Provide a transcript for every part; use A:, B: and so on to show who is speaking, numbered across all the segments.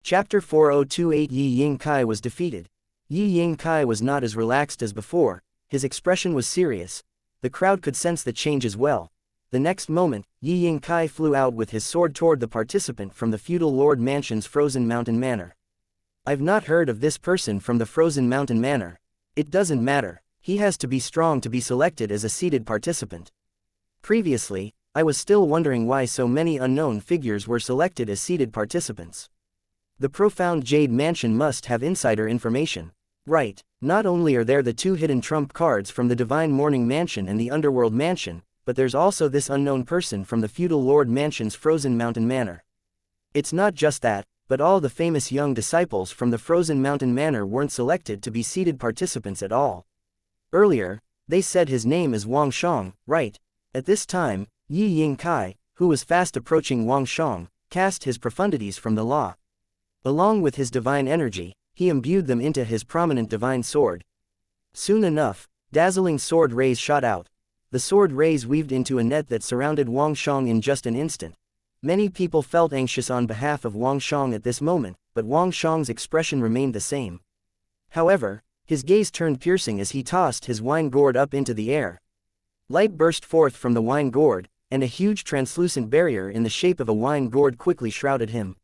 A: Chapter 4028 Yi Ying Kai was defeated. Yi Ying Kai was not as relaxed as before, his expression was serious. The crowd could sense the change as well. The next moment, Yi Ying Kai flew out with his sword toward the participant from the feudal lord mansion's Frozen Mountain Manor. I've not heard of this person from the Frozen Mountain Manor. It doesn't matter, he has to be strong to be selected as a seated participant. Previously, I was still wondering why so many unknown figures were selected as seated participants. The profound Jade Mansion must have insider information. Right, not only are there the two hidden trump cards from the Divine Morning Mansion and the Underworld Mansion, but there's also this unknown person from the feudal lord mansion's Frozen Mountain Manor. It's not just that, but all the famous young disciples from the Frozen Mountain Manor weren't selected to be seated participants at all. Earlier, they said his name is Wang Shang, right? At this time, Yi Ying Kai, who was fast approaching Wang Shang, cast his profundities from the law. Along with his divine energy, he imbued them into his prominent divine sword. Soon enough, dazzling sword rays shot out. The sword rays weaved into a net that surrounded Wang Shang in just an instant. Many people felt anxious on behalf of Wang Shang at this moment, but Wang Shang's expression remained the same. However, his gaze turned piercing as he tossed his wine gourd up into the air. Light burst forth from the wine gourd, and a huge translucent barrier in the shape of a wine gourd quickly shrouded him.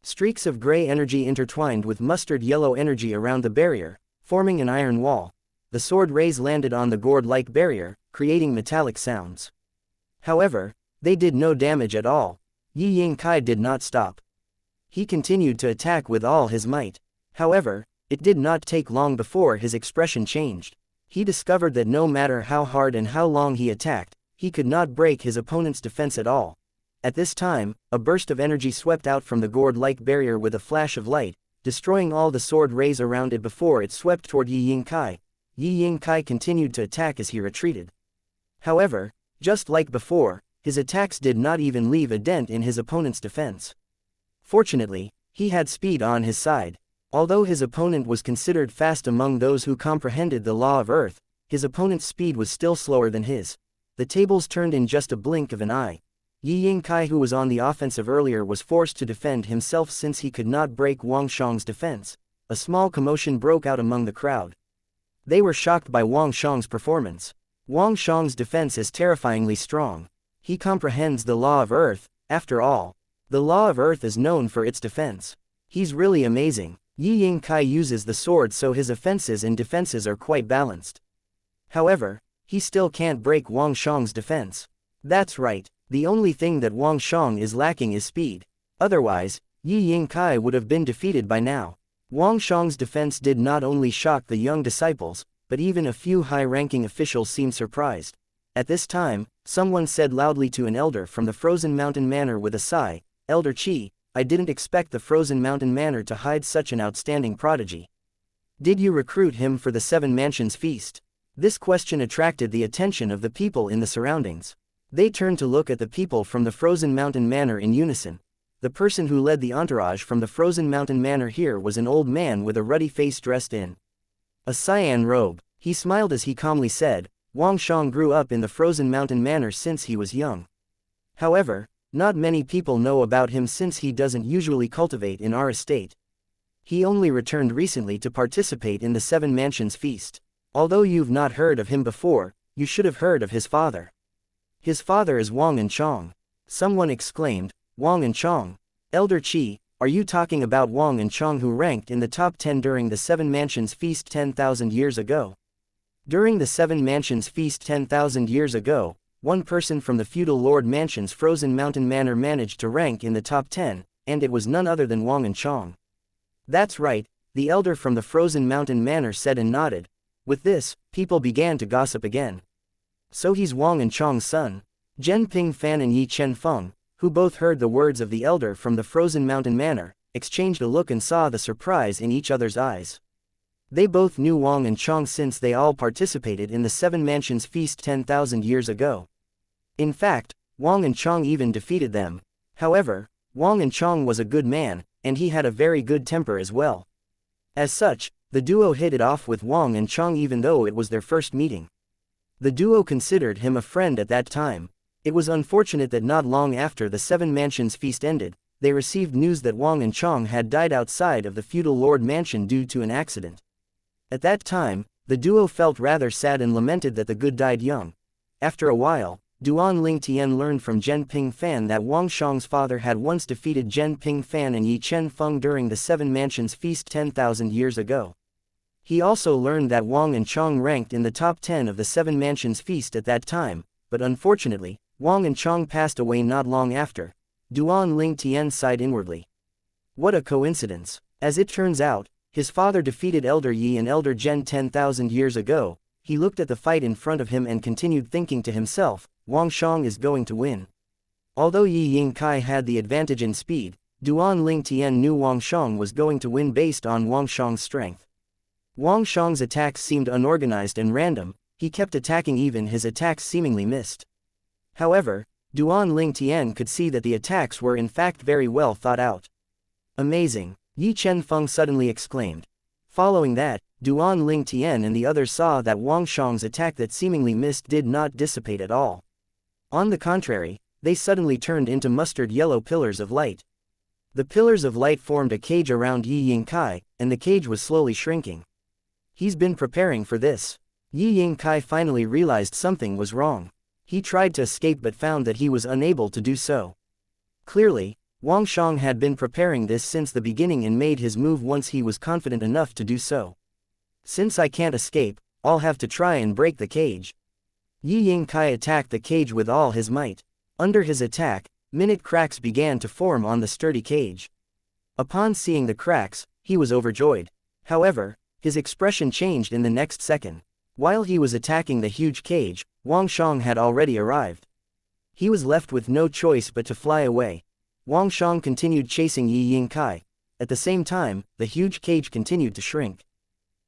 A: Streaks of gray energy intertwined with mustard yellow energy around the barrier, forming an iron wall. The sword rays landed on the gourd-like barrier, creating metallic sounds. However, they did no damage at all. Yi Ying Kai did not stop. He continued to attack with all his might. However, it did not take long before his expression changed. He discovered that no matter how hard and how long he attacked, he could not break his opponent's defense at all. At this time, a burst of energy swept out from the gourd-like barrier with a flash of light, destroying all the sword rays around it before it swept toward Yi Ying Kai. Yi Ying Kai continued to attack as he retreated. However, just like before, his attacks did not even leave a dent in his opponent's defense. Fortunately, he had speed on his side. Although his opponent was considered fast among those who comprehended the law of Earth, his opponent's speed was still slower than his. The tables turned in just a blink of an eye. Yi Ying Kai, who was on the offensive earlier, was forced to defend himself since he could not break Wang Shang's defense. A small commotion broke out among the crowd. They were shocked by Wang Shang's performance. Wang Shang's defense is terrifyingly strong. He comprehends the law of Earth, after all. The law of Earth is known for its defense. He's really amazing. Yi Ying Kai uses the sword so his offenses and defenses are quite balanced. However, he still can't break Wang Shang's defense. That's right. The only thing that Wang Shang is lacking is speed. Otherwise, Yi Ying Kai would have been defeated by now. Wang Shang's defense did not only shock the young disciples, but even a few high-ranking officials seemed surprised. At this time, someone said loudly to an elder from the Frozen Mountain Manor with a sigh, "Elder Qi, I didn't expect the Frozen Mountain Manor to hide such an outstanding prodigy. Did you recruit him for the Seven Mansions Feast?" This question attracted the attention of the people in the surroundings. They turned to look at the people from the Frozen Mountain Manor in unison. The person who led the entourage from the Frozen Mountain Manor here was an old man with a ruddy face dressed in a cyan robe. He smiled as he calmly said, "Wang Shang grew up in the Frozen Mountain Manor since he was young. However, not many people know about him since he doesn't usually cultivate in our estate. He only returned recently to participate in the Seven Mansions Feast. Although you've not heard of him before, you should have heard of his father. His father is Wang and Chong." Someone exclaimed, "Wang and Chong? Elder Qi, are you talking about Wang and Chong who ranked in the top 10 during the Seven Mansions Feast 10,000 years ago?" During the Seven Mansions Feast 10,000 years ago, one person from the feudal lord mansion's Frozen Mountain Manor managed to rank in the top 10, and it was none other than Wang and Chong. "That's right," the elder from the Frozen Mountain Manor said and nodded. With this, people began to gossip again. "So he's Wang and Chong's son?" Zhen Pingfan and Yi Chenfeng, who both heard the words of the elder from the Frozen Mountain Manor, exchanged a look and saw the surprise in each other's eyes. They both knew Wang and Chong since they all participated in the Seven Mansions Feast 10,000 years ago. In fact, Wang and Chong even defeated them. However, Wang and Chong was a good man, and he had a very good temper as well. As such, the duo hit it off with Wang and Chong even though it was their first meeting. The duo considered him a friend at that time. It was unfortunate that not long after the Seven Mansions Feast ended, they received news that Wang and Chong had died outside of the feudal lord mansion due to an accident. At that time, the duo felt rather sad and lamented that the good died young. After a while, Duan Lingtian learned from Zhen Pingfan that Wang Shang's father had once defeated Zhen Pingfan and Yi Chen Feng during the Seven Mansions Feast 10,000 years ago. He also learned that Wang and Chong ranked in the top 10 of the Seven Mansions Feast at that time, but unfortunately, Wang and Chong passed away not long after. Duan Lingtian sighed inwardly. What a coincidence. As it turns out, his father defeated Elder Yi and Elder Zhen 10,000 years ago. He looked at the fight in front of him and continued thinking to himself, Wang Shang is going to win. Although Yi Yingkai had the advantage in speed, Duan Lingtian knew Wang Shang was going to win based on Wang Shang's strength. Wang Shang's attacks seemed unorganized and random, he kept attacking even his attacks seemingly missed. However, Duan Lingtian could see that the attacks were in fact very well thought out. Amazing, Yi Chen Feng suddenly exclaimed. Following that, Duan Lingtian and the others saw that Wang Shang's attack that seemingly missed did not dissipate at all. On the contrary, they suddenly turned into mustard yellow pillars of light. The pillars of light formed a cage around Yi Yingkai, and the cage was slowly shrinking. He's been preparing for this. Yi Yingkai finally realized something was wrong. He tried to escape but found that he was unable to do so. Clearly, Wang Shang had been preparing this since the beginning and made his move once he was confident enough to do so. Since I can't escape, I'll have to try and break the cage. Yi Yingkai attacked the cage with all his might. Under his attack, minute cracks began to form on the sturdy cage. Upon seeing the cracks, he was overjoyed. However, his expression changed in the next second. While he was attacking the huge cage, Wang Shang had already arrived. He was left with no choice but to fly away. Wang Shang continued chasing Yi Yingkai. At the same time, the huge cage continued to shrink.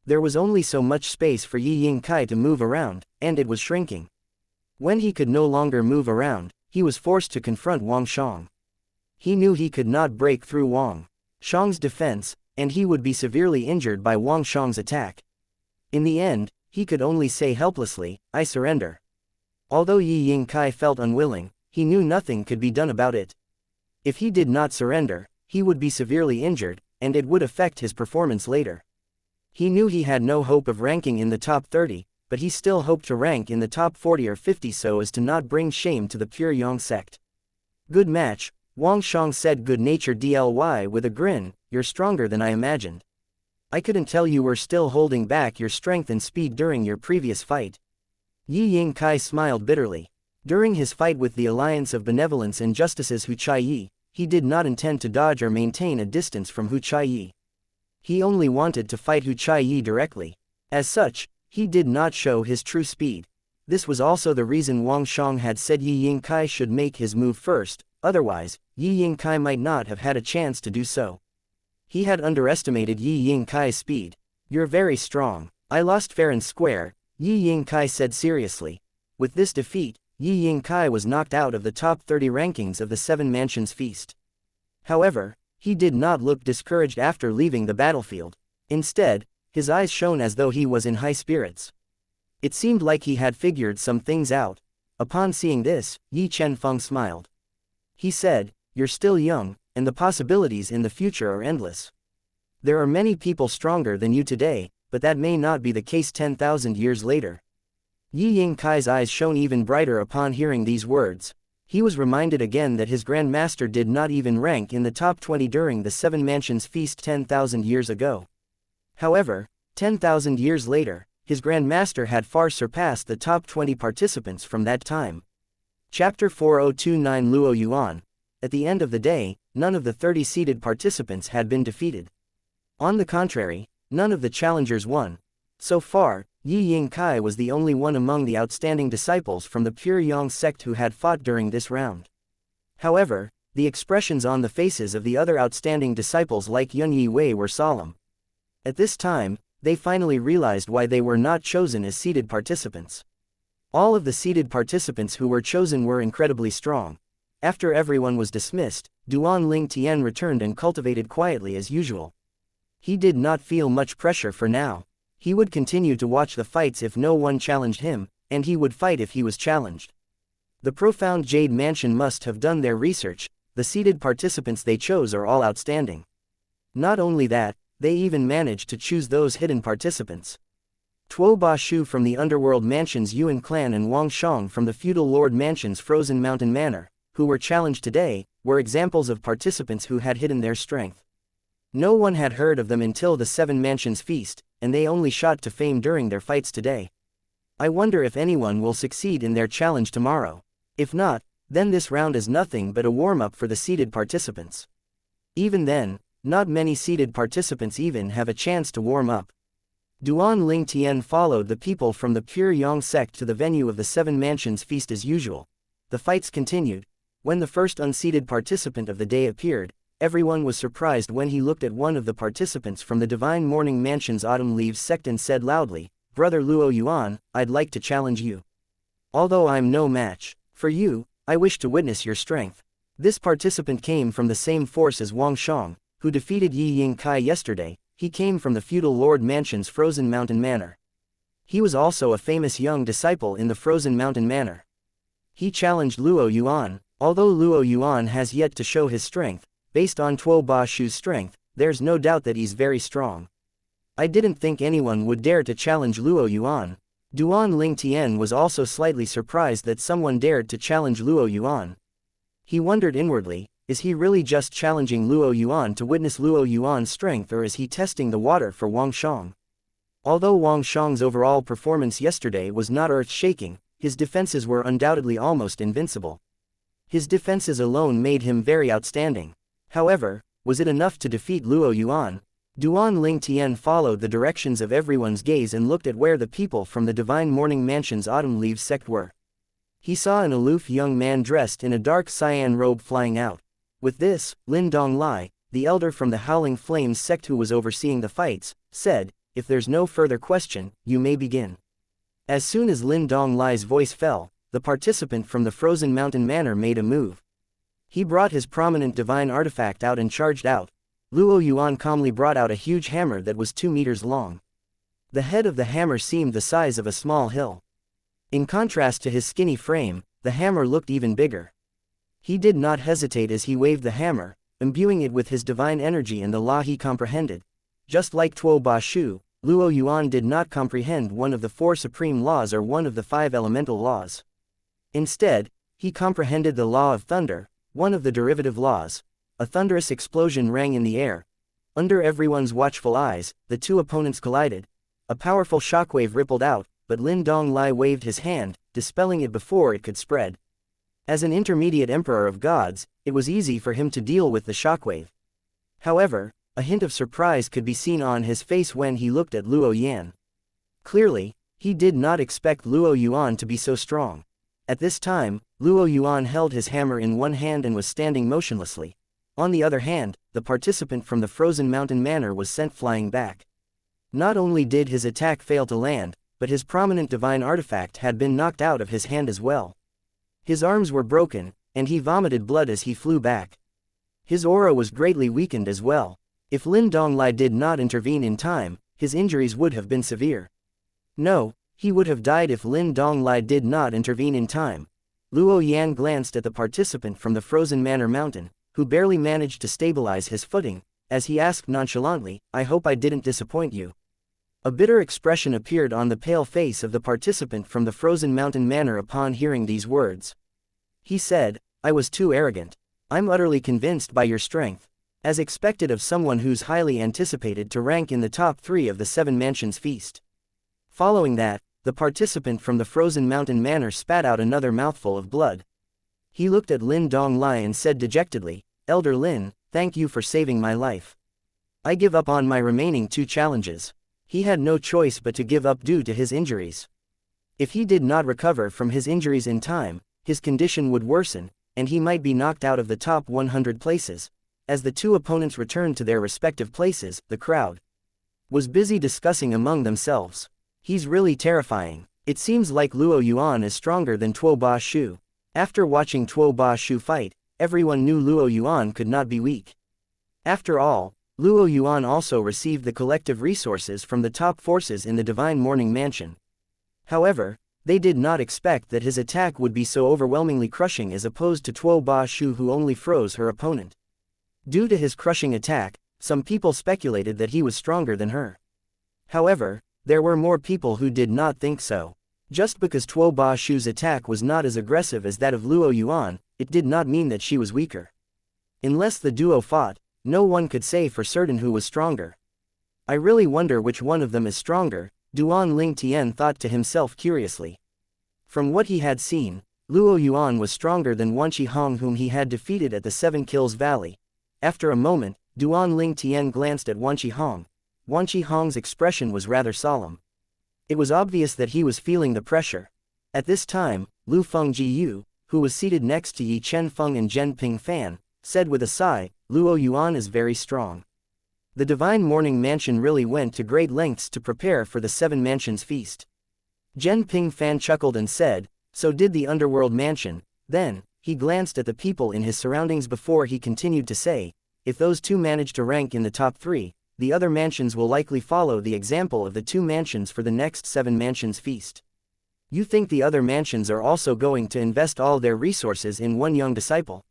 A: There was only so much space for Yi Yingkai to move around, and it was shrinking. When he could no longer move around, he was forced to confront Wang Shang. He knew he could not break through Wang Shang's defense, and he would be severely injured by Wang Shang's attack. In the end, he could only say helplessly, I surrender. Although Yi Yingkai felt unwilling, he knew nothing could be done about it. If he did not surrender, he would be severely injured, and it would affect his performance later. He knew he had no hope of ranking in the top 30, but he still hoped to rank in the top 40 or 50 so as to not bring shame to the pure Yang sect. Good match, Wang Shang said good-naturedly with a grin, you're stronger than I imagined. I couldn't tell you were still holding back your strength and speed during your previous fight. Yi Yingkai smiled bitterly. During his fight with the Alliance of Benevolence and Justices Hu Chaiyi, he did not intend to dodge or maintain a distance from Hu Chaiyi. He only wanted to fight Hu Chaiyi directly. As such, he did not show his true speed. This was also the reason Wang Shang had said Yi Yingkai should make his move first, otherwise, Yi Yingkai might not have had a chance to do so. He had underestimated Yi Yingkai's speed. You're very strong. I lost fair and square, Yi Yingkai said seriously. With this defeat, Yi Yingkai was knocked out of the top 30 rankings of the Seven Mansions Feast. However, he did not look discouraged after leaving the battlefield. Instead, his eyes shone as though he was in high spirits. It seemed like he had figured some things out. Upon seeing this, Yi Chen Feng smiled. He said, you're still young, and the possibilities in the future are endless. There are many people stronger than you today, but that may not be the case 10,000 years later. Yi Yingkai's eyes shone even brighter upon hearing these words. He was reminded again that his Grandmaster did not even rank in the top 20 during the Seven Mansions Feast 10,000 years ago. However, 10,000 years later, his Grandmaster had far surpassed the top 20 participants from that time. Chapter 4029 Luo Yuan. At the end of the day, none of the 30 seeded participants had been defeated. On the contrary, none of the challengers won. So far, Yi Yingkai was the only one among the outstanding disciples from the pure Yang sect who had fought during this round. However, the expressions on the faces of the other outstanding disciples like Yun Yi Wei were solemn. At this time, they finally realized why they were not chosen as seeded participants. All of the seeded participants who were chosen were incredibly strong. After everyone was dismissed, Duan Lingtian returned and cultivated quietly as usual. He did not feel much pressure for now. He would continue to watch the fights if no one challenged him, and he would fight if he was challenged. The profound Jade Mansion must have done their research, the seated participants they chose are all outstanding. Not only that, they even managed to choose those hidden participants. Tuo Ba Shu from the underworld mansion's Yuan clan and Wang Shang from the feudal lord mansion's Frozen Mountain Manor, who were challenged today, were examples of participants who had hidden their strength. No one had heard of them until the Seven Mansions Feast, and they only shot to fame during their fights today. I wonder if anyone will succeed in their challenge tomorrow. If not, then this round is nothing but a warm-up for the seated participants. Even then, not many seated participants even have a chance to warm up. Duan Ling Tian followed the people from the Pure Yang sect to the venue of the Seven Mansions Feast as usual. The fights continued. When the first unseated participant of the day appeared, everyone was surprised when he looked at one of the participants from the Divine Morning Mansion's Autumn Leaves sect and said loudly, "Brother Luo Yuan, I'd like to challenge you. Although I'm no match for you, I wish to witness your strength." This participant came from the same force as Wang Shang, who defeated Yi Yingkai yesterday. He came from the feudal lord mansion's Frozen Mountain Manor. He was also a famous young disciple in the Frozen Mountain Manor. He challenged Luo Yuan. Although Luo Yuan has yet to show his strength, based on Tuo Ba Shu's strength, there's no doubt that he's very strong. I didn't think anyone would dare to challenge Luo Yuan. Duan Ling Tian was also slightly surprised that someone dared to challenge Luo Yuan. He wondered inwardly, is he really just challenging Luo Yuan to witness Luo Yuan's strength, or is he testing the water for Wang Shang? Although Wang Shang's overall performance yesterday was not earth-shaking, his defenses were undoubtedly almost invincible. His defenses alone made him very outstanding. However, was it enough to defeat Luo Yuan? Duan Ling Tian followed the directions of everyone's gaze and looked at where the people from the Divine Morning Mansion's Autumn Leaves sect were. He saw an aloof young man dressed in a dark cyan robe flying out. With this, Lin Donglai, the elder from the Howling Flames sect who was overseeing the fights, said, "If there's no further question, you may begin." As soon as Lin Donglai's voice fell, the participant from the Frozen Mountain Manor made a move. He brought his prominent divine artifact out and charged out. Luo Yuan calmly brought out a huge hammer that was 2 meters long. The head of the hammer seemed the size of a small hill. In contrast to his skinny frame, the hammer looked even bigger. He did not hesitate as he waved the hammer, imbuing it with his divine energy and the law he comprehended. Just like Tuo Ba Shu, Luo Yuan did not comprehend one of the 4 supreme laws or one of the 5 elemental laws. Instead, he comprehended the law of thunder, one of the derivative laws. A thunderous explosion rang in the air. Under everyone's watchful eyes, the two opponents collided. A powerful shockwave rippled out, but Lin Donglai waved his hand, dispelling it before it could spread. As an intermediate emperor of gods, it was easy for him to deal with the shockwave. However, a hint of surprise could be seen on his face when he looked at Luo Yan. Clearly, he did not expect Luo Yuan to be so strong. At this time, Luo Yuan held his hammer in one hand and was standing motionlessly. On the other hand, the participant from the Frozen Mountain Manor was sent flying back. Not only did his attack fail to land, but his prominent divine artifact had been knocked out of his hand as well. His arms were broken, and he vomited blood as he flew back. His aura was greatly weakened as well. If Lin Donglai did not intervene in time, his injuries would have been severe. No, he would have died if Lin Donglai did not intervene in time. Luo Yan glanced at the participant from the Frozen Manor Mountain, who barely managed to stabilize his footing, as he asked nonchalantly, "I hope I didn't disappoint you." A bitter expression appeared on the pale face of the participant from the Frozen Mountain Manor upon hearing these words. He said, "I was too arrogant. I'm utterly convinced by your strength." As expected of someone who's highly anticipated to rank in the top 3 of the Seven Mansions Feast. Following that, the participant from the Frozen Mountain Manor spat out another mouthful of blood. He looked at Lin Donglai and said dejectedly, "Elder Lin, thank you for saving my life. I give up on my remaining 2 challenges." He had no choice but to give up due to his injuries. If he did not recover from his injuries in time, his condition would worsen, and he might be knocked out of the top 100 places. As the 2 opponents returned to their respective places, the crowd was busy discussing among themselves. "He's really terrifying. It seems like Luo Yuan is stronger than Tuo Ba Shu." After watching Tuo Ba Shu fight, everyone knew Luo Yuan could not be weak. After all, Luo Yuan also received the collective resources from the top forces in the Divine Morning Mansion. However, They did not expect that his attack would be so overwhelmingly crushing as opposed to Tuo Ba Shu, who only froze her opponent. Due to his crushing attack, some people speculated that he was stronger than her. However, there were more people who did not think so. Just because Tuo Ba Shu's attack was not as aggressive as that of Luo Yuan, it did not mean that she was weaker. Unless the duo fought, no one could say for certain who was stronger. I really wonder which one of them is stronger, Duan Ling Tian thought to himself curiously. From what he had seen, Luo Yuan was stronger than Wanqi Hong, whom he had defeated at the Seven Kills Valley. After a moment, Duan Ling Tian glanced at Wanqi Hong. Wanqi Hong's expression was rather solemn. It was obvious that he was feeling the pressure. At this time, Lu Feng Jiyu, who was seated next to Yi Chen Feng and Zhen Ping Fan, said with a sigh, Luo Yuan is very strong. The Divine Morning Mansion really went to great lengths to prepare for the Seven Mansions feast. Zhen Ping Fan chuckled and said, so did the Underworld Mansion. Then, he glanced at the people in his surroundings before he continued to say, if those two manage to rank in the top 3, the other mansions will likely follow the example of the 2 mansions for the next 7 mansions feast. You think the other mansions are also going to invest all their resources in one young disciple?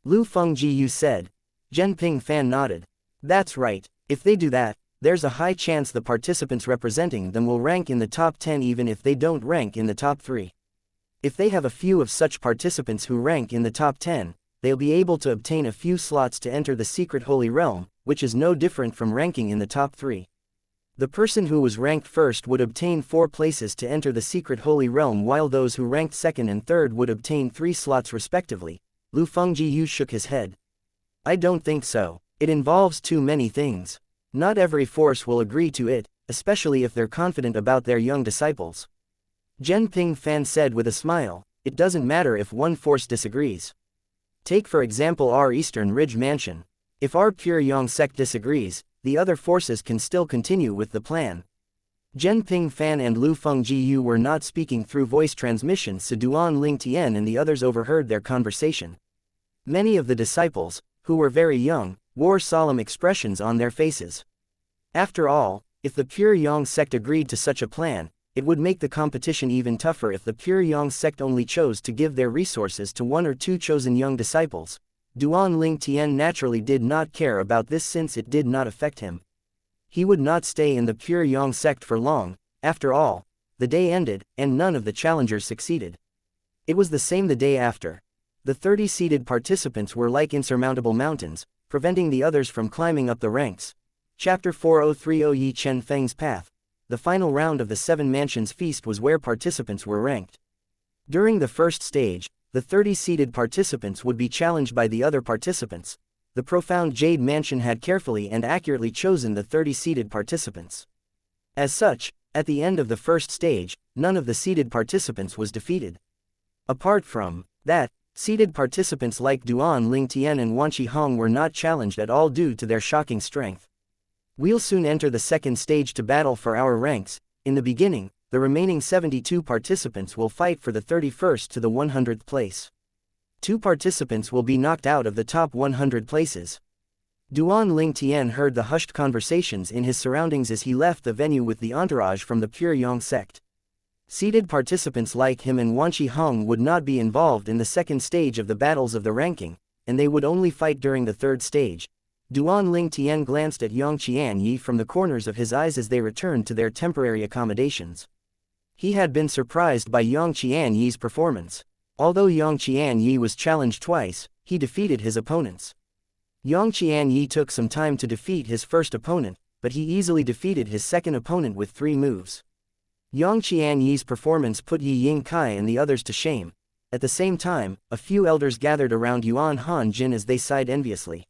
A: Lu Feng Jiyu said. Zhen Ping Fan nodded. That's right, if they do that, there's a high chance the participants representing them will rank in the top 10 even if they don't rank in the top 3. If they have a few of such participants who rank in the top 10, they'll be able to obtain a few slots to enter the secret holy realm, which is no different from ranking in the top 3. The person who was ranked first would obtain 4 places to enter the secret holy realm, while those who ranked second and third would obtain 3 slots respectively. Lu Fengjiyu shook his head. I don't think so. It involves too many things. Not every force will agree to it, especially if they're confident about their young disciples. Zhen Ping Fan said with a smile, it doesn't matter if one force disagrees. Take for example our Eastern Ridge Mansion. If our Pure Yang sect disagrees, the other forces can still continue with the plan. Zhen Ping Fan and Lu Fengjiyu were not speaking through voice transmission, so Duan Ling Tian and the others overheard their conversation. Many of the disciples, who were very young, wore solemn expressions on their faces. After all, if the Pure Yang sect agreed to such a plan, it would make the competition even tougher if the Pure Yang sect only chose to give their resources to 1 or 2 chosen young disciples. Duan Ling Tian naturally did not care about this since it did not affect him. He would not stay in the Pure Yang sect for long. After all, the day ended, and none of the challengers succeeded. It was the same the day after. The 30 seeded participants were like insurmountable mountains, preventing the others from climbing up the ranks. Chapter 4030 Yi Chen Feng's Path. The final round of the 7 Mansions Feast was where participants were ranked. During the first stage, the 30 seeded participants would be challenged by the other participants. The Profound Jade Mansion had carefully and accurately chosen the 30 seeded participants. As such, at the end of the first stage, none of the seeded participants was defeated. Apart from that, seeded participants like Duan Ling Tian and Wanqi Hong were not challenged at all due to their shocking strength. We'll soon enter the second stage to battle for our ranks. In the beginning, the remaining 72 participants will fight for the 31st to the 100th place. 2 participants will be knocked out of the top 100 places. Duan Ling Tian heard the hushed conversations in his surroundings as he left the venue with the entourage from the Pure Yang sect. Seeded participants like him and Wanqi Hong would not be involved in the second stage of the battles of the ranking, and they would only fight during the third stage. Duan Ling Tian glanced at Yang Qianyi from the corners of his eyes as they returned to their temporary accommodations. He had been surprised by Yang Qianyi's performance. Although Yang Qianyi was challenged twice, he defeated his opponents. Yang Qianyi took some time to defeat his first opponent, but he easily defeated his second opponent with 3 moves. Yang Qianyi's performance put Yi Yingkai and the others to shame. At the same time, a few elders gathered around Yuan Han Jin as they sighed enviously.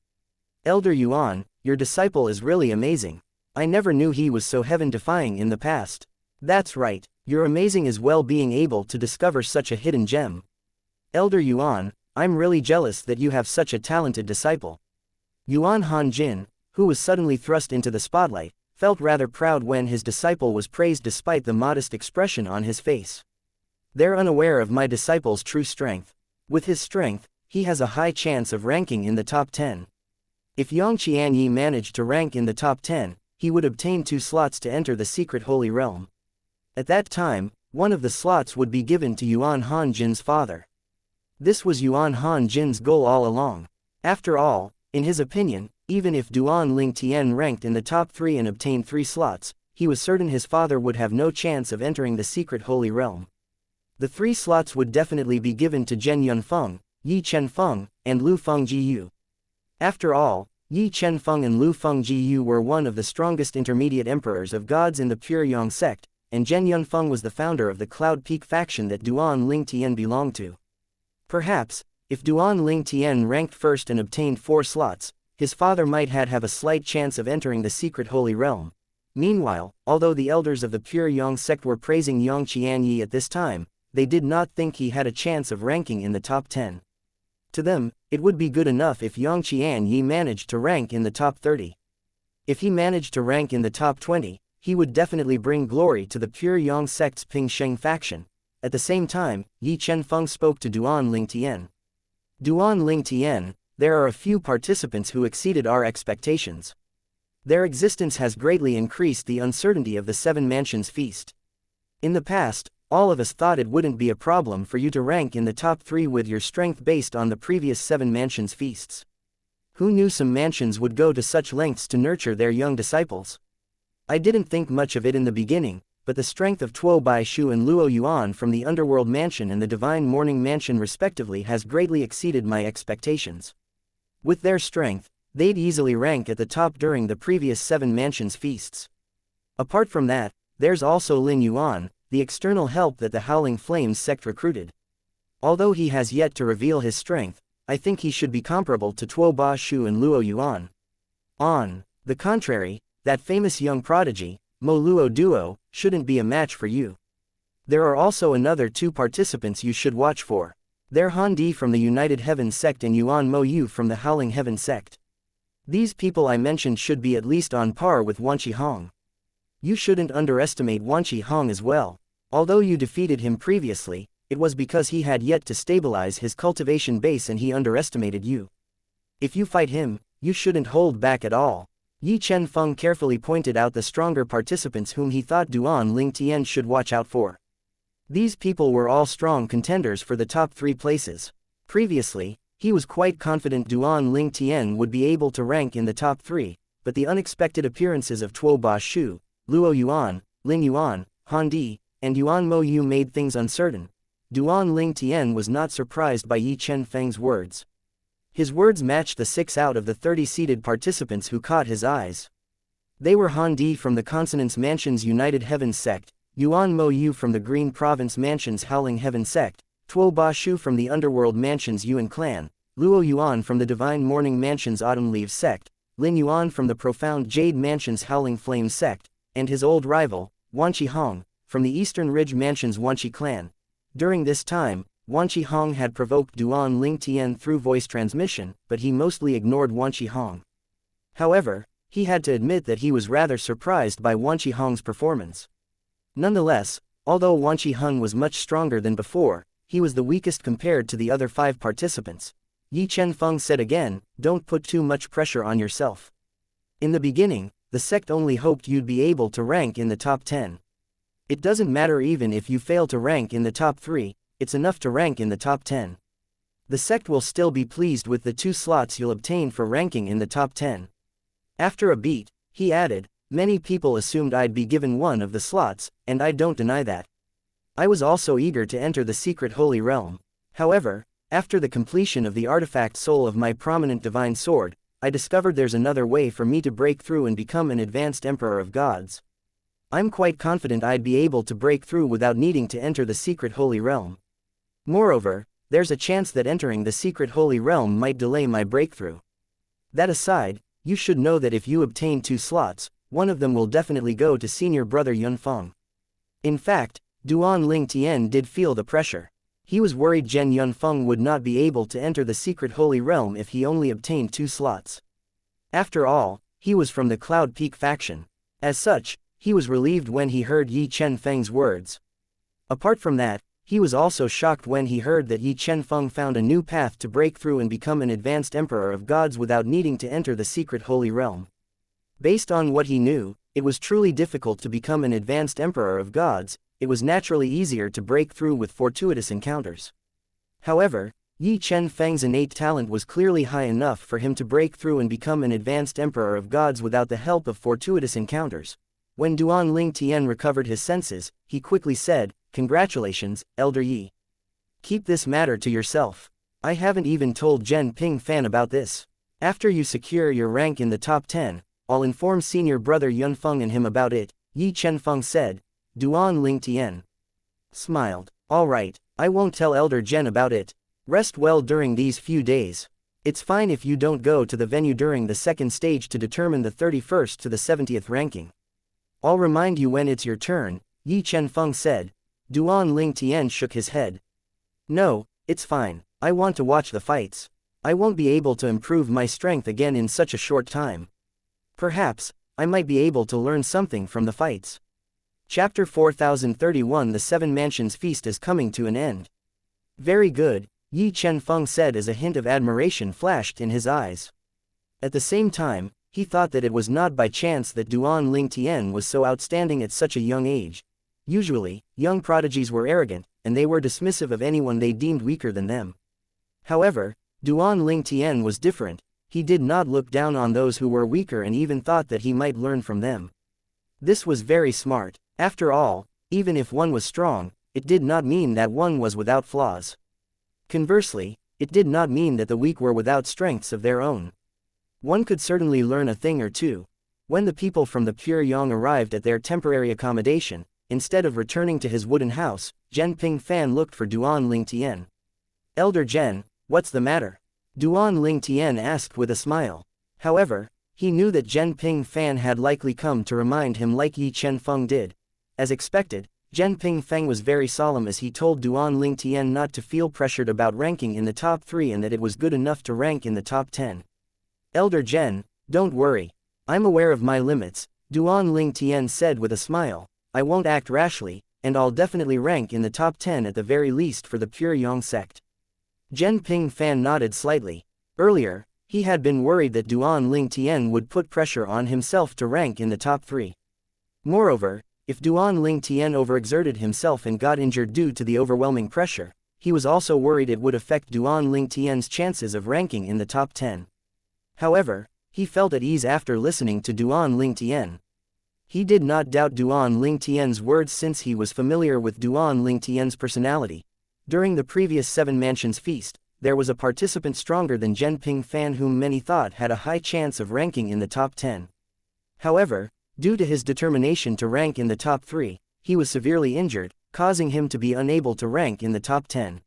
A: Elder Yuan, your disciple is really amazing. I never knew he was so heaven-defying in the past. That's right, you're amazing as well, being able to discover such a hidden gem. Elder Yuan, I'm really jealous that you have such a talented disciple. Yuan Han Jin, who was suddenly thrust into the spotlight, felt rather proud when his disciple was praised despite the modest expression on his face. They're unaware of my disciple's true strength. With his strength, he has a high chance of ranking in the top 10. If Yang Qianyi managed to rank in the top 10, he would obtain 2 slots to enter the secret holy realm. At that time, one of the slots would be given to Yuan Hanjin's father. This was Yuan Hanjin's goal all along. After all, in his opinion, even if Duan Ling Tian ranked in the top 3 and obtained 3 slots, he was certain his father would have no chance of entering the secret holy realm. The 3 slots would definitely be given to Zhen Yunfeng, Yi Chenfeng, and Lu Fengjiyu. After all, Yi Chenfeng and Lu Fengjiyu were one of the strongest intermediate emperors of gods in the Pure Yang sect, and Zhen Yunfeng was the founder of the Cloud Peak faction that Duan Ling Tian belonged to. Perhaps, if Duan Ling Tian ranked first and obtained 4 slots, his father might have a slight chance of entering the secret holy realm. Meanwhile, although the elders of the Pure Yang sect were praising Yang Qianyi at this time, they did not think he had a chance of ranking in the top 10. To them, it would be good enough if Yang Qianyi managed to rank in the top 30. If he managed to rank in the top 20, he would definitely bring glory to the Pure Yang sect's Ping Sheng faction. At the same time, Yi Chenfeng spoke to Duan Ling Tian. Duan Ling Tian, there are a few participants who exceeded our expectations. Their existence has greatly increased the uncertainty of the 7 Mansions feast. In the past, all of us thought it wouldn't be a problem for you to rank in the top 3 with your strength based on the previous 7 Mansions feasts. Who knew some mansions would go to such lengths to nurture their young disciples? I didn't think much of it in the beginning, but the strength of Tuo Baishu and Luo Yuan from the Underworld Mansion and the Divine Morning Mansion respectively has greatly exceeded my expectations. With their strength, they'd easily rank at the top during the previous 7 Mansions feasts. Apart from that, there's also Lin Yuan, the external help that the Howling Flames sect recruited. Although he has yet to reveal his strength, I think he should be comparable to Tuo Baishu and Luo Yuan. On the contrary, that famous young prodigy, Mo Luo Duo, shouldn't be a match for you. There are also another 2 participants you should watch for. They're Han Di from the United Heaven sect and Yuan Mo Yu from the Howling Heaven sect. These people I mentioned should be at least on par with Wanqi Hong. You shouldn't underestimate Wanqi Hong as well. Although you defeated him previously, it was because he had yet to stabilize his cultivation base and he underestimated you. If you fight him, you shouldn't hold back at all. Yi Chenfeng carefully pointed out the stronger participants whom he thought Duan Ling Tian should watch out for. These people were all strong contenders for the top 3 places. Previously, he was quite confident Duan Ling Tian would be able to rank in the top 3, but the unexpected appearances of Tuo Baishu, Luo Yuan, Lin Yuan, Han Di, and Yuan Mo Yu made things uncertain. Duan Ling Tian was not surprised by Yi Chenfeng's words. His words matched the 6 out of the 30 seated participants who caught his eyes. They were Han Di from the Consonance Mansion's United Heaven sect, Yuan Mo Yu from the Green Province Mansion's Howling Heaven sect, Tuo Baishu from the Underworld Mansion's Yuan clan, Luo Yuan from the Divine Morning Mansion's Autumn Leaves sect, Lin Yuan from the Profound Jade Mansion's Howling Flames sect, and his old rival, Wanqi Hong, from the Eastern Ridge Mansion's Wanqi clan. During this time, Wanqi Hong had provoked Duan Ling Tian through voice transmission, but he mostly ignored Wanqi Hong. However, he had to admit that he was rather surprised by Wanqi Hong's performance. Nonetheless, although Wanqi Hong was much stronger than before, he was the weakest compared to the other 5 participants. Yi Chenfeng said again, "Don't put too much pressure on yourself. In the beginning, the sect only hoped you'd be able to rank in the top 10. It doesn't matter even if you fail to rank in the top 3, it's enough to rank in the top 10. The sect will still be pleased with the 2 slots you'll obtain for ranking in the top 10. After a beat, he added, "Many people assumed I'd be given one of the slots, and I don't deny that. I was also eager to enter the secret holy realm. However, after the completion of the artifact soul of my prominent divine sword, I discovered there's another way for me to break through and become an advanced emperor of gods. I'm quite confident I'd be able to break through without needing to enter the secret holy realm. Moreover, there's a chance that entering the secret holy realm might delay my breakthrough. That aside, you should know that if you obtain 2 slots, one of them will definitely go to senior brother Yunfeng." In fact, Duan Ling Tian did feel the pressure. He was worried Zhen Yunfeng would not be able to enter the secret holy realm if he only obtained 2 slots. After all, he was from the Cloud Peak faction. As such, he was relieved when he heard Yi Chenfeng's words. Apart from that, he was also shocked when he heard that Yi Chenfeng found a new path to break through and become an advanced emperor of gods without needing to enter the secret holy realm. Based on what he knew, it was truly difficult to become an advanced emperor of gods, it was naturally easier to break through with fortuitous encounters. However, Yi Chen-feng's innate talent was clearly high enough for him to break through and become an advanced emperor of gods without the help of fortuitous encounters. When Duan Ling Tian recovered his senses, he quickly said, "Congratulations, Elder Yi. Keep this matter to yourself. I haven't even told Zhen Ping Fan about this. After you secure your rank in the top 10, I'll inform senior brother Yunfeng and him about it," Yi Chenfeng said. Duan Ling Tian smiled. "All right, I won't tell Elder Zhen about it. Rest well during these few days. It's fine if you don't go to the venue during the second stage to determine the 31st to the 70th ranking. I'll remind you when it's your turn," Yi Chenfeng said. Duan Ling Tian shook his head. "No, it's fine. I want to watch the fights. I won't be able to improve my strength again in such a short time. Perhaps, I might be able to learn something from the fights." Chapter 4031 The Seven Mansions Feast is coming to an end. "Very good," Yi Chenfeng said as a hint of admiration flashed in his eyes. At the same time, he thought that it was not by chance that Duan Ling Tian was so outstanding at such a young age. Usually, young prodigies were arrogant, and they were dismissive of anyone they deemed weaker than them. However, Duan Ling Tian was different. He did not look down on those who were weaker and even thought that he might learn from them. This was very smart. After all, even if one was strong, it did not mean that one was without flaws. Conversely, it did not mean that the weak were without strengths of their own. One could certainly learn a thing or two. When the people from the Pure Yang arrived at their temporary accommodation, instead of returning to his wooden house, Zhen Ping Fan looked for Duan Ling Tian. "Elder Zhen, what's the matter?" Duan Ling Tian asked with a smile. However, he knew that Zhen Ping Fan had likely come to remind him like Yi Chenfeng did. As expected, Zhen Ping Feng was very solemn as he told Duan Ling Tian not to feel pressured about ranking in the top 3 and that it was good enough to rank in the top 10. "Elder Zhen, don't worry. I'm aware of my limits," Duan Ling Tian said with a smile. "I won't act rashly, and I'll definitely rank in the top 10 at the very least for the Pure Yang sect." Zhen Ping Fan nodded slightly. Earlier, he had been worried that Duan Ling Tian would put pressure on himself to rank in the top 3. Moreover, if Duan Ling Tian overexerted himself and got injured due to the overwhelming pressure, he was also worried it would affect Duan Ling Tian's chances of ranking in the top 10. However, he felt at ease after listening to Duan Ling Tian. He did not doubt Duan Ling Tian's words since he was familiar with Duan Ling Tian's personality. During the previous Seven Mansions Feast, there was a participant stronger than Zhen Ping Fan whom many thought had a high chance of ranking in the top 10. However, due to his determination to rank in the top 3, he was severely injured, causing him to be unable to rank in the top 10.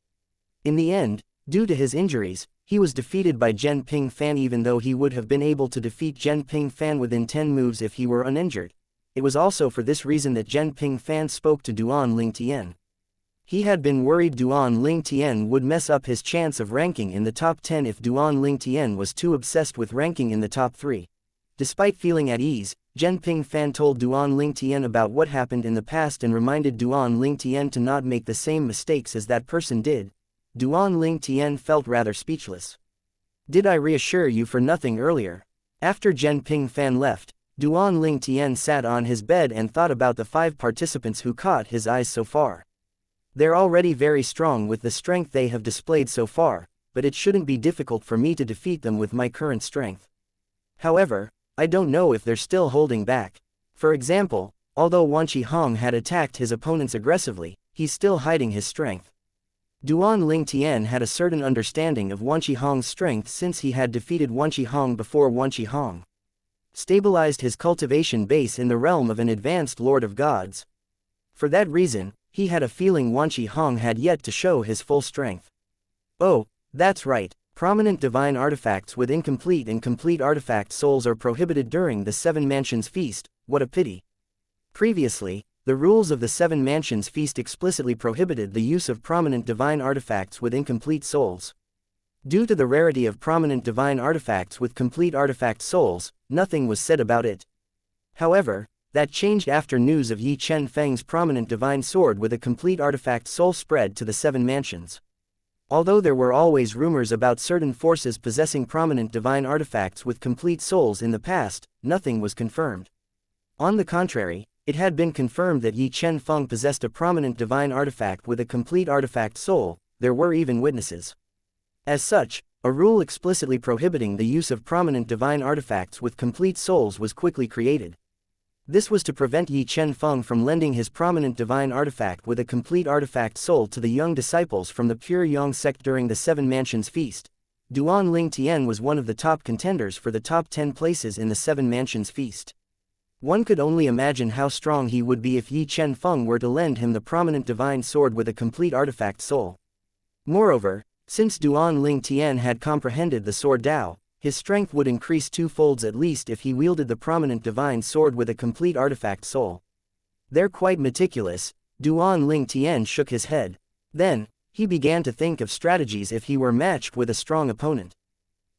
A: In the end, due to his injuries, he was defeated by Zhen Ping Fan even though he would have been able to defeat Zhen Ping Fan within 10 moves if he were uninjured. It was also for this reason that Zhen Ping Fan spoke to Duan Ling Tian. He had been worried Duan Ling Tian would mess up his chance of ranking in the top 10 if Duan Ling Tian was too obsessed with ranking in the top 3. Despite feeling at ease, Zhen Ping Fan told Duan Ling Tian about what happened in the past and reminded Duan Ling Tian to not make the same mistakes as that person did. Duan Ling Tian felt rather speechless. "Did I reassure you for nothing earlier?" After Zhen Ping Fan left, Duan Ling Tian sat on his bed and thought about the 5 participants who caught his eyes so far. They're already very strong with the strength they have displayed so far, but it shouldn't be difficult for me to defeat them with my current strength. However, I don't know if they're still holding back. For example, although Wan Qihong had attacked his opponents aggressively, he's still hiding his strength. Duan Ling Tian had a certain understanding of Wan Qihong's strength since he had defeated Wan Qihong before Wan Qihong stabilized his cultivation base in the realm of an advanced Lord of Gods. For that reason, he had a feeling Wan Qihong had yet to show his full strength. "Oh, that's right. Prominent divine artifacts with incomplete and complete artifact souls are prohibited during the Seven Mansions Feast. What a pity." Previously, the rules of the Seven Mansions Feast explicitly prohibited the use of prominent divine artifacts with incomplete souls. Due to the rarity of prominent divine artifacts with complete artifact souls, nothing was said about it. However, that changed after news of Yi Chen Feng's prominent divine sword with a complete artifact soul spread to the Seven Mansions. Although there were always rumors about certain forces possessing prominent divine artifacts with complete souls in the past, nothing was confirmed. On the contrary, It had been confirmed that Yi Chen Feng possessed a prominent divine artifact with a complete artifact soul. There were even witnesses. As such, a rule explicitly prohibiting the use of prominent divine artifacts with complete souls was quickly created. This was to prevent Yi Chen Feng from lending his prominent divine artifact with a complete artifact soul to the young disciples from the pure Yang sect during the Seven Mansions Feast. Duan Ling Tian was one of the top contenders for the top 10 places in the Seven Mansions Feast. One could only imagine how strong he would be if Yi Chen Feng were to lend him the prominent divine sword with a complete artifact soul. Moreover, since Duan Ling Tian had comprehended the sword Dao, his strength would increase twofolds at least if he wielded the prominent divine sword with a complete artifact soul. They're quite meticulous. Duan Ling Tian shook his head. Then, he began to think of strategies if he were matched with a strong opponent.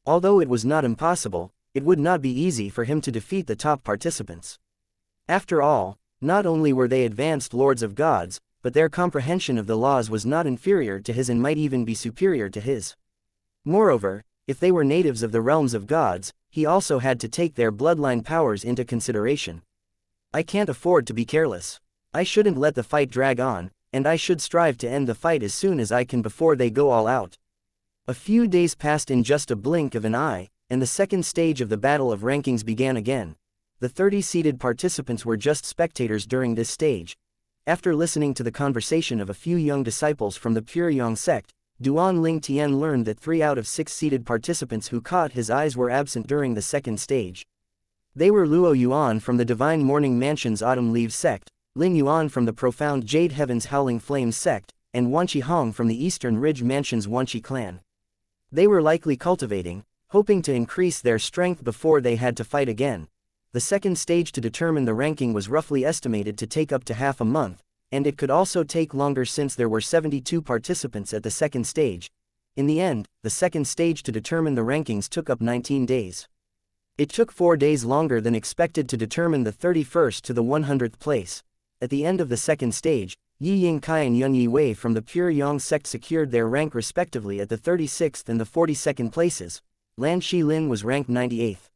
A: Although it was not impossible, it would not be easy for him to defeat the top participants. After all, not only were they advanced lords of gods, but their comprehension of the laws was not inferior to his and might even be superior to his. Moreover, if they were natives of the realms of gods, he also had to take their bloodline powers into consideration. I can't afford to be careless. I shouldn't let the fight drag on, and I should strive to end the fight as soon as I can before they go all out. A few days passed in just a blink of an eye, and the second stage of the battle of rankings began again. The 30 seeded participants were just spectators during this stage. After listening to the conversation of a few young disciples from the pure Yang sect, Duan Ling Tian learned that 3 out of 6 seeded participants who caught his eyes were absent during the second stage. They were Luo Yuan from the Divine Morning Mansion's Autumn Leaves sect, Lin Yuan from the Profound Jade Heaven's Howling Flames sect, and Wanqi Hong from the Eastern Ridge Mansion's Wanqi clan. They were likely cultivating, hoping to increase their strength before they had to fight again. The second stage to determine the ranking was roughly estimated to take up to half a month, and it could also take longer since there were 72 participants at the second stage. In the end, the second stage to determine the rankings took up 19 days. It took 4 days longer than expected to determine the 31st to the 100th place. At the end of the second stage, Yi Yingkai and Yun Yiwei from the pure Yang sect secured their rank respectively at the 36th and the 42nd places. Lan Shilin was ranked 98th.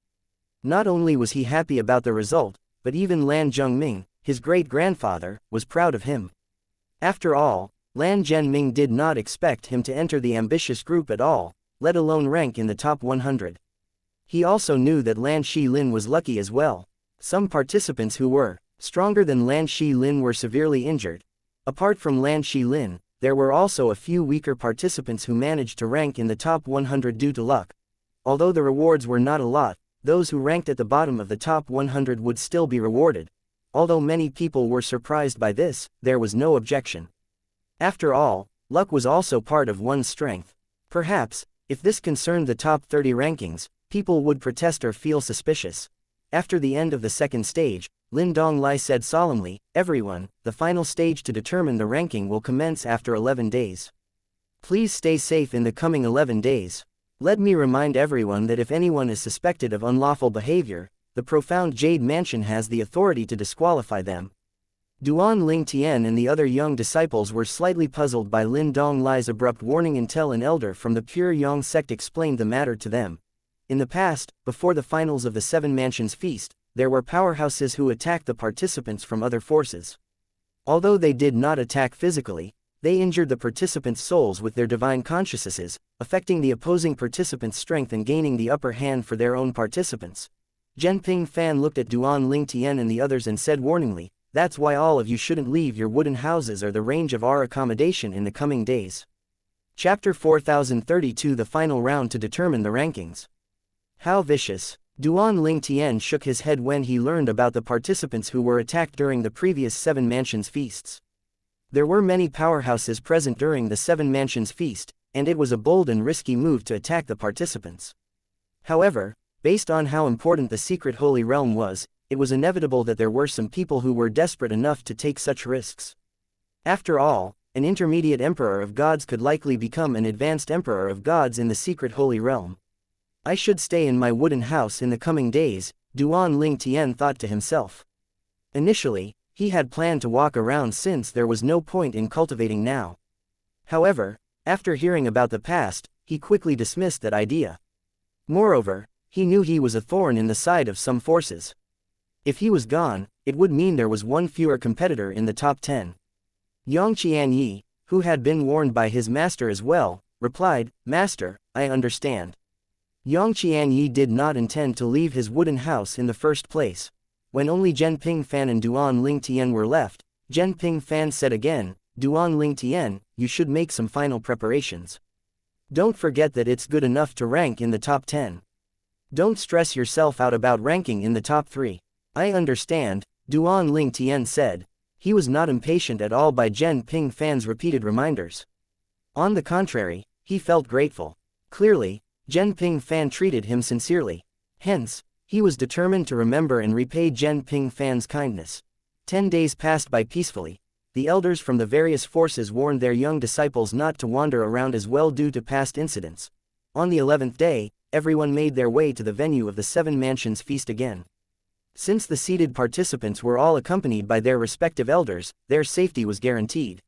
A: Not only was he happy about the result, but even Lan Zhengming, his great-grandfather, was proud of him. After all, Lan Zhenming did not expect him to enter the ambitious group at all, let alone rank in the top 100. He also knew that Lan Shilin was lucky as well. Some participants who were stronger than Lan Shilin were severely injured. Apart from Lan Shilin, there were also a few weaker participants who managed to rank in the top 100 due to luck. Although the rewards were not a lot, those who ranked at the bottom of the top 100 would still be rewarded. Although many people were surprised by this, there was no objection. After all, luck was also part of one's strength. Perhaps, if this concerned the top 30 rankings, people would protest or feel suspicious. After the end of the second stage, Lin Donglai said solemnly, "Everyone, the final stage to determine the ranking will commence after 11 days. Please stay safe in the coming 11 days. Let me remind everyone that if anyone is suspected of unlawful behavior, the Profound Jade Mansion has the authority to disqualify them." Duan Ling Tian and the other young disciples were slightly puzzled by Lin Donglai's abrupt warning until an elder from the pure Yang sect explained the matter to them. In the past, before the finals of the Seven Mansions Feast, there were powerhouses who attacked the participants from other forces. Although they did not attack physically, they injured the participants' souls with their divine consciousnesses, affecting the opposing participants' strength and gaining the upper hand for their own participants. Zhenping Fan looked at Duan Ling Tian and the others and said warningly, "That's why all of you shouldn't leave your wooden houses or the range of our accommodation in the coming days." Chapter 4032 The final round to determine the rankings. How vicious. Duan Ling Tian shook his head when he learned about the participants who were attacked during the previous Seven Mansions Feasts. There were many powerhouses present during the Seven Mansions Feast, and it was a bold and risky move to attack the participants. However, based on how important the secret Holy Realm was, it was inevitable that there were some people who were desperate enough to take such risks. After all, an intermediate Emperor of Gods could likely become an advanced Emperor of Gods in the secret Holy Realm. I should stay in my wooden house in the coming days, Duan Ling Tian thought to himself. Initially, he had planned to walk around since there was no point in cultivating now. However, after hearing about the past, he quickly dismissed that idea. Moreover, he knew he was a thorn in the side of some forces. If he was gone, it would mean there was one fewer competitor in the top 10. Xianxia, who had been warned by his master as well, replied, "Master, I understand." Xianxia did not intend to leave his wooden house in the first place. When only Zhenping Fan and Duan Lingtian were left, Zhenping Fan said again, "Duan Lingtian, you should make some final preparations. Don't forget that it's good enough to rank in the top 10. Don't stress yourself out about ranking in the top 3. "I understand," Duan Lingtian said. He was not impatient at all by Zhenping Fan's repeated reminders. On the contrary, he felt grateful. Clearly, Zhenping Fan treated him sincerely. Hence, he was determined to remember and repay Zhenping Fan's kindness. 10 days passed by peacefully. The elders from the various forces warned their young disciples not to wander around as well due to past incidents. On the 11th day, everyone made their way to the venue of the Seven Mansions feast again. Since the seated participants were all accompanied by their respective elders, their safety was guaranteed.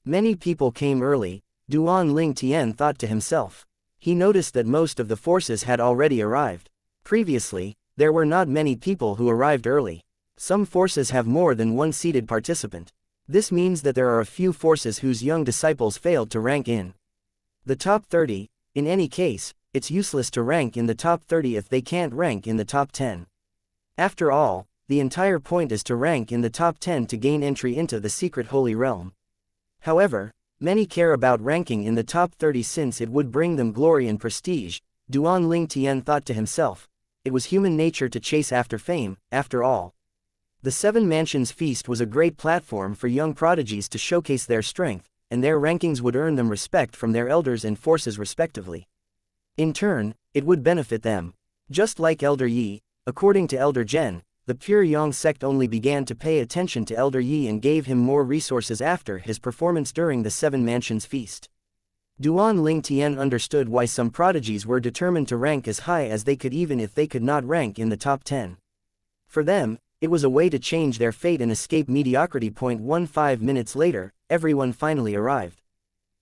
A: Many people came early, Duan Lingtian thought to himself. He noticed that most of the forces had already arrived. Previously, there were not many people who arrived early. Some forces have more than one seated participant. This means that there are a few forces whose young disciples failed to rank in the top 30. In any case, it's useless to rank in the top 30 if they can't rank in the top 10. After all, the entire point is to rank in the top 10 to gain entry into the secret holy realm. However, many care about ranking in the top 30 since it would bring them glory and prestige, Duan Lingtian thought to himself. It was human nature to chase after fame, after all. The Seven Mansions feast was a great platform for young prodigies to showcase their strength, and their rankings would earn them respect from their elders and forces respectively. In turn, it would benefit them. Just like Elder Yi, according to Elder Zhen, the Pure Yang sect only began to pay attention to Elder Yi and gave him more resources after his performance during the Seven Mansions feast. Duan Lingtian understood why some prodigies were determined to rank as high as they could even if they could not rank in the top 10. For them, it was a way to change their fate and escape mediocrity. 15 minutes later, everyone finally arrived.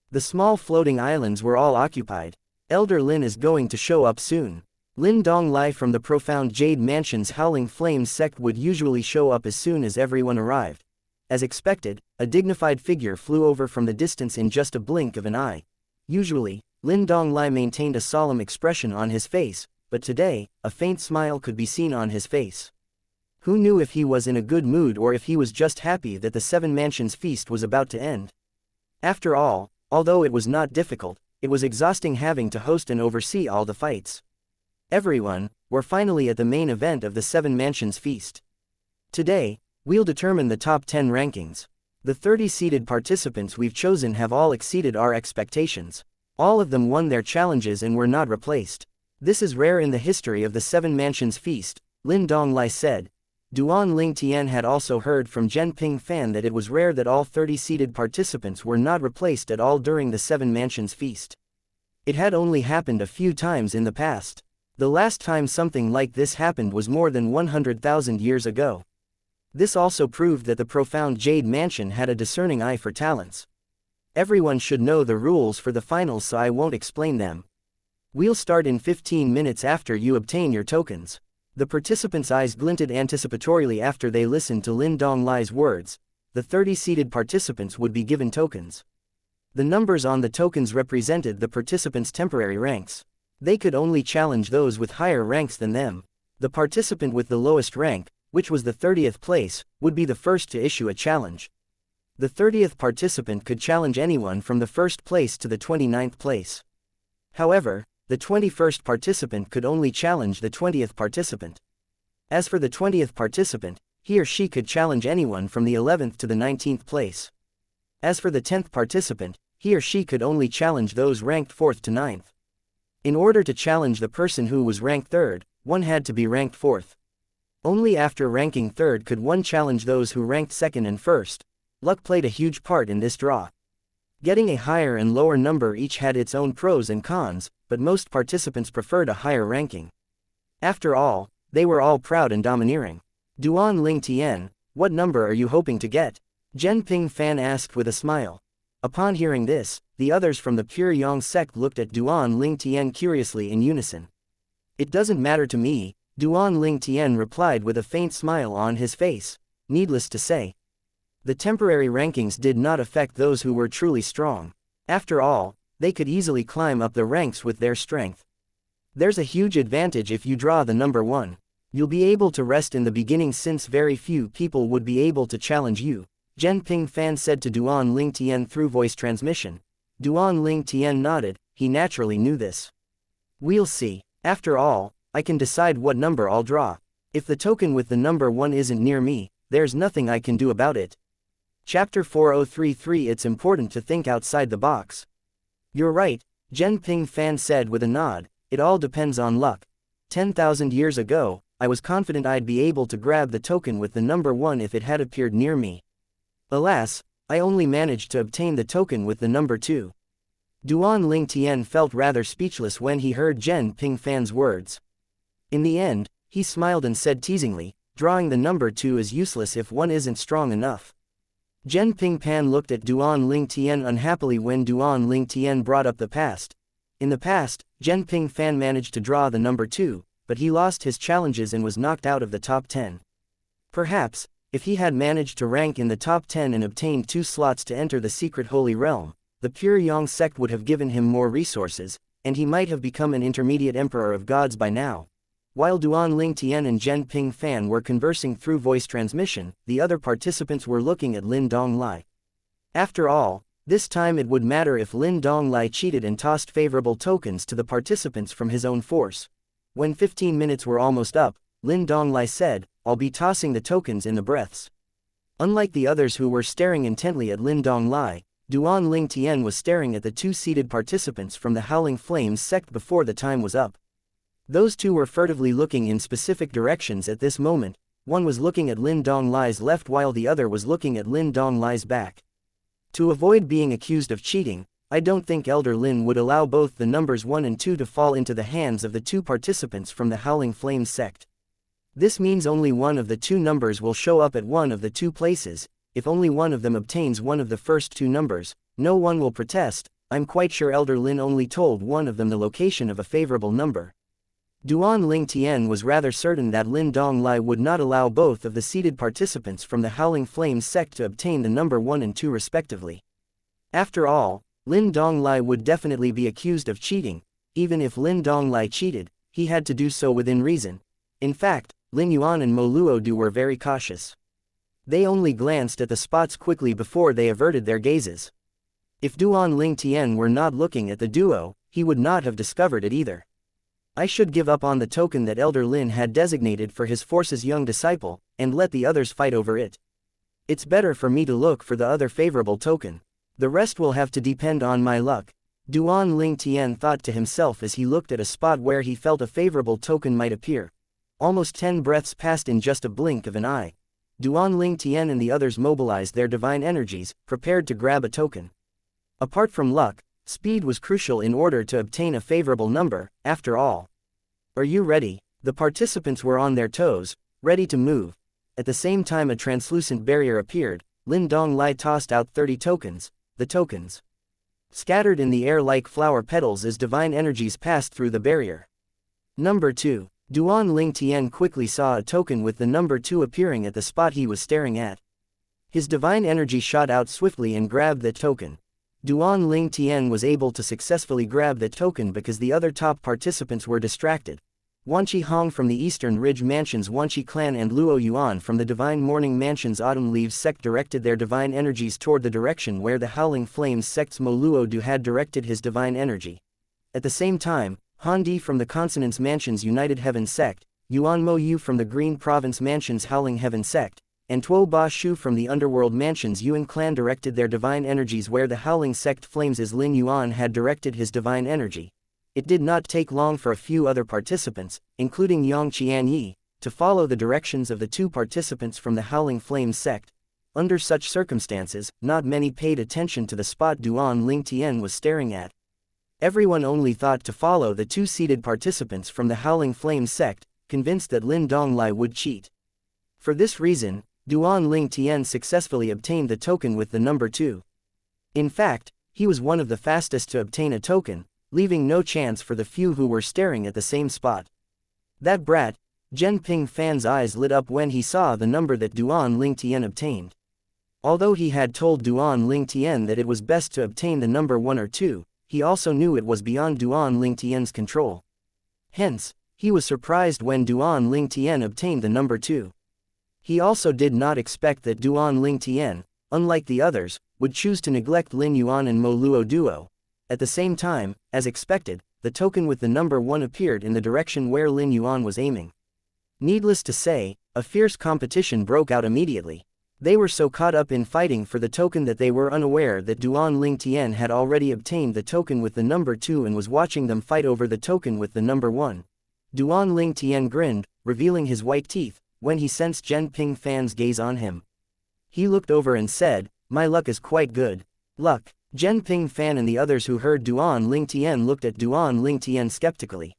A: The small floating islands were all occupied. Elder Lin is going to show up soon. Lin Donglai from the Profound Jade Mansion's Howling Flames sect would usually show up as soon as everyone arrived. As expected, a dignified figure flew over from the distance in just a blink of an eye. Usually, Lin Donglai maintained a solemn expression on his face, but today, a faint smile could be seen on his face. Who knew if he was in a good mood or if he was just happy that the Seven Mansions feast was about to end? After all, although it was not difficult, it was exhausting having to host and oversee all the fights. Everyone, we're finally at the main event of the Seven Mansions feast. Today, we'll determine the top 10 rankings. The 30 seated participants we've chosen have all exceeded our expectations. All of them won their challenges and were not replaced. This is rare in the history of the Seven Mansions feast, Lin Donglai said. Duan Lingtian had also heard from Zhenping Fan that it was rare that all 30 seated participants were not replaced at all during the Seven Mansions feast. It had only happened a few times in the past. The last time something like this happened was more than 100,000 years ago. This also proved that the Profound Jade Mansion had a discerning eye for talents. Everyone should know the rules for the finals, so I won't explain them. We'll start in 15 minutes after you obtain your tokens. The participants' eyes glinted anticipatorily after they listened to Lin Donglai's words. The 30 seated participants would be given tokens. The numbers on the tokens represented the participants' temporary ranks. They could only challenge those with higher ranks than them. The participant with the lowest rank, which was the 30th place, would be the first to issue a challenge. The 30th participant could challenge anyone from the 1st place to the 29th place. However, the 21st participant could only challenge the 20th participant. As for the 20th participant, he or she could challenge anyone from the 11th to the 19th place. As for the 10th participant, he or she could only challenge those ranked 4th to 9th. In order to challenge the person who was ranked 3rd, one had to be ranked 4th. Only after ranking 3rd could one challenge those who ranked 2nd and 1st. Luck played a huge part in this draw. Getting a higher and lower number each had its own pros and cons, but most participants preferred a higher ranking. After all, they were all proud and domineering. Duan Lingtian, what number are you hoping to get? Zhenping Fan asked with a smile. Upon hearing this, the others from the Pure Yang sect looked at Duan Lingtian curiously in unison. It doesn't matter to me, Duan Lingtian replied with a faint smile on his face. needless to say. The temporary rankings did not affect those who were truly strong. After all, they could easily climb up the ranks with their strength. There's a huge advantage if you draw the number 1. You'll be able to rest in the beginning since very few people would be able to challenge you, Zhen Pingfan said to Duan Ling Tian through voice transmission. Duan Ling Tian nodded, he naturally knew this. We'll see. After all, I can decide what number I'll draw. If the token with the number 1 isn't near me, there's nothing I can do about it. Chapter 4033. It's important to think outside the box. You're right, Zhen Pingfan said with a nod, it all depends on luck. 10,000 years ago, I was confident I'd be able to grab the token with the number 1 if it had appeared near me. Alas, I only managed to obtain the token with the number 2. Duan Ling Tian felt rather speechless when he heard Zhen Pingfan's words. In the end, he smiled and said teasingly, drawing the number 2 is useless if one isn't strong enough. Zhen Pingfan looked at Duan Ling Tian unhappily when Duan Ling Tian brought up the past. In the past, Zhen Pingfan managed to draw the number 2, but he lost his challenges and was knocked out of the top 10. Perhaps, if he had managed to rank in the top 10 and obtained 2 slots to enter the secret holy realm, the pure Yang sect would have given him more resources, and he might have become an intermediate emperor of gods by now. While Duan Ling Tian and Zhen Pingfan were conversing through voice transmission, the other participants were looking at Lin Donglai. After all, this time it would matter if Lin Donglai cheated and tossed favorable tokens to the participants from his own force. When 15 minutes were almost up, Lin Donglai said, I'll be tossing the tokens in the breaths. Unlike the others who were staring intently at Lin Donglai, Duan Ling Tian was staring at the 2 seated participants from the Howling Flames sect before the time was up. Those 2 were furtively looking in specific directions at this moment, one was looking at Lin Donglai's left while the other was looking at Lin Donglai's back. To avoid being accused of cheating, I don't think Elder Lin would allow both the numbers 1 and 2 to fall into the hands of the 2 participants from the Howling Flames sect. This means only one of the 2 numbers will show up at one of the 2 places. If only one of them obtains one of the first 2 numbers, no one will protest. I'm quite sure Elder Lin only told one of them the location of a favorable number. Duan Ling Tian was rather certain that Lin Donglai would not allow both of the seated participants from the Howling Flames sect to obtain the number 1 and 2 respectively. After all, Lin Donglai would definitely be accused of cheating. Even if Lin Donglai cheated, he had to do so within reason. In fact, Lin Yuan and Mo Luodu were very cautious. They only glanced at the spots quickly before they averted their gazes. If Duan Ling Tian were not looking at the duo, he would not have discovered it either. I should give up on the token that Elder Lin had designated for his force's young disciple, and let the others fight over it. It's better for me to look for the other favorable token. The rest will have to depend on my luck. Duan Ling Tian thought to himself as he looked at a spot where he felt a favorable token might appear. Almost 10 breaths passed in just a blink of an eye. Duan Ling Tian and the others mobilized their divine energies, prepared to grab a token. Apart from luck, speed was crucial in order to obtain a favorable number, after all. Are you ready? The participants were on their toes, ready to move. At the same time a translucent barrier appeared. Lin Donglai tossed out 30 tokens. The tokens scattered in the air like flower petals as divine energies passed through the barrier. Number 2. Duan Ling Tian quickly saw a token with the number 2 appearing at the spot he was staring at. His divine energy shot out swiftly and grabbed the token. Duan Ling Tian was able to successfully grab the token because the other top participants were distracted. Wanqi Hong from the Eastern Ridge Mansion's Wanqi clan and Luo Yuan from the Divine Morning Mansion's Autumn Leaves sect directed their divine energies toward the direction where the Howling Flames sect's Mo Luodu had directed his divine energy. At the same time, Han Di from the Consonance Mansion's United Heaven sect, Yuan Mo Yu from the Green Province Mansion's Howling Heaven sect, and Tuo Ba Shu from the Underworld Mansion's Yuan clan directed their divine energies where the Howling Sect Flames' Lin Yuan had directed his divine energy. It did not take long for a few other participants, including Yang Qianyi, to follow the directions of the 2 participants from the Howling Flames sect. Under such circumstances, not many paid attention to the spot Duan Ling Tian was staring at. Everyone only thought to follow the 2 seated participants from the Howling Flames sect, convinced that Lin Donglai would cheat. For this reason, Duan Ling Tian successfully obtained the token with the number 2. In fact, he was one of the fastest to obtain a token, leaving no chance for the few who were staring at the same spot. That brat, Zhenping Fan's eyes lit up when he saw the number that Duan Lingtian obtained. Although he had told Duan Lingtian that it was best to obtain the number 1 or 2, he also knew it was beyond Duan Lingtian's control. Hence, he was surprised when Duan Lingtian obtained the number 2. He also did not expect that Duan Lingtian, unlike the others, would choose to neglect Lin Yuan and Mo Luo duo. At the same time, as expected, the token with the number 1 appeared in the direction where Lin Yuan was aiming. Needless to say, a fierce competition broke out immediately. They were so caught up in fighting for the token that they were unaware that Duan Lingtian had already obtained the token with the number 2 and was watching them fight over the token with the number 1. Duan Lingtian grinned, revealing his white teeth, when he sensed Zhenping Fan's gaze on him. He looked over and said, "My luck is quite good." Luck. Zhenping Fan and the others who heard Duan Lingtian looked at Duan Lingtian skeptically.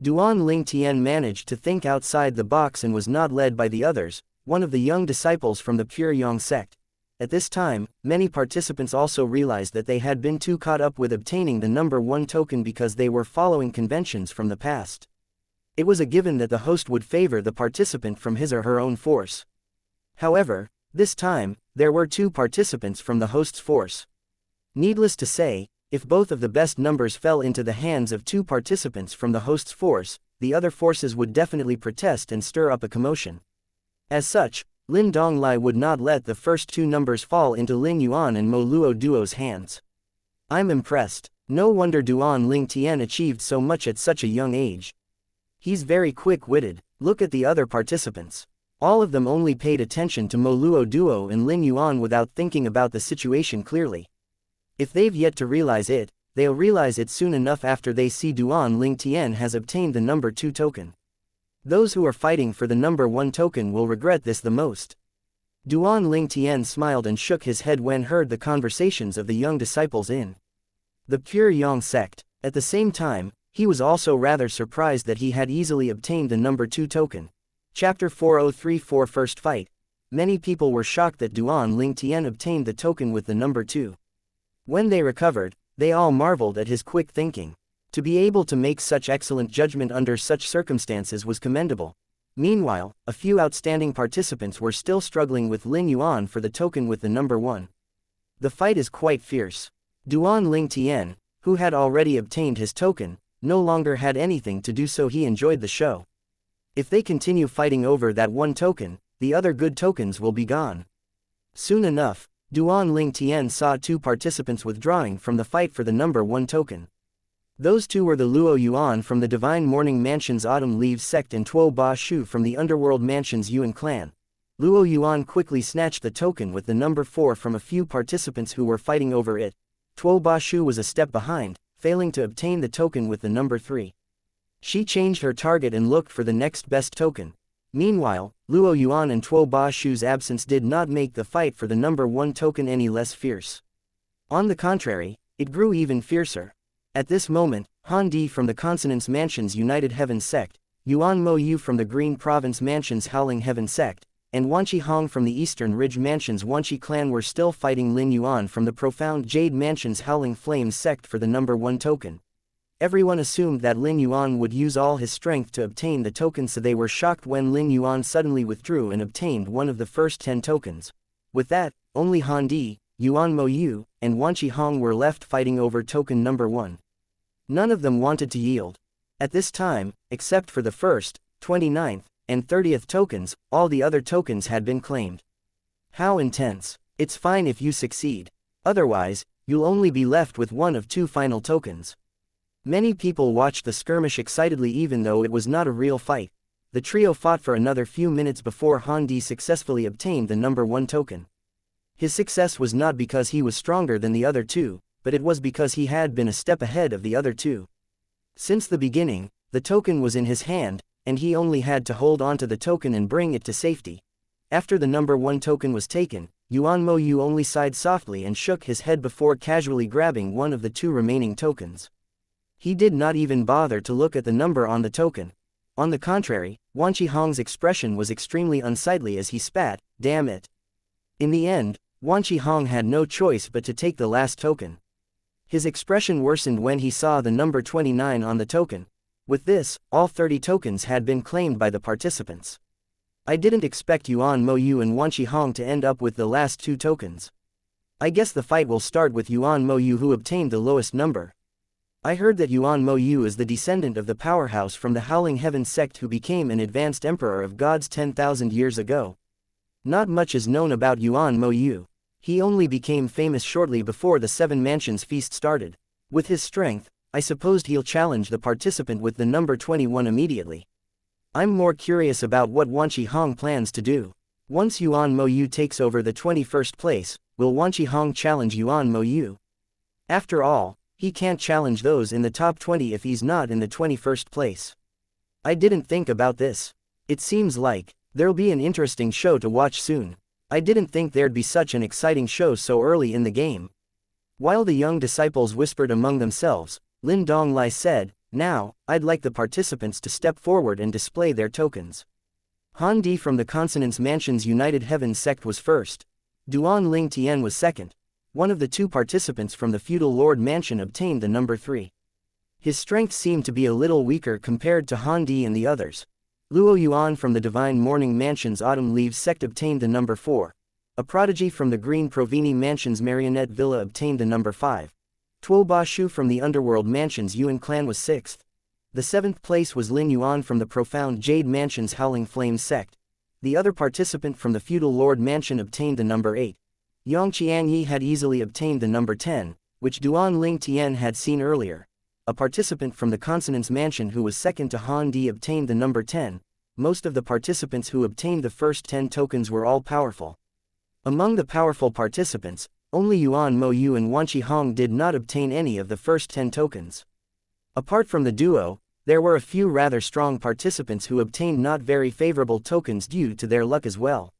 A: Duan Lingtian managed to think outside the box and was not led by the others, one of the young disciples from the Pure Yang sect. At this time, many participants also realized that they had been too caught up with obtaining the number 1 token because they were following conventions from the past. It was a given that the host would favor the participant from his or her own force. However, this time, there were 2 participants from the host's force. Needless to say, if both of the best numbers fell into the hands of 2 participants from the host's force, the other forces would definitely protest and stir up a commotion. As such, Lin Donglai would not let the first 2 numbers fall into Lin Yuan and Mo Luo duo's hands. I'm impressed. No wonder Duan Lingtian achieved so much at such a young age. He's very quick-witted. Look at the other participants. All of them only paid attention to Mo Luo duo and Lin Yuan without thinking about the situation clearly. If they've yet to realize it, they'll realize it soon enough after they see Duan Lingtian has obtained the number 2 token. Those who are fighting for the number 1 token will regret this the most. Duan Lingtian smiled and shook his head when heard the conversations of the young disciples in the Pure Yang sect. At the same time, he was also rather surprised that he had easily obtained the number 2 token. Chapter 4034 First Fight. Many people were shocked that Duan Lingtian obtained the token with the number 2. When they recovered, they all marveled at his quick thinking. To be able to make such excellent judgment under such circumstances was commendable. Meanwhile, a few outstanding participants were still struggling with Lin Yuan for the token with the number 1. The fight is quite fierce. Duan Lingtian, who had already obtained his token, no longer had anything to do, so he enjoyed the show. If they continue fighting over that 1 token, the other good tokens will be gone. Soon enough, Duan Lingtian saw 2 participants withdrawing from the fight for the number 1 token. Those 2 were the Luo Yuan from the Divine Morning Mansion's Autumn Leaves sect and Tuo Ba Shu from the Underworld Mansion's Yuan clan. Luo Yuan quickly snatched the token with the number 4 from a few participants who were fighting over it. Tuo Ba Shu was a step behind, failing to obtain the token with the number 3. She changed her target and looked for the next best token. Meanwhile, Luo Yuan and Tuo Ba Shu's absence did not make the fight for the number 1 token any less fierce. On the contrary, it grew even fiercer. At this moment, Han Di from the Consonance Mansion's United Heaven sect, Yuan Mo Yu from the Green Province Mansion's Howling Heaven sect, and Wanqi Hong from the Eastern Ridge Mansion's Wanqi clan were still fighting Lin Yuan from the Profound Jade Mansion's Howling Flames sect for the number 1 token. Everyone assumed that Lin Yuan would use all his strength to obtain the token, so they were shocked when Lin Yuan suddenly withdrew and obtained one of the first 10 tokens. With that, only Han Di, Yuan Mo Yu, and Wanqi Hong were left fighting over token number 1. None of them wanted to yield. At this time, except for the first, 29th, and 30th tokens, all the other tokens had been claimed. How intense. It's fine if you succeed. Otherwise, you'll only be left with one of 2 final tokens. Many people watched the skirmish excitedly even though it was not a real fight. The trio fought for another few minutes before Han Di successfully obtained the number 1 token. His success was not because he was stronger than the other 2, but it was because he had been a step ahead of the other 2. Since the beginning, the token was in his hand, and he only had to hold onto the token and bring it to safety. After the number 1 token was taken, Yuan Mo Yu only sighed softly and shook his head before casually grabbing one of the 2 remaining tokens. He did not even bother to look at the number on the token. On the contrary, Wanqi Hong's expression was extremely unsightly as he spat, "Damn it." In the end, Wanqi Hong had no choice but to take the last token. His expression worsened when he saw the number 29 on the token. With this, all 30 tokens had been claimed by the participants. I didn't expect Yuan Moyu and Wanqi Hong to end up with the last 2 tokens. I guess the fight will start with Yuan Moyu, who obtained the lowest number. I heard that Yuan Moyu is the descendant of the powerhouse from the Howling Heaven sect who became an advanced emperor of gods 10,000 years ago. Not much is known about Yuan Moyu. He only became famous shortly before the 7 Mansions feast started. With his strength, I supposed he'll challenge the participant with the number 21 immediately. I'm more curious about what Wanqi Hong plans to do. Once Yuan Moyu takes over the 21st place, will Wanqi Hong challenge Yuan Moyu? After all, he can't challenge those in the top 20 if he's not in the 21st place. I didn't think about this. It seems like there'll be an interesting show to watch soon. I didn't think there'd be such an exciting show so early in the game. While the young disciples whispered among themselves, Lin Donglai said, "Now, I'd like the participants to step forward and display their tokens." Han Di from the Consonance Mansion's United Heavens sect was first. Duan Ling Tian was second. One of the 2 participants from the Feudal Lord Mansion obtained the number 3. His strength seemed to be a little weaker compared to Han Di and the others. Luo Yuan from the Divine Morning Mansion's Autumn Leaves sect obtained the number 4. A prodigy from the Green Provini Mansion's Marionette Villa obtained the number 5. Tuo Ba Shu from the Underworld Mansion's Yuan clan was 6th. The 7th place was Lin Yuan from the Profound Jade Mansion's Howling Flames sect. The other participant from the Feudal Lord Mansion obtained the number 8. Yang Qianyi had easily obtained the number 10, which Duan Ling Tian had seen earlier. A participant from the Consonance Mansion who was second to Han Di obtained the number 10. Most of the participants who obtained the first 10 tokens were all powerful. Among the powerful participants, only Yuan Moyu and Wanqi Hong did not obtain any of the first 10 tokens. Apart from the duo, there were a few rather strong participants who obtained not very favorable tokens due to their luck as well.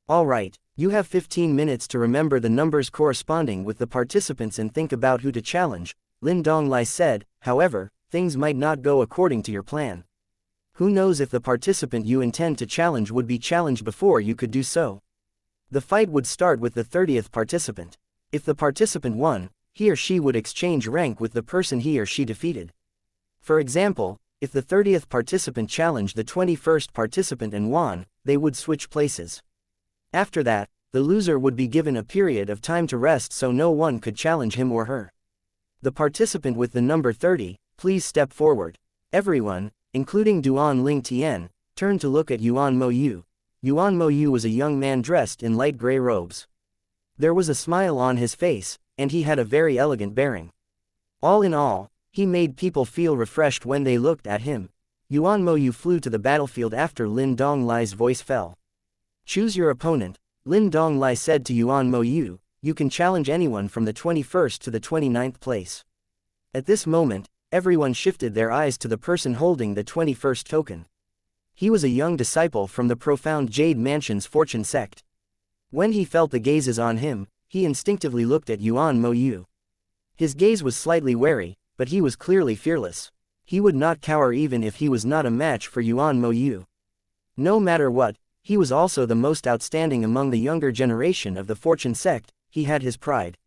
A: Alright, you have 15 minutes to remember the numbers corresponding with the participants and think about who to challenge, Lin Donglai said. However, things might not go according to your plan. Who knows if the participant you intend to challenge would be challenged before you could do so. The fight would start with the 30th participant. If the participant won, he or she would exchange rank with the person he or she defeated. For example, if the 30th participant challenged the 21st participant and won, they would switch places. After that, the loser would be given a period of time to rest so no one could challenge him or her. The participant with the number 30, please step forward. Everyone, including Duan Ling Tian, turned to look at Yuan Moyu. Yuan Moyu was a young man dressed in light gray robes. There was a smile on his face, and he had a very elegant bearing. All in all, he made people feel refreshed when they looked at him. Yuan Moyu flew to the battlefield after Lin Donglai's voice fell. Choose your opponent, Lin Donglai said to Yuan Moyu. You can challenge anyone from the 21st to the 29th place. At this moment, everyone shifted their eyes to the person holding the 21st token. He was a young disciple from the Profound Jade Mansion's Fortune sect. When he felt the gazes on him, he instinctively looked at Yuan Moyu. His gaze was slightly wary, but he was clearly fearless. He would not cower even if he was not a match for Yuan Moyu. No matter what, he was also the most outstanding among the younger generation of the Fortune sect. He had his pride.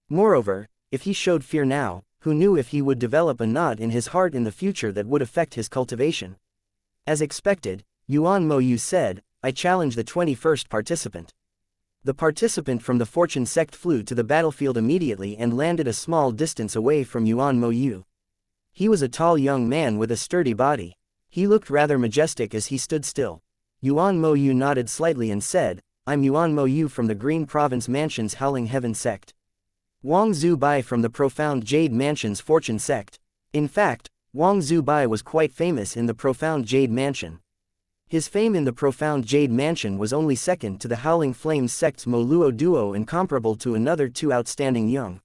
A: Moreover, if he showed fear now, who knew if he would develop a knot in his heart in the future that would affect his cultivation. As expected, Yuan Moyu said, I challenge the 21st participant. The participant from the Fortune sect flew to the battlefield immediately and landed a small distance away from Yuan Moyu. He was a tall young man with a sturdy body. He looked rather majestic as he stood still. Yuan Moyu nodded slightly and said, I'm Yuan Moyu from the Green Province Mansion's Howling Heaven sect. Wang Zubai from the Profound Jade Mansion's Fortune sect. In fact, Wang Zubai was quite famous in the Profound Jade Mansion. His fame in the Profound Jade Mansion was only second to the Howling Flames sect's Mo Luo duo and comparable to another 2 outstanding young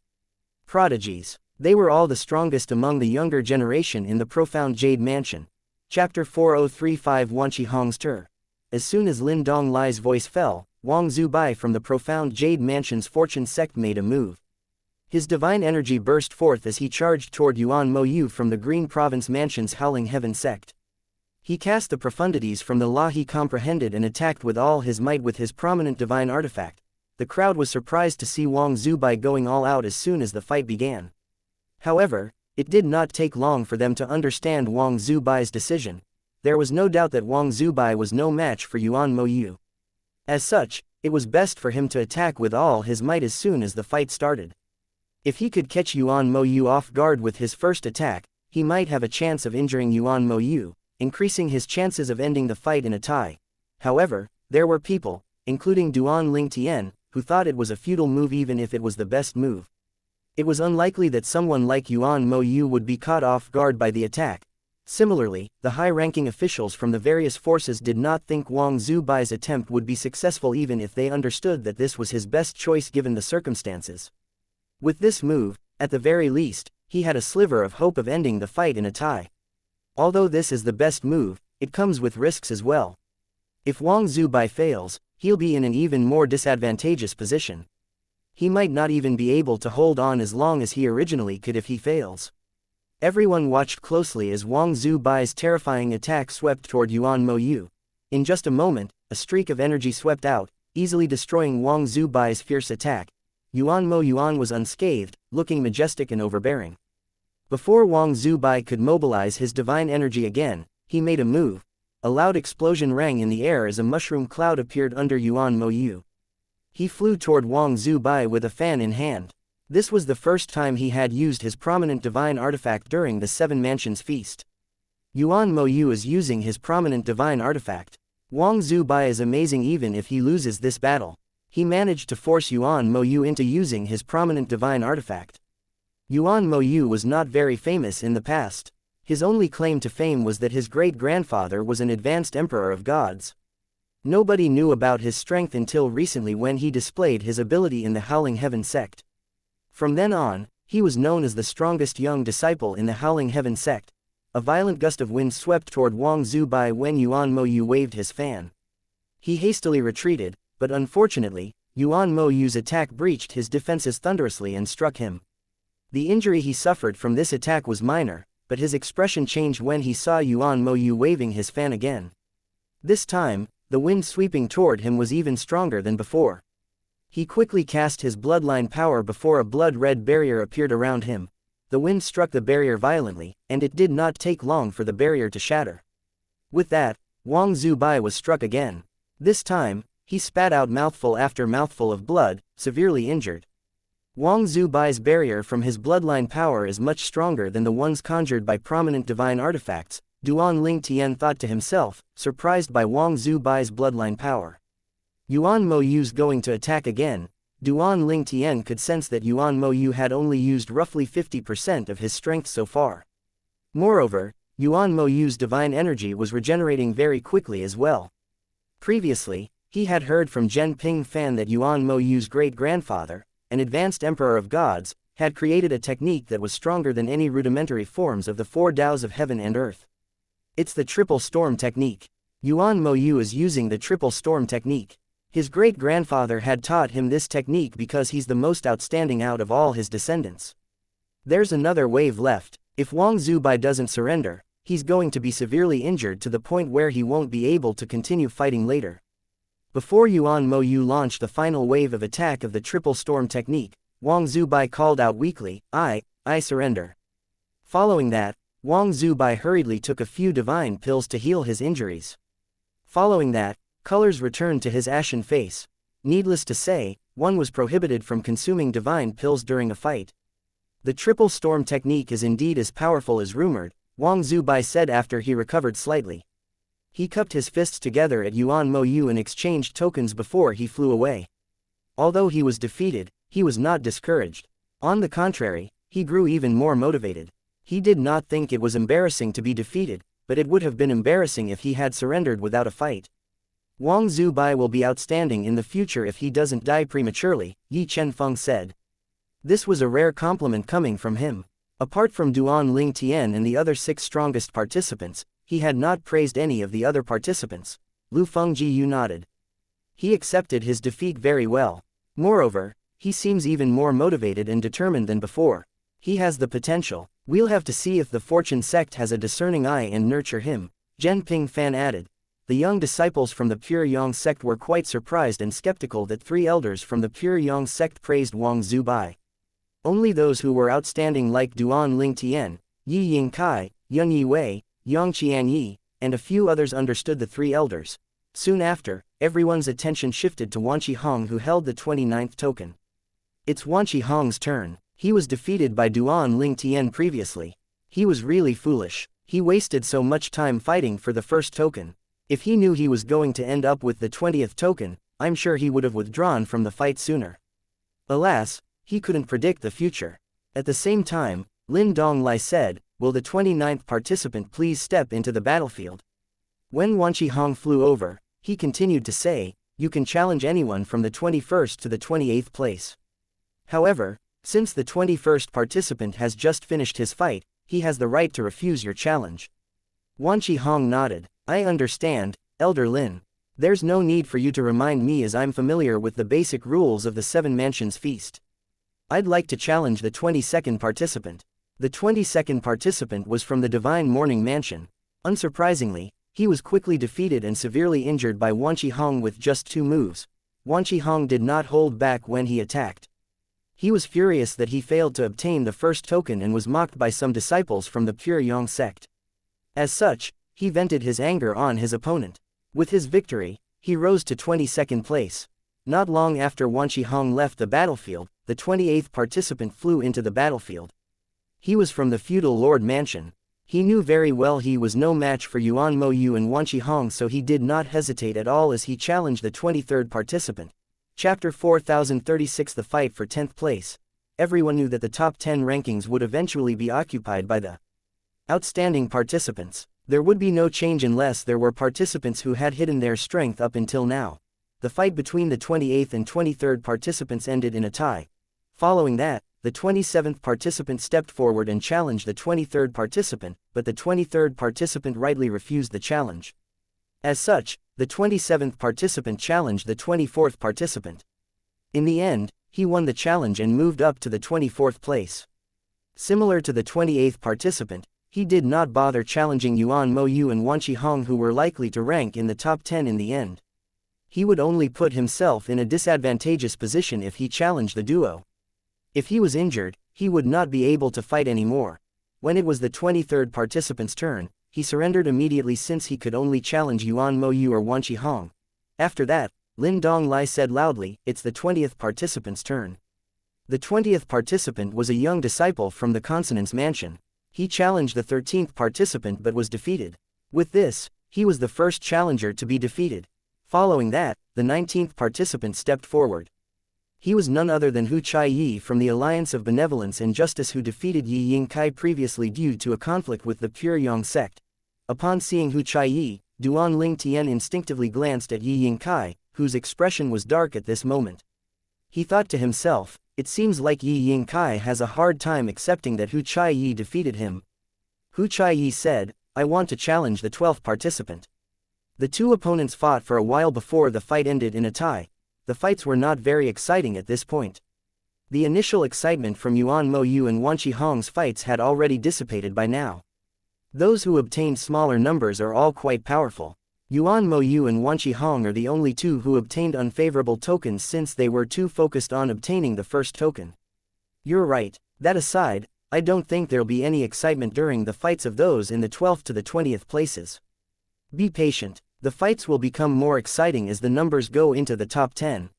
A: prodigies. They were all the strongest among the younger generation in the Profound Jade Mansion. Chapter 4035 Wanqi Hong's Tur. As soon as Lin Donglai's voice fell, Wang Zubai from the Profound Jade Mansion's Fortune sect made a move. His divine energy burst forth as he charged toward Yuan Moyu from the Green Province Mansion's Howling Heaven sect. He cast the profundities from the law he comprehended and attacked with all his might with his prominent divine artifact. The crowd was surprised to see Wang Zubai going all out as soon as the fight began. However, It did not take long for them to understand Wang Zubai's decision. There was no doubt that Wang Zubai was no match for Yuan Moyu. As such, it was best for him to attack with all his might as soon as the fight started. If he could catch Yuan Moyu off guard with his first attack, he might have a chance of injuring Yuan Moyu, increasing his chances of ending the fight in a tie. However, there were people, including Duan Lingtian, who thought it was a futile move even if it was the best move. It was unlikely that someone like Yuan Moyu would be caught off guard by the attack. Similarly, the high-ranking officials from the various forces did not think Wang Zubai's attempt would be successful even if they understood that this was his best choice given the circumstances. With this move, at the very least, he had a sliver of hope of ending the fight in a tie. Although this is the best move, it comes with risks as well. If Wang Zubai fails, he'll be in an even more disadvantageous position. He might not even be able to hold on as long as he originally could if he fails. Everyone watched closely as Wang Zubai's terrifying attack swept toward Yuan Moyu. In just a moment, a streak of energy swept out, easily destroying Wang Zubai's fierce attack. Yuan Moyuan was unscathed, looking majestic and overbearing. Before Wang Zubai could mobilize his divine energy again, he made a move. A loud explosion rang in the air as a mushroom cloud appeared under Yuan Moyu. He flew toward Wang Zubai with a fan in hand. This was the first time he had used his prominent divine artifact during the Seven Mansions feast. Yuan Moyu is using his prominent divine artifact. Wang Zubai is amazing even if he loses this battle. He managed to force Yuan Moyu into using his prominent divine artifact. Yuan Moyu was not very famous in the past. His only claim to fame was that his great-grandfather was an advanced emperor of gods. Nobody knew about his strength until recently when he displayed his ability in the Howling Heaven sect. From then on, he was known as the strongest young disciple in the Howling Heaven sect. A violent gust of wind swept toward Wang Zubai when Yuan Moyu waved his fan. He hastily retreated, but unfortunately, Yuan Moyu's attack breached his defenses thunderously and struck him. The injury he suffered from this attack was minor, but his expression changed when he saw Yuan Moyu waving his fan again. This time, the wind sweeping toward him was even stronger than before. He quickly cast his bloodline power before a blood-red barrier appeared around him. The wind struck the barrier violently, and it did not take long for the barrier to shatter. With that, Wang Zubai was struck again. This time, he spat out mouthful after mouthful of blood, severely injured. Wang Zubai's barrier from his bloodline power is much stronger than the ones conjured by prominent divine artifacts, Duan Lingtian thought to himself, surprised by Wang Zubai's bloodline power. Yuan Moyu's going to attack again. Duan Lingtian could sense that Yuan Moyu had only used roughly 50% of his strength so far. Moreover, Yuan Moyu's divine energy was regenerating very quickly as well. Previously, he had heard from Zhen Ping Fan that Yuan Moyu's great-grandfather, an advanced emperor of gods, had created a technique that was stronger than any rudimentary forms of the four Taoes of heaven and earth. It's the triple storm technique. Yuan Moyu is using the triple storm technique. His great-grandfather had taught him this technique because he's the most outstanding out of all his descendants. There's another wave left. If Wang Zubai doesn't surrender, he's going to be severely injured to the point where he won't be able to continue fighting later. Before Yuan Moyu launched the final wave of attack of the triple storm technique, Wang Zubai called out weakly, I surrender. Following that, Wang Zubai hurriedly took a few divine pills to heal his injuries. Following that, colors returned to his ashen face. Needless to say, one was prohibited from consuming divine pills during a fight. The triple storm technique is indeed as powerful as rumored, Wang Zubai said after he recovered slightly. He cupped his fists together at Yuan Moyu and exchanged tokens before he flew away. Although he was defeated, he was not discouraged. On the contrary, he grew even more motivated. He did not think it was embarrassing to be defeated, but it would have been embarrassing if he had surrendered without a fight. Wang Zubai will be outstanding in the future if he doesn't die prematurely, Yi Chenfeng said. This was a rare compliment coming from him. Apart from Duan Lingtian and the other 6 strongest participants, he had not praised any of the other participants. Lu Fengjiu nodded. He accepted his defeat very well. Moreover, he seems even more motivated and determined than before. He has the potential. We'll have to see if the Fortune sect has a discerning eye and nurture him, Zhen Ping Fan added. The young disciples from the Pure Yang sect were quite surprised and skeptical that 3 elders from the Pure Yang sect praised Wang Zubai. Only those who were outstanding like Duan Ling Tian, Yi Yingkai, Yun Yiwei, Yang Qianyi, and a few others understood the three elders. Soon after, everyone's attention shifted to Wan Qihong, who held the 29th token. It's Wan Qihong's turn. He was defeated by Duan Ling Tian previously. He was really foolish. He wasted so much time fighting for the first token. If he knew he was going to end up with the 20th token, I'm sure he would have withdrawn from the fight sooner. Alas, he couldn't predict the future. At the same time, Lin Donglai said, "Will the 29th participant please step into the battlefield?" When Wan Qihong flew over, he continued to say, "You can challenge anyone from the 21st to the 28th place. However, since the 21st participant has just finished his fight, he has the right to refuse your challenge." Wan Qihong nodded. "I understand, Elder Lin. There's no need for you to remind me, as I'm familiar with the basic rules of the Seven Mansions Feast. I'd like to challenge the 22nd participant." The 22nd participant was from the Divine Morning Mansion. Unsurprisingly, he was quickly defeated and severely injured by Wan Qihong with just 2 moves. Wan Qihong did not hold back when he attacked. He was furious that he failed to obtain the first token and was mocked by some disciples from the Pure Yang sect. As such, he vented his anger on his opponent. With his victory, he rose to 22nd place. Not long after Wan Qihong left the battlefield, the 28th participant flew into the battlefield. He was from the Feudal Lord Mansion. He knew very well he was no match for Yuan Moyu and Wan Qihong, so he did not hesitate at all as he challenged the 23rd participant. Chapter 4036, The Fight for 10th Place. Everyone knew that the top 10 rankings would eventually be occupied by the outstanding participants. There would be no change unless there were participants who had hidden their strength up until now. The fight between the 28th and 23rd participants ended in a tie. Following that, the 27th participant stepped forward and challenged the 23rd participant, but the 23rd participant rightly refused the challenge. As such, the 27th participant challenged the 24th participant. In the end, he won the challenge and moved up to the 24th place. Similar to the 28th participant, he did not bother challenging Yuan Moyu and Wan Qihong, who were likely to rank in the top 10 in the end. He would only put himself in a disadvantageous position if he challenged the duo. If he was injured, he would not be able to fight anymore. When it was the 23rd participant's turn, he surrendered immediately since he could only challenge Yuan Moyu or Wan Qihong. After that, Lin Donglai said loudly, "It's the 20th participant's turn." The 20th participant was a young disciple from the Consonance Mansion. He challenged the 13th participant but was defeated. With this, he was the first challenger to be defeated. Following that, the 19th participant stepped forward. He was none other than Hu Chaiyi from the Alliance of Benevolence and Justice, who defeated Yi Yingkai previously due to a conflict with the Pure Yang sect. Upon seeing Hu Chaiyi, Duan Ling Tian instinctively glanced at Yi Yingkai, whose expression was dark at this moment. He thought to himself, "It seems like Yi Yingkai has a hard time accepting that Hu Chaiyi defeated him." Hu Chaiyi said, "I want to challenge the 12th participant." The two opponents fought for a while before the fight ended in a tie. The fights were not very exciting at this point. The initial excitement from Yuan Moyu and Wan Qihong's fights had already dissipated by now. Those who obtained smaller numbers are all quite powerful. Yuan Moyu and Wan Qihong are the only two who obtained unfavorable tokens since they were too focused on obtaining the first token. You're right. That aside, I don't think there'll be any excitement during the fights of those in the 12th to the 20th places. Be patient. The fights will become more exciting as the numbers go into the top 10.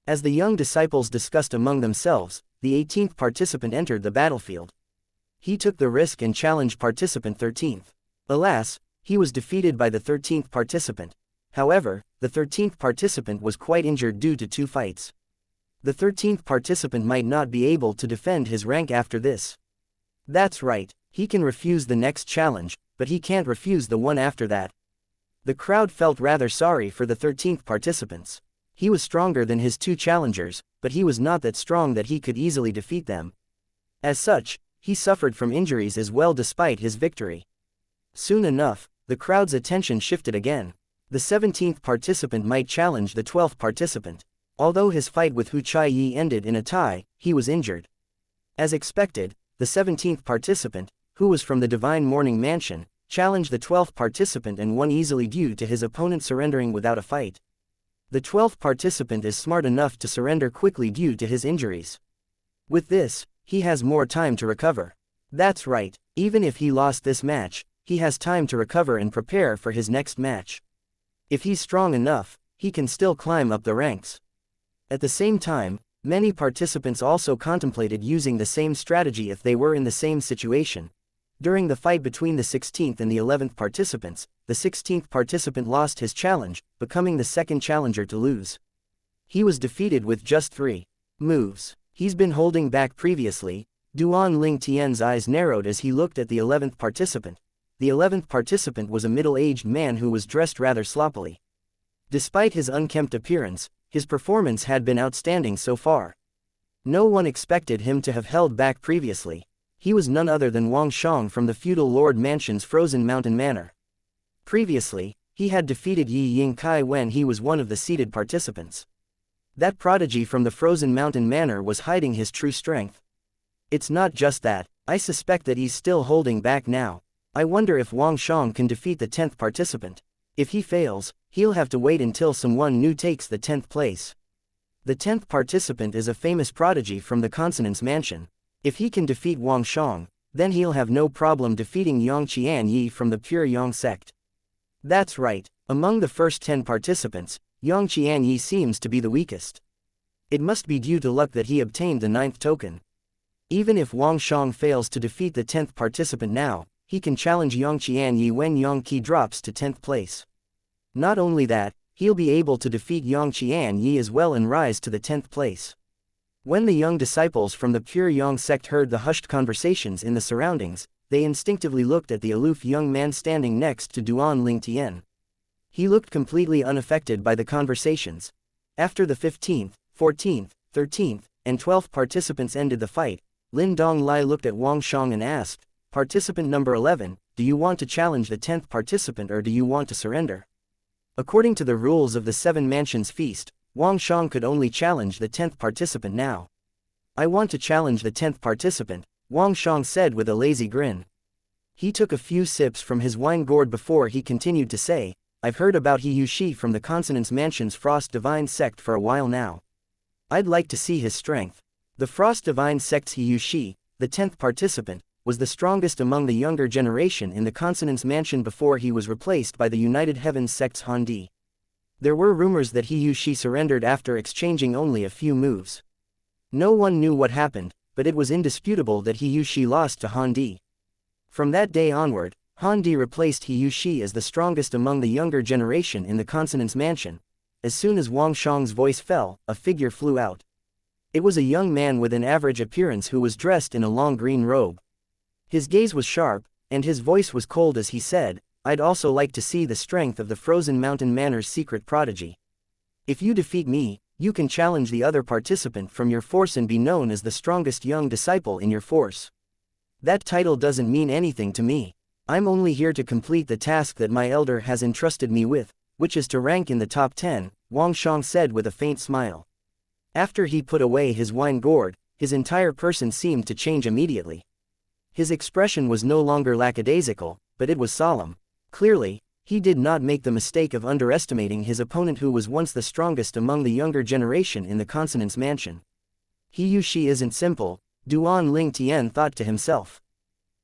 A: As the young disciples discussed among themselves, the 18th participant entered the battlefield. He took the risk and challenged participant 13th. Alas, he was defeated by the 13th participant. However, the 13th participant was quite injured due to 2 fights. The 13th participant might not be able to defend his rank after this. That's right, he can refuse the next challenge, but he can't refuse the one after that. The crowd felt rather sorry for the 13th participants. He was stronger than his 2 challengers, but he was not that strong that he could easily defeat them. As such, he suffered from injuries as well despite his victory. Soon enough, the crowd's attention shifted again. The 17th participant might challenge the 12th participant. Although his fight with Hu Chaiyi ended in a tie, he was injured. As expected, the 17th participant, who was from the Divine Morning Mansion, challenged the 12th participant and won easily due to his opponent surrendering without a fight. The 12th participant is smart enough to surrender quickly due to his injuries. With this, he has more time to recover. That's right, even if he lost this match, he has time to recover and prepare for his next match. If he's strong enough, he can still climb up the ranks. At the same time, many participants also contemplated using the same strategy if they were in the same situation. During the fight between the 16th and the 11th participants, the 16th participant lost his challenge, becoming the second challenger to lose. He was defeated with just 3 moves. He's been holding back previously. Duan Ling Tian's eyes narrowed as he looked at the 11th participant. The 11th participant was a middle-aged man who was dressed rather sloppily. Despite his unkempt appearance, his performance had been outstanding so far. No one expected him to have held back previously. He was none other than Wang Shang from the feudal lord mansion's Frozen Mountain Manor. Previously, he had defeated Yi Yingkai when he was one of the seated participants. That prodigy from the Frozen Mountain Manor was hiding his true strength. It's not just that, I suspect that he's still holding back now. I wonder if Wang Shang can defeat the 10th participant. If he fails, he'll have to wait until someone new takes the 10th place. The 10th participant is a famous prodigy from the Consonance Mansion. If he can defeat Wang Shang, then he'll have no problem defeating Yang Qianyi from the Pure Yang sect. That's right, among the first 10 participants, Yang Qianyi seems to be the weakest. It must be due to luck that he obtained the 9th token. Even if Wang Shang fails to defeat the 10th participant now, he can challenge Yang Qianyi when Yang Qi drops to 10th place. Not only that, he'll be able to defeat Yang Qianyi as well and rise to the 10th place. When the young disciples from the Pure Yang sect heard the hushed conversations in the surroundings, they instinctively looked at the aloof young man standing next to Duan Ling Tian. He looked completely unaffected by the conversations. After the 15th, 14th, 13th, and 12th participants ended the fight, Lin Donglai looked at Wang Shang and asked, "Participant number 11, do you want to challenge the 10th participant or do you want to surrender?" According to the rules of the Seven Mansions Feast, Wang Shang could only challenge the 10th participant now. "I want to challenge the 10th participant," Wang Shang said with a lazy grin. He took a few sips from his wine gourd before he continued to say, "I've heard about He Yushi from the Consonance Mansion's Frost Divine sect for a while now. I'd like to see his strength." The Frost Divine sect's He Yushi, the 10th participant, was the strongest among the younger generation in the Consonance Mansion before he was replaced by the United Heavens sect's Han Di. There were rumors that He Yushi surrendered after exchanging only a few moves. No one knew what happened, but it was indisputable that He Yushi lost to Han Di. From that day onward, Han Di replaced He Yushi as the strongest among the younger generation in the Consonance Mansion. As soon as Wang Shang's voice fell, a figure flew out. It was a young man with an average appearance who was dressed in a long green robe. His gaze was sharp, and his voice was cold as he said, "I'd also like to see the strength of the Frozen Mountain Manor's secret prodigy. If you defeat me, you can challenge the other participant from your force and be known as the strongest young disciple in your force. That title doesn't mean anything to me. I'm only here to complete the task that my elder has entrusted me with, which is to rank in the top 10, Wang Shang said with a faint smile. After he put away his wine gourd, his entire person seemed to change immediately. His expression was no longer lackadaisical, but it was solemn. Clearly, he did not make the mistake of underestimating his opponent who was once the strongest among the younger generation in the Consonance Mansion. He Yushi isn't simple, Duan Ling Tian thought to himself.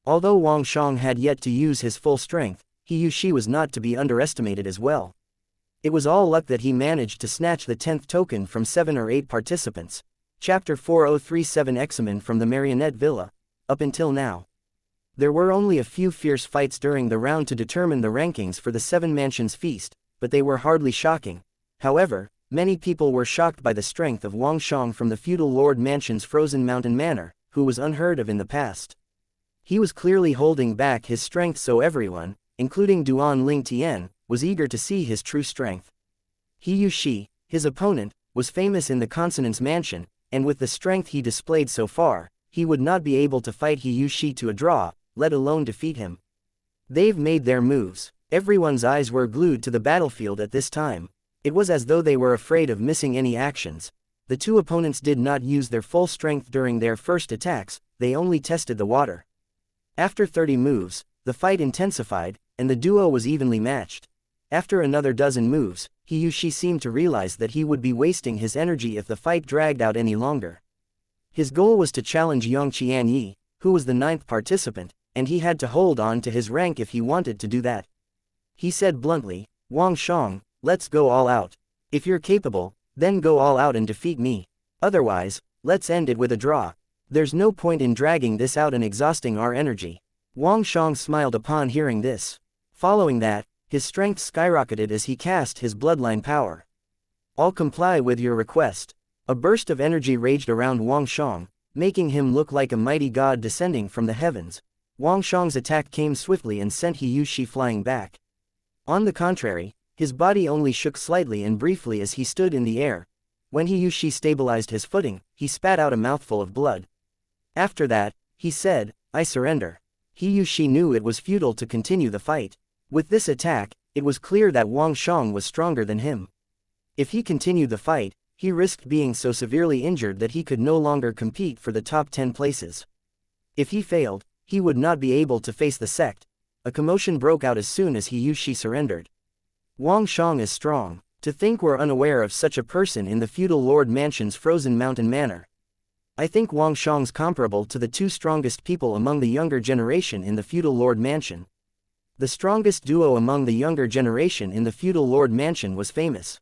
A: Although Wang Shang had yet to use his full strength, He Yushi was not to be underestimated as well. It was all luck that he managed to snatch the 10th token from 7 or 8 participants. Chapter 4037 Examen from the Marionette Villa. Up until now, there were only a few fierce fights during the round to determine the rankings for the Seven Mansions Feast, but they were hardly shocking. However, many people were shocked by the strength of Wang Shang from the feudal lord mansion's Frozen Mountain Manor, who was unheard of in the past. He was clearly holding back his strength, so everyone, including Duan Ling Tian, was eager to see his true strength. He Yushi, his opponent, was famous in the Consonance Mansion, and with the strength he displayed so far, he would not be able to fight He Yushi to a draw, let alone defeat him. They've made their moves. Everyone's eyes were glued to the battlefield at this time. It was as though they were afraid of missing any actions. The two opponents did not use their full strength during their first attacks, they only tested the water. After 30 moves, the fight intensified, and the duo was evenly matched. After another dozen moves, He Yushi seemed to realize that he would be wasting his energy if the fight dragged out any longer. His goal was to challenge Xianxia, who was the ninth participant, and he had to hold on to his rank if he wanted to do that. He said bluntly, "Wang Shang, let's go all out. If you're capable, then go all out and defeat me. Otherwise, let's end it with a draw. There's no point in dragging this out and exhausting our energy." Wang Shang smiled upon hearing this. Following that, his strength skyrocketed as he cast his bloodline power. "I'll comply with your request." A burst of energy raged around Wang Shang, making him look like a mighty god descending from the heavens. Wang Shang's attack came swiftly and sent He Yushi flying back. On the contrary, his body only shook slightly and briefly as he stood in the air. When He Yushi stabilized his footing, he spat out a mouthful of blood. After that, he said, "I surrender." He Yushi knew it was futile to continue the fight. With this attack, it was clear that Wang Shang was stronger than him. If he continued the fight, he risked being so severely injured that he could no longer compete for the top 10 places. If he failed, he would not be able to face the sect. A commotion broke out as soon as He Yushi surrendered. "Wang Shang is strong. To think we're unaware of such a person in the feudal lord mansion's frozen mountain manor. I think Wang Shang's comparable to the two strongest people among the younger generation in the feudal lord mansion." The strongest duo among the younger generation in the feudal lord mansion was famous.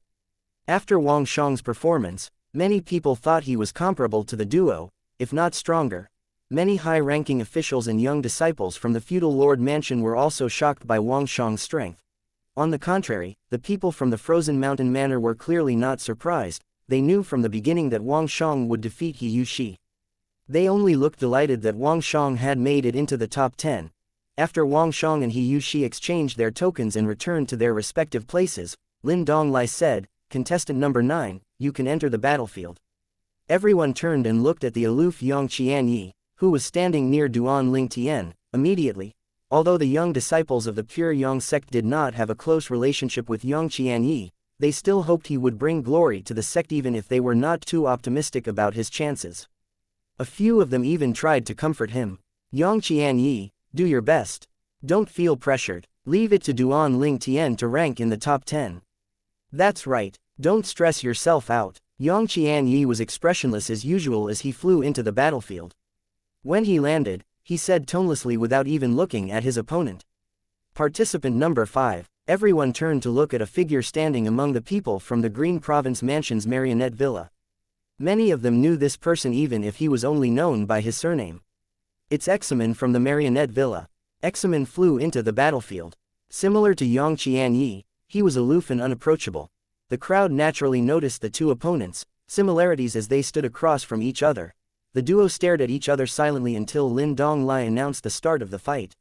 A: After Wang Shang's performance, many people thought he was comparable to the duo, if not stronger. Many high-ranking officials and young disciples from the feudal lord mansion were also shocked by Wang Shang's strength. On the contrary, the people from the Frozen Mountain Manor were clearly not surprised. They knew from the beginning that Wang Shang would defeat He Yushi. They only looked delighted that Wang Shang had made it into the top 10. After Wang Shang and He Yushi exchanged their tokens and returned to their respective places, Lin Donglai said, "Contestant number 9, you can enter the battlefield." Everyone turned and looked at the aloof Yang Qianyi, who was standing near Duan Ling Tian. Immediately, although the young disciples of the pure Yang sect did not have a close relationship with Yang Qianyi, they still hoped he would bring glory to the sect even if they were not too optimistic about his chances. A few of them even tried to comfort him. "Yang Qianyi, do your best. Don't feel pressured. Leave it to Duan Ling Tian to rank in the top 10. That's right, don't stress yourself out." Yang Qianyi was expressionless as usual as he flew into the battlefield. When he landed, he said tonelessly without even looking at his opponent. Participant number 5. Everyone turned to look at a figure standing among the people from the Green Province Mansion's marionette villa. Many of them knew this person even if he was only known by his surname. "It's Examen from the marionette villa." Examen flew into the battlefield. Similar to Yang Qianyi, he was aloof and unapproachable. The crowd naturally noticed the two opponents' similarities as they stood across from each other. The duo stared at each other silently until Lin Donglai announced the start of the fight.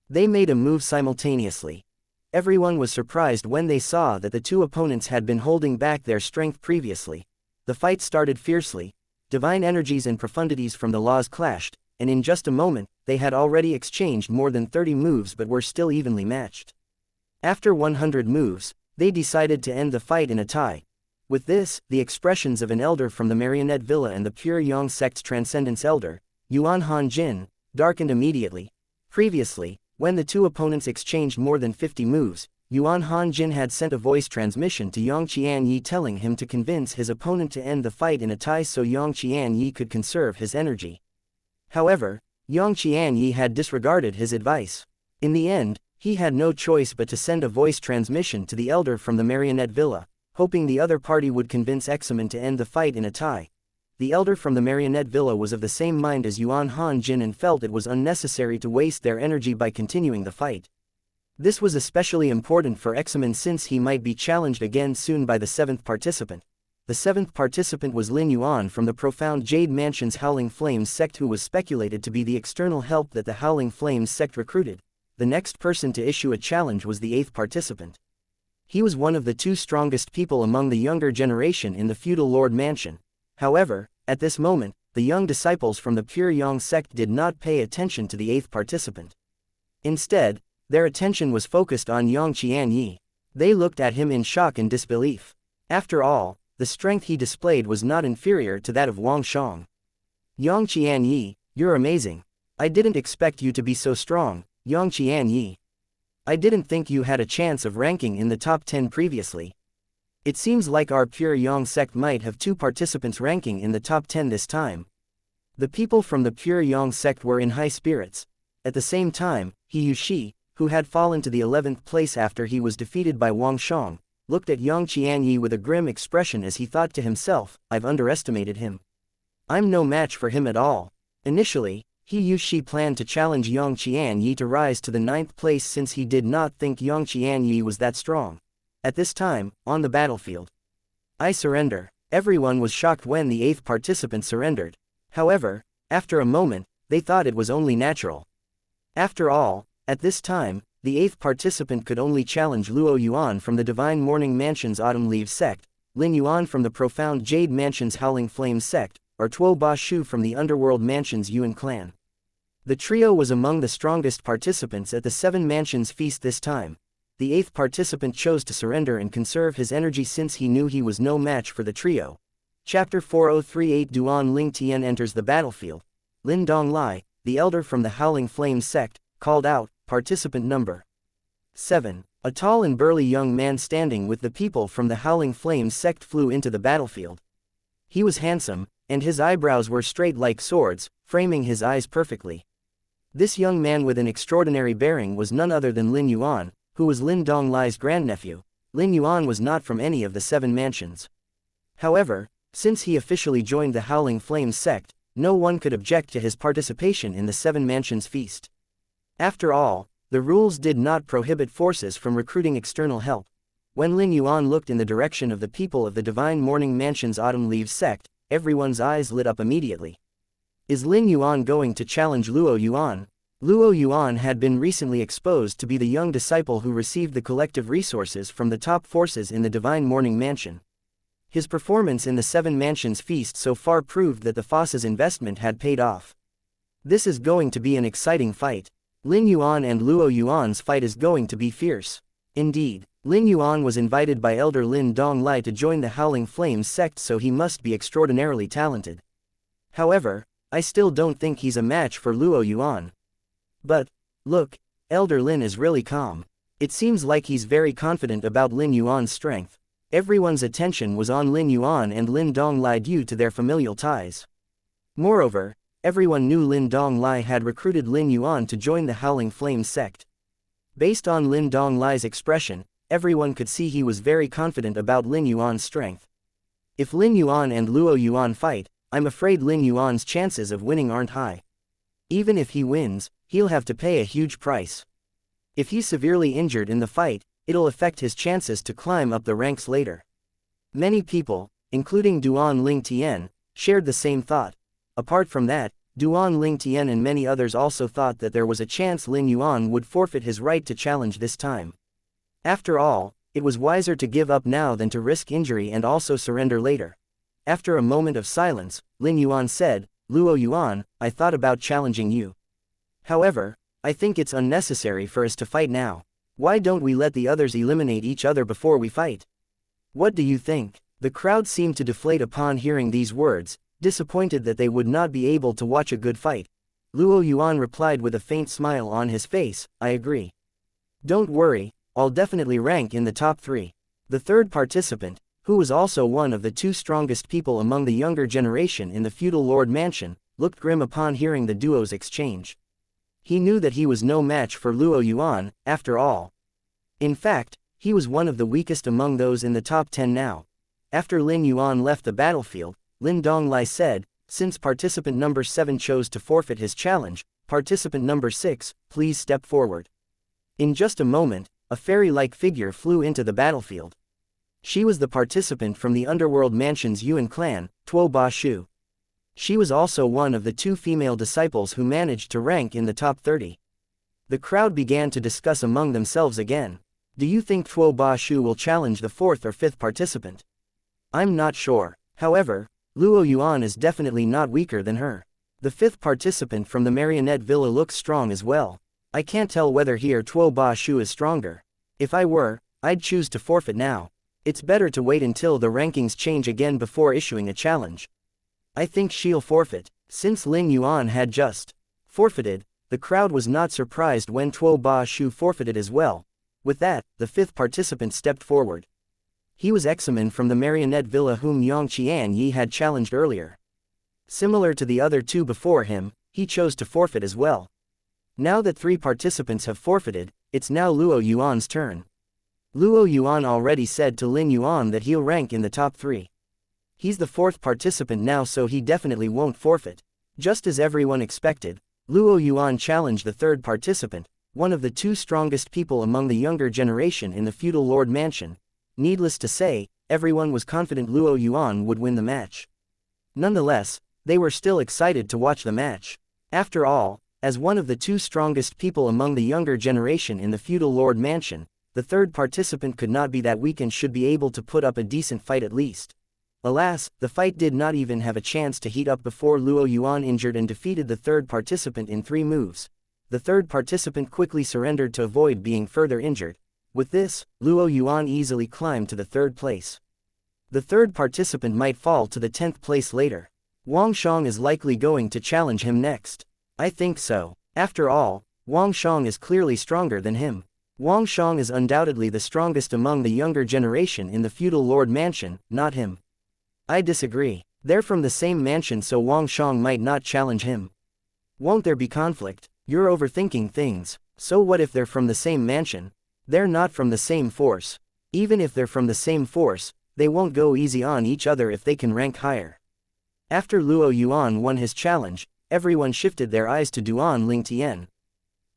A: They made a move simultaneously. Everyone was surprised when they saw that the two opponents had been holding back their strength previously. The fight started fiercely. Divine energies and profundities from the laws clashed, and in just a moment, they had already exchanged more than 30 moves but were still evenly matched. After 100 moves, they decided to end the fight in a tie. With this, the expressions of an elder from the Marionette Villa and the pure Yang sect's Transcendence elder, Yuan Han Jin, darkened immediately. Previously, when the two opponents exchanged more than 50 moves, Yuan Han Jin had sent a voice transmission to Yang Qianyi telling him to convince his opponent to end the fight in a tie so Yang Qianyi could conserve his energy. However, Yang Qianyi had disregarded his advice. In the end, he had no choice but to send a voice transmission to the elder from the Marionette Villa, hoping the other party would convince Examen to end the fight in a tie. The elder from the Marionette Villa was of the same mind as Yuan Han Jin and felt it was unnecessary to waste their energy by continuing the fight. This was especially important for Examen since he might be challenged again soon by the 7th participant. The 7th participant was Lin Yuan from the Profound Jade Mansion's Howling Flames sect, who was speculated to be the external help that the Howling Flames sect recruited. The next person to issue a challenge was the 8th participant. He was one of the two strongest people among the younger generation in the feudal lord mansion. However, at this moment, the young disciples from the pure Yang sect did not pay attention to the 8th participant. Instead, their attention was focused on Yang Qianyi. They looked at him in shock and disbelief. After all, the strength he displayed was not inferior to that of Wang Shang. "Yang Qianyi, you're amazing. I didn't expect you to be so strong, Yang Qianyi. I didn't think you had a chance of ranking in the top 10 previously. It seems like our pure Yang sect might have two participants ranking in the top 10 this time." The people from the pure Yang sect were in high spirits. At the same time, He Yuxi, who had fallen to the 11th place after he was defeated by Wang Shang, looked at Yang Qianyi with a grim expression as he thought to himself, I've underestimated him. I'm no match for him at all. Initially, He Yuxi planned to challenge Yang Qianyi to rise to the 9th place since he did not think Yang Qianyi was that strong. At this time, on the battlefield, I surrender. Everyone was shocked when the 8th participant surrendered. However, after a moment, they thought it was only natural. After all, at this time, the 8th participant could only challenge Luo Yuan from the Divine Morning Mansion's Autumn Leaves sect, Lin Yuan from the Profound Jade Mansion's Howling Flames sect, or Tuo Ba Shu from the Underworld Mansion's Yuan clan. The trio was among the strongest participants at the 7 Mansions feast this time. The 8th participant chose to surrender and conserve his energy since he knew he was no match for the trio. Chapter 4038 Duan Ling Tian enters the battlefield. Lin Donglai, the elder from the Howling Flames sect, called out, participant number 7. A tall and burly young man standing with the people from the Howling Flames sect flew into the battlefield. He was handsome, and his eyebrows were straight like swords, framing his eyes perfectly. This young man with an extraordinary bearing was none other than Lin Yuan, who was Lin Donglai's grandnephew. Lin Yuan was not from any of the 7 mansions. However, since he officially joined the Howling Flames sect, no one could object to his participation in the 7 mansions feast. After all, the rules did not prohibit forces from recruiting external help. When Lin Yuan looked in the direction of the people of the Divine Morning Mansion's Autumn Leaves sect, everyone's eyes lit up immediately. Is Lin Yuan going to challenge Luo Yuan? Luo Yuan had been recently exposed to be the young disciple who received the collective resources from the top forces in the Divine Morning Mansion. His performance in the 7 Mansions feast so far proved that the Foss's investment had paid off. This is going to be an exciting fight. Lin Yuan and Luo Yuan's fight is going to be fierce. Indeed, Lin Yuan was invited by Elder Lin Donglai to join the Howling Flames sect, so he must be extraordinarily talented. However, I still don't think he's a match for Luo Yuan. But, look, Elder Lin is really calm. It seems like he's very confident about Lin Yuan's strength. Everyone's attention was on Lin Yuan and Lin Donglai due to their familial ties. Moreover, everyone knew Lin Donglai had recruited Lin Yuan to join the Howling Flames sect. Based on Lin Donglai's expression, everyone could see he was very confident about Lin Yuan's strength. If Lin Yuan and Luo Yuan fight, I'm afraid Lin Yuan's chances of winning aren't high. Even if he wins, he'll have to pay a huge price. If he's severely injured in the fight, it'll affect his chances to climb up the ranks later. Many people, including Duan Ling Tian, shared the same thought. Apart from that, Duan Ling Tian and many others also thought that there was a chance Lin Yuan would forfeit his right to challenge this time. After all, it was wiser to give up now than to risk injury and also surrender later. After a moment of silence, Lin Yuan said, Luo Yuan, I thought about challenging you. However, I think it's unnecessary for us to fight now. Why don't we let the others eliminate each other before we fight? What do you think? The crowd seemed to deflate upon hearing these words, disappointed that they would not be able to watch a good fight. Luo Yuan replied with a faint smile on his face, I agree. Don't worry, I'll definitely rank in the top 3. The 3rd participant, who was also one of the 2 strongest people among the younger generation in the feudal lord mansion, looked grim upon hearing the duo's exchange. He knew that he was no match for Luo Yuan, after all. In fact, he was one of the weakest among those in the top 10 now. After Lin Yuan left the battlefield, Lin Donglai said, since participant number 7 chose to forfeit his challenge, participant number 6, please step forward. In just a moment, a fairy-like figure flew into the battlefield. She was the participant from the Underworld Mansion's Yuan clan, Tuo Ba Shu. She was also one of the 2 female disciples who managed to rank in the top 30. The crowd began to discuss among themselves again. Do you think Tuo Ba Shu will challenge the 4th or 5th participant? I'm not sure. However, Luo Yuan is definitely not weaker than her. The 5th participant from the Marionette Villa looks strong as well. I can't tell whether he or Tuo Ba Shu is stronger. If I were, I'd choose to forfeit now. It's better to wait until the rankings change again before issuing a challenge. I think she'll forfeit. Since Lin Yuan had just forfeited, the crowd was not surprised when Tuo Ba Shu forfeited as well. With that, the 5th participant stepped forward. He was Examen from the Marionette Villa whom Yang Qianyi had challenged earlier. Similar to the other two before him, he chose to forfeit as well. Now that 3 participants have forfeited, it's now Luo Yuan's turn. Luo Yuan already said to Lin Yuan that he'll rank in the top 3. He's the 4th participant now, so he definitely won't forfeit. Just as everyone expected, Luo Yuan challenged the 3rd participant, one of the 2 strongest people among the younger generation in the feudal lord mansion. Needless to say, everyone was confident Luo Yuan would win the match. Nonetheless, they were still excited to watch the match. After all, as one of the 2 strongest people among the younger generation in the feudal lord mansion, the 3rd participant could not be that weak and should be able to put up a decent fight at least. Alas, the fight did not even have a chance to heat up before Luo Yuan injured and defeated the 3rd participant in 3 moves. The 3rd participant quickly surrendered to avoid being further injured. With this, Luo Yuan easily climbed to the 3rd place. The 3rd participant might fall to the 10th place later. Wang Shang is likely going to challenge him next. I think so. After all, Wang Shang is clearly stronger than him. Wang Shang is undoubtedly the strongest among the younger generation in the feudal lord mansion, not him. I disagree. They're from the same mansion, so Wang Shang might not challenge him. Won't there be conflict? You're overthinking things. So what if they're from the same mansion? They're not from the same force. Even if they're from the same force, they won't go easy on each other if they can rank higher. After Luo Yuan won his challenge, everyone shifted their eyes to Duan Lingtian.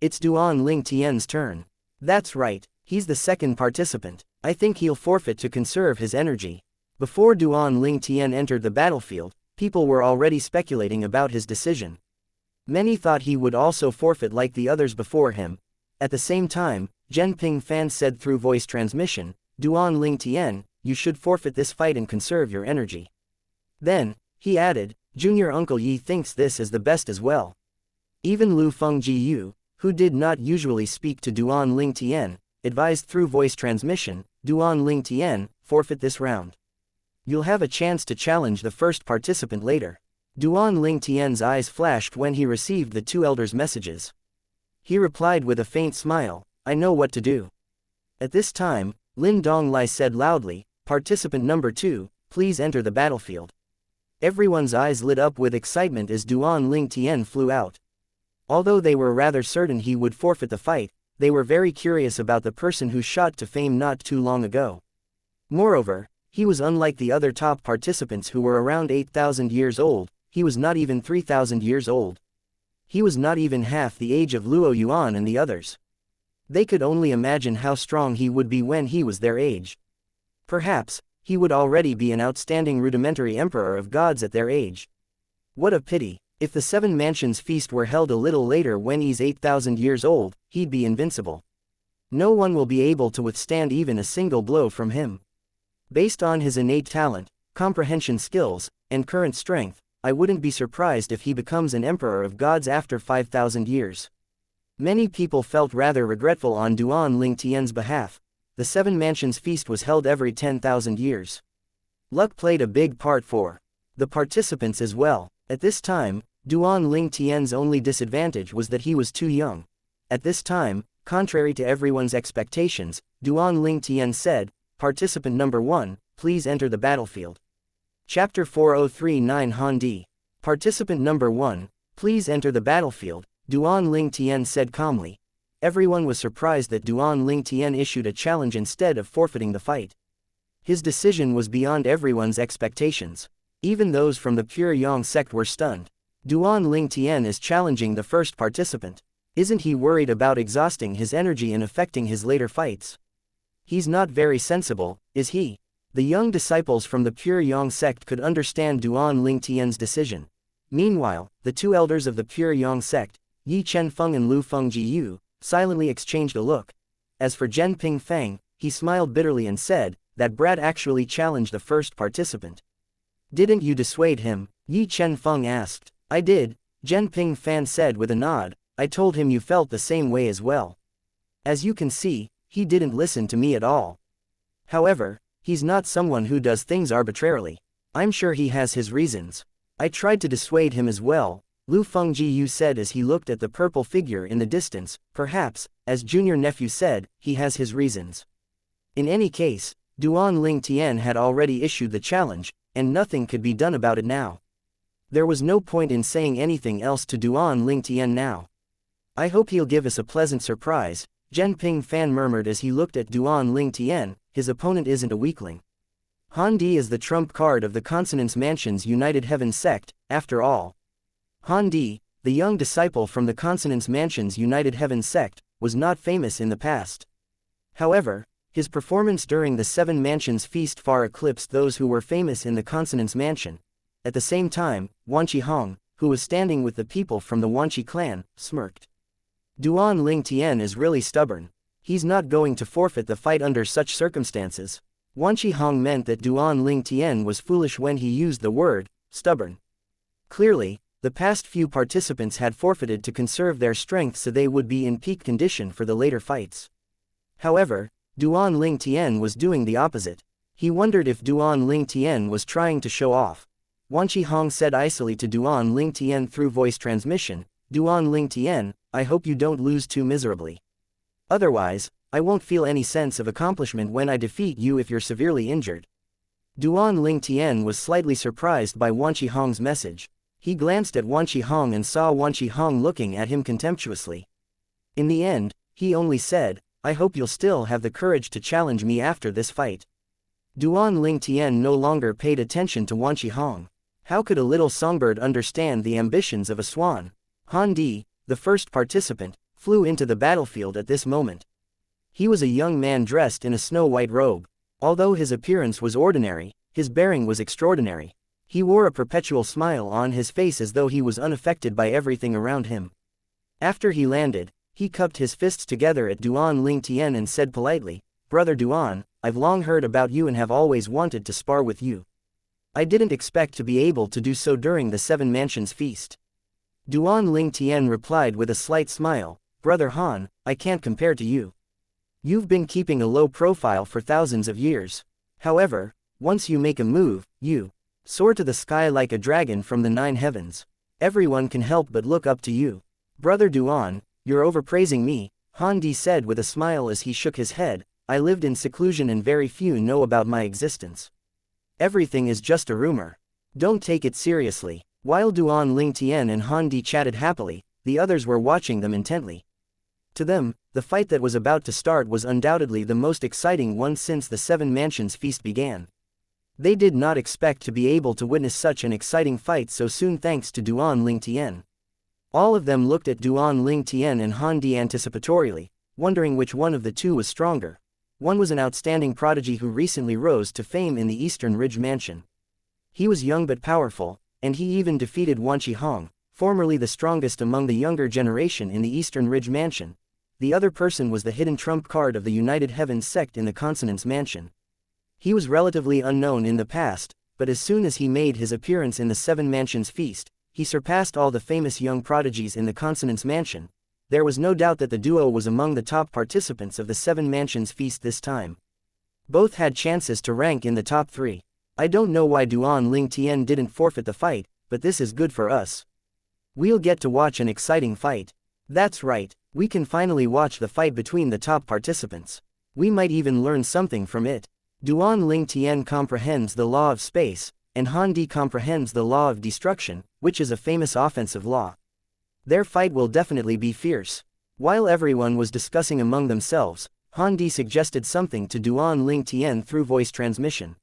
A: It's Duan Lingtian's turn. That's right, he's the 2nd participant. I think he'll forfeit to conserve his energy. Before Duan Lingtian entered the battlefield, people were already speculating about his decision. Many thought he would also forfeit like the others before him. At the same time, Zhenping Fan said through voice transmission, Duan Lingtian, you should forfeit this fight and conserve your energy. Then, he added, Junior Uncle Yi thinks this is the best as well. Even Lu Fengjiyu, who did not usually speak to Duan Lingtian, advised through voice transmission, Duan Lingtian, forfeit this round. You'll have a chance to challenge the 1st participant later. Duan Lingtian's eyes flashed when he received the 2 elders' messages. He replied with a faint smile, I know what to do. At this time, Lin Donglai said loudly, Participant number 2, please enter the battlefield. Everyone's eyes lit up with excitement as Duan Lingtian flew out. Although they were rather certain he would forfeit the fight, they were very curious about the person who shot to fame not too long ago. Moreover, he was unlike the other top participants who were around 8,000 years old. He was not even 3,000 years old. He was not even half the age of Luo Yuan and the others. They could only imagine how strong he would be when he was their age. Perhaps, he would already be an outstanding rudimentary emperor of gods at their age. What a pity. If the 7 Mansions feast were held a little later when he's 8,000 years old, he'd be invincible. No one will be able to withstand even a single blow from him. Based on his innate talent, comprehension skills, and current strength, I wouldn't be surprised if he becomes an emperor of gods after 5,000 years. Many people felt rather regretful on Duan Lingtian's behalf. The 7 Mansions feast was held every 10,000 years. Luck played a big part for the participants as well. At this time, Duan Lingtian's only disadvantage was that he was too young. At this time, contrary to everyone's expectations, Duan Lingtian said, Participant number 1, please enter the battlefield. Chapter 4039 Handi. Participant number 1, please enter the battlefield, Duan Lingtian said calmly. Everyone was surprised that Duan Lingtian issued a challenge instead of forfeiting the fight. His decision was beyond everyone's expectations. Even those from the Pure Yang sect were stunned. Duan Lingtian is challenging the 1st participant. Isn't he worried about exhausting his energy and affecting his later fights? He's not very sensible, is he? The young disciples from the Pure Yang sect could understand Duan Lingtian's decision. Meanwhile, the 2 elders of the Pure Yang sect, Yi Chenfeng and Lu Fengjiyu, silently exchanged a look. As for Zhenping Fang, he smiled bitterly and said, that brat actually challenged the 1st participant. Didn't you dissuade him? Yi Chenfeng asked. I did, Zhenping Fan said with a nod. I told him you felt the same way as well. As you can see, he didn't listen to me at all. However, he's not someone who does things arbitrarily. I'm sure he has his reasons. I tried to dissuade him as well, Lu Fengjiyu said as he looked at the purple figure in the distance. Perhaps, as junior nephew said, he has his reasons. In any case, Duan Lingtian had already issued the challenge, and nothing could be done about it now. There was no point in saying anything else to Duan Lingtian now. I hope he'll give us a pleasant surprise, Zhen Ping Fan murmured as he looked at Duan Lingtian. His opponent isn't a weakling. Han Di is the trump card of the Consonance Mansion's United Heaven sect, after all. Han Di, the young disciple from the Consonance Mansion's United Heaven sect, was not famous in the past. However, his performance during the Seven Mansions feast far eclipsed those who were famous in the Consonance Mansion. At the same time, Wanqi Hong, who was standing with the people from the Wanqi clan, smirked. Duan Lingtian is really stubborn. He's not going to forfeit the fight under such circumstances. Wanqi Hong meant that Duan Lingtian was foolish when he used the word stubborn. Clearly, the past few participants had forfeited to conserve their strength so they would be in peak condition for the later fights. However, Duan Lingtian was doing the opposite. He wondered if Duan Lingtian was trying to show off. Wanqi Hong said icily to Duan Lingtian through voice transmission, "Duan Lingtian, I hope you don't lose too miserably. Otherwise, I won't feel any sense of accomplishment when I defeat you if you're severely injured." Duan Lingtian was slightly surprised by Wanqi Hong's message. He glanced at Wanqi Hong and saw Wanqi Hong looking at him contemptuously. In the end, he only said, "I hope you'll still have the courage to challenge me after this fight." Duan Lingtian no longer paid attention to Wanqi Hong. How could a little songbird understand the ambitions of a swan? Han Di, the first participant, flew into the battlefield at this moment. He was a young man dressed in a snow-white robe. Although his appearance was ordinary, his bearing was extraordinary. He wore a perpetual smile on his face as though he was unaffected by everything around him. After he landed, he cupped his fists together at Duan Lingtian and said politely, "Brother Duan, I've long heard about you and have always wanted to spar with you. I didn't expect to be able to do so during the Seven Mansions feast." Duan Lingtian replied with a slight smile, "Brother Han, I can't compare to you. You've been keeping a low profile for thousands of years. However, once you make a move, you soar to the sky like a dragon from the 9 heavens. Everyone can help but look up to you. Brother Duan, you're overpraising me," Han Di said with a smile as he shook his head. "I lived in seclusion and very few know about my existence. Everything is just a rumor. Don't take it seriously." While Duan Lingtian and Han Di chatted happily, the others were watching them intently. To them, the fight that was about to start was undoubtedly the most exciting one since the Seven Mansions feast began. They did not expect to be able to witness such an exciting fight so soon thanks to Duan Lingtian. All of them looked at Duan Lingtian and Han Di anticipatorily, wondering which one of the two was stronger. One was an outstanding prodigy who recently rose to fame in the Eastern Ridge Mansion. He was young but powerful, and he even defeated Wanqi Hong, formerly the strongest among the younger generation in the Eastern Ridge Mansion. The other person was the hidden trump card of the United Heaven sect in the Consonance Mansion. He was relatively unknown in the past, but as soon as he made his appearance in the Seven Mansions feast, he surpassed all the famous young prodigies in the Consonance Mansion. There was no doubt that the duo was among the top participants of the Seven Mansions feast this time. Both had chances to rank in the top 3. I don't know why Duan Lingtian didn't forfeit the fight, but this is good for us. We'll get to watch an exciting fight. That's right, we can finally watch the fight between the top participants. We might even learn something from it. Duan Lingtian comprehends the law of space, and Han Di comprehends the law of destruction, which is a famous offensive law. Their fight will definitely be fierce. While everyone was discussing among themselves, Han Di suggested something to Duan Lingtian through voice transmission.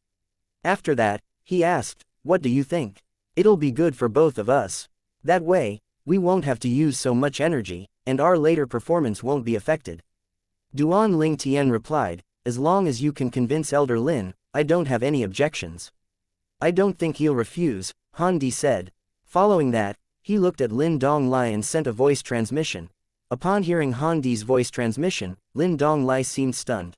A: After that, he asked, "What do you think? It'll be good for both of us. That way, we won't have to use so much energy, and our later performance won't be affected." Duan Lingtian replied, "As long as you can convince Elder Lin, I don't have any objections." "I don't think he'll refuse," Han Di said. Following that, he looked at Lin Donglai and sent a voice transmission. Upon hearing Han Di's voice transmission, Lin Donglai seemed stunned.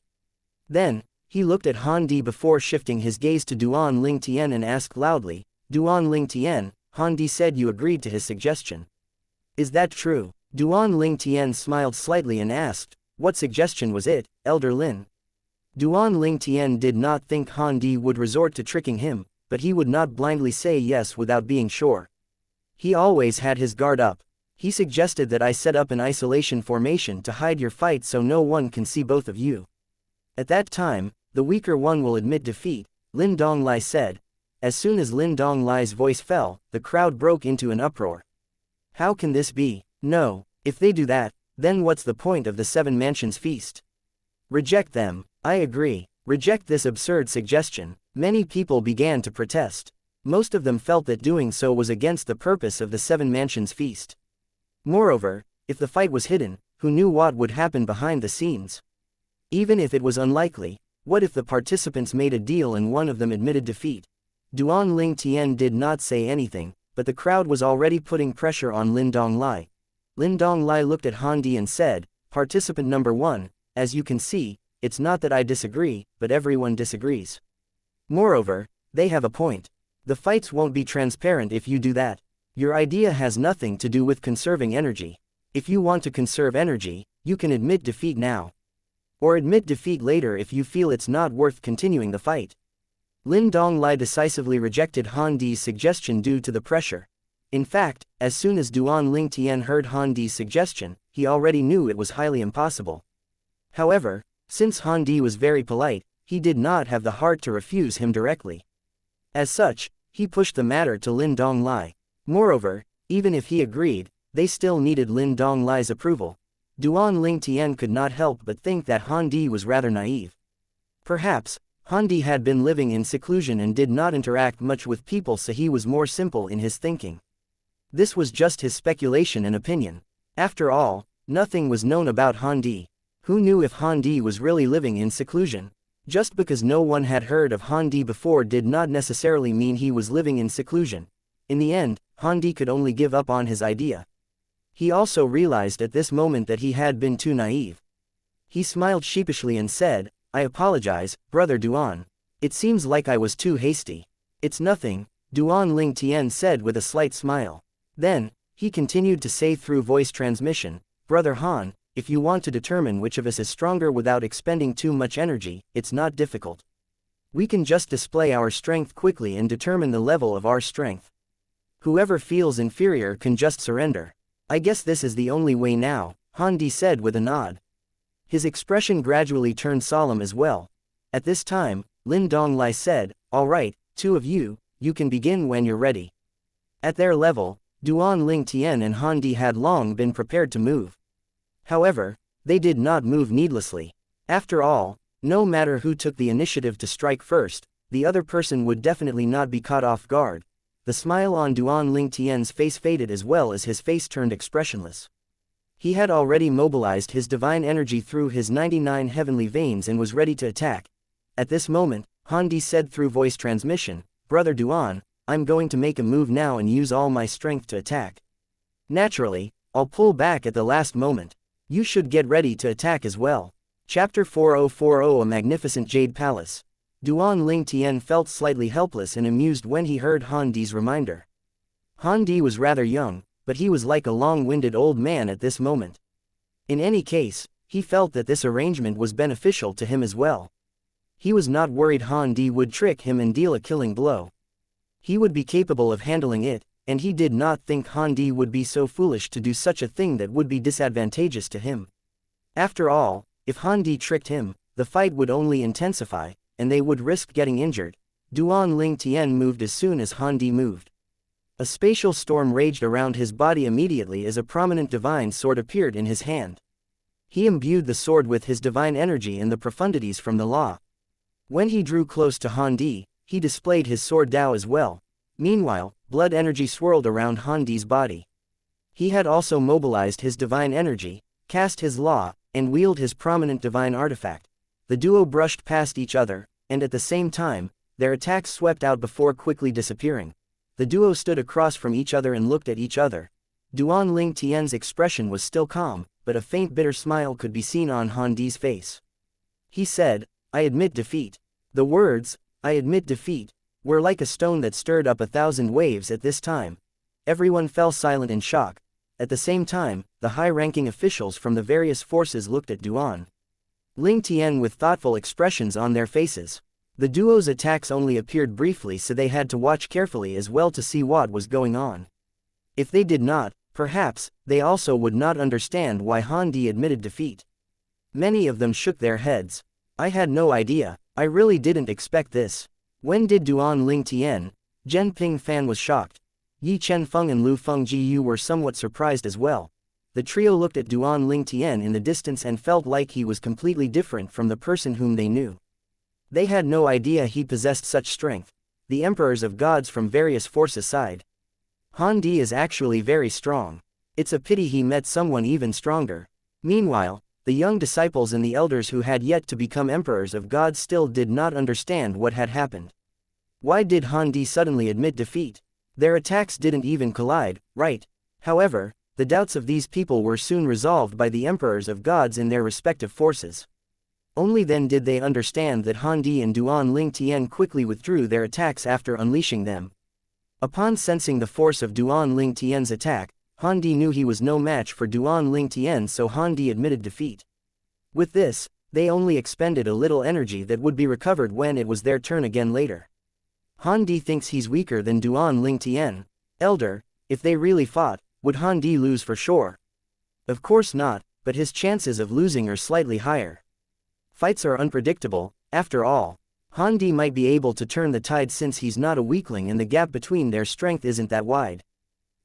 A: Then, he looked at Han Di before shifting his gaze to Duan Lingtian and asked loudly, "Duan Lingtian, Han Di said you agreed to his suggestion. Is that true?" Duan Lingtian smiled slightly and asked, "What suggestion was it, Elder Lin?" Duan Lingtian did not think Han Di would resort to tricking him, but he would not blindly say yes without being sure. He always had his guard up. He suggested that I set up an isolation formation to hide your fight so no one can see both of you. At that time, the weaker one will admit defeat, Lin Donglai said. As soon as Lin Donglai's voice fell, the crowd broke into an uproar. How can this be? No, if they do that, then what's the point of the Seven Mansions feast? Reject them. I agree. Reject this absurd suggestion. Many people began to protest. Most of them felt that doing so was against the purpose of the Seven Mansions feast. Moreover, if the fight was hidden, who knew what would happen behind the scenes? Even if it was unlikely, what if the participants made a deal and one of them admitted defeat? Duan Ling Tian did not say anything, but the crowd was already putting pressure on Lin Donglai. Lin Donglai looked at Han Di and said, "Participant number 1, as you can see, it's not that I disagree, but everyone disagrees. Moreover, they have a point. The fights won't be transparent if you do that. Your idea has nothing to do with conserving energy. If you want to conserve energy, you can admit defeat now. Or admit defeat later if you feel it's not worth continuing the fight." Lin Donglai decisively rejected Han Di's suggestion due to the pressure. In fact, as soon as Duan Ling Tian heard Han Di's suggestion, he already knew it was highly impossible. However, since Han Di was very polite, he did not have the heart to refuse him directly. As such, he pushed the matter to Lin Donglai. Moreover, even if he agreed, they still needed Lin Donglai's approval. Duan Ling Tian could not help but think that Han Di was rather naive. Perhaps, Han Di had been living in seclusion and did not interact much with people, so he was more simple in his thinking. This was just his speculation and opinion. After all, nothing was known about Han Di. Who knew if Han Di was really living in seclusion? Just because no one had heard of Han Di before did not necessarily mean he was living in seclusion. In the end, Han Di could only give up on his idea. He also realized at this moment that he had been too naive. He smiled sheepishly and said, "I apologize, Brother Duan. It seems like I was too hasty." "It's nothing," Duan Ling Tian said with a slight smile. Then, he continued to say through voice transmission, "Brother Han, if you want to determine which of us is stronger without expending too much energy, it's not difficult. We can just display our strength quickly and determine the level of our strength. Whoever feels inferior can just surrender. I guess this is the only way now," Han Di said with a nod. His expression gradually turned solemn as well. At this time, Lin Donglai said, "All right, two of you, you can begin when you're ready." At their level, Duan Ling Tian and Han Di had long been prepared to move. However, they did not move needlessly. After all, no matter who took the initiative to strike first, the other person would definitely not be caught off guard. The smile on Duan Ling Tian's face faded as well as his face turned expressionless. He had already mobilized his divine energy through his 99 heavenly veins and was ready to attack. At this moment, Han Di said through voice transmission, "Brother Duan, I'm going to make a move now and use all my strength to attack. Naturally, I'll pull back at the last moment. You should get ready to attack as well." Chapter 4040 A Magnificent Jade Palace. Duan Ling Tian felt slightly helpless and amused when he heard Han Di's reminder. Han Di was rather young, but he was like a long-winded old man at this moment. In any case, he felt that this arrangement was beneficial to him as well. He was not worried Han Di would trick him and deal a killing blow. He would be capable of handling it, and he did not think Han Di would be so foolish to do such a thing that would be disadvantageous to him. After all, if Han Di tricked him, the fight would only intensify, and they would risk getting injured. Duan Ling Tian moved as soon as Han Di moved. A spatial storm raged around his body immediately as a prominent divine sword appeared in his hand. He imbued the sword with his divine energy and the profundities from the law. When he drew close to Han Di, he displayed his sword Dao as well. Meanwhile, blood energy swirled around Han Di's body. He had also mobilized his divine energy, cast his law, and wielded his prominent divine artifact. The duo brushed past each other, and at the same time, their attacks swept out before quickly disappearing. The duo stood across from each other and looked at each other. Duan Ling Tian's expression was still calm, but a faint bitter smile could be seen on Han Di's face. He said, "I admit defeat." The words, "I admit defeat," were like a stone that stirred up 1,000 waves at this time. Everyone fell silent in shock. At the same time, the high-ranking officials from the various forces looked at Duan Ling Tian with thoughtful expressions on their faces. The duo's attacks only appeared briefly, so they had to watch carefully as well to see what was going on. If they did not, perhaps, they also would not understand why Han Di admitted defeat. Many of them shook their heads. "I had no idea, I really didn't expect this." When did Duan Ling Tian? Zhen Ping Fan was shocked. Yi Chenfeng and Lu Fengjiu were somewhat surprised as well. The trio looked at Duan Ling Tian in the distance and felt like he was completely different from the person whom they knew. They had no idea he possessed such strength. The emperors of gods from various forces sighed. Han Di is actually very strong. It's a pity he met someone even stronger. Meanwhile, the young disciples and the elders who had yet to become emperors of gods still did not understand what had happened. Why did Han Di suddenly admit defeat? Their attacks didn't even collide, right? However, the doubts of these people were soon resolved by the emperors of gods in their respective forces. Only then did they understand that Han Di and Duan Ling Tian quickly withdrew their attacks after unleashing them. Upon sensing the force of Duan Ling Tian's attack, Han Di knew he was no match for Duan Ling Tian, so Han Di admitted defeat. With this, they only expended a little energy that would be recovered when it was their turn again later. Han Di thinks he's weaker than Duan Ling Tian. Elder, if they really fought, would Han Di lose for sure? Of course not, but his chances of losing are slightly higher. Fights are unpredictable, after all. Han Di might be able to turn the tide since he's not a weakling and the gap between their strength isn't that wide.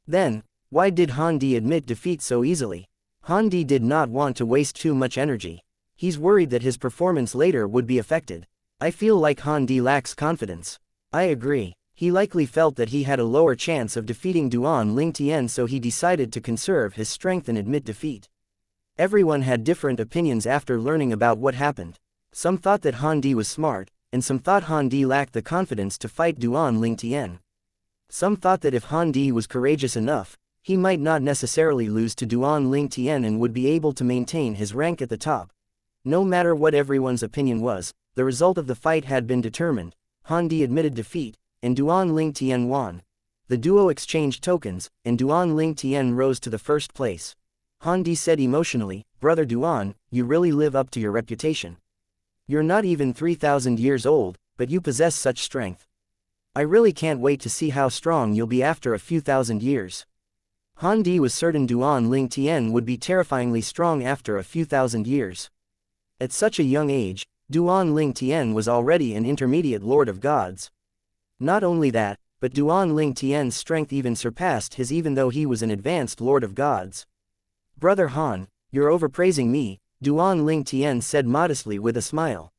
A: Then, why did Han Di admit defeat so easily? Han Di did not want to waste too much energy. He's worried that his performance later would be affected. I feel like Han Di lacks confidence. I agree. He likely felt that he had a lower chance of defeating Duan Ling Tian, so he decided to conserve his strength and admit defeat. Everyone had different opinions after learning about what happened. Some thought that Han Di was smart, and some thought Han Di lacked the confidence to fight Duan Ling Tian. Some thought that if Han Di was courageous enough, he might not necessarily lose to Duan Ling Tian and would be able to maintain his rank at the top. No matter what everyone's opinion was, the result of the fight had been determined. Han Di admitted defeat, and Duan Ling Tian won. The duo exchanged tokens, and Duan Ling Tian rose to the first place. Han Di said emotionally, "Brother Duan, you really live up to your reputation. You're not even 3,000 years old, but you possess such strength. I really can't wait to see how strong you'll be after a few thousand years." Han Di was certain Duan Ling Tian would be terrifyingly strong after a few thousand years. At such a young age, Duan Ling Tian was already an intermediate lord of gods. Not only that, but Duan Ling Tian's strength even surpassed his even though he was an advanced lord of gods. "Brother Han, you're overpraising me," Duan Ling Tian said modestly with a smile.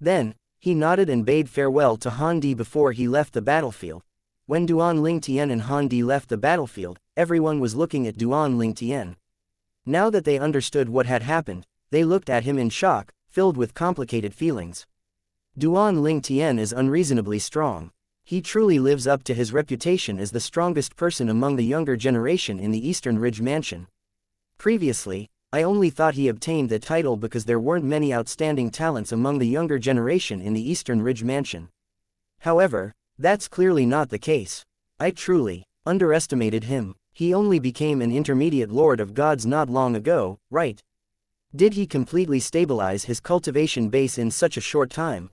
A: Then, he nodded and bade farewell to Han Di before he left the battlefield. When Duan Ling Tian and Han Di left the battlefield, everyone was looking at Duan Ling Tian. Now that they understood what had happened, they looked at him in shock, filled with complicated feelings. Duan Ling Tian is unreasonably strong. He truly lives up to his reputation as the strongest person among the younger generation in the Eastern Ridge Mansion. Previously, I only thought he obtained the title because there weren't many outstanding talents among the younger generation in the Eastern Ridge Mansion. However, that's clearly not the case. I truly underestimated him. He only became an intermediate lord of gods not long ago, right? Did he completely stabilize his cultivation base in such a short time?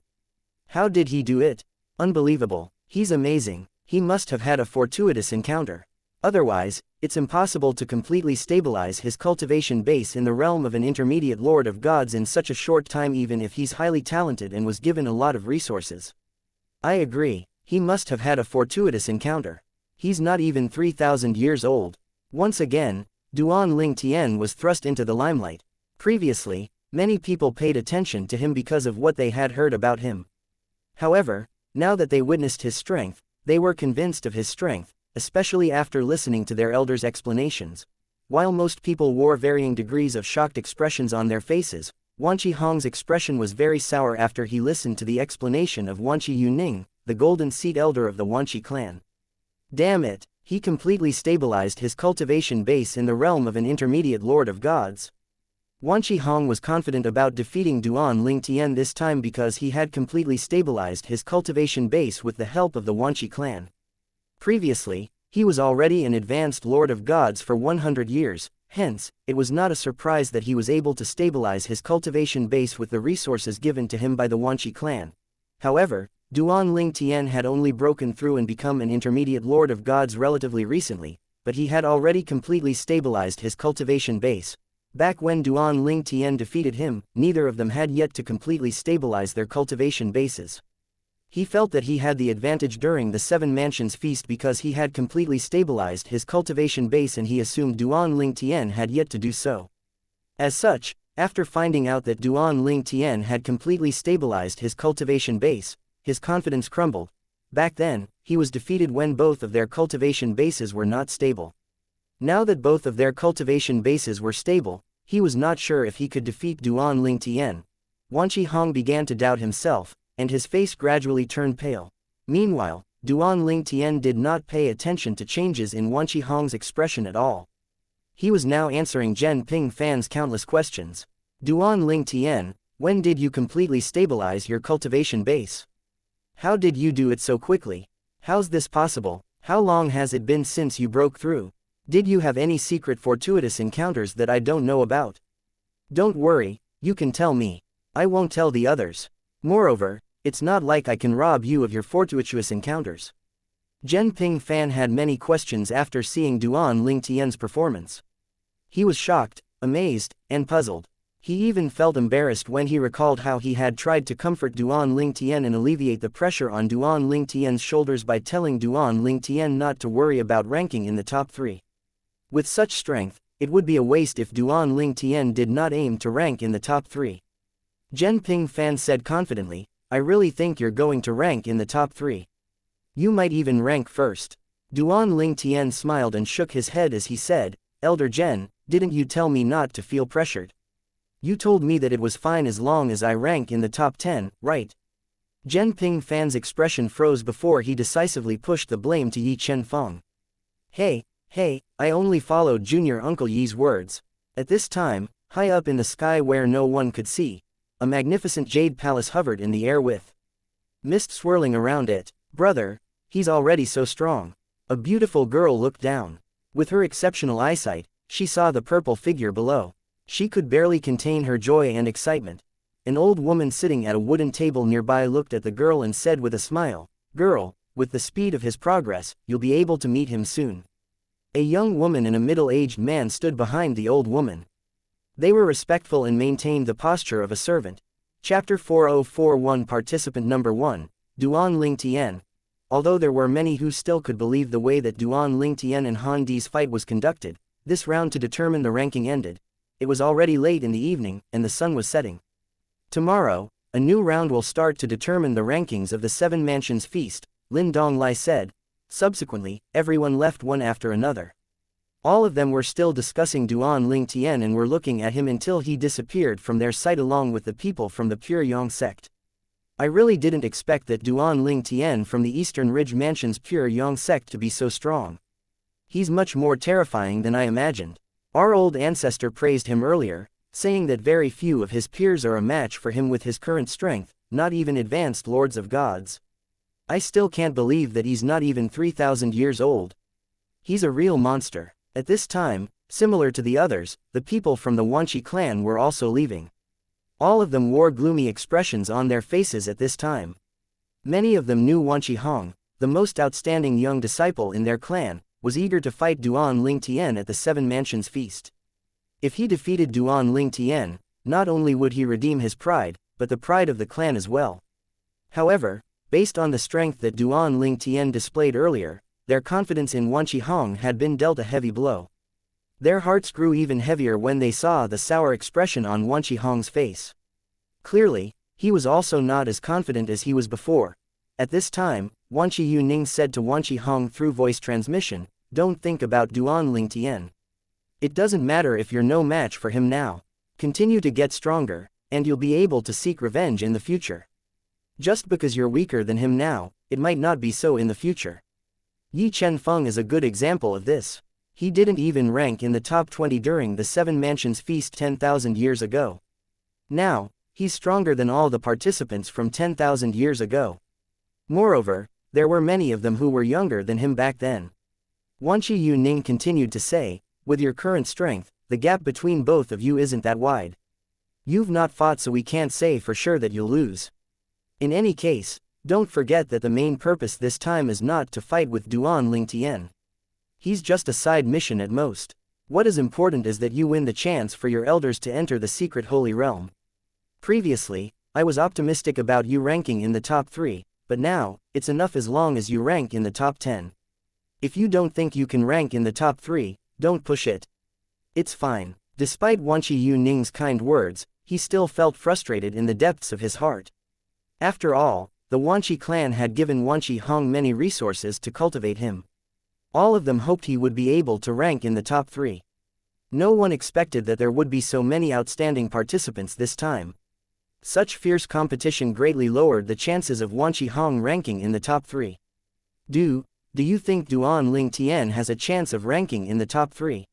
A: How did he do it? Unbelievable. He's amazing. He must have had a fortuitous encounter. Otherwise, it's impossible to completely stabilize his cultivation base in the realm of an intermediate lord of gods in such a short time, even if he's highly talented and was given a lot of resources. I agree. He must have had a fortuitous encounter. He's not even 3,000 years old. Once again, Duan Ling Tian was thrust into the limelight. Previously, many people paid attention to him because of what they had heard about him. However, now that they witnessed his strength, they were convinced of his strength, especially after listening to their elders' explanations. While most people wore varying degrees of shocked expressions on their faces, Wanqi Hong's expression was very sour after he listened to the explanation of Wanqi Yuning, the Golden Seat elder of the Wanqi clan. Damn it, he completely stabilized his cultivation base in the realm of an intermediate lord of gods. Wanqi Hong was confident about defeating Duan Ling Tian this time because he had completely stabilized his cultivation base with the help of the Wanqi clan. Previously, he was already an advanced lord of gods for 100 years, hence, it was not a surprise that he was able to stabilize his cultivation base with the resources given to him by the Wanqi clan. However, Duan Ling Tian had only broken through and become an intermediate lord of gods relatively recently, but he had already completely stabilized his cultivation base. Back when Duan Ling Tian defeated him, neither of them had yet to completely stabilize their cultivation bases. He felt that he had the advantage during the Seven Mansions feast because he had completely stabilized his cultivation base, and he assumed Duan Ling Tian had yet to do so. As such, after finding out that Duan Ling Tian had completely stabilized his cultivation base, his confidence crumbled. Back then, he was defeated when both of their cultivation bases were not stable. Now that both of their cultivation bases were stable, he was not sure if he could defeat Duan Ling Tian. Wan Qihong began to doubt himself, and his face gradually turned pale. Meanwhile, Duan Ling Tian did not pay attention to changes in Wan Qihong's expression at all. He was now answering Zhen Ping Fan's countless questions. Duan Ling Tian, when did you completely stabilize your cultivation base? How did you do it so quickly? How's this possible? How long has it been since you broke through? Did you have any secret fortuitous encounters that I don't know about? Don't worry, you can tell me. I won't tell the others. Moreover, it's not like I can rob you of your fortuitous encounters. Zhen Ping Fan had many questions after seeing Duan Ling Tian's performance. He was shocked, amazed, and puzzled. He even felt embarrassed when he recalled how he had tried to comfort Duan Ling Tian and alleviate the pressure on Duan Ling Tian's shoulders by telling Duan Ling Tian not to worry about ranking in the top 3. With such strength, it would be a waste if Duan Ling Tian did not aim to rank in the top 3. Zhen Ping Fan said confidently, I really think you're going to rank in the top 3. You might even rank first. Duan Ling Tian smiled and shook his head as he said, Elder Zhen, didn't you tell me not to feel pressured? You told me that it was fine as long as I rank in the top 10, right? Zhen Ping Fan's expression froze before he decisively pushed the blame to Yi Chenfeng. Hey, I only followed Junior Uncle Yi's words. At this time, high up in the sky where no one could see, a magnificent jade palace hovered in the air with mist swirling around it. Brother, he's already so strong. A beautiful girl looked down. With her exceptional eyesight, she saw the purple figure below. She could barely contain her joy and excitement. An old woman sitting at a wooden table nearby looked at the girl and said with a smile, Girl, with the speed of his progress, you'll be able to meet him soon. A young woman and a middle-aged man stood behind the old woman. They were respectful and maintained the posture of a servant. Chapter 4041 Participant Number 1, Duan Ling Tian. Although there were many who still could believe the way that Duan Ling Tian and Han Di's fight was conducted, this round to determine the ranking ended. It was already late in the evening, and the sun was setting. Tomorrow, a new round will start to determine the rankings of the Seven Mansions Feast, Lin Donglai said. Subsequently, everyone left one after another. All of them were still discussing Duan Ling Tian and were looking at him until he disappeared from their sight along with the people from the Pure Yang sect. I really didn't expect that Duan Ling Tian from the Eastern Ridge Mansion's Pure Yang sect to be so strong. He's much more terrifying than I imagined. Our old ancestor praised him earlier, saying that very few of his peers are a match for him with his current strength, not even advanced lords of gods. I still can't believe that he's not even 3,000 years old. He's a real monster. At this time, similar to the others, the people from the Wanqi clan were also leaving. All of them wore gloomy expressions on their faces at this time. Many of them knew Wan Qihong, the most outstanding young disciple in their clan, was eager to fight Duan Ling Tian at the Seven Mansions Feast. If he defeated Duan Ling Tian, not only would he redeem his pride, but the pride of the clan as well. However, based on the strength that Duan Ling Tian displayed earlier, their confidence in Wan Qihong had been dealt a heavy blow. Their hearts grew even heavier when they saw the sour expression on Wan Qihong's face. Clearly, he was also not as confident as he was before. At this time, Wan Qi Yuning said to Wan Qihong through voice transmission, Don't think about Duan Ling Tian. It doesn't matter if you're no match for him now. Continue to get stronger, and you'll be able to seek revenge in the future. Just because you're weaker than him now, it might not be so in the future. Yi Chenfeng is a good example of this. He didn't even rank in the top 20 during the Seven Mansions Feast 10,000 years ago. Now, he's stronger than all the participants from 10,000 years ago. Moreover, there were many of them who were younger than him back then. Wan Qi Yuning continued to say, With your current strength, the gap between both of you isn't that wide. You've not fought, so we can't say for sure that you'll lose. In any case, don't forget that the main purpose this time is not to fight with Duan Ling Tian. He's just a side mission at most. What is important is that you win the chance for your elders to enter the secret holy realm. Previously, I was optimistic about you ranking in the top 3, but now, it's enough as long as you rank in the top 10. If you don't think you can rank in the top 3, don't push it. It's fine. Despite Wanqi Yuning's kind words, he still felt frustrated in the depths of his heart. After all, the Wanqi clan had given Wanqi Hong many resources to cultivate him. All of them hoped he would be able to rank in the top 3. No one expected that there would be so many outstanding participants this time. Such fierce competition greatly lowered the chances of Wanqi Hong ranking in the top 3. Do you think Duan Ling Tian has a chance of ranking in the top 3?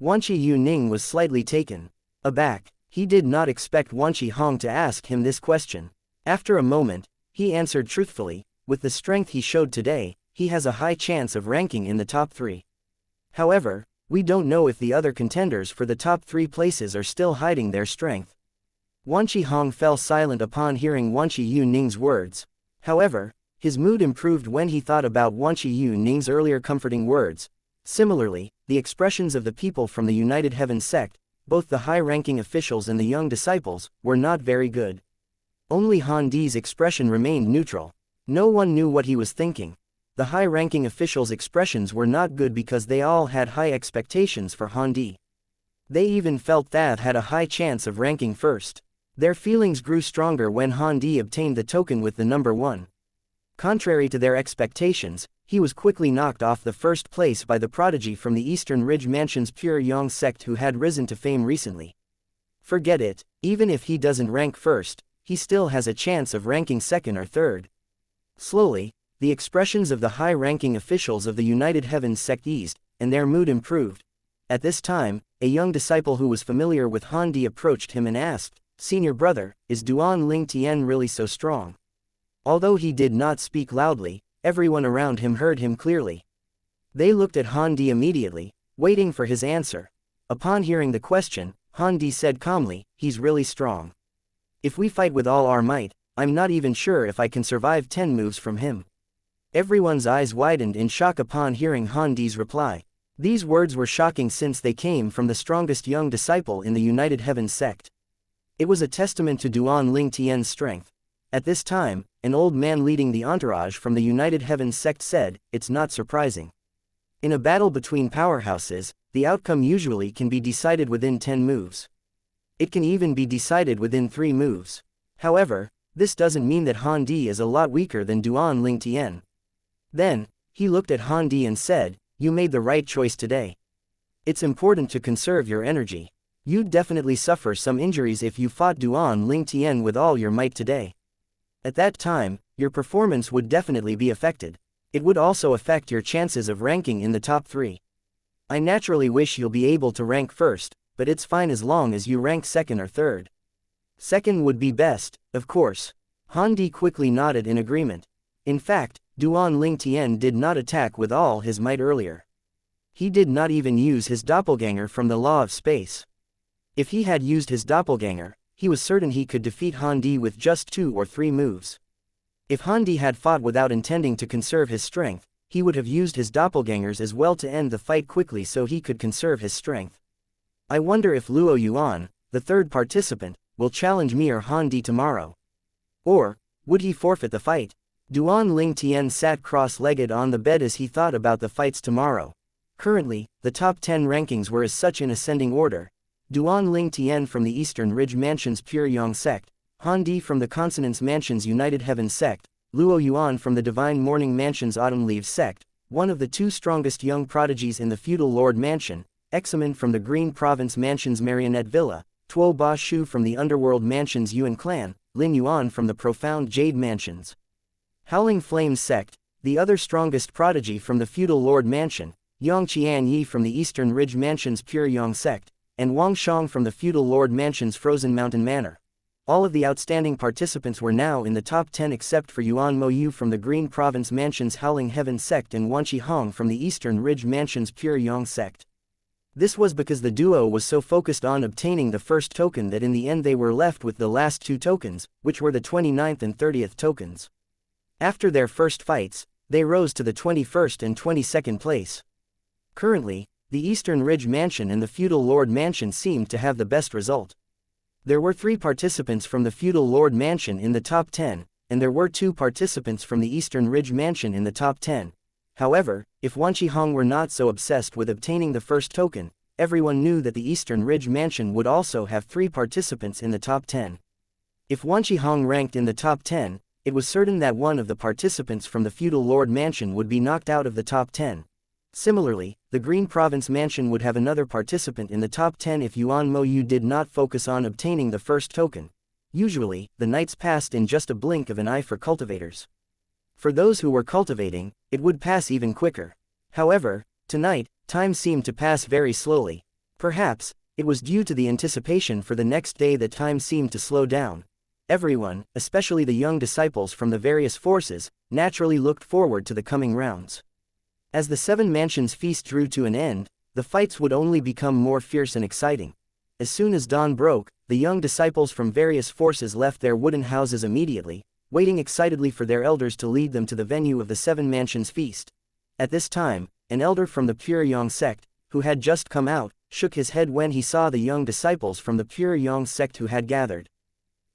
A: Wanqi Yuning was slightly taken aback. He did not expect Wanqi Hong to ask him this question. After a moment, he answered truthfully, with the strength he showed today, he has a high chance of ranking in the top 3. However, we don't know if the other contenders for the top 3 places are still hiding their strength. Wanqi Hong fell silent upon hearing Wanqi Yuning's words. However, his mood improved when he thought about Wanqi Yuning's earlier comforting words. Similarly, the expressions of the people from the United Heaven sect, both the high-ranking officials and the young disciples, were not very good. Only Han Di's expression remained neutral. No one knew what he was thinking. The high-ranking officials' expressions were not good because they all had high expectations for Han Di. They even felt Thad had a high chance of ranking first. Their feelings grew stronger when Han Di obtained the token with the number 1. Contrary to their expectations, he was quickly knocked off the first place by the prodigy from the Eastern Ridge Mansion's Pure Yang sect who had risen to fame recently. Forget it, even if he doesn't rank first, he still has a chance of ranking second or third. Slowly, the expressions of the high-ranking officials of the United Heavens sect eased, and their mood improved. At this time, a young disciple who was familiar with Han Di approached him and asked, "Senior brother, is Duan Ling Tian really so strong?" Although he did not speak loudly, everyone around him heard him clearly. They looked at Han Di immediately, waiting for his answer. Upon hearing the question, Han Di said calmly, "He's really strong. If we fight with all our might, I'm not even sure if I can survive 10 moves from him." Everyone's eyes widened in shock upon hearing Han Di's reply. These words were shocking since they came from the strongest young disciple in the United Heavens sect. It was a testament to Duan Ling Tian's strength. At this time, an old man leading the entourage from the United Heavens sect said, "It's not surprising. In a battle between powerhouses, the outcome usually can be decided within 10 moves. It can even be decided within 3 moves. However, this doesn't mean that Han Di is a lot weaker than Duan Ling Tian." Then, he looked at Han Di and said, "You made the right choice today. It's important to conserve your energy. You'd definitely suffer some injuries if you fought Duan Ling Tian with all your might today. At that time, your performance would definitely be affected. It would also affect your chances of ranking in the top 3. I naturally wish you'll be able to rank first, but it's fine as long as you rank second or third." Second would be best, of course. Han Di quickly nodded in agreement. In fact, Duan Ling Tian did not attack with all his might earlier. He did not even use his doppelganger from the law of space. If he had used his doppelganger, he was certain he could defeat Han Di with just 2 or 3 moves. If Han Di had fought without intending to conserve his strength, he would have used his doppelgangers as well to end the fight quickly so he could conserve his strength. I wonder if Luo Yuan, the third participant, will challenge me or Han Di tomorrow. Or, would he forfeit the fight? Duan Ling Tian sat cross-legged on the bed as he thought about the fights tomorrow. Currently, the top 10 rankings were as such in ascending order. Duan Ling Tian from the Eastern Ridge Mansion's Pure Yang sect, Han Di from the Consonance Mansion's United Heaven sect, Luo Yuan from the Divine Morning Mansion's Autumn Leaves sect, one of the 2 strongest young prodigies in the Feudal Lord Mansion, Examen from the Green Province Mansion's Marionette Villa, Tuo Ba Shu from the Underworld Mansion's Yuan Clan, Lin Yuan from the Profound Jade Mansions. Howling Flames sect, the other strongest prodigy from the Feudal Lord Mansion, Yang Qianyi from the Eastern Ridge Mansion's Pure Yang sect, and Wang Shang from the Feudal Lord Mansion's Frozen Mountain Manor. All of the outstanding participants were now in the top 10 except for Yuan Mo Yu from the Green Province Mansion's Howling Heaven sect and Wanqi Hong from the Eastern Ridge Mansion's Pure Yang sect. This was because the duo was so focused on obtaining the first token that in the end they were left with the last 2 tokens, which were the 29th and 30th tokens. After their first fights, they rose to the 21st and 22nd place. Currently, the Eastern Ridge Mansion and the Feudal Lord Mansion seemed to have the best result. There were 3 participants from the Feudal Lord Mansion in the top 10, and there were 2 participants from the Eastern Ridge Mansion in the top 10. However, if Wan Qihong were not so obsessed with obtaining the first token, everyone knew that the Eastern Ridge Mansion would also have 3 participants in the top 10. If Wan Qihong ranked in the top 10, it was certain that one of the participants from the Feudal Lord Mansion would be knocked out of the top 10. Similarly, the Green Province Mansion would have another participant in the top 10 if Yuan Mo Yu did not focus on obtaining the first token. Usually, the nights passed in just a blink of an eye for cultivators. For those who were cultivating, it would pass even quicker. However, tonight, time seemed to pass very slowly. Perhaps, it was due to the anticipation for the next day that time seemed to slow down. Everyone, especially the young disciples from the various forces, naturally looked forward to the coming rounds. As the 7 Mansions feast drew to an end, the fights would only become more fierce and exciting. As soon as dawn broke, the young disciples from various forces left their wooden houses immediately, waiting excitedly for their elders to lead them to the venue of the 7 Mansions feast. At this time, an elder from the Pure Yang sect, who had just come out, shook his head when he saw the young disciples from the Pure Yang sect who had gathered.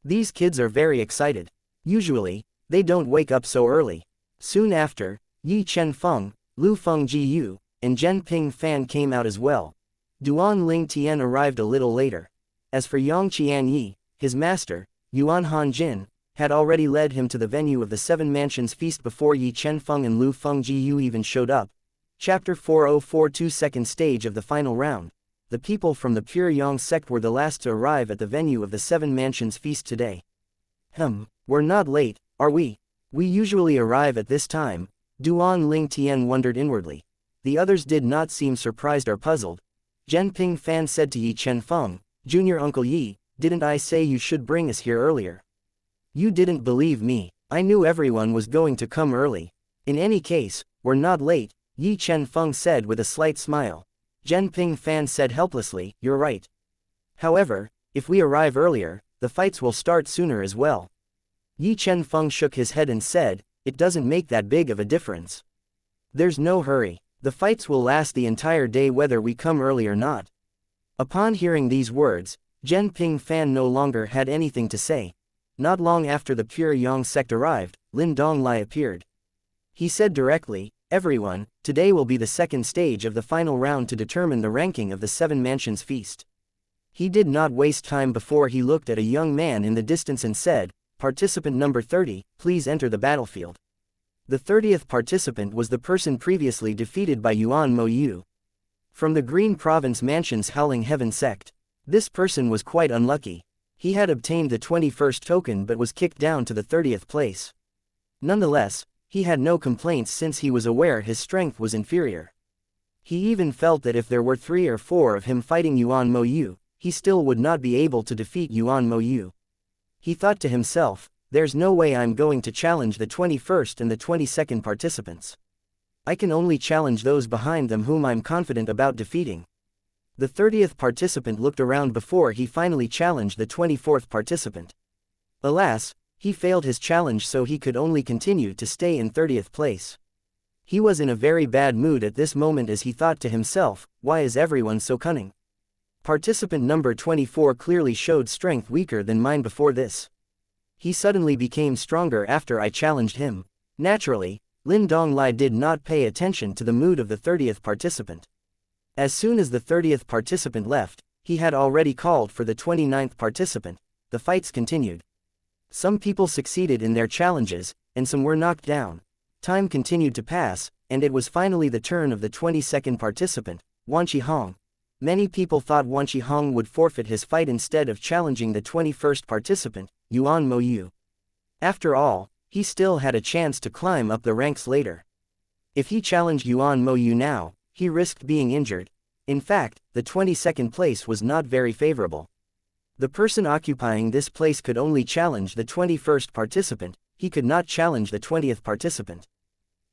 A: These kids are very excited. Usually, they don't wake up so early. Soon after, Yi Chen-feng, Lu Feng-ji-yu, and Zhen Ping-fan came out as well. Duan Ling-tian arrived a little later. As for Yang Qianyi, his master, Yuan Han-jin, had already led him to the venue of the 7 Mansions feast before Yi Chen-feng and Lu Feng-ji-yu even showed up. Chapter 4042 Second stage of the final round. The people from the Pure Yang sect were the last to arrive at the venue of the 7 Mansions feast today. We're not late, are we? We usually arrive at this time, Duan Ling-tian wondered inwardly. The others did not seem surprised or puzzled. Zhen Ping-fan said to Yi Chen-feng, "Junior Uncle Yi, didn't I say you should bring us here earlier? You didn't believe me. I knew everyone was going to come early. In any case, we're not late," Yi Chen-feng said with a slight smile. Zhen Ping-fan said helplessly, "You're right. However, if we arrive earlier, the fights will start sooner as well." Yi Chen-feng shook his head and said, "It doesn't make that big of a difference. There's no hurry. The fights will last the entire day whether we come early or not." Upon hearing these words, Zhen Ping-fan no longer had anything to say. Not long after the Pure Yang sect arrived, Lin Donglai appeared. He said directly, "Everyone, today will be the second stage of the final round to determine the ranking of the 7 Mansions feast." He did not waste time before he looked at a young man in the distance and said, "Participant number 30, please enter the battlefield." The 30th participant was the person previously defeated by Yuan Mo Yu. From the Green Province Mansion's Howling Heaven sect. This person was quite unlucky. He had obtained the 21st token but was kicked down to the 30th place. Nonetheless, he had no complaints since he was aware his strength was inferior. He even felt that if there were 3 or 4 of him fighting Yuan Mo Yu, he still would not be able to defeat Yuan Mo Yu. He thought to himself, "There's no way I'm going to challenge the 21st and the 22nd participants. I can only challenge those behind them whom I'm confident about defeating." The 30th participant looked around before he finally challenged the 24th participant. Alas, he failed his challenge, so he could only continue to stay in 30th place. He was in a very bad mood at this moment as he thought to himself, "Why is everyone so cunning? Participant number 24 clearly showed strength weaker than mine before this. He suddenly became stronger after I challenged him." Naturally, Lin Donglai did not pay attention to the mood of the 30th participant. As soon as the 30th participant left, he had already called for the 29th participant. The fights continued. Some people succeeded in their challenges, and some were knocked down. Time continued to pass, and it was finally the turn of the 22nd participant, Wan Qihong. Many people thought Wan Qihong would forfeit his fight instead of challenging the 21st participant, Yuan Mo Yu. After all, he still had a chance to climb up the ranks later. If he challenged Yuan Mo Yu now, he risked being injured. In fact, the 22nd place was not very favorable. The person occupying this place could only challenge the 21st participant, he could not challenge the 20th participant.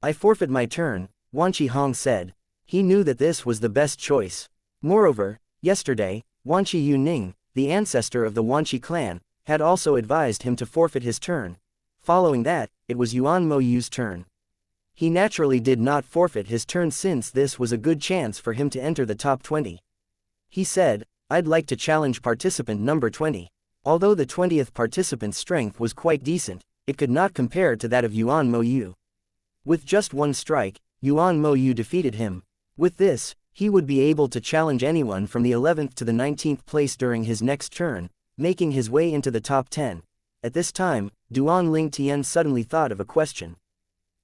A: "I forfeit my turn," Wan Qihong said. He knew that this was the best choice. Moreover, yesterday, Wanqi Yuning, the ancestor of the Wanqi clan, had also advised him to forfeit his turn. Following that, it was Yuan Mo Yu's turn. He naturally did not forfeit his turn since this was a good chance for him to enter the top 20. He said, "I'd like to challenge participant number 20. Although the 20th participant's strength was quite decent, it could not compare to that of Yuan Mo Yu. With just one strike, Yuan Mo Yu defeated him. With this, he would be able to challenge anyone from the 11th to the 19th place during his next turn, making his way into the top 10. At this time, Duan Ling Tian suddenly thought of a question.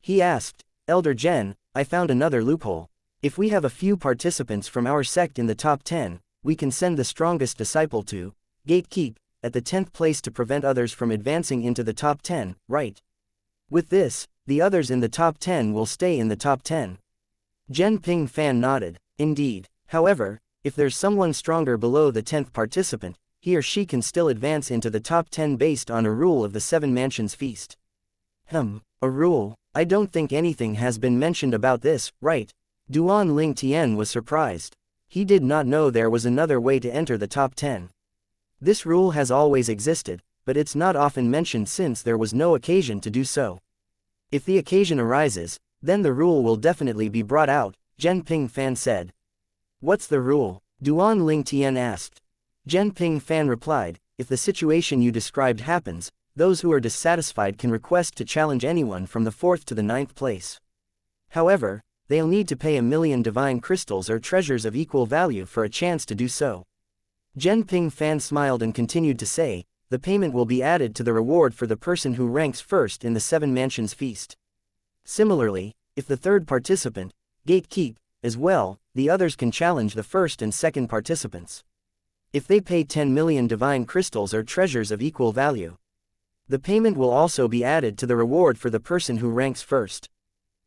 A: He asked, Elder Zhen, I found another loophole. If we have a few participants from our sect in the top 10, we can send the strongest disciple to gatekeep at the 10th place to prevent others from advancing into the top 10, right? With this, the others in the top 10 will stay in the top 10. Zhen Ping Fan nodded. Indeed. However, if there's someone stronger below the 10th participant, he or she can still advance into the top 10 based on a rule of the Seven Mansions Feast. A rule? I don't think anything has been mentioned about this, right? Duan Ling Tian was surprised. He did not know there was another way to enter the top 10. This rule has always existed, but it's not often mentioned since there was no occasion to do so. If the occasion arises, then the rule will definitely be brought out, Zhen Ping Fan said. What's the rule? Duan Ling Tian asked. Zhen Ping Fan replied, if the situation you described happens, those who are dissatisfied can request to challenge anyone from the 4th to the 9th place. However, they'll need to pay 1,000,000 divine crystals or treasures of equal value for a chance to do so. Zhen Ping Fan smiled and continued to say, the payment will be added to the reward for the person who ranks first in the Seven Mansions Feast. Similarly, if the third participant, gatekeep, as well, the others can challenge the first and second participants. If they pay 10,000,000 divine crystals or treasures of equal value, the payment will also be added to the reward for the person who ranks first.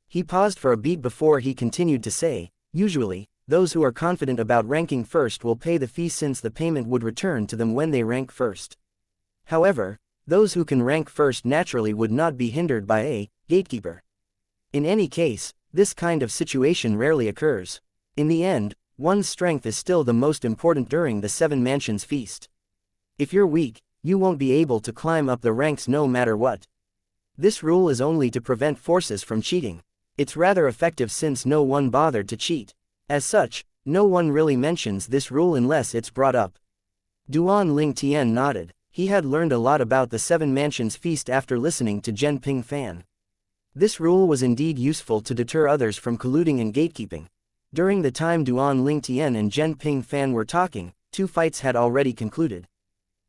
A: He paused for a beat before he continued to say, usually, those who are confident about ranking first will pay the fee since the payment would return to them when they rank first. However, those who can rank first naturally would not be hindered by a gatekeeper. In any case, this kind of situation rarely occurs. In the end, one's strength is still the most important during the Seven Mansions Feast. If you're weak, you won't be able to climb up the ranks no matter what. This rule is only to prevent forces from cheating. It's rather effective since no one bothered to cheat. As such, no one really mentions this rule unless it's brought up. Duan Ling Tian nodded. He had learned a lot about the Seven Mansions Feast after listening to Zhen Ping Fan. This rule was indeed useful to deter others from colluding and gatekeeping. During the time Duan Ling Tian and Zhen Ping Fan were talking, 2 fights had already concluded.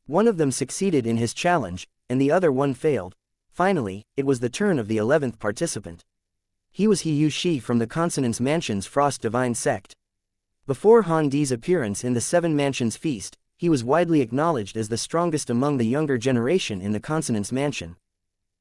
A: One of them succeeded in his challenge, and the other one failed. Finally, it was the turn of the 11th participant. He was He Yu Shi from the Consonance Mansion's Frost Divine Sect. Before Han Di's appearance in the Seven Mansions Feast, he was widely acknowledged as the strongest among the younger generation in the Consonance Mansion.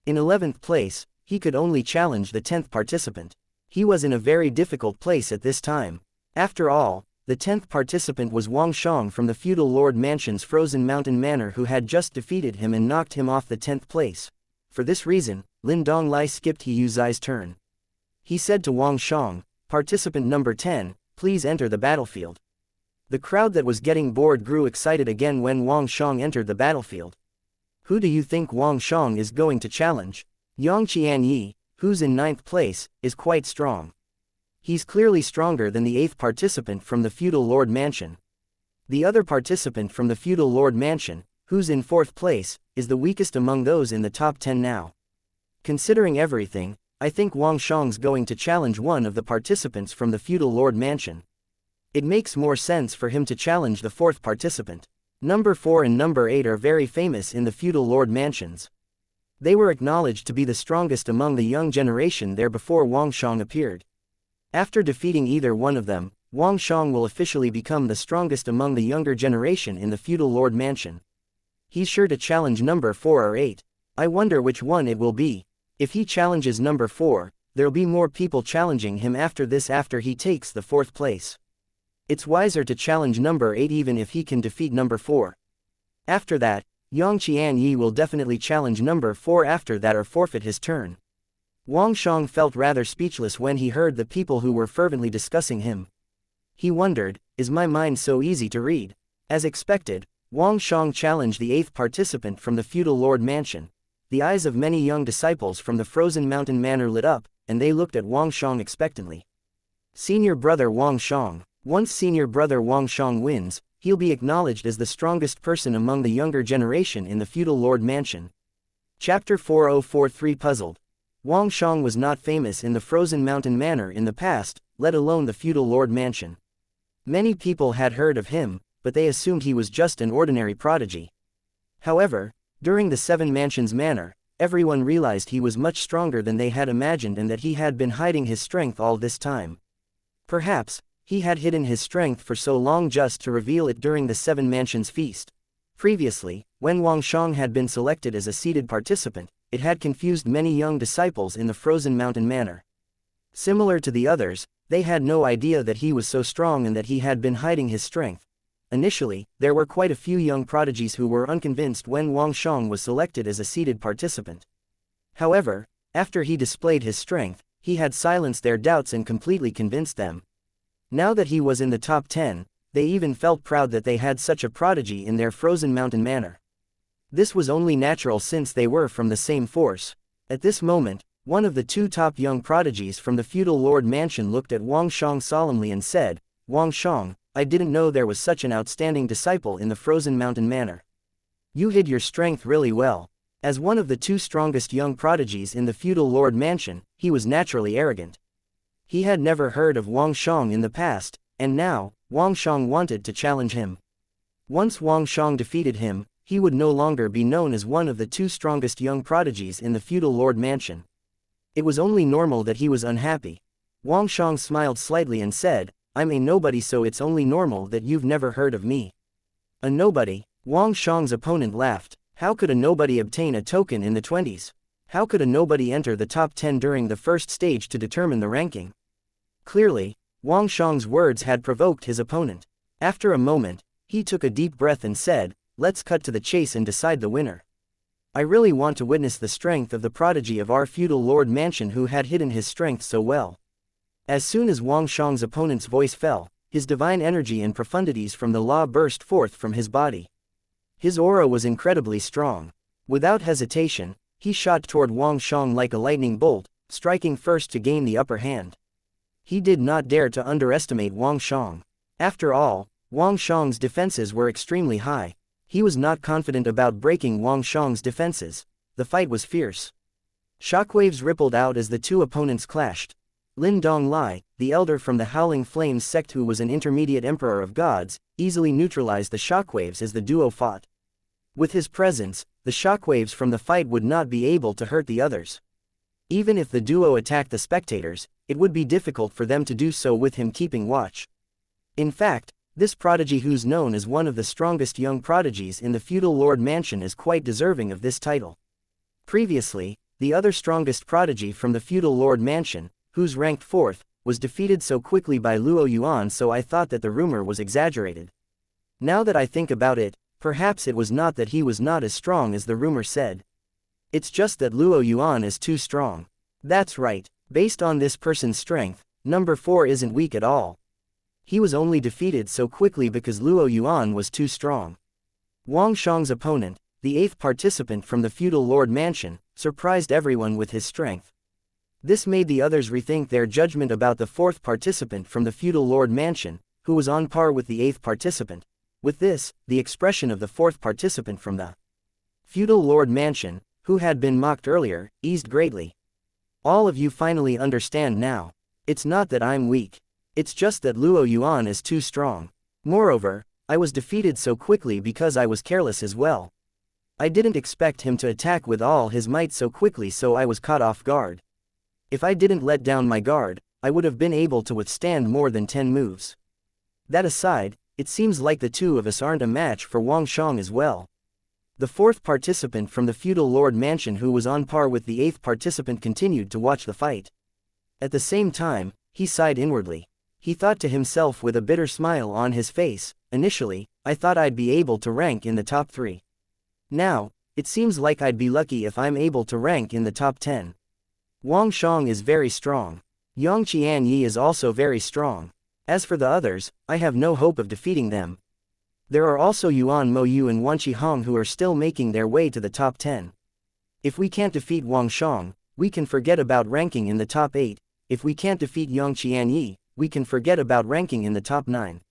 A: In 11th place, he could only challenge the 10th participant. He was in a very difficult place at this time. After all, the 10th participant was Wang Shang from the Feudal Lord Mansion's Frozen Mountain Manor who had just defeated him and knocked him off the 10th place. For this reason, Lin Donglai skipped He Yu Zai's turn. He said to Wang Shang, participant number 10, please enter the battlefield. The crowd that was getting bored grew excited again when Wang Shang entered the battlefield. Who do you think Wang Shang is going to challenge? Yang Qianyi, who's in 9th place, is quite strong. He's clearly stronger than the 8th participant from the Feudal Lord Mansion. The other participant from the Feudal Lord Mansion, who's in 4th place, is the weakest among those in the top 10 now. Considering everything, I think Wang Shang's going to challenge one of the participants from the Feudal Lord Mansion. It makes more sense for him to challenge the 4th participant. Number 4 and number 8 are very famous in the Feudal Lord Mansions. They were acknowledged to be the strongest among the young generation there before Wang Shang appeared. After defeating either one of them, Wang Shang will officially become the strongest among the younger generation in the Feudal Lord Mansion. He's sure to challenge number 4 or 8. I wonder which one it will be. If he challenges number 4, there'll be more people challenging him after this after he takes the 4th place. It's wiser to challenge number 8 even if he can defeat number 4. After that, Yang Qianyi will definitely challenge number 4 after that or forfeit his turn. Wang Shang felt rather speechless when he heard the people who were fervently discussing him. He wondered, is my mind so easy to read? As expected, Wang Shang challenged the 8th participant from the Feudal Lord Mansion. The eyes of many young disciples from the Frozen Mountain Manor lit up, and they looked at Wang Shang expectantly. Senior brother Wang Shang. Once senior brother Wang Shang wins, he'll be acknowledged as the strongest person among the younger generation in the Feudal Lord Mansion. Chapter 4043 Puzzled. Wang Shang was not famous in the Frozen Mountain Manor in the past, let alone the feudal lord mansion. Many people had heard of him, but they assumed he was just an ordinary prodigy. However, during the Seven Mansions Manor, everyone realized he was much stronger than they had imagined and that he had been hiding his strength all this time. Perhaps, he had hidden his strength for so long just to reveal it during the Seven Mansions feast. Previously, when Wang Shang had been selected as a seated participant, it had confused many young disciples in the Frozen Mountain Manor. Similar to the others, they had no idea that he was so strong and that he had been hiding his strength. Initially, there were quite a few young prodigies who were unconvinced when Wang Shang was selected as a seated participant. However, after he displayed his strength, he had silenced their doubts and completely convinced them. Now that he was in the top 10, they even felt proud that they had such a prodigy in their Frozen Mountain Manor. This was only natural since they were from the same force. At this moment, one of the two top young prodigies from the feudal lord mansion looked at Wang Shang solemnly and said, "Wang Shang, I didn't know there was such an outstanding disciple in the Frozen Mountain Manor. You hid your strength really well." As one of the two strongest young prodigies in the feudal lord mansion, he was naturally arrogant. He had never heard of Wang Shang in the past, and now, Wang Shang wanted to challenge him. Once Wang Shang defeated him, he would no longer be known as one of the two strongest young prodigies in the feudal lord mansion. It was only normal that he was unhappy. Wang Shang smiled slightly and said, "I'm a nobody, so it's only normal that you've never heard of me." A nobody? Wang Shang's opponent laughed. How could a nobody obtain a token in the 20s? How could a nobody enter the top 10 during the first stage to determine the ranking? Clearly, Wang Shang's words had provoked his opponent. After a moment, he took a deep breath and said, "Let's cut to the chase and decide the winner. I really want to witness the strength of the prodigy of our feudal lord mansion who had hidden his strength so well." As soon as Wang Shang's opponent's voice fell, his divine energy and profundities from the law burst forth from his body. His aura was incredibly strong. Without hesitation, he shot toward Wang Shang like a lightning bolt, striking first to gain the upper hand. He did not dare to underestimate Wang Shang. After all, Wang Shang's defenses were extremely high. He was not confident about breaking Wang Shang's defenses. The fight was fierce. Shockwaves rippled out as the two opponents clashed. Lin Donglai, the elder from the Howling Flames sect who was an intermediate emperor of gods, easily neutralized the shockwaves as the duo fought. With his presence, the shockwaves from the fight would not be able to hurt the others. Even if the duo attacked the spectators, it would be difficult for them to do so with him keeping watch. In fact, this prodigy who's known as one of the strongest young prodigies in the feudal lord mansion is quite deserving of this title. Previously, the other strongest prodigy from the feudal lord mansion, who's ranked 4th, was defeated so quickly by Luo Yuan, so I thought that the rumor was exaggerated. Now that I think about it, perhaps it was not that he was not as strong as the rumor said. It's just that Luo Yuan is too strong. That's right, based on this person's strength, number 4 isn't weak at all. He was only defeated so quickly because Luo Yuan was too strong. Wang Shang's opponent, the 8th participant from the feudal lord mansion, surprised everyone with his strength. This made the others rethink their judgment about the 4th participant from the feudal lord mansion, who was on par with the 8th participant. With this, the expression of the 4th participant from the feudal lord mansion, who had been mocked earlier, eased greatly. All of you finally understand now. It's not that I'm weak. It's just that Luo Yuan is too strong. Moreover, I was defeated so quickly because I was careless as well. I didn't expect him to attack with all his might so quickly, so I was caught off guard. If I didn't let down my guard, I would have been able to withstand more than 10 moves. That aside, it seems like the two of us aren't a match for Wang Shang as well. The 4th participant from the feudal lord mansion who was on par with the 8th participant continued to watch the fight. At the same time, he sighed inwardly. He thought to himself with a bitter smile on his face, "Initially, I thought I'd be able to rank in the top 3. Now, it seems like I'd be lucky if I'm able to rank in the top 10. Wang Shang is very strong. Yang Qianyi is also very strong. As for the others, I have no hope of defeating them. There are also Yuan Moyu and Wan Qihong who are still making their way to the top 10. If we can't defeat Wang Shang, we can forget about ranking in the top 8. If we can't defeat Yang Qianyi, we can forget about ranking in the top 9.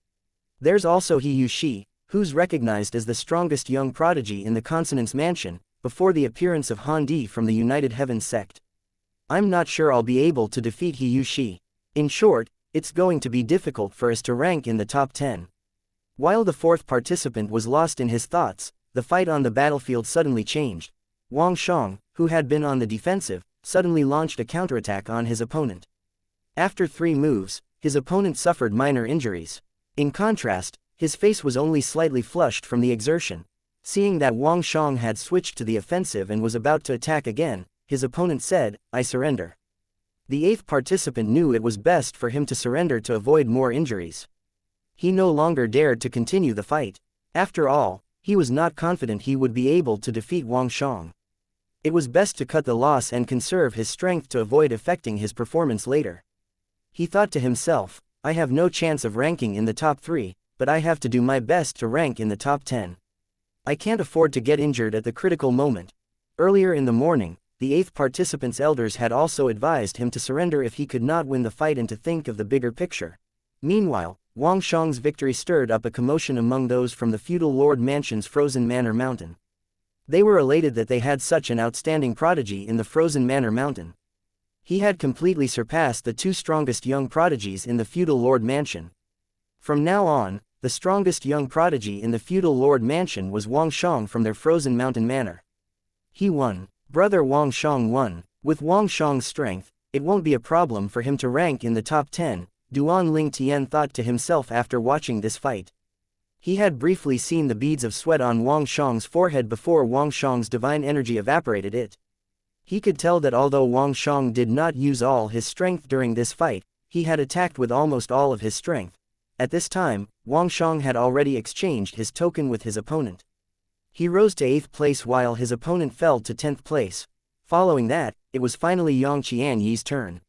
A: There's also He Yu Shi, who's recognized as the strongest young prodigy in the Consonance Mansion, before the appearance of Han Di from the United Heavens sect. I'm not sure I'll be able to defeat He Yu Shi. In short, it's going to be difficult for us to rank in the top 10. While the fourth participant was lost in his thoughts, the fight on the battlefield suddenly changed. Wang Shang, who had been on the defensive, suddenly launched a counterattack on his opponent. After 3 moves, his opponent suffered minor injuries. In contrast, his face was only slightly flushed from the exertion. Seeing that Wang Shang had switched to the offensive and was about to attack again, his opponent said, "I surrender." The 8th participant knew it was best for him to surrender to avoid more injuries. He no longer dared to continue the fight. After all, he was not confident he would be able to defeat Wang Shang. It was best to cut the loss and conserve his strength to avoid affecting his performance later. He thought to himself, I have no chance of ranking in the top 3, but I have to do my best to rank in the top 10. I can't afford to get injured at the critical moment. Earlier in the morning, the 8th participant's elders had also advised him to surrender if he could not win the fight and to think of the bigger picture. Meanwhile, Wang Shang's victory stirred up a commotion among those from the feudal lord mansion's Frozen Manor Mountain. They were elated that they had such an outstanding prodigy in the Frozen Manor Mountain. He had completely surpassed the 2 strongest young prodigies in the feudal lord mansion. From now on, the strongest young prodigy in the feudal lord mansion was Wang Shang from their Frozen Mountain Manor. He won. Brother Wang Shang won. With Wang Shang's strength, it won't be a problem for him to rank in the top 10, Duan Ling Tian thought to himself after watching this fight. He had briefly seen the beads of sweat on Wang Shang's forehead before Wang Shang's divine energy evaporated it. He could tell that although Wang Shang did not use all his strength during this fight, he had attacked with almost all of his strength. At this time, Wang Shang had already exchanged his token with his opponent. He rose to 8th place while his opponent fell to 10th place. Following that, it was finally Yang Qianyi's turn.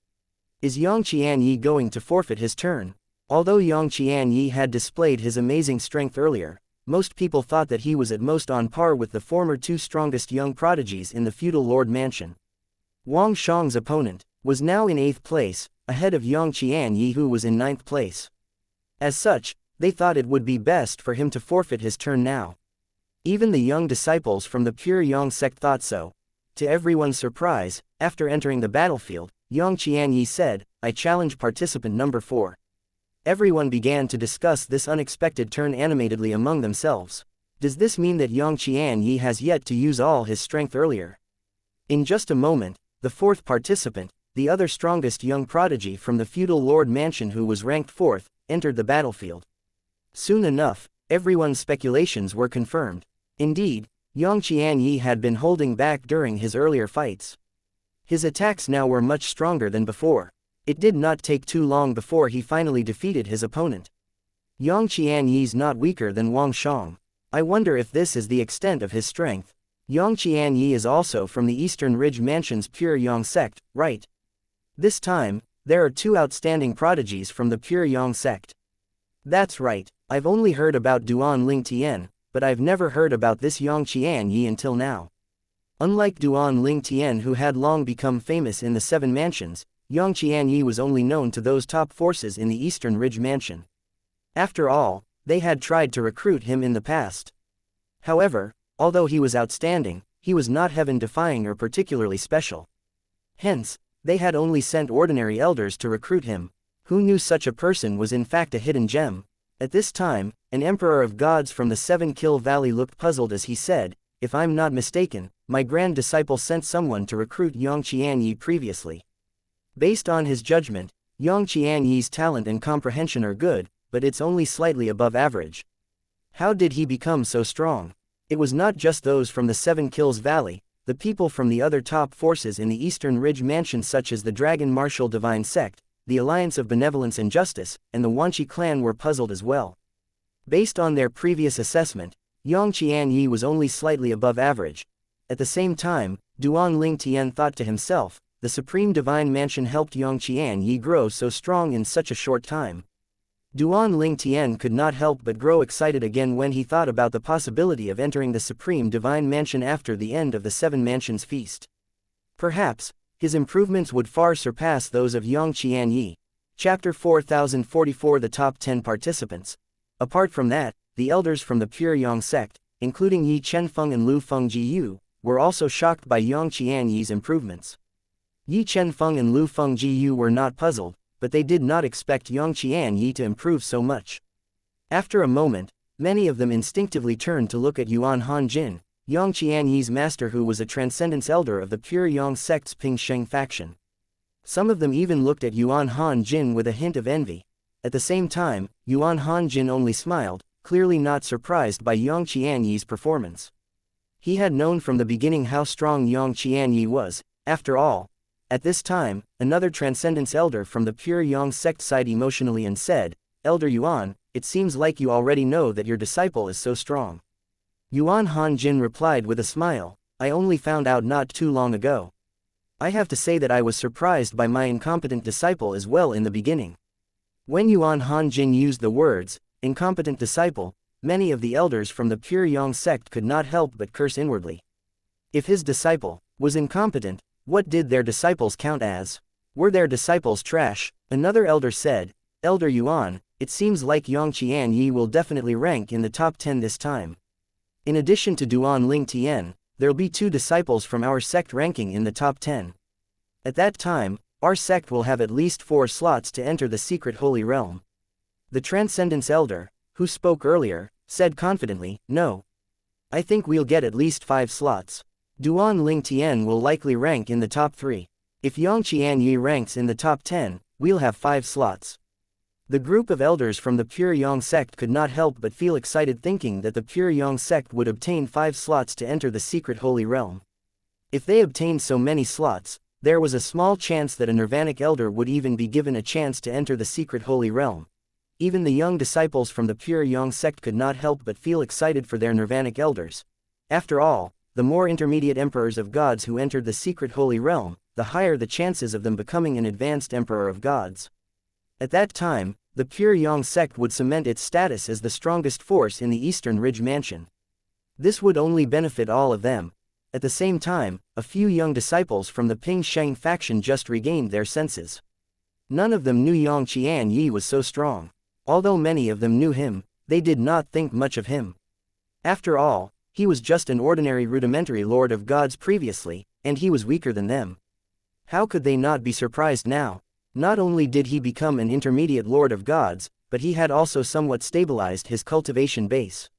A: Is Yang Qianyi going to forfeit his turn? Although Yang Qianyi had displayed his amazing strength earlier, most people thought that he was at most on par with the former 2 strongest young prodigies in the feudal lord mansion. Wang Shang's opponent was now in 8th place, ahead of Yang Qianyi who was in 9th place. As such, they thought it would be best for him to forfeit his turn now. Even the young disciples from the pure Yang sect thought so. To everyone's surprise, after entering the battlefield, Yang Qianyi said, "I challenge participant number 4." Everyone began to discuss this unexpected turn animatedly among themselves. Does this mean that Yang Qianyi has yet to use all his strength earlier? In just a moment, the 4th participant, the other strongest young prodigy from the feudal lord mansion who was ranked 4th, entered the battlefield. Soon enough, everyone's speculations were confirmed. Indeed, Yang Qianyi had been holding back during his earlier fights. His attacks now were much stronger than before. It did not take too long before he finally defeated his opponent. Yang Qianyi's not weaker than Wang Shang. I wonder if this is the extent of his strength. Yang Qianyi is also from the Eastern Ridge Mansion's pure Yang sect, right? This time, there are 2 outstanding prodigies from the pure Yang sect. That's right, I've only heard about Duan Ling Tian, but I've never heard about this Yang Qianyi until now. Unlike Duan Ling Tian who had long become famous in the 7 mansions, Yang Qianyi was only known to those top forces in the Eastern Ridge Mansion. After all, they had tried to recruit him in the past. However, although he was outstanding, he was not heaven-defying or particularly special. Hence, they had only sent ordinary elders to recruit him. Who knew such a person was in fact a hidden gem? At this time, an emperor of gods from the 7-Kill Valley looked puzzled as he said, "If I'm not mistaken, my grand disciple sent someone to recruit Yang Qianyi previously." Based on his judgment, Yang Qianyi's talent and comprehension are good, but it's only slightly above average. How did he become so strong? It was not just those from the 7 Kills Valley, the people from the other top forces in the Eastern Ridge Mansion such as the Dragon Martial Divine Sect, the Alliance of Benevolence and Justice, and the Wanqi clan were puzzled as well. Based on their previous assessment, Yang Qianyi was only slightly above average. At the same time, Duan Ling Tian thought to himself, the Supreme Divine Mansion helped Yang Qianyi grow so strong in such a short time. Duan Ling Tian could not help but grow excited again when he thought about the possibility of entering the Supreme Divine Mansion after the end of the 7 Mansions feast. Perhaps, his improvements would far surpass those of Yang Qianyi. Chapter 4044 The Top 10 Participants. Apart from that, the elders from the pure Yang sect, including Yi Chenfeng and Lu Fengjiyu, were also shocked by Yang Qianyi's improvements. Yi Chenfeng and Lu Fengjiu were not puzzled, but they did not expect Yang Qianyi to improve so much. After a moment, many of them instinctively turned to look at Yuan Hanjin, Yang Qianyi's master, who was a transcendence elder of the pure Yang sect's Pingsheng faction. Some of them even looked at Yuan Hanjin with a hint of envy. At the same time, Yuan Hanjin only smiled, clearly not surprised by Yang Qianyi's performance. He had known from the beginning how strong Yang Qianyi was. After all, at this time, another transcendence elder from the pure Yang sect sighed emotionally and said, "Elder Yuan, it seems like you already know that your disciple is so strong." Yuan Hanjin replied with a smile, "I only found out not too long ago. I have to say that I was surprised by my incompetent disciple as well in the beginning." When Yuan Hanjin used the words, "incompetent disciple," many of the elders from the pure Yang sect could not help but curse inwardly. If his disciple was incompetent, what did their disciples count as? Were their disciples trash? Another elder said, "Elder Yuan, it seems like Yang Qianyi will definitely rank in the top 10 this time. In addition to Duan Ling Tian, there'll be 2 disciples from our sect ranking in the top 10. At that time, our sect will have at least 4 slots to enter the secret holy realm." The Transcendence Elder, who spoke earlier, said confidently, "No. I think we'll get at least 5 slots. Duan Ling Tian will likely rank in the top 3. If Yang Qianyi ranks in the top 10, we'll have 5 slots." The group of elders from the pure Yang sect could not help but feel excited, thinking that the pure Yang sect would obtain 5 slots to enter the secret holy realm. If they obtained so many slots, there was a small chance that a Nirvanic elder would even be given a chance to enter the secret holy realm. Even the young disciples from the pure Yang sect could not help but feel excited for their Nirvanic elders. After all, the more intermediate emperors of gods who entered the secret holy realm, the higher the chances of them becoming an advanced emperor of gods. At that time, the pure Yang sect would cement its status as the strongest force in the Eastern Ridge Mansion. This would only benefit all of them. At the same time, a few young disciples from the Ping Sheng faction just regained their senses. None of them knew Yang Qianyi was so strong. Although many of them knew him, they did not think much of him. After all, he was just an ordinary rudimentary lord of gods previously, and he was weaker than them. How could they not be surprised now? Not only did he become an intermediate lord of gods, but he had also somewhat stabilized his cultivation base.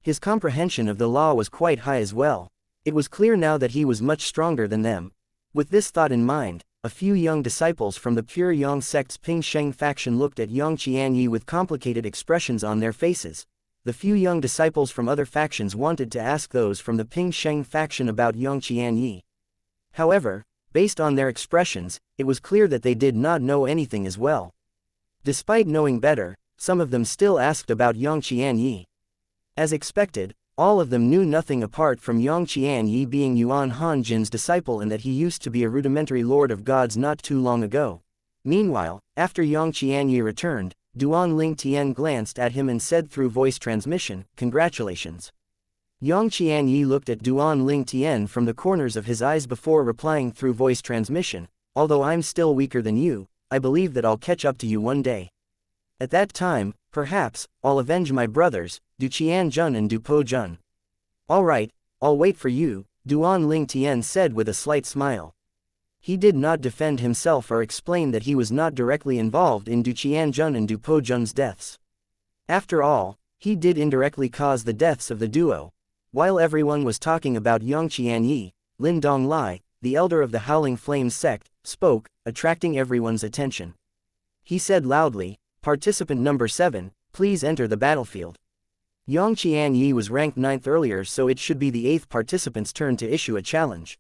A: His comprehension of the law was quite high as well. It was clear now that he was much stronger than them. With this thought in mind, a few young disciples from the pure Yang sect's Ping Sheng faction looked at Yang Qianyi with complicated expressions on their faces. The few young disciples from other factions wanted to ask those from the Ping Sheng faction about Yang Qianyi. However, based on their expressions, it was clear that they did not know anything as well. Despite knowing better, some of them still asked about Yang Qianyi. As expected, all of them knew nothing apart from Yang Qianyi being Yuan Hanjin's disciple and that he used to be a rudimentary lord of gods not too long ago. Meanwhile, after Yang Qianyi returned, Duan Ling Tian glanced at him and said through voice transmission, "Congratulations." Yang Qianyi looked at Duan Ling Tian from the corners of his eyes before replying through voice transmission, "Although I'm still weaker than you, I believe that I'll catch up to you one day. At that time, perhaps, I'll avenge my brothers, Du Qianjun and Du Po-jun." "All right, I'll wait for you," Duan Ling Tian said with a slight smile. He did not defend himself or explain that he was not directly involved in Du Qianjun and Du Po-jun's deaths. After all, he did indirectly cause the deaths of the duo. While everyone was talking about Yang Qianyi, Lin Donglai, the elder of the Howling Flames sect, spoke, attracting everyone's attention. He said loudly, "Participant number 7, please enter the battlefield." Yang Qianyi was ranked 9th earlier, so it should be the 8th participant's turn to issue a challenge.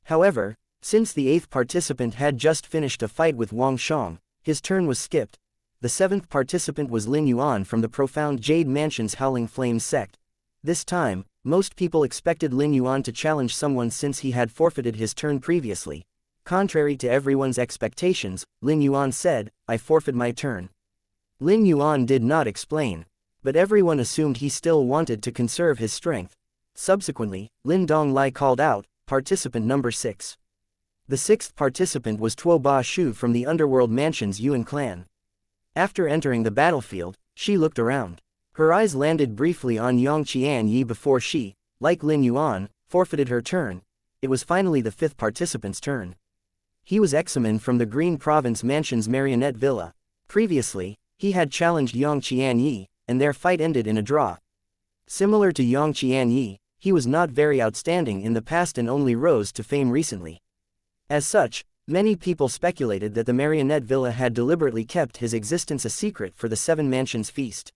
A: However, since the 8th participant had just finished a fight with Wang Shang, his turn was skipped. The 7th participant was Lin Yuan from the Profound Jade Mansion's Howling Flames sect. This time, most people expected Lin Yuan to challenge someone since he had forfeited his turn previously. Contrary to everyone's expectations, Lin Yuan said, "I forfeit my turn." Lin Yuan did not explain, but everyone assumed he still wanted to conserve his strength. Subsequently, Lin Donglai called out, "Participant number 6. The 6th participant was Tuo Ba Shu from the Underworld Mansion's Yuan clan. After entering the battlefield, she looked around. Her eyes landed briefly on Yang Qianyi before she, like Lin Yuan, forfeited her turn. It was finally the fifth participant's turn. He was Examen from the Green Province Mansion's Marionette Villa. Previously, he had challenged Yang Qianyi, and their fight ended in a draw. Similar to Yang Qianyi, he was not very outstanding in the past and only rose to fame recently. As such, many people speculated that the Marionette Villa had deliberately kept his existence a secret for the Seven Mansions feast.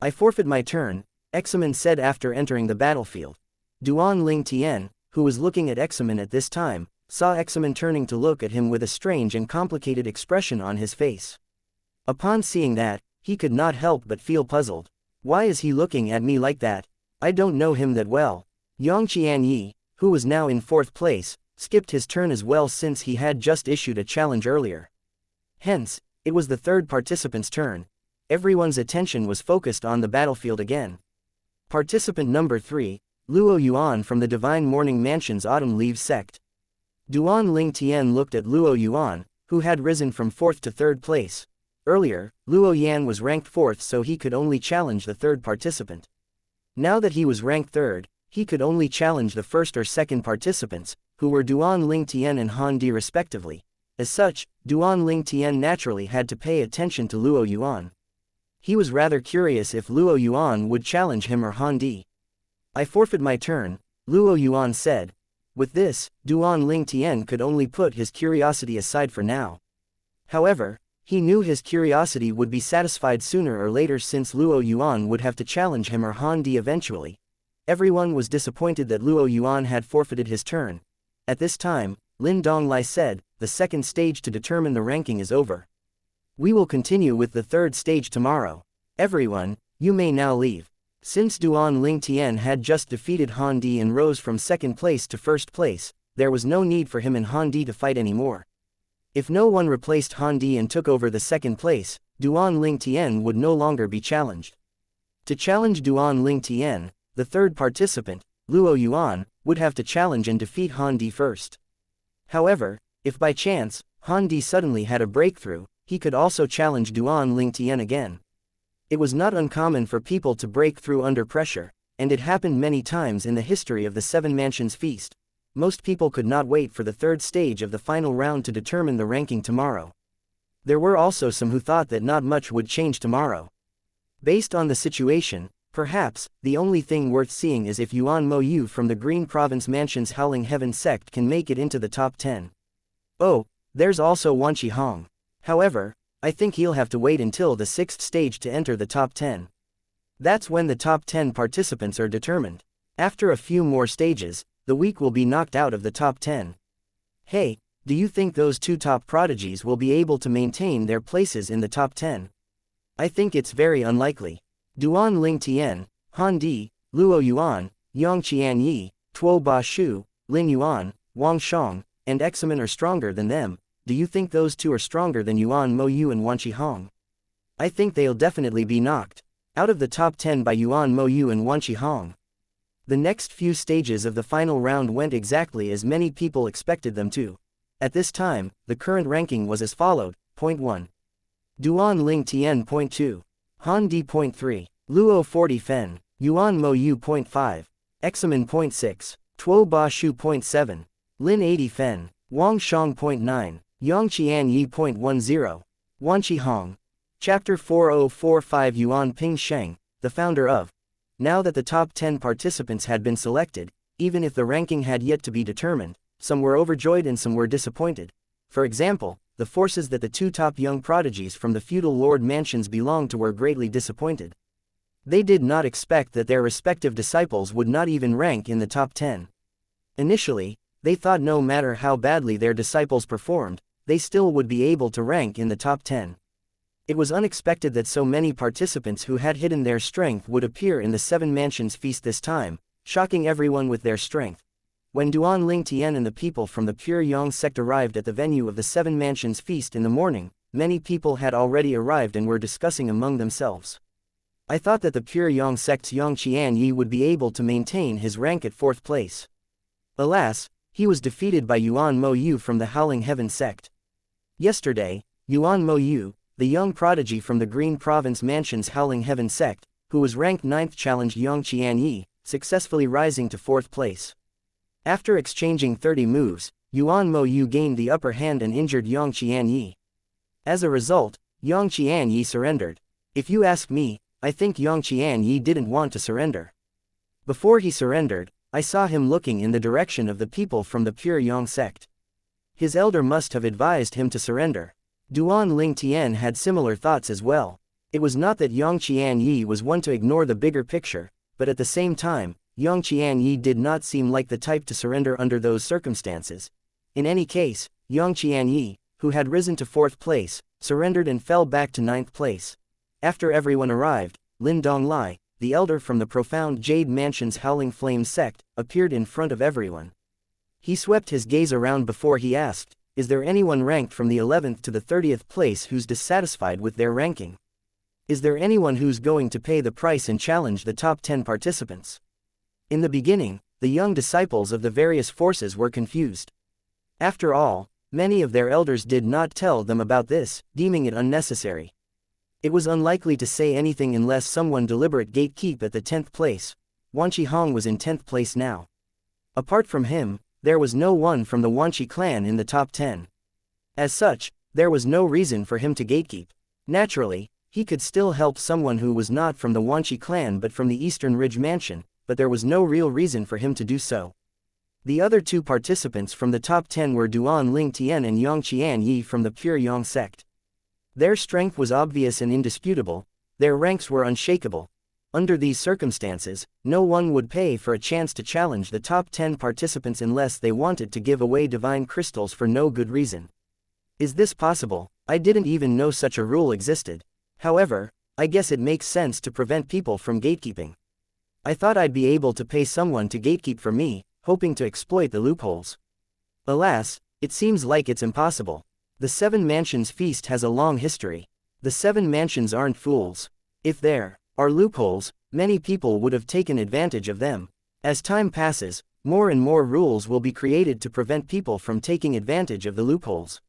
A: I forfeit my turn, Examen said after entering the battlefield. Duan Ling Tian, who was looking at Examen at this time, saw Examen turning to look at him with a strange and complicated expression on his face. Upon seeing that, he could not help but feel puzzled. Why is he looking at me like that? I don't know him that well. Yang Qianyi, who was now in fourth place, skipped his turn as well since he had just issued a challenge earlier. Hence, it was the third participant's turn. Everyone's attention was focused on the battlefield again. Participant number 3, Luo Yuan from the Divine Morning Mansion's Autumn Leaves sect. Duan Ling Tian looked at Luo Yuan, who had risen from 4th to 3rd place. Earlier, Luo Yan was ranked 4th, so he could only challenge the third participant. Now that he was ranked 3rd, he could only challenge the first or second participants, who were Duan Ling Tian and Han Di respectively. As such, Duan Ling Tian naturally had to pay attention to Luo Yuan. He was rather curious if Luo Yuan would challenge him or Han Di. I forfeit my turn, Luo Yuan said. With this, Duan Ling Tian could only put his curiosity aside for now. However, he knew his curiosity would be satisfied sooner or later since Luo Yuan would have to challenge him or Han Di eventually. Everyone was disappointed that Luo Yuan had forfeited his turn. At this time, Lin Donglai said, the second stage to determine the ranking is over. We will continue with the third stage tomorrow. Everyone, you may now leave. Since Duan Ling Tian had just defeated Han Di and rose from 2nd place to 1st place, there was no need for him and Han Di to fight anymore. If no one replaced Han Di and took over the 2nd place, Duan Ling Tian would no longer be challenged. To challenge Duan Ling Tian, the third participant, Luo Yuan, would have to challenge and defeat Han Di first. However, if by chance, Han Di suddenly had a breakthrough, he could also challenge Duan Ling Tian again. It was not uncommon for people to break through under pressure, and it happened many times in the history of the Seven Mansions feast. Most people could not wait for the third stage of the final round to determine the ranking tomorrow. There were also some who thought that not much would change tomorrow. Based on the situation, perhaps, the only thing worth seeing is if Yuan Mo Yu from the Green Province Mansion's Howling Heaven sect can make it into the top 10. Oh, there's also Wanqi Hong. However, I think he'll have to wait until the 6th stage to enter the top 10. That's when the top 10 participants are determined. After a few more stages, the weak will be knocked out of the top 10. Hey, do you think those two top prodigies will be able to maintain their places in the top 10? I think it's very unlikely. Duan Ling Tian, Han Di, Luo Yuan, Yang Qianyi, Tuo Ba Shu, Lin Yuan, Wang Shang, and Examen are stronger than them. Do you think those two are stronger than Yuan Mo Yu and Wanqi Hong? I think they'll definitely be knocked out of the top 10 by Yuan Mo Yu and Wanqi Hong. The next few stages of the final round went exactly as many people expected them to. At this time, the current ranking was as followed: Point 1. Duan Ling Tian. Point 2. Han Di. Point 3. Luo 40 Fen. Yuan Mo Yu. Point 5. Examen. Point 6. Tuo Ba Shu. Point 7. Lin 80 Fen. Wang Shang. Point 9. Yang Qianyi. Point 10. Wanqi Hong. Chapter 4045. Yuan Ping Sheng, the founder of. Now that the top 10 participants had been selected, even if the ranking had yet to be determined, some were overjoyed and some were disappointed. For example, the forces that the two top young prodigies from the feudal lord mansions belonged to were greatly disappointed. They did not expect that their respective disciples would not even rank in the top 10. Initially, they thought no matter how badly their disciples performed, they still would be able to rank in the top 10. It was unexpected that so many participants who had hidden their strength would appear in the Seven Mansions feast this time, shocking everyone with their strength. When Duan Ling Tian and the people from the Pure Yang sect arrived at the venue of the Seven Mansions feast in the morning, many people had already arrived and were discussing among themselves. I thought that the Pure Yang sect's Yang Qianyi would be able to maintain his rank at 4th place. Alas, he was defeated by Yuan Mo Yu from the Howling Heaven sect. Yesterday, Yuan Mo Yu, the young prodigy from the Green Province Mansion's Howling Heaven sect, who was ranked 9th, challenged Yang Qianyi, successfully rising to 4th place. After exchanging 30 moves, Yuan Mo Yu gained the upper hand and injured Yang Qianyi. As a result, Yang Qianyi surrendered. If you ask me, I think Yang Qianyi didn't want to surrender. Before he surrendered, I saw him looking in the direction of the people from the pure Yang sect. His elder must have advised him to surrender. Duan Ling Tian had similar thoughts as well. It was not that Yang Qianyi was one to ignore the bigger picture, but at the same time, Yang Qianyi did not seem like the type to surrender under those circumstances. In any case, Yang Qianyi, who had risen to 4th place, surrendered and fell back to 9th place. After everyone arrived, Lin Donglai, the elder from the profound Jade Mansion's Howling Flame sect, appeared in front of everyone. He swept his gaze around before he asked, "Is there anyone ranked from the 11th to the 30th place who's dissatisfied with their ranking? Is there anyone who's going to pay the price and challenge the top 10 participants?" In the beginning, the young disciples of the various forces were confused. After all, many of their elders did not tell them about this, deeming it unnecessary. It was unlikely to say anything unless someone deliberate gatekeep at the 10th place. Wanqi Hong was in 10th place now. Apart from him, there was no one from the Wanqi clan in the top 10. As such, there was no reason for him to gatekeep. Naturally, he could still help someone who was not from the Wanqi clan but from the Eastern Ridge Mansion, but there was no real reason for him to do so. The other two participants from the top 10 were Duan Ling Tian and Yang Qianyi from the pure Yang sect. Their strength was obvious and indisputable, their ranks were unshakable. Under these circumstances, no one would pay for a chance to challenge the top 10 participants unless they wanted to give away divine crystals for no good reason. Is this possible? I didn't even know such a rule existed. However, I guess it makes sense to prevent people from gatekeeping. I thought I'd be able to pay someone to gatekeep for me, hoping to exploit the loopholes. Alas, it seems like it's impossible. The Seven Mansions feast has a long history. The Seven Mansions aren't fools. If there are loopholes, many people would have taken advantage of them. As time passes, more and more rules will be created to prevent people from taking advantage of the loopholes.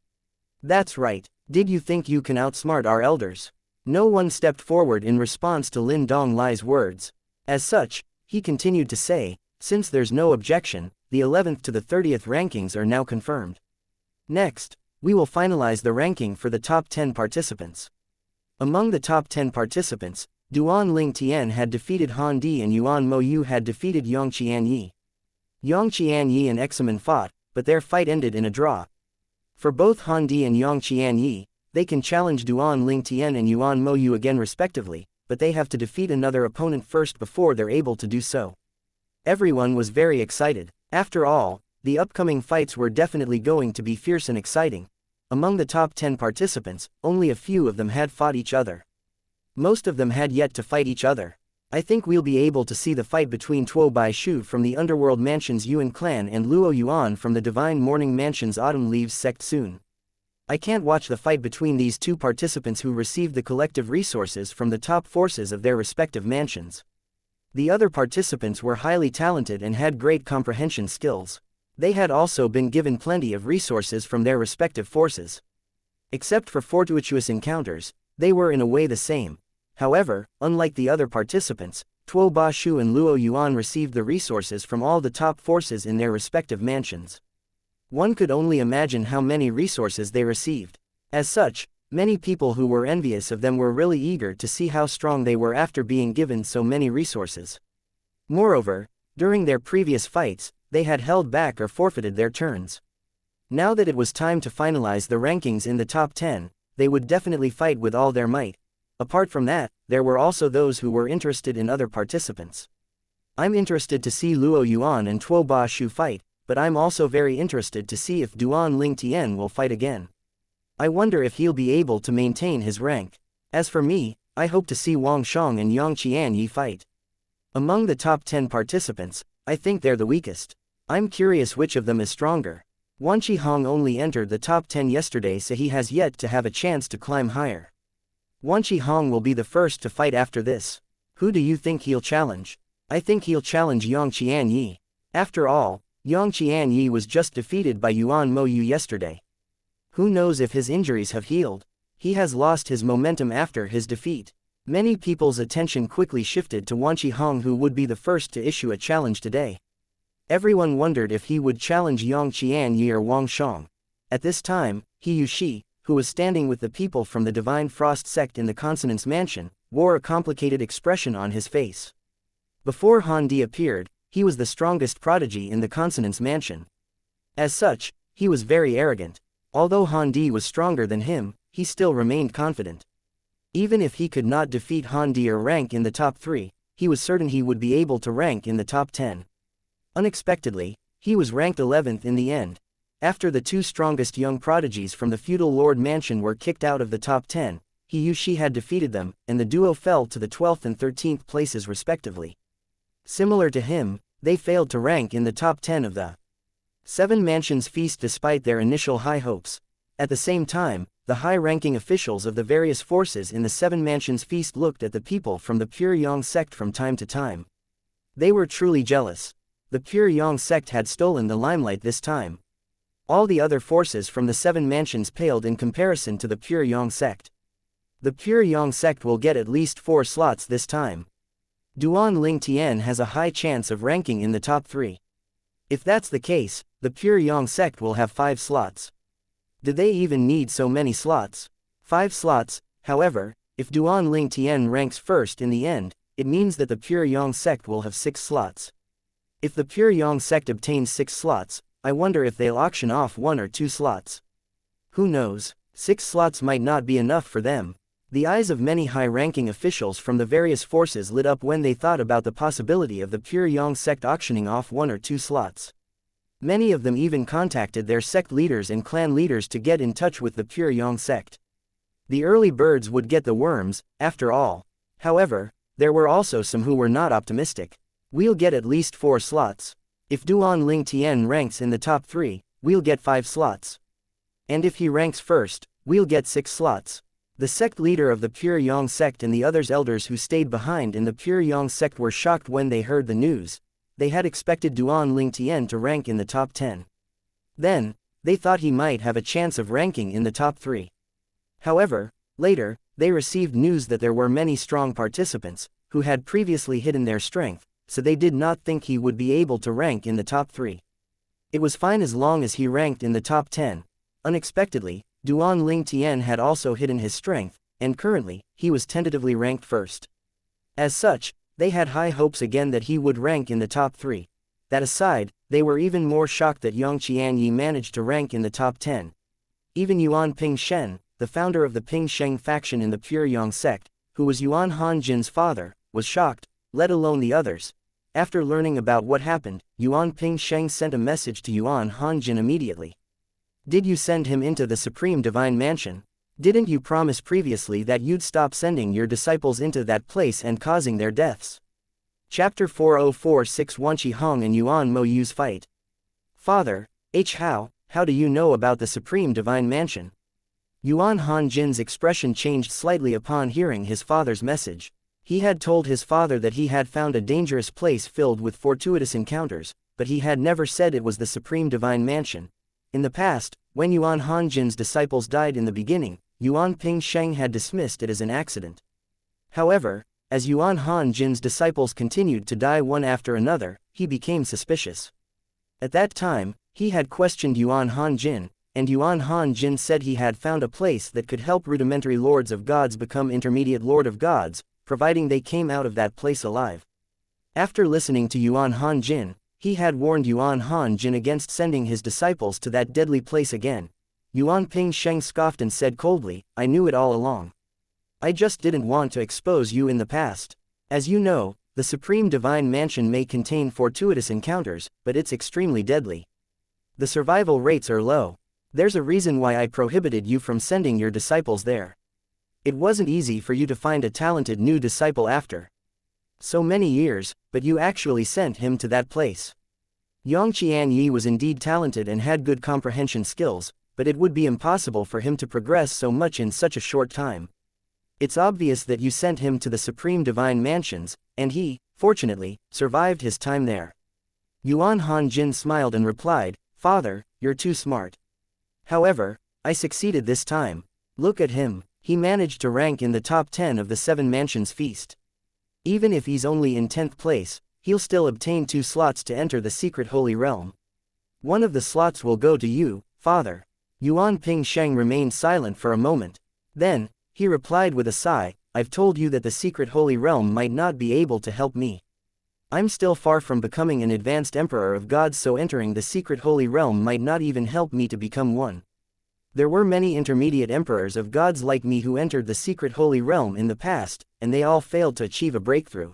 A: That's right. Did you think you can outsmart our elders? No one stepped forward in response to Lin Donglai's words. As such, he continued to say, since there's no objection, the 11th to the 30th rankings are now confirmed. Next, we will finalize the ranking for the top 10 participants. Among the top 10 participants, Duan Ling Tian had defeated Han Di and Yuan Mo Yu had defeated Yang Qianyi. Yang Qianyi and Examen fought, but their fight ended in a draw. For both Han Di and Yang Qianyi, they can challenge Duan Ling Tian and Yuan Mo Yu again respectively, but they have to defeat another opponent first before they're able to do so. Everyone was very excited. After all, the upcoming fights were definitely going to be fierce and exciting. Among the top 10 participants, only a few of them had fought each other. Most of them had yet to fight each other. I think we'll be able to see the fight between Tuo Bai Shu from the Underworld Mansion's Yuan clan and Luo Yuan from the Divine Morning Mansion's Autumn Leaves sect soon. I can't watch the fight between these two participants who received the collective resources from the top forces of their respective mansions. The other participants were highly talented and had great comprehension skills. They had also been given plenty of resources from their respective forces. Except for fortuitous encounters, they were in a way the same. However, unlike the other participants, Tuo Ba Shu and Luo Yuan received the resources from all the top forces in their respective mansions. One could only imagine how many resources they received. As such, many people who were envious of them were really eager to see how strong they were after being given so many resources. Moreover, during their previous fights, they had held back or forfeited their turns. Now that it was time to finalize the rankings in the top 10, they would definitely fight with all their might. Apart from that, there were also those who were interested in other participants. I'm interested to see Luo Yuan and Tuo Ba Shu fight, but I'm also very interested to see if Duan Ling Tian will fight again. I wonder if he'll be able to maintain his rank. As for me, I hope to see Wang Shang and Yang Qianyi fight. Among the top 10 participants, I think they're the weakest. I'm curious which of them is stronger. Wanqi Hong only entered the top 10 yesterday, so he has yet to have a chance to climb higher. Wanqi Hong will be the first to fight after this. Who do you think he'll challenge? I think he'll challenge Yang Qianyi. After all, Yang Qianyi was just defeated by Yuan Mo Yu yesterday. Who knows if his injuries have healed? He has lost his momentum after his defeat. Many people's attention quickly shifted to Wanqi Hong, who would be the first to issue a challenge today. Everyone wondered if he would challenge Yang Qianyi or Wang Shang. At this time, He Yushi, who was standing with the people from the Divine Frost sect in the Consonance Mansion, wore a complicated expression on his face. Before Han Di appeared, he was the strongest prodigy in the Consonance Mansion. As such, he was very arrogant. Although Han Di was stronger than him, he still remained confident. Even if he could not defeat Han Di or rank in the top 3, he was certain he would be able to rank in the top 10. Unexpectedly, he was ranked 11th in the end. After the 2 strongest young prodigies from the feudal lord mansion were kicked out of the top 10, He Yushi had defeated them, and the duo fell to the 12th and 13th places respectively. Similar to him, they failed to rank in the top 10 of the 7 Mansions Feast despite their initial high hopes. At the same time, the high-ranking officials of the various forces in the 7 Mansions Feast looked at the people from the Pure Yang sect from time to time. They were truly jealous. The Pure Yang sect had stolen the limelight this time. All the other forces from the 7 Mansions paled in comparison to the Pure Yang sect. The Pure Yang sect will get at least 4 slots this time. Duan Ling Tian has a high chance of ranking in the top 3. If that's the case, the Pure Yang sect will have 5 slots. Did they even need so many slots? 5 slots, however, if Duan Ling Tian ranks first in the end, it means that the Pure Yang sect will have 6 slots. If the Pure Yang sect obtains 6 slots, I wonder if they'll auction off 1 or 2 slots. Who knows, 6 slots might not be enough for them. The eyes of many high-ranking officials from the various forces lit up when they thought about the possibility of the Pure Yang sect auctioning off 1 or 2 slots. Many of them even contacted their sect leaders and clan leaders to get in touch with the Pure Yang sect. The early birds would get the worms, after all. However, there were also some who were not optimistic. We'll get at least 4 slots. If Duan Ling Tian ranks in the top 3, we'll get 5 slots. And if he ranks first, we'll get 6 slots. The sect leader of the Pure Yang sect and the others elders who stayed behind in the Pure Yang sect were shocked when they heard the news. They had expected Duan Ling Tian to rank in the top 10. Then, they thought he might have a chance of ranking in the top 3. However, later, they received news that there were many strong participants, who had previously hidden their strength, so they did not think he would be able to rank in the top 3. It was fine as long as he ranked in the top 10. Unexpectedly, Duan Ling Tian had also hidden his strength, and currently, he was tentatively ranked first. As such, they had high hopes again that he would rank in the top 3. That aside, they were even more shocked that Yang Qianyi managed to rank in the top 10. Even Yuan Ping Shen, the founder of the Ping Sheng faction in the Pure Yang sect, who was Yuan Hanjin's father, was shocked, let alone the others. After learning about what happened, Yuan Ping Sheng sent a message to Yuan Hanjin immediately. Did you send him into the Supreme Divine Mansion? Didn't you promise previously that you'd stop sending your disciples into that place and causing their deaths? Chapter 4046 Wanqi Hong and Yuan Mo Yu's fight. Father, how do you know about the Supreme Divine Mansion? Yuan Hanjin's expression changed slightly upon hearing his father's message. He had told his father that he had found a dangerous place filled with fortuitous encounters, but he had never said it was the Supreme Divine Mansion. In the past, when Yuan Hanjin's disciples died in the beginning, Yuan Ping Sheng had dismissed it as an accident. However, as Yuan Hanjin's disciples continued to die one after another, he became suspicious. At that time, he had questioned Yuan Hanjin, and Yuan Hanjin said he had found a place that could help rudimentary lords of gods become intermediate lord of gods, providing they came out of that place alive. After listening to Yuan Hanjin, he had warned Yuan Hanjin against sending his disciples to that deadly place again. Yuan Ping Sheng scoffed and said coldly, I knew it all along. I just didn't want to expose you in the past. As you know, the Supreme Divine Mansion may contain fortuitous encounters, but it's extremely deadly. The survival rates are low. There's a reason why I prohibited you from sending your disciples there. It wasn't easy for you to find a talented new disciple after so many years, but you actually sent him to that place. Yang Qianyi was indeed talented and had good comprehension skills, but it would be impossible for him to progress so much in such a short time. It's obvious that you sent him to the Supreme Divine Mansions, and he, fortunately, survived his time there. Yuan Hanjin smiled and replied, Father, you're too smart. However, I succeeded this time. Look at him, he managed to rank in the top 10 of the 7 Mansions Feast. Even if he's only in 10th place, he'll still obtain 2 slots to enter the secret holy realm. One of the slots will go to you, father. Yuan Pingsheng remained silent for a moment. Then, he replied with a sigh, I've told you that the secret holy realm might not be able to help me. I'm still far from becoming an advanced emperor of gods, so entering the secret holy realm might not even help me to become one. There were many intermediate emperors of gods like me who entered the secret holy realm in the past, and they all failed to achieve a breakthrough.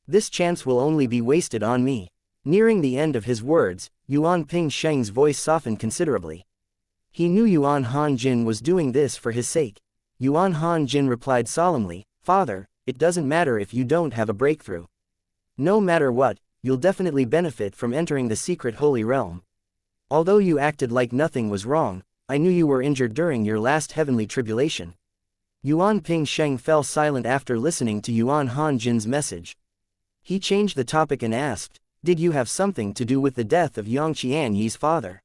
A: This chance will only be wasted on me. Nearing the end of his words, Yuan Pingsheng's voice softened considerably. He knew Yuan Hanjin was doing this for his sake. Yuan Hanjin replied solemnly, Father, it doesn't matter if you don't have a breakthrough. No matter what, you'll definitely benefit from entering the secret holy realm. Although you acted like nothing was wrong, I knew you were injured during your last heavenly tribulation. Yuan Pingsheng fell silent after listening to Yuan Hanjin's message. He changed the topic and asked, Did you have something to do with the death of Yang Qianyi's father?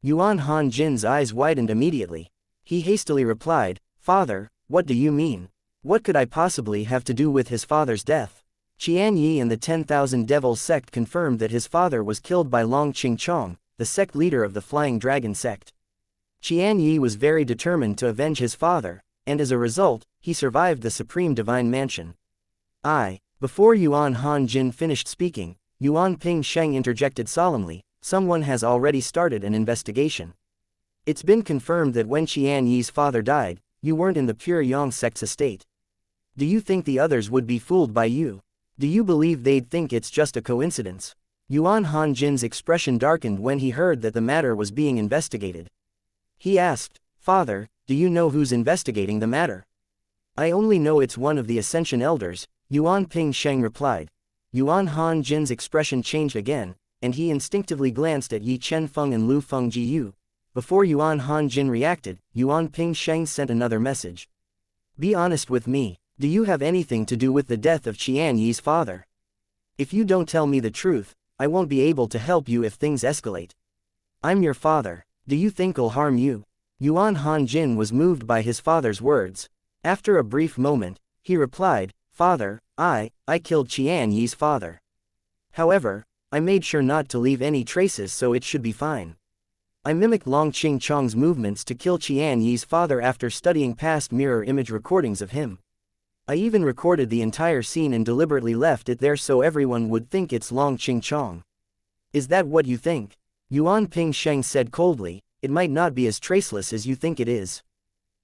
A: Yuan Hanjin's eyes widened immediately. He hastily replied, Father, what do you mean? What could I possibly have to do with his father's death? Qianyi and the 10,000 Devils sect confirmed that his father was killed by Long Qingchong, the sect leader of the Flying Dragon sect. Qianyi was very determined to avenge his father, and as a result, he survived the supreme divine mansion. Before Yuan Hanjin finished speaking, Yuan Pingsheng interjected solemnly, someone has already started an investigation. It's been confirmed that when Qianyi's father died, you weren't in the pure Yang sect's estate. Do you think the others would be fooled by you? Do you believe they'd think it's just a coincidence? Yuan Hanjin's expression darkened when he heard that the matter was being investigated. He asked, Father, do you know who's investigating the matter? I only know it's one of the Ascension Elders, Yuan Pingsheng replied. Yuan Hanjin's expression changed again, and he instinctively glanced at Yi Chenfeng and Lu Fengjiu. Before Yuan Hanjin reacted, Yuan Pingsheng sent another message. Be honest with me, do you have anything to do with the death of Qianyi's father? If you don't tell me the truth, I won't be able to help you if things escalate. I'm your father, do you think I'll harm you? Yuan Hanjin was moved by his father's words. After a brief moment, he replied, Father, I killed Qianyi's father. However, I made sure not to leave any traces, so it should be fine. I mimicked Long Qingchong's movements to kill Qianyi's father after studying past mirror image recordings of him. I even recorded the entire scene and deliberately left it there so everyone would think it's Long Qingchong. Is that what you think? Yuan Pingsheng said coldly, it might not be as traceless as you think it is.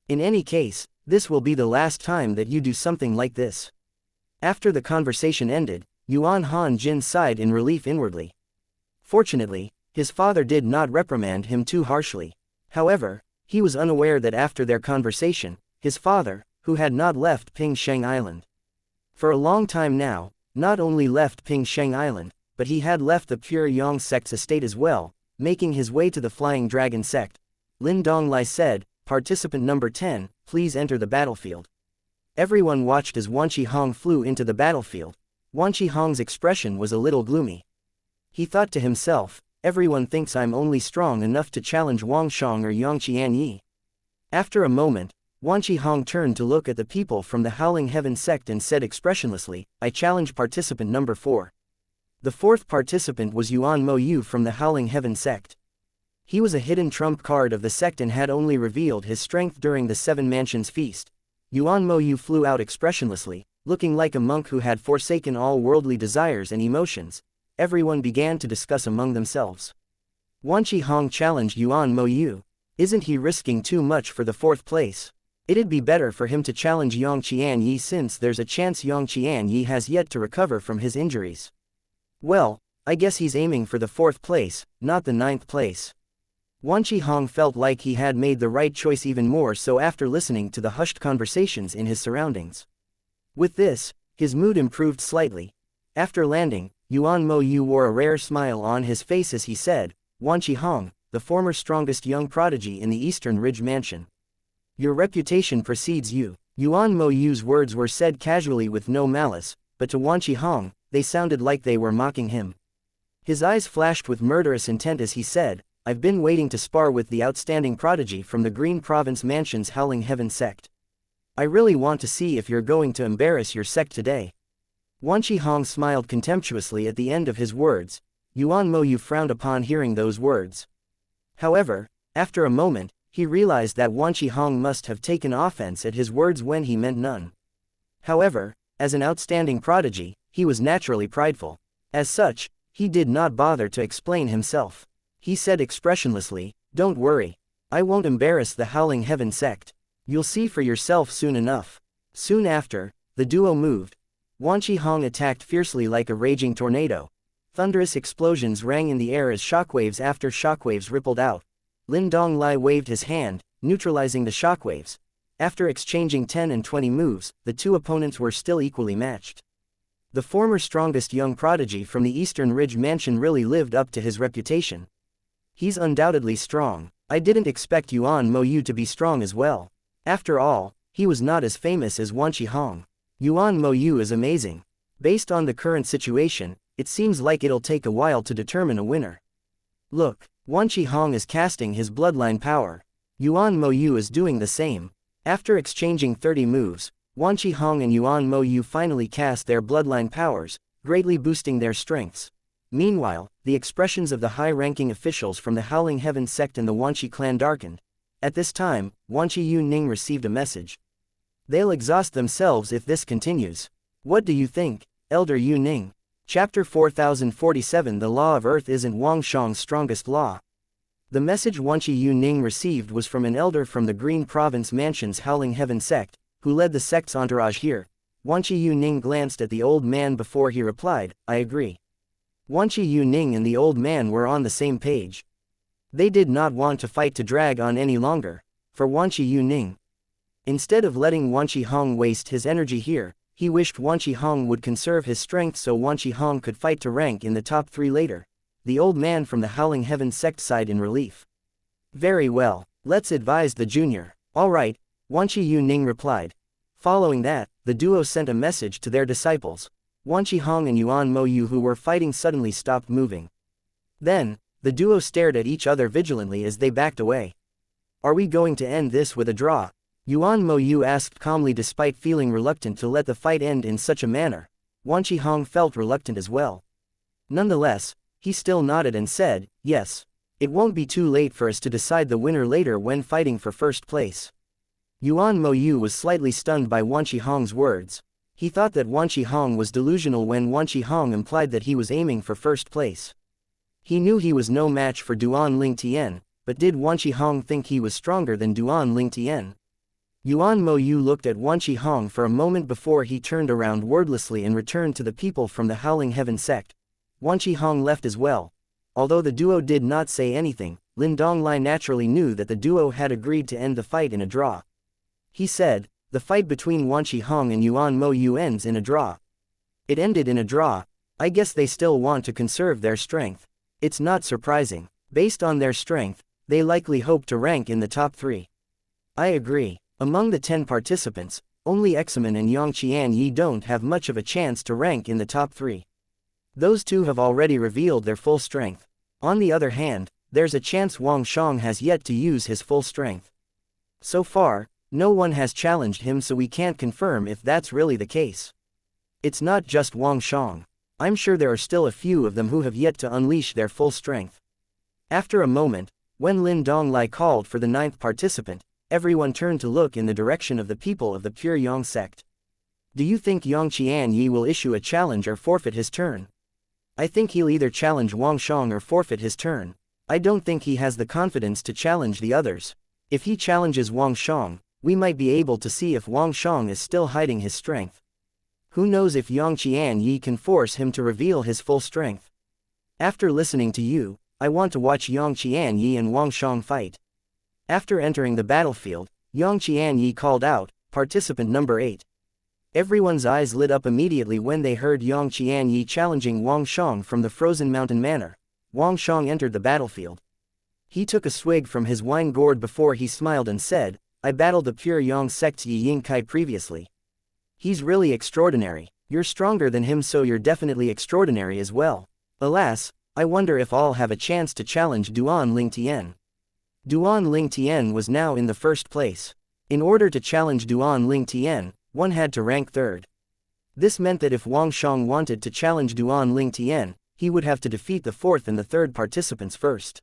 A: In any case, this will be the last time that you do something like this. After the conversation ended, Yuan Hanjin sighed in relief inwardly. Fortunately, his father did not reprimand him too harshly. However, he was unaware that after their conversation, his father, who had not left Pingsheng Island for a long time now, not only left Pingsheng Island, but he had left the pure Yang sect's estate as well, making his way to the Flying Dragon sect. Lin Donglai said, Participant number 10, please enter the battlefield. Everyone watched as Wan Qihong flew into the battlefield. Wan Qihong's expression was a little gloomy. He thought to himself, everyone thinks I'm only strong enough to challenge Wang Shang or Yang Qianyi. After a moment, Wan Qihong turned to look at the people from the Howling Heaven sect and said expressionlessly, I challenge participant number 4. The fourth participant was Yuan Mo Yu from the Howling Heaven sect. He was a hidden trump card of the sect and had only revealed his strength during the Seven Mansions feast. Yuan Mo Yu flew out expressionlessly, looking like a monk who had forsaken all worldly desires and emotions. Everyone began to discuss among themselves. Wan Qihong challenged Yuan Mo Yu. Isn't he risking too much for the 4th place? It'd be better for him to challenge Yang Qianyi since there's a chance Yang Qianyi has yet to recover from his injuries. Well, I guess he's aiming for the 4th place, not the 9th place. Wan Qihong felt like he had made the right choice even more so after listening to the hushed conversations in his surroundings. With this, his mood improved slightly. After landing, Yuan Mo Yu wore a rare smile on his face as he said, Wan Qihong, the former strongest young prodigy in the Eastern Ridge Mansion. Your reputation precedes you. Yuan Mo Yu's words were said casually with no malice, but to Wan Qihong, they sounded like they were mocking him. His eyes flashed with murderous intent as he said, I've been waiting to spar with the outstanding prodigy from the Green Province Mansion's Howling Heaven sect. I really want to see if you're going to embarrass your sect today. Wan Qihong smiled contemptuously at the end of his words. Yuan Moyu frowned upon hearing those words. However, after a moment, he realized that Wan Qihong must have taken offense at his words when he meant none. However, as an outstanding prodigy, he was naturally prideful. As such, he did not bother to explain himself. He said expressionlessly, "Don't worry. I won't embarrass the Howling Heaven sect. You'll see for yourself soon enough." Soon after, the duo moved. Wan Qihong attacked fiercely like a raging tornado. Thunderous explosions rang in the air as shockwaves after shockwaves rippled out. Lin Donglai waved his hand, neutralizing the shockwaves. After exchanging 10 and 20 moves, the two opponents were still equally matched. The former strongest young prodigy from the Eastern Ridge Mansion really lived up to his reputation. He's undoubtedly strong. I didn't expect Yuan Moyu to be strong as well. After all, he was not as famous as Wan Qihong. Yuan Moyu is amazing. Based on the current situation, it seems like it'll take a while to determine a winner. Look, Wan Qihong is casting his bloodline power. Yuan Moyu is doing the same. After exchanging 30 moves, Wan Qihong and Yuan Moyu finally cast their bloodline powers, greatly boosting their strengths. Meanwhile, the expressions of the high-ranking officials from the Howling Heaven sect and the Wanqi clan darkened. At this time, Wanqi Yu Ning received a message. They'll exhaust themselves if this continues. What do you think, Elder Yu Ning? Chapter 4047 The Law of Earth isn't Wang Shang's strongest law. The message Wanqi Yu Ning received was from an elder from the Green Province Mansion's Howling Heaven sect, who led the sect's entourage here. Wanqi Yu Ning glanced at the old man before he replied, "I agree." Wanqi Yu Ning and the old man were on the same page. They did not want to fight to drag on any longer. For Wanqi Yu Ning, instead of letting Wan Qihong waste his energy here, he wished Wan Qihong would conserve his strength so Wan Qihong could fight to rank in the top 3 later. The old man from the Howling Heaven sect sighed in relief. "Very well, let's advise the junior." "All right," Wanqi Yu Ning replied. Following that, the duo sent a message to their disciples. Wan Qihong and Yuan Moyu who were fighting suddenly stopped moving. Then, the duo stared at each other vigilantly as they backed away. "Are we going to end this with a draw?" Yuan Moyu asked calmly despite feeling reluctant to let the fight end in such a manner. Wan Qihong felt reluctant as well. Nonetheless, he still nodded and said, "Yes. It won't be too late for us to decide the winner later when fighting for first place." Yuan Moyu was slightly stunned by Wan Qihong's words. He thought that Wan Qihong was delusional when Wan Qihong implied that he was aiming for first place. He knew he was no match for Duan Ling Tian, but did Wan Qihong think he was stronger than Duan Ling Tian? Yuan Moyu looked at Wan Qihong for a moment before he turned around wordlessly and returned to the people from the Howling Heaven sect. Wan Qihong left as well. Although the duo did not say anything, Lin Donglai naturally knew that the duo had agreed to end the fight in a draw. He said, "The fight between Wan Qihong and Yuan Moyu ends in a draw." It ended in a draw. I guess they still want to conserve their strength. It's not surprising. Based on their strength, they likely hope to rank in the top 3. I agree. Among the 10 participants, only Examen and Yang Qianyi don't have much of a chance to rank in the top 3. Those two have already revealed their full strength. On the other hand, there's a chance Wang Shang has yet to use his full strength. So far, no one has challenged him, so we can't confirm if that's really the case. It's not just Wang Shang. I'm sure there are still a few of them who have yet to unleash their full strength. After a moment, when Lin Donglai called for the 9th participant, everyone turned to look in the direction of the people of the Pure Yang sect. "Do you think Yang Qianyi will issue a challenge or forfeit his turn?" "I think he'll either challenge Wang Shang or forfeit his turn. I don't think he has the confidence to challenge the others. If he challenges Wang Shang, we might be able to see if Wang Shang is still hiding his strength. Who knows if Yang Qianyi can force him to reveal his full strength. After listening to you, I want to watch Yang Qianyi and Wang Shang fight." After entering the battlefield, Yang Qianyi called out, "Participant number 8. Everyone's eyes lit up immediately when they heard Yang Qianyi challenging Wang Shang from the Frozen Mountain Manor. Wang Shang entered the battlefield. He took a swig from his wine gourd before he smiled and said, "I battled the Pure Yang sect's Yi Yingkai previously. He's really extraordinary. You're stronger than him, so you're definitely extraordinary as well. Alas, I wonder if I'll have a chance to challenge Duan Ling Tian." Duan Ling Tian was now in the first place. In order to challenge Duan Ling Tian, one had to rank 3rd. This meant that if Wang Shang wanted to challenge Duan Ling Tian, he would have to defeat the fourth and the third participants first.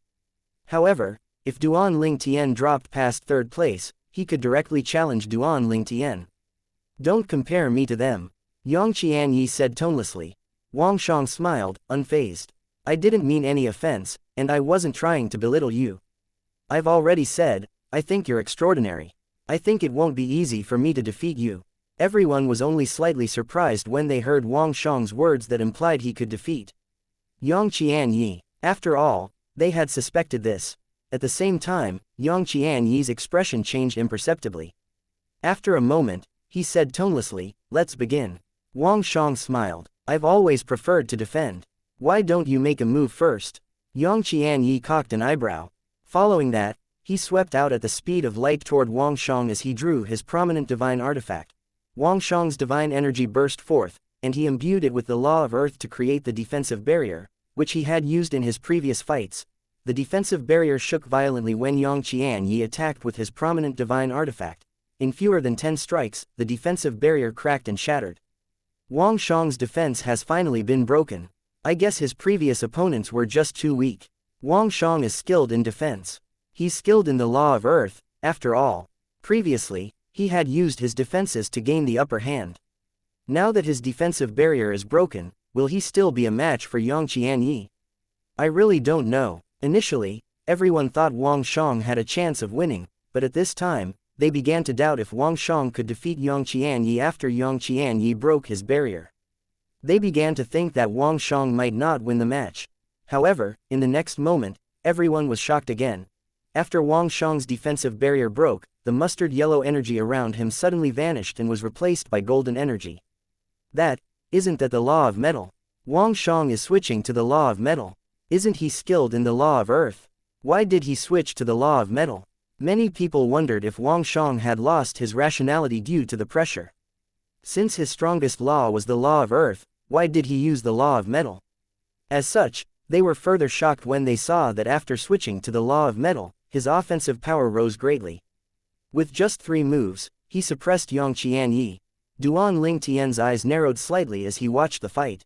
A: However, if Duan Ling Tian dropped past third place, he could directly challenge Duan Ling Tian. Don't compare me to them, Yang Qianyi said tonelessly. Wang Shang smiled, unfazed. I didn't mean any offense, and I wasn't trying to belittle you. I've already said, I think you're extraordinary. I think it won't be easy for me to defeat you. Everyone was only slightly surprised when they heard Wang Shang's words that implied he could defeat Yang Qianyi. After all, they had suspected this. At the same time, Yang Qianyi's expression changed imperceptibly. After a moment, he said tonelessly, let's begin. Wang Shang smiled. I've always preferred to defend. Why don't you make a move first? Yang Qianyi cocked an eyebrow. Following that, he swept out at the speed of light toward Wang Shang as he drew his prominent divine artifact. Wang Shang's divine energy burst forth, and he imbued it with the law of earth to create the defensive barrier, which he had used in his previous fights. The defensive barrier shook violently when Yang Qianyi attacked with his prominent divine artifact. In fewer than 10 strikes, the defensive barrier cracked and shattered. Wang Shang's defense has finally been broken. I guess his previous opponents were just too weak. Wang Shang is skilled in defense. He's skilled in the law of earth, after all. Previously, he had used his defenses to gain the upper hand. Now that his defensive barrier is broken, will he still be a match for Yang Qianyi? I really don't know. Initially, everyone thought Wang Shang had a chance of winning, but at this time, they began to doubt if Wang Shang could defeat Yang Qianyi after Yang Qianyi broke his barrier. They began to think that Wang Shang might not win the match. However, in the next moment, everyone was shocked again. After Wang Shang's defensive barrier broke, the mustard yellow energy around him suddenly vanished and was replaced by golden energy. Isn't that the law of metal? Wang Shang is switching to the law of metal. Isn't he skilled in the law of earth? Why did he switch to the law of metal? Many people wondered if Wang Shang had lost his rationality due to the pressure. Since his strongest law was the law of earth, why did he use the law of metal? As such, they were further shocked when they saw that after switching to the law of metal, his offensive power rose greatly. With just 3 moves, he suppressed Yang Qianyi. Duan Ling Tian's eyes narrowed slightly as he watched the fight.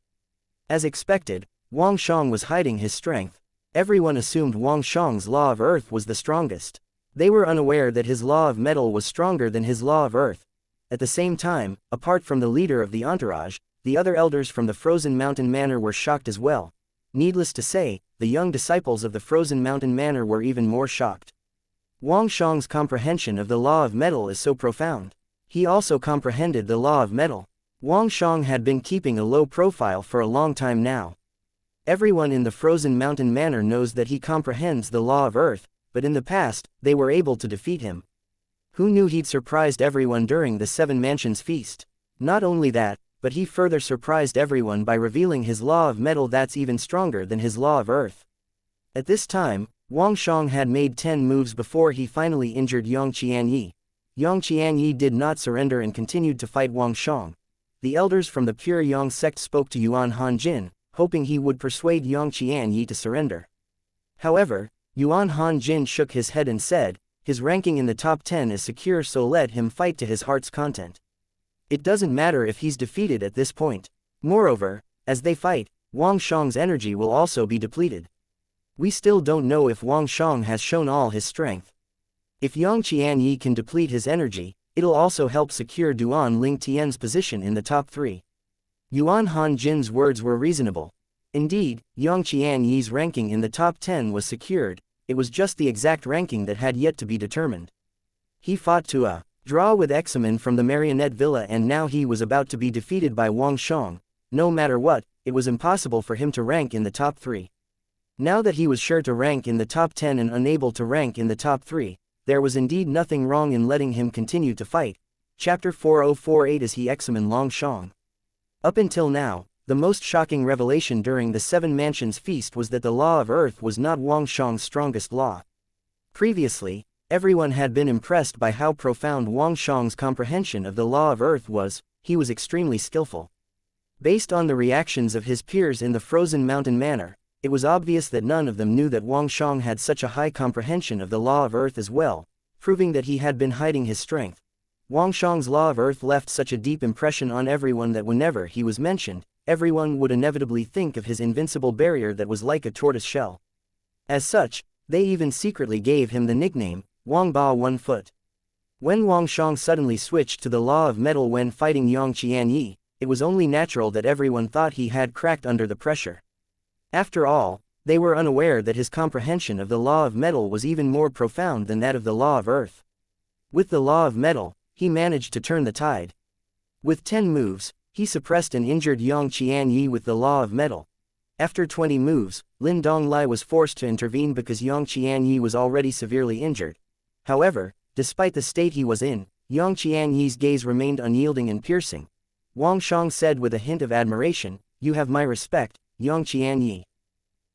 A: As expected, Wang Shang was hiding his strength. Everyone assumed Wang Shang's law of earth was the strongest. They were unaware that his law of metal was stronger than his law of earth. At the same time, apart from the leader of the entourage, the other elders from the Frozen Mountain Manor were shocked as well. Needless to say, the young disciples of the Frozen Mountain Manor were even more shocked. Wang Shang's comprehension of the law of metal is so profound. He also comprehended the law of metal. Wang Shang had been keeping a low profile for a long time now. Everyone in the Frozen Mountain Manor knows that he comprehends the law of earth, but in the past, they were able to defeat him. Who knew he'd surprised everyone during the 7 Mansions feast? Not only that, but he further surprised everyone by revealing his law of metal that's even stronger than his law of earth. At this time, Wang Shang had made 10 moves before he finally injured Yang Qianyi. Yang Qianyi did not surrender and continued to fight Wang Shang. The elders from the Pure Yang sect spoke to Yuan Hanjin, hoping he would persuade Yang Qianyi to surrender. However, Yuan Hanjin shook his head and said, his ranking in the top 10 is secure, so let him fight to his heart's content. It doesn't matter if he's defeated at this point. Moreover, as they fight, Wang Shang's energy will also be depleted. We still don't know if Wang Shang has shown all his strength. If Yang Qianyi can deplete his energy, it'll also help secure Duan Ling Tian's position in the top 3. Yuan Hanjin's words were reasonable. Indeed, Yang Qianyi's ranking in the top 10 was secured, it was just the exact ranking that had yet to be determined. He fought to a draw with Examen from the Marionette Villa, and now he was about to be defeated by Wang Shang. No matter what, it was impossible for him to rank in the top 3. Now that he was sure to rank in the top 10 and unable to rank in the top 3, there was indeed nothing wrong in letting him continue to fight. Chapter 4048 Is he Examen Long Shang? Up until now, the most shocking revelation during the 7 Mansions feast was that the law of earth was not Wang Shang's strongest law. Previously, everyone had been impressed by how profound Wang Shang's comprehension of the law of earth was. He was extremely skillful. Based on the reactions of his peers in the Frozen Mountain Manor, it was obvious that none of them knew that Wang Shang had such a high comprehension of the law of earth as well, proving that he had been hiding his strength. Wangshang's law of earth left such a deep impression on everyone that whenever he was mentioned, everyone would inevitably think of his invincible barrier that was like a tortoise shell. As such, they even secretly gave him the nickname, Wangba 1 Foot. When Wangshang suddenly switched to the law of metal when fighting Yang Qianyi, it was only natural that everyone thought he had cracked under the pressure. After all, they were unaware that his comprehension of the law of metal was even more profound than that of the law of earth. With the law of metal, he managed to turn the tide. With 10 moves, he suppressed and injured Yang Qianyi with the law of metal. After 20 moves, Lin Donglai was forced to intervene because Yang Qianyi was already severely injured. However, despite the state he was in, Yang Qianyi's gaze remained unyielding and piercing. Wangshang said with a hint of admiration, "You have my respect, Yang Qianyi.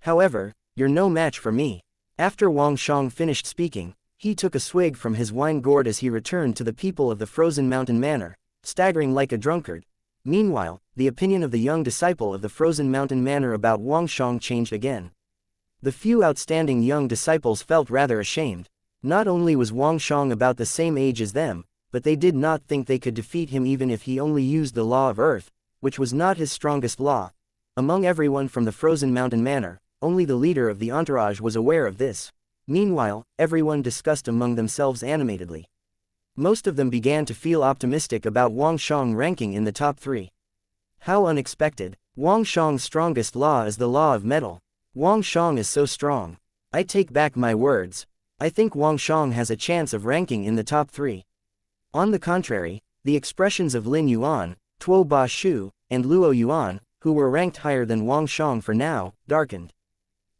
A: However, you're no match for me." After Wangshang finished speaking, he took a swig from his wine gourd as he returned to the people of the Frozen Mountain Manor, staggering like a drunkard. Meanwhile, the opinion of the young disciple of the Frozen Mountain Manor about Wangshang changed again. The few outstanding young disciples felt rather ashamed. Not only was Wangshang about the same age as them, but they did not think they could defeat him even if he only used the law of earth, which was not his strongest law. Among everyone from the Frozen Mountain Manor, only the leader of the entourage was aware of this. Meanwhile, everyone discussed among themselves animatedly. Most of them began to feel optimistic about Wangshang ranking in the top 3. How unexpected! Wangshang's strongest law is the law of metal. Wangshang is so strong. I take back my words. I think Wangshang has a chance of ranking in the top 3. On the contrary, the expressions of Lin Yuan, Tuo Ba Shu, and Luo Yuan, who were ranked higher than Wangshang for now, darkened.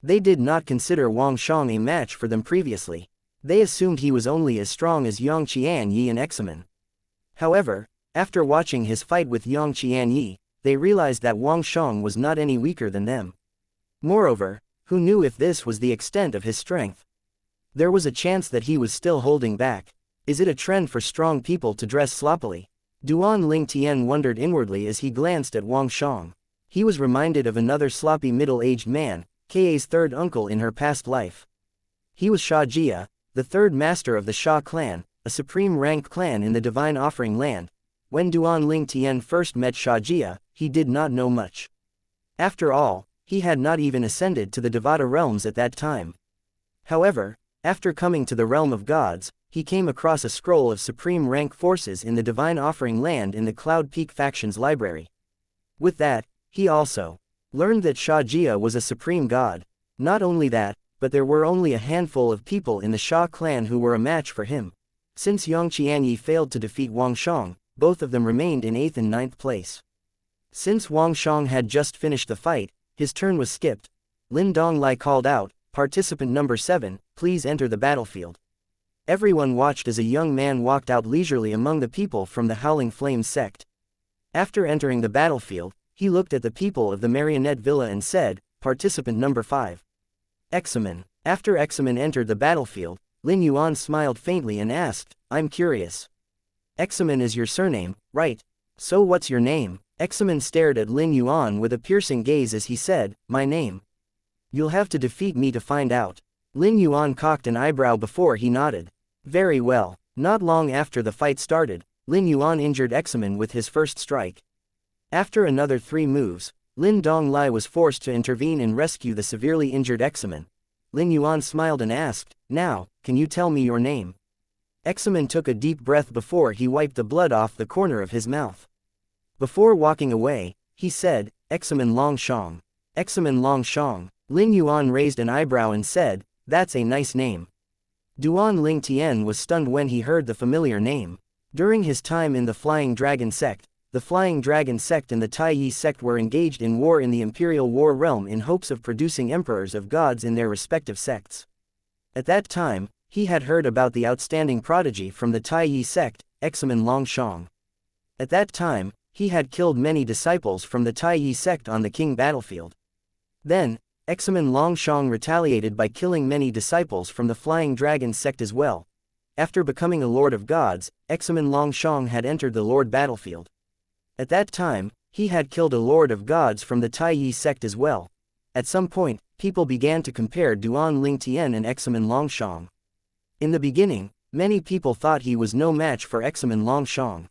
A: They did not consider Wangshang a match for them previously. They assumed he was only as strong as Yang Qianyi and Examen. However, after watching his fight with Yang Qianyi, they realized that Wangshang was not any weaker than them. Moreover, who knew if this was the extent of his strength? There was a chance that he was still holding back. Is it a trend for strong people to dress sloppily? Duan Lingtian wondered inwardly as he glanced at Wangshang. He was reminded of another sloppy middle-aged man, Ka's third uncle in her past life. He was Xianxia, the third master of the Xia clan, a supreme rank clan in the Divine Offering Land. When Duan Lingtian first met Xianxia, he did not know much. After all, he had not even ascended to the Devata realms at that time. However, after coming to the realm of gods, he came across a scroll of supreme rank forces in the Divine Offering Land in the Cloud Peak faction's library. With that, he also learned that Xianxia was a supreme god. Not only that, but there were only a handful of people in the Xia clan who were a match for him. Since Yang Qianyi failed to defeat Wangshang, both of them remained in 8th and 9th place. Since Wangshang had just finished the fight, his turn was skipped. Lin Donglai called out, "Participant number 7, please enter the battlefield." Everyone watched as a young man walked out leisurely among the people from the Howling Flames sect. After entering the battlefield, he looked at the people of the Marionette Villa and said, "Participant number 5. Examen." After Examen entered the battlefield, Lin Yuan smiled faintly and asked, "I'm curious. Examen is your surname, right? So what's your name?" Examen stared at Lin Yuan with a piercing gaze as he said, "My name. You'll have to defeat me to find out." Lin Yuan cocked an eyebrow before he nodded. Very well. Not long after the fight started, Lin Yuan injured Examen with his first strike. After another 3 moves, Lin Donglai was forced to intervene and rescue the severely injured Examen. Lin Yuan smiled and asked, "Now, can you tell me your name?" Examen took a deep breath before he wiped the blood off the corner of his mouth. Before walking away, he said, "Examen Longshang." Examen Longshang. Lin Yuan raised an eyebrow and said, "That's a nice name." Duan Lingtian was stunned when he heard the familiar name. During his time in the Flying Dragon sect, the Flying Dragon sect and the Taiyi sect were engaged in war in the Imperial War realm in hopes of producing emperors of gods in their respective sects. At that time, he had heard about the outstanding prodigy from the Taiyi sect, Examen Longshang. At that time, he had killed many disciples from the Taiyi sect on the king battlefield. Then, Examen Longshang retaliated by killing many disciples from the Flying Dragon sect as well. After becoming a lord of gods, Examen Longshang had entered the lord battlefield. At that time, he had killed a lord of gods from the Taiyi sect as well. At some point, people began to compare Duan Lingtian and Examen Longshang. In the beginning, Many people thought he was no match for Examen Longshang.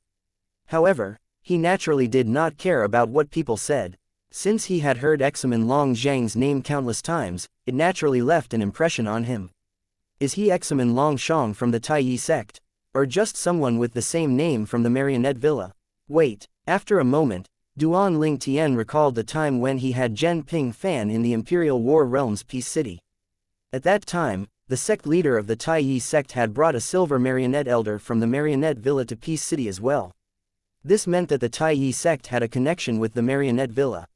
A: However, he naturally did not care about what people said. Since he had heard Examen Long Zhang's name countless times, it naturally left an impression on him. Is he Examen Longshang from the Taiyi sect? Or just someone with the same name from the Marionette Villa? Wait. After a moment, Duan Ling Tian recalled the time when he had Zhen Ping Fan in the Imperial War Realms Peace City. At that time, the sect leader of the Taiyi sect had brought a silver marionette elder from the Marionette Villa to Peace City as well. This meant that the Taiyi sect had a connection with the Marionette Villa.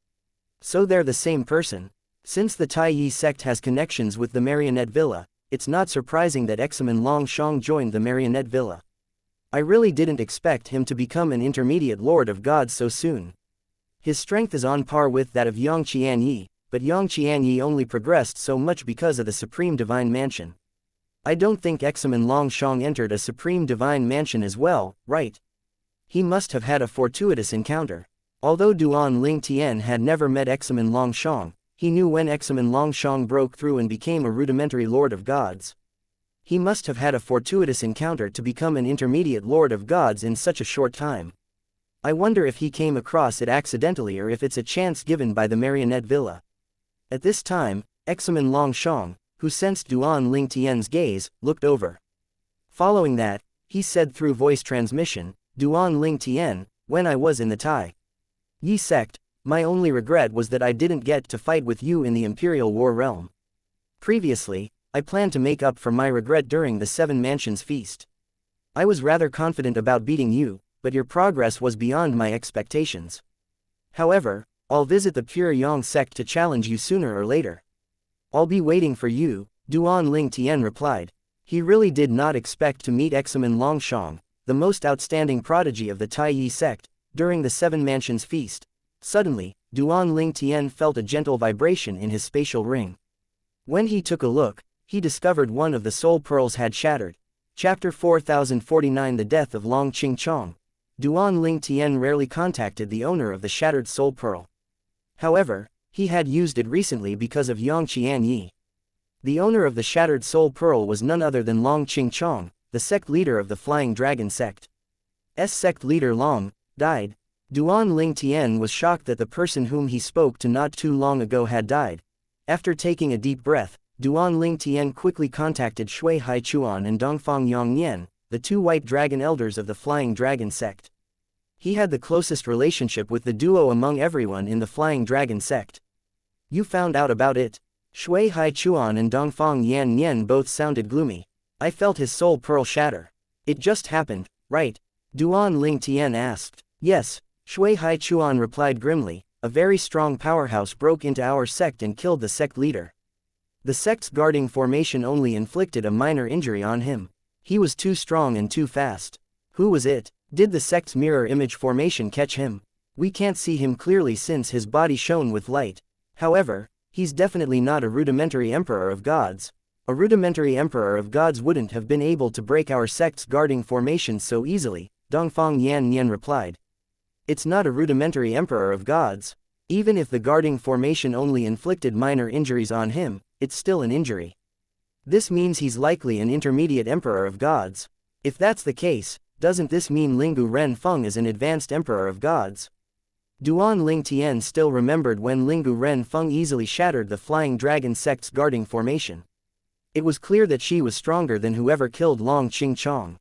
A: So they're the same person. Since the Taiyi sect has connections with the Marionette Villa, it's not surprising that Examen Longshang joined the Marionette Villa. I really didn't expect him to become an intermediate Lord of Gods so soon. His strength is on par with that of Yang Qianyi, but Yang Qianyi only progressed so much because of the Supreme Divine Mansion. I don't think Examen Longshang entered a Supreme Divine Mansion as well, right? He must have had a fortuitous encounter. Although Duan Ling Tian had never met Examen Longshang, he knew when Examen Longshang broke through and became a rudimentary Lord of Gods. He must have had a fortuitous encounter to become an intermediate Lord of Gods in such a short time. I wonder if he came across it accidentally or if it's a chance given by the Marionette Villa. At this time, Examen Longshang, who sensed Duan Ling Tian's gaze, looked over. Following that, he said through voice transmission, Duan Ling Tian, when I was in the Taiyi sect, my only regret was that I didn't get to fight with you in the Imperial War Realm. Previously, I planned to make up for my regret during the Seven Mansions feast. I was rather confident about beating you, but your progress was beyond my expectations. However, I'll visit the Pure Yang sect to challenge you sooner or later. I'll be waiting for you, Duan Ling Tian replied. He really did not expect to meet Examen Longshang, the most outstanding prodigy of the Taiyi sect, during the Seven Mansions feast. Suddenly, Duan Ling Tian felt a gentle vibration in his spatial ring. When he took a look, he discovered one of the soul pearls had shattered. Chapter 4049 The Death of Long Qingchong. Duan Ling Tian rarely contacted the owner of the shattered soul pearl. However, he had used it recently because of Yang Qianyi. The owner of the shattered soul pearl was none other than Long Qingchong, the sect leader of the Flying Dragon sect. Sect leader Long died. Duan Ling Tian was shocked that the person whom he spoke to not too long ago had died. After taking a deep breath, Duan Ling Tian quickly contacted Shui Haichuan and Dongfang Yongnian, the two white dragon elders of the Flying Dragon sect. He had the closest relationship with the duo among everyone in the Flying Dragon sect. You found out about it? Shui Haichuan and Dongfang Yannian both sounded gloomy. I felt his soul pearl shatter. It just happened, right? Duan Ling Tian asked. Yes, Shui Haichuan replied grimly. A very strong powerhouse broke into our sect and killed the sect leader. The sect's guarding formation only inflicted a minor injury on him. He was too strong and too fast. Who was it? Did the sect's mirror image formation catch him? We can't see him clearly since his body shone with light. However, he's definitely not a rudimentary emperor of gods. A rudimentary emperor of gods wouldn't have been able to break our sect's guarding formations so easily, Dongfang Yannian replied. It's not a rudimentary emperor of gods. Even if the guarding formation only inflicted minor injuries on him, it's still an injury. This means he's likely an intermediate emperor of gods. If that's the case, doesn't this mean Linggu Ren Feng is an advanced emperor of gods? Duan Ling Tian still remembered when Linggu Ren Feng easily shattered the Flying Dragon sect's guarding formation. It was clear that she was stronger than whoever killed Long Qingchong.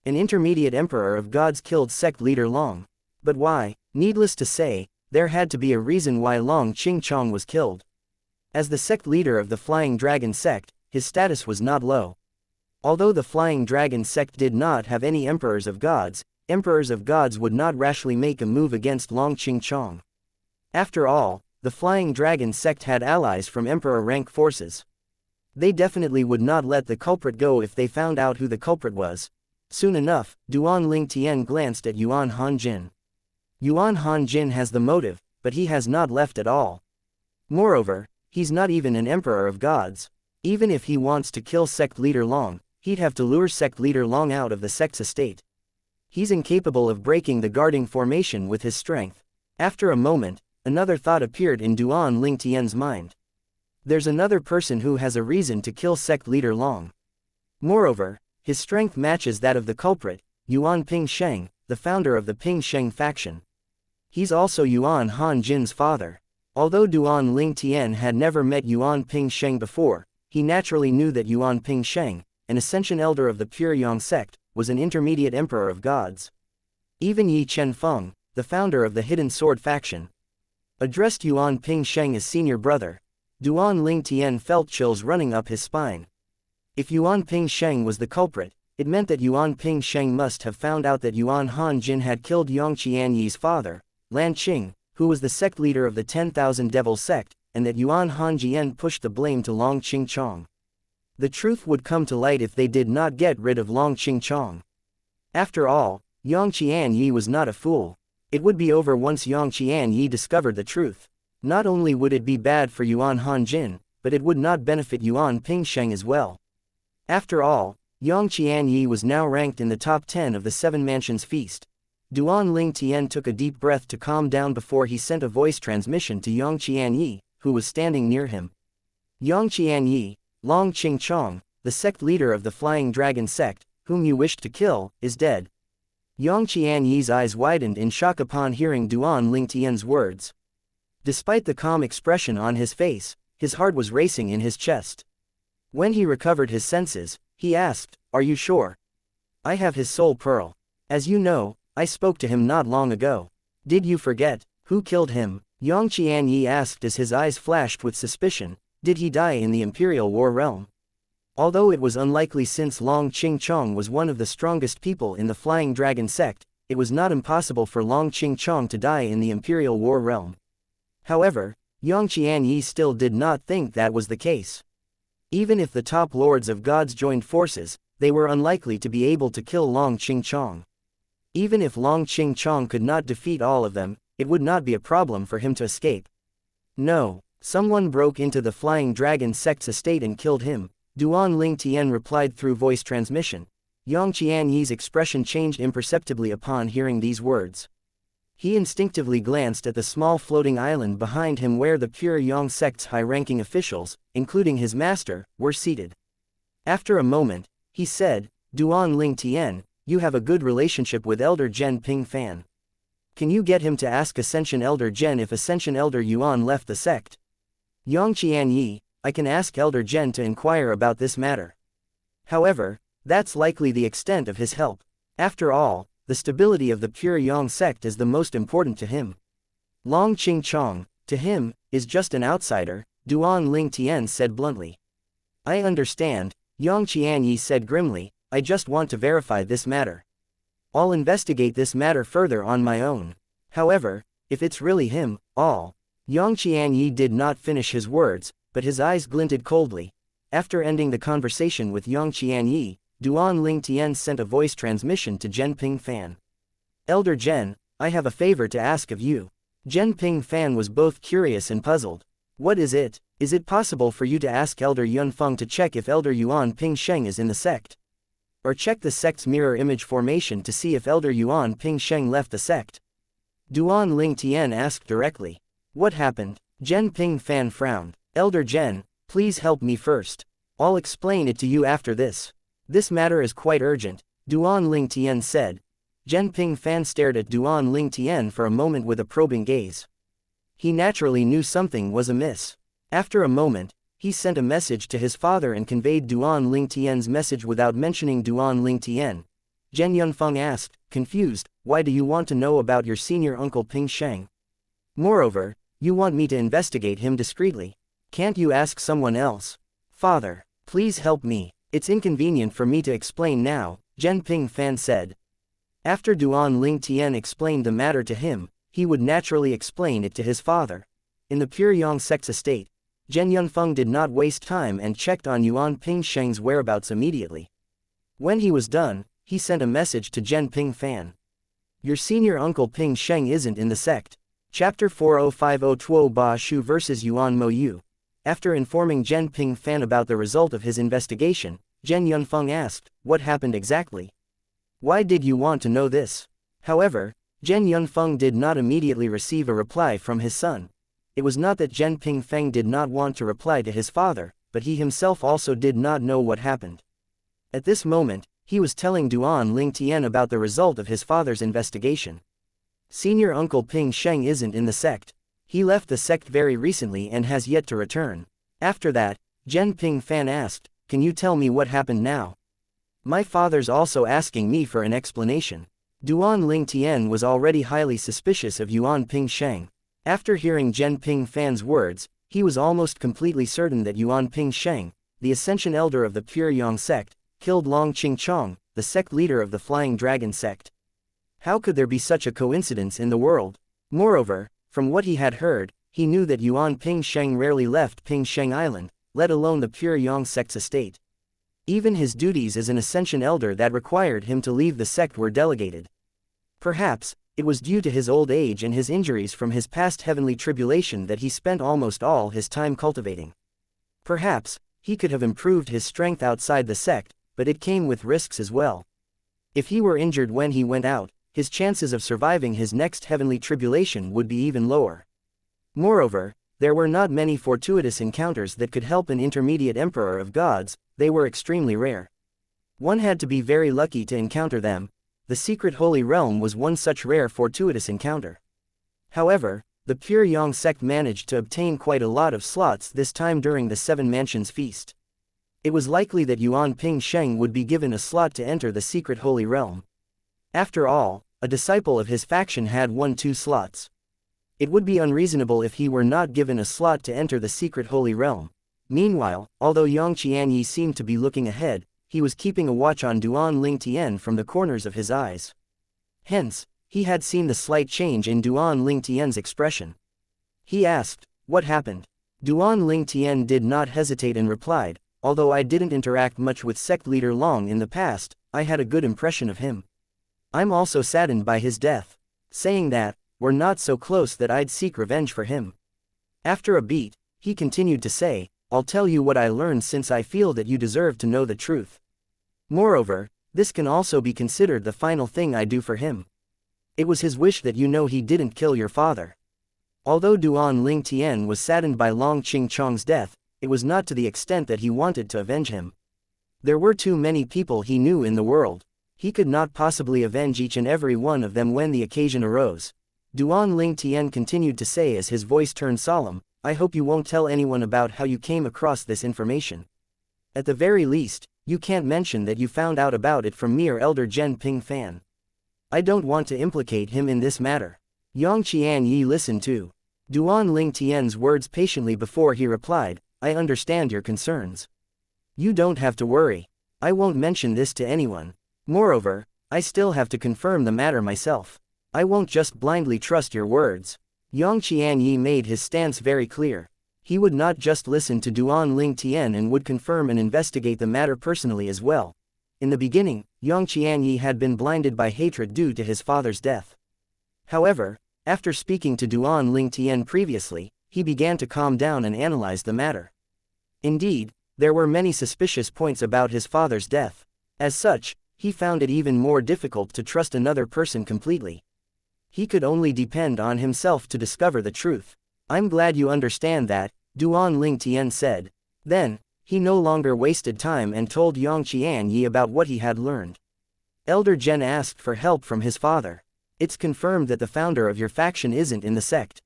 A: An intermediate emperor of gods killed sect leader Long. But why? Needless to say, there had to be a reason why Long Qingchong was killed. As the sect leader of the Flying Dragon sect, his status was not low. Although the Flying Dragon sect did not have any emperors of gods would not rashly make a move against Long Qingchong. After all, the Flying Dragon sect had allies from emperor rank forces. They definitely would not let the culprit go if they found out who the culprit was. Soon enough, Duan Ling Tian glanced at Yuan Hanjin. Yuan Hanjin has the motive, but he has not left at all. Moreover, he's not even an emperor of gods. Even if he wants to kill sect leader Long, he'd have to lure sect leader Long out of the sect's estate. He's incapable of breaking the guarding formation with his strength. After a moment, another thought appeared in Duan Ling Tian's mind. There's another person who has a reason to kill sect leader Long. Moreover, His strength matches that of the culprit, Yuan Pingsheng, the founder of the Pingsheng faction. He's also Yuan Hanjin's father. Although Duan Lingtian had never met Yuan Pingsheng before, he naturally knew that Yuan Pingsheng, an ascension elder of the Pure Yang sect, was an intermediate emperor of gods. Even Yi Chenfeng, the founder of the Hidden Sword faction, addressed Yuan Pingsheng as senior brother. Duan Lingtian felt chills running up his spine. If Yuan Pingsheng was the culprit, it meant that Yuan Pingsheng must have found out that Yuan Hanjin had killed Yang Qianyi's father, Lan Qing, who was the sect leader of the 10,000 Devil sect, and that Yuan Hanjian pushed the blame to Long Qingchong. The truth would come to light if they did not get rid of Long Qingchong. After all, Yang Qianyi was not a fool. It would be over once Yang Qianyi discovered the truth. Not only would it be bad for Yuan Hanjin, but it would not benefit Yuan Pingsheng as well. After all, Yang Qianyi was now ranked in the top 10 of the Seven Mansions feast. Duan Lingtian took a deep breath to calm down before he sent a voice transmission to Yang Qianyi, who was standing near him. Yang Qianyi, Long Qingchong, the sect leader of the Flying Dragon sect, whom you wished to kill, is dead. Yang Qianyi's eyes widened in shock upon hearing Duan Lingtian's words. Despite the calm expression on his face, his heart was racing in his chest. When he recovered his senses, he asked, "Are you sure? I have his soul pearl. As you know, I spoke to him not long ago. Did you forget? Who killed him?" Yang Qianyi asked as his eyes flashed with suspicion. Did he die in the Imperial War realm? Although it was unlikely since Long Qingchong was one of the strongest people in the Flying Dragon sect, it was not impossible for Long Qingchong to die in the Imperial War realm. However, Yang Qianyi still did not think that was the case. Even if the top lords of gods joined forces, they were unlikely to be able to kill Long Qingchong. Even if Long Qingchong could not defeat all of them, it would not be a problem for him to escape. No, someone broke into the Flying Dragon sect's estate and killed him, Duan Lingtian replied through voice transmission. Yang Qianyi's expression changed imperceptibly upon hearing these words. He instinctively glanced at the small floating island behind him where the Pure Yang sect's high-ranking officials, including his master, were seated. After a moment, he said, "Duan Lingtian, you have a good relationship with Elder Zhen Pingfan. Can you get him to ask Ascension Elder Zhen if Ascension Elder Yuan left the sect?" Yang Qianyi, I can ask Elder Zhen to inquire about this matter. However, that's likely the extent of his help. After all, the stability of the Pure Yang sect is the most important to him. Long Qingchong, to him, is just an outsider, Duan Lingtian said bluntly. I understand, Yang Qianyi said grimly, I just want to verify this matter. I'll investigate this matter further on my own. However, if it's really him, Yang Qianyi did not finish his words, but his eyes glinted coldly. After ending the conversation with Yang Qianyi, Duan Lingtian sent a voice transmission to Zhen Pingfan. Elder Zhen, I have a favor to ask of you. Zhen Pingfan was both curious and puzzled. What is it? Is it possible for you to ask Elder Yunfeng to check if Elder Yuan Pingsheng is in the sect? Or check the sect's mirror image formation to see if Elder Yuan Pingsheng left the sect? Duan Lingtian asked directly. What happened? Zhen Pingfan frowned. Elder Zhen, please help me first. I'll explain it to you after this. This matter is quite urgent, Duan Lingtian said. Zhen Pingfan stared at Duan Lingtian for a moment with a probing gaze. He naturally knew something was amiss. After a moment, he sent a message to his father and conveyed Duan Lingtian's message without mentioning Duan Lingtian. Zhen Yunfeng asked, confused, why do you want to know about your senior uncle Pingsheng? Moreover, you want me to investigate him discreetly. Can't you ask someone else? Father, please help me. It's inconvenient for me to explain now, Zhen Pingfan said. After Duan Lingtian explained the matter to him, he would naturally explain it to his father. In the Pure Yang sect's estate, Zhen Yunfeng did not waste time and checked on Yuan Pingsheng's whereabouts immediately. When he was done, he sent a message to Zhen Pingfan. Your senior uncle Pingsheng isn't in the sect. Chapter 4050 Tuo Ba Shu vs Yuan Mo Yu. After informing Zhen Pingfan about the result of his investigation, Zhen Yunfeng asked, what happened exactly? Why did you want to know this? However, Zhen Yunfeng did not immediately receive a reply from his son. It was not that Zhen Pingfan did not want to reply to his father, but he himself also did not know what happened. At this moment, He was telling Duan Lingtian about the result of his father's investigation. Senior Uncle Ping Sheng isn't in the sect. He left the sect very recently and has yet to return. After that, Zhen Ping Fan asked, "Can you tell me what happened now? My father's also asking me for an explanation." Duan Lingtian was already highly suspicious of Yuan Ping Sheng. After hearing Zhen Ping Fan's words, he was almost completely certain that Yuan Ping Sheng, the Ascension Elder of the Pure Yang sect, killed Long Qingchong, the sect leader of the Flying Dragon sect. How could there be such a coincidence in the world? Moreover, from what he had heard, he knew that Yuan Ping Sheng rarely left Ping Sheng Island, let alone the Pure Yang sect's estate. Even his duties as an Ascension Elder that required him to leave the sect were delegated. Perhaps, it was due to his old age and his injuries from his past heavenly tribulation that he spent almost all his time cultivating. Perhaps, he could have improved his strength outside the sect, but it came with risks as well. If he were injured when he went out, his chances of surviving his next heavenly tribulation would be even lower. Moreover, there were not many fortuitous encounters that could help an intermediate emperor of gods. They were extremely rare. One had to be very lucky to encounter them. The secret holy realm was one such rare fortuitous encounter. However, the Pure Yang sect managed to obtain quite a lot of slots this time during the Seven Mansions feast. It was likely that Yuan Ping Sheng would be given a slot to enter the secret holy realm. After all, a disciple of his faction had won 2 slots. It would be unreasonable if he were not given a slot to enter the secret holy realm. Meanwhile, although Yang Qianyi seemed to be looking ahead, he was keeping a watch on Duan Lingtian from the corners of his eyes. Hence, he had seen the slight change in Duan Lingtian's expression. He asked, "What happened?" Duan Lingtian did not hesitate and replied, "Although I didn't interact much with sect leader Long in the past, I had a good impression of him. I'm also saddened by his death. Saying that, we're not so close that I'd seek revenge for him." After a beat, he continued to say, "I'll tell you what I learned since I feel that you deserve to know the truth. Moreover, this can also be considered the final thing I do for him. It was his wish that you know he didn't kill your father." Although Duan Lingtian was saddened by Long Qingchong's death, it was not to the extent that he wanted to avenge him. There were too many people he knew in the world. He could not possibly avenge each and every one of them when the occasion arose. Duan Lingtian continued to say as his voice turned solemn, "I hope you won't tell anyone about how you came across this information. At the very least, you can't mention that you found out about it from me or Elder Zhen Ping Fan. I don't want to implicate him in this matter." Yang Qianyi listened to Duan Lingtian's words patiently before he replied, "I understand your concerns. You don't have to worry. I won't mention this to anyone. Moreover, I still have to confirm the matter myself. I won't just blindly trust your words." Yang Qianyi made his stance very clear. He would not just listen to Duan Lingtian and would confirm and investigate the matter personally as well. In the beginning, Yang Qianyi had been blinded by hatred due to his father's death. However, after speaking to Duan Lingtian previously, he began to calm down and analyze the matter. Indeed, there were many suspicious points about his father's death. As such, he found it even more difficult to trust another person completely. He could only depend on himself to discover the truth. "I'm glad you understand that," Duan Lingtian said. Then, he no longer wasted time and told Yang Qianyi about what he had learned. Elder Zhen asked for help from his father. "It's confirmed that the founder of your faction isn't in the sect.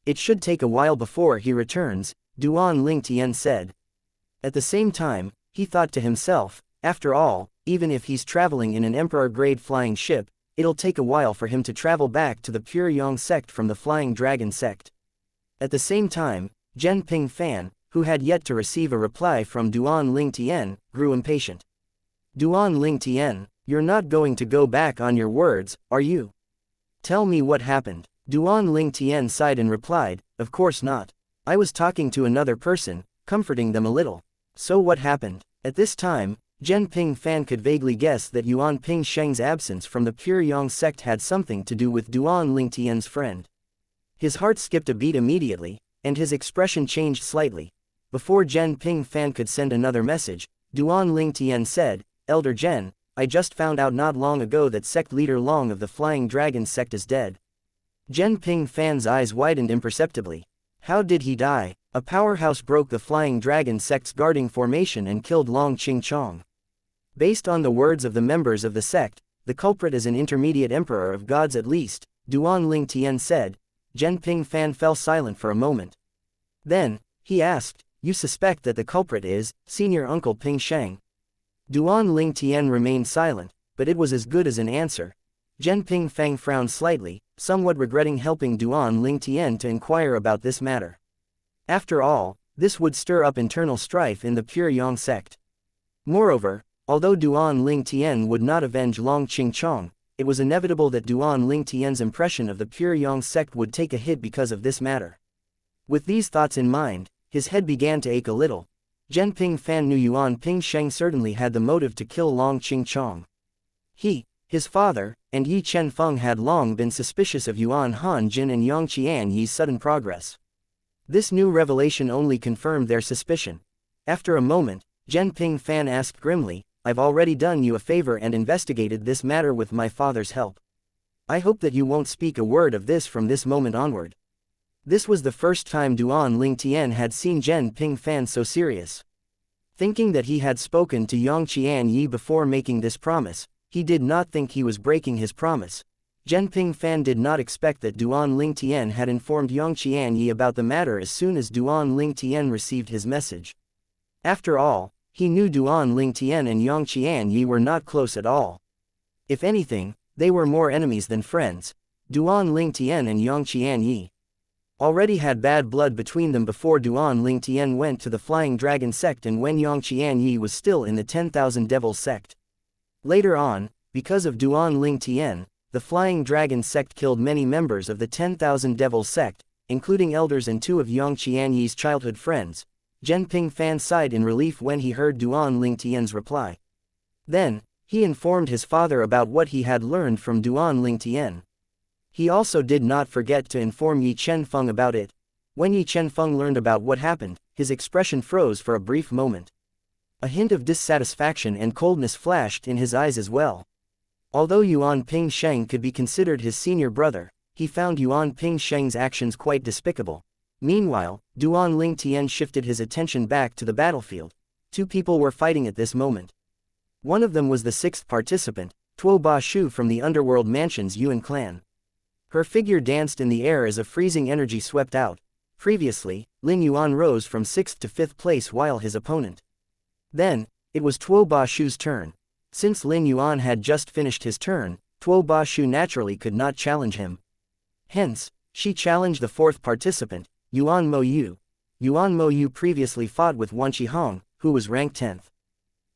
A: It should take a while before he returns," Duan Lingtian said. At the same time, he thought to himself, after all, even if he's traveling in an emperor-grade flying ship, it'll take a while for him to travel back to the Pure Yang sect from the Flying Dragon sect. At the same time, Zhen Ping Fan, who had yet to receive a reply from Duan Lingtian, grew impatient. "Duan Lingtian, you're not going to go back on your words, are you? Tell me what happened." Duan Lingtian sighed and replied, "Of course not. I was talking to another person, comforting them a little." "So what happened?" At this time, Zhen Ping Fan could vaguely guess that Yuan Ping Sheng's absence from the Pure Yang sect had something to do with Duan Lingtian's friend. His heart skipped a beat immediately, and his expression changed slightly. Before Zhen Ping Fan could send another message, Duan Lingtian said, "Elder Zhen, I just found out not long ago that sect leader Long of the Flying Dragon sect is dead." Zhen Ping Fan's eyes widened imperceptibly. "How did he die?" "A powerhouse broke the Flying Dragon sect's guarding formation and killed Long Qingchong." Based on the words of the members of the sect, the culprit is an intermediate emperor of gods at least, Duan Ling Tian said. Zhen Pingfan fell silent for a moment. Then, he asked, "You suspect that the culprit is senior uncle Ping Sheng?" Duan Ling Tian remained silent, but it was as good as an answer. Zhen Pingfang frowned slightly, somewhat regretting helping Duan Ling Tian to inquire about this matter. After all, this would stir up internal strife in the Pure Yang sect. Moreover, although Duan Ling Tian would not avenge Long Qingchong, it was inevitable that Duan Ling Tian's impression of the Pure Yang sect would take a hit because of this matter. With these thoughts in mind, his head began to ache a little. Zhen Pingfan knew Yuan Pingsheng certainly had the motive to kill Long Qingchong. He, his father, and Yi Chenfeng had long been suspicious of Yuan Hanjin and Yang Qianyi's sudden progress. This new revelation only confirmed their suspicion. After a moment, Zhen Pingfan asked grimly, "I've already done you a favor and investigated this matter with my father's help. I hope that you won't speak a word of this from this moment onward." This was the first time Duan Ling Tian had seen Zhen Pingfan so serious. Thinking that he had spoken to Yang Qianyi before making this promise, he did not think he was breaking his promise. Zhen Pingfan did not expect that Duan Ling Tian had informed Yang Qianyi about the matter as soon as Duan Ling Tian received his message. After all, he knew Duan Ling Tian and Yang Qianyi were not close at all. If anything, they were more enemies than friends. Duan Ling Tian and Yang Qianyi already had bad blood between them before Duan Ling Tian went to the Flying Dragon sect and when Yang Qianyi was still in the 10,000 Devils sect. Later on, because of Duan Ling Tian, the Flying Dragon sect killed many members of the 10,000 Devils sect, including elders and two of Yang Qianyi's childhood friends. Zhen Pingfan sighed in relief when he heard Duan Ling Tian's reply. Then, he informed his father about what he had learned from Duan Ling Tian. He also did not forget to inform Yi Chenfeng about it. When Yi Chenfeng learned about what happened, his expression froze for a brief moment. A hint of dissatisfaction and coldness flashed in his eyes as well. Although Yuan Pingsheng could be considered his senior brother, he found Yuan Pingsheng's actions quite despicable. Meanwhile, Duan Ling Tian shifted his attention back to the battlefield. Two people were fighting at this moment. One of them was the sixth participant, Tuo Ba Shu from the Underworld Mansion's Yuan clan. Her figure danced in the air as a freezing energy swept out. Previously, Lin Yuan rose from 6th to 5th place while his opponent. Then, it was Tuo Ba Shu's turn. Since Lin Yuan had just finished his turn, Tuo Ba Shu naturally could not challenge him. Hence, she challenged the fourth participant, Yuan Mo Yu. Yuan Mo Yu previously fought with Wan Qihong, who was ranked 10th.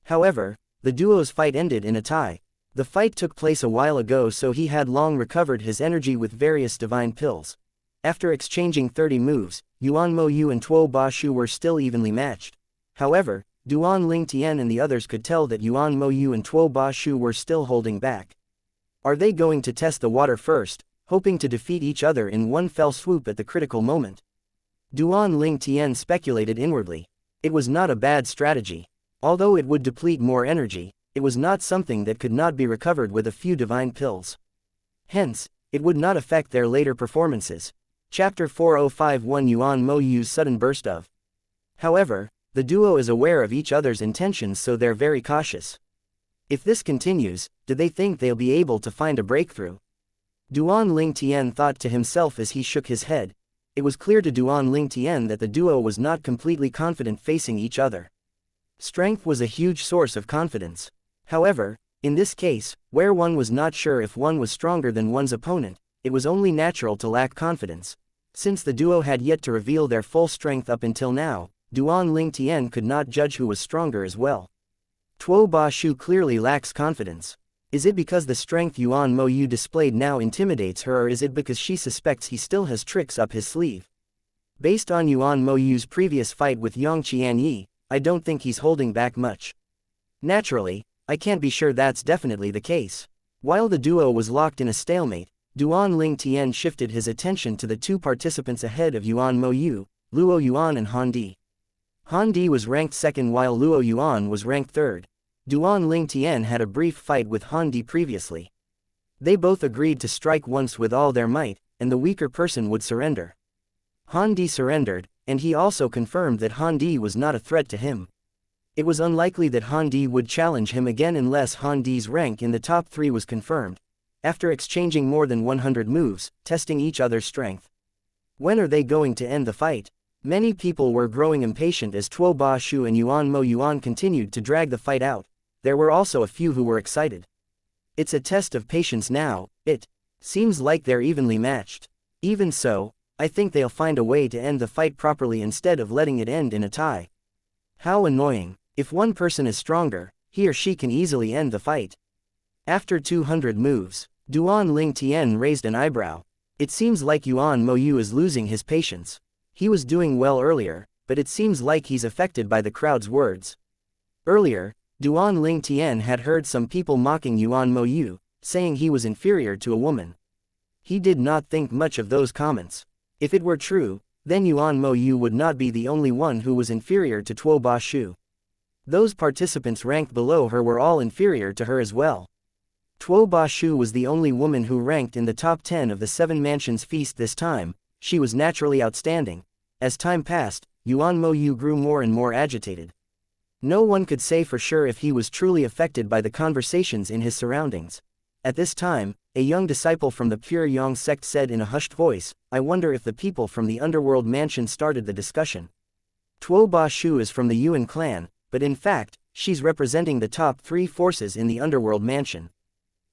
A: However, the duo's fight ended in a tie. The fight took place a while ago, so he had long recovered his energy with various divine pills. After exchanging 30 moves, Yuan Mo Yu and Tuo Ba Shu were still evenly matched. However, Duan Ling Tian and the others could tell that Yuan Mo Yu and Tuo Ba Shu were still holding back. Are they going to test the water first, hoping to defeat each other in one fell swoop at the critical moment? Duan Ling Tian speculated inwardly. It was not a bad strategy. Although it would deplete more energy, it was not something that could not be recovered with a few divine pills. Hence, it would not affect their later performances. Chapter 4051 Yuan Mo Yu's sudden burst of. However, the duo is aware of each other's intentions, so they're very cautious. If this continues, do they think they'll be able to find a breakthrough? Duan Ling Tian thought to himself as he shook his head. It was clear to Duan Ling Tian that the duo was not completely confident facing each other. Strength was a huge source of confidence. However, in this case, where one was not sure if one was stronger than one's opponent, it was only natural to lack confidence. Since the duo had yet to reveal their full strength up until now, Duan Ling Tian could not judge who was stronger as well. Tuo Ba Shu clearly lacks confidence. Is it because the strength Yuan Mo Yu displayed now intimidates her, or is it because she suspects he still has tricks up his sleeve? Based on Yuan Mo Yu's previous fight with Yang Qianyi, I don't think he's holding back much. Naturally, I can't be sure that's definitely the case. While the duo was locked in a stalemate, Duan Ling Tian shifted his attention to the two participants ahead of Yuan Mo Yu, Luo Yuan and Han Di. Han Di was ranked 2nd while Luo Yuan was ranked 3rd. Duan Ling Tian had a brief fight with Han Di previously. They both agreed to strike once with all their might, and the weaker person would surrender. Han Di surrendered, and he also confirmed that Han Di was not a threat to him. It was unlikely that Han Di would challenge him again unless Han Di's rank in the top 3 was confirmed, after exchanging more than 100 moves, testing each other's strength. When are they going to end the fight? Many people were growing impatient as Tuo Ba Shu and Yuan Mo Yuan continued to drag the fight out. There were also a few who were excited. It's a test of patience now. It seems like they're evenly matched. Even so, I think they'll find a way to end the fight properly instead of letting it end in a tie. How annoying. If one person is stronger, he or she can easily end the fight. After 200 moves, Duan Ling Tian raised an eyebrow. It seems like Yuan Mo Yu is losing his patience. He was doing well earlier, but it seems like he's affected by the crowd's words. Earlier, Duan Ling Tian had heard some people mocking Yuan Mo Yu, saying he was inferior to a woman. He did not think much of those comments. If it were true, then Yuan Mo Yu would not be the only one who was inferior to Tuo Ba Shu. Those participants ranked below her were all inferior to her as well. Tuo Ba Shu was the only woman who ranked in the top 10 of the 7 Mansions feast this time. She was naturally outstanding. As time passed, Yuan Mo Yu grew more and more agitated. No one could say for sure if he was truly affected by the conversations in his surroundings. At this time, a young disciple from the Pure Yang sect said in a hushed voice, "I wonder if the people from the underworld mansion started the discussion. Tuo Ba Shu is from the Yuan clan, but in fact, she's representing the top 3 forces in the underworld mansion.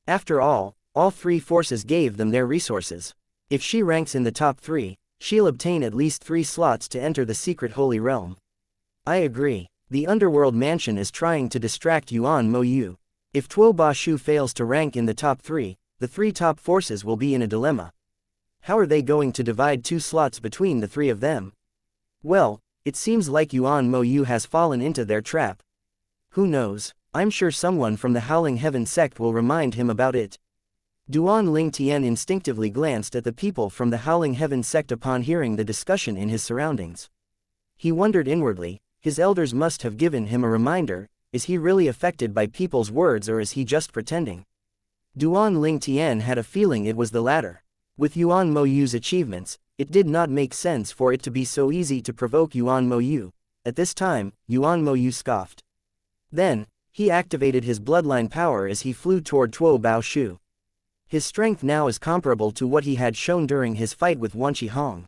A: After all 3 forces gave them their resources. If she ranks in the top 3, she'll obtain at least 3 slots to enter the secret holy realm." I agree. The underworld mansion is trying to distract Yuan Mo Yu. If Tuo Ba Shu fails to rank in the top 3, the 3 top forces will be in a dilemma. How are they going to divide 2 slots between the 3 of them? Well, it seems like Yuan Mo Yu has fallen into their trap. Who knows? I'm sure someone from the Howling Heaven sect will remind him about it. Duan Ling Tian instinctively glanced at the people from the Howling Heaven sect upon hearing the discussion in his surroundings. He wondered inwardly, his elders must have given him a reminder. Is he really affected by people's words or is he just pretending? Duan Ling Tian had a feeling it was the latter. With Yuan Mo Yu's achievements, it did not make sense for it to be so easy to provoke Yuan Mo Yu. At this time, Yuan Mo Yu scoffed. Then, he activated his bloodline power as he flew toward Tuo Ba Shu. His strength now is comparable to what he had shown during his fight with Wanqi Hong.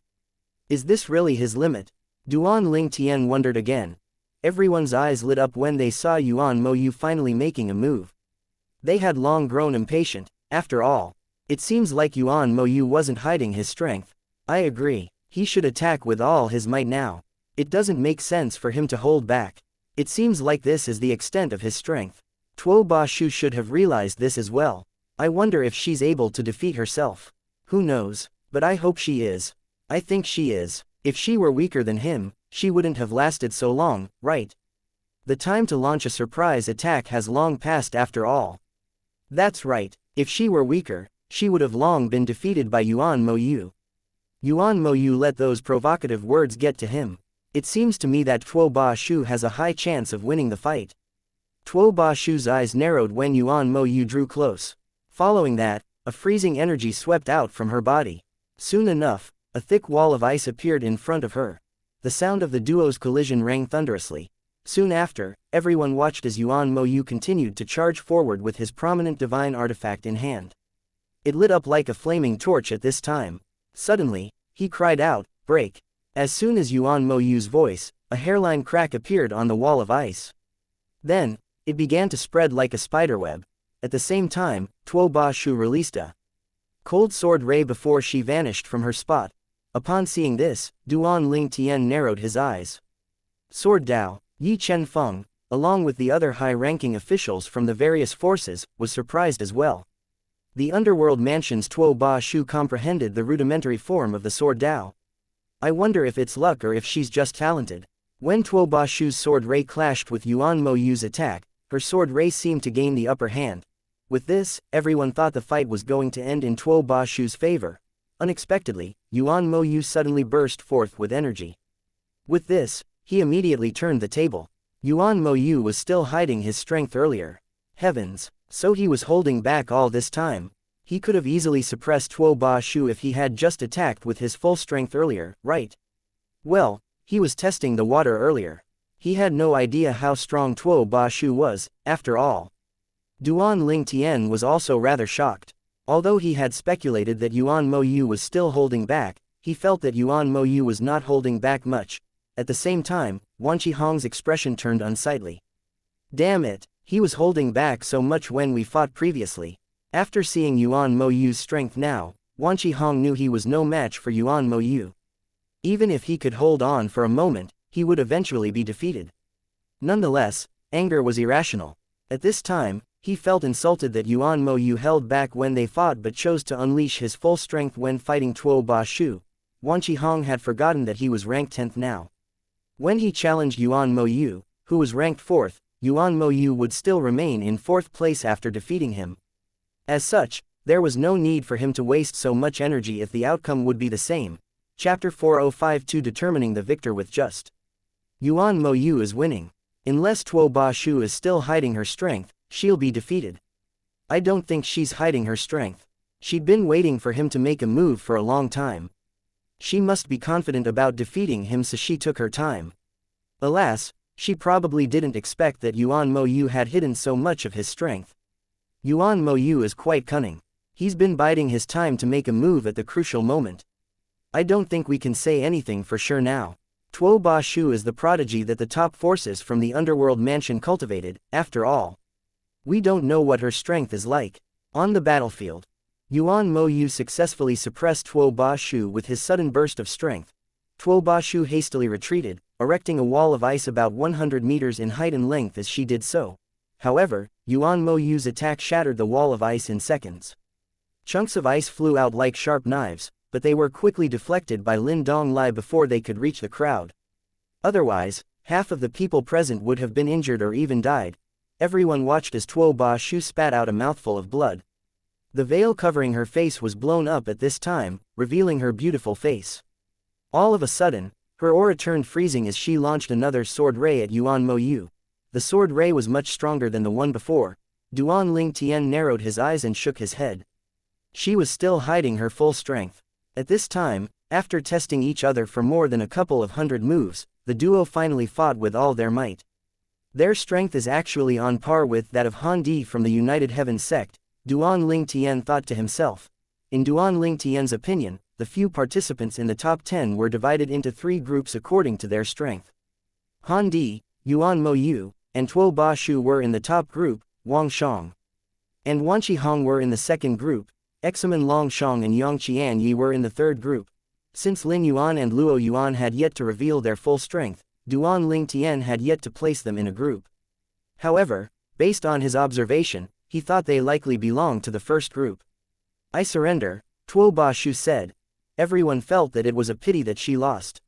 A: Is this really his limit? Duan Ling Tian wondered again. Everyone's eyes lit up when they saw Yuan Mo Yu finally making a move. They had long grown impatient. After all, it seems like Yuan Mo Yu wasn't hiding his strength. I agree, he should attack with all his might now. It doesn't make sense for him to hold back. It seems like this is the extent of his strength. Tuo Ba Shu should have realized this as well. I wonder if she's able to defeat herself. Who knows, but I hope she is. I think she is. If she were weaker than him, she wouldn't have lasted so long, right? The time to launch a surprise attack has long passed after all. That's right, if she were weaker, she would have long been defeated by Yuan Mo Yu. Yuan Mo Yu let those provocative words get to him. It seems to me that Tuo Ba Shu has a high chance of winning the fight. Tuo Ba Shu's eyes narrowed when Yuan Mo Yu drew close. Following that, a freezing energy swept out from her body. Soon enough, a thick wall of ice appeared in front of her. The sound of the duo's collision rang thunderously. Soon after, everyone watched as Yuan Mo Yu continued to charge forward with his prominent divine artifact in hand. It lit up like a flaming torch at this time. Suddenly, he cried out, "Break!" As soon as Yuan Mo Yu's voice, a hairline crack appeared on the wall of ice. Then, it began to spread like a spiderweb. At the same time, Tuo Ba Shu released a cold sword ray before she vanished from her spot. Upon seeing this, Duan Ling Tian narrowed his eyes. Sword Dao, Yi Chen Feng, along with the other high-ranking officials from the various forces, was surprised as well. The underworld mansion's Tuo Ba Shu comprehended the rudimentary form of the sword Dao. I wonder if it's luck or if she's just talented. When Tuo Ba Shu's sword ray clashed with Yuan Mo Yu's attack, her sword ray seemed to gain the upper hand. With this, everyone thought the fight was going to end in Tuo Ba Shu's favor. Unexpectedly, Yuan Mo Yu suddenly burst forth with energy. With this, he immediately turned the table. Yuan Mo Yu was still hiding his strength earlier. Heavens, so he was holding back all this time. He could have easily suppressed Tuo Ba Shu if he had just attacked with his full strength earlier, right? Well, he was testing the water earlier. He had no idea how strong Tuo Ba Shu was, after all. Duan Ling Tian was also rather shocked. Although he had speculated that Yuan Mo Yu was still holding back, he felt that Yuan Mo Yu was not holding back much. At the same time, Wan Qihong's expression turned unsightly. Damn it, he was holding back so much when we fought previously. After seeing Yuan Mo Yu's strength now, Wan Qihong knew he was no match for Yuan Mo Yu. Even if he could hold on for a moment, he would eventually be defeated. Nonetheless, anger was irrational. At this time, he felt insulted that Yuan Mo Yu held back when they fought but chose to unleash his full strength when fighting Tuo Ba Shu. Wan Qihong had forgotten that he was ranked 10th now. When he challenged Yuan Mo Yu, who was ranked 4th, Yuan Mo Yu would still remain in 4th place after defeating him. As such, there was no need for him to waste so much energy if the outcome would be the same. Chapter 4052 Determining the Victor with Just. Yuan Mo Yu is winning. Unless Tuo Ba Shu is still hiding her strength, she'll be defeated. I don't think she's hiding her strength. She'd been waiting for him to make a move for a long time. She must be confident about defeating him, so she took her time. Alas, she probably didn't expect that Yuan Mo Yu had hidden so much of his strength. Yuan Mo Yu is quite cunning. He's been biding his time to make a move at the crucial moment. I don't think we can say anything for sure now. Tuo Ba Shu is the prodigy that the top forces from the underworld mansion cultivated, after all. We don't know what her strength is like. On the battlefield, Yuan Mo Yu successfully suppressed Tuo Ba Shu with his sudden burst of strength. Tuo Ba Shu hastily retreated, erecting a wall of ice about 100 meters in height and length as she did so. However, Yuan Mo Yu's attack shattered the wall of ice in seconds. Chunks of ice flew out like sharp knives, but they were quickly deflected by Lin Donglai before they could reach the crowd. Otherwise, half of the people present would have been injured or even died. Everyone watched as Tuo Ba Shu spat out a mouthful of blood. The veil covering her face was blown up at this time, revealing her beautiful face. All of a sudden, her aura turned freezing as she launched another sword ray at Yuan Mo Yu. The sword ray was much stronger than the one before. Duan Ling Tian narrowed his eyes and shook his head. She was still hiding her full strength. At this time, after testing each other for more than a couple of hundred moves, the duo finally fought with all their might. Their strength is actually on par with that of Han Di from the United Heaven sect, Duan Ling Tian thought to himself. In Duan Ling Tian's opinion, the few participants in the top 10 were divided into 3 groups according to their strength. Han Di, Yuan Mo Yu, and Tuo Ba Shu were in the top group, Wang Shang and Wan Qihong were in the second group, Examen Long Shang and Yang Qian Yi were in the third group. Since Lin Yuan and Luo Yuan had yet to reveal their full strength, Duan Ling Tian had yet to place them in a group. However, based on his observation, he thought they likely belonged to the first group. I surrender, Tuo Ba Shu said. Everyone felt that it was a pity that she lost.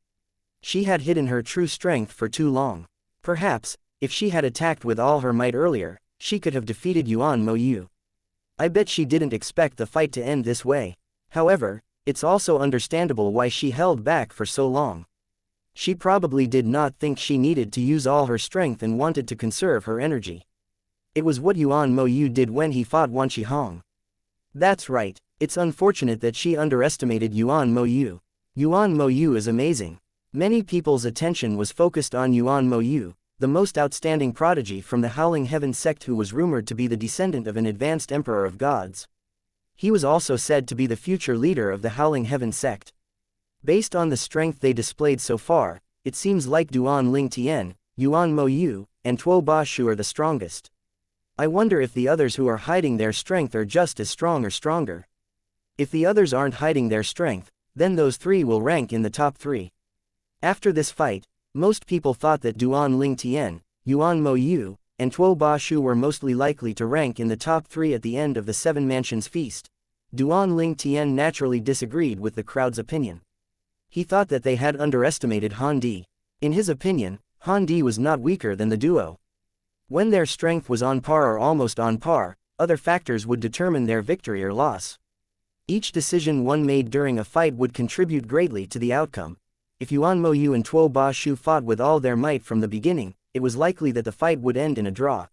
A: She had hidden her true strength for too long. Perhaps, if she had attacked with all her might earlier, she could have defeated Yuan Mo Yu. I bet she didn't expect the fight to end this way. However, it's also understandable why she held back for so long. She probably did not think she needed to use all her strength and wanted to conserve her energy. It was what Yuan Mo Yu did when he fought Wan Qihong. That's right, it's unfortunate that she underestimated Yuan Mo Yu. Yuan Mo Yu is amazing. Many people's attention was focused on Yuan Mo Yu, the most outstanding prodigy from the Howling Heaven sect who was rumored to be the descendant of an advanced emperor of gods. He was also said to be the future leader of the Howling Heaven sect. Based on the strength they displayed so far, it seems like Duan Ling Tian, Yuan Mo Yu, and Tuo Ba Shu are the strongest. I wonder if the others who are hiding their strength are just as strong or stronger. If the others aren't hiding their strength, then those 3 will rank in the top 3. After this fight, most people thought that Duan Ling Tian, Yuan Mo Yu, and Tuo Ba Shu were mostly likely to rank in the top 3 at the end of the 7 Mansions feast. Duan Ling Tian naturally disagreed with the crowd's opinion. He thought that they had underestimated Han Di. In his opinion, Han Di was not weaker than the duo. When their strength was on par or almost on par, other factors would determine their victory or loss. Each decision one made during a fight would contribute greatly to the outcome. If Yuan Mo Yu and Tuo Ba Shu fought with all their might from the beginning, it was likely that the fight would end in a draw.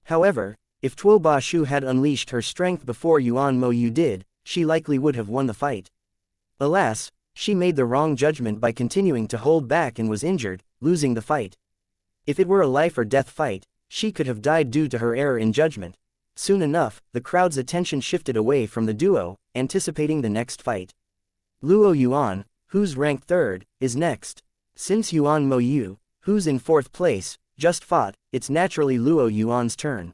A: However, if Tuo Ba Shu had unleashed her strength before Yuan Mo Yu did, she likely would have won the fight. Alas, she made the wrong judgment by continuing to hold back and was injured, losing the fight. If it were a life or death fight, she could have died due to her error in judgment. Soon enough, the crowd's attention shifted away from the duo, anticipating the next fight. Luo Yuan, who's ranked 3rd, is next. Since Yuan Mo Yu, who's in 4th place, just fought, it's naturally Luo Yuan's turn.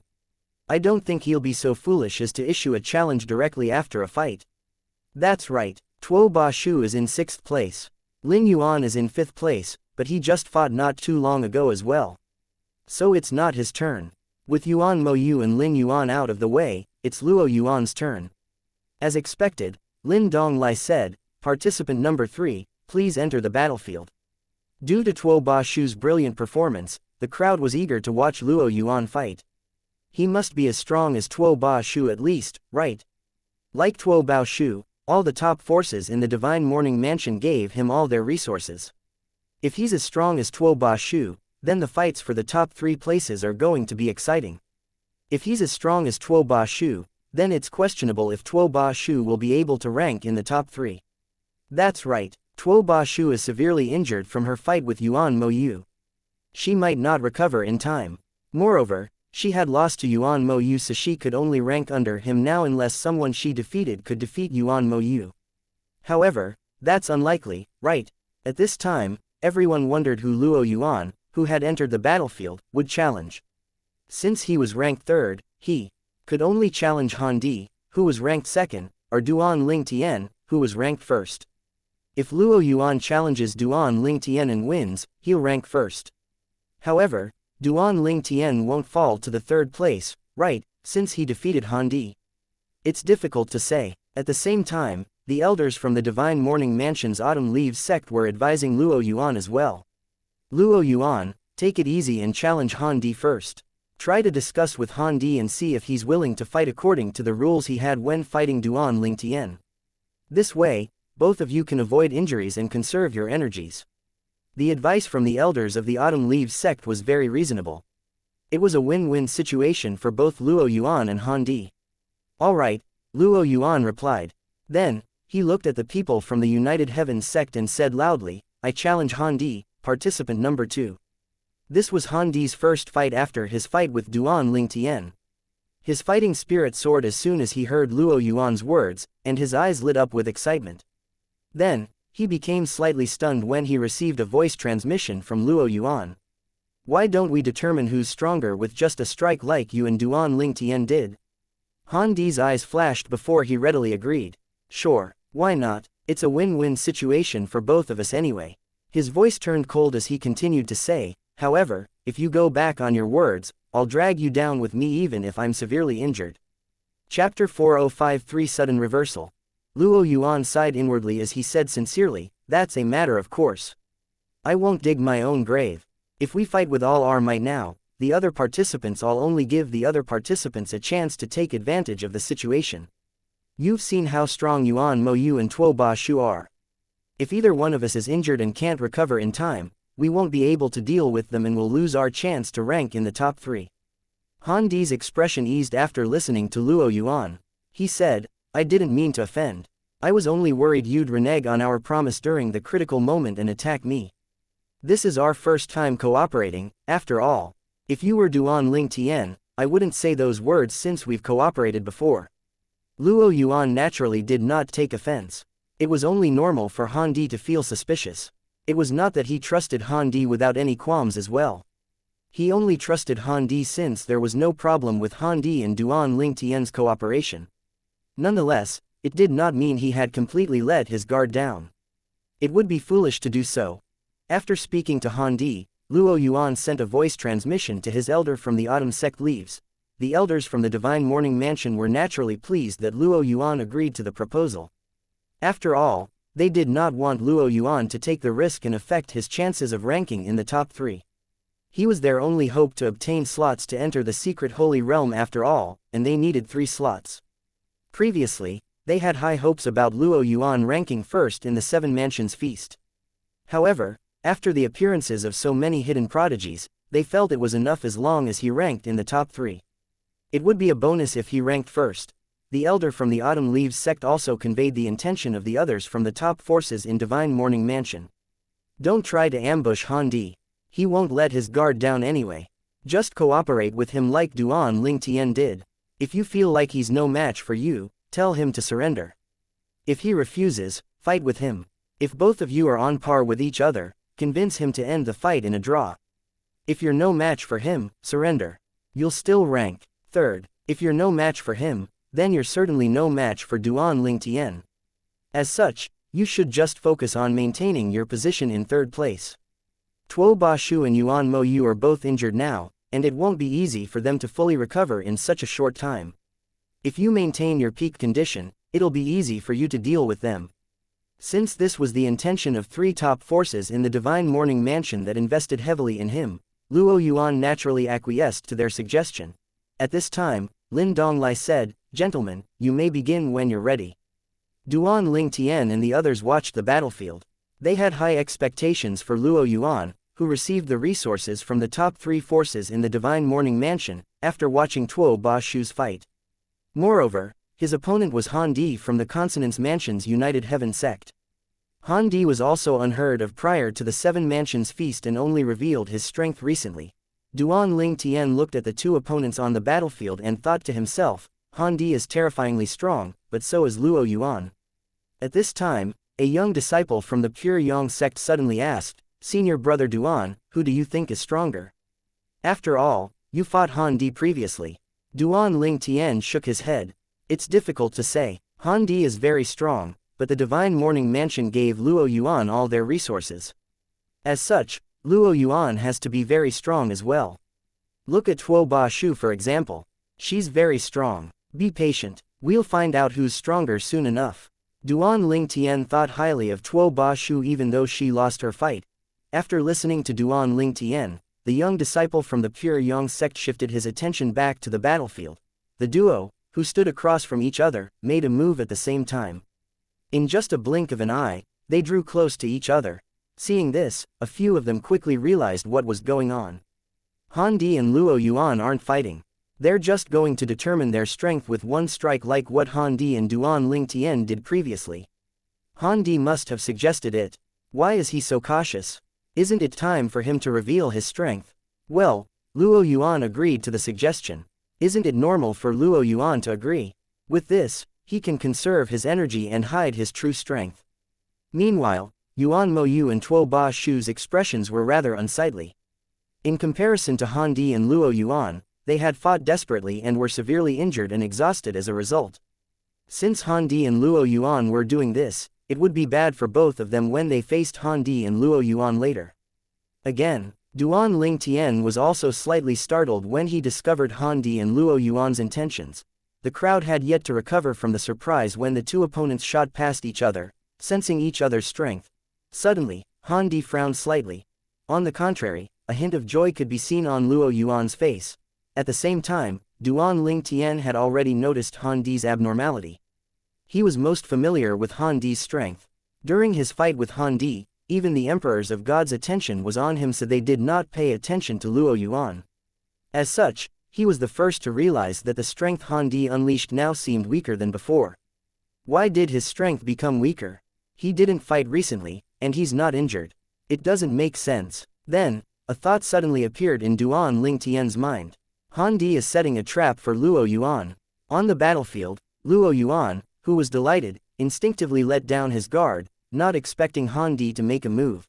A: I don't think he'll be so foolish as to issue a challenge directly after a fight. That's right, Tuo Ba Shu is in 6th place. Lin Yuan is in 5th place, but he just fought not too long ago as well. So it's not his turn. With Yuan Mo Yu and Lin Yuan out of the way, it's Luo Yuan's turn. As expected, Lin Donglai said, "Participant number 3, please enter the battlefield." Due to Tuo Ba Shu's brilliant performance, the crowd was eager to watch Luo Yuan fight. He must be as strong as Tuo Ba Shu at least, right? Like Tuo Ba Shu, all the top forces in the Divine Morning Mansion gave him all their resources. If he's as strong as Tuo Ba Shu, then the fights for the top 3 places are going to be exciting. If he's as strong as Tuo Ba Shu, then it's questionable if Tuo Ba Shu will be able to rank in the top 3. That's right, Tuo Ba Shu is severely injured from her fight with Yuan Mo Yu. She might not recover in time. Moreover, she had lost to Yuan Mo Yu, so she could only rank under him now unless someone she defeated could defeat Yuan Mo Yu. However, that's unlikely, right? At this time, everyone wondered who Luo Yuan, who had entered the battlefield, would challenge. Since he was ranked 3rd, he could only challenge Han Di, who was ranked 2nd, or Duan Ling Tian, who was ranked 1st. If Luo Yuan challenges Duan Ling Tian and wins, he'll rank 1st. However, Duan Ling Tian won't fall to the 3rd place, right, since he defeated Han Di. It's difficult to say. At the same time, the elders from the Divine Morning Mansion's Autumn Leaves sect were advising Luo Yuan as well. Luo Yuan, take it easy and challenge Han Di first. Try to discuss with Han Di and see if he's willing to fight according to the rules he had when fighting Duan Ling Tian. This way, both of you can avoid injuries and conserve your energies. The advice from the elders of the Autumn Leaves sect was very reasonable. It was a win-win situation for both Luo Yuan and Han Di. Alright, Luo Yuan replied. Then, he looked at the people from the United Heavens sect and said loudly, "I challenge Han Di, participant number 2." This was Han Di's first fight after his fight with Duan Ling Tian. His fighting spirit soared as soon as he heard Luo Yuan's words, and his eyes lit up with excitement. Then, he became slightly stunned when he received a voice transmission from Luo Yuan. "Why don't we determine who's stronger with just a strike like you and Duan Ling Tian did?" Han Di's eyes flashed before he readily agreed. "Sure, why not? It's a win-win situation for both of us anyway." His voice turned cold as he continued to say, "However, if you go back on your words, I'll drag you down with me even if I'm severely injured." Chapter 4053 Sudden Reversal. Luo Yuan sighed inwardly as he said sincerely, "That's a matter of course. I won't dig my own grave. If we fight with all our might now, the other participants, I'll only give the other participants a chance to take advantage of the situation. You've seen how strong Yuan Mo Yu and Tuo Ba Shu are. If either one of us is injured and can't recover in time, we won't be able to deal with them and will lose our chance to rank in the top 3. Han Di's expression eased after listening to Luo Yuan. He said, "I didn't mean to offend. I was only worried you'd renege on our promise during the critical moment and attack me. This is our first time cooperating, after all. If you were Duan Ling Tian, I wouldn't say those words since we've cooperated before." Luo Yuan naturally did not take offense. It was only normal for Han Di to feel suspicious. It was not that he trusted Han Di without any qualms as well. He only trusted Han Di since there was no problem with Han Di and Duan Ling Tian's cooperation. Nonetheless, it did not mean he had completely let his guard down. It would be foolish to do so. After speaking to Han Di, Luo Yuan sent a voice transmission to his elder from the Autumn Sect Leaves. The elders from the Divine Morning Mansion were naturally pleased that Luo Yuan agreed to the proposal. After all, they did not want Luo Yuan to take the risk and affect his chances of ranking in the top 3. He was their only hope to obtain slots to enter the secret Holy Realm after all, and they needed 3 slots. Previously, they had high hopes about Luo Yuan ranking first in the 7 Mansions Feast. However, after the appearances of so many hidden prodigies, they felt it was enough as long as he ranked in the top 3. It would be a bonus if he ranked first. The elder from the Autumn Leaves sect also conveyed the intention of the others from the top forces in Divine Morning Mansion. "Don't try to ambush Han Di. He won't let his guard down anyway. Just cooperate with him like Duan Lingtian did. If you feel like he's no match for you, tell him to surrender. If he refuses, fight with him. If both of you are on par with each other, convince him to end the fight in a draw. If you're no match for him, surrender. You'll still rank third. If you're no match for him, then you're certainly no match for Duan Lingtian. As such, you should just focus on maintaining your position in third place. Tuo Bashu and Yuan Mo Yu are both injured now, and it won't be easy for them to fully recover in such a short time. If you maintain your peak condition, it'll be easy for you to deal with them. Since this was the intention of 3 top forces in the Divine Morning Mansion that invested heavily in him, Luo Yuan naturally acquiesced to their suggestion. At this time, Lin Donglai said, "Gentlemen, you may begin when you're ready." Duan Lingtian and the others watched the battlefield. They had high expectations for Luo Yuan, who received the resources from the top 3 forces in the Divine Morning Mansion, after watching Tuo Bashu's fight. Moreover, his opponent was Han Di from the Consonance Mansion's United Heaven sect. Han Di was also unheard of prior to the 7 Mansions feast and only revealed his strength recently. Duan Lingtian looked at the 2 opponents on the battlefield and thought to himself, Han Di is terrifyingly strong, but so is Luo Yuan. At this time, a young disciple from the Pure Yang sect suddenly asked, "Senior brother Duan, who do you think is stronger? After all, you fought Han Di previously." Duan Lingtian shook his head. "It's difficult to say. Han Di is very strong, but the Divine Morning Mansion gave Luo Yuan all their resources. As such, Luo Yuan has to be very strong as well. Look at Tuo Bashu for example. She's very strong. Be patient, we'll find out who's stronger soon enough." Duan Lingtian thought highly of Tuo Bashu even though she lost her fight. After listening to Duan Lingtian, the young disciple from the Pure Yang sect shifted his attention back to the battlefield. The duo, who stood across from each other, made a move at the same time. In just a blink of an eye, they drew close to each other. Seeing this, a few of them quickly realized what was going on. Han Di and Luo Yuan aren't fighting. They're just going to determine their strength with one strike like what Han Di and Duan Lingtian did previously. Han Di must have suggested it. Why is he so cautious? Isn't it time for him to reveal his strength? Well, Luo Yuan agreed to the suggestion. Isn't it normal for Luo Yuan to agree? With this, he can conserve his energy and hide his true strength. Meanwhile, Yuan Mo Yu and Tuo Bashu's expressions were rather unsightly. In comparison to Han Di and Luo Yuan, they had fought desperately and were severely injured and exhausted as a result. Since Han Di and Luo Yuan were doing this, it would be bad for both of them when they faced Han Di and Luo Yuan later. Again, Duan Lingtian was also slightly startled when he discovered Han Di and Luo Yuan's intentions. The crowd had yet to recover from the surprise when the 2 opponents shot past each other, sensing each other's strength. Suddenly, Han Di frowned slightly. On the contrary, a hint of joy could be seen on Luo Yuan's face. At the same time, Duan Lingtian had already noticed Han Di's abnormality. He was most familiar with Han Di's strength. During his fight with Han Di, even the emperors of God's attention was on him, so they did not pay attention to Luo Yuan. As such, he was the first to realize that the strength Han Di unleashed now seemed weaker than before. Why did his strength become weaker? He didn't fight recently, and he's not injured. It doesn't make sense. Then, a thought suddenly appeared in Duan Lingtian's mind. Han Di is setting a trap for Luo Yuan. On the battlefield, Luo Yuan, who was delighted, instinctively let down his guard, not expecting Han Di to make a move.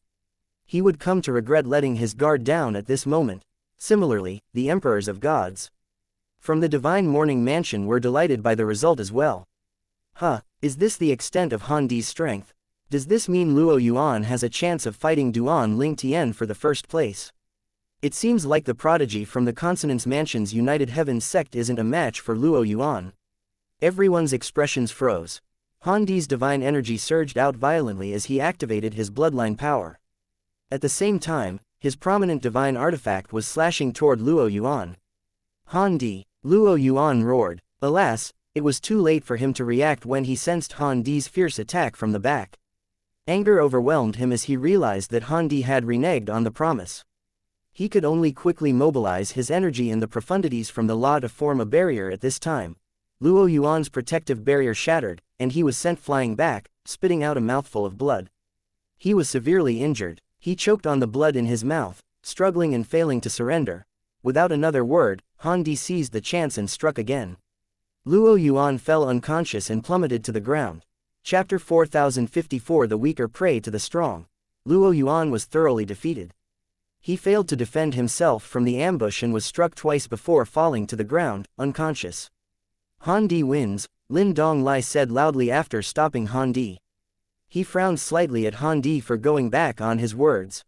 A: He would come to regret letting his guard down at this moment. Similarly, the emperors of gods from the Divine Morning Mansion were delighted by the result as well. Is this the extent of Han Di's strength? Does this mean Luo Yuan has a chance of fighting Duan Lingtian for the first place? It seems like the prodigy from the Consonance Mansion's United Heaven sect isn't a match for Luo Yuan. Everyone's expressions froze. Han Di's divine energy surged out violently as he activated his bloodline power. At the same time, his prominent divine artifact was slashing toward Luo Yuan. Han Di, Luo Yuan roared. Alas, it was too late for him to react when he sensed Han Di's fierce attack from the back. Anger overwhelmed him as he realized that Han Di had reneged on the promise. He could only quickly mobilize his energy in the profundities from the law to form a barrier at this time. Luo Yuan's protective barrier shattered, and he was sent flying back, spitting out a mouthful of blood. He was severely injured. He choked on the blood in his mouth, struggling and failing to surrender. Without another word, Han Di seized the chance and struck again. Luo Yuan fell unconscious and plummeted to the ground. Chapter 4054 The weaker prey to the strong. Luo Yuan was thoroughly defeated. He failed to defend himself from the ambush and was struck twice before falling to the ground, unconscious. Han Di wins, Lin Donglai said loudly after stopping Han Di. He frowned slightly at Han Di for going back on his words.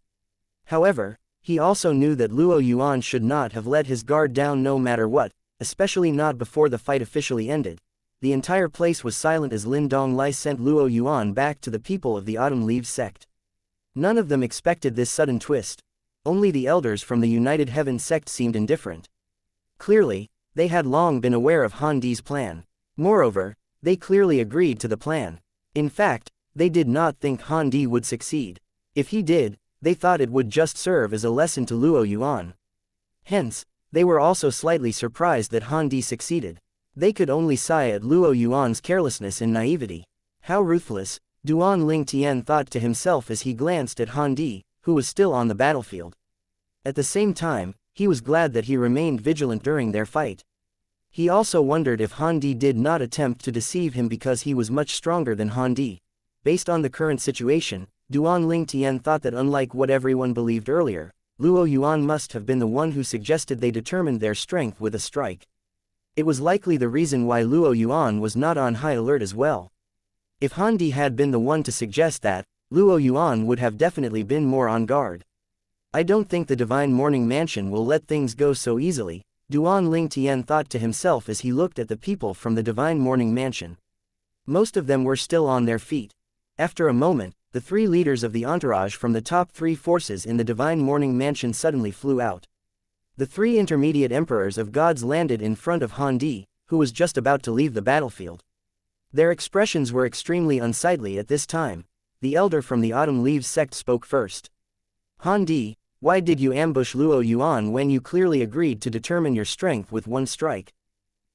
A: However, he also knew that Luo Yuan should not have let his guard down no matter what, especially not before the fight officially ended. The entire place was silent as Lin Donglai sent Luo Yuan back to the people of the Autumn Leaves sect. None of them expected this sudden twist. Only the elders from the United Heaven sect seemed indifferent. Clearly, they had long been aware of Han Di's plan. Moreover, they clearly agreed to the plan. In fact, they did not think Han Di would succeed. If he did, they thought it would just serve as a lesson to Luo Yuan. Hence, they were also slightly surprised that Han Di succeeded. They could only sigh at Luo Yuan's carelessness and naivety. How ruthless, Duan Ling Tian thought to himself as he glanced at Han Di, who was still on the battlefield. At the same time, he was glad that he remained vigilant during their fight. He also wondered if Han Di did not attempt to deceive him because he was much stronger than Han Di. Based on the current situation, Duan Ling Tian thought that unlike what everyone believed earlier, Luo Yuan must have been the one who suggested they determined their strength with a strike. It was likely the reason why Luo Yuan was not on high alert as well. If Han Di had been the one to suggest that, Luo Yuan would have definitely been more on guard. I don't think the Divine Morning Mansion will let things go so easily, Duan Ling Tian thought to himself as he looked at the people from the Divine Morning Mansion. Most of them were still on their feet. After a moment, the three leaders of the entourage from the top three forces in the Divine Morning Mansion suddenly flew out. The three intermediate emperors of gods landed in front of Han Di, who was just about to leave the battlefield. Their expressions were extremely unsightly at this time. The elder from the Autumn Leaves sect spoke first. Han Di, why did you ambush Luo Yuan when you clearly agreed to determine your strength with one strike?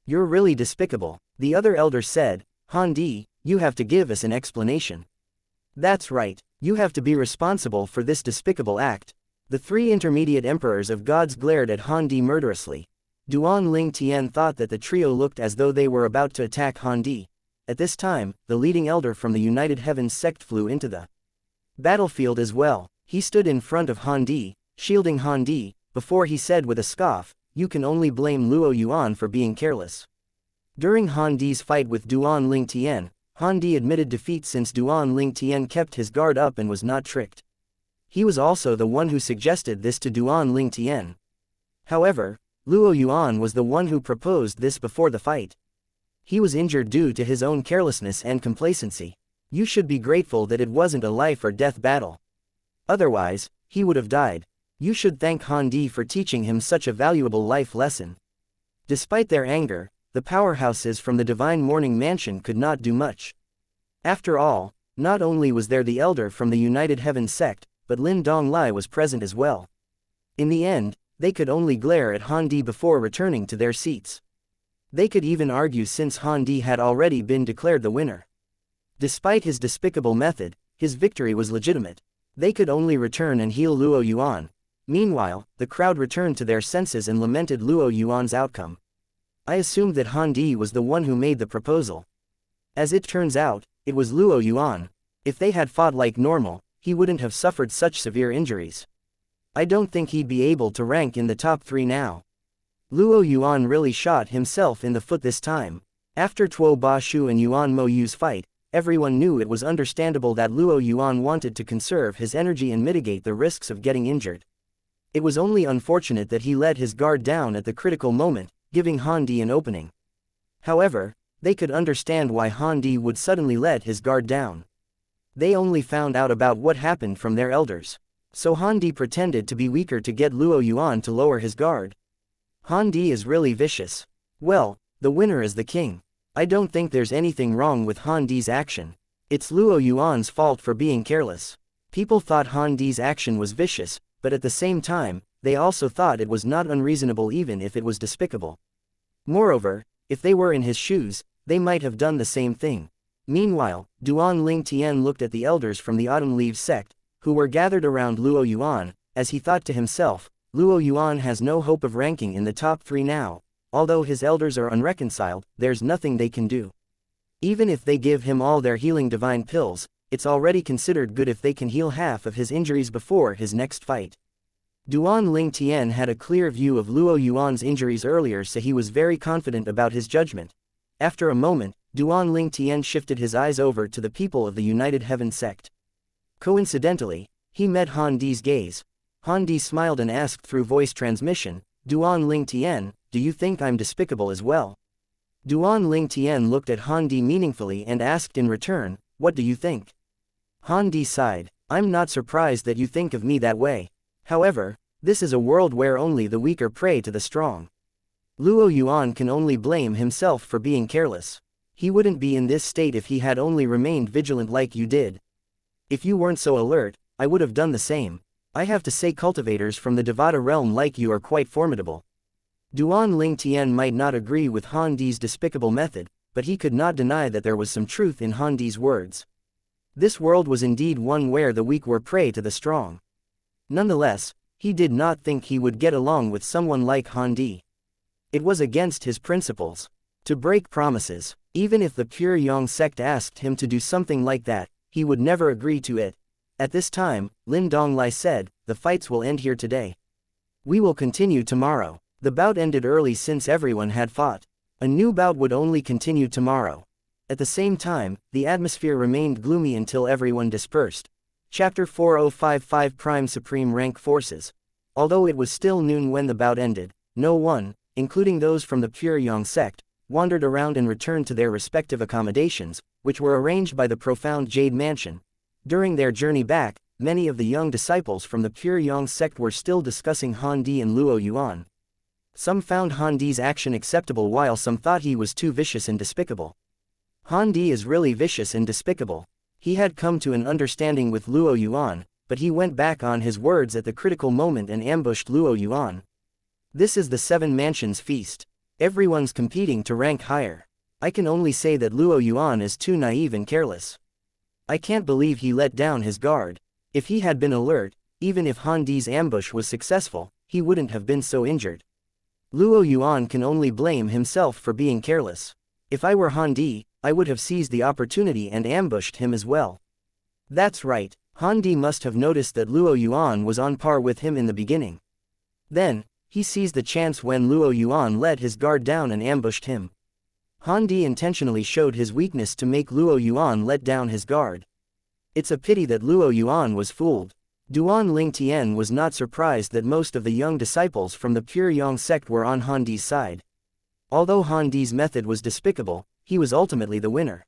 A: You're really despicable, the other elder said. Han Di, you have to give us an explanation. That's right, you have to be responsible for this despicable act. The three intermediate emperors of gods glared at Han Di murderously. Duan Ling Tian thought that the trio looked as though they were about to attack Han Di. At this time, the leading elder from the United Heavens sect flew into the battlefield as well. He stood in front of Han Di, shielding Han Di, before he said with a scoff, you can only blame Luo Yuan for being careless. During Han Di's fight with Duan Ling Tian, Han Di admitted defeat since Duan Ling Tian kept his guard up and was not tricked. He was also the one who suggested this to Duan Ling Tian. However, Luo Yuan was the one who proposed this before the fight. He was injured due to his own carelessness and complacency. You should be grateful that it wasn't a life or death battle. Otherwise, he would have died. You should thank Han Di for teaching him such a valuable life lesson. Despite their anger, the powerhouses from the Divine Morning Mansion could not do much. After all, not only was there the elder from the United Heaven sect, but Lin Donglai was present as well. In the end, they could only glare at Han Di before returning to their seats. They could even argue since Han Di had already been declared the winner. Despite his despicable method, his victory was legitimate. They could only return and heal Luo Yuan. Meanwhile, the crowd returned to their senses and lamented Luo Yuan's outcome. I assumed that Han Di was the one who made the proposal. As it turns out, it was Luo Yuan. If they had fought like normal, he wouldn't have suffered such severe injuries. I don't think he'd be able to rank in the top 3 now. Luo Yuan really shot himself in the foot this time. After Tuo Ba Shu and Yuan Mo Yu's fight, everyone knew it was understandable that Luo Yuan wanted to conserve his energy and mitigate the risks of getting injured. It was only unfortunate that he let his guard down at the critical moment, giving Han Di an opening. However, they could understand why Han Di would suddenly let his guard down. They only found out about what happened from their elders. So Han Di pretended to be weaker to get Luo Yuan to lower his guard. Han Di is really vicious. Well, the winner is the king. I don't think there's anything wrong with Han Di's action. It's Luo Yuan's fault for being careless. People thought Han Di's action was vicious, but at the same time, they also thought it was not unreasonable even if it was despicable. Moreover, if they were in his shoes, they might have done the same thing. Meanwhile, Duan Ling Tian looked at the elders from the Autumn Leaves sect, who were gathered around Luo Yuan, as he thought to himself, Luo Yuan has no hope of ranking in the top 3 now. Although his elders are unreconciled, there's nothing they can do. Even if they give him all their healing divine pills, it's already considered good if they can heal half of his injuries before his next fight. Duan Ling Tian had a clear view of Luo Yuan's injuries earlier, so he was very confident about his judgment. After a moment, Duan Ling Tian shifted his eyes over to the people of the United Heaven sect. Coincidentally, he met Han Di's gaze. Han Di smiled and asked through voice transmission, Duan Ling Tian, do you think I'm despicable as well? Duan Ling Tian looked at Han Di meaningfully and asked in return, what do you think? Han Di sighed, I'm not surprised that you think of me that way. However, this is a world where only the weak are prey to the strong. Luo Yuan can only blame himself for being careless. He wouldn't be in this state if he had only remained vigilant like you did. If you weren't so alert, I would have done the same. I have to say cultivators from the Devata realm like you are quite formidable. Duan Ling Tian might not agree with Han Di's despicable method, but he could not deny that there was some truth in Han Di's words. This world was indeed one where the weak were prey to the strong. Nonetheless, he did not think he would get along with someone like Han Di. It was against his principles to break promises. Even if the Pure Yang sect asked him to do something like that, he would never agree to it. At this time, Lin Donglai said, the fights will end here today. We will continue tomorrow. The bout ended early since everyone had fought. A new bout would only continue tomorrow. At the same time, the atmosphere remained gloomy until everyone dispersed. Chapter 4055 Prime Supreme Rank Forces. Although it was still noon when the bout ended, no one, including those from the Pure Yang sect, wandered around and returned to their respective accommodations, which were arranged by the profound Jade Mansion. During their journey back, many of the young disciples from the Pure Yang sect were still discussing Han Di and Luo Yuan. Some found Han Di's action acceptable while some thought he was too vicious and despicable. Han Di is really vicious and despicable. He had come to an understanding with Luo Yuan, but he went back on his words at the critical moment and ambushed Luo Yuan. This is the Seven Mansions feast. Everyone's competing to rank higher. I can only say that Luo Yuan is too naive and careless. I can't believe he let down his guard. If he had been alert, even if Han Di's ambush was successful, he wouldn't have been so injured. Luo Yuan can only blame himself for being careless. If I were Han Di, I would have seized the opportunity and ambushed him as well. That's right, Han Di must have noticed that Luo Yuan was on par with him in the beginning. Then, he seized the chance when Luo Yuan let his guard down and ambushed him. Han Di intentionally showed his weakness to make Luo Yuan let down his guard. It's a pity that Luo Yuan was fooled. Duan Ling Tian was not surprised that most of the young disciples from the Pure Yang sect were on Han Di's side. Although Han Di's method was despicable, he was ultimately the winner.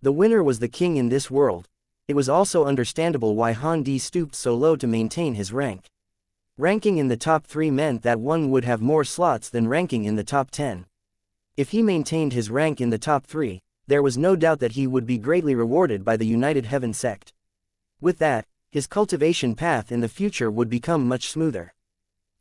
A: The winner was the king in this world. It was also understandable why Han Di stooped so low to maintain his rank. Ranking in the top 3 meant that one would have more slots than ranking in the top 10. If he maintained his rank in the top 3, there was no doubt that he would be greatly rewarded by the United Heaven sect. With that, his cultivation path in the future would become much smoother.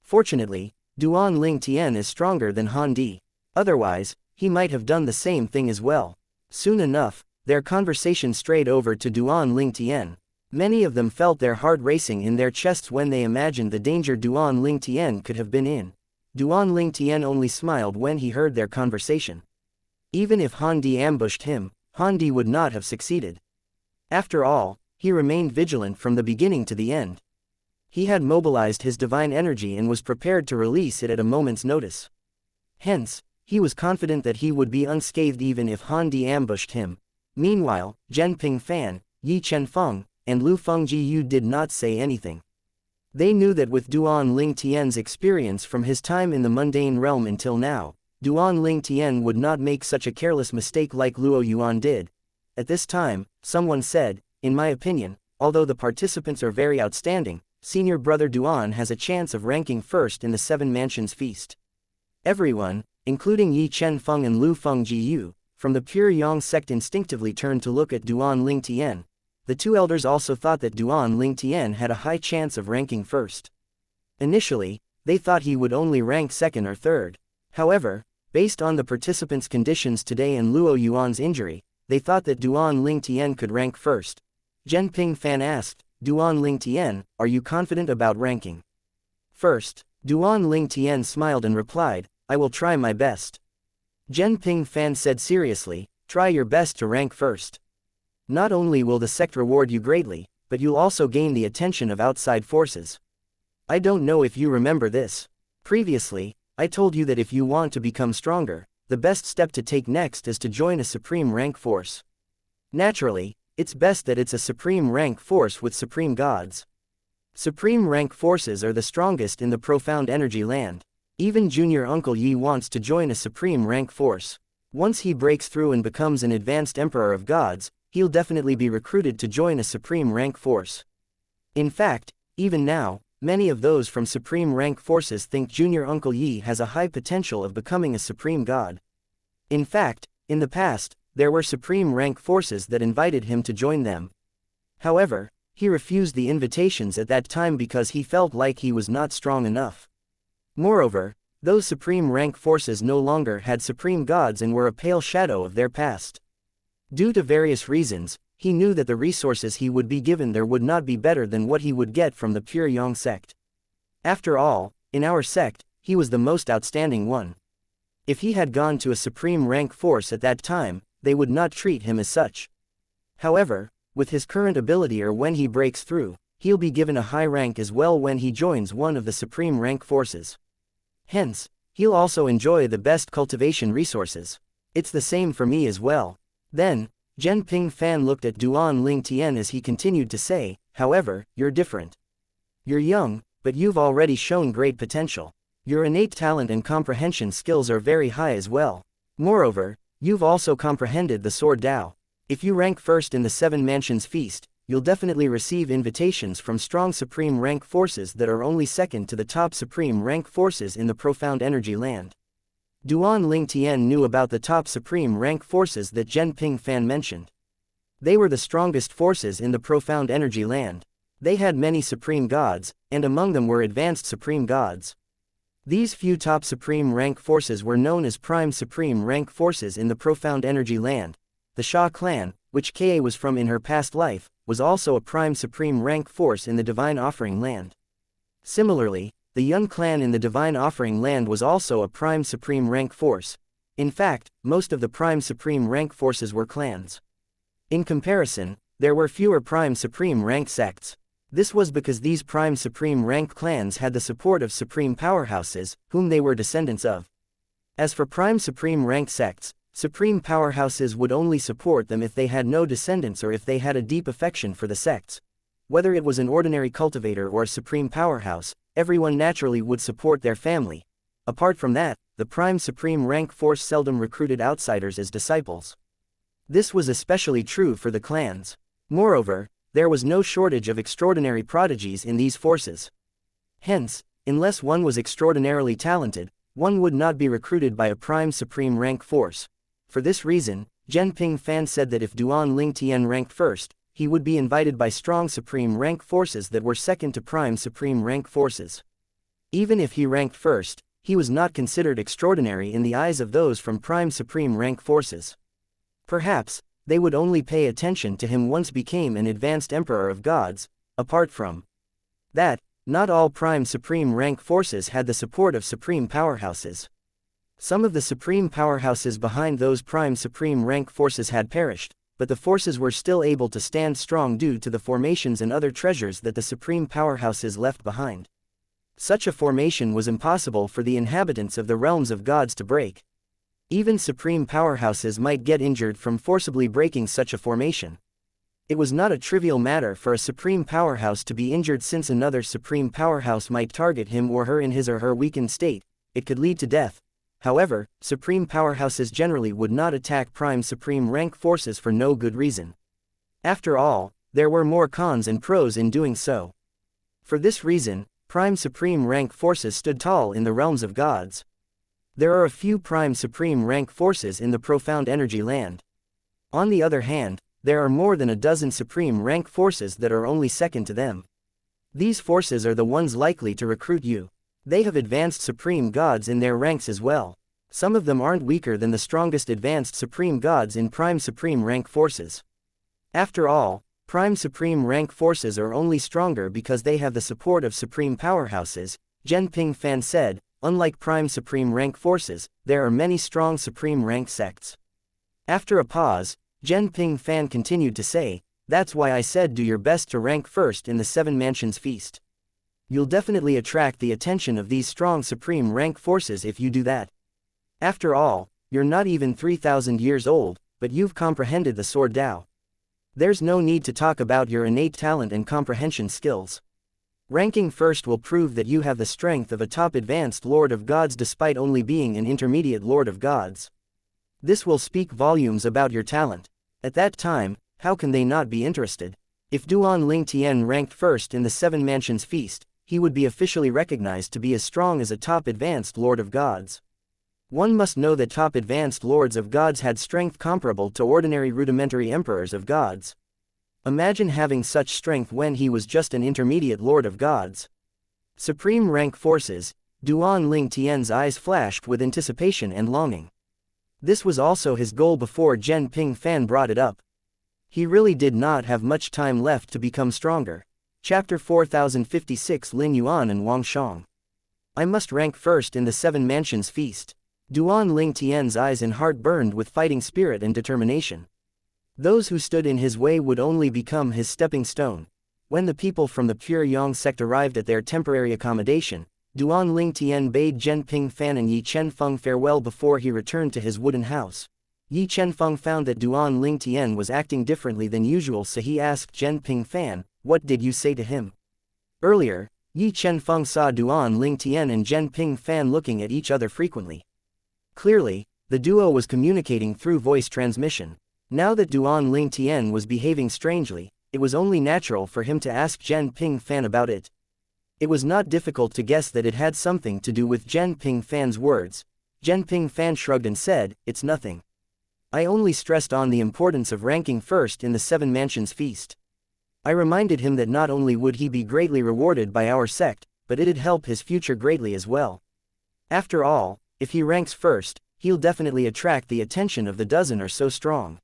A: Fortunately, Duan Ling Tian is stronger than Han Di. Otherwise, he might have done the same thing as well. Soon enough, their conversation strayed over to Duan Ling Tian. Many of them felt their heart racing in their chests when they imagined the danger Duan Ling Tian could have been in. Duan Ling Tian only smiled when he heard their conversation. Even if Han Di ambushed him, Han Di would not have succeeded. After all, he remained vigilant from the beginning to the end. He had mobilized his divine energy and was prepared to release it at a moment's notice. Hence, he was confident that he would be unscathed even if Han Di ambushed him. Meanwhile, Zhen Pingfan, Yi Chenfeng, and Lu Fengjiyu did not say anything. They knew that with Duan Ling Tian's experience from his time in the mundane realm until now, Duan Ling Tian would not make such a careless mistake like Luo Yuan did. At this time, someone said, in my opinion, although the participants are very outstanding, senior brother Duan has a chance of ranking first in the Seven Mansions feast. Everyone, including Yi Chenfeng and Lu Fengjiyu, from the Pure Yang sect instinctively turned to look at Duan Ling Tian. The two elders also thought that Duan Ling Tian had a high chance of ranking first. Initially, they thought he would only rank second or third. However, based on the participants' conditions today and Luo Yuan's injury, they thought that Duan Ling Tian could rank first. Zhen Pingfan asked, Duan Ling Tian, are you confident about ranking? First, Duan Ling Tian smiled and replied, I will try my best. Zhen Ping Fan said seriously, try your best to rank first. Not only will the sect reward you greatly, but you'll also gain the attention of outside forces. I don't know if you remember this. Previously, I told you that if you want to become stronger, the best step to take next is to join a supreme rank force. Naturally, it's best that it's a supreme rank force with supreme gods. Supreme rank forces are the strongest in the profound energy land. Even Junior Uncle Yi wants to join a supreme rank force. Once he breaks through and becomes an advanced emperor of gods, he'll definitely be recruited to join a supreme rank force. In fact, even now, many of those from supreme rank forces think Junior Uncle Yi has a high potential of becoming a supreme god. In fact, in the past, there were supreme rank forces that invited him to join them. However, he refused the invitations at that time because he felt like he was not strong enough. Moreover, those supreme rank forces no longer had supreme gods and were a pale shadow of their past. Due to various reasons, he knew that the resources he would be given there would not be better than what he would get from the pure Yang sect. After all, in our sect, he was the most outstanding one. If he had gone to a supreme rank force at that time, they would not treat him as such. However, with his current ability or when he breaks through, he'll be given a high rank as well when he joins one of the supreme rank forces. Hence, he'll also enjoy the best cultivation resources. It's the same for me as well. Then, Zhen Ping Fan looked at Duan Ling Tian as he continued to say, however, you're different. You're young, but you've already shown great potential. Your innate talent and comprehension skills are very high as well. Moreover, you've also comprehended the Sword Dao. If you rank first in the Seven Mansions Feast, you'll definitely receive invitations from strong supreme rank forces that are only second to the top supreme rank forces in the profound energy land. Duan Ling Tian knew about the top supreme rank forces that Zhen Ping Fan mentioned. They were the strongest forces in the profound energy land. They had many supreme gods, and among them were advanced supreme gods. These few top supreme rank forces were known as prime supreme rank forces in the profound energy land. The Sha clan, which Ka was from in her past life, was also a prime supreme rank force in the Divine Offering land. Similarly, the Yun clan in the Divine Offering land was also a prime supreme rank force. In fact, most of the prime supreme rank forces were clans. In comparison, there were fewer prime supreme rank sects. This was because these prime supreme rank clans had the support of supreme powerhouses, whom they were descendants of. As for prime supreme rank sects, supreme powerhouses would only support them if they had no descendants or if they had a deep affection for the sects. Whether it was an ordinary cultivator or a supreme powerhouse, everyone naturally would support their family. Apart from that, the prime supreme rank force seldom recruited outsiders as disciples. This was especially true for the clans. Moreover, there was no shortage of extraordinary prodigies in these forces. Hence, unless one was extraordinarily talented, one would not be recruited by a prime supreme rank force. For this reason, Zhen Ping Fan said that if Duan Ling Tian ranked first, he would be invited by strong supreme rank forces that were second to prime supreme rank forces. Even if he ranked first, he was not considered extraordinary in the eyes of those from prime supreme rank forces. Perhaps, they would only pay attention to him once became an advanced emperor of gods. Apart from that, not all prime supreme rank forces had the support of supreme powerhouses. Some of the supreme powerhouses behind those prime supreme rank forces had perished, but the forces were still able to stand strong due to the formations and other treasures that the supreme powerhouses left behind. Such a formation was impossible for the inhabitants of the realms of gods to break. Even supreme powerhouses might get injured from forcibly breaking such a formation. It was not a trivial matter for a supreme powerhouse to be injured, since another supreme powerhouse might target him or her in his or her weakened state. It could lead to death. However, supreme powerhouses generally would not attack prime supreme rank forces for no good reason. After all, there were more cons and pros in doing so. For this reason, prime supreme rank forces stood tall in the realms of gods. There are a few prime supreme rank forces in the profound energy land. On the other hand, there are more than a dozen supreme rank forces that are only second to them. These forces are the ones likely to recruit you. They have advanced supreme gods in their ranks as well. Some of them aren't weaker than the strongest advanced supreme gods in prime supreme rank forces. After all, Prime supreme rank forces are only stronger because they have the support of supreme powerhouses, Zhenping Fan said. Unlike prime supreme rank forces, there are many strong supreme rank sects. After a pause, Zhenping Fan continued to say, that's why I said do your best to rank first in the Seven Mansions Feast. You'll definitely attract the attention of these strong supreme rank forces if you do that. After all, you're not even 3,000 years old, but you've comprehended the Sword Tao. There's no need to talk about your innate talent and comprehension skills. Ranking first will prove that you have the strength of a top advanced Lord of Gods despite only being an intermediate Lord of Gods. This will speak volumes about your talent. At that time, how can they not be interested? If Duan Ling Tian ranked first in the Seven Mansions Feast, he would be officially recognized to be as strong as a top advanced Lord of Gods. One must know that top advanced Lords of Gods had strength comparable to ordinary rudimentary Emperors of Gods. Imagine having such strength when he was just an intermediate Lord of Gods. Supreme rank forces, Duan Ling Tian's eyes flashed with anticipation and longing. This was also his goal before Zhenping Fan brought it up. He really did not have much time left to become stronger. Chapter 4056 Lin Yuan and Wang Shang. I must rank first in the Seven Mansions Feast. Duan Ling Tian's eyes and heart burned with fighting spirit and determination. Those who stood in his way would only become his stepping stone. When the people from the Pure Yang sect arrived at their temporary accommodation, Duan Ling Tian bade Zhenping Fan and Yi Chenfeng farewell before he returned to his wooden house. Yi Chenfeng found that Duan Ling Tian was acting differently than usual, so he asked Zhenping Fan, "What did you say to him?" Earlier, Yi Chenfeng saw Duan Ling Tian and Zhenping Fan looking at each other frequently. Clearly, the duo was communicating through voice transmission. Now that Duan Ling Tian was behaving strangely, it was only natural for him to ask Zhenping Fan about it. It was not difficult to guess that it had something to do with Zhenping Fan's words. Zhenping Fan shrugged and said, "It's nothing. I only stressed on the importance of ranking first in the Seven Mansions Feast. I reminded him that not only would he be greatly rewarded by our sect, but it'd help his future greatly as well. After all, if he ranks first, he'll definitely attract the attention of the dozen or so strong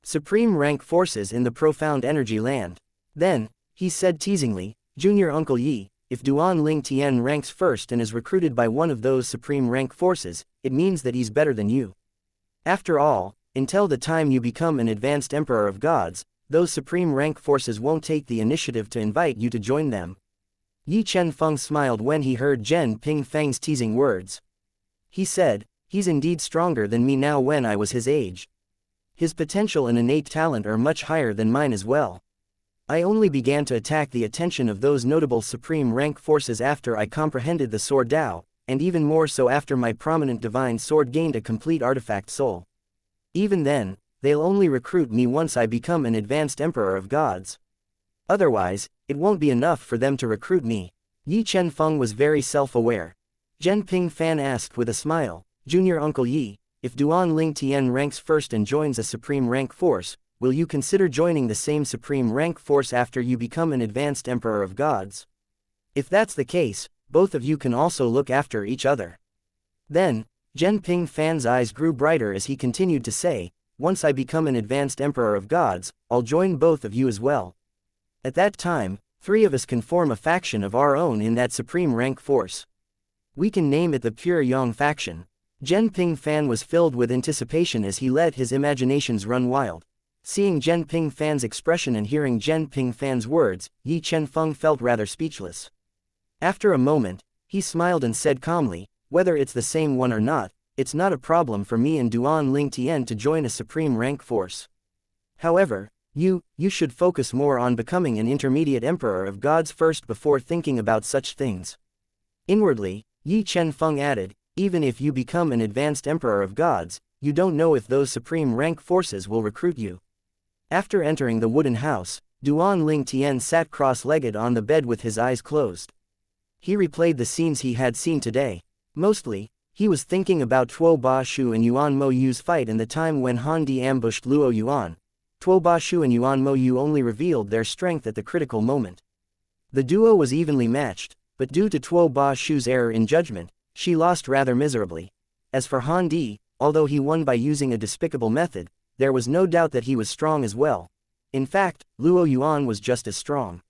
A: supreme rank forces in the profound energy land." Then, he said teasingly, "Junior Uncle Yi, if Duan Ling Tian ranks first and is recruited by one of those supreme rank forces, it means that he's better than you. After all, until the time you become an advanced Emperor of Gods, those supreme rank forces won't take the initiative to invite you to join them." Yi Chenfeng smiled when he heard Zhenping Fan's teasing words. He said, "He's indeed stronger than me now when I was his age. His potential and innate talent are much higher than mine as well. I only began to attack the attention of those notable supreme rank forces after I comprehended the Sword Tao, and even more so after my prominent divine sword gained a complete artifact soul. Even then, they'll only recruit me once I become an advanced Emperor of Gods. Otherwise, it won't be enough for them to recruit me." Yi Chenfeng was very self-aware. Zhenping Fan asked with a smile, "Junior Uncle Yi, if Duan Ling Tian ranks first and joins a supreme rank force, will you consider joining the same supreme rank force after you become an advanced Emperor of Gods? If that's the case, both of you can also look after each other." Then, Zhenping Fan's eyes grew brighter as he continued to say, "Once I become an advanced Emperor of Gods, I'll join both of you as well. At that time, 3 of us can form a faction of our own in that supreme rank force. We can name it the Pure Yang faction." Zhenping Fan was filled with anticipation as he let his imaginations run wild. Seeing Zhenping Fan's expression and hearing Zhenping Fan's words, Yi Chenfeng felt rather speechless. After a moment, he smiled and said calmly, "Whether it's the same one or not, it's not a problem for me and Duan Ling Tian to join a supreme rank force. However, you should focus more on becoming an intermediate Emperor of Gods first before thinking about such things." Inwardly, Yi Chenfeng added, "Even if you become an advanced Emperor of Gods, you don't know if those supreme rank forces will recruit you." After entering the wooden house, Duan Ling Tian sat cross-legged on the bed with his eyes closed. He replayed the scenes he had seen today. Mostly, he was thinking about Tuo Ba Shu and Yuan Mo Yu's fight and the time when Han Di ambushed Luo Yuan. Tuo Ba Shu and Yuan Mo Yu only revealed their strength at the critical moment. The duo was evenly matched, but due to Tuo Ba Shu's error in judgment, she lost rather miserably. As for Han Di, although he won by using a despicable method, there was no doubt that he was strong as well. In fact, Luo Yuan was just as strong.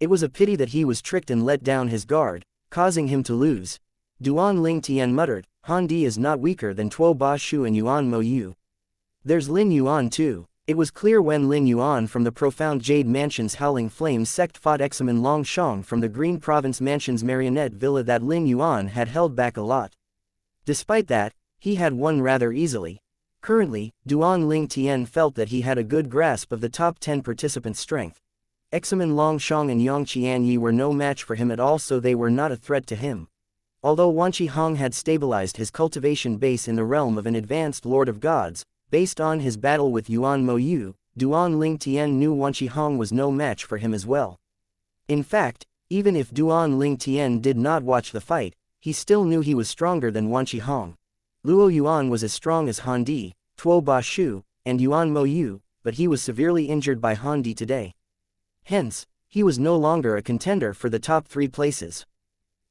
A: It was a pity that he was tricked and let down his guard, causing him to lose. Duan Ling Tian muttered, Han Di is not weaker than Tuo Ba Shu and Yuan Mo Yu. There's Lin Yuan too. It was clear when Lin Yuan from the profound Jade Mansion's Howling Flames sect fought Examen Long Shang from the Green Province Mansion's Marionette Villa that Lin Yuan had held back a lot. Despite that, he had won rather easily. Currently, Duan Ling Tian felt that he had a good grasp of the top 10 participants' strength. Examen Long Shang and Yang Qianyi were no match for him at all, so they were not a threat to him. Although Wan Qihong had stabilized his cultivation base in the realm of an advanced Lord of Gods, based on his battle with Yuan Mo Yu, Duan Ling Tian knew Wan Qihong was no match for him as well. In fact, even if Duan Ling Tian did not watch the fight, he still knew he was stronger than Wan Qihong. Luo Yuan was as strong as Han Di, Tuo Ba Shu, and Yuan Mo Yu, but he was severely injured by Han Di today. Hence, he was no longer a contender for the top 3 places.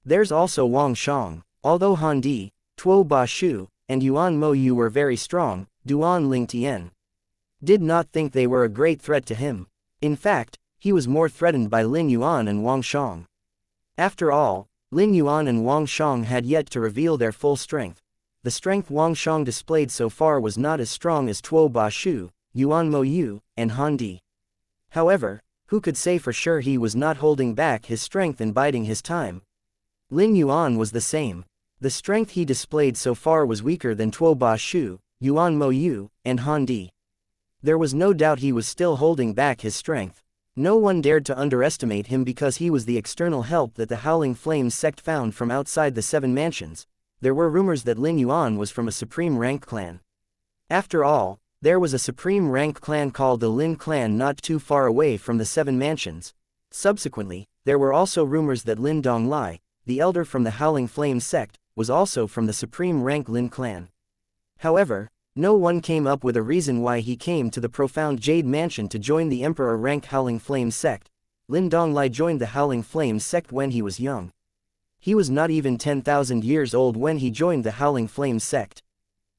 A: There's also Wang Shang. Although Han Di, Tuo Ba Shu, and Yuan Mo Yu were very strong, Duan Ling Tian did not think they were a great threat to him. In fact, he was more threatened by Lin Yuan and Wang Shang. After all, Lin Yuan and Wang Shang had yet to reveal their full strength. The strength Wang Shang displayed so far was not as strong as Tuo Ba Shu, Yuan Mo Yu, and Han Di. However, who could say for sure he was not holding back his strength and biding his time? Lin Yuan was the same. The strength he displayed so far was weaker than Tuo Ba Shu, Yuan Mo Yu, and Han Di. There was no doubt he was still holding back his strength. No one dared to underestimate him because he was the external help that the Howling Flames sect found from outside the 7 mansions. There were rumors that Lin Yuan was from a supreme rank clan. After all, there was a supreme rank clan called the Lin clan not too far away from the 7 mansions. Subsequently, there were also rumors that Lin Donglai, the elder from the Howling Flames sect, was also from the supreme rank Lin clan. However, no one came up with a reason why he came to the profound Jade Mansion to join the Emperor rank Howling Flames sect. Lin Donglai joined the Howling Flames sect when he was young. He was not even 10,000 years old when he joined the Howling Flames sect.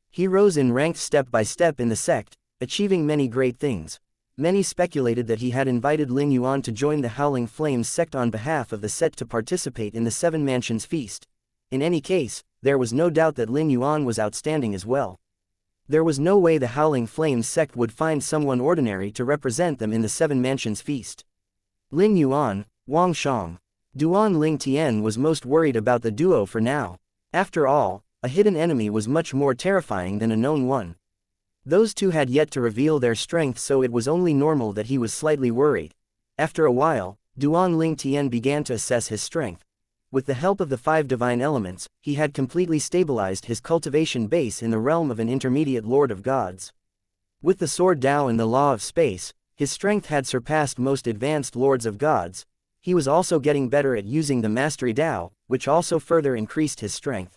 A: He rose in rank step by step in the sect, achieving many great things. Many speculated that he had invited Lin Yuan to join the Howling Flames sect on behalf of the sect to participate in the 7 mansions feast. In any case, there was no doubt that Lin Yuan was outstanding as well. There was no way the Howling Flames sect would find someone ordinary to represent them in the 7 mansions feast. Lin Yuan, Wang Shang. Duan Ling Tian was most worried about the duo for now. After all, a hidden enemy was much more terrifying than a known one. Those two had yet to reveal their strength, so it was only normal that he was slightly worried. After a while, Duan Ling Tian began to assess his strength. With the help of the 5 divine elements, he had completely stabilized his cultivation base in the realm of an intermediate Lord of Gods. With the Sword Dao and the Law of Space, his strength had surpassed most advanced Lords of Gods. He was also getting better at using the Mastery Dao, which also further increased his strength.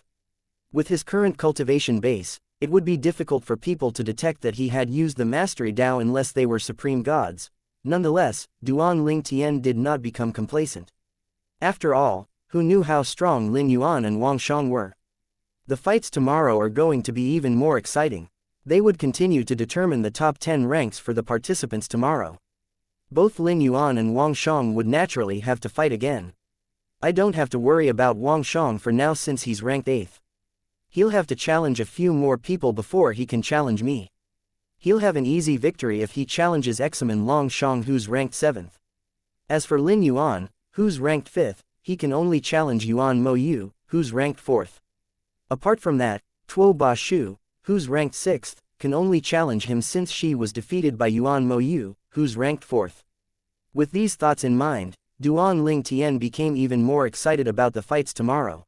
A: With his current cultivation base, it would be difficult for people to detect that he had used the Mastery Dao unless they were supreme gods. Nonetheless, Duan Ling Tian did not become complacent. After all, who knew how strong Lin Yuan and Wang Shang were? The fights tomorrow are going to be even more exciting. They would continue to determine the top 10 ranks for the participants tomorrow. Both Lin Yuan and Wang Shang would naturally have to fight again. I don't have to worry about Wang Shang for now since he's ranked 8th. He'll have to challenge a few more people before he can challenge me. He'll have an easy victory if he challenges Examen Long Shang, who's ranked 7th. As for Lin Yuan, who's ranked 5th, he can only challenge Yuan Mo Yu, who's ranked 4th. Apart from that, Tuo Ba Shu, who's ranked 6th, can only challenge him since she was defeated by Yuan Mo Yu, who's ranked 4th. With these thoughts in mind, Duan Ling Tian became even more excited about the fights tomorrow.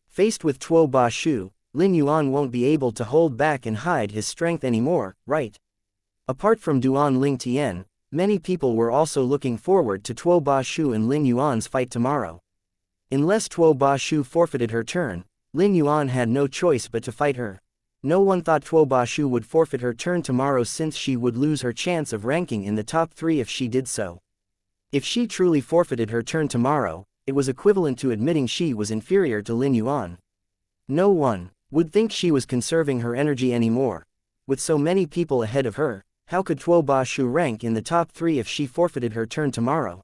A: Faced with Tuo Ba Shu, Lin Yuan won't be able to hold back and hide his strength anymore, right? Apart from Duan Ling Tian, many people were also looking forward to Tuo Ba Shu and Lin Yuan's fight tomorrow. Unless Tuo Ba Shu forfeited her turn, Lin Yuan had no choice but to fight her. No one thought Tuo Ba Shu would forfeit her turn tomorrow since she would lose her chance of ranking in the top 3 if she did so. If she truly forfeited her turn tomorrow, it was equivalent to admitting she was inferior to Lin Yuan. No one would think she was conserving her energy anymore. With so many people ahead of her, how could Tuo Ba Shu rank in the top 3 if she forfeited her turn tomorrow?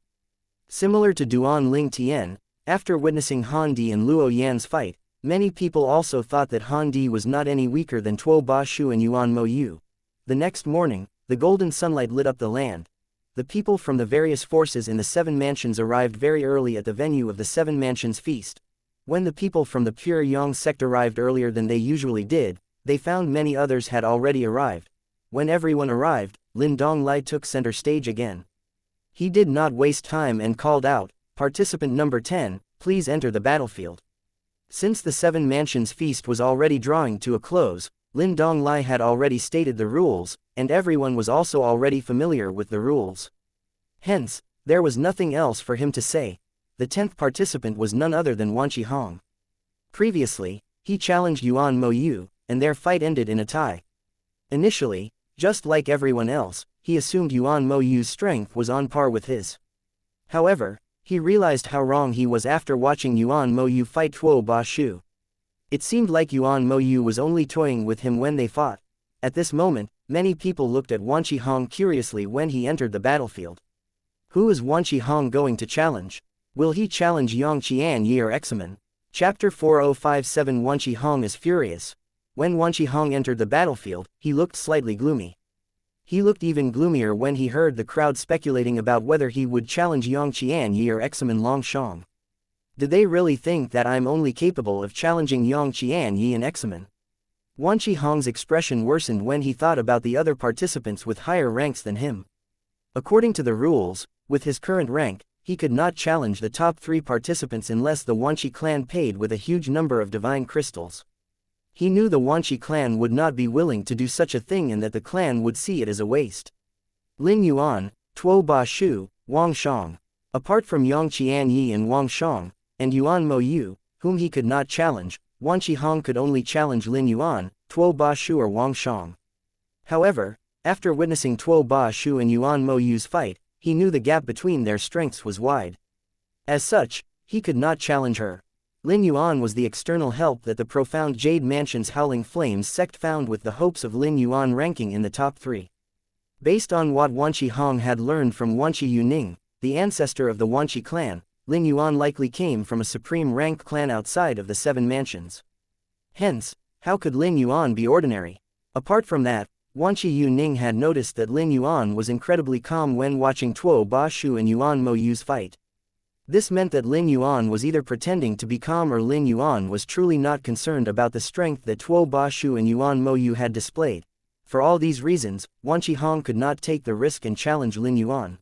A: Similar to Duan Ling Tian, after witnessing Han Di and Luo Yan's fight, many people also thought that Han Di was not any weaker than Tuo Ba Shu and Yuan Mo Yu. The next morning, the golden sunlight lit up the land. The people from the various forces in the 7 mansions arrived very early at the venue of the 7 mansions feast. When the people from the Pure Yang sect arrived earlier than they usually did, they found many others had already arrived. When everyone arrived, Lin Donglai took center stage again. He did not waste time and called out, "Participant number 10, please enter the battlefield." Since the 7 mansions feast was already drawing to a close, Lin Donglai had already stated the rules, and everyone was also already familiar with the rules. Hence, there was nothing else for him to say. The 10th participant was none other than Wan Qihong. Previously, he challenged Yuan Mo Yu, and their fight ended in a tie. Initially, just like everyone else, he assumed Yuan Mo Yu's strength was on par with his. However, he realized how wrong he was after watching Yuan Mo Yu fight Tuo Ba Shu. It seemed like Yuan Mo Yu was only toying with him when they fought. At this moment, many people looked at Wan Qihong curiously when he entered the battlefield. Who is Wan Qihong going to challenge? Will he challenge Yang Qianyi or Examen? Chapter 4057. Wan Qihong is furious. When Wan Qihong entered the battlefield, he looked slightly gloomy. He looked even gloomier when he heard the crowd speculating about whether he would challenge Yang Qianyi or Examen Longshang. Did they really think that I'm only capable of challenging Yang Qianyi and Examen? Wan Qihong's expression worsened when he thought about the other participants with higher ranks than him. According to the rules, with his current rank, he could not challenge the top 3 participants unless the Wanqi clan paid with a huge number of divine crystals. He knew the Wanqi clan would not be willing to do such a thing and that the clan would see it as a waste. Lin Yuan, Tuo Ba Shu, Wang Shang. Apart from Yang Qianyi and Wang Shang, and Yuan Mo Yu, whom he could not challenge, Wan Qihong could only challenge Lin Yuan, Tuo Ba Shu or Wang Shang. However, after witnessing Tuo Ba Shu and Yuan Mo Yu's fight, he knew the gap between their strengths was wide. As such, he could not challenge her. Lin Yuan was the external help that the profound Jade Mansion's Howling Flames sect found with the hopes of Lin Yuan ranking in the top 3. Based on what Wan Qihong had learned from Wanqi Yuning, the ancestor of the Wanqi clan, Lin Yuan likely came from a supreme rank clan outside of the 7 mansions. Hence, how could Lin Yuan be ordinary? Apart from that, Wanqi Yuning had noticed that Lin Yuan was incredibly calm when watching Tuo Ba Shu and Yuan Mo Yu's fight. This meant that Lin Yuan was either pretending to be calm or Lin Yuan was truly not concerned about the strength that Tuo Ba Shu and Yuan Mo Yu had displayed. For all these reasons, Wan Qihong could not take the risk and challenge Lin Yuan.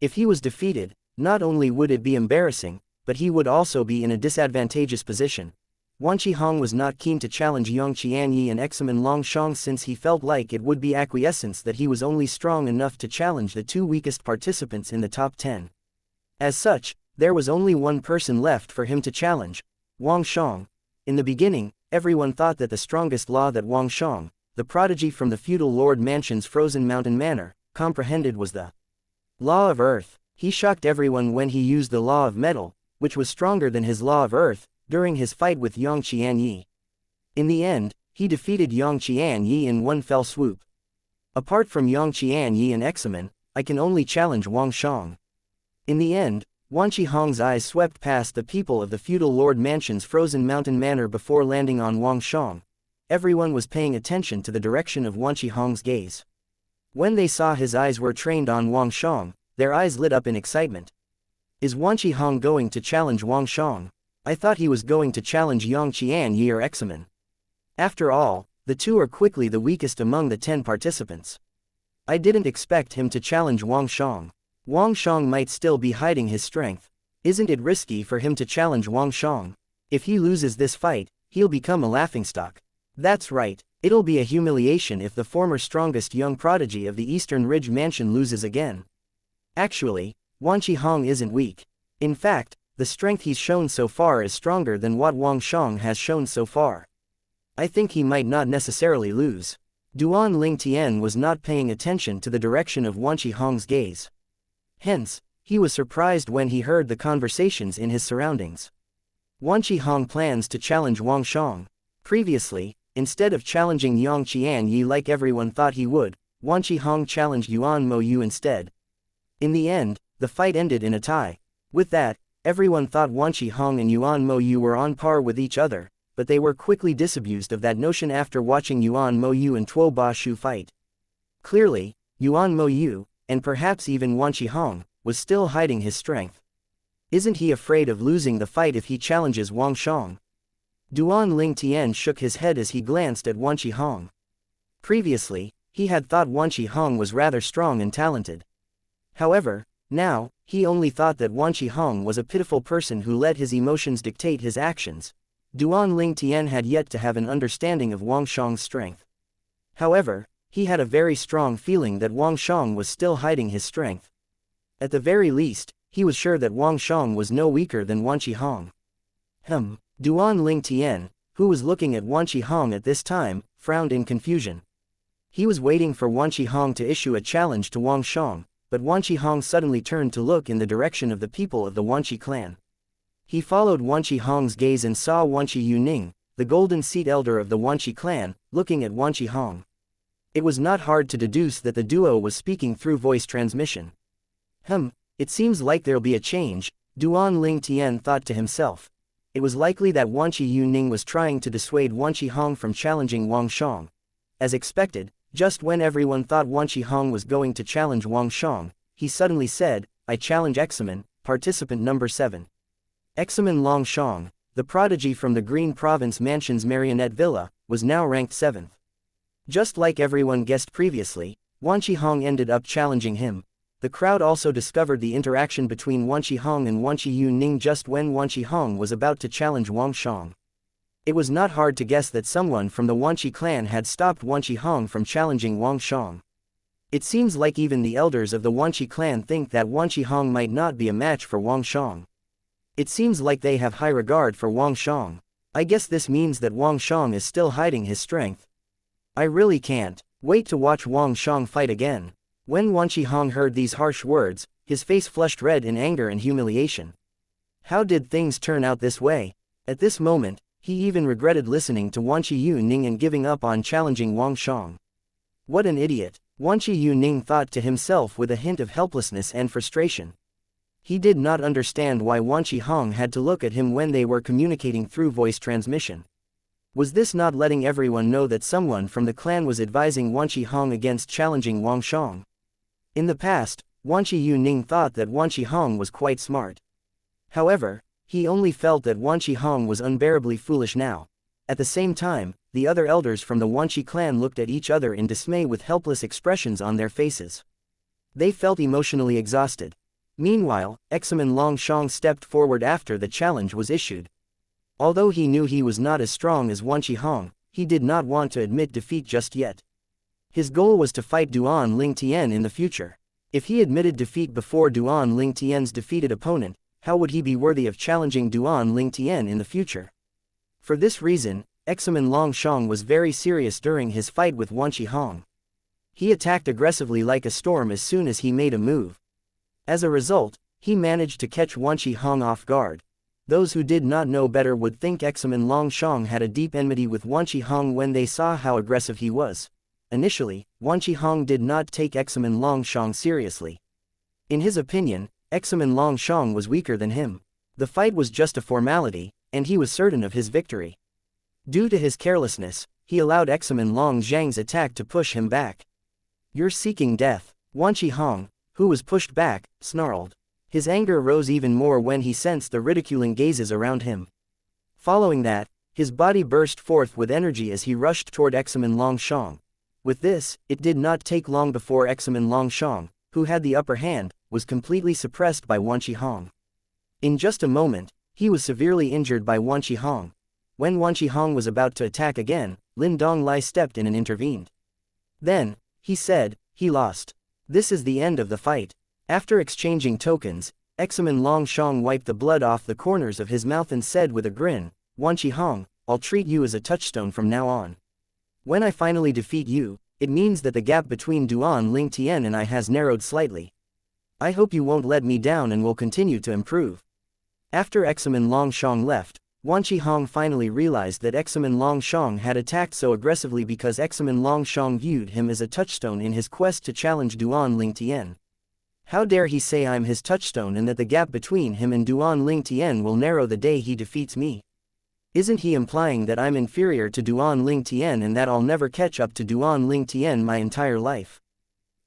A: If he was defeated, not only would it be embarrassing, but he would also be in a disadvantageous position. Wan Qihong was not keen to challenge Yang Qianyi and Examen Longshang since he felt like it would be acquiescence that he was only strong enough to challenge the 2 weakest participants in the top 10. As such, there was only one person left for him to challenge, Wang Shang. In the beginning, everyone thought that the strongest law that Wang Shang, the prodigy from the feudal lord mansion's Frozen Mountain Manor, comprehended was the law of earth. He shocked everyone when he used the law of metal, which was stronger than his law of earth, during his fight with Yang Qianyi. In the end, he defeated Yang Qianyi in one fell swoop. Apart from Yang Qianyi and Examen, I can only challenge Wang Shang. In the end, Wan Qihong's eyes swept past the people of the feudal lord mansion's Frozen Mountain Manor before landing on Wang Shang. Everyone was paying attention to the direction of Wan Qihong's gaze. When they saw his eyes were trained on Wang Shang, their eyes lit up in excitement. Is Wan Qihong going to challenge Wang Shang? I thought he was going to challenge Yang Qianyi or Examen. After all, the 2 are quickly the weakest among the 10 participants. I didn't expect him to challenge Wang Shang. Wang Shang might still be hiding his strength. Isn't it risky for him to challenge Wang Shang? If he loses this fight, he'll become a laughingstock. That's right, it'll be a humiliation if the former strongest young prodigy of the Eastern Ridge Mansion loses again. Actually, Wan Qihong isn't weak. In fact, the strength he's shown so far is stronger than what Wang Shang has shown so far. I think he might not necessarily lose. Duan Ling Tian was not paying attention to the direction of Wan Qihong's gaze. Hence, he was surprised when he heard the conversations in his surroundings. Wan Qihong plans to challenge Wang Shang. Previously, instead of challenging Yang Qianyi like everyone thought he would, Wan Qihong challenged Yuan Mo Yu instead. In the end, the fight ended in a tie. With that, everyone thought Wan Qihong and Yuan Mo Yu were on par with each other, but they were quickly disabused of that notion after watching Yuan Mo Yu and Tuo Ba Shu fight. Clearly, Yuan Mo Yu, and perhaps even Wan Qihong, was still hiding his strength. Isn't he afraid of losing the fight if he challenges Wang Shang? Duan Ling Tian shook his head as he glanced at Wan Qihong. Previously, he had thought Wan Qihong was rather strong and talented. However, now, he only thought that Wan Qihong was a pitiful person who let his emotions dictate his actions. Duan Ling Tian had yet to have an understanding of Wang Shang's strength. However, he had a very strong feeling that Wang Shang was still hiding his strength. At the very least, he was sure that Wang Shang was no weaker than Wan Qihong. Duan Ling Tian, who was looking at Wan Qihong at this time, frowned in confusion. He was waiting for Wan Qihong to issue a challenge to Wang Shang, but Wan Qihong suddenly turned to look in the direction of the people of the Wanqi clan. He followed Wan Qihong's gaze and saw Wanqi Yuning, the golden seat elder of the Wanqi clan, looking at Wan Qihong. It was not hard to deduce that the duo was speaking through voice transmission. It seems like there'll be a change, Duan Ling Tian thought to himself. It was likely that Wanqi Yuning was trying to dissuade Wan Qihong from challenging Wang Shang. As expected, just when everyone thought Wan Qihong was going to challenge Wang Shang, he suddenly said, "I challenge Examen, participant number 7. Examen Long Shang, the prodigy from the Green Province Mansion's Marionette Villa, was now ranked 7th. Just like everyone guessed previously, Wan Qihong ended up challenging him. The crowd also discovered the interaction between Wan Qihong and Wanqi Yuning just when Wan Qihong was about to challenge Wang Shang. It was not hard to guess that someone from the Wanqi clan had stopped Wan Qihong from challenging Wang Shang. It seems like even the elders of the Wanqi clan think that Wan Qihong might not be a match for Wang Shang. It seems like they have high regard for Wang Shang. I guess this means that Wang Shang is still hiding his strength. I really can't wait to watch Wang Shang fight again." When Wan Qihong heard these harsh words, his face flushed red in anger and humiliation. How did things turn out this way? At this moment, he even regretted listening to Wanqi Yuning and giving up on challenging Wang Shang. What an idiot, Wanqi Yuning thought to himself with a hint of helplessness and frustration. He did not understand why Wan Qihong had to look at him when they were communicating through voice transmission. Was this not letting everyone know that someone from the clan was advising Wan Qihong against challenging Wang Shang? In the past, Wanqi Yuning thought that Wan Qihong was quite smart. However, he only felt that Wan Qihong was unbearably foolish now. At the same time, the other elders from the Wanqi clan looked at each other in dismay with helpless expressions on their faces. They felt emotionally exhausted. Meanwhile, Examen Long Shang stepped forward after the challenge was issued. Although he knew he was not as strong as Wan Qihong, he did not want to admit defeat just yet. His goal was to fight Duan Ling Tian in the future. If he admitted defeat before Duan Ling Tian's defeated opponent, how would he be worthy of challenging Duan Ling Tian in the future? For this reason, Examen Long Shang was very serious during his fight with Wan Qihong. He attacked aggressively like a storm as soon as he made a move. As a result, he managed to catch Wan Qihong off guard. Those who did not know better would think Examen Long Shang had a deep enmity with Wan Qihong when they saw how aggressive he was. Initially, Wan Qihong did not take Examen Long Shang seriously. In his opinion, Examen Long Shang was weaker than him. The fight was just a formality, and he was certain of his victory. Due to his carelessness, he allowed Examen Long Zhang's attack to push him back. "You're seeking death," Wan Qihong, who was pushed back, snarled. His anger rose even more when he sensed the ridiculing gazes around him. Following that, his body burst forth with energy as he rushed toward Examen Long Shang. With this, it did not take long before Examen Long Shang, who had the upper hand, was completely suppressed by Wan Qihong. In just a moment, he was severely injured by Wan Qihong. When Wan Qihong was about to attack again, Lin Donglai stepped in and intervened. Then, he said, "He lost. This is the end of the fight." After exchanging tokens, Examen Long Shang wiped the blood off the corners of his mouth and said with a grin, "Wan Qihong, I'll treat you as a touchstone from now on. When I finally defeat you, it means that the gap between Duan Ling Tian and I has narrowed slightly. I hope you won't let me down and will continue to improve." After Examen Long Shang left, Wan Qihong finally realized that Examen Longshang had attacked so aggressively because Examen Longshang viewed him as a touchstone in his quest to challenge Duan Lingtian. How dare he say I'm his touchstone and that the gap between him and Duan Lingtian will narrow the day he defeats me? Isn't he implying that I'm inferior to Duan Lingtian and that I'll never catch up to Duan Lingtian my entire life?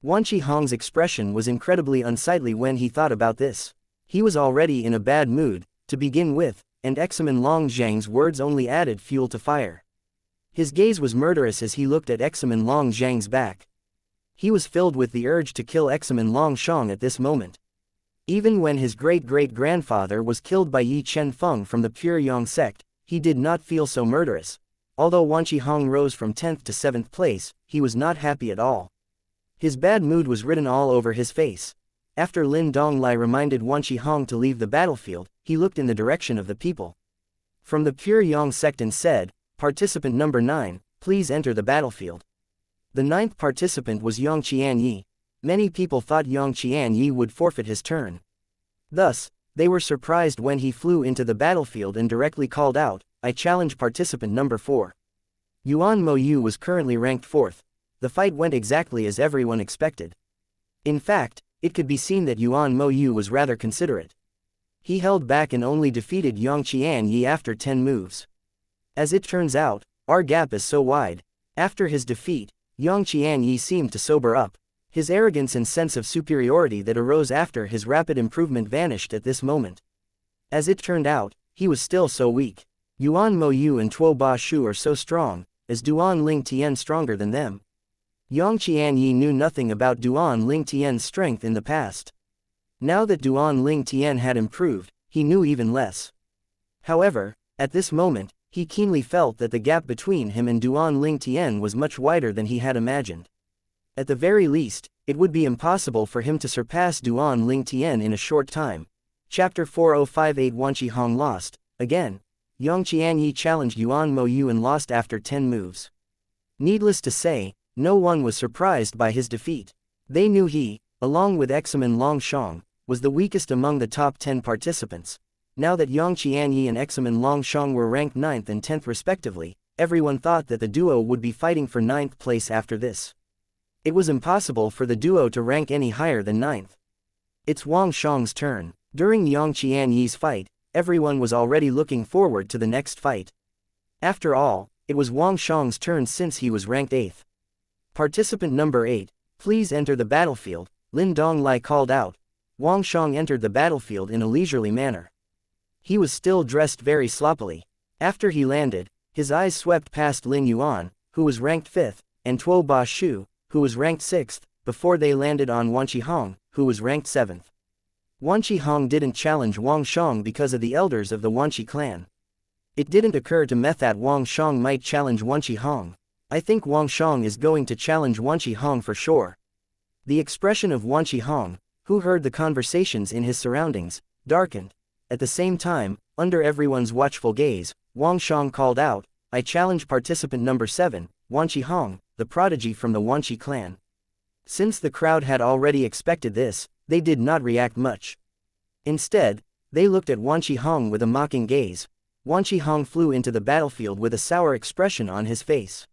A: Wan Qihong's expression was incredibly unsightly when he thought about this. He was already in a bad mood, to begin with, and Examen Longzhang's words only added fuel to fire. His gaze was murderous as he looked at Examen Longzhang's back. He was filled with the urge to kill Examen Longshang at this moment. Even when his great-great-grandfather was killed by Yi Chenfeng from the Pure Yang sect, he did not feel so murderous. Although Wan Qihong rose from 10th to 7th place, he was not happy at all. His bad mood was written all over his face. After Lin Donglai reminded Wan Qihong to leave the battlefield, he looked in the direction of the people from the Pure Yang sect and said, "Participant number 9, please enter the battlefield." The 9th participant was Yang Qianyi. Many people thought Yang Qianyi would forfeit his turn. Thus, they were surprised when he flew into the battlefield and directly called out, "I challenge participant number 4. Yuan Moyu was currently ranked 4th. The fight went exactly as everyone expected. In fact, it could be seen that Yuan Moyu was rather considerate. He held back and only defeated Yang Qianyi after 10 moves. As it turns out, our gap is so wide. After his defeat, Yang Qianyi seemed to sober up. His arrogance and sense of superiority that arose after his rapid improvement vanished at this moment. As it turned out, he was still so weak. Yuan Moyu and Tuo Ba Shu are so strong, is Duan Lingtian stronger than them? Yang Qianyi knew nothing about Duan Lingtian's strength in the past. Now that Duan Lingtian had improved, he knew even less. However, at this moment, he keenly felt that the gap between him and Duan Lingtian was much wider than he had imagined. At the very least, it would be impossible for him to surpass Duan Lingtian in a short time. Chapter 4058 Wan Qihong lost. Again, Yang Qianyi challenged Yuan Moyu and lost after 10 moves. Needless to say, no one was surprised by his defeat. They knew he, along with Examen Longshang, was the weakest among the top 10 participants. Now that Yang Qianyi and Examen Longshang were ranked 9th and 10th respectively, everyone thought that the duo would be fighting for 9th place after this. It was impossible for the duo to rank any higher than 9th. It's Wang Shang's turn. During Yang Qianyi's fight, everyone was already looking forward to the next fight. After all, it was Wang Shang's turn since he was ranked 8th. Participant number 8, please enter the battlefield, Lin Donglai called out. Wang Shang entered the battlefield in a leisurely manner. He was still dressed very sloppily. After he landed, his eyes swept past Lin Yuan, who was ranked 5th, and Tuo Ba Shu, who was ranked 6th, before they landed on Wan Qihong, who was ranked 7th. Wan Qihong didn't challenge Wang Shang because of the elders of the Wanqi clan. It didn't occur to Meth that Wang Shang might challenge Wan Qihong. I think Wang Shang is going to challenge Wan Qihong for sure. The expression of Wan Qihong, who heard the conversations in his surroundings, darkened. At the same time, under everyone's watchful gaze, Wang Shang called out, "I challenge participant number 7, Wan Qihong, the prodigy from the Wanqi clan." Since the crowd had already expected this, they did not react much. Instead, they looked at Wan Qihong with a mocking gaze. Wan Qihong flew into the battlefield with a sour expression on his face.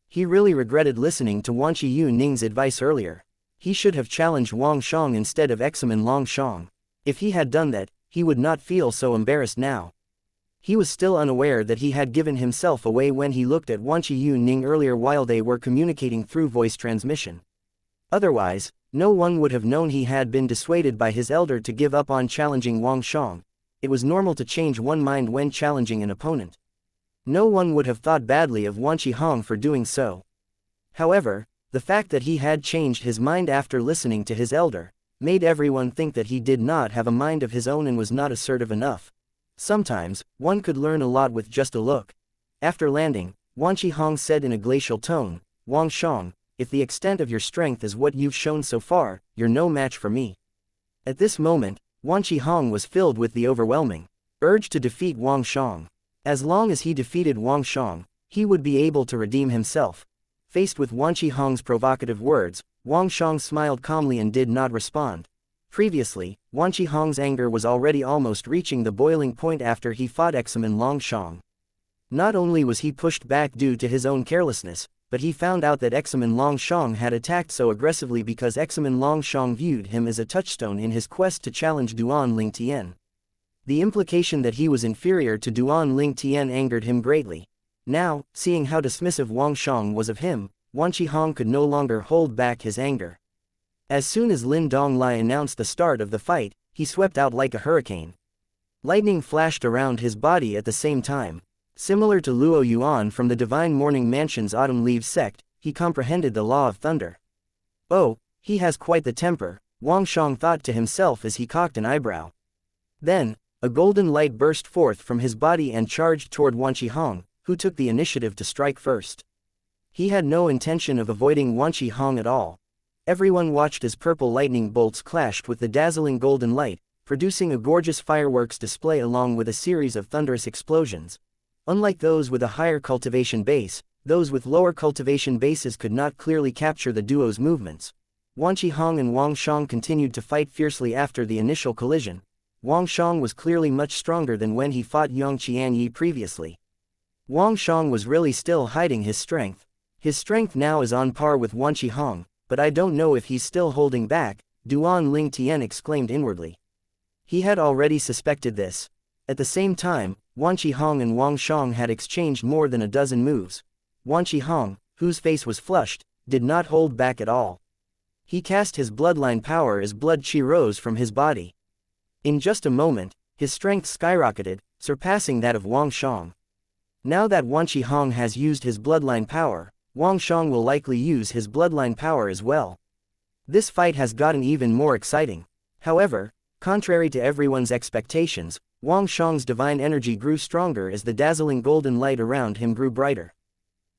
A: He really regretted listening to Wan Qiyu Ning's advice earlier. He should have challenged Wang Shang instead of Examen Longshang. If he had done that, he would not feel so embarrassed now. He was still unaware that he had given himself away when he looked at Wan Qiyu Ning earlier while they were communicating through voice transmission. Otherwise, no one would have known he had been dissuaded by his elder to give up on challenging Wang Shang. It was normal to change one's mind when challenging an opponent. No one would have thought badly of Wan Qihong for doing so. However, the fact that he had changed his mind after listening to his elder made everyone think that he did not have a mind of his own and was not assertive enough. Sometimes, one could learn a lot with just a look. After landing, Wan Qihong said in a glacial tone, "Wang Shang, if the extent of your strength is what you've shown so far, you're no match for me." At this moment, Wan Qihong was filled with the overwhelming urge to defeat Wang Shang. As long as he defeated Wang Shang, he would be able to redeem himself. Faced with Wan Qihong's provocative words, Wang Shang smiled calmly and did not respond. Previously, Wan Qihong's anger was already almost reaching the boiling point after he fought Examen Longshang. Not only was he pushed back due to his own carelessness, but he found out that Examen Longshang had attacked so aggressively because Examen Longshang viewed him as a touchstone in his quest to challenge Duan Lingtian. The implication that he was inferior to Duan Lingtian angered him greatly. Now, seeing how dismissive Wang Shang was of him, Wan Qihong could no longer hold back his anger. As soon as Lin Donglai announced the start of the fight, he swept out like a hurricane. Lightning flashed around his body at the same time. Similar to Luo Yuan from the Divine Morning Mansion's Autumn Leaves sect, he comprehended the law of thunder. Oh, he has quite the temper, Wang Shang thought to himself as he cocked an eyebrow. Then, a golden light burst forth from his body and charged toward Wan Qihong, who took the initiative to strike first. He had no intention of avoiding Wan Qihong at all. Everyone watched as purple lightning bolts clashed with the dazzling golden light, producing a gorgeous fireworks display along with a series of thunderous explosions. Unlike those with a higher cultivation base, those with lower cultivation bases could not clearly capture the duo's movements. Wan Qihong and Wang Shang continued to fight fiercely after the initial collision. Wang Shang was clearly much stronger than when he fought Yang Qianyi previously. Wang Shang was really still hiding his strength. His strength now is on par with Wan Qihong, but I don't know if he's still holding back, Duan Lingtian exclaimed inwardly. He had already suspected this. At the same time, Wan Qihong and Wang Shang had exchanged more than a dozen moves. Wan Qihong, whose face was flushed, did not hold back at all. He cast his bloodline power as blood qi rose from his body. In just a moment, his strength skyrocketed, surpassing that of Wang Shang. Now that Wan Qihong has used his bloodline power, Wang Shang will likely use his bloodline power as well. This fight has gotten even more exciting. However, contrary to everyone's expectations, Wang Shang's divine energy grew stronger as the dazzling golden light around him grew brighter.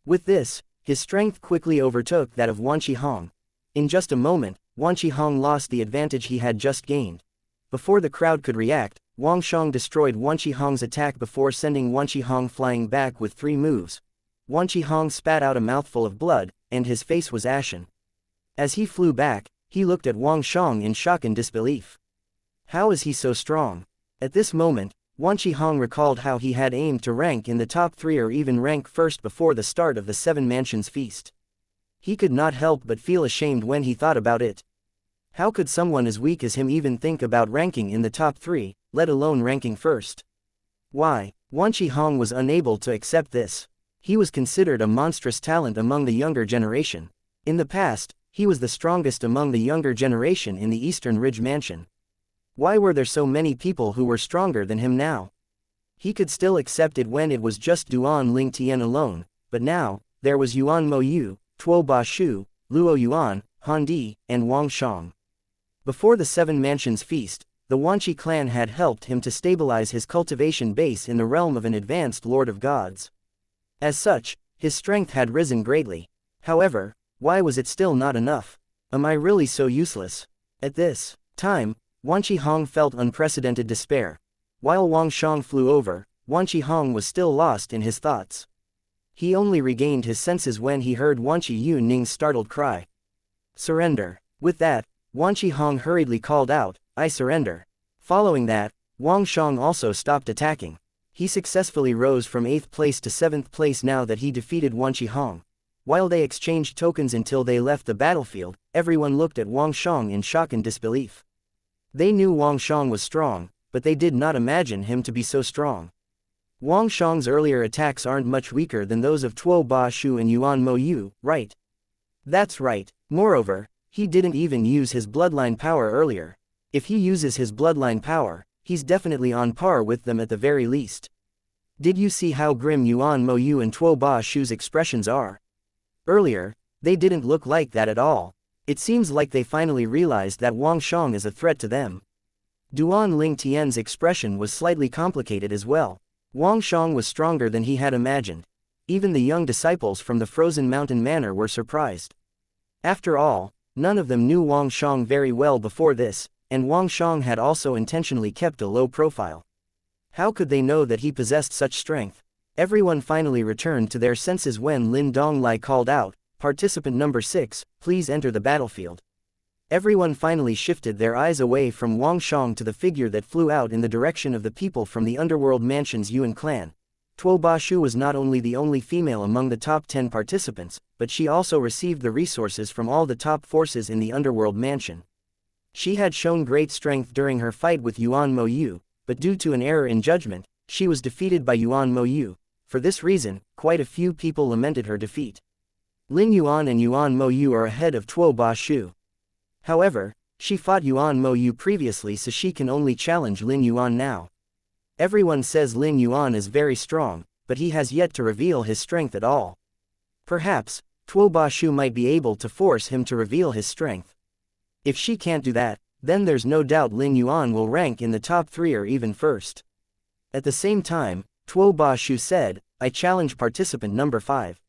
A: With this, his strength quickly overtook that of Wan Qihong. In just a moment, Wan Qihong lost the advantage he had just gained. Before the crowd could react, Wang Shang destroyed Wan Qihong's attack before sending Wan Qihong flying back with 3 moves. Wan Qihong spat out a mouthful of blood, and his face was ashen. As he flew back, he looked at Wang Shang in shock and disbelief. How is he so strong? At this moment, Wan Qihong recalled how he had aimed to rank in the top 3 or even rank first before the start of the 7 Mansions feast. He could not help but feel ashamed when he thought about it. How could someone as weak as him even think about ranking in the top 3, let alone ranking first? Why? Wan Qihong was unable to accept this. He was considered a monstrous talent among the younger generation. In the past, he was the strongest among the younger generation in the Eastern Ridge Mansion. Why were there so many people who were stronger than him now? He could still accept it when it was just Duan Lingtian alone, but now, there was Yuan Moyu, Tuo Ba Shu, Luo Yuan, Han Di, and Wang Shang. Before the 7 Mansions feast, the Wanqi clan had helped him to stabilize his cultivation base in the realm of an advanced Lord of Gods. As such, his strength had risen greatly. However, why was it still not enough? Am I really so useless? At this time, Wan Qihong felt unprecedented despair. While Wang Shang flew over, Wan Qihong was still lost in his thoughts. He only regained his senses when he heard Wan Qiyuning's startled cry. Surrender. With that, Wan Qihong hurriedly called out, I surrender. Following that, Wang Shang also stopped attacking. He successfully rose from 8th place to 7th place now that he defeated Wan Qihong. While they exchanged tokens until they left the battlefield, everyone looked at Wang Shang in shock and disbelief. They knew Wang Shang was strong, but they did not imagine him to be so strong. Wang Shang's earlier attacks aren't much weaker than those of Tuo Ba Shu and Yuan Mo Yu, right? That's right. Moreover, he didn't even use his bloodline power earlier. If he uses his bloodline power, he's definitely on par with them at the very least. Did you see how grim Yuan Mo Yu and Tuo Ba Shu's expressions are? Earlier, they didn't look like that at all. It seems like they finally realized that Wang Shang is a threat to them. Duan Lingtian's expression was slightly complicated as well. Wang Shang was stronger than he had imagined. Even the young disciples from the Frozen Mountain Manor were surprised. After all, none of them knew Wang Shang very well before this, and Wang Shang had also intentionally kept a low profile. How could they know that he possessed such strength? Everyone finally returned to their senses when Lin Donglai called out, Participant number 6, please enter the battlefield. Everyone finally shifted their eyes away from Wang Shang to the figure that flew out in the direction of the people from the underworld mansion's Yuan clan. Tuo Bashu was not only the only female among the top 10 participants, but she also received the resources from all the top forces in the underworld mansion. She had shown great strength during her fight with Yuan Moyu, but due to an error in judgment, she was defeated by Yuan Moyu. For this reason, quite a few people lamented her defeat. Lin Yuan and Yuan Moyu are ahead of Tuo Bashu. However, she fought Yuan Moyu previously, so she can only challenge Lin Yuan now. Everyone says Lin Yuan is very strong, but he has yet to reveal his strength at all. Perhaps, Tuo Bashu might be able to force him to reveal his strength. If she can't do that, then there's no doubt Lin Yuan will rank in the top 3 or even first. At the same time, Tuo Bashu said, "I challenge participant number 5.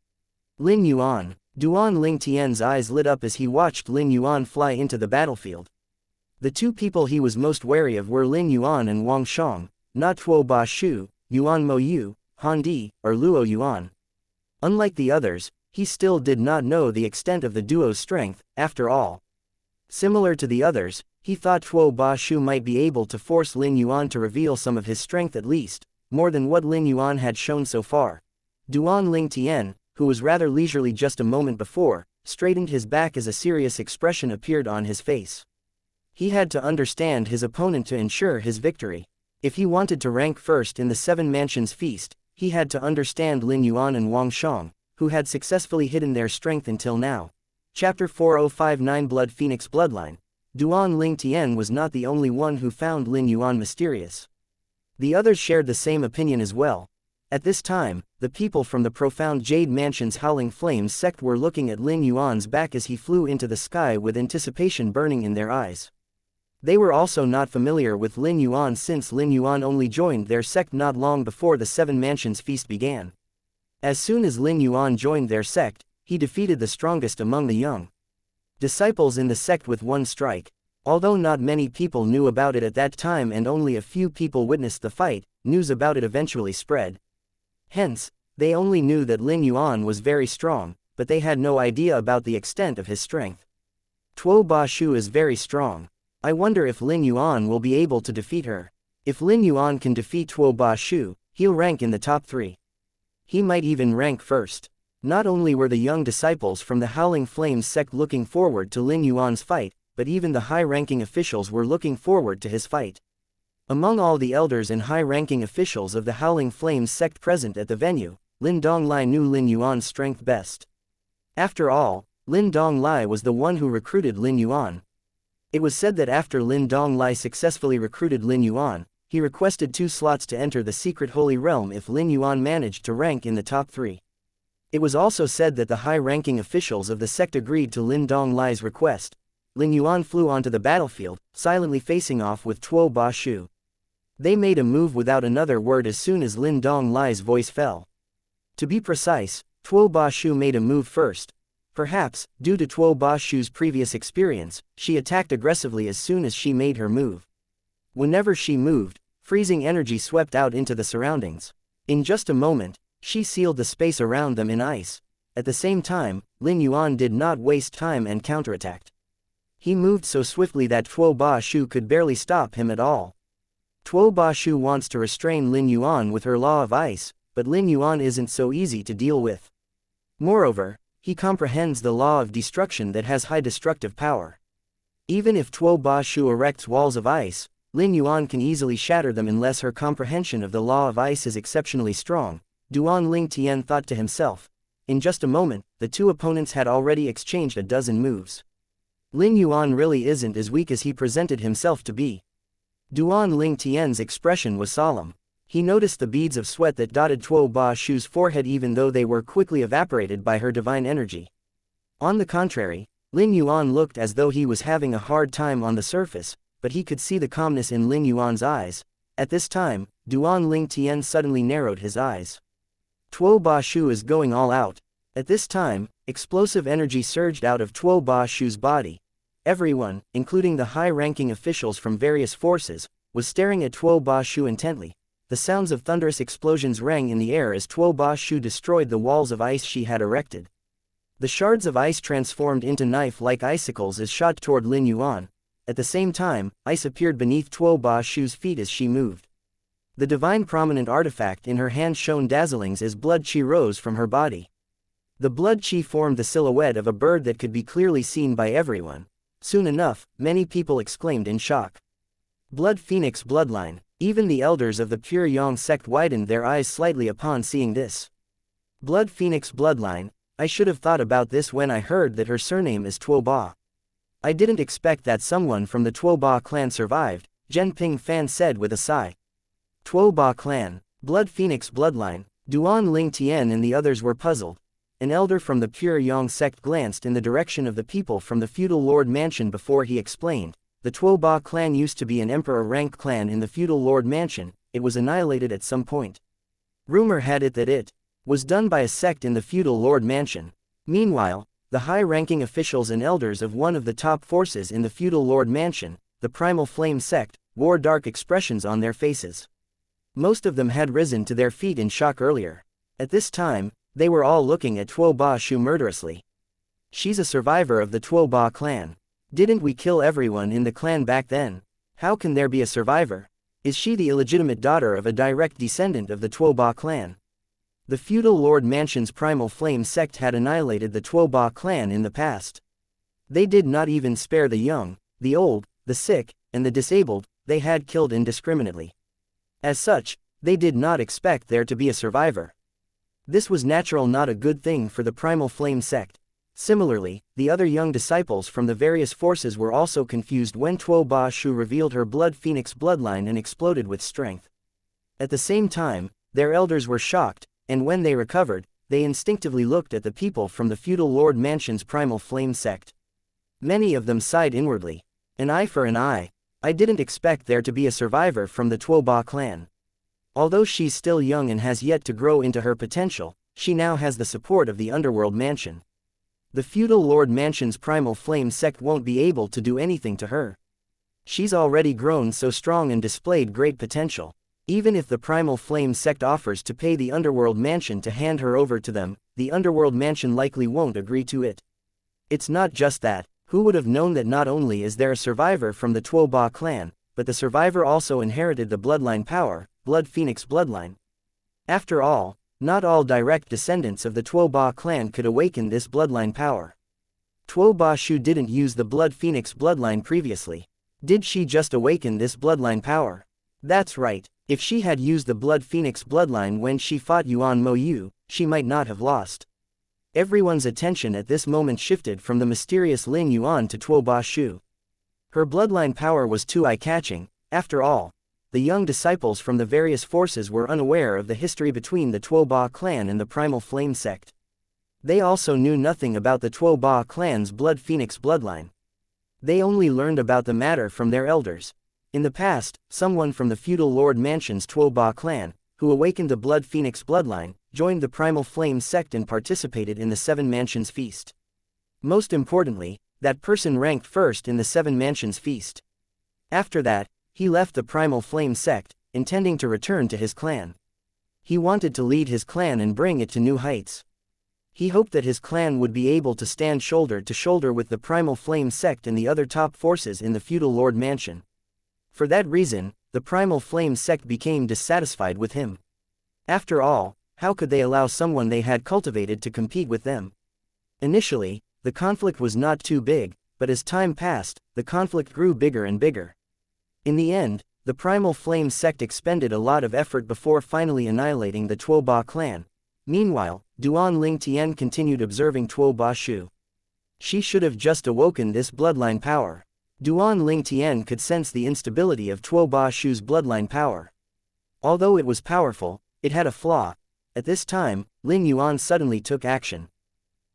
A: Lin Yuan." Duan Ling Tian's eyes lit up as he watched Lin Yuan fly into the battlefield. The two people he was most wary of were Lin Yuan and Wang Shang, not Tuo Bashu, Yuan Moyu, Han Di, or Luo Yuan. Unlike the others, he still did not know the extent of the duo's strength. After all, similar to the others, he thought Tuo Bashu might be able to force Lin Yuan to reveal some of his strength, at least, more than what Lin Yuan had shown so far. Duan Ling Tian, who was rather leisurely just a moment before, straightened his back as a serious expression appeared on his face. He had to understand his opponent to ensure his victory. If he wanted to rank first in the 7 Mansions Feast, he had to understand Lin Yuan and Wang Shang, who had successfully hidden their strength until now. Chapter 4059 Blood Phoenix Bloodline. Duan Ling Tian was not the only one who found Lin Yuan mysterious. The others shared the same opinion as well. At this time, the people from the profound Jade Mansion's Howling Flames sect were looking at Lin Yuan's back as he flew into the sky with anticipation burning in their eyes. They were also not familiar with Lin Yuan since Lin Yuan only joined their sect not long before the 7 Mansions Feast began. As soon as Lin Yuan joined their sect, he defeated the strongest among the young disciples in the sect with one strike. Although not many people knew about it at that time and only a few people witnessed the fight, news about it eventually spread. Hence, they only knew that Lin Yuan was very strong, but they had no idea about the extent of his strength. Tuo Bashu is very strong. I wonder if Lin Yuan will be able to defeat her. If Lin Yuan can defeat Tuo Bashu, he'll rank in the top 3. He might even rank first. Not only were the young disciples from the Howling Flames sect looking forward to Lin Yuan's fight, but even the high-ranking officials were looking forward to his fight. Among all the elders and high-ranking officials of the Howling Flames sect present at the venue, Lin Donglai knew Lin Yuan's strength best. After all, Lin Donglai was the one who recruited Lin Yuan. It was said that after Lin Donglai successfully recruited Lin Yuan, he requested 2 slots to enter the secret holy realm if Lin Yuan managed to rank in the top 3. It was also said that the high-ranking officials of the sect agreed to Lin Donglai's request. Lin Yuan flew onto the battlefield, silently facing off with Tuo Bashu. They made a move without another word as soon as Lin Donglai's voice fell. To be precise, Tuo Bashu made a move first. Perhaps, due to Tuo Bashu's previous experience, she attacked aggressively as soon as she made her move. Whenever she moved, freezing energy swept out into the surroundings. In just a moment, she sealed the space around them in ice. At the same time, Lin Yuan did not waste time and counterattacked. He moved so swiftly that Tuo Bashu could barely stop him at all. Tuo Bashu wants to restrain Lin Yuan with her law of ice, but Lin Yuan isn't so easy to deal with. Moreover, he comprehends the law of destruction that has high destructive power. Even if Tuo Bashu erects walls of ice, Lin Yuan can easily shatter them unless her comprehension of the law of ice is exceptionally strong, Duan Ling Tian thought to himself. In just a moment, the two opponents had already exchanged a dozen moves. Lin Yuan really isn't as weak as he presented himself to be. Duan Ling Tian's expression was solemn. He noticed the beads of sweat that dotted Tuo Bashu's forehead even though they were quickly evaporated by her divine energy. On the contrary, Lin Yuan looked as though he was having a hard time on the surface, but he could see the calmness in Lin Yuan's eyes. At this time, Duan Ling Tian suddenly narrowed his eyes. Tuo Bashu is going all out. At this time, explosive energy surged out of Tuo Bashu's body. Everyone, including the high-ranking officials from various forces, was staring at Tuo Bashu intently. The sounds of thunderous explosions rang in the air as Tuo Bashu destroyed the walls of ice she had erected. The shards of ice transformed into knife-like icicles as shot toward Lin Yuan. At the same time, ice appeared beneath Tuo Ba Shu's feet as she moved. The divine prominent artifact in her hand shone dazzling as blood chi rose from her body. The blood chi formed the silhouette of a bird that could be clearly seen by everyone. Soon enough, many people exclaimed in shock. Blood Phoenix bloodline. Even the elders of the Pure Yang sect widened their eyes slightly upon seeing this. Blood Phoenix bloodline. I should have thought about this when I heard that her surname is Tuo Ba. I didn't expect that someone from the Tuo Ba clan survived, Zhen Ping Fan said with a sigh. Tuo Ba clan, Blood Phoenix bloodline. Duan Ling Tian and the others were puzzled. An elder from the Pure Yang sect glanced in the direction of the people from the feudal lord mansion before he explained. The Tuo Ba clan used to be an emperor rank clan in the feudal lord mansion. It was annihilated at some point. Rumor had it that it was done by a sect in the feudal lord mansion. Meanwhile, the high-ranking officials and elders of one of the top forces in the feudal lord mansion, the Primal Flame sect, wore dark expressions on their faces. Most of them had risen to their feet in shock earlier. At this time, they were all looking at Tuo Ba Shu murderously. She's a survivor of the Tuo Ba clan. Didn't we kill everyone in the clan back then? How can there be a survivor? Is she the illegitimate daughter of a direct descendant of the Tuo Ba clan? The feudal lord mansion's Primal Flame sect had annihilated the Tuo Ba clan in the past. They did not even spare the young, the old, the sick, and the disabled. They had killed indiscriminately. As such, they did not expect there to be a survivor. This was natural, not a good thing for the Primal Flame sect. Similarly, the other young disciples from the various forces were also confused when Tuo Ba Shu revealed her Blood Phoenix bloodline and exploded with strength. At the same time, their elders were shocked, and when they recovered, they instinctively looked at the people from the feudal lord mansion's Primal Flame sect. Many of them sighed inwardly. An eye for an eye. I didn't expect there to be a survivor from the Tuo Ba clan. Although she's still young and has yet to grow into her potential, she now has the support of the underworld mansion. The feudal lord mansion's Primal Flame sect won't be able to do anything to her. She's already grown so strong and displayed great potential. Even if the Primal Flame sect offers to pay the underworld mansion to hand her over to them, the underworld mansion likely won't agree to it. It's not just that. Who would have known that not only is there a survivor from the Tuo Ba clan, but the survivor also inherited the bloodline power, Blood Phoenix bloodline. After all, not all direct descendants of the Tuo Ba clan could awaken this bloodline power. Tuo Ba Shu didn't use the Blood Phoenix bloodline previously. Did she just awaken this bloodline power? That's right. If she had used the Blood Phoenix bloodline when she fought Yuan Mo Yu, she might not have lost. Everyone's attention at this moment shifted from the mysterious Lin Yuan to Tuo Ba Shu. Her bloodline power was too eye-catching. After all, the young disciples from the various forces were unaware of the history between the Tuo Ba clan and the Primal Flame sect. They also knew nothing about the Tuo Ba clan's Blood Phoenix bloodline. They only learned about the matter from their elders. In the past, someone from the feudal lord mansion's Tuo Ba clan, who awakened the Blood Phoenix bloodline, joined the Primal Flame sect and participated in the Seven Mansions feast. Most importantly, that person ranked first in the Seven Mansions feast. After that, he left the Primal Flame sect, intending to return to his clan. He wanted to lead his clan and bring it to new heights. He hoped that his clan would be able to stand shoulder to shoulder with the Primal Flame sect and the other top forces in the feudal lord mansion. For that reason, the Primal Flame sect became dissatisfied with him. After all, how could they allow someone they had cultivated to compete with them? Initially, the conflict was not too big, but as time passed, the conflict grew bigger and bigger. In the end, the Primal Flame sect expended a lot of effort before finally annihilating the Tuo Ba clan. Meanwhile, Duan Ling Tian continued observing Tuo Ba Shu. She should have just awoken this bloodline power. Duan Ling Tian could sense the instability of Tuo Ba Shu's bloodline power. Although it was powerful, it had a flaw. At this time, Lin Yuan suddenly took action.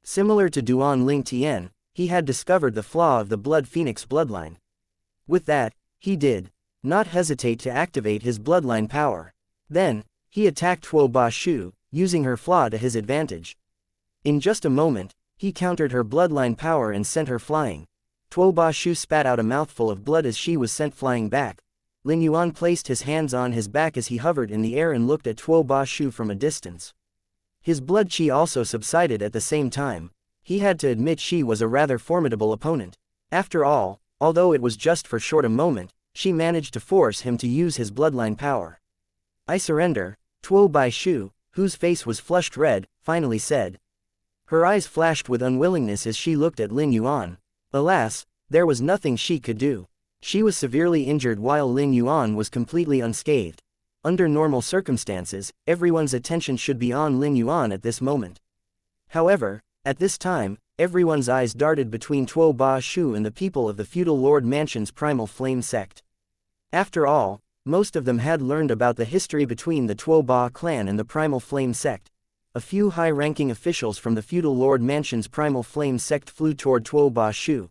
A: Similar to Duan Ling Tian, he had discovered the flaw of the Blood Phoenix bloodline. With that, he did not hesitate to activate his bloodline power. Then, he attacked Tuo Ba Shu, using her flaw to his advantage. In just a moment, he countered her bloodline power and sent her flying. Tuo Ba Shu spat out a mouthful of blood as she was sent flying back. Lin Yuan placed his hands on his back as he hovered in the air and looked at Tuo Ba Shu from a distance. His blood chi also subsided at the same time. He had to admit she was a rather formidable opponent. After all, although it was just for short a moment, she managed to force him to use his bloodline power. "I surrender," Tuo Bai Shu, whose face was flushed red, finally said. Her eyes flashed with unwillingness as she looked at Lin Yuan. Alas, there was nothing she could do. She was severely injured while Lin Yuan was completely unscathed. Under normal circumstances, everyone's attention should be on Lin Yuan at this moment. However, at this time, everyone's eyes darted between Tuo Ba Shu and the people of the feudal lord mansion's primal flame sect. After all, most of them had learned about the history between the Tuo Ba clan and the primal flame sect. A few high-ranking officials from the feudal lord mansion's primal flame sect flew toward Tuo Ba Shu.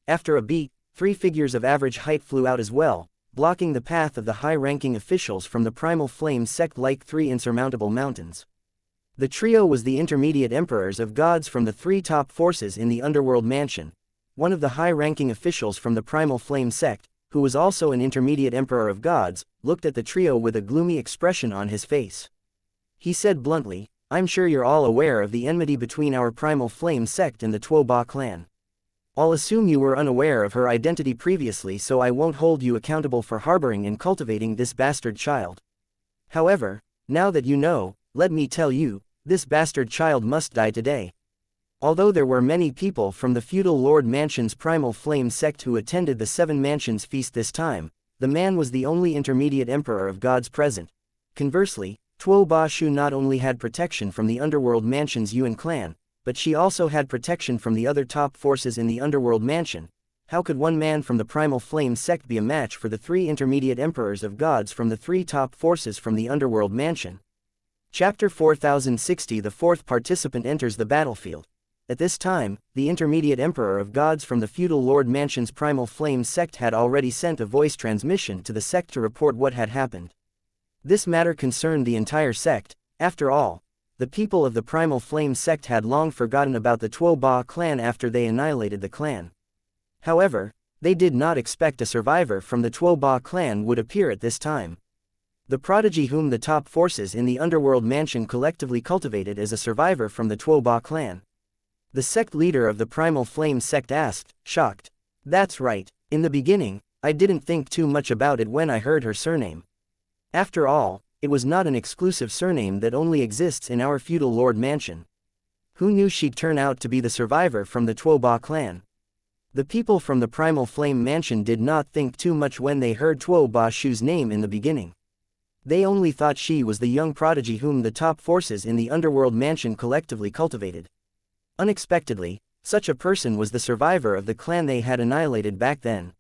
A: After a beat, 3 figures of average height flew out as well, blocking the path of the high-ranking officials from the primal flame sect like 3 insurmountable mountains. The trio was the intermediate emperors of gods from the 3 top forces in the underworld mansion. One of the high-ranking officials from the primal flame sect, who was also an intermediate emperor of gods, looked at the trio with a gloomy expression on his face. He said bluntly, "I'm sure you're all aware of the enmity between our primal flame sect and the Tuo Ba clan. I'll assume you were unaware of her identity previously, so I won't hold you accountable for harboring and cultivating this bastard child. However, now that you know, let me tell you, this bastard child must die today." Although there were many people from the feudal lord mansion's primal flame sect who attended the 7 mansions feast this time, the man was the only intermediate emperor of gods present. Conversely, Tuo Ba Shu not only had protection from the underworld mansion's Yuan clan, but she also had protection from the other top forces in the underworld mansion. How could one man from the primal flame sect be a match for the 3 intermediate emperors of gods from the 3 top forces from the underworld mansion? Chapter 4060. The 4th participant enters the battlefield. At this time, the intermediate emperor of gods from the feudal lord mansion's primal flame sect had already sent a voice transmission to the sect to report what had happened. This matter concerned the entire sect. After all, the people of the primal flame sect had long forgotten about the Tuo Ba clan after they annihilated the clan. However, they did not expect a survivor from the Tuo Ba clan would appear at this time. The prodigy whom the top forces in the underworld mansion collectively cultivated as a survivor from the Tuo Ba clan. The sect leader of the primal flame sect asked, shocked. "That's right, in the beginning, I didn't think too much about it when I heard her surname. After all, it was not an exclusive surname that only exists in our feudal lord mansion. Who knew she'd turn out to be the survivor from the Tuo Ba clan?" The people from the primal flame mansion did not think too much when they heard Tuo Ba Shu's name in the beginning. They only thought she was the young prodigy whom the top forces in the underworld mansion collectively cultivated. Unexpectedly, such a person was the survivor of the clan they had annihilated back then.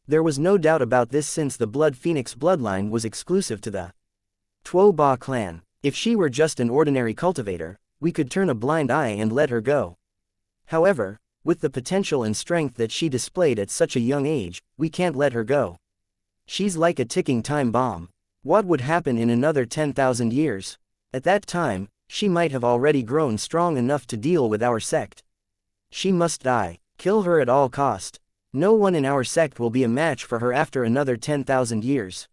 A: There was no doubt about this since the Blood Phoenix bloodline was exclusive to the Tuo Ba clan. If she were just an ordinary cultivator, we could turn a blind eye and let her go. However, with the potential and strength that she displayed at such a young age, we can't let her go. She's like a ticking time bomb. What would happen in another 10,000 years? At that time, she might have already grown strong enough to deal with our sect. She must die. Kill her at all cost. No one in our sect will be a match for her after another 10,000 years.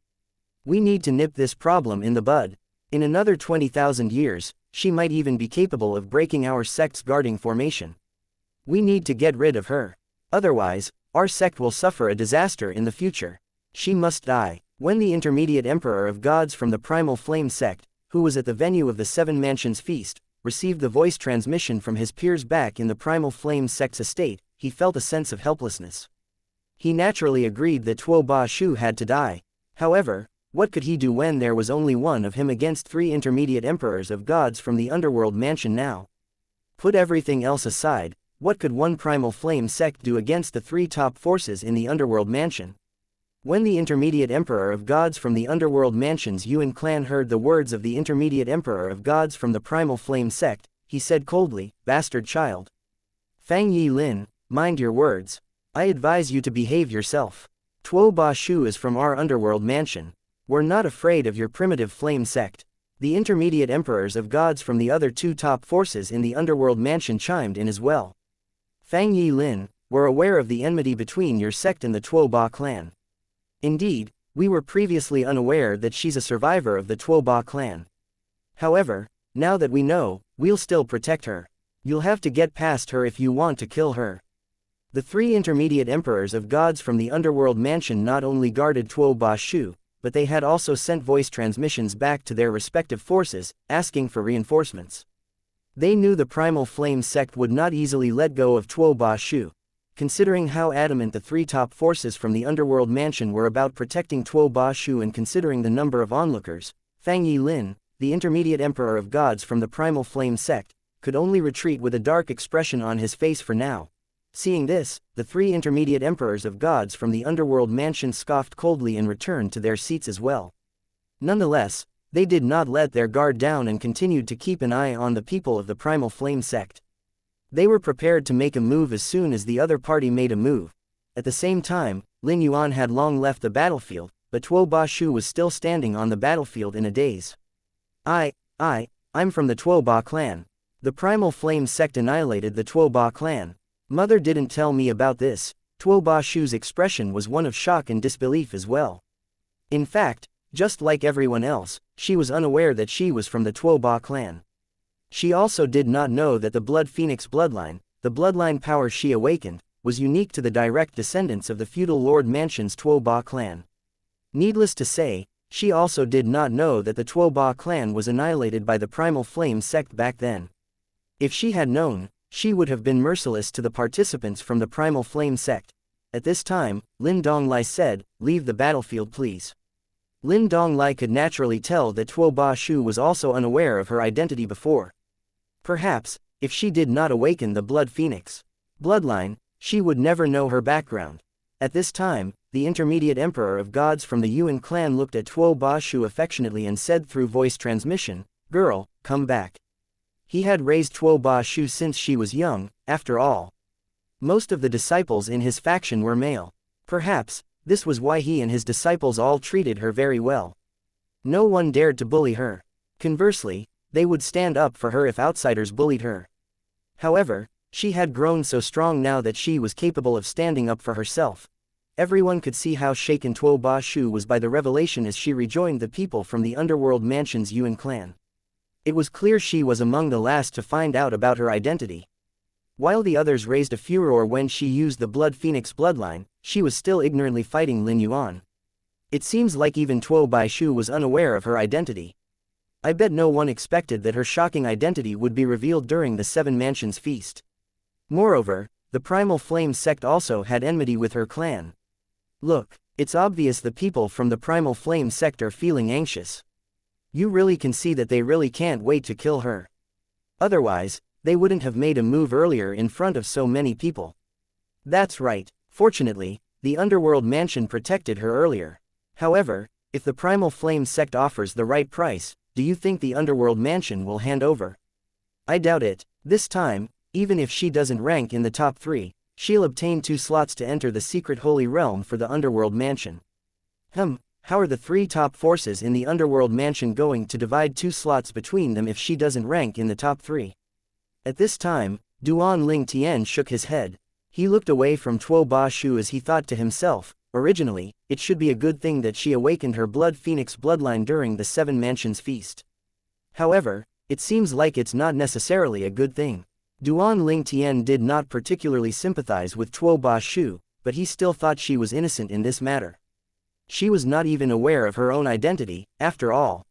A: We need to nip this problem in the bud. In another 20,000 years, she might even be capable of breaking our sect's guarding formation. We need to get rid of her. Otherwise, our sect will suffer a disaster in the future. She must die. When the intermediate emperor of gods from the primal flame sect, who was at the venue of the 7 mansions feast, received the voice transmission from his peers back in the primal flame sect's estate, he felt a sense of helplessness. He naturally agreed that Tuo Ba Shu had to die. However, what could he do when there was only one of him against 3 intermediate emperors of gods from the underworld mansion now? Put everything else aside, what could one primal flame sect do against the 3 top forces in the underworld mansion? When the intermediate emperor of gods from the underworld mansion's Yuan clan heard the words of the intermediate emperor of gods from the primal flame sect, he said coldly, "Bastard child. Fang Yi Lin, mind your words. I advise you to behave yourself. Tuo Ba Shu is from our underworld mansion. We're not afraid of your primitive flame sect." The intermediate emperors of gods from the other 2 top forces in the underworld mansion chimed in as well. "Fang Yi Lin, we're aware of the enmity between your sect and the Tuo Ba clan. Indeed, we were previously unaware that she's a survivor of the Tuo Ba clan. However, now that we know, we'll still protect her. You'll have to get past her if you want to kill her. The three intermediate emperors of gods from the underworld mansion not only guarded Tuo Ba Shu, but they had also sent voice transmissions back to their respective forces, asking for reinforcements. They knew the Primal Flame sect would not easily let go of Tuo Ba Shu. Considering how adamant the three top forces from the underworld mansion were about protecting Tuo Ba Shu and considering the number of onlookers, Fang Yi Lin, the intermediate emperor of gods from the Primal Flame sect, could only retreat with a dark expression on his face for now. Seeing this, the three intermediate emperors of gods from the underworld mansion scoffed coldly and returned to their seats as well. Nonetheless, they did not let their guard down and continued to keep an eye on the people of the Primal Flame sect. They were prepared to make a move as soon as the other party made a move. At the same time, Lin Yuan had long left the battlefield, but Tuo Ba Shu was still standing on the battlefield in a daze. I'm from the Tuo Ba clan. The Primal Flame sect annihilated the Tuo Ba clan. Mother didn't tell me about this. Tuo Ba Shu's expression was one of shock and disbelief as well. In fact, just like everyone else, she was unaware that she was from the Tuo Ba clan. She also did not know that the Blood Phoenix bloodline, the bloodline power she awakened, was unique to the direct descendants of the feudal Lord Mansion's Tuo Ba clan. Needless to say, she also did not know that the Tuo Ba clan was annihilated by the Primal Flame sect back then. If she had known, she would have been merciless to the participants from the Primal Flame sect. At this time, Lin Donglai said, "Leave the battlefield please." Lin Donglai could naturally tell that Tuo Ba Shu was also unaware of her identity before. Perhaps, if she did not awaken the Blood Phoenix bloodline, she would never know her background. At this time, the intermediate emperor of gods from the Yuan clan looked at Tuo Ba Shu affectionately and said through voice transmission, "Girl, come back." He had raised Tuo Ba Shu since she was young, after all. Most of the disciples in his faction were male. Perhaps, this was why he and his disciples all treated her very well. No one dared to bully her. Conversely, they would stand up for her if outsiders bullied her. However, she had grown so strong now that she was capable of standing up for herself. Everyone could see how shaken Tuo Ba Shu was by the revelation as she rejoined the people from the underworld mansion's Yuan clan. It was clear she was among the last to find out about her identity. While the others raised a furor when she used the Blood Phoenix bloodline, she was still ignorantly fighting Lin Yuan. It seems like even Tuo Ba Shu was unaware of her identity. I bet no one expected that her shocking identity would be revealed during the Seven Mansions feast. Moreover, the Primal Flame sect also had enmity with her clan. Look, it's obvious the people from the Primal Flame sect are feeling anxious. You really can see that they really can't wait to kill her. Otherwise, they wouldn't have made a move earlier in front of so many people. That's right, fortunately, the underworld mansion protected her earlier. However, if the Primal Flame sect offers the right price, do you think the underworld mansion will hand over? I doubt it. This time, even if she doesn't rank in the top 3, she'll obtain 2 slots to enter the secret holy realm for the underworld mansion. How are the 3 top forces in the underworld mansion going to divide 2 slots between them if she doesn't rank in the top 3? At this time, Duan Ling Tian shook his head. He looked away from Tuo Ba Shu as he thought to himself, originally, it should be a good thing that she awakened her Blood Phoenix bloodline during the Seven Mansions feast. However, it seems like it's not necessarily a good thing. Duan Ling Tian did not particularly sympathize with Tuo Ba Shu, but he still thought she was innocent in this matter. She was not even aware of her own identity, after all.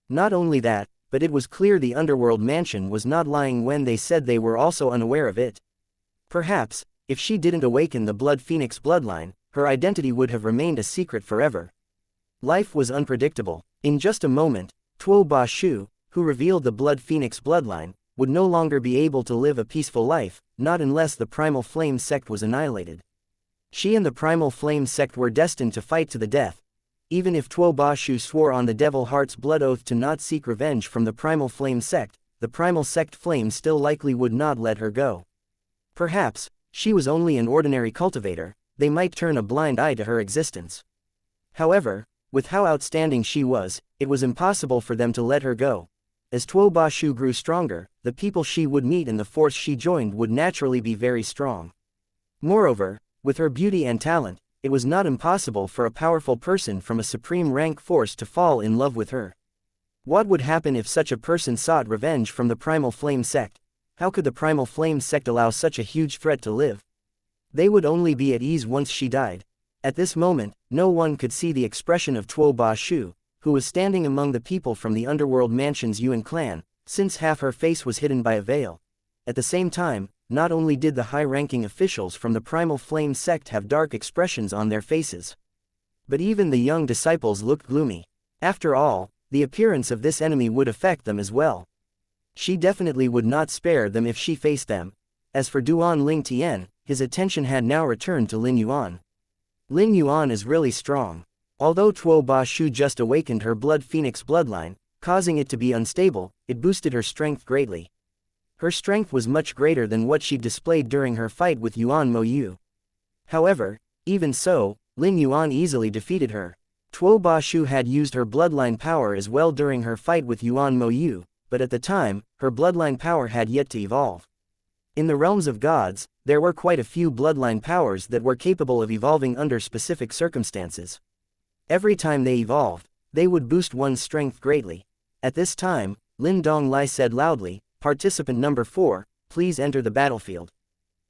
A: Not only that, but it was clear the underworld mansion was not lying when they said they were also unaware of it. Perhaps, if she didn't awaken the Blood Phoenix bloodline, her identity would have remained a secret forever. Life was unpredictable. In just a moment, Tuo Ba Shu, who revealed the Blood Phoenix bloodline, would no longer be able to live a peaceful life, not unless the Primal Flame sect was annihilated. She and the Primal Flame sect were destined to fight to the death. Even if Tuo Ba Shu swore on the Devil Heart's blood oath to not seek revenge from the Primal Flame sect, the Primal sect flame still likely would not let her go. Perhaps, she was only an ordinary cultivator, they might turn a blind eye to her existence. However, with how outstanding she was, it was impossible for them to let her go. As Tuo Ba Shu grew stronger, the people she would meet and the force she joined would naturally be very strong. Moreover, with her beauty and talent, it was not impossible for a powerful person from a supreme rank force to fall in love with her. What would happen if such a person sought revenge from the Primal Flame sect? How could the Primal Flame sect allow such a huge threat to live? They would only be at ease once she died. At this moment, no one could see the expression of Tuo Ba Shu, who was standing among the people from the underworld mansion's Yuan clan, since half her face was hidden by a veil. At the same time, not only did the high-ranking officials from the Primal Flame sect have dark expressions on their faces, but even the young disciples looked gloomy. After all, the appearance of this enemy would affect them as well. She definitely would not spare them if she faced them. As for Duan Ling Tian, his attention had now returned to Lin Yuan. Lin Yuan is really strong. Although Tuo Ba Shu just awakened her blood phoenix bloodline, causing it to be unstable, it boosted her strength greatly. Her strength was much greater than what she displayed during her fight with Yuan Mo Yu. However, even so, Lin Yuan easily defeated her. Tuo Ba Shu had used her bloodline power as well during her fight with Yuan Mo Yu, but at the time, her bloodline power had yet to evolve. In the realms of gods, there were quite a few bloodline powers that were capable of evolving under specific circumstances. Every time they evolved, they would boost one's strength greatly. At this time, Lin Donglai said loudly, "Participant number 4, please enter the battlefield."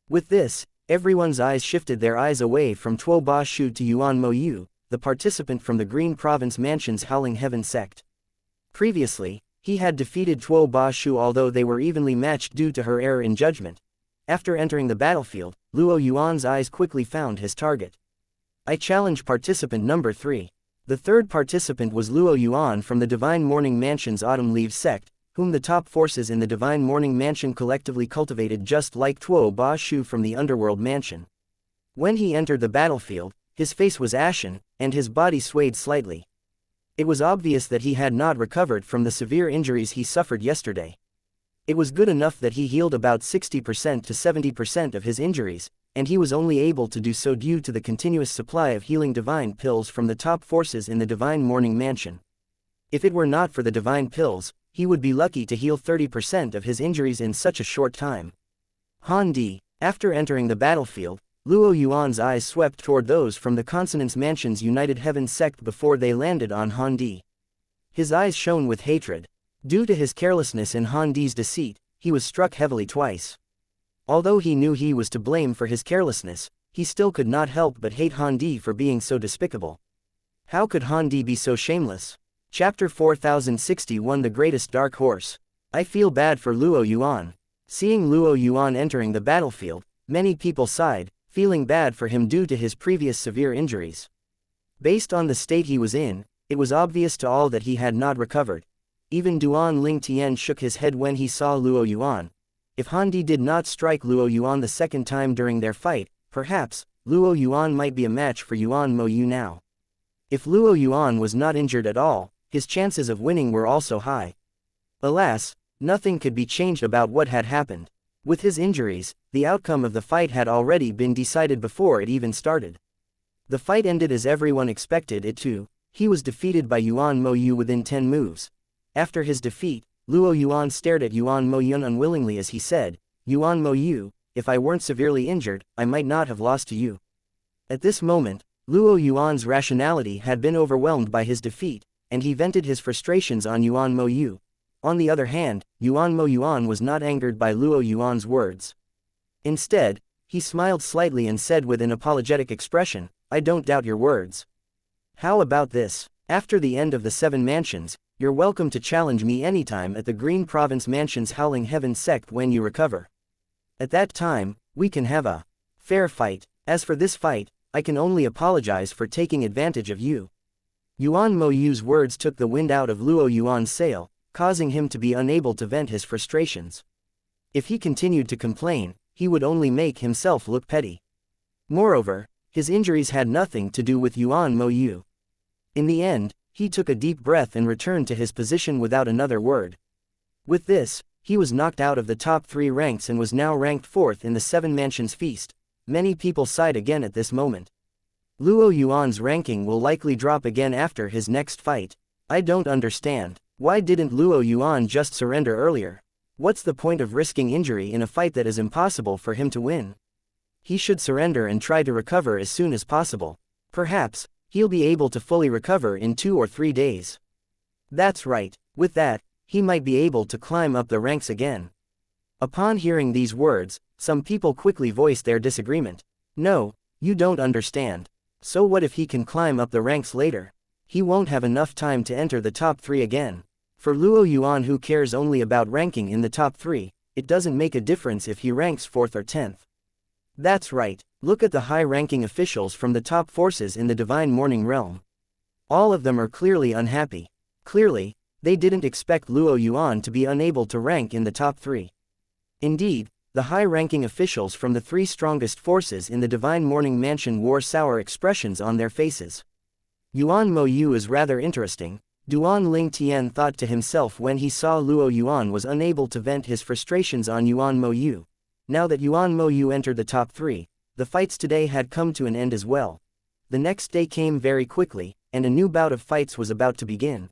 A: With this, everyone's eyes shifted their eyes away from Tuo Ba Shu to Yuan Mo Yu, the participant from the Green Province Mansion's Howling Heaven sect. Previously, he had defeated Tuo Ba Shu although they were evenly matched due to her error in judgment. After entering the battlefield, Luo Yuan's eyes quickly found his target. "I challenge participant number 3. The third participant was Luo Yuan from the Divine Morning Mansion's Autumn Leaves sect, whom the top forces in the Divine Morning Mansion collectively cultivated just like Tuo Ba Shu from the Underworld Mansion. When he entered the battlefield, his face was ashen, and his body swayed slightly. It was obvious that he had not recovered from the severe injuries he suffered yesterday. It was good enough that he healed about 60% to 70% of his injuries, and he was only able to do so due to the continuous supply of healing divine pills from the top forces in the Divine Morning Mansion. If it were not for the divine pills, he would be lucky to heal 30% of his injuries in such a short time." Han Di. After entering the battlefield, Luo Yuan's eyes swept toward those from the Consonance Mansion's United Heaven sect before they landed on Han Di. His eyes shone with hatred. Due to his carelessness in Han Di's deceit, he was struck heavily twice. Although he knew he was to blame for his carelessness, he still could not help but hate Han Di for being so despicable. How could Han Di be so shameless? Chapter 4061 The Greatest Dark Horse. I feel bad for Luo Yuan. Seeing Luo Yuan entering the battlefield, many people sighed, feeling bad for him due to his previous severe injuries. Based on the state he was in, it was obvious to all that he had not recovered. Even Duan Ling Tian shook his head when he saw Luo Yuan. If Han Di did not strike Luo Yuan the second time during their fight, perhaps, Luo Yuan might be a match for Yuan Mo Yu now. If Luo Yuan was not injured at all, his chances of winning were also high. Alas, nothing could be changed about what had happened. With his injuries, the outcome of the fight had already been decided before it even started. The fight ended as everyone expected it to. He was defeated by Yuan Mo Yu within 10 moves. After his defeat, Luo Yuan stared at Yuan Mo Yun unwillingly as he said, "Yuan Mo Yu, if I weren't severely injured, I might not have lost to you." At this moment, Luo Yuan's rationality had been overwhelmed by his defeat, and he vented his frustrations on Yuan Mo Yu. On the other hand, Yuan Mo Yuan was not angered by Luo Yuan's words. Instead, he smiled slightly and said with an apologetic expression, "I don't doubt your words. How about this? After the end of the 7 mansions, you're welcome to challenge me anytime at the Green Province Mansion's Howling Heaven sect when you recover. At that time, we can have a fair fight. As for this fight, I can only apologize for taking advantage of you." Yuan Mo Yu's words took the wind out of Luo Yuan's sail, causing him to be unable to vent his frustrations. If he continued to complain, he would only make himself look petty. Moreover, his injuries had nothing to do with Yuan Mo Yu. In the end, he took a deep breath and returned to his position without another word. With this, he was knocked out of the top 3 ranks and was now ranked 4th in the 7 Mansions Feast. Many people sighed again at this moment. Luo Yuan's ranking will likely drop again after his next fight. I don't understand. Why didn't Luo Yuan just surrender earlier? What's the point of risking injury in a fight that is impossible for him to win? He should surrender and try to recover as soon as possible. Perhaps, he'll be able to fully recover in 2 or 3 days. That's right. With that, he might be able to climb up the ranks again. Upon hearing these words, some people quickly voiced their disagreement. No, you don't understand. So what if he can climb up the ranks later? He won't have enough time to enter the top 3 again. For Luo Yuan, who cares only about ranking in the top 3, it doesn't make a difference if he ranks 4th or 10th. That's right, look at the high-ranking officials from the top forces in the Divine Morning Realm. All of them are clearly unhappy. Clearly, they didn't expect Luo Yuan to be unable to rank in the top 3. Indeed, the high-ranking officials from the 3 strongest forces in the Divine Morning Mansion wore sour expressions on their faces. Yuan Mo Yu is rather interesting, Duan Ling Tian thought to himself when he saw Luo Yuan was unable to vent his frustrations on Yuan Mo Yu. Now that Yuan Mo Yu entered the top 3, the fights today had come to an end as well. The next day came very quickly, and a new bout of fights was about to begin.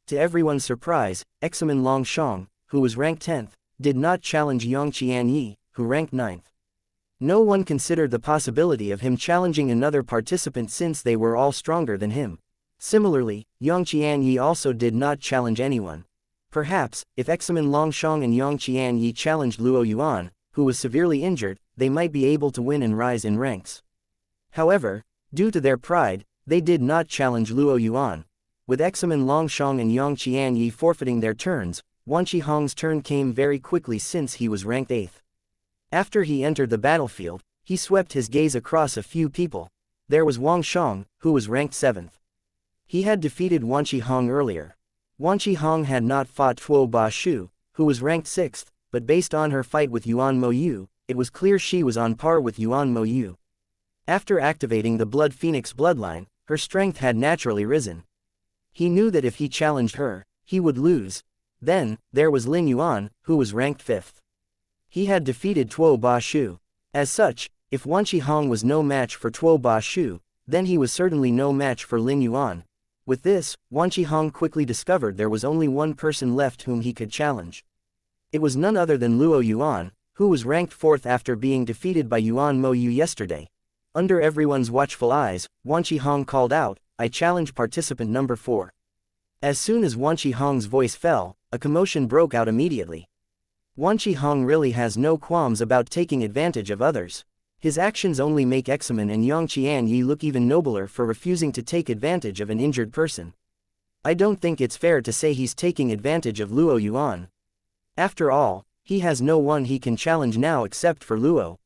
A: To everyone's surprise, Examen Longshang, who was ranked 10th, did not challenge Xianxia, who ranked 9th. No one considered the possibility of him challenging another participant since they were all stronger than him. Similarly, Xianxia also did not challenge anyone. Perhaps, if Examen Longshang and Xianxia challenged Luo Yuan, who was severely injured, they might be able to win and rise in ranks. However, due to their pride, they did not challenge Luo Yuan. With Examen Longshang and Xianxia forfeiting their turns, Wan Qihong's turn came very quickly since he was ranked 8th. After he entered the battlefield, he swept his gaze across a few people. There was Wang Shang, who was ranked 7th. He had defeated Wan Qihong earlier. Wan Qihong had not fought Tuo Ba Shu, who was ranked 6th, but based on her fight with Yuan Mo Yu, it was clear she was on par with Yuan Mo Yu. After activating the Blood Phoenix bloodline, her strength had naturally risen. He knew that if he challenged her, he would lose. Then, there was Lin Yuan, who was ranked 5th. He had defeated Tuo Ba Shu. As such, if Wan Qihong was no match for Tuo Ba Shu, then he was certainly no match for Lin Yuan. With this, Wan Qihong quickly discovered there was only one person left whom he could challenge. It was none other than Luo Yuan, who was ranked 4th after being defeated by Yuan Mo Yu yesterday. Under everyone's watchful eyes, Wan Qihong called out, "I challenge participant number 4. As soon as Wan Qihong's voice fell, a commotion broke out immediately. Wan Qihong really has no qualms about taking advantage of others. His actions only make Examen and Xianxia look even nobler for refusing to take advantage of an injured person. I don't think it's fair to say he's taking advantage of Luo Yuan. After all, he has no one he can challenge now except for Luo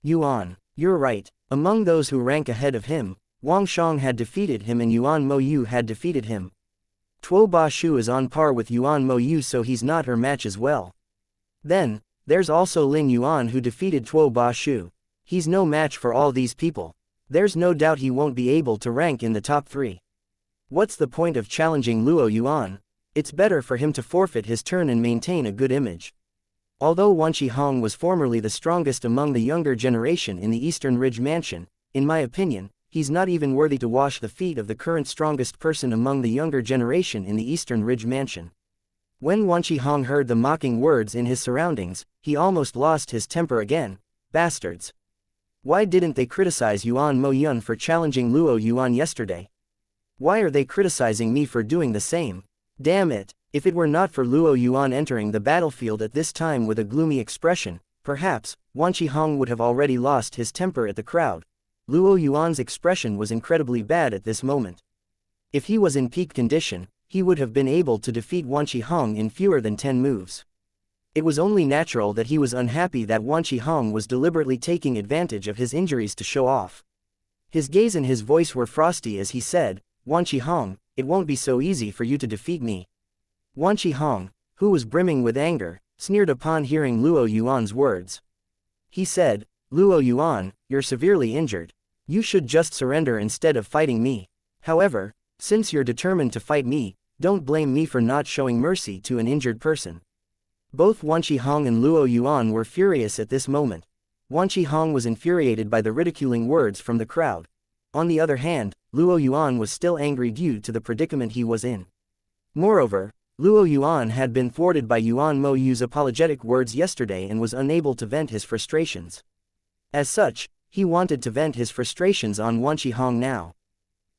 A: Yuan. You're right, among those who rank ahead of him, Wang Shang had defeated him and Yuan Mo Yu had defeated him. Tuo Ba Shu is on par with Yuan Mo Yu, so he's not her match as well. Then, there's also Lin Yuan, who defeated Tuo Ba Shu. He's no match for all these people. There's no doubt he won't be able to rank in the top 3. What's the point of challenging Luo Yuan? It's better for him to forfeit his turn and maintain a good image. Although Wan Qihong was formerly the strongest among the younger generation in the Eastern Ridge Mansion, in my opinion, he's not even worthy to wash the feet of the current strongest person among the younger generation in the Eastern Ridge Mansion. When Wan Qihong heard the mocking words in his surroundings, he almost lost his temper again. Bastards! Why didn't they criticize Yuan Mo Yun for challenging Luo Yuan yesterday? Why are they criticizing me for doing the same? Damn it! If it were not for Luo Yuan entering the battlefield at this time with a gloomy expression, perhaps, Wan Qihong would have already lost his temper at the crowd. Luo Yuan's expression was incredibly bad at this moment. If he was in peak condition, he would have been able to defeat Wan Qihong in fewer than 10 moves. It was only natural that he was unhappy that Wan Qihong was deliberately taking advantage of his injuries to show off. His gaze and his voice were frosty as he said, "Wan Qihong, it won't be so easy for you to defeat me." Wan Qihong, who was brimming with anger, sneered upon hearing Luo Yuan's words. He said, "Luo Yuan, you're severely injured. You should just surrender instead of fighting me. However, since you're determined to fight me, don't blame me for not showing mercy to an injured person." Both Wan Qihong and Luo Yuan were furious at this moment. Wan Qihong was infuriated by the ridiculing words from the crowd. On the other hand, Luo Yuan was still angry due to the predicament he was in. Moreover, Luo Yuan had been thwarted by Yuan Mo Yu's apologetic words yesterday and was unable to vent his frustrations. As such, he wanted to vent his frustrations on Wan Qihong now.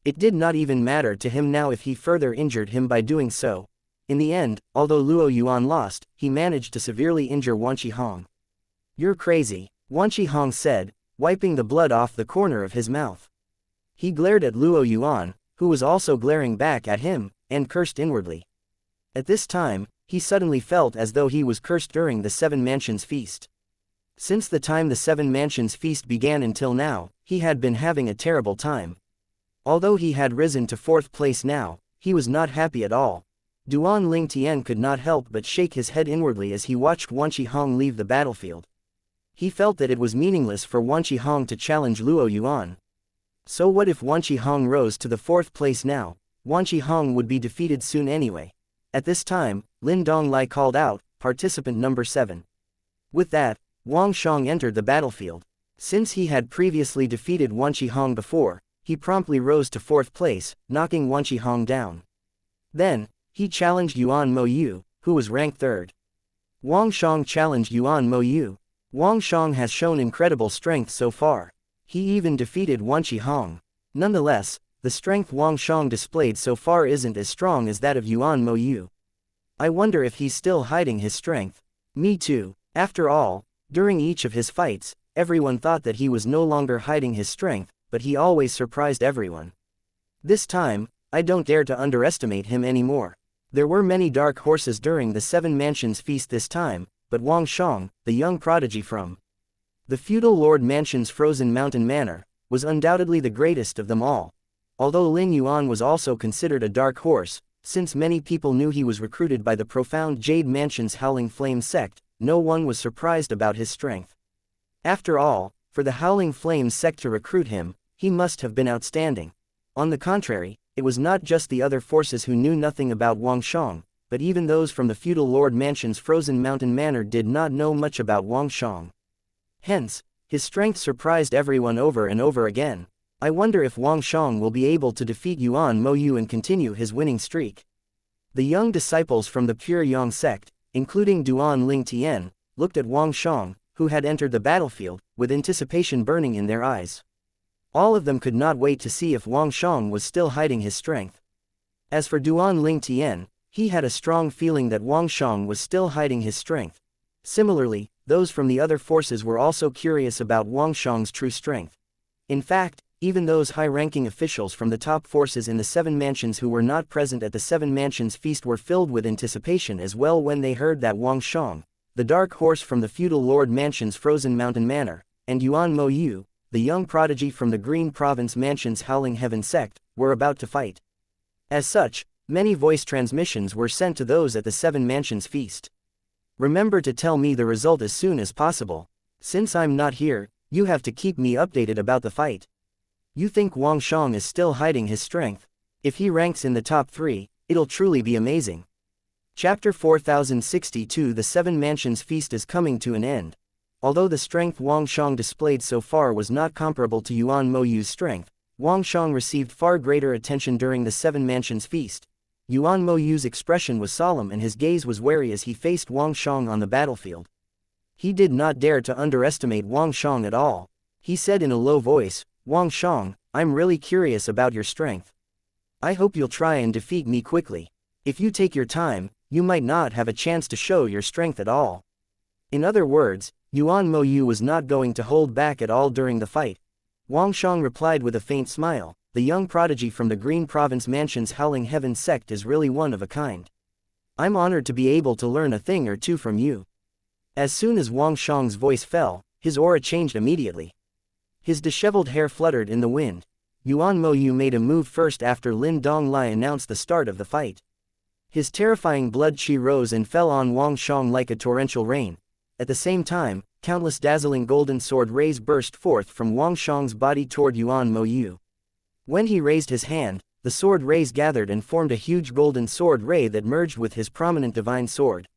A: It did not even matter to him now if he further injured him by doing so. In the end, although Luo Yuan lost, he managed to severely injure Wan Qihong. "You're crazy," Wan Qihong said, wiping the blood off the corner of his mouth. He glared at Luo Yuan, who was also glaring back at him, and cursed inwardly. At this time, he suddenly felt as though he was cursed during the Seven Mansions feast. Since the time the Seven Mansions feast began until now, he had been having a terrible time. Although he had risen to 4th place now, he was not happy at all. Duan Ling Tian could not help but shake his head inwardly as he watched Wan Qihong leave the battlefield. He felt that it was meaningless for Wan Qihong to challenge Luo Yuan. So what if Wan Qihong rose to the 4th place now? Wan Qihong would be defeated soon anyway. At this time, Lin Donglai called out, "Participant number 7. With that, Wang Shang entered the battlefield. Since he had previously defeated Wan Qihong before, he promptly rose to 4th place, knocking Wan Qihong down. Then, he challenged Yuan Mo Yu, who was ranked 3rd. Wang Shang challenged Yuan Mo Yu. Wang Shang has shown incredible strength so far. He even defeated Wan Qihong. Nonetheless, the strength Wang Shang displayed so far isn't as strong as that of Yuan Mo Yu. I wonder if he's still hiding his strength. Me too. After all, during each of his fights, everyone thought that he was no longer hiding his strength, but he always surprised everyone. This time, I don't dare to underestimate him anymore. There were many dark horses during the Seven Mansions feast this time, but Wang Shang, the young prodigy from the feudal Lord Mansion's Frozen Mountain Manor, was undoubtedly the greatest of them all. Although Ling Yuan was also considered a dark horse, since many people knew he was recruited by the profound Jade Mansion's Howling Flame sect, no one was surprised about his strength. After all, for the Howling Flame sect to recruit him, he must have been outstanding. On the contrary, it was not just the other forces who knew nothing about Wang Shang, but even those from the feudal Lord Mansion's Frozen Mountain Manor did not know much about Wang Shang. Hence, his strength surprised everyone over and over again. I wonder if Wang Shang will be able to defeat Yuan Mo Yu and continue his winning streak. The young disciples from the Pure Yang sect, including Duan Ling Tian, looked at Wang Shang, who had entered the battlefield, with anticipation burning in their eyes. All of them could not wait to see if Wang Shang was still hiding his strength. As for Duan Ling Tian, he had a strong feeling that Wang Shang was still hiding his strength. Similarly, those from the other forces were also curious about Wang Shang's true strength. In fact, even those high-ranking officials from the top forces in the Seven Mansions who were not present at the Seven Mansions feast were filled with anticipation as well when they heard that Wang Shang, the dark horse from the feudal Lord Mansion's Frozen Mountain Manor, and Yuan Mo Yu, the young prodigy from the Green Province Mansion's Howling Heaven sect, were about to fight. As such, many voice transmissions were sent to those at the Seven Mansions feast. Remember to tell me the result as soon as possible. Since I'm not here, you have to keep me updated about the fight. You think Wang Shang is still hiding his strength? If he ranks in the top 3, it'll truly be amazing. Chapter 4062 The Seven Mansions Feast is coming to an end. Although the strength Wang Shang displayed so far was not comparable to Yuan Mo Yu's strength, Wang Shang received far greater attention during the Seven Mansions Feast. Yuan Mo Yu's expression was solemn and his gaze was wary as he faced Wang Shang on the battlefield. He did not dare to underestimate Wang Shang at all. He said in a low voice, "Wang Shang, I'm really curious about your strength. I hope you'll try and defeat me quickly. If you take your time, you might not have a chance to show your strength at all." In other words, Yuan Mo Yu was not going to hold back at all during the fight. Wang Shang replied with a faint smile, "The young prodigy from the Green Province Mansion's Howling Heaven sect is really one of a kind. I'm honored to be able to learn a thing or two from you." As soon as Wang Shang's voice fell, his aura changed immediately. His disheveled hair fluttered in the wind. Yuan Mo Yu made a move first after Lin Donglai announced the start of the fight. His terrifying blood qi rose and fell on Wang Shang like a torrential rain. At the same time, countless dazzling golden sword rays burst forth from Wang Shang's body toward Yuan Mo Yu. When he raised his hand, the sword rays gathered and formed a huge golden sword ray that merged with his prominent divine sword.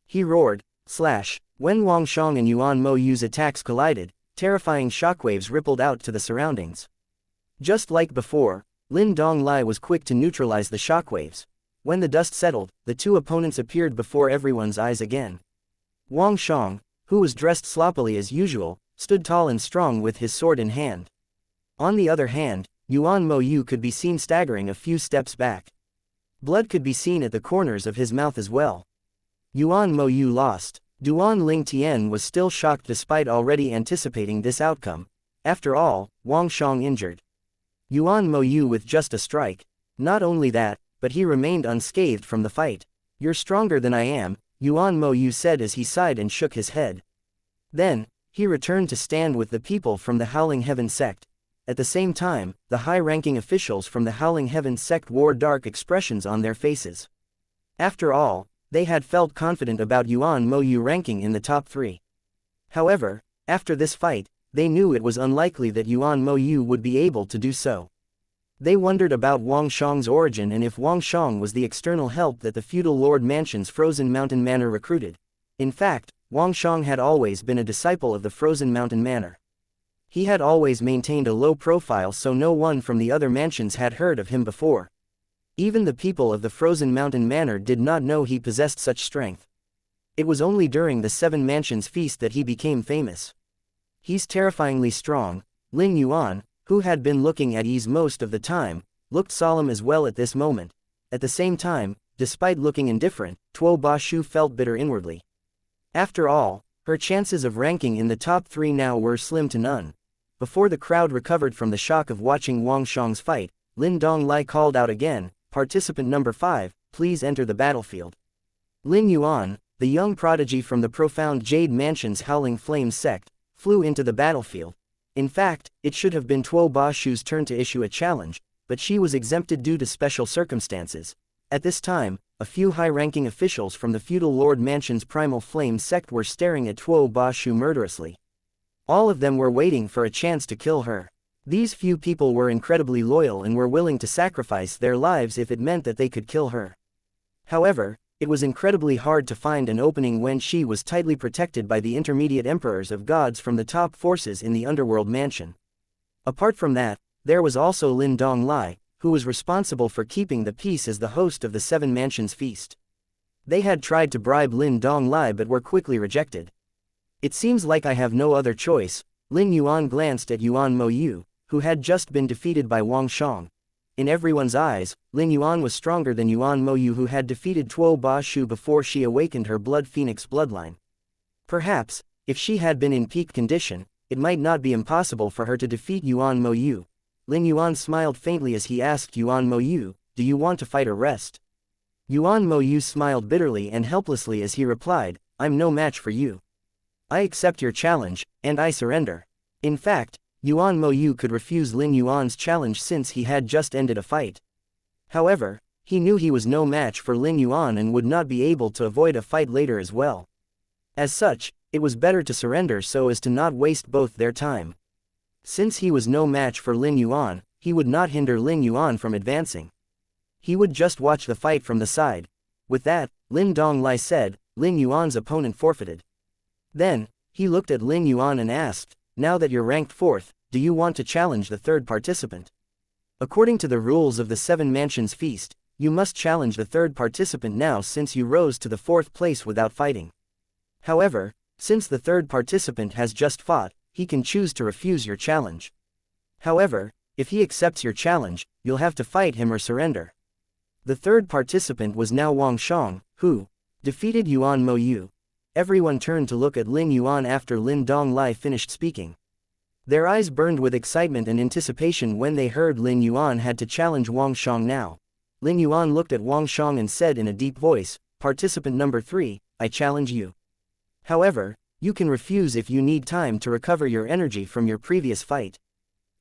A: He roared, slash. When Wang Shang and Yuan Mo Yu's attacks collided, terrifying shockwaves rippled out to the surroundings. Just like before, Lin Donglai was quick to neutralize the shockwaves. When the dust settled, the two opponents appeared before everyone's eyes again. Wang Shang, who was dressed sloppily as usual, stood tall and strong with his sword in hand. On the other hand, Yuan Mo Yu could be seen staggering a few steps back. Blood could be seen at the corners of his mouth as well. Yuan Mo Yu lost. Duan Ling Tian was still shocked despite already anticipating this outcome. After all, Wang Shang injured Yuan Mo Yu with just a strike. Not only that, but he remained unscathed from the fight. "You're stronger than I am," Yuan Mo Yu said as he sighed and shook his head. Then, he returned to stand with the people from the Howling Heaven sect. At the same time, the high-ranking officials from the Howling Heaven sect wore dark expressions on their faces. After all, they had felt confident about Yuan Mo Yu ranking in the top 3. However, after this fight, they knew it was unlikely that Yuan Mo Yu would be able to do so. They wondered about Wang Shang's origin and if Wang Shang was the external help that the feudal Lord Mansion's Frozen Mountain Manor recruited. In fact, Wang Shang had always been a disciple of the Frozen Mountain Manor. He had always maintained a low profile, so no one from the other mansions had heard of him before. Even the people of the Frozen Mountain Manor did not know he possessed such strength. It was only during the 7 Mansions feast that he became famous. "He's terrifyingly strong." Lin Yuan, who had been looking at ease most of the time, looked solemn as well at this moment. At the same time, despite looking indifferent, Tuo Ba Shu felt bitter inwardly. After all, her chances of ranking in the top 3 now were slim to none. Before the crowd recovered from the shock of watching Wang Shang's fight, Lin Donglai called out again, "Participant number 5, please enter the battlefield." Lin Yuan, the young prodigy from the profound Jade Mansion's Howling Flames sect, flew into the battlefield. In fact, it should have been Tuo Ba Shu's turn to issue a challenge, but she was exempted due to special circumstances. At this time, a few high-ranking officials from the feudal Lord Mansion's Primal Flame sect were staring at Tuo Ba Shu murderously. All of them were waiting for a chance to kill her. These few people were incredibly loyal and were willing to sacrifice their lives if it meant that they could kill her. However, it was incredibly hard to find an opening when she was tightly protected by the intermediate emperors of gods from the top forces in the underworld mansion. Apart from that, there was also Lin Donglai, who was responsible for keeping the peace as the host of the 7 Mansions feast. They had tried to bribe Lin Donglai but were quickly rejected. "It seems like I have no other choice." Lin Yuan glanced at Yuan Mo Yu, who had just been defeated by Wang Shang. In everyone's eyes, Lin Yuan was stronger than Yuan Mo Yu, who had defeated Tuo Ba Shu before she awakened her Blood Phoenix bloodline. Perhaps, if she had been in peak condition, it might not be impossible for her to defeat Yuan Mo Yu. Lin Yuan smiled faintly as he asked Yuan Mo Yu, "Do you want to fight or rest?" Yuan Mo Yu smiled bitterly and helplessly as he replied, "I'm no match for you. I accept your challenge, and I surrender." In fact, Yuan Mo Yu could refuse Lin Yuan's challenge since he had just ended a fight. However, he knew he was no match for Lin Yuan and would not be able to avoid a fight later as well. As such, it was better to surrender so as to not waste both their time. Since he was no match for Lin Yuan, he would not hinder Lin Yuan from advancing. He would just watch the fight from the side. With that, Lin Donglai said, "Lin Yuan's opponent forfeited." Then, he looked at Lin Yuan and asked, "Now that you're ranked 4th, do you want to challenge the 3rd participant?" According to the rules of the 7 Mansions feast, you must challenge the 3rd participant now since you rose to the 4th place without fighting. However, since the 3rd participant has just fought, he can choose to refuse your challenge. However, if he accepts your challenge, you'll have to fight him or surrender. The 3rd participant was now Wang Shang, who defeated Yuan Mo Yu. Everyone turned to look at Lin Yuan after Lin Donglai finished speaking. Their eyes burned with excitement and anticipation when they heard Lin Yuan had to challenge Wang Shang now. Lin Yuan looked at Wang Shang and said in a deep voice, "Participant number 3, I challenge you. However, you can refuse if you need time to recover your energy from your previous fight.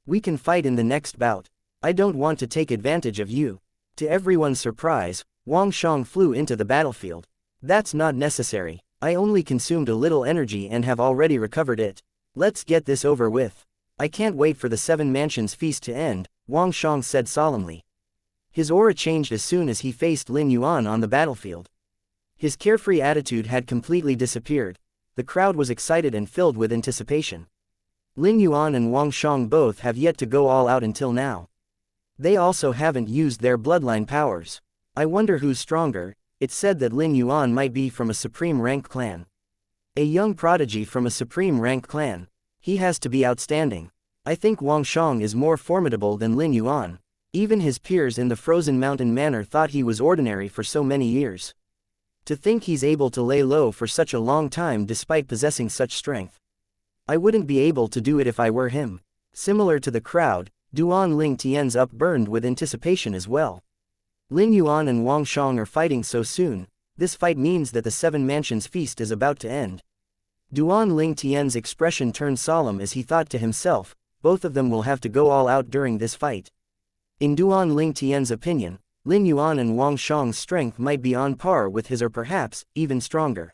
A: We can fight in the next bout. I don't want to take advantage of you." To everyone's surprise, Wang Shang flew into the battlefield. "That's not necessary. I only consumed a little energy and have already recovered it. Let's get this over with. I can't wait for the 7 Mansions feast to end," Wang Shang said solemnly. His aura changed as soon as he faced Lin Yuan on the battlefield. His carefree attitude had completely disappeared. The crowd was excited and filled with anticipation. Lin Yuan and Wang Shang both have yet to go all out until now. They also haven't used their bloodline powers. I wonder who's stronger. It's said that Lin Yuan might be from a supreme rank clan. A young prodigy from a supreme rank clan. He has to be outstanding. I think Wang Shang is more formidable than Lin Yuan. Even his peers in the Frozen Mountain Manor thought he was ordinary for so many years. To think he's able to lay low for such a long time despite possessing such strength. I wouldn't be able to do it if I were him. Similar to the crowd, Duan Ling Tian's up burned with anticipation as well. Lin Yuan and Wang Shang are fighting so soon. This fight means that the Seven Mansions feast is about to end. Duan Ling Tian's expression turned solemn as he thought to himself, both of them will have to go all out during this fight. In Duan Ling Tian's opinion, Lin Yuan and Wang Shang's strength might be on par with his or perhaps even stronger.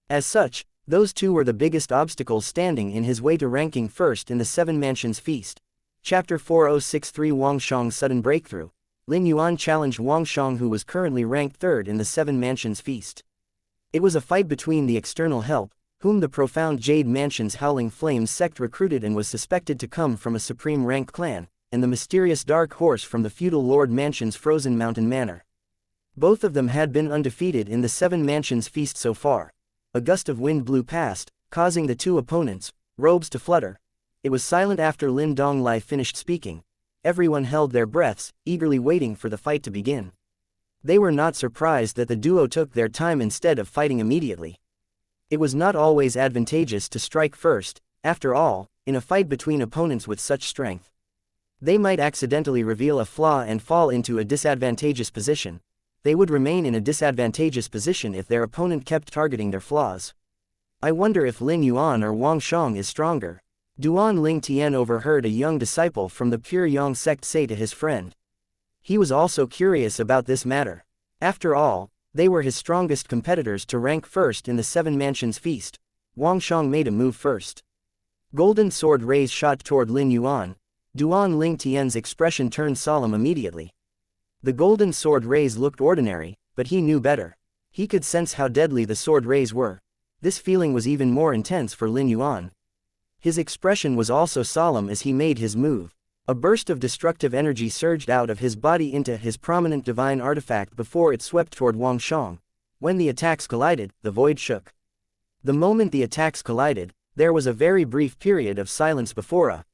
A: As such, those two were the biggest obstacles standing in his way to ranking first in the Seven Mansions feast. Chapter 4063 Wang Shang's sudden breakthrough. Lin Yuan challenged Wang Shang, who was currently ranked third in the Seven Mansions feast. It was a fight between the external help, whom the profound Jade Mansion's Howling Flames sect recruited and was suspected to come from a supreme rank clan, and the mysterious Dark Horse from the feudal Lord Mansion's Frozen Mountain Manor. Both of them had been undefeated in the Seven Mansions feast so far. A gust of wind blew past, causing the two opponents' robes to flutter. It was silent after Lin Donglai finished speaking. Everyone held their breaths, eagerly waiting for the fight to begin. They were not surprised that the duo took their time instead of fighting immediately. It was not always advantageous to strike first, after all, in a fight between opponents with such strength. They might accidentally reveal a flaw and fall into a disadvantageous position. They would remain in a disadvantageous position if their opponent kept targeting their flaws. I wonder if Lin Yuan or Wang Shang is stronger. Duan Ling Tian overheard a young disciple from the Pure Yang sect say to his friend. He was also curious about this matter. After all, they were his strongest competitors to rank first in the Seven Mansions feast. Wang Shang made a move first. Golden sword rays shot toward Lin Yuan. Duan Ling Tian's expression turned solemn immediately. The golden sword rays looked ordinary, but he knew better. He could sense how deadly the sword rays were. This feeling was even more intense for Lin Yuan. His expression was also solemn as he made his move. A burst of destructive energy surged out of his body into his prominent divine artifact before it swept toward Wang Shang. When the attacks collided, the void shook. The moment the attacks collided, there was a very brief period of silence before a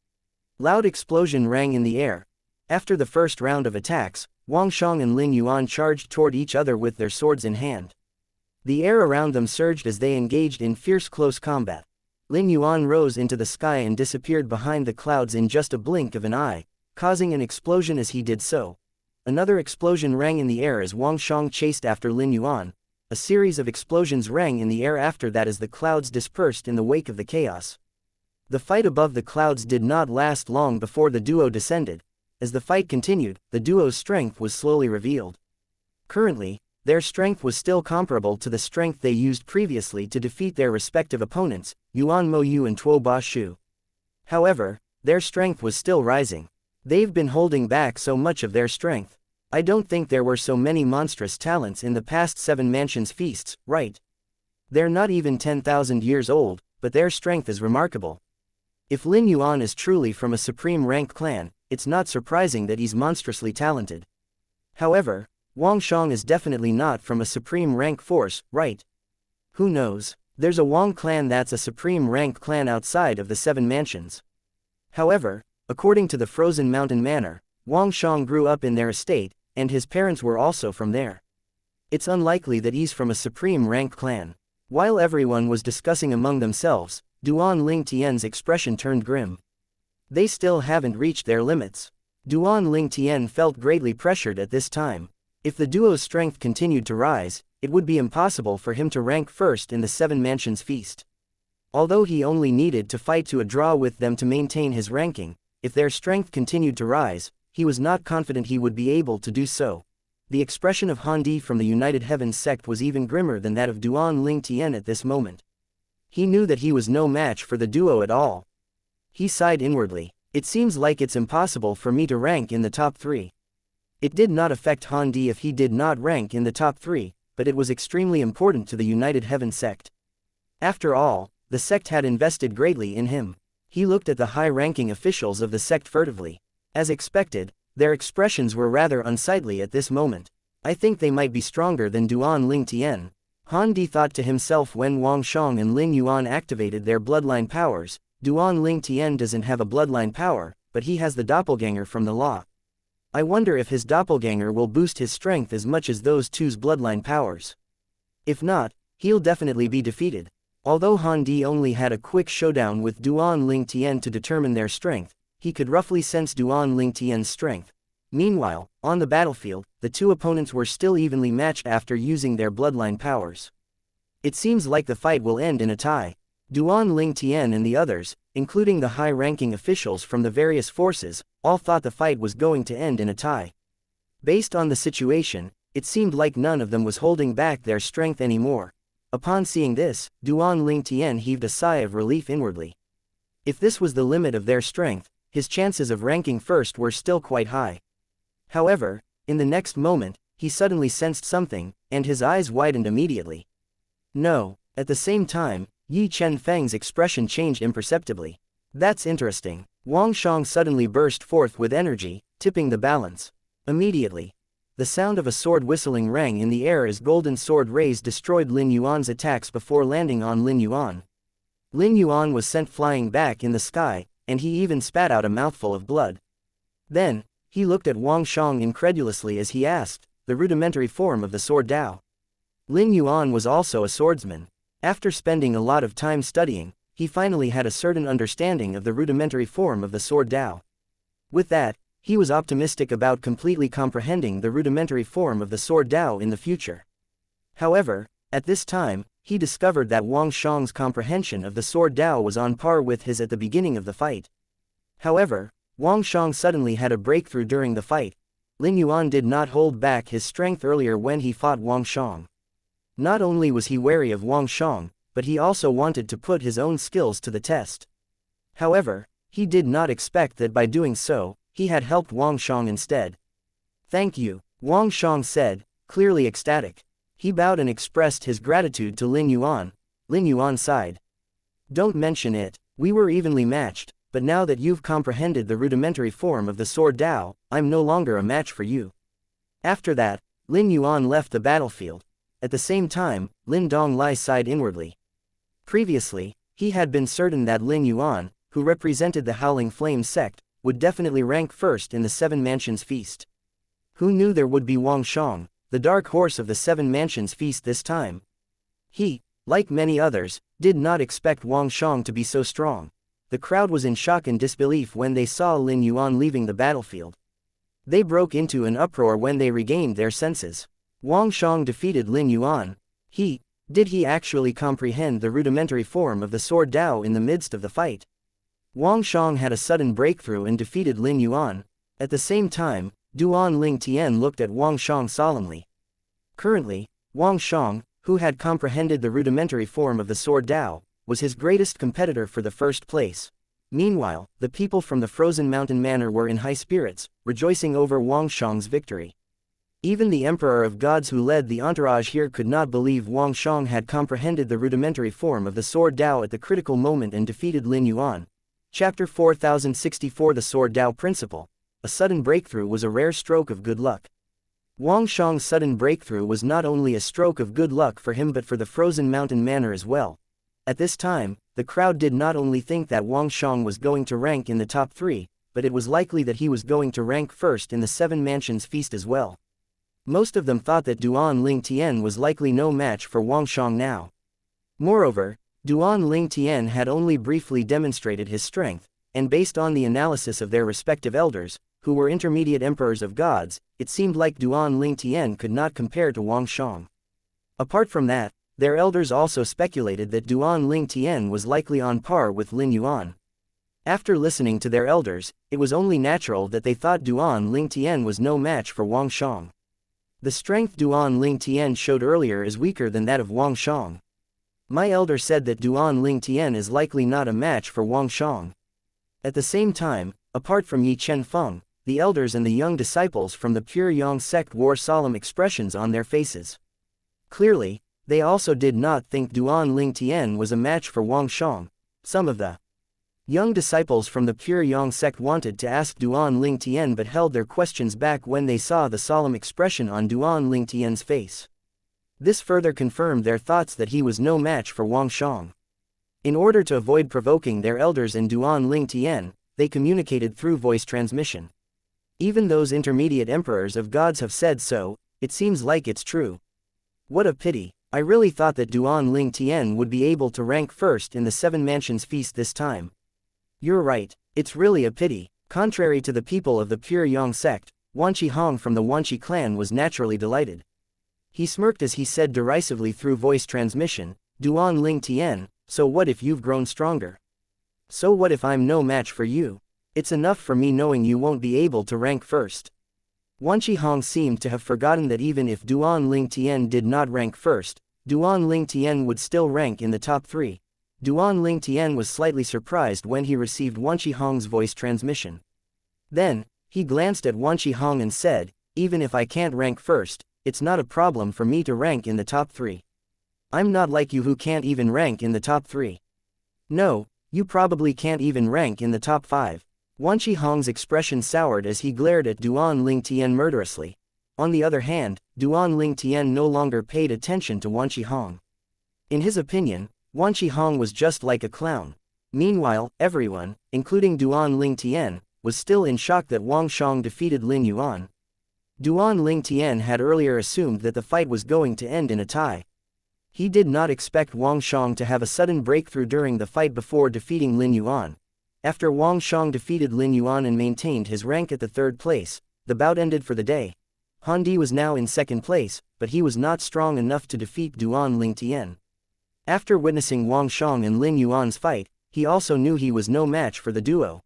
A: loud explosion rang in the air. After the first round of attacks, Wang Shang and Lin Yuan charged toward each other with their swords in hand. The air around them surged as they engaged in fierce close combat. Lin Yuan rose into the sky and disappeared behind the clouds in just a blink of an eye, causing an explosion as he did so. Another explosion rang in the air as Wang Shang chased after Lin Yuan. A series of explosions rang in the air after that as the clouds dispersed in the wake of the chaos. The fight above the clouds did not last long before the duo descended. As the fight continued, the duo's strength was slowly revealed. Currently, their strength was still comparable to the strength they used previously to defeat their respective opponents, Yuan Mo Yu and Tuo Ba Shu. However, their strength was still rising. They've been holding back so much of their strength. I don't think there were so many monstrous talents in the past Seven Mansions feasts, right? They're not even 10,000 years old, but their strength is remarkable. If Lin Yuan is truly from a supreme rank clan, it's not surprising that he's monstrously talented. However, Wang Shang is definitely not from a supreme rank force, right? Who knows? There's a Wang clan that's a supreme rank clan outside of the Seven Mansions. However, according to the Frozen Mountain Manor, Wang Shang grew up in their estate, and his parents were also from there. It's unlikely that he's from a supreme rank clan. While everyone was discussing among themselves, Duan Ling Tian's expression turned grim. They still haven't reached their limits. Duan Ling Tian felt greatly pressured at this time. If the duo's strength continued to rise, it would be impossible for him to rank first in the Seven Mansions feast. Although he only needed to fight to a draw with them to maintain his ranking, if their strength continued to rise, he was not confident he would be able to do so. The expression of Han Di from the United Heavens sect was even grimmer than that of Duan Ling Tian at this moment. He knew that he was no match for the duo at all. He sighed inwardly. It seems like it's impossible for me to rank in the top 3. It did not affect Han Di if he did not rank in the top 3, but it was extremely important to the United Heaven sect. After all, the sect had invested greatly in him. He looked at the high-ranking officials of the sect furtively. As expected, their expressions were rather unsightly at this moment. I think they might be stronger than Duan Ling Tian. Han Di thought to himself when Wang Shang and Lin Yuan activated their bloodline powers. Duan Ling Tian doesn't have a bloodline power, but he has the doppelganger from the law. I wonder if his doppelganger will boost his strength as much as those two's bloodline powers. If not, he'll definitely be defeated. Although Han Di only had a quick showdown with Duan Ling Tian to determine their strength, he could roughly sense Duan Ling Tian's strength. Meanwhile, on the battlefield, the two opponents were still evenly matched after using their bloodline powers. It seems like the fight will end in a tie. Duan Ling Tian and the others, including the high-ranking officials from the various forces, all thought the fight was going to end in a tie. Based on the situation, it seemed like none of them was holding back their strength anymore. Upon seeing this, Duan Ling Tian heaved a sigh of relief inwardly. If this was the limit of their strength, his chances of ranking first were still quite high. However, in the next moment, he suddenly sensed something, and his eyes widened immediately. No. At the same time, Yi Chen-feng's expression changed imperceptibly. That's interesting. Wang Shang suddenly burst forth with energy, tipping the balance. Immediately, the sound of a sword whistling rang in the air as golden sword rays destroyed Lin Yuan's attacks before landing on Lin Yuan. Lin Yuan was sent flying back in the sky, and he even spat out a mouthful of blood. Then, he looked at Wang Shang incredulously as he asked, the rudimentary form of the sword Dao. Lin Yuan was also a swordsman. After spending a lot of time studying, he finally had a certain understanding of the rudimentary form of the sword Dao. With that, he was optimistic about completely comprehending the rudimentary form of the sword Dao in the future. However, at this time, he discovered that Wang Shang's comprehension of the sword Dao was on par with his at the beginning of the fight. However, Wang Shang suddenly had a breakthrough during the fight. Lin Yuan did not hold back his strength earlier when he fought Wang Shang. Not only was he wary of Wang Shang, but he also wanted to put his own skills to the test. However, he did not expect that by doing so, he had helped Wang Shang instead. "Thank you," Wang Shang said, clearly ecstatic. He bowed and expressed his gratitude to Lin Yuan. Lin Yuan sighed. "Don't mention it, we were evenly matched, but now that you've comprehended the rudimentary form of the sword Dao, I'm no longer a match for you." After that, Lin Yuan left the battlefield. At the same time, Lin Donglai sighed inwardly. Previously, he had been certain that Lin Yuan, who represented the Howling Flame sect, would definitely rank first in the Seven Mansions feast. Who knew there would be Wang Shang, the dark horse of the Seven Mansions feast this time? He, like many others, did not expect Wang Shang to be so strong. The crowd was in shock and disbelief when they saw Lin Yuan leaving the battlefield. They broke into an uproar when they regained their senses. Wang Shang defeated Lin Yuan. Did he actually comprehend the rudimentary form of the sword Dao in the midst of the fight? Wang Shang had a sudden breakthrough and defeated Lin Yuan. At the same time, Duan Ling Tian looked at Wang Shang solemnly. Currently, Wang Shang, who had comprehended the rudimentary form of the sword Dao, was his greatest competitor for the first place. Meanwhile, the people from the Frozen Mountain Manor were in high spirits, rejoicing over Wang Shang's victory. Even the Emperor of Gods who led the entourage here could not believe Wang Shang had comprehended the rudimentary form of the sword Dao at the critical moment and defeated Lin Yuan. Chapter 4064 The Sword Dao Principle. A sudden breakthrough was a rare stroke of good luck. Wang Shang's sudden breakthrough was not only a stroke of good luck for him but for the Frozen Mountain Manor as well. At this time, the crowd did not only think that Wang Shang was going to rank in the top 3, but it was likely that he was going to rank first in the Seven Mansions feast as well. Most of them thought that Duan Ling Tian was likely no match for Wang Shang now. Moreover, Duan Ling Tian had only briefly demonstrated his strength, and based on the analysis of their respective elders, who were intermediate emperors of gods, it seemed like Duan Ling Tian could not compare to Wang Shang. Apart from that, their elders also speculated that Duan Ling Tian was likely on par with Lin Yuan. After listening to their elders, it was only natural that they thought Duan Ling Tian was no match for Wang Shang. The strength Duan Ling Tian showed earlier is weaker than that of Wang Shang. My elder said that Duan Ling Tian is likely not a match for Wang Shang. At the same time, apart from Yi Chen-feng, the elders and the young disciples from the Pure Yang sect wore solemn expressions on their faces. Clearly, they also did not think Duan Ling Tian was a match for Wang Shang. Some of the young disciples from the Pure Yang sect wanted to ask Duan Ling Tian but held their questions back when they saw the solemn expression on Duan Ling Tian's face. This further confirmed their thoughts that he was no match for Wang Shang. In order to avoid provoking their elders and Duan Ling Tian, they communicated through voice transmission. Even those intermediate emperors of gods have said so, it seems like it's true. What a pity. I really thought that Duan Ling Tian would be able to rank first in the Seven Mansions feast this time. You're right, it's really a pity. Contrary to the people of the pure Yang sect, Wan Qihong from the Wanqi clan was naturally delighted. He smirked as he said derisively through voice transmission, Duan Ling Tian, so what if you've grown stronger? So what if I'm no match for you? It's enough for me knowing you won't be able to rank first. Wan Qihong seemed to have forgotten that even if Duan Ling Tian did not rank first, Duan Ling Tian would still rank in the top 3. Duan Ling Tian was slightly surprised when he received Wan Qihong's voice transmission. Then, he glanced at Wan Qihong and said, even if I can't rank first, it's not a problem for me to rank in the top 3. I'm not like you who can't even rank in the top 3. No, you probably can't even rank in the top 5. Wan Qihong's expression soured as he glared at Duan Ling Tian murderously. On the other hand, Duan Ling Tian no longer paid attention to Wan Qihong. In his opinion, Wan Qihong was just like a clown. Meanwhile, everyone, including Duan Ling Tian, was still in shock that Wang Shang defeated Lin Yuan. Duan Ling Tian had earlier assumed that the fight was going to end in a tie. He did not expect Wang Shang to have a sudden breakthrough during the fight before defeating Lin Yuan. After Wang Shang defeated Lin Yuan and maintained his rank at the 3rd place, the bout ended for the day. Han Di was now in 2nd place, but he was not strong enough to defeat Duan Ling Tian. After witnessing Wang Shang and Lin Yuan's fight, he also knew he was no match for the duo.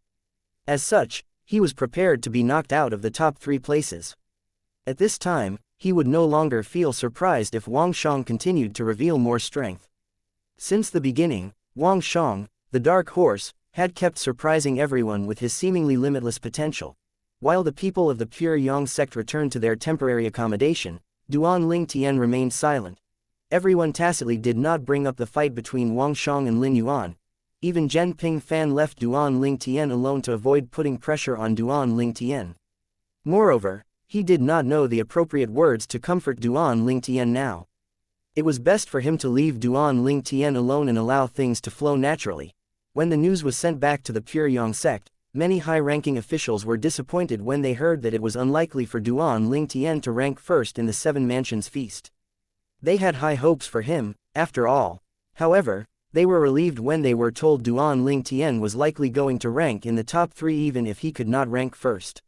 A: As such, he was prepared to be knocked out of the top 3 places. At this time, he would no longer feel surprised if Wang Shang continued to reveal more strength. Since the beginning, Wang Shang, the Dark Horse, had kept surprising everyone with his seemingly limitless potential. While the people of the pure Yang sect returned to their temporary accommodation, Duan Ling Tian remained silent. Everyone tacitly did not bring up the fight between Wang Shang and Lin Yuan. Even Zhen Ping Fan left Duan Ling Tian alone to avoid putting pressure on Duan Ling Tian. Moreover, he did not know the appropriate words to comfort Duan Ling Tian now. It was best for him to leave Duan Ling Tian alone and allow things to flow naturally. When the news was sent back to the pure Yang sect, many high-ranking officials were disappointed when they heard that it was unlikely for Duan Ling Tian to rank first in the Seven Mansions feast. They had high hopes for him, after all. However, they were relieved when they were told Duan Ling Tian was likely going to rank in the top 3 even if he could not rank first.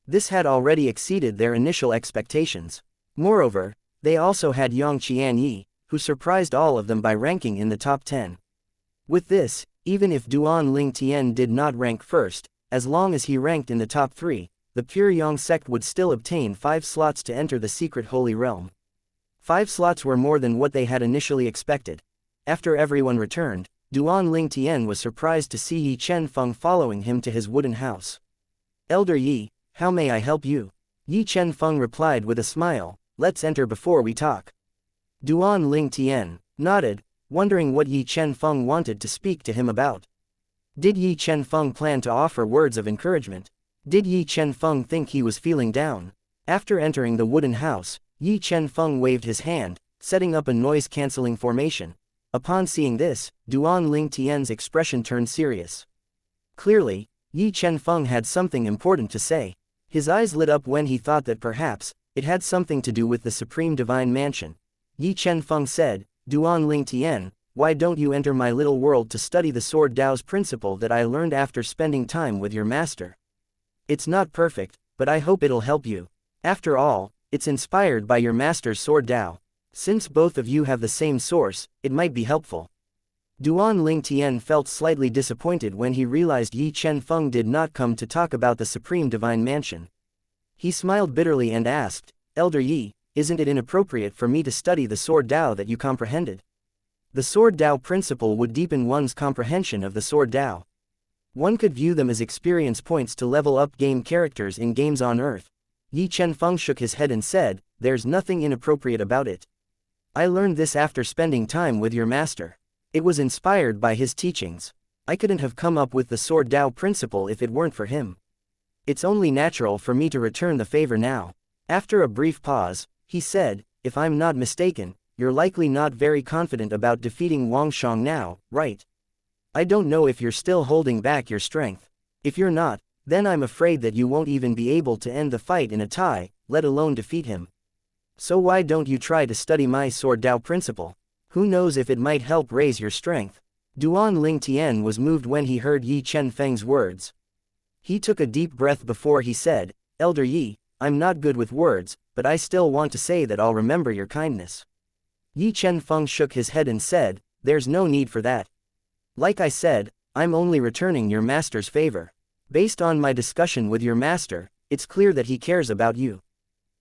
A: This had already exceeded their initial expectations. Moreover, they also had Yang Qianyi, who surprised all of them by ranking in the top 10. With this, even if Duan Ling Tian did not rank first, as long as he ranked in the top 3, the pure Yang sect would still obtain 5 slots to enter the secret holy realm. 5 slots were more than what they had initially expected. After everyone returned, Duan Ling Tian was surprised to see Yi Chen Feng following him to his wooden house. Elder Yi, how may I help you? Yi Chen Feng replied with a smile, let's enter before we talk. Duan Ling Tian nodded, wondering what Yi Chen Feng wanted to speak to him about. Did Yi Chen Feng plan to offer words of encouragement? Did Yi Chen Feng think he was feeling down? After entering the wooden house, Yi Chen Feng waved his hand, setting up a noise-canceling formation. Upon seeing this, Duan Ling Tian's expression turned serious. Clearly, Yi Chen Feng had something important to say. His eyes lit up when he thought that perhaps it had something to do with the Supreme Divine Mansion. Yi Chen Feng said, Duan Ling Tian, why don't you enter my little world to study the Sword Dao's principle that I learned after spending time with your master? It's not perfect, but I hope it'll help you. After all, it's inspired by your master's Sword Dao. Since both of you have the same source, it might be helpful. Duan Ling Tian felt slightly disappointed when he realized Yi Chen Feng did not come to talk about the Supreme Divine Mansion. He smiled bitterly and asked, Elder Yi, isn't it inappropriate for me to study the Sword Dao that you comprehended? The Sword Dao principle would deepen one's comprehension of the Sword Dao. One could view them as experience points to level up game characters in games on Earth. Yi Chen Feng shook his head and said, there's nothing inappropriate about it. I learned this after spending time with your master. It was inspired by his teachings. I couldn't have come up with the Sword Dao principle if it weren't for him. It's only natural for me to return the favor now. After a brief pause, he said, if I'm not mistaken, you're likely not very confident about defeating Wang Shang now, right? I don't know if you're still holding back your strength. If you're not, Then I'm afraid that you won't even be able to end the fight in a tie, let alone defeat him. So why don't you try to study my sword Dao principle? Who knows if it might help raise your strength. Duan Ling Tian was moved when he heard Yi Chen Feng's words. He took a deep breath before he said, Elder Yi, I'm not good with words, but I still want to say that I'll remember your kindness. Yi Chen Feng shook his head and said, there's no need for that. Like I said, I'm only returning your master's favor. Based on my discussion with your master, it's clear that he cares about you.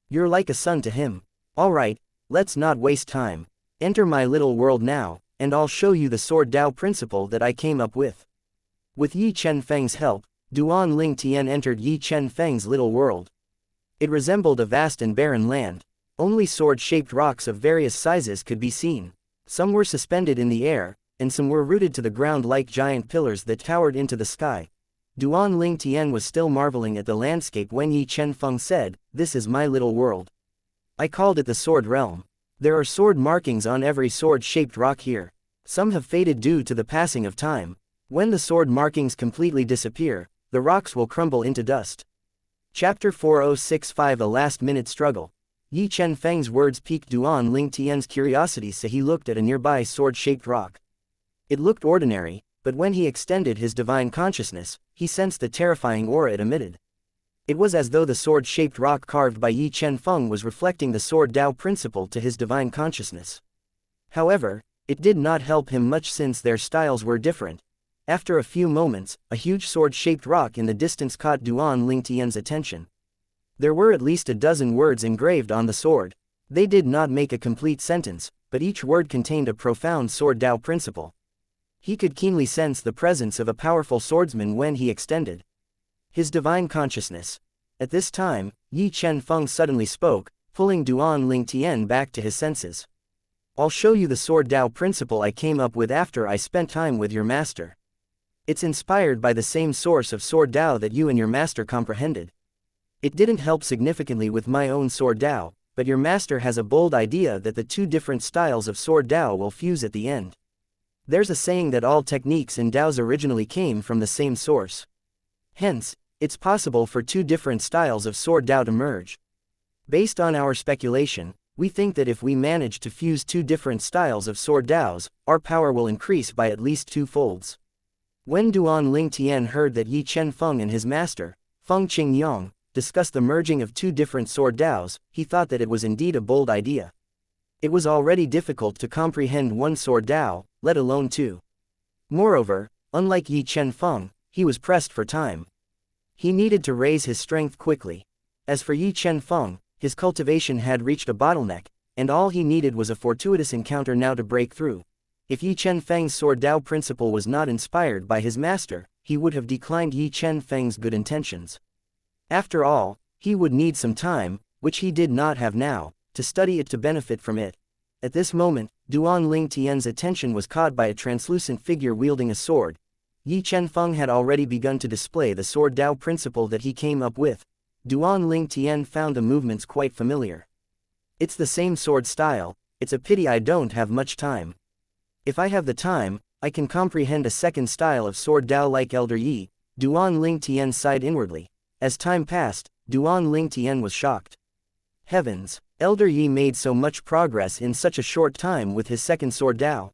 A: You're like a son to him. Alright, let's not waste time. Enter my little world now, and I'll show you the sword Dao principle that I came up with. With Yi Chen Feng's help, Duan Ling Tian entered Yi Chen Feng's little world. It resembled a vast and barren land. Only sword-shaped rocks of various sizes could be seen. Some were suspended in the air, and some were rooted to the ground like giant pillars that towered into the sky. Duan Ling Tian was still marveling at the landscape when Yi Chen Feng said, this is my little world. I called it the Sword Realm. There are sword markings on every sword-shaped rock here. Some have faded due to the passing of time. When the sword markings completely disappear, the rocks will crumble into dust. Chapter 4065 A last-minute struggle. Yi Chen Feng's words piqued Duan Ling Tian's curiosity, so he looked at a nearby sword-shaped rock. It looked ordinary, but when he extended his divine consciousness, he sensed the terrifying aura it emitted. It was as though the sword-shaped rock carved by Yi Chen Feng was reflecting the sword Dao principle to his divine consciousness. However, it did not help him much since their styles were different. After a few moments, a huge sword-shaped rock in the distance caught Duan Ling Tian's attention. There were at least a dozen words engraved on the sword. They did not make a complete sentence, but each word contained a profound sword Dao principle. He could keenly sense the presence of a powerful swordsman when he extended his divine consciousness. At this time, Yi Chen Feng suddenly spoke, pulling Duan Ling Tian back to his senses. I'll show you the sword Dao principle I came up with after I spent time with your master. It's inspired by the same source of sword Dao that you and your master comprehended. It didn't help significantly with my own sword Dao, but your master has a bold idea that the two different styles of sword Dao will fuse at the end. There's a saying that all techniques in Daos originally came from the same source. Hence, it's possible for two different styles of sword Dao to merge. Based on our speculation, we think that if we manage to fuse two different styles of sword Daos, our power will increase by at least 2 folds. When Duan Ling Tian heard that Yi Chen Feng and his master, Feng Qingyang, discussed the merging of two different sword Daos, he thought that it was indeed a bold idea. It was already difficult to comprehend one sword Dao, let alone two. Moreover, unlike Yi Chen Feng, he was pressed for time. He needed to raise his strength quickly. As for Yi Chen Feng, his cultivation had reached a bottleneck, and all he needed was a fortuitous encounter now to break through. If Yi Chen Feng's sword Dao principle was not inspired by his master, he would have declined Yi Chen Feng's good intentions. After all, he would need some time, which he did not have now, to study it to benefit from it. At this moment, Duan Ling Tian's attention was caught by a translucent figure wielding a sword. Yi Chen Feng had already begun to display the sword Dao principle that he came up with. Duan Ling Tian found the movements quite familiar. It's the same sword style, it's a pity I don't have much time. If I have the time, I can comprehend a second style of sword Dao like Elder Yi. Duan Ling Tian sighed inwardly. As time passed, Duan Ling Tian was shocked. Heavens, Elder Yi made so much progress in such a short time with his second sword Dao.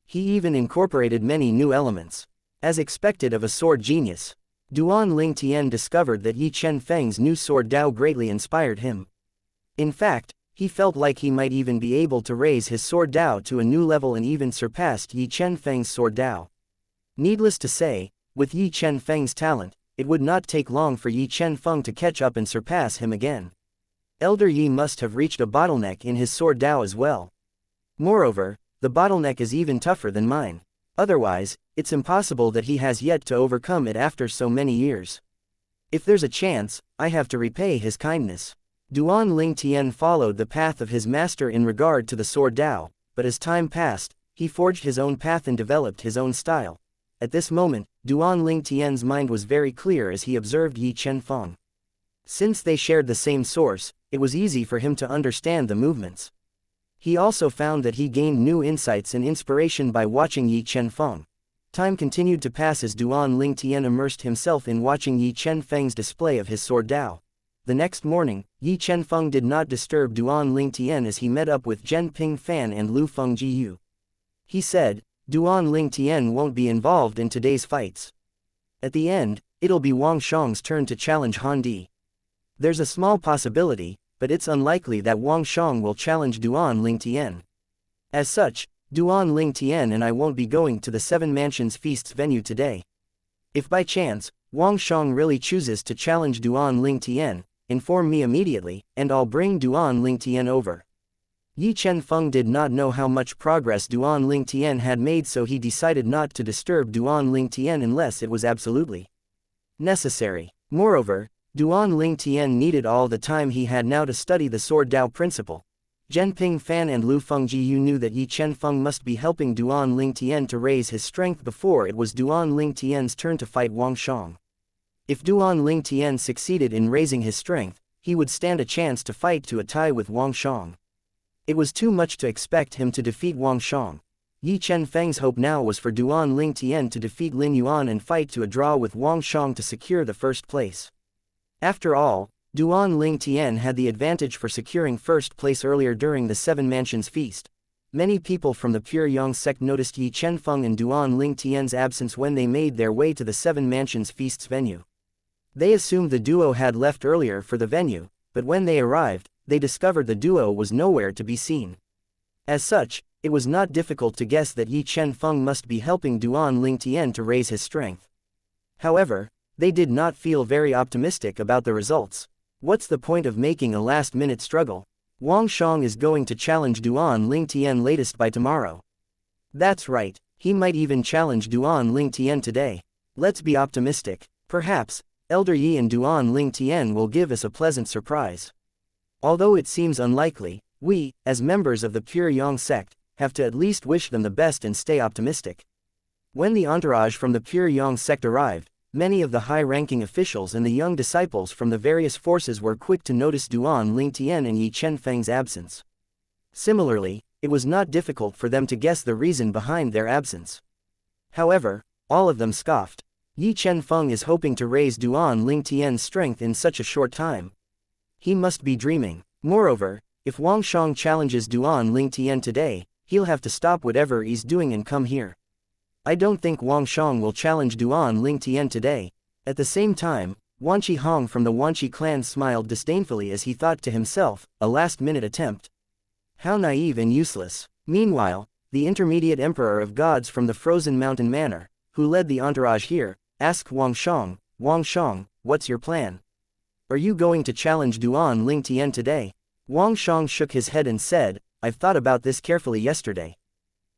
A: He even incorporated many new elements. As expected of a sword genius, Duan Ling Tian discovered that Yi Chen Feng's new sword Dao greatly inspired him. In fact, he felt like he might even be able to raise his sword Dao to a new level and even surpassed Yi Chen Feng's sword Dao. Needless to say, with Yi Chen Feng's talent, it would not take long for Yi Chen Feng to catch up and surpass him again. Elder Yi must have reached a bottleneck in his sword Dao as well. Moreover, the bottleneck is even tougher than mine. Otherwise, it's impossible that he has yet to overcome it after so many years. If there's a chance, I have to repay his kindness. Duan Ling Tian followed the path of his master in regard to the sword Dao, but as time passed, he forged his own path and developed his own style. At this moment, Duan Ling Tian's mind was very clear as he observed Yi Chen Feng. Since they shared the same source, it was easy for him to understand the movements. He also found that he gained new insights and inspiration by watching Yi Chen Feng. Time continued to pass as Duan Lingtian immersed himself in watching Yi Chenfeng's display of his sword Dao. The next morning, Yi Chenfeng did not disturb Duan Lingtian as he met up with Zhenping Fan and Lu Fengjiyu. He said, Duan Lingtian won't be involved in today's fights. At the end, it'll be Wang Shang's turn to challenge Han Di. There's a small possibility, but it's unlikely that Wang Shang will challenge Duan Lingtian. As such, Duan Lingtian and I won't be going to the Seven Mansions Feast's venue today. If by chance, Wang Shang really chooses to challenge Duan Lingtian, inform me immediately, and I'll bring Duan Lingtian over. Yi Chenfeng did not know how much progress Duan Lingtian had made, so he decided not to disturb Duan Lingtian unless it was absolutely necessary. Moreover, Duan Lingtian needed all the time he had now to study the Sword Dao principle. Zhenping Fan and Lu Fengjiyu knew that Yi Chenfeng must be helping Duan Lingtian to raise his strength before it was Duan Lingtian's turn to fight Wang Shang. If Duan Lingtian succeeded in raising his strength, he would stand a chance to fight to a tie with Wang Shang. It was too much to expect him to defeat Wang Shang. Yi Chenfeng's hope now was for Duan Lingtian to defeat Lin Yuan and fight to a draw with Wang Shang to secure the first place. After all, Duan Lingtian had the advantage for securing first place earlier during the Seven Mansions Feast. Many people from the Pure Yang sect noticed Yi Chenfeng and Duan Lingtian's absence when they made their way to the Seven Mansions Feast's venue. They assumed the duo had left earlier for the venue, but when they arrived, they discovered the duo was nowhere to be seen. As such, it was not difficult to guess that Yi Chenfeng must be helping Duan Lingtian to raise his strength. However, they did not feel very optimistic about the results. What's the point of making a last-minute struggle? Wang Shang is going to challenge Duan Lingtian latest by tomorrow. That's right, he might even challenge Duan Lingtian today. Let's be optimistic. Perhaps, Elder Yi and Duan Lingtian will give us a pleasant surprise. Although it seems unlikely, we, as members of the Pure Yang sect, have to at least wish them the best and stay optimistic. When the entourage from the Pure Yang sect arrived, many of the high-ranking officials and the young disciples from the various forces were quick to notice Duan Lingtian and Yi Chenfeng's absence. Similarly, it was not difficult for them to guess the reason behind their absence. However, all of them scoffed. Yi Chenfeng is hoping to raise Duan Lingtian's strength in such a short time. He must be dreaming. Moreover, if Wang Shang challenges Duan Lingtian today, he'll have to stop whatever he's doing and come here. I don't think Wang Shang will challenge Duan Lingtian today. At the same time, Wan Qihong from the Wanqi clan smiled disdainfully as he thought to himself, a last-minute attempt. How naive and useless. Meanwhile, the intermediate emperor of gods from the Frozen Mountain Manor, who led the entourage here, asked Wang Shang, what's your plan? Are you going to challenge Duan Lingtian today? Wang Shang shook his head and said, I've thought about this carefully yesterday.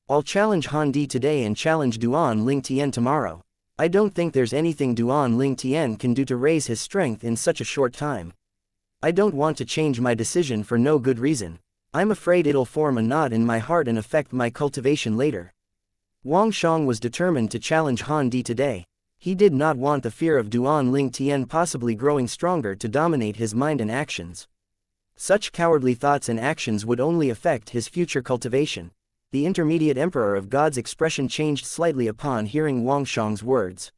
A: I'll challenge Han Di today and challenge Duan Lingtian tomorrow. I don't think there's anything Duan Lingtian can do to raise his strength in such a short time. I don't want to change my decision for no good reason. I'm afraid it'll form a knot in my heart and affect my cultivation later. Wang Shang was determined to challenge Han Di today. He did not want the fear of Duan Lingtian possibly growing stronger to dominate his mind and actions. Such cowardly thoughts and actions would only affect his future cultivation. The intermediate emperor of gods' expression changed slightly upon hearing Wang Shang's words.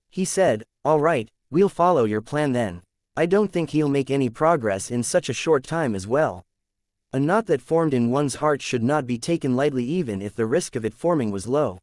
A: He said, all right, we'll follow your plan then. I don't think he'll make any progress in such a short time as well. A knot that formed in one's heart should not be taken lightly even if the risk of it forming was low.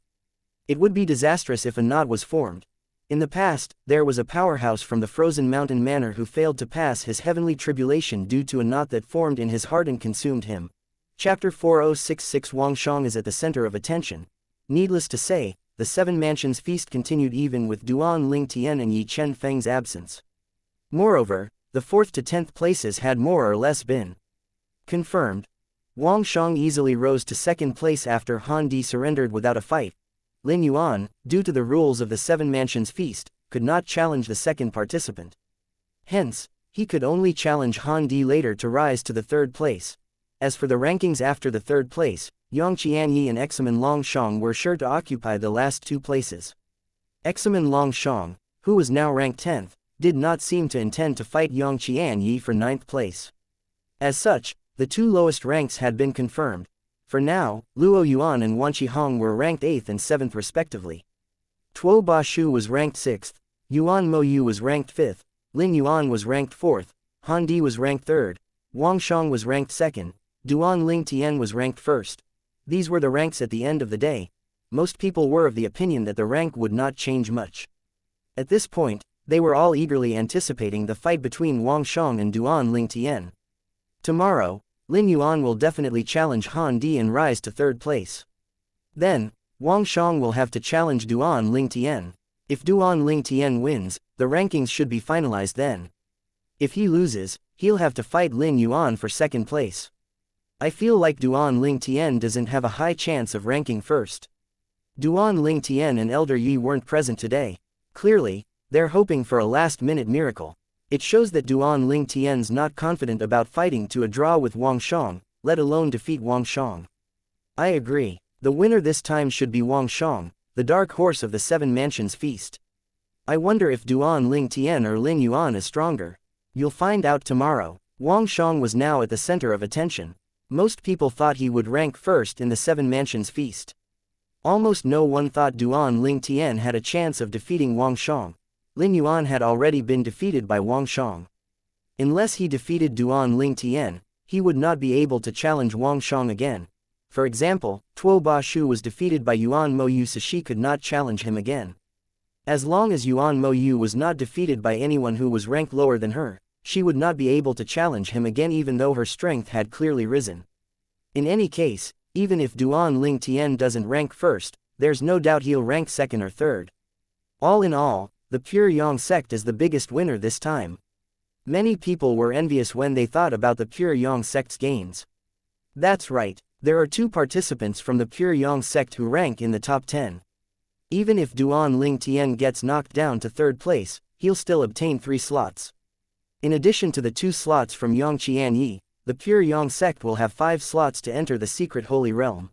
A: It would be disastrous if a knot was formed. In the past, there was a powerhouse from the Frozen Mountain Manor who failed to pass his heavenly tribulation due to a knot that formed in his heart and consumed him. Chapter 4066 Wang Shang is at the center of attention. Needless to say, the Seven Mansions Feast continued even with Duan Lingtian and Yi Chenfeng's absence. Moreover, the 4th to 10th places had more or less been confirmed. Wang Shang easily rose to 2nd place after Han Di surrendered without a fight. Lin Yuan, due to the rules of the Seven Mansions Feast, could not challenge the second participant. Hence, he could only challenge Han Di later to rise to the 3rd place. As for the rankings after the 3rd place, Yang Qianyi and Examen Longshang were sure to occupy the last 2 places. Examen Longshang, who was now ranked 10th, did not seem to intend to fight Yang Qianyi for 9th place. As such, the 2 lowest ranks had been confirmed. For now, Luo Yuan and Wan Qihong were ranked 8th and 7th respectively. Tuo Bashu was ranked 6th, Yuan Moyu was ranked 5th, Lin Yuan was ranked 4th, Han Di was ranked 3rd, Wang Shang was ranked 2nd, Duan Ling Tian was ranked 1st. These were the ranks at the end of the day. Most people were of the opinion that the rank would not change much. At this point, they were all eagerly anticipating the fight between Wang Shang and Duan Ling Tian. Tomorrow, Lin Yuan will definitely challenge Han Di and rise to 3rd place. Then, Wang Shang will have to challenge Duan Ling Tian. If Duan Ling Tian wins, the rankings should be finalized then. If he loses, he'll have to fight Lin Yuan for 2nd place. I feel like Duan Ling Tian doesn't have a high chance of ranking 1st. Duan Ling Tian and Elder Yi weren't present today. Clearly, they're hoping for a last-minute miracle. It shows that Duan Ling Tian's not confident about fighting to a draw with Wang Shang, let alone defeat Wang Shang. I agree. The winner this time should be Wang Shang, the dark horse of the 7 Mansions Feast. I wonder if Duan Ling Tian or Lin Yuan is stronger. You'll find out tomorrow. Wang Shang was now at the center of attention. Most people thought he would rank 1st in the 7 Mansions Feast. Almost no one thought Duan Ling Tian had a chance of defeating Wang Shang. Lin Yuan had already been defeated by Wang Shang. Unless he defeated Duan Ling Tian, he would not be able to challenge Wang Shang again. For example, Tuo Bashu was defeated by Yuan Moyu, so she could not challenge him again. As long as Yuan Moyu was not defeated by anyone who was ranked lower than her, she would not be able to challenge him again even though her strength had clearly risen. In any case, even if Duan Ling Tian doesn't rank 1st, there's no doubt he'll rank 2nd or 3rd. All in all, the Pure Yang sect is the biggest winner this time. Many people were envious when they thought about the Pure Yang sect's gains. That's right, there are 2 participants from the Pure Yang sect who rank in the top 10. Even if Duan Ling Tian gets knocked down to 3rd place, he'll still obtain 3 slots. In addition to the 2 slots from Yang Qianyi, the Pure Yang sect will have 5 slots to enter the secret holy realm.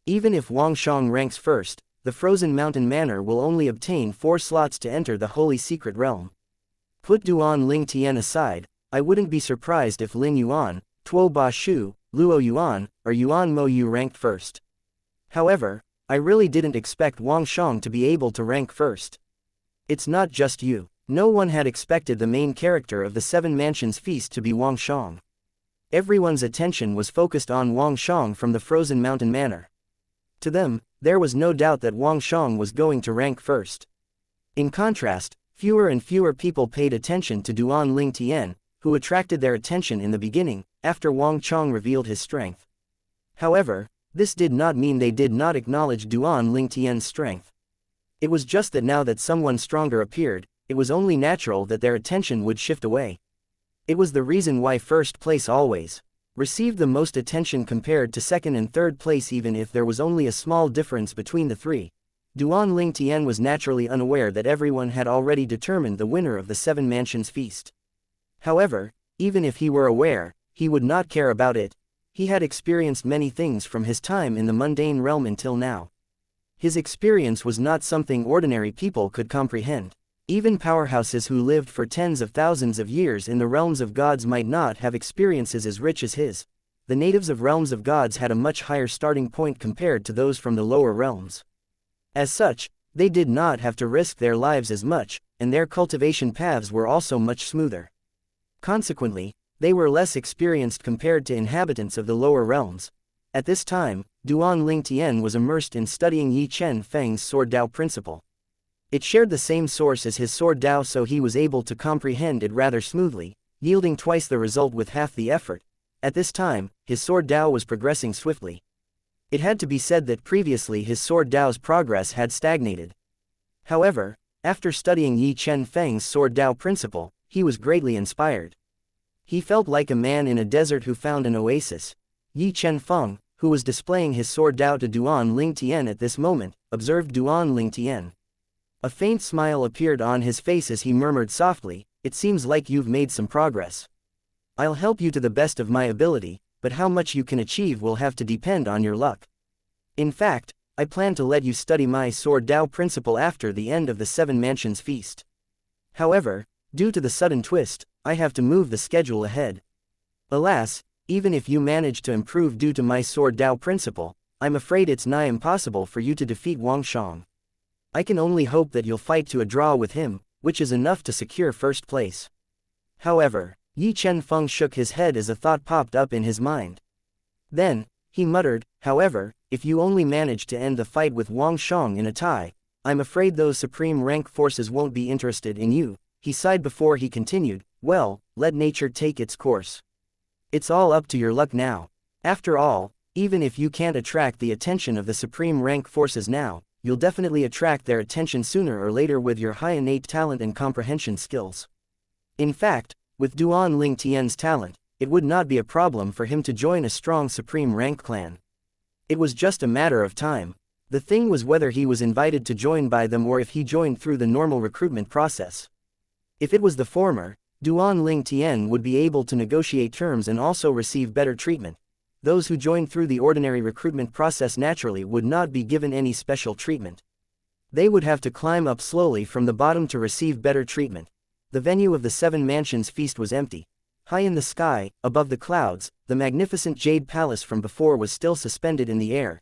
A: Even if Wang Shang ranks 1st, the Frozen Mountain Manor will only obtain 4 slots to enter the holy secret realm. Put Duan Ling Tian aside, I wouldn't be surprised if Lin Yuan, Tuo Bashu, Luo Yuan, or Yuan Moyu ranked 1st. However, I really didn't expect Wang Shang to be able to rank 1st. It's not just you. No one had expected the main character of the 7 Mansions Feast to be Wang Shang. Everyone's attention was focused on Wang Shang from the Frozen Mountain Manor. To them, there was no doubt that Wang Shang was going to rank 1st. In contrast, fewer and fewer people paid attention to Duan Ling Tian, who attracted their attention in the beginning, after Wang Shang revealed his strength. However, this did not mean they did not acknowledge Duan Ling Tian's strength. It was just that now that someone stronger appeared, it was only natural that their attention would shift away. It was the reason why 1st place always received the most attention compared to 2nd and 3rd place, even if there was only a small difference between the 3. Duan Ling Tian was naturally unaware that everyone had already determined the winner of the 7 Mansions Feast. However, even if he were aware, he would not care about it. He had experienced many things from his time in the mundane realm until now. His experience was not something ordinary people could comprehend. Even powerhouses who lived for tens of thousands of years in the realms of gods might not have experiences as rich as his. The natives of realms of gods had a much higher starting point compared to those from the lower realms. As such, they did not have to risk their lives as much, and their cultivation paths were also much smoother. Consequently, they were less experienced compared to inhabitants of the lower realms. At this time, Duan Ling Tian was immersed in studying Yi Chen Feng's Sword Dao principle. It shared the same source as his Sword Dao, so he was able to comprehend it rather smoothly, yielding twice the result with half the effort. At this time, his Sword Dao was progressing swiftly. It had to be said that previously his Sword Dao's progress had stagnated. However, after studying Yi Chen Feng's Sword Dao principle, he was greatly inspired. He felt like a man in a desert who found an oasis. Yi Chen Feng, who was displaying his Sword Dao to Duan Ling Tian at this moment, observed Duan Ling Tian. A faint smile appeared on his face as he murmured softly, "It seems like you've made some progress. I'll help you to the best of my ability, but how much you can achieve will have to depend on your luck. In fact, I plan to let you study my Sword Dao principle after the end of the 7 Mansions Feast. However, due to the sudden twist, I have to move the schedule ahead. Alas, even if you manage to improve due to my Sword Dao principle, I'm afraid it's nigh impossible for you to defeat Wang Shang." I can only hope that you'll fight to a draw with him, which is enough to secure first place. However, Yi Chen-feng shook his head as a thought popped up in his mind. Then, he muttered, however, if you only manage to end the fight with Wang Shang in a tie, I'm afraid those supreme rank forces won't be interested in you. He sighed before he continued, well, let nature take its course. It's all up to your luck now. After all, even if you can't attract the attention of the supreme rank forces now, you'll definitely attract their attention sooner or later with your high innate talent and comprehension skills. In fact, with Duan Ling Tian's talent, it would not be a problem for him to join a strong supreme rank clan. It was just a matter of time. The thing was whether he was invited to join by them or if he joined through the normal recruitment process. If it was the former, Duan Ling Tian would be able to negotiate terms and also receive better treatment. Those who joined through the ordinary recruitment process naturally would not be given any special treatment. They would have to climb up slowly from the bottom to receive better treatment. The venue of the Seven Mansions feast was empty. High in the sky, above the clouds, the magnificent jade palace from before was still suspended in the air.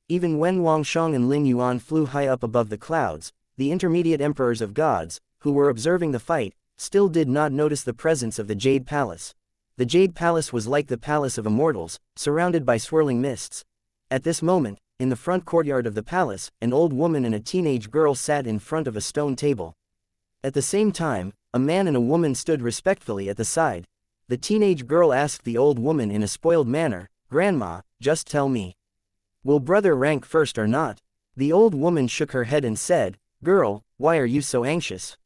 A: Even when Wang Shang and Lin Yuan flew high up above the clouds, the intermediate emperors of gods, who were observing the fight, still did not notice the presence of the jade palace. The jade palace was like the palace of immortals, surrounded by swirling mists. At this moment, in the front courtyard of the palace, an old woman and a teenage girl sat in front of a stone table. At the same time, a man and a woman stood respectfully at the side. The teenage girl asked the old woman in a spoiled manner, "Grandma, just tell me. Will brother rank first or not?" The old woman shook her head and said, "Girl, why are you so anxious?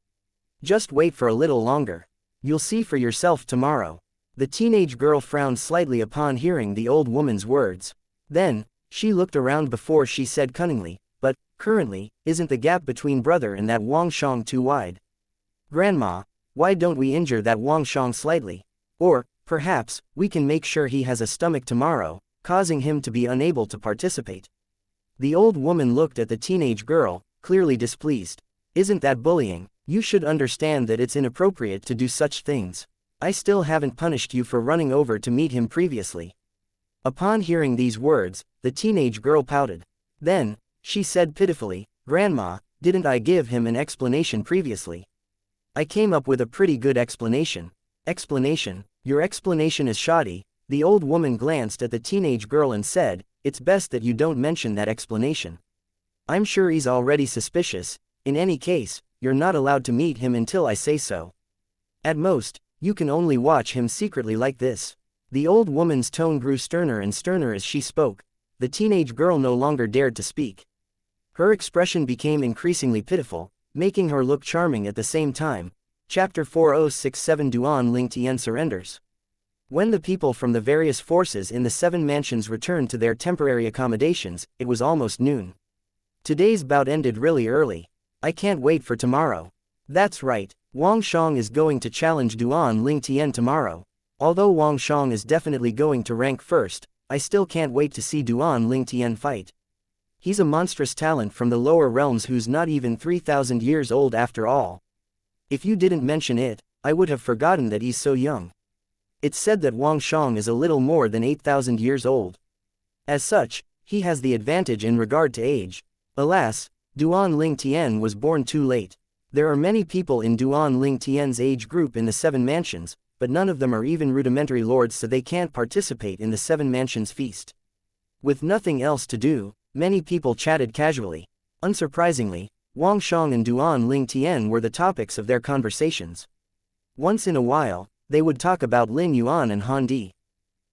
A: Just wait for a little longer. You'll see for yourself tomorrow." The teenage girl frowned slightly upon hearing the old woman's words. Then, she looked around before she said cunningly, "But, currently, isn't the gap between brother and that Wang Shang too wide? Grandma, why don't we injure that Wang Shang slightly? Or, perhaps, we can make sure he has a stomach tomorrow, causing him to be unable to participate." The old woman looked at the teenage girl, clearly displeased. "Isn't that bullying? You should understand that it's inappropriate to do such things. I still haven't punished you for running over to meet him previously." Upon hearing these words, the teenage girl pouted. Then, she said pitifully, "Grandma, didn't I give him an explanation previously? I came up with a pretty good explanation." "Explanation? Your explanation is shoddy." The old woman glanced at the teenage girl and said, "It's best that you don't mention that explanation. I'm sure he's already suspicious. In any case, you're not allowed to meet him until I say so. At most, you can only watch him secretly like this." The old woman's tone grew sterner and sterner as she spoke. The teenage girl no longer dared to speak. Her expression became increasingly pitiful, making her look charming at the same time. Chapter 4067 Duan Ling Tian surrenders. When the people from the various forces in the Seven Mansions returned to their temporary accommodations, it was almost noon. Today's bout ended really early. I can't wait for tomorrow. That's right, Wang Shang is going to challenge Duan Ling Tian tomorrow. Although Wang Shang is definitely going to rank first, I still can't wait to see Duan Ling Tian fight. He's a monstrous talent from the lower realms who's not even 3,000 years old after all. If you didn't mention it, I would have forgotten that he's so young. It's said that Wang Shang is a little more than 8,000 years old. As such, he has the advantage in regard to age. Alas, Duan Ling Tian was born too late. There are many people in Duan Ling Tian's age group in the Seven Mansions, but none of them are even rudimentary lords, so they can't participate in the Seven Mansions feast. With nothing else to do, many people chatted casually. Unsurprisingly, Wang Shang and Duan Ling Tian were the topics of their conversations. Once in a while, they would talk about Lin Yuan and Han Di.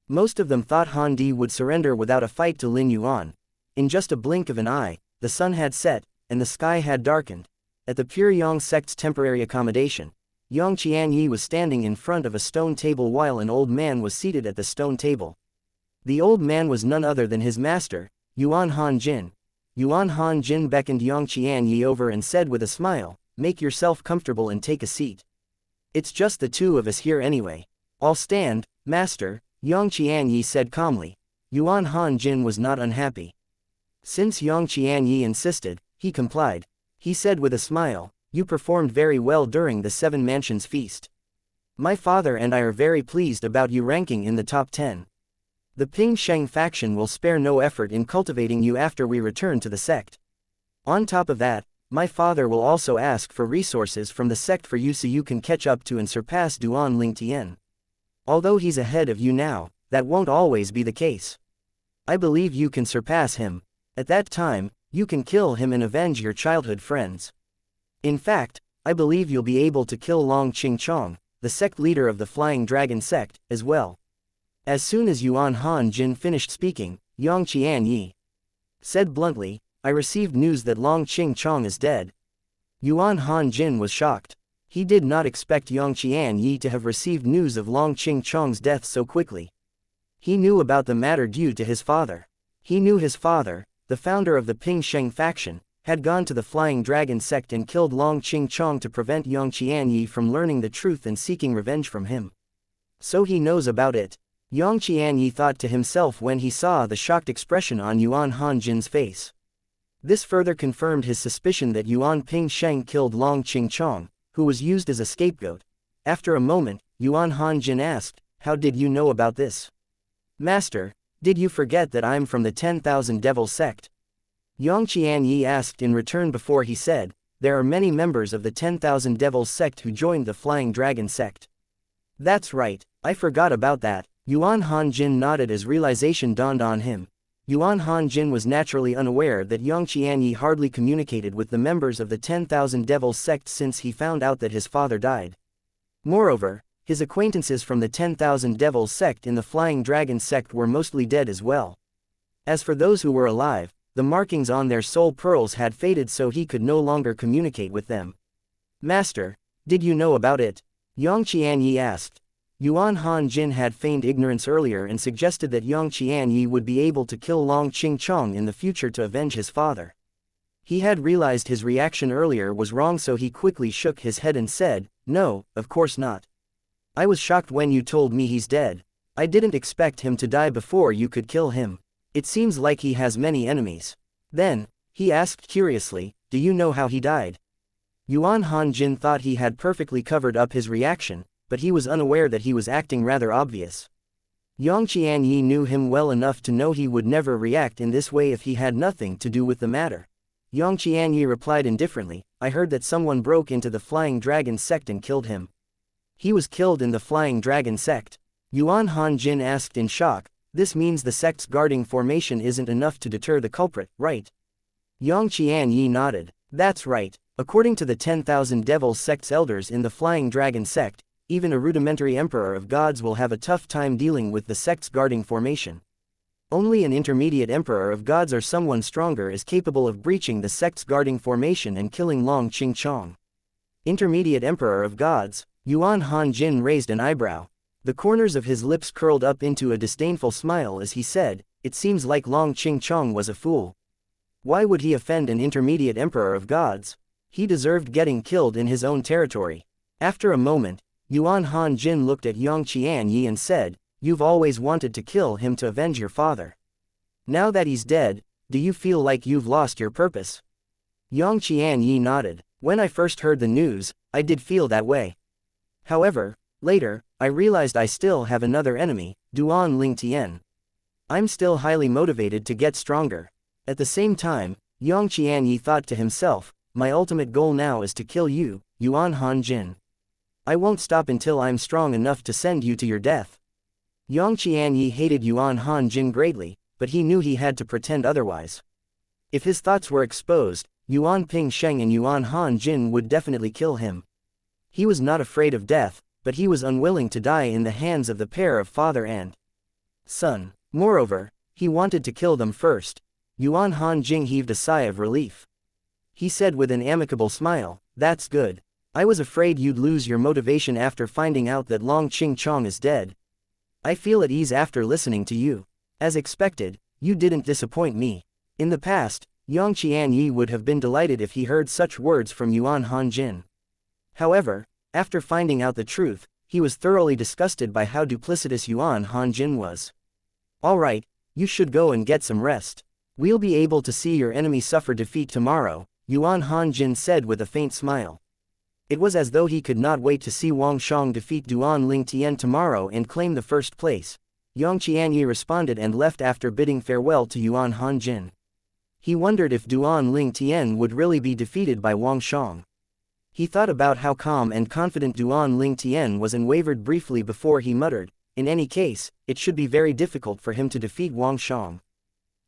A: Most of them thought Han Di would surrender without a fight to Lin Yuan. In just a blink of an eye, the sun had set, and the sky had darkened. At the Pure Yang sect's temporary accommodation, Yang Qianyi was standing in front of a stone table while an old man was seated at the stone table. The old man was none other than his master, Yuan Han Jin. Yuan Han Jin beckoned Yang Qianyi over and said with a smile, "Make yourself comfortable and take a seat. It's just the two of us here anyway." "I'll stand, master," Yang Qianyi said calmly. Yuan Han Jin was not unhappy. Since Yang Qianyi insisted, he complied. He said with a smile, "You performed very well during the Seven Mansions feast. My father and I are very pleased about you ranking in the top 10. The Ping Sheng faction will spare no effort in cultivating you after we return to the sect. On top of that, My father will also ask for resources from the sect for you so you can catch up to and surpass duan-ling-tian. Although he's ahead of you now, that won't always be the case. I believe you can surpass him. At that time, you can kill him and avenge your childhood friends. In fact, I believe you'll be able to kill Long Qingchong, the sect leader of the Flying Dragon sect, as well. As soon as Yuan Han-jin finished speaking, Yang Qianyi said bluntly, I received news that Long Qingchong is dead. Yuan Han-jin was shocked. He did not expect Yang Qianyi to have received news of Long Qingchong's death so quickly. He knew about the matter due to his father. He knew his father, the founder of the Ping Sheng faction, had gone to the Flying Dragon sect and killed Long Qingchong to prevent Yang Qianyi from learning the truth and seeking revenge from him. So he knows about it. Yang Qianyi thought to himself when he saw the shocked expression on Yuan Han-jin's face. This further confirmed his suspicion that Yuan Ping Sheng killed Long Qingchong, who was used as a scapegoat. After a moment, Yuan Han-jin asked, how did you know about this? Master, did you forget that I'm from the 10,000 Devil sect? Yang Qianyi asked in return before he said, there are many members of the 10,000 Devils sect who joined the Flying Dragon sect. That's right, I forgot about that. Yuan Han-jin nodded as realization dawned on him. Yuan Han-jin was naturally unaware that Yang Qianyi hardly communicated with the members of the 10,000 Devils sect since he found out that his father died. Moreover, his acquaintances from the 10,000 Devils sect in the Flying Dragon sect were mostly dead as well. As for those who were alive, the markings on their soul pearls had faded so he could no longer communicate with them. Master, did you know about it? Yang Qianyi asked. Yuan Han-jin had feigned ignorance earlier and suggested that Yang Qianyi would be able to kill Long Qingchong in the future to avenge his father. He had realized his reaction earlier was wrong, so he quickly shook his head and said, no, of course not. I was shocked when you told me he's dead. I didn't expect him to die before you could kill him. It seems like he has many enemies. Then, he asked curiously, do you know how he died? Yuan Han-jin thought he had perfectly covered up his reaction, but he was unaware that he was acting rather obvious. Yang Qianyi knew him well enough to know he would never react in this way if he had nothing to do with the matter. Yang Qianyi replied indifferently, I heard that someone broke into the Flying Dragon sect and killed him. He was killed in the Flying Dragon sect. Yuan Han-jin asked in shock, this means the sect's guarding formation isn't enough to deter the culprit, right? Yang Qianyi nodded. That's right. According to the 10,000 Devil sect's elders in the Flying Dragon sect, even a rudimentary emperor of gods will have a tough time dealing with the sect's guarding formation. Only an intermediate emperor of gods or someone stronger is capable of breaching the sect's guarding formation and killing Long Qingchong. Intermediate emperor of gods? Yuan Han-jin raised an eyebrow. The corners of his lips curled up into a disdainful smile as he said, it seems like Long Qingchong was a fool. Why would he offend an intermediate emperor of gods? He deserved getting killed in his own territory. After a moment, Yuan Han-jin looked at Yang Qianyi and said, you've always wanted to kill him to avenge your father. Now that he's dead, do you feel like you've lost your purpose? Yang Qianyi nodded. When I first heard the news, I did feel that way. However, later, I realized I still have another enemy, duan-ling-tian. I'm still highly motivated to get stronger. At the same time, Yang Qianyi thought to himself, my ultimate goal now is to kill you, Yuan Han-jin. I won't stop until I'm strong enough to send you to your death. Yang Qianyi hated Yuan Han-jin greatly, but he knew he had to pretend otherwise. If his thoughts were exposed, Yuan Ping Sheng and Yuan Han-jin would definitely kill him. He was not afraid of death, but he was unwilling to die in the hands of the pair of father and son. Moreover, he wanted to kill them first. Yuan Han-jin heaved a sigh of relief. He said with an amicable smile, that's good. I was afraid you'd lose your motivation after finding out that Long Qingchong is dead. I feel at ease after listening to you. As expected, you didn't disappoint me. In the past, Yang Qianyi would have been delighted if he heard such words from Yuan Han-jin. However, after finding out the truth, he was thoroughly disgusted by how duplicitous Yuan Han-jin was. Alright, you should go and get some rest. We'll be able to see your enemy suffer defeat tomorrow, Yuan Han-jin said with a faint smile. It was as though he could not wait to see Wang Shang defeat duan-ling-tian tomorrow and claim the first place. Yang Qianyi responded and left after bidding farewell to Yuan Han-jin. He wondered if Duan Ling Tian would really be defeated by Wang Shang. He thought about how calm and confident Duan Ling Tian was and wavered briefly before he muttered, in any case, it should be very difficult for him to defeat Wang Shang.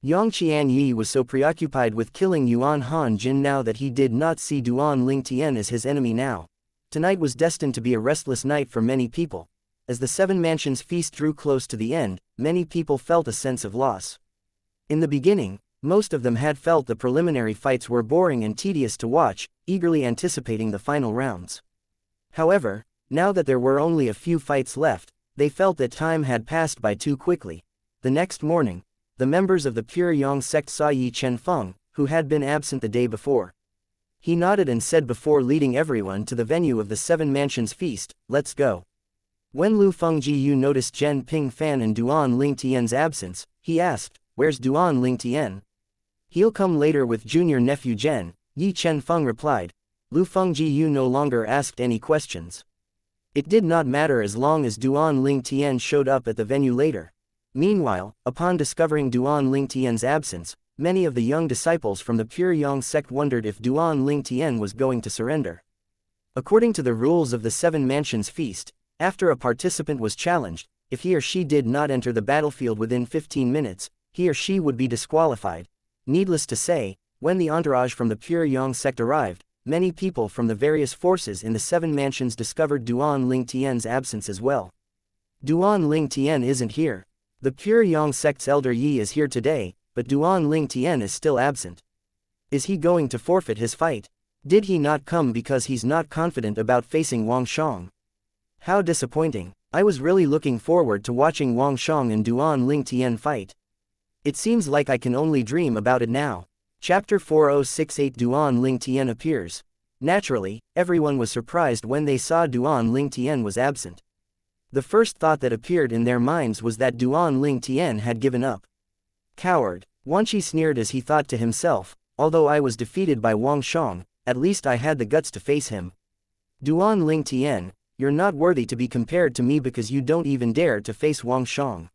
A: Yang Qianyi was so preoccupied with killing Yuan Han Jin now that he did not see Duan Ling Tian as his enemy now. Tonight was destined to be a restless night for many people. As the Seven Mansions feast drew close to the end, many people felt a sense of loss. In the beginning, most of them had felt the preliminary fights were boring and tedious to watch, eagerly anticipating the final rounds. However, now that there were only a few fights left, they felt that time had passed by too quickly. The next morning, the members of the Pure Yang sect saw Yi Chenfeng, who had been absent the day before. He nodded and said before leading everyone to the venue of the Seven Mansions feast, "Let's go." When Lu Fengjiyu noticed Zhen Pingfan and Duan Ling Tian's absence, he asked, "Where's Duan Ling Tian?" "He'll come later with junior nephew Zhen," Yi Chenfeng replied. Lu Fengjiyu no longer asked any questions. It did not matter as long as Duan Ling Tian showed up at the venue later. Meanwhile, upon discovering Duan Ling Tian's absence, many of the young disciples from the Pure Yang sect wondered if Duan Ling Tian was going to surrender. According to the rules of the Seven Mansions feast, after a participant was challenged, if he or she did not enter the battlefield within 15 minutes, he or she would be disqualified. Needless to say, when the entourage from the Pure Yang sect arrived, many people from the various forces in the Seven Mansions discovered Duan Ling Tian's absence as well. Duan Ling Tian isn't here. The Pure Yang sect's elder Yi is here today, but Duan Ling Tian is still absent. Is he going to forfeit his fight? Did he not come because he's not confident about facing Wang Shang? How disappointing. I was really looking forward to watching Wang Shang and Duan Ling Tian fight. It seems like I can only dream about it now. Chapter 4068 Duan Ling Tian appears. Naturally, everyone was surprised when they saw Duan Ling Tian was absent. The first thought that appeared in their minds was that Duan Ling Tian had given up. Coward. Wanqi sneered as he thought to himself, although I was defeated by Wang Shang, at least I had the guts to face him. Duan Ling Tian, you're not worthy to be compared to me because you don't even dare to face Wang Shang.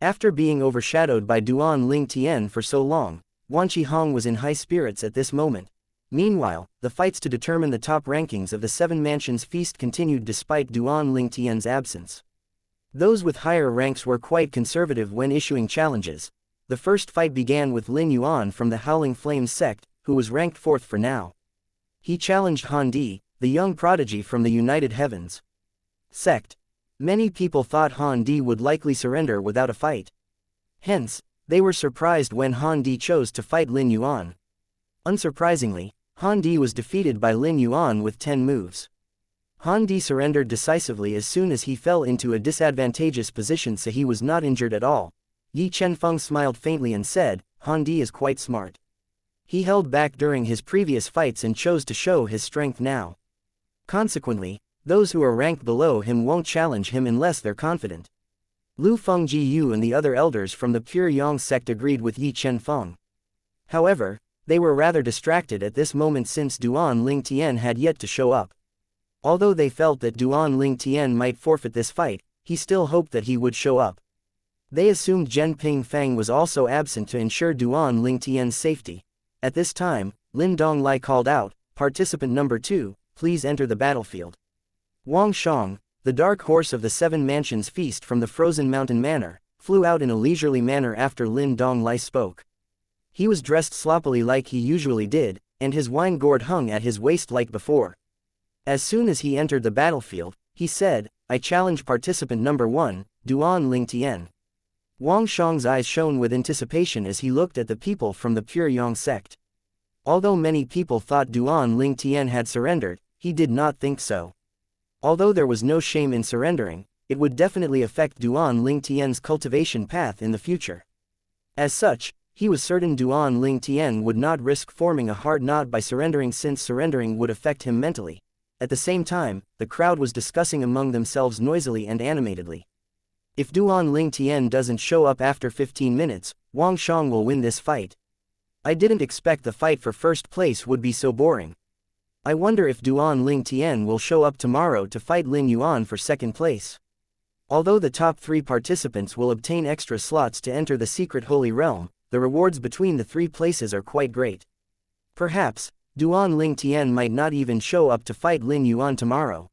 A: After being overshadowed by Duan Ling Tian for so long, Wanqi Hong was in high spirits at this moment. Meanwhile, the fights to determine the top rankings of the Seven Mansions feast continued despite Duan Ling Tian's absence. Those with higher ranks were quite conservative when issuing challenges. The first fight began with Lin Yuan from the Howling Flames sect, who was ranked 4th for now. He challenged Han Di, the young prodigy from the United Heavens sect. Many people thought Han Di would likely surrender without a fight. Hence, they were surprised when Han Di chose to fight Lin Yuan. Unsurprisingly, Han Di was defeated by Lin Yuan with 10 moves. Han Di surrendered decisively as soon as he fell into a disadvantageous position, so he was not injured at all. Yi Chenfeng smiled faintly and said, Han Di is quite smart. He held back during his previous fights and chose to show his strength now. Consequently, those who are ranked below him won't challenge him unless they're confident. Lu Fengjiyu and the other elders from the Pure Yang sect agreed with Yi Chenfeng. However, they were rather distracted at this moment since Duan Ling Tian had yet to show up. Although they felt that Duan Ling Tian might forfeit this fight, he still hoped that he would show up. They assumed Zhen Pingfang was also absent to ensure Duan Ling Tian's safety. At this time, Lin Donglai called out, "Participant number 2, please enter the battlefield." Wang Shang, the dark horse of the Seven Mansions feast from the Frozen Mountain Manor, flew out in a leisurely manner after Lin Donglai spoke. He was dressed sloppily like he usually did, and his wine gourd hung at his waist like before. As soon as he entered the battlefield, he said, "I challenge participant number 1, Duan Ling Tian." Wang Shang's eyes shone with anticipation as he looked at the people from the Pure Yang sect. Although many people thought Duan Ling Tian had surrendered, he did not think so. Although there was no shame in surrendering, it would definitely affect Duan Ling Tian's cultivation path in the future. As such, he was certain Duan Ling Tian would not risk forming a hard knot by surrendering, since surrendering would affect him mentally. At the same time, the crowd was discussing among themselves noisily and animatedly. If Duan Ling Tian doesn't show up after 15 minutes, Wang Shang will win this fight. I didn't expect the fight for first place would be so boring. I wonder if Duan Ling Tian will show up tomorrow to fight Lin Yuan for second place. Although the top 3 participants will obtain extra slots to enter the secret Holy Realm, the rewards between the three places are quite great. Perhaps, Duan Ling Tian might not even show up to fight Lin Yuan tomorrow.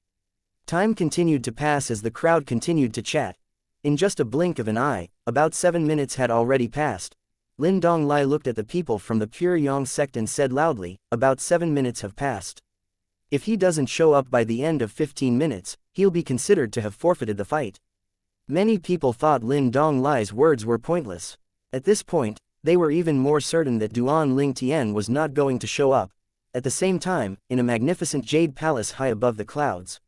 A: Time continued to pass as the crowd continued to chat. In just a blink of an eye, about 7 minutes had already passed. Lin Donglai looked at the people from the Pure Yang sect and said loudly, "About 7 minutes have passed. If he doesn't show up by the end of 15 minutes, he'll be considered to have forfeited the fight." Many people thought Lin Donglai's words were pointless. At this point, they were even more certain that Duan Ling Tian was not going to show up. At the same time, in a magnificent jade palace high above the clouds.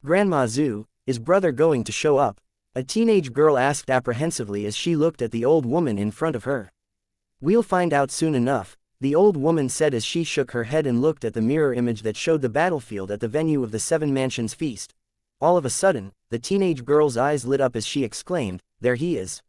A: "Grandma Zhu, is brother going to show up?" a teenage girl asked apprehensively as she looked at the old woman in front of her. "We'll find out soon enough," the old woman said as she shook her head and looked at the mirror image that showed the battlefield at the venue of the Seven Mansions feast. All of a sudden, the teenage girl's eyes lit up as she exclaimed, "There he is!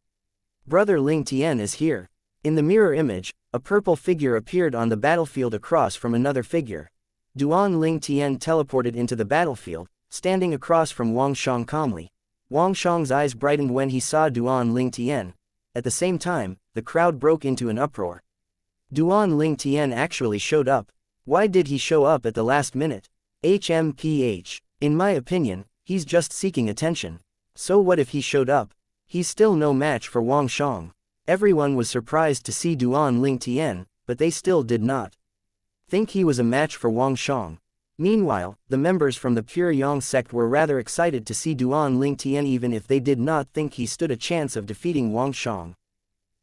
A: Brother Ling Tian is here." In the mirror image, a purple figure appeared on the battlefield across from another figure. Duan Ling Tian teleported into the battlefield, standing across from Wang Shang calmly. Wang Shang's eyes brightened when he saw Duan Ling Tian. At the same time, the crowd broke into an uproar. Duan Ling Tian actually showed up. Why did he show up at the last minute? HMPH. In my opinion, he's just seeking attention. So what if he showed up? He's still no match for Wang Shang. Everyone was surprised to see Duan Ling Tian, but they still did not think he was a match for Wang Shang. Meanwhile, the members from the Pure Yang sect were rather excited to see Duan Ling Tian even if they did not think he stood a chance of defeating Wang Shang.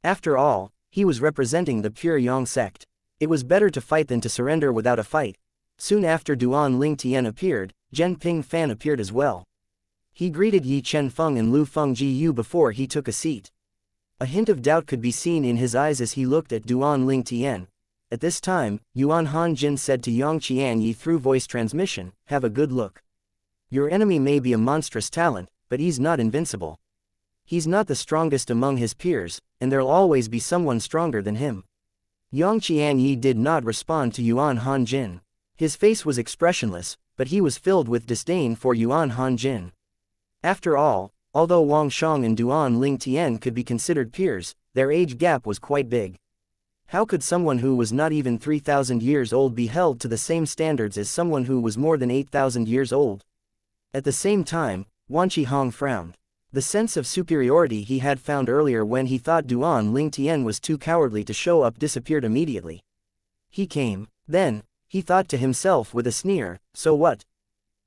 A: After all, he was representing the Pure Yang sect. It was better to fight than to surrender without a fight. Soon after Duan Ling Tian appeared, Zhen Ping Fan appeared as well. He greeted Yi Chen Feng and Lu Feng Jiyu before he took a seat. A hint of doubt could be seen in his eyes as he looked at Duan Ling Tian. At this time, Yuan Han Jin said to Yang Qianyi through voice transmission, "Have a good look. Your enemy may be a monstrous talent, but he's not invincible. He's not the strongest among his peers, and there'll always be someone stronger than him." Yang Qianyi did not respond to Yuan Han Jin. His face was expressionless, but he was filled with disdain for Yuan Han Jin. After all, although Wang Shang and Duan Ling Tian could be considered peers, their age gap was quite big. How could someone who was not even 3,000 years old be held to the same standards as someone who was more than 8,000 years old? At the same time, Wan Qihong frowned. The sense of superiority he had found earlier when he thought Duan Ling Tian was too cowardly to show up disappeared immediately. He came. Then, he thought to himself with a sneer, "So what?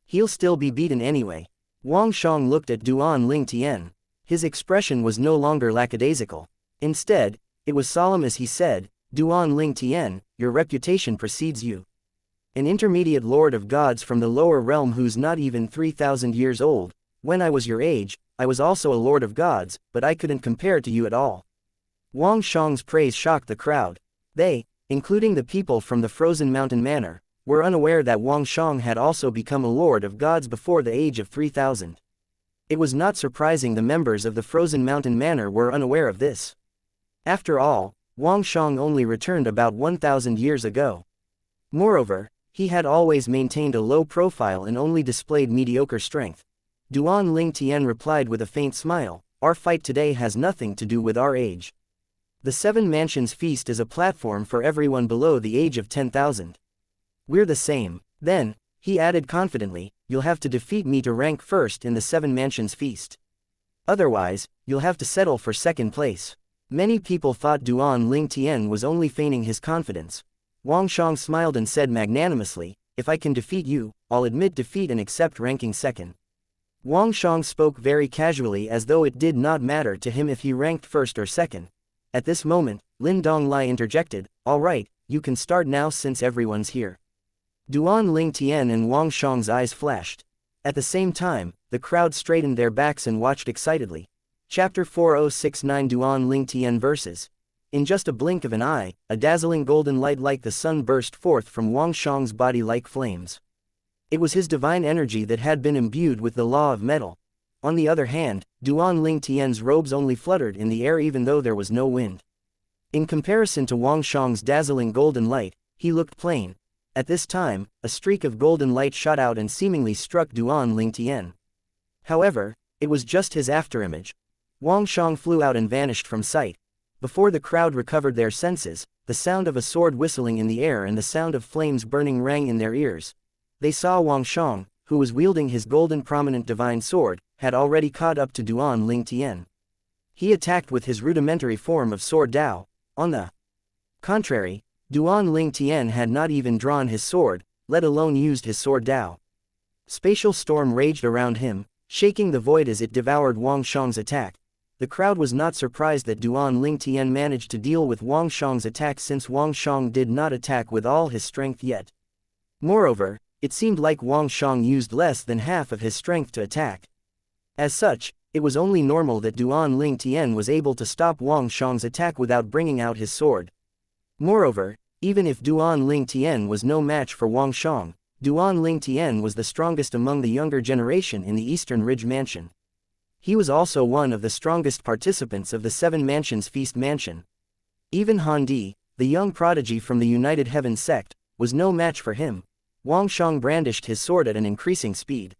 A: He'll still be beaten anyway." Wang Shang looked at Duan Ling Tian. His expression was no longer lackadaisical. Instead, it was solemn as he said, "Duan Ling Tian, your reputation precedes you. An intermediate lord of gods from the lower realm who's not even 3,000 years old. When I was your age, I was also a lord of gods, but I couldn't compare to you at all." Wang Shang's praise shocked the crowd. They, including the people from the Frozen Mountain Manor, were unaware that Wang Shang had also become a lord of gods before the age of 3,000. It was not surprising the members of the Frozen Mountain Manor were unaware of this. After all, Wang Shang only returned about 1,000 years ago. Moreover, he had always maintained a low profile and only displayed mediocre strength. Duan Ling Tian replied with a faint smile, "Our fight today has nothing to do with our age. The Seven Mansions feast is a platform for everyone below the age of 10,000. We're the same." Then, he added confidently, "You'll have to defeat me to rank first in the Seven Mansions feast. Otherwise, you'll have to settle for second place." Many people thought Duan Ling Tian was only feigning his confidence. Wang Shang smiled and said magnanimously, "If I can defeat you, I'll admit defeat and accept ranking second." Wang Shang spoke very casually as though it did not matter to him if he ranked first or second. At this moment, Lin Donglai interjected, "All right, you can start now since everyone's here." Duan Ling Tian and Wang Shang's eyes flashed. At the same time, the crowd straightened their backs and watched excitedly. Chapter 4069 Duan Ling Tian versus. In just a blink of an eye, a dazzling golden light like the sun burst forth from Wang Shang's body like flames. It was his divine energy that had been imbued with the law of metal. On the other hand, Duan Ling Tian's robes only fluttered in the air even though there was no wind. In comparison to Wang Shang's dazzling golden light, he looked plain. At this time, a streak of golden light shot out and seemingly struck Duan Ling Tian. However, it was just his afterimage. Wang Shang flew out and vanished from sight. Before the crowd recovered their senses, the sound of a sword whistling in the air and the sound of flames burning rang in their ears. They saw Wangshang, who was wielding his golden prominent divine sword, had already caught up to Duan Lingtian. He attacked with his rudimentary form of sword Dao. On the contrary, Duan Lingtian had not even drawn his sword, let alone used his sword Dao. Spatial storm raged around him, shaking the void as it devoured Wangshang's attack. The crowd was not surprised that Duan Lingtian managed to deal with Wangshang's attack since Wangshang did not attack with all his strength yet. Moreover, it seemed like Wangshang used less than half of his strength to attack. As such, it was only normal that Duan Lingtian was able to stop Wangshang's attack without bringing out his sword. Moreover, even if Duan Lingtian was no match for Wangshang, Duan Lingtian was the strongest among the younger generation in the Eastern Ridge Mansion. He was also one of the strongest participants of the Seven Mansions Feast Mansion. Even Han Di, the young prodigy from the United Heaven sect, was no match for him. Wangshang brandished his sword at an increasing speed.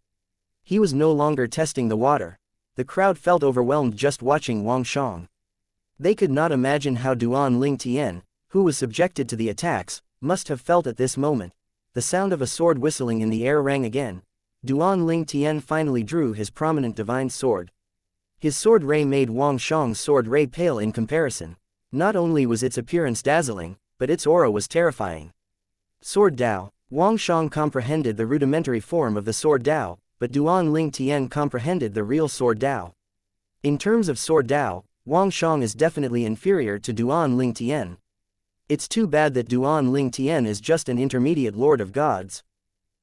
A: He was no longer testing the water. The crowd felt overwhelmed just watching Wangshang. They could not imagine how Duan Lingtian, who was subjected to the attacks, must have felt at this moment. The sound of a sword whistling in the air rang again. Duan Lingtian finally drew his prominent divine sword. His sword ray made Wangshang's sword ray pale in comparison. Not only was its appearance dazzling, but its aura was terrifying. Sword Dao. Wangshang comprehended the rudimentary form of the sword Dao, but Duan Lingtian comprehended the real sword Dao. In terms of sword Dao, Wangshang is definitely inferior to Duan Lingtian. It's too bad that Duan Lingtian is just an intermediate Lord of Gods.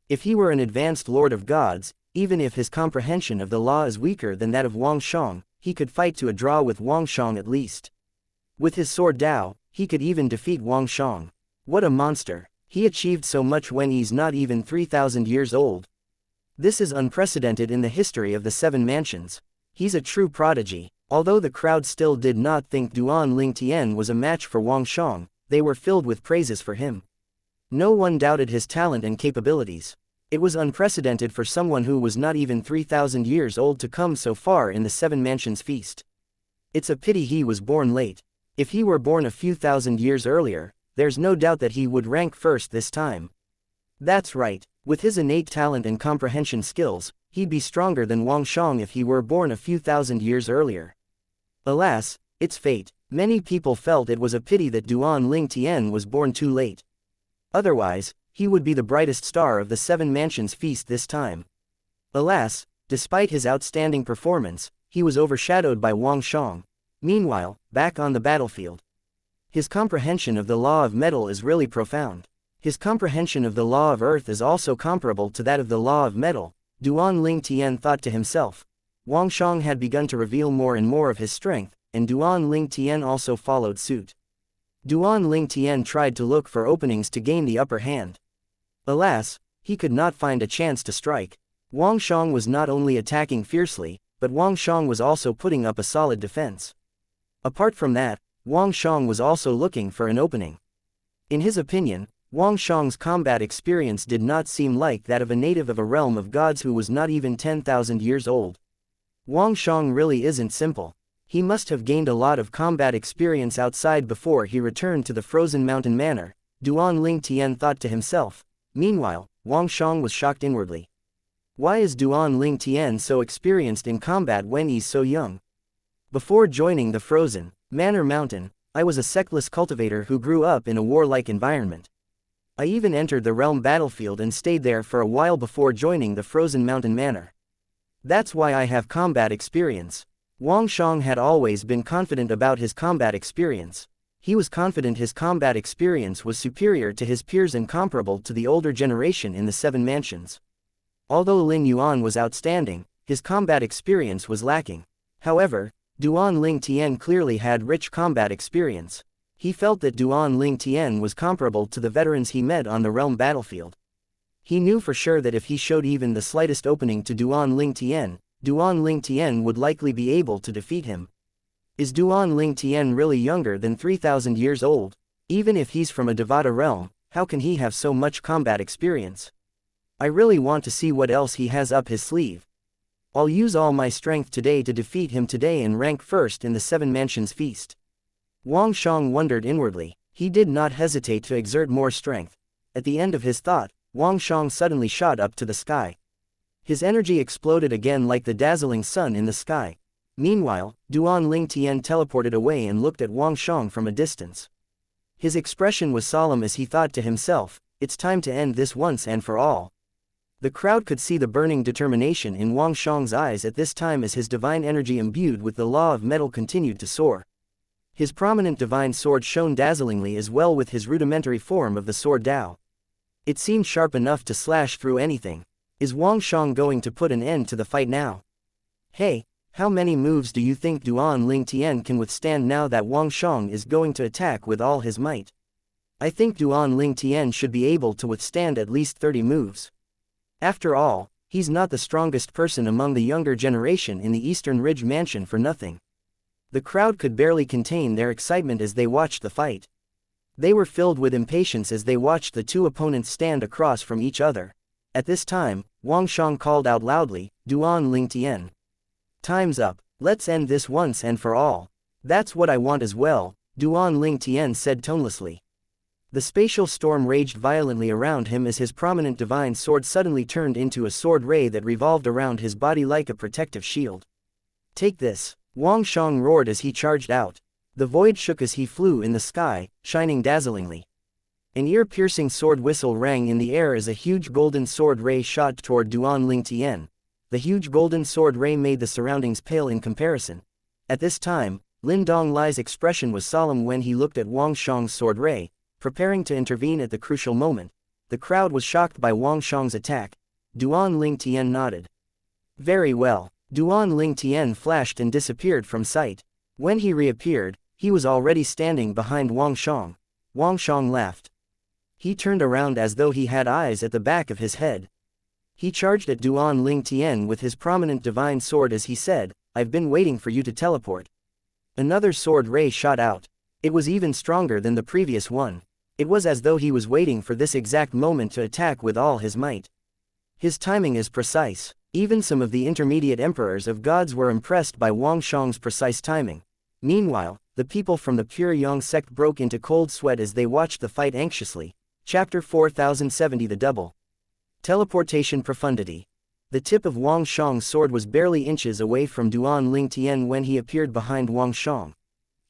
A: If he were an advanced Lord of Gods, even if his comprehension of the law is weaker than that of Wangshang, he could fight to a draw with Wangshang at least. With his sword Dao, he could even defeat Wangshang. What a monster! He achieved so much when he's not even 3,000 years old. This is unprecedented in the history of the Seven Mansions. He's a true prodigy. Although the crowd still did not think Duan Lingtian was a match for Wangshang, they were filled with praises for him. No one doubted his talent and capabilities. It was unprecedented for someone who was not even 3,000 years old to come so far in the Seven Mansions Feast. It's a pity he was born late. If he were born a few thousand years earlier, there's no doubt that he would rank first this time. That's right, with his innate talent and comprehension skills, he'd be stronger than Wangshang if he were born a few thousand years earlier. Alas, it's fate. Many people felt it was a pity that Duan Lingtian was born too late. Otherwise, he would be the brightest star of the Seven Mansions Feast this time. Alas, despite his outstanding performance, he was overshadowed by Wangshang. Meanwhile, back on the battlefield, his comprehension of the law of metal is really profound. His comprehension of the law of earth is also comparable to that of the law of metal, Duan Lingtian thought to himself. Wangshang had begun to reveal more and more of his strength, and Duan Lingtian also followed suit. Duan Lingtian tried to look for openings to gain the upper hand. Alas, he could not find a chance to strike. Wangshang was not only attacking fiercely, but Wangshang was also putting up a solid defense. Apart from that, Wangshang was also looking for an opening. In his opinion, Wangshang's combat experience did not seem like that of a native of a realm of gods who was not even 10,000 years old. Wangshang really isn't simple. He must have gained a lot of combat experience outside before he returned to the Frozen Mountain Manor, Duan Lingtian thought to himself. Meanwhile, Wangshang was shocked inwardly. Why is Duan Lingtian so experienced in combat when he's so young? Before joining the Frozen Manor Mountain, I was a sectless cultivator who grew up in a warlike environment. I even entered the realm battlefield and stayed there for a while before joining the Frozen Mountain Manor. That's why I have combat experience. Wangshang had always been confident about his combat experience. He was confident his combat experience was superior to his peers and comparable to the older generation in the Seven Mansions. Although Lin Yuan was outstanding, his combat experience was lacking. However, Duan Lingtian clearly had rich combat experience. He felt that Duan Lingtian was comparable to the veterans he met on the realm battlefield. He knew for sure that if he showed even the slightest opening to Duan Lingtian would likely be able to defeat him. Is Duan Lingtian really younger than 3,000 years old? Even if he's from a Devata realm, how can he have so much combat experience? I really want to see what else he has up his sleeve. I'll use all my strength today to defeat him today and rank first in the Seven Mansions Feast. Wang Shang wondered inwardly. He did not hesitate to exert more strength. At the end of his thought, Wang Shang suddenly shot up to the sky. His energy exploded again like the dazzling sun in the sky. Meanwhile, Duan Ling Tian teleported away and looked at Wang Shang from a distance. His expression was solemn as he thought to himself, "It's time to end this once and for all." The crowd could see the burning determination in Wang Shang's eyes at this time as his divine energy imbued with the law of metal continued to soar. His prominent divine sword shone dazzlingly as well with his rudimentary form of the sword Dao. It seemed sharp enough to slash through anything. Is Wang Shang going to put an end to the fight now? Hey, how many moves do you think Duan Ling Tian can withstand now that Wang Shang is going to attack with all his might? I think Duan Ling Tian should be able to withstand at least 30 moves. After all, he's not the strongest person among the younger generation in the Eastern Ridge Mansion for nothing. The crowd could barely contain their excitement as they watched the fight. They were filled with impatience as they watched the two opponents stand across from each other. At this time, Wang Shang called out loudly, "Duan Ling Tian. Time's up, let's end this once and for all." "That's what I want as well," Duan Ling Tian said tonelessly. The spatial storm raged violently around him as his prominent divine sword suddenly turned into a sword ray that revolved around his body like a protective shield. "Take this," Wang Shang roared as he charged out. The void shook as he flew in the sky, shining dazzlingly. An ear-piercing sword whistle rang in the air as a huge golden sword ray shot toward Duan Ling Tian. The huge golden sword ray made the surroundings pale in comparison. At this time, Lin Donglai's expression was solemn when he looked at Wang Shang's sword ray, preparing to intervene at the crucial moment. The crowd was shocked by Wang Shang's attack. Duan Ling Tian nodded. "Very well." Duan Ling Tian flashed and disappeared from sight. When he reappeared, he was already standing behind Wang Shang. Wang Shang laughed. He turned around as though he had eyes at the back of his head. He charged at Duan Ling Tian with his prominent divine sword as he said, "I've been waiting for you to teleport." Another sword ray shot out. It was even stronger than the previous one. It was as though he was waiting for this exact moment to attack with all his might. His timing is precise. Even some of the intermediate emperors of gods were impressed by Wang Shang's precise timing. Meanwhile, the people from the Pure Yang sect broke into cold sweat as they watched the fight anxiously. Chapter 4070 The Double Teleportation Profundity. The tip of Wang Shang's sword was barely inches away from Duan Ling Tian when he appeared behind Wang Shang.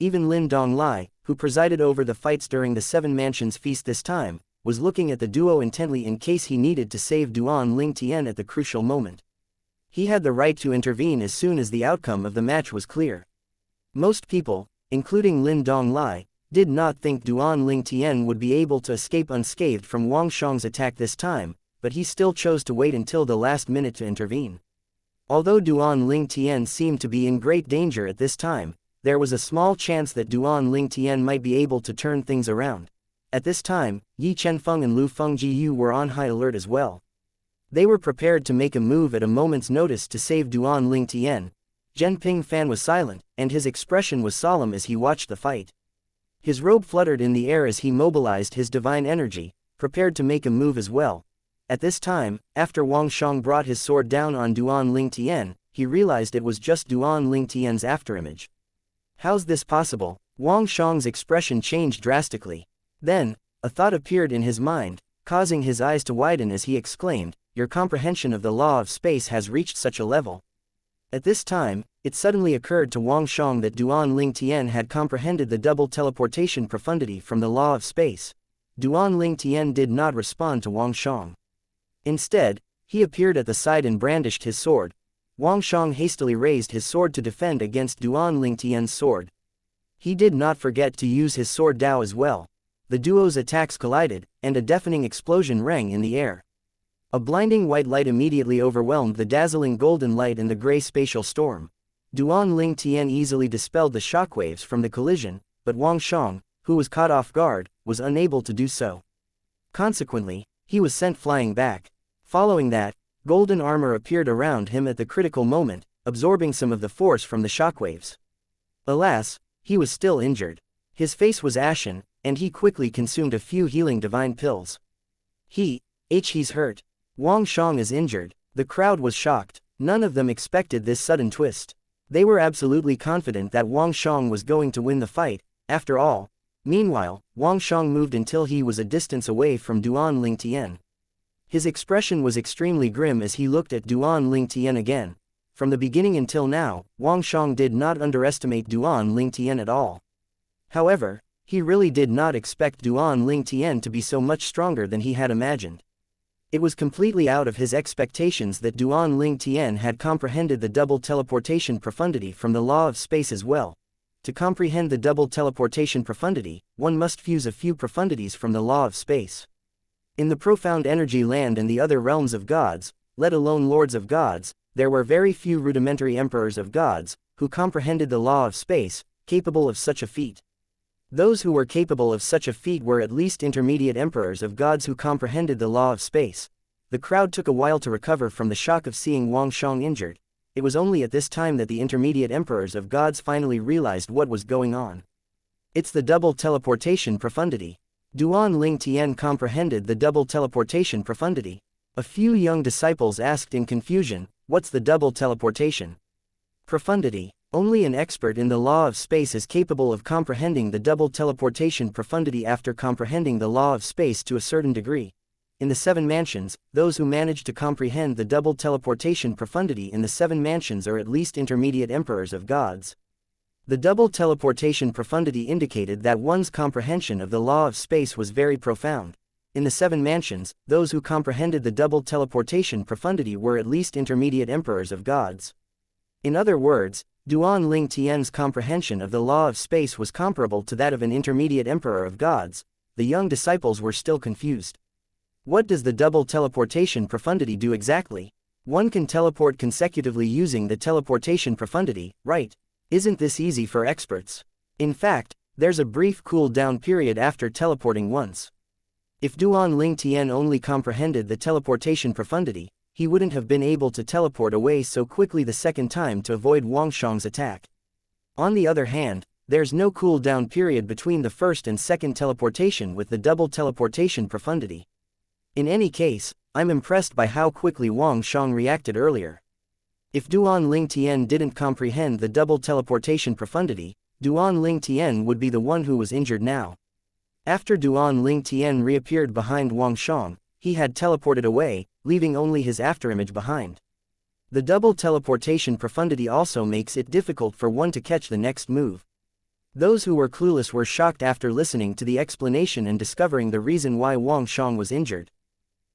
A: Even Lin Donglai, who presided over the fights during the Seven Mansions feast this time, was looking at the duo intently in case he needed to save Duan Ling Tian at the crucial moment. He had the right to intervene as soon as the outcome of the match was clear. Most people, including Lin Donglai, did not think Duan Ling Tian would be able to escape unscathed from Wang Shang's attack this time, but he still chose to wait until the last minute to intervene. Although Duan Ling Tian seemed to be in great danger at this time, there was a small chance that Duan Ling Tian might be able to turn things around. At this time, Yi Chenfeng and Lu Fengjiu were on high alert as well. They were prepared to make a move at a moment's notice to save Duan Ling Tian. Zhen Pingfan was silent, and his expression was solemn as he watched the fight. His robe fluttered in the air as he mobilized his divine energy, prepared to make a move as well. At this time, after Wang Shang brought his sword down on Duan Ling Tian, he realized it was just Duan Ling Tian's afterimage. How's this possible? Wang Shang's expression changed drastically. Then, a thought appeared in his mind, causing his eyes to widen as he exclaimed, "Your comprehension of the law of space has reached such a level." At this time, it suddenly occurred to Wang Shang that Duan Ling Tian had comprehended the double teleportation profundity from the law of space. Duan Ling Tian did not respond to Wang Shang. Instead, he appeared at the side and brandished his sword. Wang Shang hastily raised his sword to defend against Duan Ling Tian's sword. He did not forget to use his sword Dao as well. The duo's attacks collided, and a deafening explosion rang in the air. A blinding white light immediately overwhelmed the dazzling golden light in the gray spatial storm. Duan Ling Tian easily dispelled the shockwaves from the collision, but Wang Shang, who was caught off guard, was unable to do so. Consequently, he was sent flying back. Following that, golden armor appeared around him at the critical moment, absorbing some of the force from the shockwaves. Alas, he was still injured. His face was ashen, and he quickly consumed a few healing divine pills. He's hurt. Wang Shang is injured. The crowd was shocked. None of them expected this sudden twist. They were absolutely confident that Wang Shang was going to win the fight, After all. Meanwhile, Wang Shang moved until he was a distance away from Duan Ling Tian. His expression was extremely grim as he looked at Duan Ling Tian again. From the beginning until now, Wang Shang did not underestimate Duan Ling Tian at all. However, he really did not expect Duan Ling Tian to be so much stronger than he had imagined. It was completely out of his expectations that Duan Ling Tian had comprehended the double teleportation profundity from the law of space as well. To comprehend the double teleportation profundity, one must fuse a few profundities from the law of space. In the profound energy land and the other realms of gods, let alone lords of gods, there were very few rudimentary emperors of gods, who comprehended the law of space, capable of such a feat. Those who were capable of such a feat were at least intermediate emperors of gods who comprehended the law of space. The crowd took a while to recover from the shock of seeing Wang Shang injured. It was only at this time that the intermediate emperors of gods finally realized what was going on. It's the double teleportation profundity. Duan Ling Tian comprehended the double teleportation profundity. A few young disciples asked in confusion, "What's the double teleportation profundity?" Only an expert in the law of space is capable of comprehending the double teleportation profundity after comprehending the law of space to a certain degree. In the Seven Mansions, those who manage to comprehend the double teleportation profundity in the Seven Mansions are at least intermediate emperors of gods. The double teleportation profundity indicated that one's comprehension of the law of space was very profound. In the Seven Mansions, those who comprehended the double teleportation profundity were at least intermediate emperors of gods. In other words, Duan Ling Tian's comprehension of the law of space was comparable to that of an intermediate emperor of gods. The young disciples were still confused. What does the double teleportation profundity do exactly? One can teleport consecutively using the teleportation profundity, right? Isn't this easy for experts? In fact, there's a brief cool-down period after teleporting once. If Duan Ling Tian only comprehended the teleportation profundity, he wouldn't have been able to teleport away so quickly the second time to avoid Wang Shang's attack. On the other hand, there's no cool-down period between the first and second teleportation with the double teleportation profundity. In any case, I'm impressed by how quickly Wang Shang reacted earlier. If Duan Ling Tian didn't comprehend the double teleportation profundity, Duan Ling Tian would be the one who was injured now. After Duan Ling Tian reappeared behind Wang Shang, he had teleported away, leaving only his afterimage behind. The double teleportation profundity also makes it difficult for one to catch the next move. Those who were clueless were shocked after listening to the explanation and discovering the reason why Wang Shang was injured.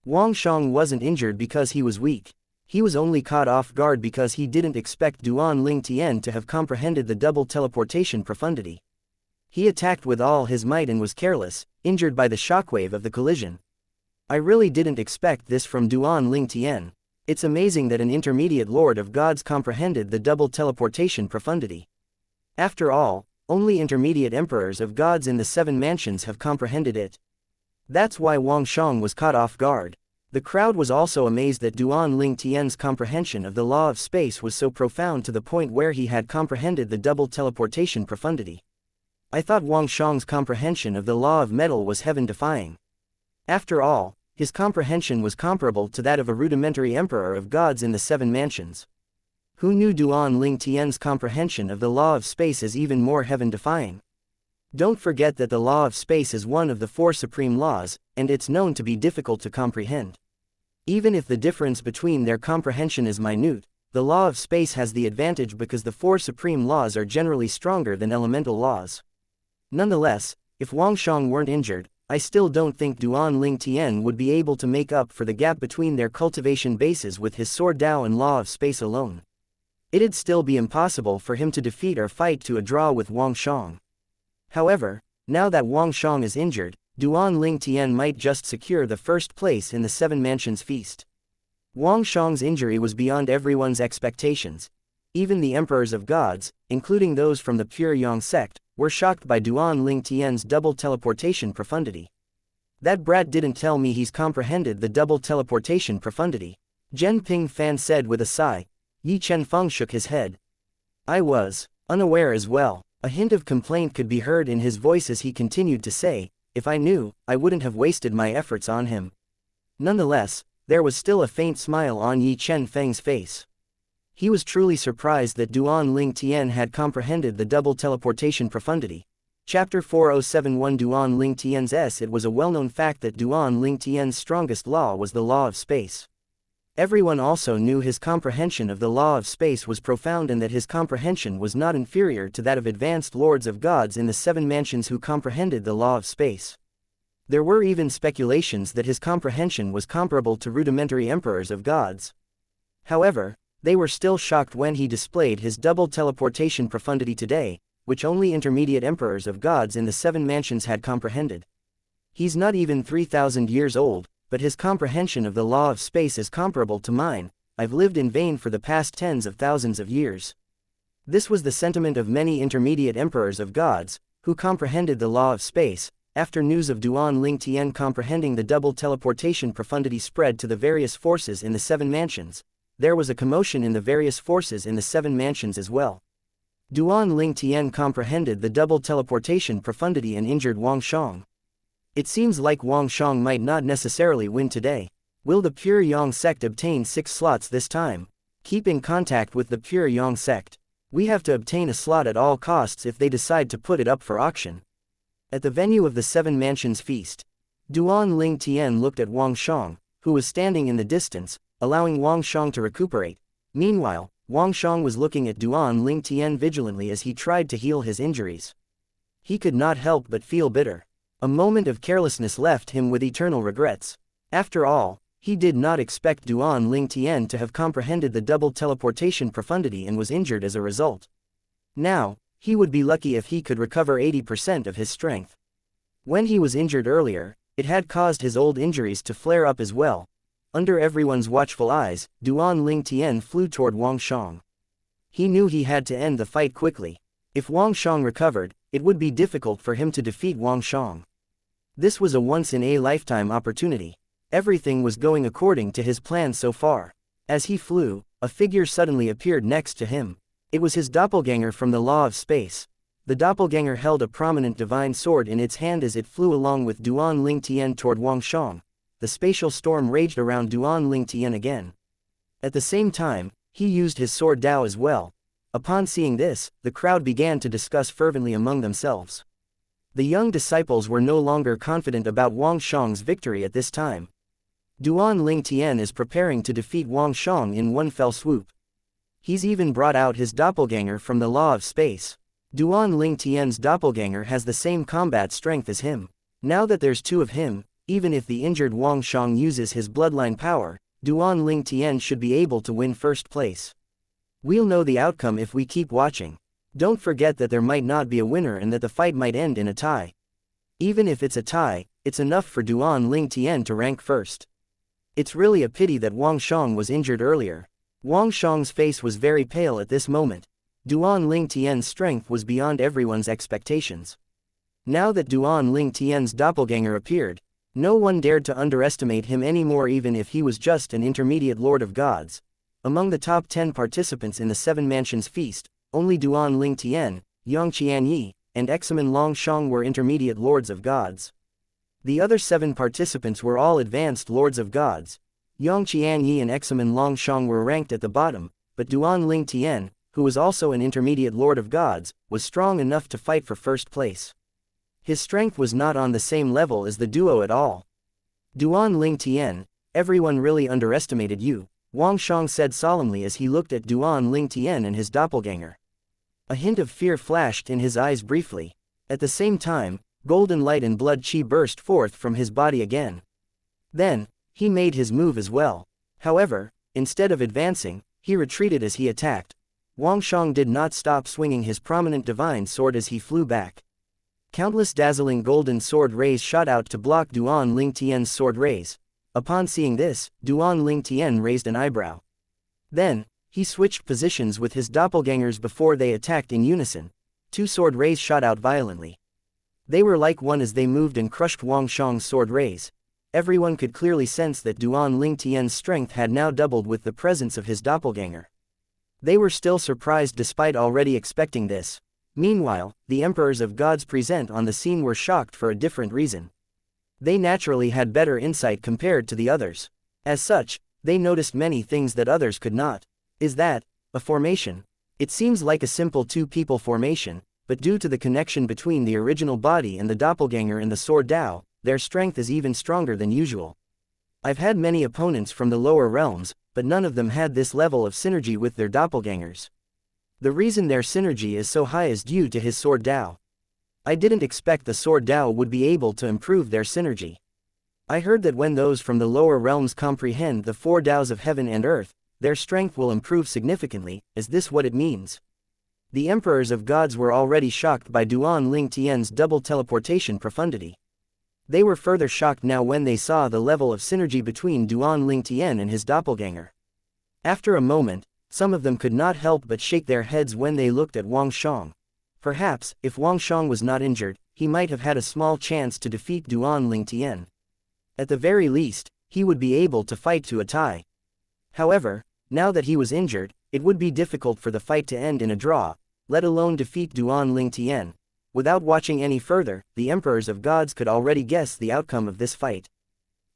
A: Wang Shang wasn't injured because he was weak. He was only caught off guard because he didn't expect Duan Ling Tian to have comprehended the double teleportation profundity. He attacked with all his might and was careless, injured by the shockwave of the collision. I really didn't expect this from Duan Ling Tian. It's amazing that an intermediate lord of gods comprehended the double teleportation profundity. After all, only intermediate emperors of gods in the Seven Mansions have comprehended it. That's why Wang Shang was caught off guard. The crowd was also amazed that Duan Ling Tian's comprehension of the law of space was so profound to the point where he had comprehended the double teleportation profundity. I thought Wang Shang's comprehension of the law of metal was heaven-defying. After all, his comprehension was comparable to that of a rudimentary emperor of gods in the Seven Mansions. Who knew Duan Ling Tian's comprehension of the law of space as even more heaven-defying? Don't forget that the law of space is one of the four supreme laws, and it's known to be difficult to comprehend. Even if the difference between their comprehension is minute, the law of space has the advantage because the four supreme laws are generally stronger than elemental laws. Nonetheless, if Wang Shang weren't injured, I still don't think Duan Ling Tian would be able to make up for the gap between their cultivation bases with his sword Dao and law of space alone. It'd still be impossible for him to defeat or fight to a draw with Wang Shang. However, now that Wang Shang is injured, Duan Ling Tian might just secure the first place in the Seven Mansions feast. Wang Shang's injury was beyond everyone's expectations. Even the emperors of gods, including those from the pure Yang sect, were shocked by Duan Ling Tian's double teleportation profundity. That brat didn't tell me he's comprehended the double teleportation profundity. Zhen Ping Fan said with a sigh. Yi Chenfeng shook his head. I was unaware as well. A hint of complaint could be heard in his voice as he continued to say, if I knew, I wouldn't have wasted my efforts on him. Nonetheless, there was still a faint smile on Yi Chenfeng's face. He was truly surprised that Duan Ling Tian had comprehended the double teleportation profundity. Chapter 4071 Duan Ling Tian's S. It was a well-known fact that Duan Ling Tian's strongest law was the law of space. Everyone also knew his comprehension of the law of space was profound and that his comprehension was not inferior to that of advanced lords of gods in the seven mansions who comprehended the law of space. There were even speculations that his comprehension was comparable to rudimentary emperors of gods. However, they were still shocked when he displayed his double teleportation profundity today, which only intermediate emperors of gods in the seven mansions had comprehended. He's not even 3,000 years old, but his comprehension of the law of space is comparable to mine. I've lived in vain for the past tens of thousands of years. This was the sentiment of many intermediate emperors of gods, who comprehended the law of space. After news of Duan Ling Tian comprehending the double teleportation profundity spread to the various forces in the seven mansions, there was a commotion in the various forces in the seven mansions as well. Duan Ling Tian comprehended the double teleportation profundity and injured Wang Shang. It seems like Wang Shang might not necessarily win today. Will the Pure Yang sect obtain 6 slots this time? Keep in contact with the Pure Yang sect. We have to obtain a slot at all costs if they decide to put it up for auction. At the venue of the Seven Mansions feast, Duan Ling Tian looked at Wang Shang, who was standing in the distance, allowing Wang Shang to recuperate. Meanwhile, Wang Shang was looking at Duan Ling Tian vigilantly as he tried to heal his injuries. He could not help but feel bitter. A moment of carelessness left him with eternal regrets. After all, he did not expect Duan Ling Tian to have comprehended the double teleportation profundity and was injured as a result. Now, he would be lucky if he could recover 80% of his strength. When he was injured earlier, it had caused his old injuries to flare up as well. Under everyone's watchful eyes, Duan Ling Tian flew toward Wang Shang. He knew he had to end the fight quickly. If Wang Shang recovered, it would be difficult for him to defeat Wang Shang. This was a once-in-a-lifetime opportunity. Everything was going according to his plan so far. As he flew, a figure suddenly appeared next to him. It was his doppelganger from the law of space. The doppelganger held a prominent divine sword in its hand as it flew along with Duan Ling Tian toward Wang Shang. The spatial storm raged around Duan Ling Tian again. At the same time, he used his sword Dao as well. Upon seeing this, the crowd began to discuss fervently among themselves. The young disciples were no longer confident about Wang Shang's victory at this time. Duan Ling Tian is preparing to defeat Wang Shang in one fell swoop. He's even brought out his doppelganger from the law of space. Duan Ling Tian's doppelganger has the same combat strength as him. Now that there's 2 of him, even if the injured Wang Shang uses his bloodline power, Duan Ling Tian should be able to win first place. We'll know the outcome if we keep watching. Don't forget that there might not be a winner and that the fight might end in a tie. Even if it's a tie, it's enough for Duan Ling Tian to rank first. It's really a pity that Wang Shang was injured earlier. Wang Shang's face was very pale at this moment. Duan Ling Tian's strength was beyond everyone's expectations. Now that Duan Ling Tian's doppelganger appeared, no one dared to underestimate him anymore even if he was just an intermediate lord of gods. Among the top 10 participants in the Seven Mansions feast, only Duan Ling Tian, Xianxia, and Examen Long Shang were intermediate lords of gods. The other 7 participants were all advanced lords of gods. Xianxia and Examen Long Shang were ranked at the bottom, but Duan Ling Tian, who was also an intermediate lord of gods, was strong enough to fight for first place. His strength was not on the same level as the duo at all. Duan Ling Tian, everyone really underestimated you, Wang Shang said solemnly as he looked at Duan Ling Tian and his doppelganger. A hint of fear flashed in his eyes briefly. At the same time, golden light and blood chi burst forth from his body again. Then, he made his move as well. However, instead of advancing, he retreated as he attacked. Wang Shang did not stop swinging his prominent divine sword as he flew back. Countless dazzling golden sword rays shot out to block Duan Ling Tian's sword rays. Upon seeing this, Duan Ling Tian raised an eyebrow. Then, he switched positions with his doppelgangers before they attacked in unison. 2 sword rays shot out violently. They were like one as they moved and crushed Wang Shang's sword rays. Everyone could clearly sense that Duan Ling Tian's strength had now doubled with the presence of his doppelganger. They were still surprised despite already expecting this. Meanwhile, the emperors of gods present on the scene were shocked for a different reason. They naturally had better insight compared to the others. As such, they noticed many things that others could not. Is that a formation? It seems like a simple 2-people formation, but due to the connection between the original body and the doppelganger in the sword Dao, their strength is even stronger than usual. I've had many opponents from the lower realms, but none of them had this level of synergy with their doppelgangers. The reason their synergy is so high is due to his sword Dao. I didn't expect the sword Dao would be able to improve their synergy. I heard that when those from the lower realms comprehend the four Daos of heaven and earth, their strength will improve significantly. Is this what it means? The emperors of gods were already shocked by Duan Ling Tian's double teleportation profundity. They were further shocked now when they saw the level of synergy between Duan Ling Tian and his doppelganger. After a moment, some of them could not help but shake their heads when they looked at Wang Shang. Perhaps, if Wang Shang was not injured, he might have had a small chance to defeat Duan Ling Tian. At the very least, he would be able to fight to a tie. However, now that he was injured, it would be difficult for the fight to end in a draw, let alone defeat Duan Ling Tian. Without watching any further, the emperors of gods could already guess the outcome of this fight.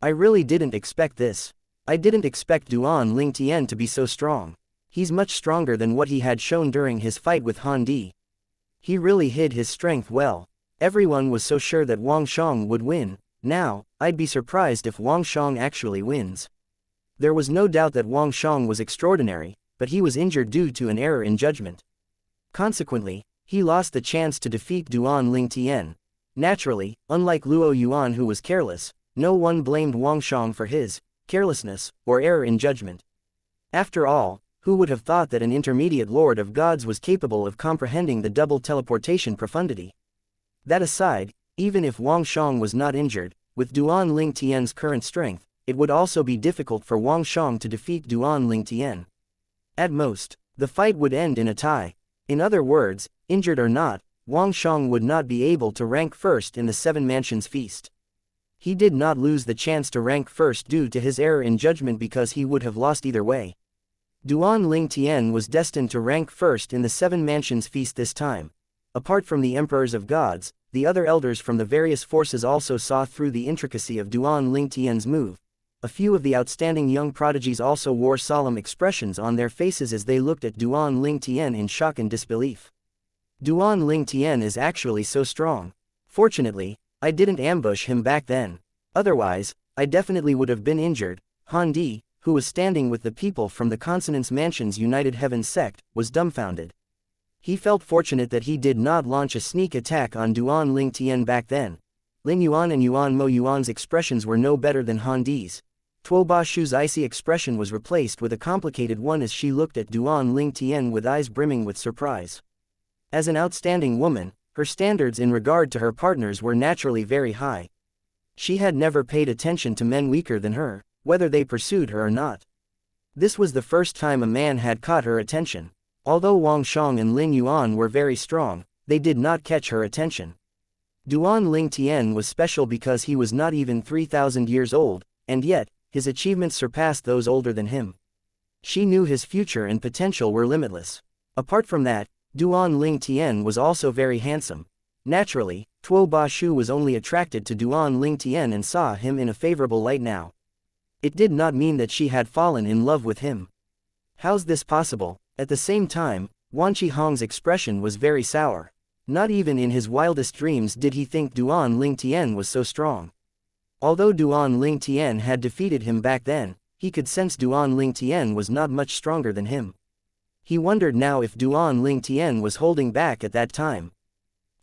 A: I really didn't expect this. I didn't expect Duan Ling Tian to be so strong. He's much stronger than what he had shown during his fight with Han Di. He really hid his strength well. Everyone was so sure that Wang Shang would win. Now, I'd be surprised if Wang Shang actually wins. There was no doubt that Wang Shang was extraordinary, but he was injured due to an error in judgment. Consequently, he lost the chance to defeat Duan Ling Tian. Naturally, unlike Luo Yuan who was careless, no one blamed Wang Shang for his carelessness or error in judgment. After all, who would have thought that an intermediate lord of gods was capable of comprehending the double teleportation profundity? That aside, even if Wang Shang was not injured, with Duan Ling Tian's current strength, it would also be difficult for Wang Shang to defeat Duan Ling Tian. At most, the fight would end in a tie. In other words, injured or not, Wang Shang would not be able to rank first in the Seven Mansions feast. He did not lose the chance to rank first due to his error in judgment because he would have lost either way. Duan Ling Tian was destined to rank first in the Seven Mansions feast this time. Apart from the emperors of gods, the other elders from the various forces also saw through the intricacy of Duan Ling Tian's move. A few of the outstanding young prodigies also wore solemn expressions on their faces as they looked at Duan Ling Tian in shock and disbelief. Duan Ling Tian is actually so strong. Fortunately, I didn't ambush him back then. Otherwise, I definitely would have been injured. Han Di, who was standing with the people from the Consonance Mansion's United Heaven sect, was dumbfounded. He felt fortunate that he did not launch a sneak attack on Duan Ling Tian back then. Lin Yuan and Yuan Mo Yuan's expressions were no better than Han Di's. Tuo Ba Shu's icy expression was replaced with a complicated one as she looked at Duan Ling Tian with eyes brimming with surprise. As an outstanding woman, her standards in regard to her partners were naturally very high. She had never paid attention to men weaker than her, whether they pursued her or not. This was the first time a man had caught her attention. Although Wang Shang and Lin Yuan were very strong, they did not catch her attention. Duan Ling Tian was special because he was not even 3,000 years old, and yet, his achievements surpassed those older than him. She knew his future and potential were limitless. Apart from that, Duan Ling Tian was also very handsome. Naturally, Tuo Ba Shu was only attracted to Duan Ling Tian and saw him in a favorable light now. It did not mean that she had fallen in love with him. How's this possible? At the same time, Wan Qihong's expression was very sour. Not even in his wildest dreams did he think Duan Ling Tian was so strong. Although Duan Ling Tian had defeated him back then, he could sense Duan Ling Tian was not much stronger than him. He wondered now if Duan Ling Tian was holding back at that time.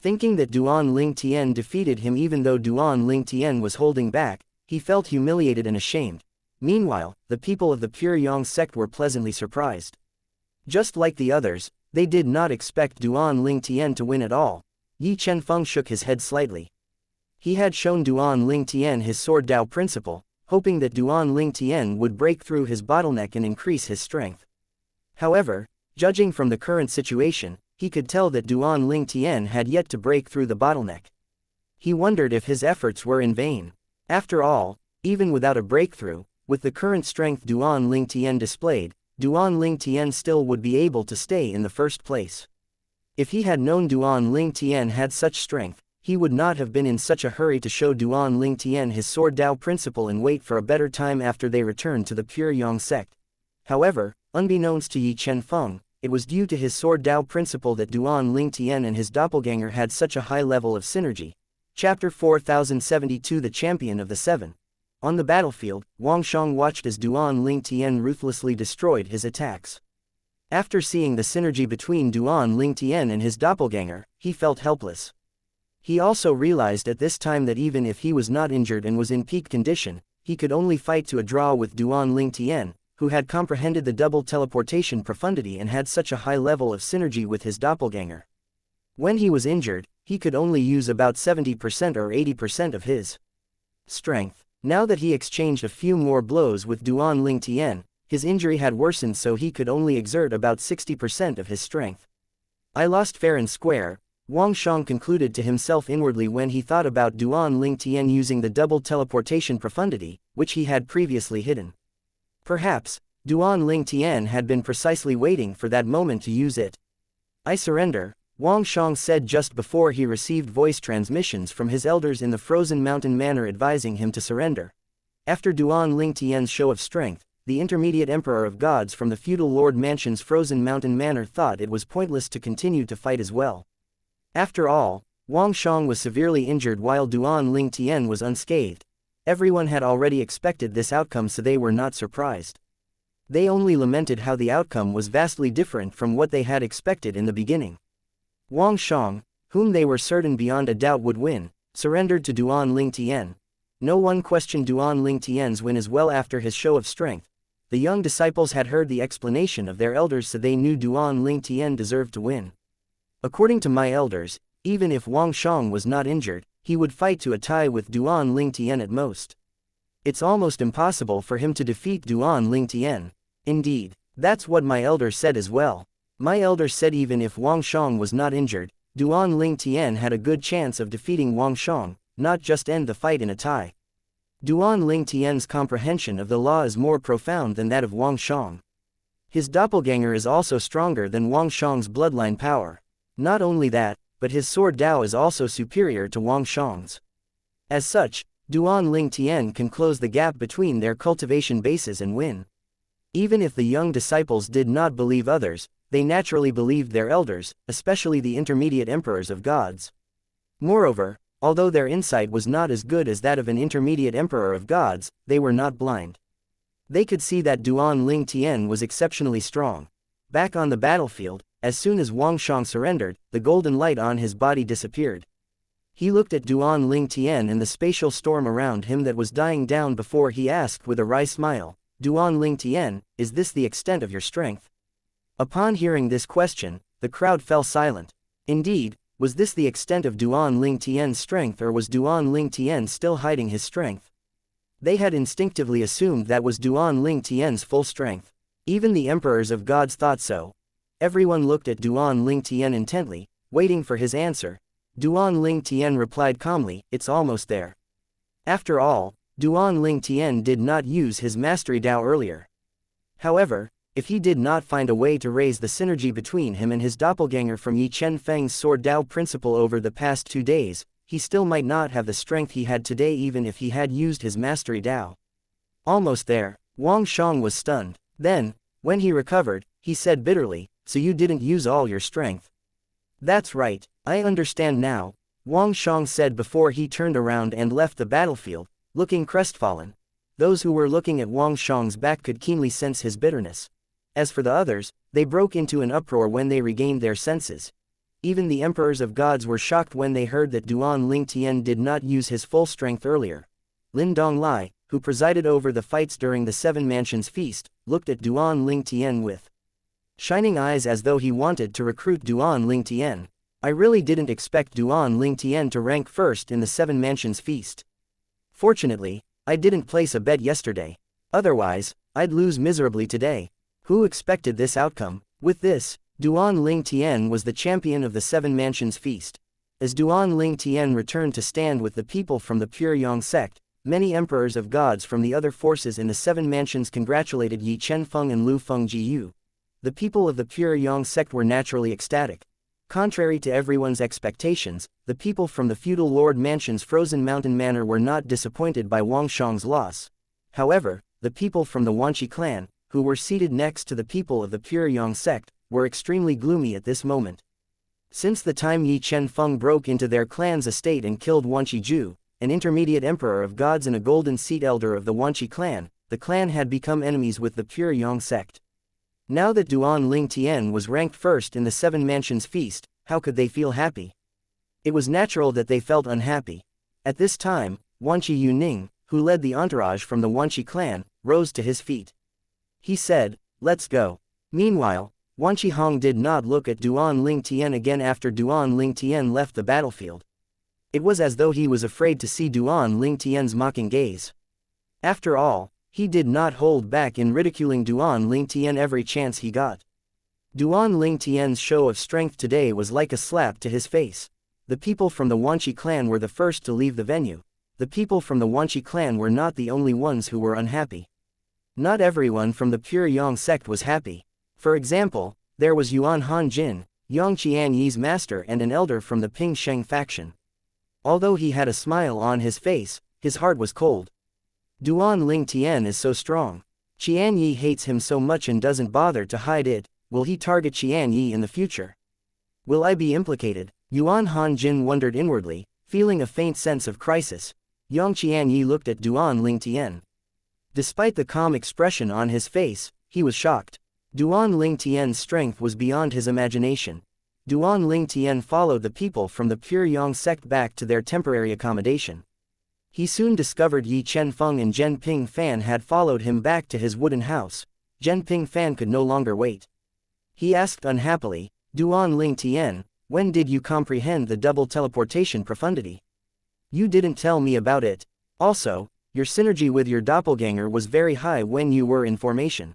A: Thinking that Duan Ling Tian defeated him even though Duan Ling Tian was holding back, he felt humiliated and ashamed. Meanwhile, the people of the Pure Yang sect were pleasantly surprised. Just like the others, they did not expect Duan Ling Tian to win at all. Yi Chenfeng shook his head slightly. He had shown Duan Ling Tian his sword Dao principle, hoping that Duan Ling Tian would break through his bottleneck and increase his strength. However, judging from the current situation, he could tell that Duan Ling Tian had yet to break through the bottleneck. He wondered if his efforts were in vain. After all, even without a breakthrough, with the current strength Duan Ling Tian displayed, Duan Ling Tian still would be able to stay in the first place. If he had known Duan Ling Tian had such strength, he would not have been in such a hurry to show Duan Ling Tian his sword Dao principle and wait for a better time after they returned to the Pure Yang sect. However, unbeknownst to Yi Chenfeng, it was due to his sword Dao principle that Duan Ling Tian and his doppelganger had such a high level of synergy. Chapter 4072 The Champion of the Seven. On the battlefield, Wang Shang watched as Duan Ling Tian ruthlessly destroyed his attacks. After seeing the synergy between Duan Ling Tian and his doppelganger, he felt helpless. He also realized at this time that even if he was not injured and was in peak condition, he could only fight to a draw with Duan Ling Tian, who had comprehended the double teleportation profundity and had such a high level of synergy with his doppelganger. When he was injured, he could only use about 70% or 80% of his strength. Now that he exchanged a few more blows with Duan Ling Tian, his injury had worsened so he could only exert about 60% of his strength. I lost fair and square, Wang Shang concluded to himself inwardly when he thought about Duan Ling Tian using the double teleportation profundity, which he had previously hidden. Perhaps, Duan Ling Tian had been precisely waiting for that moment to use it. I surrender, Wang Shang said just before he received voice transmissions from his elders in the Frozen Mountain Manor advising him to surrender. After Duan Ling Tian's show of strength, the intermediate emperor of gods from the feudal lord mansion's Frozen Mountain Manor thought it was pointless to continue to fight as well. After all, Wang Shang was severely injured while Duan Ling Tian was unscathed. Everyone had already expected this outcome so they were not surprised. They only lamented how the outcome was vastly different from what they had expected in the beginning. Wang Shang, whom they were certain beyond a doubt would win, surrendered to Duan Ling Tian. No one questioned Duan Ling Tian's win as well after his show of strength. The young disciples had heard the explanation of their elders so they knew Duan Ling Tian deserved to win. According to my elders, even if Wang Shang was not injured, he would fight to a tie with Duan Ling Tian at most. It's almost impossible for him to defeat Duan Ling Tian. Indeed, that's what my elders said as well. My elders said even if Wang Shang was not injured, Duan Ling Tian had a good chance of defeating Wang Shang, not just end the fight in a tie. Duan Ling Tian's comprehension of the law is more profound than that of Wang Shang. His doppelganger is also stronger than Wang Shang's bloodline power. Not only that, but his sword Dao is also superior to Wang Shang's. As such, Duan Ling Tian can close the gap between their cultivation bases and win. Even if the young disciples did not believe others, they naturally believed their elders, especially the intermediate emperors of gods. Moreover, although their insight was not as good as that of an intermediate emperor of gods, they were not blind. They could see that Duan Ling Tian was exceptionally strong. Back on the battlefield, as soon as Wang Shang surrendered, the golden light on his body disappeared. He looked at Duan Ling Tian and the spatial storm around him that was dying down before he asked with a wry smile, Duan Ling Tian, is this the extent of your strength? Upon hearing this question, the crowd fell silent. Indeed, was this the extent of Duan Ling Tian's strength or was Duan Ling Tian still hiding his strength? They had instinctively assumed that was Duan Ling Tian's full strength. Even the emperors of gods thought so. Everyone looked at Duan Ling Tian intently, waiting for his answer. Duan Ling Tian replied calmly, it's almost there. After all, Duan Ling Tian did not use his mastery Dao earlier. However, if he did not find a way to raise the synergy between him and his doppelganger from Yi Chen Feng's sword Dao principle over the past 2 days, he still might not have the strength he had today even if he had used his mastery Dao. Almost there, Wang Shang was stunned. Then, when he recovered, he said bitterly, so you didn't use all your strength. That's right, I understand now, Wang Shang said before he turned around and left the battlefield, looking crestfallen. Those who were looking at Wang Shang's back could keenly sense his bitterness. As for the others, they broke into an uproar when they regained their senses. Even the emperors of gods were shocked when they heard that Duan Ling Tian did not use his full strength earlier. Lin Donglai, who presided over the fights during the Seven Mansions feast, looked at Duan Ling Tian with shining eyes as though he wanted to recruit Duan Ling Tian. I really didn't expect Duan Ling Tian to rank first in the Seven Mansions feast. Fortunately, I didn't place a bet yesterday. Otherwise, I'd lose miserably today. Who expected this outcome? With this, Duan Ling Tian was the champion of the Seven Mansions feast. As Duan Ling Tian returned to stand with the people from the Pure Yang sect, many emperors of gods from the other forces in the Seven Mansions congratulated Yi Chenfeng and Lu Fengjiu. The people of the Pure Yang sect were naturally ecstatic. Contrary to everyone's expectations, the people from the feudal lord mansion's Frozen Mountain Manor were not disappointed by Wang Shang's loss. However, the people from the Wanqi clan, who were seated next to the people of the Pure Yang sect, were extremely gloomy at this moment. Since the time Yi Chen-feng broke into their clan's estate and killed Wanqi Ju, an intermediate emperor of gods and a golden seat elder of the Wanqi clan, the clan had become enemies with the pure Yang sect. Now that Duan Ling Tian was ranked first in the Seven Mansions feast, how could they feel happy? It was natural that they felt unhappy. At this time, Wanqi Yuning, who led the entourage from the Wanqi clan, rose to his feet. He said, "Let's go." Meanwhile, Wanqi Hong did not look at Duan Ling Tian again after Duan Ling Tian left the battlefield. It was as though he was afraid to see Duan Ling Tian's mocking gaze. After all, he did not hold back in ridiculing Duan Ling Tian every chance he got. Duan Ling Tian's show of strength today was like a slap to his face. The people from the Wanqi clan were the first to leave the venue. The people from the Wanqi clan were not the only ones who were unhappy. Not everyone from the pure Yang sect was happy. For example, there was Yuan Han Jin, Yang Qianyi's master and an elder from the Ping Sheng faction. Although he had a smile on his face, his heart was cold. Duan Ling Tian is so strong. Qianyi hates him so much and doesn't bother to hide it. Will he target Qianyi in the future? Will I be implicated? Yuan Han Jin wondered inwardly, feeling a faint sense of crisis. Yang Qianyi looked at Duan Ling Tian. Despite the calm expression on his face, he was shocked. Duan Ling Tian's strength was beyond his imagination. Duan Ling Tian followed the people from the pure Yang sect back to their temporary accommodation. He soon discovered Yi Chen-feng and Zhen Ping Fan had followed him back to his wooden house. Zhen Ping Fan could no longer wait. He asked unhappily, "Duan Ling Tian, when did you comprehend the double teleportation profundity? You didn't tell me about it. Also, your synergy with your doppelganger was very high when you were in formation.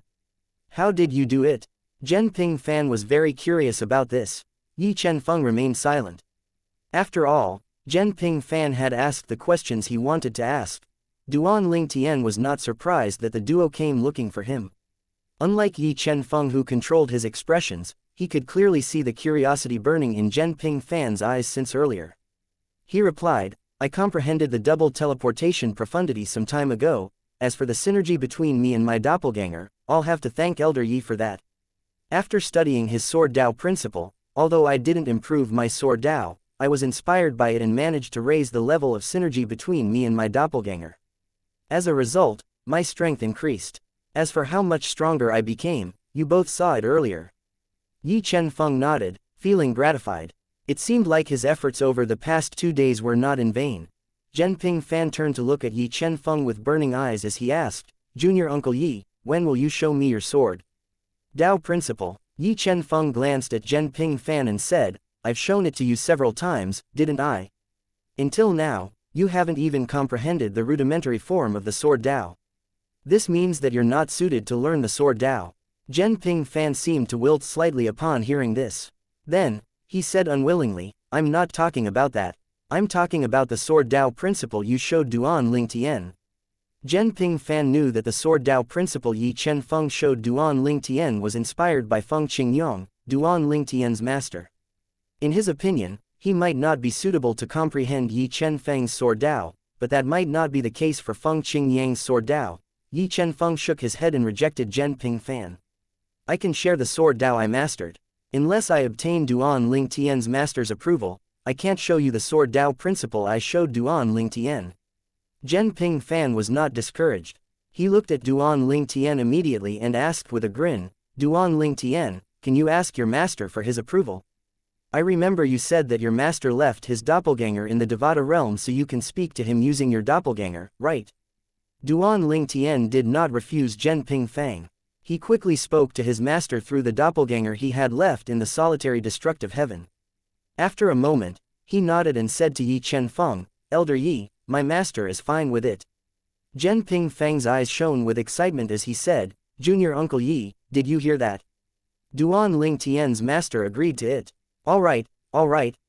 A: How did you do it?" Zhen Ping Fan was very curious about this. Yi Chen-feng remained silent. After all, Zhen Ping Fan had asked the questions he wanted to ask. Duan Ling Tian was not surprised that the duo came looking for him. Unlike Yi Chen-feng who controlled his expressions, he could clearly see the curiosity burning in Zhen Ping Fan's eyes since earlier. He replied, "I comprehended the double teleportation profundity some time ago. As for the synergy between me and my doppelganger, I'll have to thank Elder Yi for that. After studying his Sword Dao principle, although I didn't improve my Sword Dao, I was inspired by it and managed to raise the level of synergy between me and my doppelganger. As a result, my strength increased. As for how much stronger I became, you both saw it earlier." Yi Chen-feng nodded, feeling gratified. It seemed like his efforts over the past 2 days were not in vain. Zhen Ping Fan turned to look at Yi Chen-feng with burning eyes as he asked, "Junior Uncle Yi, when will you show me your sword?" Dao principle. Yi Chen-feng glanced at Zhen Ping Fan and said, "I've shown it to you several times, didn't I? Until now, you haven't even comprehended the rudimentary form of the Sword Dao. This means that you're not suited to learn the Sword Dao." Zhen Ping Fan seemed to wilt slightly upon hearing this. Then, he said unwillingly, "I'm not talking about that. I'm talking about the Sword Dao principle you showed Duan Ling Tian." Zhen Ping Fan knew that the Sword Dao principle Yi Chen-feng showed Duan Ling Tian was inspired by Feng Qingyong, Duan Ling Tian's master. In his opinion, he might not be suitable to comprehend Yi Chen-feng's Sword Dao, but that might not be the case for Feng Qingyang's Sword Dao. Yi Chen-feng shook his head and rejected Zhen Ping Fan. "I can share the Sword Dao I mastered. Unless I obtain Duan Ling Tian's master's approval, I can't show you the Sword Dao principle I showed Duan Ling Tian." Zhen Ping Fan was not discouraged. He looked at Duan Ling Tian immediately and asked with a grin, "Duan Ling Tian, can you ask your master for his approval? I remember you said that your master left his doppelganger in the Devata realm so you can speak to him using your doppelganger, right?" Duan Ling Tian did not refuse Zhen Ping Fan. He quickly spoke to his master through the doppelganger he had left in the solitary destructive heaven. After a moment, he nodded and said to Yi Chen-feng, "Elder Yi, my master is fine with it." Zhen Ping Fang's eyes shone with excitement as he said, "Junior Uncle Yi, did you hear that? Duan Ling Tian's master agreed to it." All right,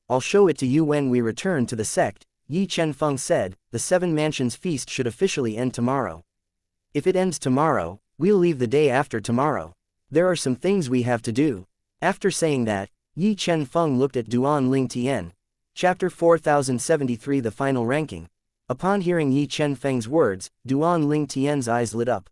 A: I'll show it to you when we return to the sect," Yi Chen-feng said. "The Seven Mansions feast should officially end tomorrow. If it ends tomorrow, we'll leave the day after tomorrow. There are some things we have to do." After saying that, Yi Chen-feng looked at Duan Ling Tian. Chapter 4073 The Final Ranking. Upon hearing Yi Chen-feng's words, Duan Ling Tian's eyes lit up.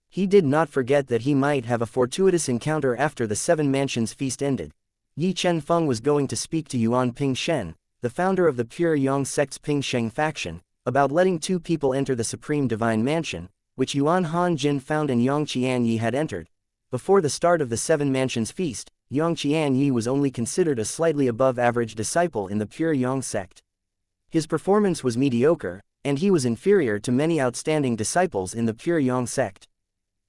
A: He did not forget that he might have a fortuitous encounter after the Seven Mansions feast ended. Yi Chen-feng was going to speak to Yuan Ping-shen, the founder of the Pure Yang sect's Ping-sheng faction, about letting two people enter the Supreme Divine Mansion, which Yuan Han-jin found and Yang Qianyi had entered. Before the start of the Seven Mansions feast, Yang Qianyi was only considered a slightly above-average disciple in the Pure Yang sect. His performance was mediocre, and he was inferior to many outstanding disciples in the Pure Yang sect.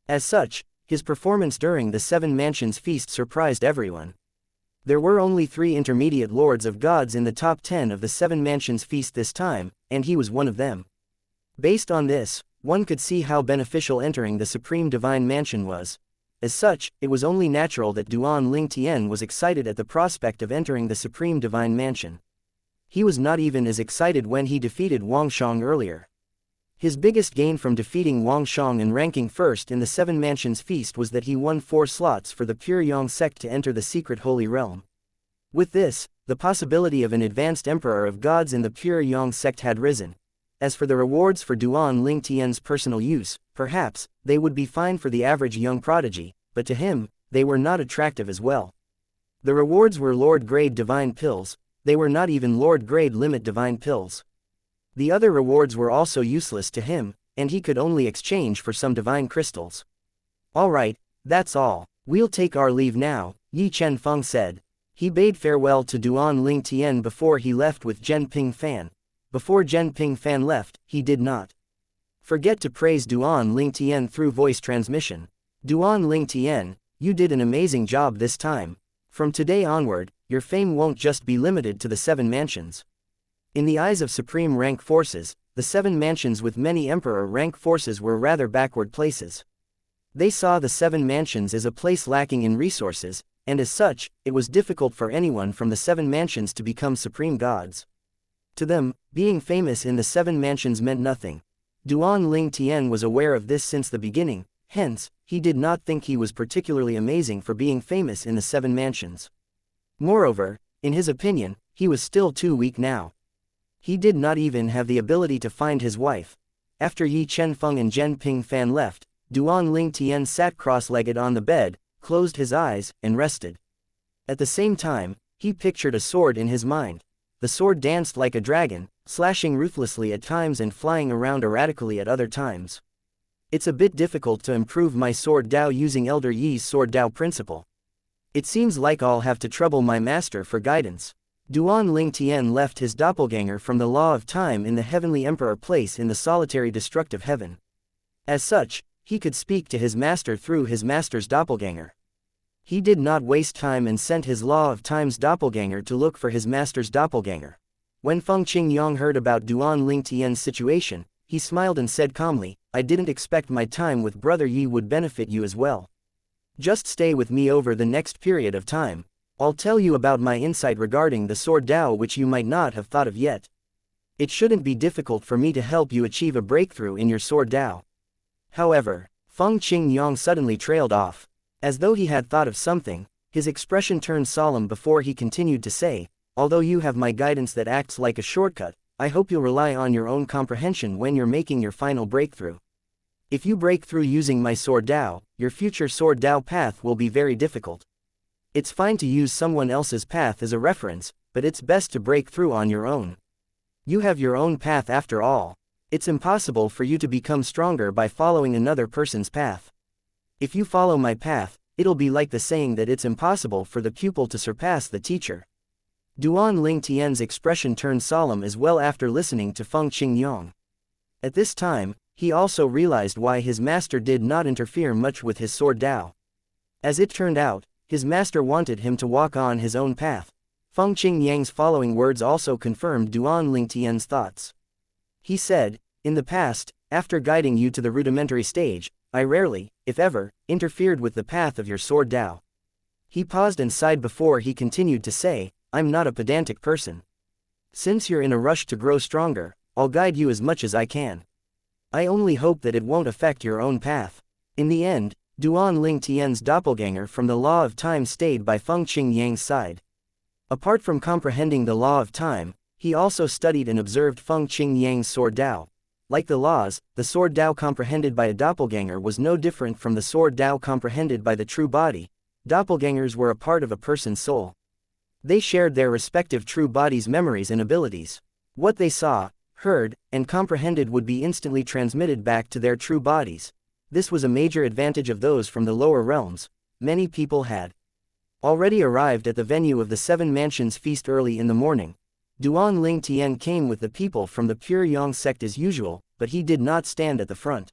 A: As such, his performance during the Seven Mansions feast surprised everyone. There were only 3 intermediate lords of gods in the top 10 of the Seven Mansions feast this time, and he was one of them. Based on this, one could see how beneficial entering the Supreme Divine Mansion was. As such, it was only natural that Duan Lingtian was excited at the prospect of entering the Supreme Divine Mansion. He was not even as excited when he defeated Wang Shang earlier. His biggest gain from defeating Wang Shang and ranking first in the Seven Mansions feast was that he won 4 slots for the Pure Yang sect to enter the secret holy realm. With this, the possibility of an advanced emperor of gods in the Pure Yang sect had risen. As for the rewards for Duan Lingtian's personal use, perhaps, they would be fine for the average young prodigy, but to him, they were not attractive as well. The rewards were Lord-grade divine pills, they were not even Lord-grade limit divine pills. The other rewards were also useless to him, and he could only exchange for some divine crystals. Alright, that's all. We'll take our leave now, Yi Chen-feng said. He bade farewell to Duan Lingtian before he left with Zhen Ping-fan. Before Zhen Ping-fan left, he did not forget to praise Duan Lingtian through voice transmission. Duan Lingtian, you did an amazing job this time. From today onward, your fame won't just be limited to the Seven Mansions. In the eyes of supreme rank forces, the Seven Mansions with many emperor rank forces were rather backward places. They saw the Seven Mansions as a place lacking in resources, and as such, it was difficult for anyone from the Seven Mansions to become supreme gods. To them, being famous in the Seven Mansions meant nothing. Duan Lingtian was aware of this since the beginning, hence, he did not think he was particularly amazing for being famous in the Seven Mansions. Moreover, in his opinion, he was still too weak now. He did not even have the ability to find his wife. After Yi Chen-feng and Zhen Ping-fan left, Duan Lingtian sat cross-legged on the bed, closed his eyes, and rested. At the same time, he pictured a sword in his mind. The sword danced like a dragon, slashing ruthlessly at times and flying around erratically at other times. It's a bit difficult to improve my sword Dao using Elder Yi's sword Dao principle. It seems like I'll have to trouble my master for guidance. Duan Lingtian left his doppelganger from the Law of Time in the Heavenly Emperor place in the solitary destructive heaven. As such, he could speak to his master through his master's doppelganger. He did not waste time and sent his Law of Time's doppelganger to look for his master's doppelganger. When Feng Qingyang heard about Duan Lingtian's situation, he smiled and said calmly, I didn't expect my time with Brother Yi would benefit you as well. Just stay with me over the next period of time. I'll tell you about my insight regarding the sword Dao which you might not have thought of yet. It shouldn't be difficult for me to help you achieve a breakthrough in your sword Dao. However, Feng Qingyang suddenly trailed off. As though he had thought of something, his expression turned solemn before he continued to say, although you have my guidance that acts like a shortcut, I hope you'll rely on your own comprehension when you're making your final breakthrough. If you break through using my sword Dao, your future sword Dao path will be very difficult. It's fine to use someone else's path as a reference, but it's best to break through on your own. You have your own path after all. It's impossible for you to become stronger by following another person's path. If you follow my path, it'll be like the saying that it's impossible for the pupil to surpass the teacher. Duan Lingtian's expression turned solemn as well after listening to Feng Qingyang. At this time, he also realized why his master did not interfere much with his sword Dao. As it turned out, his master wanted him to walk on his own path. Feng Qingyang's following words also confirmed Duan Lingtian's thoughts. He said, in the past, after guiding you to the rudimentary stage, I rarely, if ever, interfered with the path of your sword Dao. He paused and sighed before he continued to say, I'm not a pedantic person. Since you're in a rush to grow stronger, I'll guide you as much as I can. I only hope that it won't affect your own path. In the end, Duan Lingtian's doppelganger from the Law of Time stayed by Feng Qingyang's side. Apart from comprehending the Law of Time, he also studied and observed Feng Qingyang's sword Dao. Like the laws, the sword Tao comprehended by a doppelganger was no different from the sword Tao comprehended by the true body. Doppelgangers were a part of a person's soul. They shared their respective true body's memories and abilities. What they saw, heard, and comprehended would be instantly transmitted back to their true bodies. This was a major advantage of those from the lower realms. Many people had already arrived at the venue of the Seven Mansions feast early in the morning. Duan Ling Tian came with the people from the Pure Yang sect as usual, but he did not stand at the front.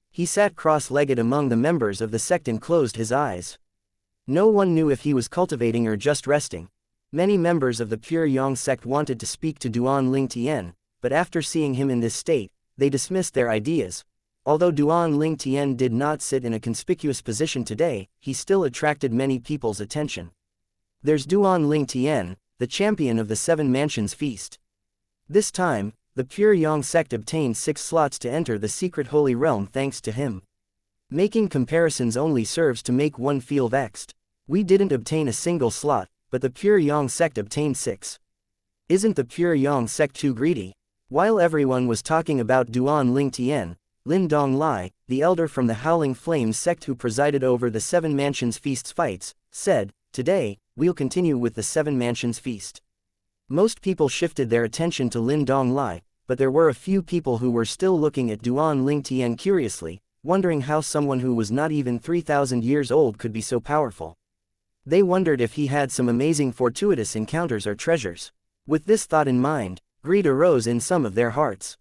A: He sat cross-legged among the members of the sect and closed his eyes. No one knew if he was cultivating or just resting. Many members of the Pure Yang sect wanted to speak to Duan Ling Tian, but after seeing him in this state, they dismissed their ideas. Although Duan Ling Tian did not sit in a conspicuous position today, he still attracted many people's attention. There's Duan Ling Tian, the champion of the Seven Mansions feast. This time, the Pure Yang sect obtained 6 slots to enter the secret holy realm thanks to him. Making comparisons only serves to make one feel vexed. We didn't obtain a single slot, but the Pure Yang sect obtained 6. Isn't the Pure Yang sect too greedy? While everyone was talking about Duan Ling Tian, Lin Donglai, the elder from the Howling Flames sect who presided over the Seven Mansions feast's fights, said, "Today, we'll continue with the Seven Mansions feast." Most people shifted their attention to Lin Donglai, but there were a few people who were still looking at Duan Ling Tian curiously, wondering how someone who was not even 3,000 years old could be so powerful. They wondered if he had some amazing fortuitous encounters or treasures. With this thought in mind, greed arose in some of their hearts.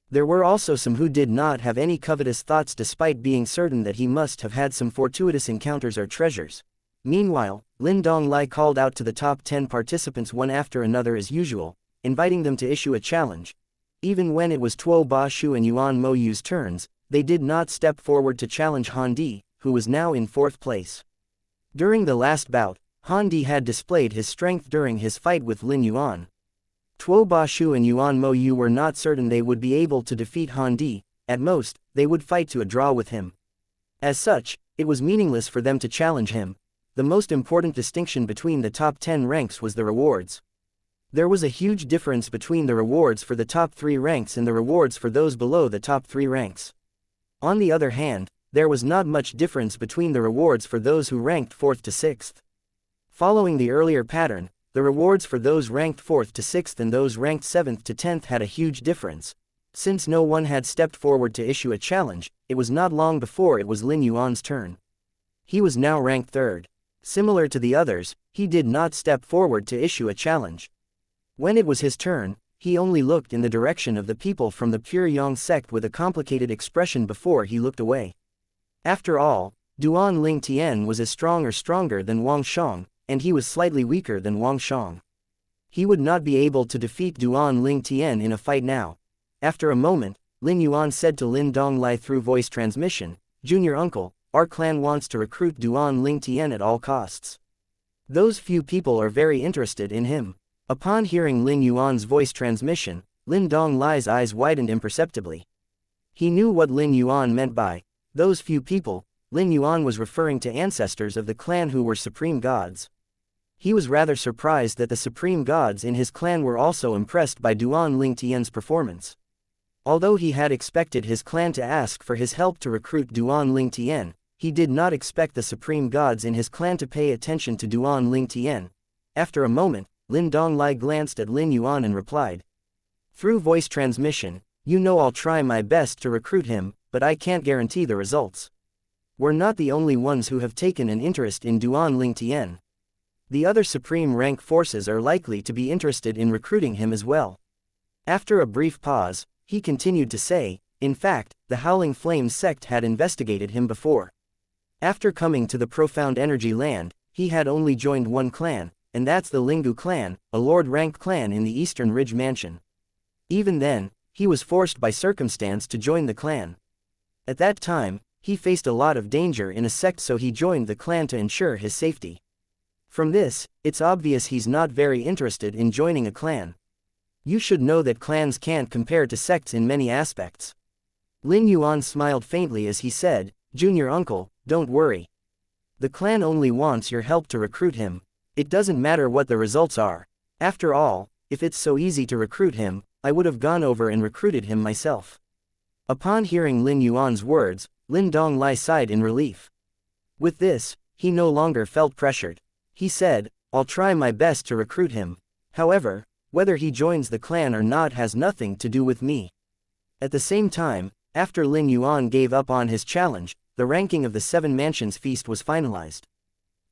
A: There were also some who did not have any covetous thoughts despite being certain that he must have had some fortuitous encounters or treasures. Meanwhile, Lin Donglai called out to the top 10 participants one after another as usual, inviting them to issue a challenge. Even when it was Tuo Ba Shu and Yuan Mo Yu's turns, they did not step forward to challenge Han Di, who was now in 4th place. During the last bout, Han Di had displayed his strength during his fight with Lin Yuan. Tuo Ba Shu and Yuan Mo Yu were not certain they would be able to defeat Han Di. At most, they would fight to a draw with him. As such, it was meaningless for them to challenge him. The most important distinction between the top 10 ranks was the rewards. There was a huge difference between the rewards for the top 3 ranks and the rewards for those below the top 3 ranks. On the other hand, there was not much difference between the rewards for those who ranked 4th to 6th. Following the earlier pattern, the rewards for those ranked 4th to 6th and those ranked 7th to 10th had a huge difference. Since no one had stepped forward to issue a challenge, it was not long before it was Lin Yuan's turn. He was now ranked 3rd. Similar to the others, he did not step forward to issue a challenge. When it was his turn, he only looked in the direction of the people from the Pure Yang sect with a complicated expression before he looked away. After all, Duan Ling Tian was as strong or stronger than Wang Shang, and he was slightly weaker than Wang Shang. He would not be able to defeat Duan Ling Tian in a fight now. After a moment, Lin Yuan said to Lin Donglai through voice transmission, "Junior uncle, our clan wants to recruit Duan Ling Tian at all costs. Those few people are very interested in him." Upon hearing Lin Yuan's voice transmission, Lin Donglai's eyes widened imperceptibly. He knew what Lin Yuan meant by those few people. Lin Yuan was referring to ancestors of the clan who were supreme gods. He was rather surprised that the supreme gods in his clan were also impressed by Duan Ling Tian's performance. Although he had expected his clan to ask for his help to recruit Duan Ling Tian, he did not expect the supreme gods in his clan to pay attention to Duan Ling Tian. After a moment, Lin Donglai glanced at Lin Yuan and replied, "Through voice transmission, you know I'll try my best to recruit him, but I can't guarantee the results. We're not the only ones who have taken an interest in Duan Ling Tian. The other supreme rank forces are likely to be interested in recruiting him as well." After a brief pause, he continued to say, "In fact, the Howling Flames sect had investigated him before. After coming to the Profound Energy Land, he had only joined one clan, and that's the Lingu clan, a lord-ranked clan in the Eastern Ridge Mansion. Even then, he was forced by circumstance to join the clan. At that time, he faced a lot of danger in a sect, so he joined the clan to ensure his safety. From this, it's obvious he's not very interested in joining a clan. You should know that clans can't compare to sects in many aspects." Lin Yuan smiled faintly as he said, "Junior uncle, don't worry. The clan only wants your help to recruit him. It doesn't matter what the results are. After all, if it's so easy to recruit him, I would have gone over and recruited him myself." Upon hearing Lin Yuan's words, Lin Donglai sighed in relief. With this, he no longer felt pressured. He said, "I'll try my best to recruit him. However, whether he joins the clan or not has nothing to do with me." At the same time, after Lin Yuan gave up on his challenge, the ranking of the Seven Mansions Feast was finalized.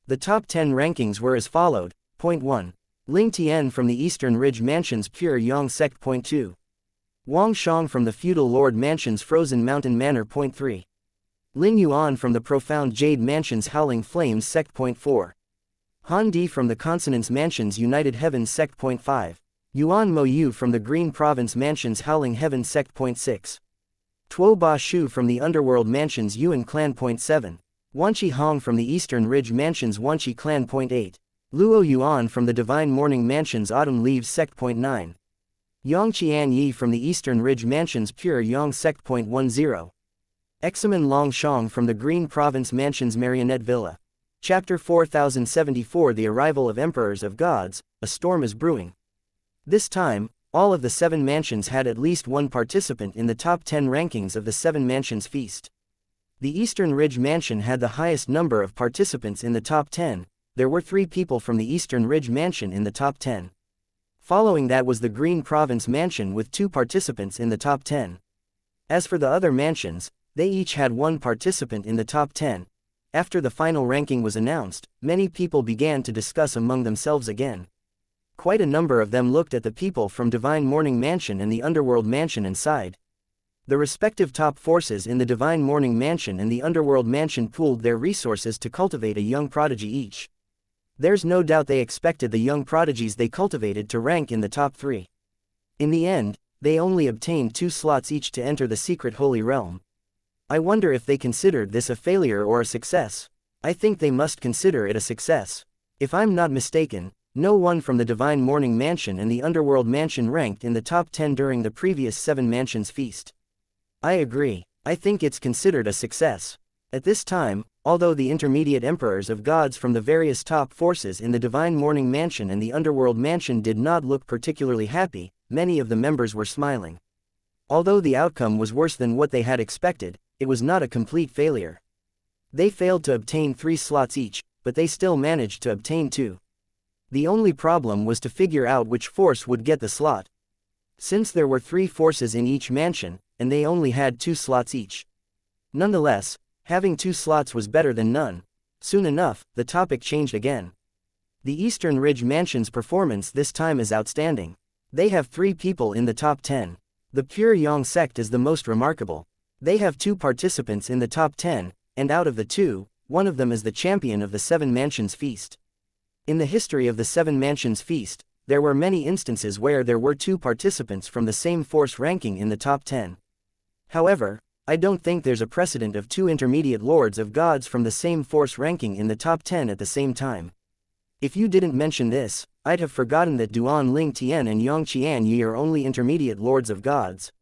A: The top 10 rankings were as followed. Point 1. Ling Tian from the Eastern Ridge Mansions Pure Yang Sect. Point 2. Wang Shang from the Feudal Lord Mansions Frozen Mountain Manor. Point 3. Lin Yuan from the Profound Jade Mansions Howling Flames Sect. Point 4. Han Di from the Consonance Mansions United Heavens Sect. Point 5. Yuan Mo Yu from the Green Province Mansions Howling Heaven Sect. Point 6. Tuo Ba Shu from the Underworld Mansions Yuan Clan. Point 7. Wanqi Hong from the Eastern Ridge Mansions Wanqi Clan. Point 8. Luo Yuan from the Divine Morning Mansions Autumn Leaves Sect. Point 9. Yang Qian Yi from the Eastern Ridge Mansions Pure Yang Sect. Point 10. Examen Long Shang from the Green Province Mansions Marionette Villa. Chapter 4074 The Arrival of Emperors of Gods, A Storm is Brewing. This time, all of the 7 mansions had at least one participant in the top 10 rankings of the 7 Mansions Feast. The Eastern Ridge Mansion had the highest number of participants in the top 10. There were 3 people from the Eastern Ridge Mansion in the top 10. Following that was the Green Province Mansion with 2 participants in the top 10. As for the other mansions, they each had 1 participant in the top 10. After the final ranking was announced, many people began to discuss among themselves again. Quite a number of them looked at the people from Divine Morning Mansion and the Underworld Mansion and sighed. The respective top forces in the Divine Morning Mansion and the Underworld Mansion pooled their resources to cultivate a young prodigy each. There's no doubt they expected the young prodigies they cultivated to rank in the top 3. In the end, they only obtained 2 slots each to enter the secret Holy Realm. I wonder if they considered this a failure or a success. I think they must consider it a success. If I'm not mistaken, no one from the Divine Morning Mansion and the Underworld Mansion ranked in the top 10 during the previous 7 Mansions Feast. I agree, I think it's considered a success. At this time, although the intermediate emperors of gods from the various top forces in the Divine Morning Mansion and the Underworld Mansion did not look particularly happy, many of the members were smiling. Although the outcome was worse than what they had expected, it was not a complete failure. They failed to obtain 3 slots each, but they still managed to obtain 2. The only problem was to figure out which force would get the slot. Since there were 3 forces in each mansion, and they only had 2 slots each. Nonetheless, having 2 slots was better than none. Soon enough, the topic changed again. The Eastern Ridge Mansion's performance this time is outstanding. They have 3 people in the top 10. The Pure Yang Sect is the most remarkable. They have 2 participants in the top 10, and out of the 2, one of them is the champion of the 7 Mansions Feast. In the history of the 7 Mansions Feast, there were many instances where there were 2 participants from the same force ranking in the top 10. However, I don't think there's a precedent of 2 intermediate lords of gods from the same force ranking in the top 10 at the same time. If you didn't mention this, I'd have forgotten that Duan Ling Tian and Yang Qian Yi are only intermediate lords of gods.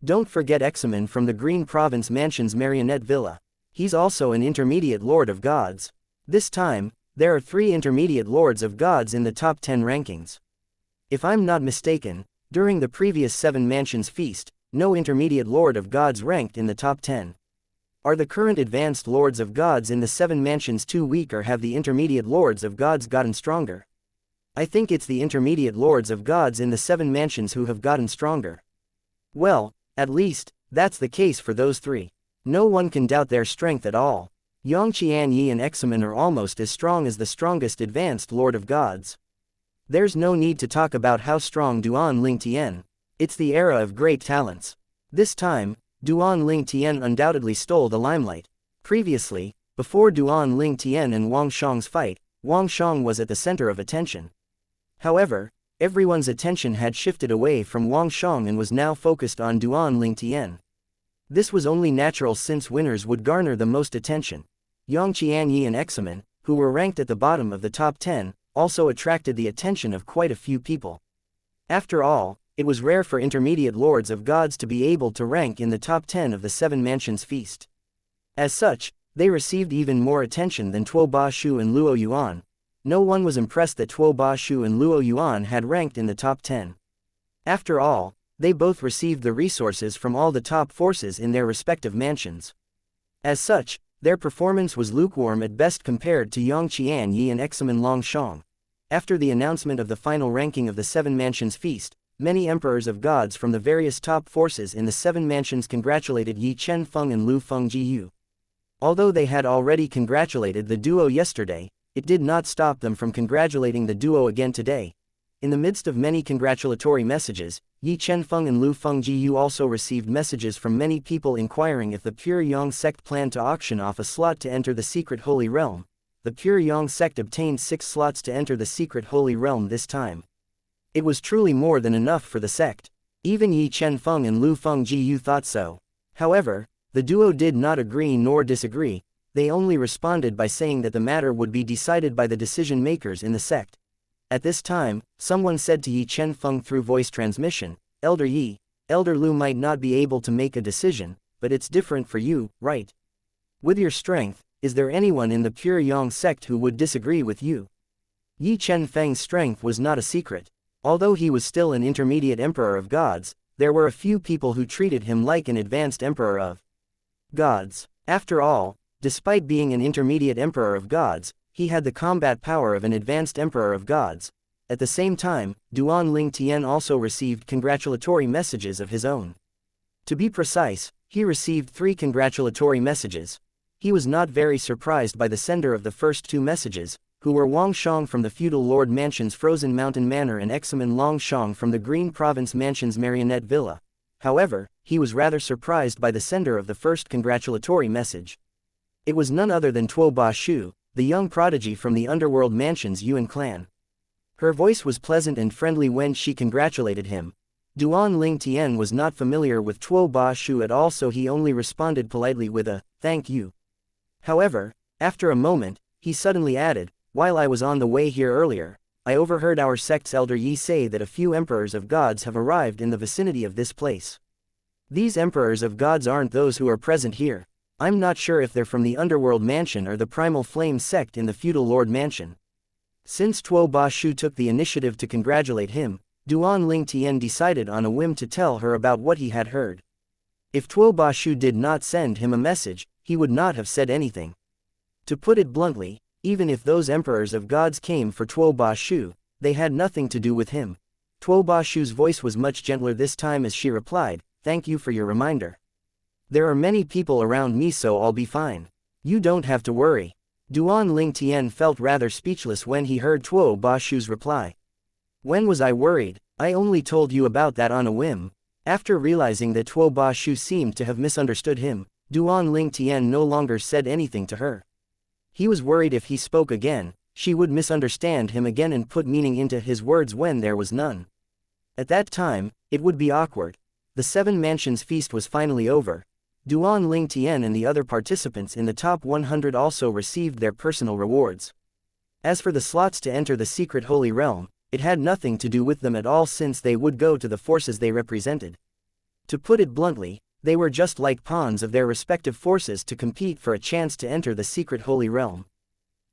A: Don't forget Examen from the Green Province Mansion's Marionette Villa. He's also an intermediate lord of gods. This time, there are 3 intermediate lords of gods in the top 10 rankings. If I'm not mistaken, during the previous 7 Mansions Feast, no intermediate lord of gods ranked in the top 10. Are the current advanced lords of gods in the 7 mansions too weak, or have the intermediate lords of gods gotten stronger? I think it's the intermediate lords of gods in the 7 mansions who have gotten stronger. Well, at least, that's the case for those 3. No one can doubt their strength at all. Yang Qian Yi and Examen are almost as strong as the strongest advanced lord of gods. There's no need to talk about how strong Duan Ling Tian. It's the era of great talents. This time, Duan Ling Tian undoubtedly stole the limelight. Previously, before Duan Ling Tian and Wang Shang's fight, Wang Shang was at the center of attention. However, everyone's attention had shifted away from Wang Shang and was now focused on Duan Ling Tian. This was only natural since winners would garner the most attention. Yang Qian Yi and Examen, who were ranked at the bottom of the top 10, also attracted the attention of quite a few people. After all, it was rare for intermediate lords of gods to be able to rank in the top 10 of the 7 Mansions Feast. As such, they received even more attention than Tuo Ba Shu and Luo Yuan. No one was impressed that Tuo Ba Shu and Luo Yuan had ranked in the top 10. After all, They both received the resources from all the top forces in their respective mansions. As such, their performance was lukewarm at best compared to Yang Qianyi and Examen Longshang. After the announcement of the final ranking of the Seven Mansions Feast, many emperors of gods from the various top forces in the Seven Mansions congratulated Yi Chen-feng and Lu Fengjiyu. Although they had already congratulated the duo yesterday, it did not stop them from congratulating the duo again today. In the midst of many congratulatory messages, Yi Chen-feng and Lu Fengjiyu also received messages from many people inquiring if the Pure Yang sect planned to auction off a slot to enter the secret Holy Realm. The Pure Yang sect obtained 6 slots to enter the secret Holy Realm this time. It was truly more than enough for the sect. Even Yi Chen-feng and Lu Fengjiyu thought so. However, the duo did not agree nor disagree, they only responded by saying that the matter would be decided by the decision-makers in the sect. At this time, someone said to Yi Chen-feng through voice transmission, "Elder Yi, Elder Lu might not be able to make a decision, but it's different for you, right? With your strength, is there anyone in the Pure Yang sect who would disagree with you?" Yi Chen-feng's strength was not a secret. Although he was still an intermediate emperor of gods, there were a few people who treated him like an advanced emperor of gods. After all, despite being an intermediate emperor of gods, he had the combat power of an advanced emperor of gods. At the same time, Duan Ling Tian also received congratulatory messages of his own. To be precise, he received 3 congratulatory messages. He was not very surprised by the sender of the first 2 messages, who were Wang Shang from the feudal lord mansion's Frozen Mountain Manor and Examen Long Shang from the Green Province mansion's Marionette Villa. However, he was rather surprised by the sender of the first congratulatory message. It was none other than Tuo Ba Shu, the young prodigy from the underworld mansion's Yuan clan. Her voice was pleasant and friendly when she congratulated him. Duan Ling Tian was not familiar with Tuo Ba Shu at all, so he only responded politely with a, "Thank you." However, after a moment, he suddenly added, "While I was on the way here earlier, I overheard our sect's elder Yi say that a few emperors of gods have arrived in the vicinity of this place. These emperors of gods aren't those who are present here. I'm not sure if they're from the underworld mansion or the primal flame sect in the feudal lord mansion." Since Tuo Ba Shu took the initiative to congratulate him, Duan Ling Tian decided on a whim to tell her about what he had heard. If Tuo Ba Shu did not send him a message, he would not have said anything. To put it bluntly, even if those emperors of gods came for Tuo Ba Shu, they had nothing to do with him. Tuo Ba Shu's voice was much gentler this time as she replied, "Thank you for your reminder. There are many people around me, so I'll be fine. You don't have to worry." Duan Ling Tian felt rather speechless when he heard Tuo Ba Shu's reply. "When was I worried? I only told you about that on a whim." After realizing that Tuo Ba Shu seemed to have misunderstood him, Duan Ling Tian no longer said anything to her. He was worried if he spoke again, she would misunderstand him again and put meaning into his words when there was none. At that time, it would be awkward. The Seven Mansions feast was finally over. Duan Ling Tian and the other participants in the top 100 also received their personal rewards. As for the slots to enter the secret Holy Realm, it had nothing to do with them at all, since they would go to the forces they represented. To put it bluntly, they were just like pawns of their respective forces to compete for a chance to enter the secret Holy Realm.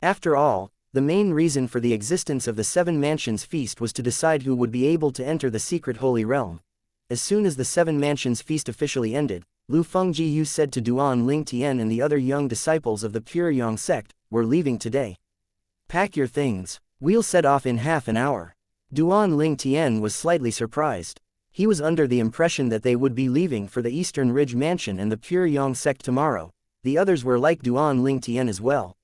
A: After all, the main reason for the existence of the Seven Mansions feast was to decide who would be able to enter the secret Holy Realm. As soon as the Seven Mansions feast officially ended, Lu Fengjiyu said to Duan Ling Tian and the other young disciples of the Pure Yang sect, "We're leaving today. Pack your things. We'll set off in half an hour." Duan Ling Tian was slightly surprised. He was under the impression that they would be leaving for the Eastern Ridge Mansion and the Pure Yang sect tomorrow. The others were like Duan Ling Tian as well.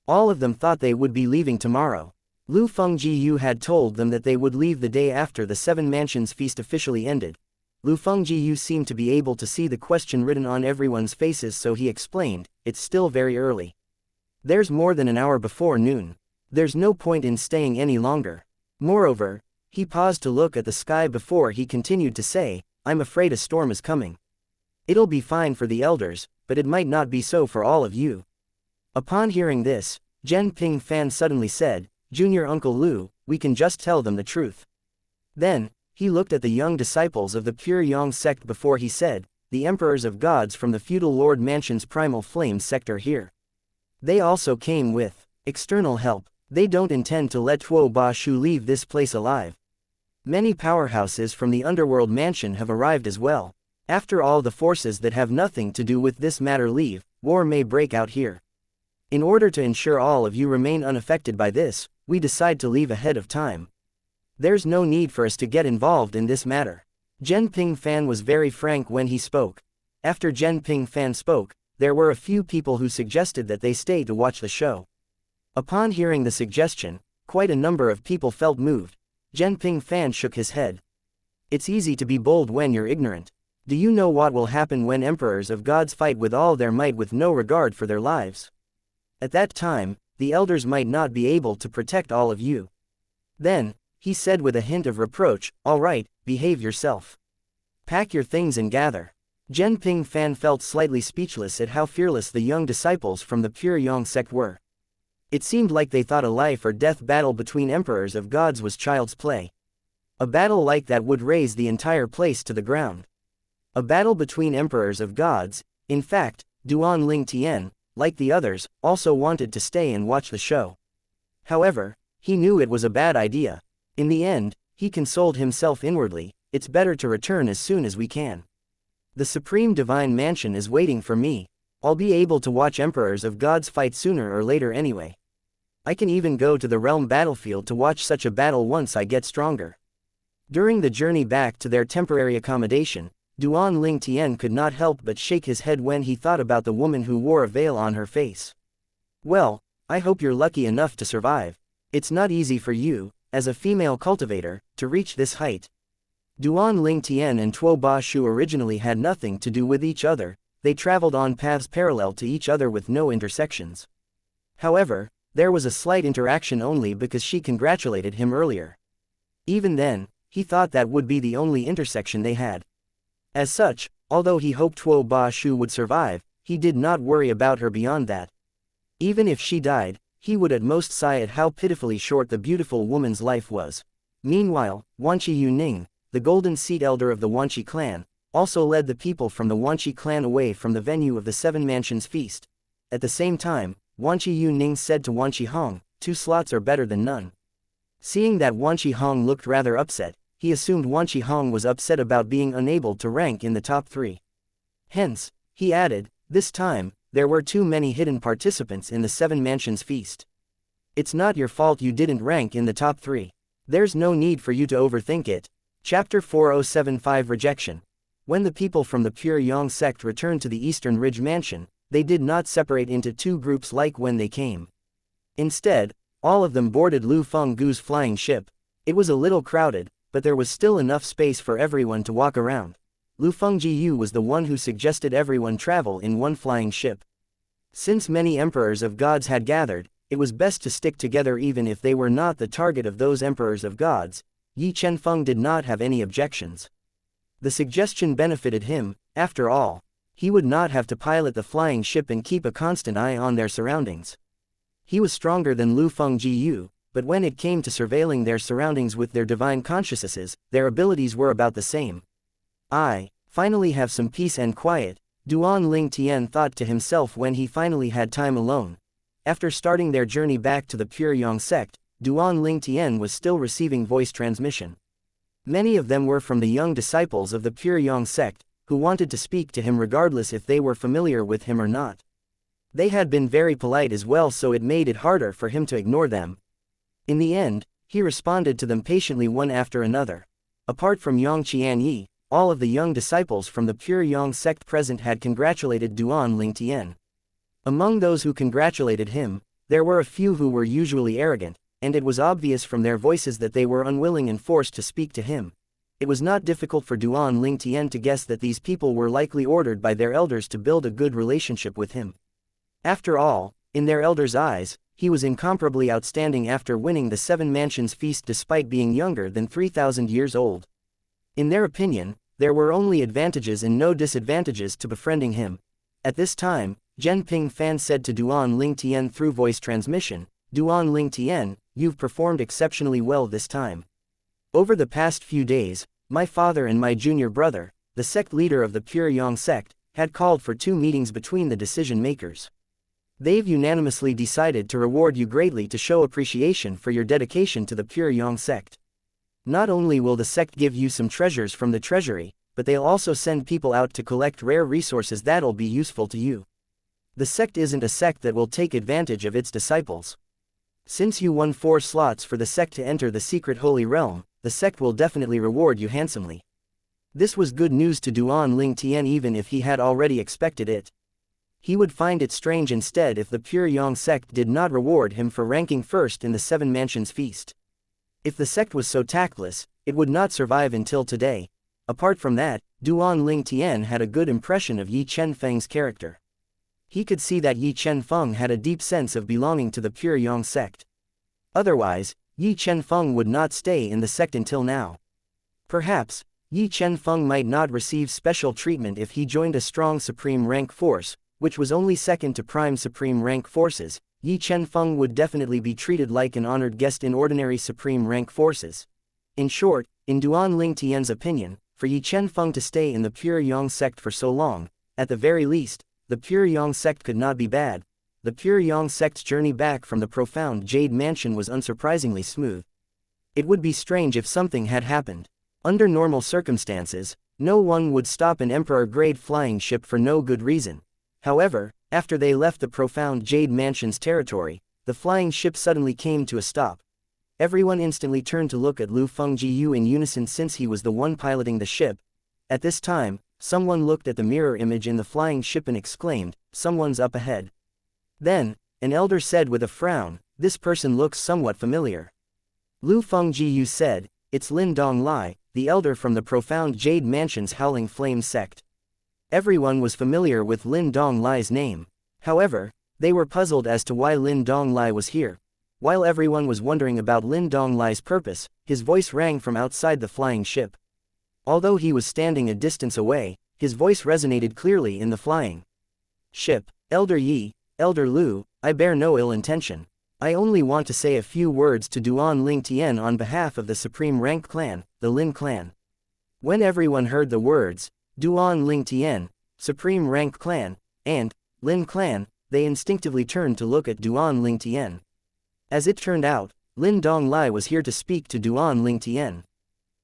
A: All of them thought they would be leaving tomorrow. Lu Fengjiyu had told them that they would leave the day after the Seven Mansions feast officially ended. Lu Fengjiyu seemed to be able to see the question written on everyone's faces, so he explained, "It's still very early. There's more than an hour before noon. There's no point in staying any longer. Moreover," he paused to look at the sky before he continued to say, "I'm afraid a storm is coming. It'll be fine for the elders, but it might not be so for all of you." Upon hearing this, Zhen Ping Fan suddenly said, "Junior Uncle Lu, we can just tell them the truth." Then, he looked at the young disciples of the Pure Yang sect before he said, "The emperors of gods from the feudal lord mansion's primal flame sect are here. They also came with external help. They don't intend to let Tuo Ba Shu leave this place alive." Many powerhouses from the underworld mansion have arrived as well. After all, the forces that have nothing to do with this matter leave, war may break out here. In order to ensure all of you remain unaffected by this, we decide to leave ahead of time. There's no need for us to get involved in this matter. Zhen Pingfan was very frank when he spoke. After Zhen Pingfan spoke, there were a few people who suggested that they stay to watch the show. Upon hearing the suggestion, quite a number of people felt moved. Zhen Pingfan shook his head. It's easy to be bold when you're ignorant. Do you know what will happen when emperors of gods fight with all their might with no regard for their lives? At that time, the elders might not be able to protect all of you. Then, he said with a hint of reproach, all right, behave yourself. Pack your things and gather. Zhen Pingfan felt slightly speechless at how fearless the young disciples from the pure Yang sect were. It seemed like they thought a life or death battle between emperors of gods was child's play. A battle like that would raze the entire place to the ground. A battle between emperors of gods. In fact, Duan Ling Tian, like the others, also wanted to stay and watch the show. However, he knew it was a bad idea. In the end, he consoled himself inwardly, it's better to return as soon as we can. The Supreme Divine Mansion is waiting for me. I'll be able to watch emperors of gods fight sooner or later anyway. I can even go to the realm battlefield to watch such a battle once I get stronger. During the journey back to their temporary accommodation, Duan Ling Tian could not help but shake his head when he thought about the woman who wore a veil on her face. Well, I hope you're lucky enough to survive. It's not easy for you, as a female cultivator, to reach this height. Duan Ling Tian and Tuo Ba Shu originally had nothing to do with each other, they traveled on paths parallel to each other with no intersections. However, there was a slight interaction only because she congratulated him earlier. Even then, he thought that would be the only intersection they had. As such, although he hoped Tuo Ba Shu would survive, he did not worry about her beyond that. Even if she died, he would at most sigh at how pitifully short the beautiful woman's life was. Meanwhile, Wanqi Yuning, the Golden Seat Elder of the Wanqi clan, also led the people from the Wanqi clan away from the venue of the Seven Mansions feast. At the same time, Wanqi Yuning said to Wanqi Hong, 2 slots are better than none. Seeing that Wanqi Hong looked rather upset, he assumed Wanqi Hong was upset about being unable to rank in the top 3. Hence, he added, this time, there were too many hidden participants in the Seven Mansions feast. It's not your fault you didn't rank in the top 3. There's no need for you to overthink it. Chapter 4075 Rejection. When the people from the pure Yang sect returned to the Eastern Ridge Mansion, they did not separate into 2 groups like when they came. Instead, all of them boarded Lu Fenggu's flying ship. It was a little crowded, but there was still enough space for everyone to walk around. Lu Fengjiu was the one who suggested everyone travel in one flying ship. Since many emperors of gods had gathered, it was best to stick together even if they were not the target of those emperors of gods. Yi Chenfeng did not have any objections. The suggestion benefited him, after all. He would not have to pilot the flying ship and keep a constant eye on their surroundings. He was stronger than Lu Fengjiu, but when it came to surveilling their surroundings with their divine consciousnesses, their abilities were about the same. I finally have some peace and quiet, Duan Ling Tian thought to himself when he finally had time alone. After starting their journey back to the pure Yang sect, Duan Ling Tian was still receiving voice transmission. Many of them were from the young disciples of the pure Yang sect, who wanted to speak to him regardless if they were familiar with him or not. They had been very polite as well, so it made it harder for him to ignore them. In the end, he responded to them patiently one after another. Apart from Yang Qianyi, all of the young disciples from the pure Yang sect present had congratulated Duan Ling Tian. Among those who congratulated him, there were a few who were usually arrogant, and it was obvious from their voices that they were unwilling and forced to speak to him. It was not difficult for Duan Ling Tian to guess that these people were likely ordered by their elders to build a good relationship with him. After all, in their elders' eyes, he was incomparably outstanding after winning the Seven Mansions feast despite being younger than 3,000 years old. In their opinion, there were only advantages and no disadvantages to befriending him. At this time, Zhen Pingfan said to Duan Ling Tian through voice transmission, Duan Ling Tian, you've performed exceptionally well this time. Over the past few days, my father and my junior brother, the sect leader of the pure Yang sect, had called for 2 meetings between the decision makers. They've unanimously decided to reward you greatly to show appreciation for your dedication to the pure Yang sect. Not only will the sect give you some treasures from the treasury, but they'll also send people out to collect rare resources that'll be useful to you. The sect isn't a sect that will take advantage of its disciples. Since you won 4 slots for the sect to enter the secret holy realm, the sect will definitely reward you handsomely. This was good news to Duan Ling Tian even if he had already expected it. He would find it strange instead if the Pure Yang sect did not reward him for ranking first in the 7 Mansions feast. If the sect was so tactless, it would not survive until today. Apart from that, Duan Ling Tian had a good impression of Yi Chen-feng's character. He could see that Yi Chen-feng had a deep sense of belonging to the Pure Yang sect. Otherwise, Yi Chen-feng would not stay in the sect until now. Perhaps, Yi Chen-feng might not receive special treatment if he joined a strong supreme rank force, which was only second to prime supreme rank forces. Yi Chen-feng would definitely be treated like an honored guest in ordinary supreme rank forces. In short, in Duan Ling Tian's opinion, for Yi Chen-feng to stay in the Pure Yang sect for so long, at the very least, the Pure Yang sect could not be bad. The Pure Yang sect's journey back from the profound Jade Mansion was unsurprisingly smooth. It would be strange if something had happened. Under normal circumstances, no one would stop an Emperor-grade flying ship for no good reason. However, after they left the profound Jade Mansion's territory, the flying ship suddenly came to a stop. Everyone instantly turned to look at Lu Fengjiu in unison since he was the one piloting the ship. At this time, someone looked at the mirror image in the flying ship and exclaimed, "Someone's up ahead." Then, an elder said with a frown, "This person looks somewhat familiar." Lu Fengjiu said, "It's Lin Donglai, the elder from the profound Jade Mansion's Howling Flame sect." Everyone was familiar with Lin Donglai's name. However, they were puzzled as to why Lin Donglai was here. While everyone was wondering about Lin Donglai's purpose, his voice rang from outside the flying ship. Although he was standing a distance away, his voice resonated clearly in the flying ship. "Elder Yi, Elder Lu, I bear no ill intention. I only want to say a few words to Duan Ling Tian on behalf of the Supreme Rank clan, the Lin clan." When everyone heard the words, Duan Ling Tian, Supreme Rank clan, and Lin clan, they instinctively turned to look at Duan Ling Tian. As it turned out, Lin Donglai was here to speak to Duan Ling Tian.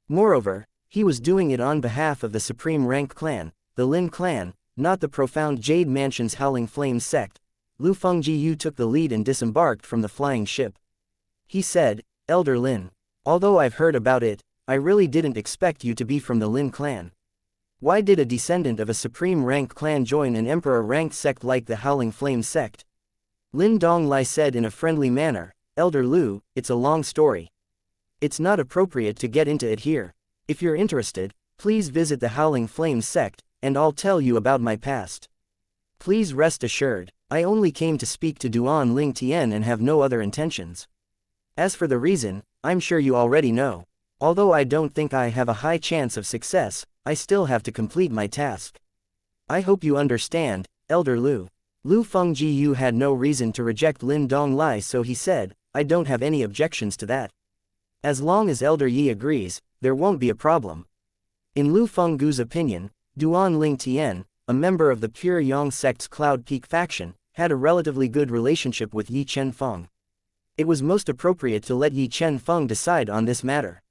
A: Moreover, he was doing it on behalf of the Supreme Rank clan, the Lin clan, not the profound Jade Mansion's Howling Flame sect. Lu Fengjiu took the lead and disembarked from the flying ship. He said, "Elder Lin, although I've heard about it, I really didn't expect you to be from the Lin clan. Why did a descendant of a Supreme Rank clan join an Emperor-ranked sect like the Howling Flame sect?" Lin Donglai said in a friendly manner, "Elder Lu, it's a long story. It's not appropriate to get into it here. If you're interested, please visit the Howling Flame sect, and I'll tell you about my past. Please rest assured, I only came to speak to Duan Ling Tian and have no other intentions. As for the reason, I'm sure you already know. Although I don't think I have a high chance of success, I still have to complete my task. I hope you understand, Elder Lu." Lu Fengjiu had no reason to reject Lin Donglai, so he said, "I don't have any objections to that. As long as Elder Yi agrees, there won't be a problem." In Lu Fenggu's opinion, Duan Ling Tian, a member of the Pure Yang sect's Cloud Peak faction, had a relatively good relationship with Yi Chen-feng. It was most appropriate to let Yi Chen-feng decide on this matter.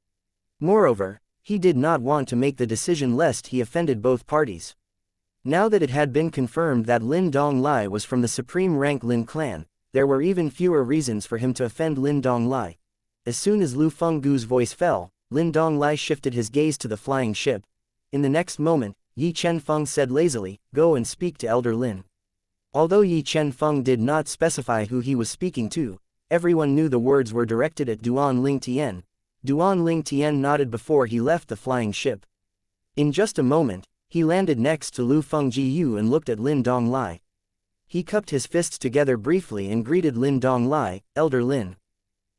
A: Moreover, he did not want to make the decision lest he offended both parties. Now that it had been confirmed that Lin Donglai was from the Supreme Rank Lin clan, there were even fewer reasons for him to offend Lin Donglai. As soon as Lu Fenggu's voice fell, Lin Donglai shifted his gaze to the flying ship. In the next moment, Yi Chen-feng said lazily, "Go and speak to Elder Lin." Although Yi Chen-feng did not specify who he was speaking to, everyone knew the words were directed at Duan Ling Tian. Duan Ling Tian nodded before he left the flying ship. In just a moment, he landed next to Lu Fengjiu and looked at Lin Donglai. He cupped his fists together briefly and greeted Lin Donglai, "Elder Lin."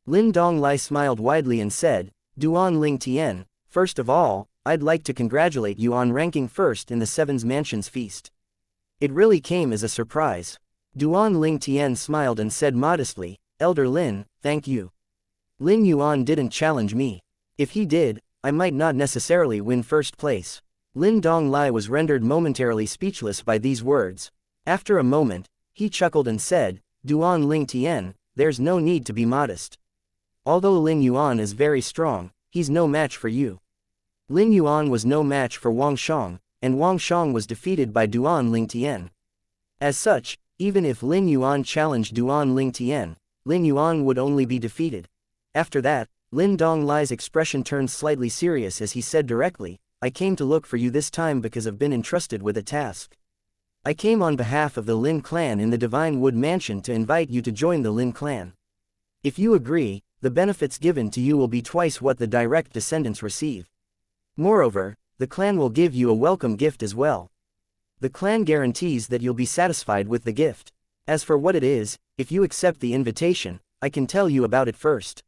A: Lin Donglai smiled widely and said, "Duan Ling Tian, first of all, I'd like to congratulate you on ranking first in the Seven Mansions feast. It really came as a surprise." Duan Ling Tian smiled and said modestly, "Elder Lin, thank you. Lin Yuan didn't challenge me. If he did, I might not necessarily win first place." Lin Donglai was rendered momentarily speechless by these words. After a moment, he chuckled and said, "Duan Ling Tian, there's no need to be modest. Although Lin Yuan is very strong, he's no match for you. Lin Yuan was no match for Wang Shang, and Wang Shang was defeated by Duan Lingtian. As such, even if Lin Yuan challenged Duan Lingtian, Lin Yuan would only be defeated. After that, Lin Donglai's expression turned slightly serious as he said directly, I came to look for you this time because I've been entrusted with a task. I came on behalf of the Lin clan in the Divine Wood Mansion to invite you to join the Lin clan. If you agree, the benefits given to you will be twice what the direct descendants receive. Moreover, the clan will give you a welcome gift as well. The clan guarantees that you'll be satisfied with the gift. As for what it is, if you accept the invitation, I can tell you about it first.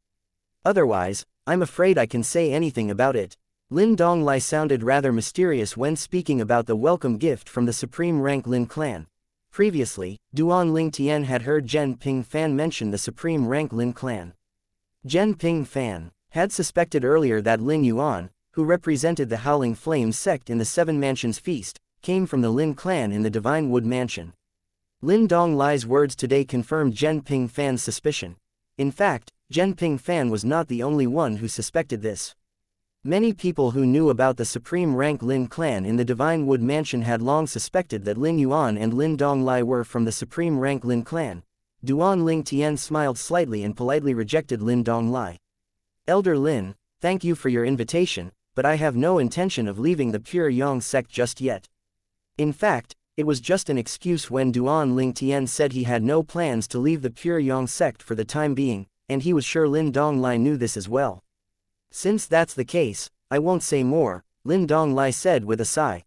A: Otherwise, I'm afraid I can say anything about it. Lin Donglai sounded rather mysterious when speaking about the welcome gift from the supreme rank Lin clan. Previously, Duan Lingtian had heard Zhen Ping Fan mention the supreme rank Lin clan. Zhen Ping Fan had suspected earlier that Lin Yuan, who represented the Howling Flames sect in the Seven Mansions Feast, came from the Lin clan in the Divine Wood Mansion. Lin Donglai's words today confirmed Zhen Ping Fan's suspicion. In fact, Zhen Ping Fan was not the only one who suspected this. Many people who knew about the supreme rank Lin clan in the Divine Wood Mansion had long suspected that Lin Yuan and Lin Donglai were from the supreme rank Lin clan. Duan Lingtian smiled slightly and politely rejected Lin Donglai. Elder Lin, thank you for your invitation, but I have no intention of leaving the Pure Yang sect just yet. In fact, it was just an excuse when Duan Lingtian said he had no plans to leave the Pure Yang sect for the time being, and he was sure Lin Donglai knew this as well. Since that's the case, I won't say more, Lin Donglai said with a sigh.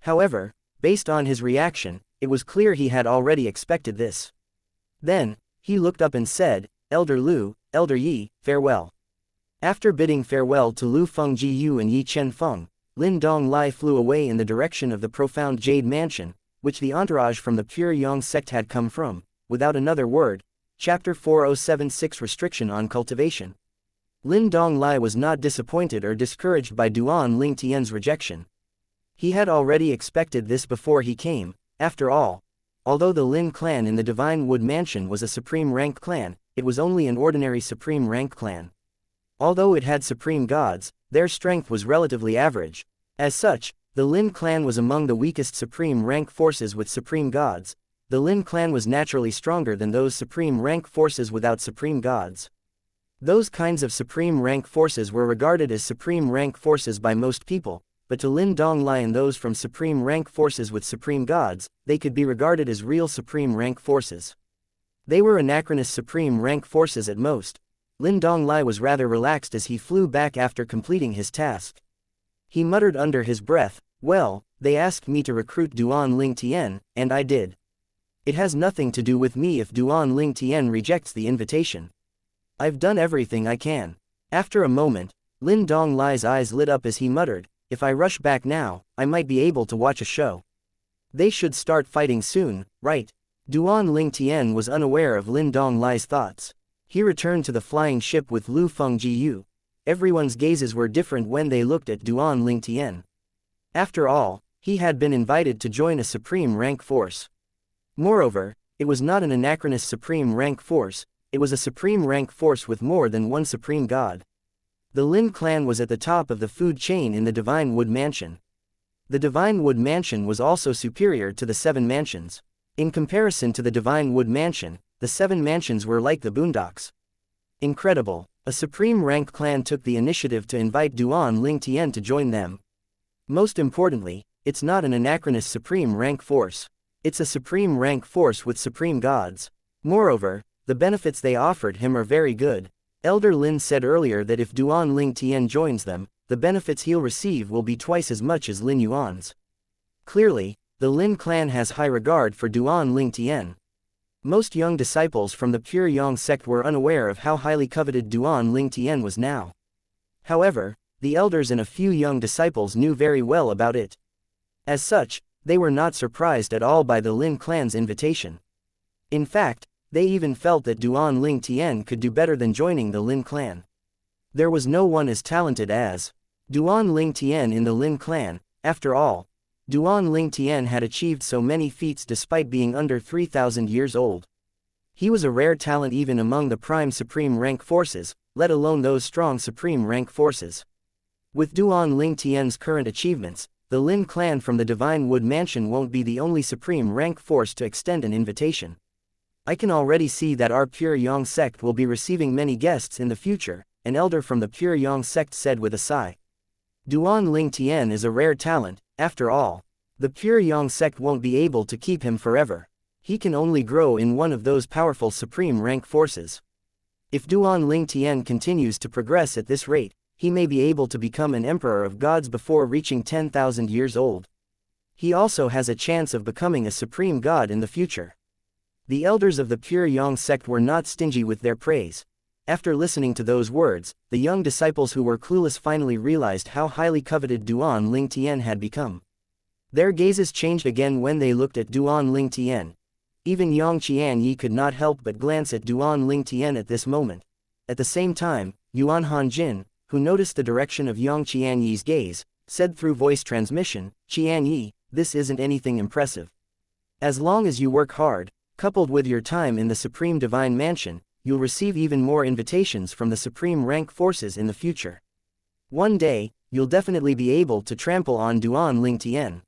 A: However, based on his reaction, it was clear he had already expected this. Then, he looked up and said, Elder Lu, Elder Yi, farewell. After bidding farewell to Lu Fengji Yu and Yi Chen Feng, Lin Donglai flew away in the direction of the profound Jade Mansion, which the entourage from the Pure Yang sect had come from. Without another word, Chapter 4076 Restriction on Cultivation. Lin Donglai was not disappointed or discouraged by Duan Lingtian's rejection. He had already expected this before he came. After all, although the Lin clan in the Divine Wood Mansion was a supreme rank clan, it was only an ordinary supreme rank clan. Although it had supreme gods, their strength was relatively average. As such, the Lin clan was among the weakest supreme rank forces with supreme gods. The Lin clan was naturally stronger than those supreme rank forces without supreme gods. Those kinds of supreme rank forces were regarded as supreme rank forces by most people, but to Lin Donglai and those from supreme rank forces with supreme gods, they could be regarded as real supreme rank forces. They were anachronous supreme rank forces at most. Lin Donglai was rather relaxed as he flew back after completing his task. He muttered under his breath, well, they asked me to recruit Duan Lingtian, and I did. It has nothing to do with me if Duan Lingtian rejects the invitation. I've done everything I can. After a moment, Lin Donglai's eyes lit up as he muttered, if I rush back now, I might be able to watch a show. They should start fighting soon, right? Duan Lingtian was unaware of Lin Donglai's thoughts. He returned to the flying ship with Lu Fengji Yu. Everyone's gazes were different when they looked at Duan Lingtian. After all, he had been invited to join a supreme rank force. Moreover, it was not an anachronous supreme rank force, it was a supreme rank force with more than one supreme god. The Lin clan was at the top of the food chain in the Divine Wood Mansion. The Divine Wood Mansion was also superior to the Seven Mansions. In comparison to the Divine Wood Mansion, the Seven Mansions were like the boondocks. Incredible. A supreme rank clan took the initiative to invite Duan Lingtian to join them. Most importantly, it's not an anachronous supreme rank force. It's a supreme rank force with supreme gods. Moreover, the benefits they offered him are very good. Elder Lin said earlier that if Duan Lingtian joins them, the benefits he'll receive will be twice as much as Lin Yuan's. Clearly, the Lin clan has high regard for Duan Lingtian. Most young disciples from the Pure Yang sect were unaware of how highly coveted Duan Lingtian was now. However, the elders and a few young disciples knew very well about it. As such, they were not surprised at all by the Lin clan's invitation. In fact, they even felt that Duan Lingtian could do better than joining the Lin clan. There was no one as talented as Duan Lingtian in the Lin clan. After all, Duan Lingtian had achieved so many feats despite being under 3,000 years old. He was a rare talent even among the prime supreme rank forces, let alone those strong supreme rank forces. With Duan Ling Tian's current achievements, the Lin clan from the Divine Wood Mansion won't be the only supreme rank force to extend an invitation. I can already see that our Pure Yang sect will be receiving many guests in the future, an elder from the Pure Yang sect said with a sigh. Duan Ling Tian is a rare talent, after all. The Pure Yang sect won't be able to keep him forever. He can only grow in one of those powerful supreme rank forces. If Duan Ling Tian continues to progress at this rate, he may be able to become an emperor of gods before reaching 10,000 years old. He also has a chance of becoming a supreme god in the future. The elders of the Pure Yang sect were not stingy with their praise. After listening to those words, the young disciples who were clueless finally realized how highly coveted Duan Ling Tian had become. Their gazes changed again when they looked at Duan Ling Tian. Even Yang Qianyi could not help but glance at Duan Ling Tian at this moment. At the same time, Yuan Hanjin, who noticed the direction of Yang Qianyi's gaze, said through voice transmission, "Qianyi, this isn't anything impressive. As long as you work hard, coupled with your time in the Supreme Divine Mansion, you'll receive even more invitations from the Supreme Rank forces in the future. One day, you'll definitely be able to trample on Duan Ling Tian."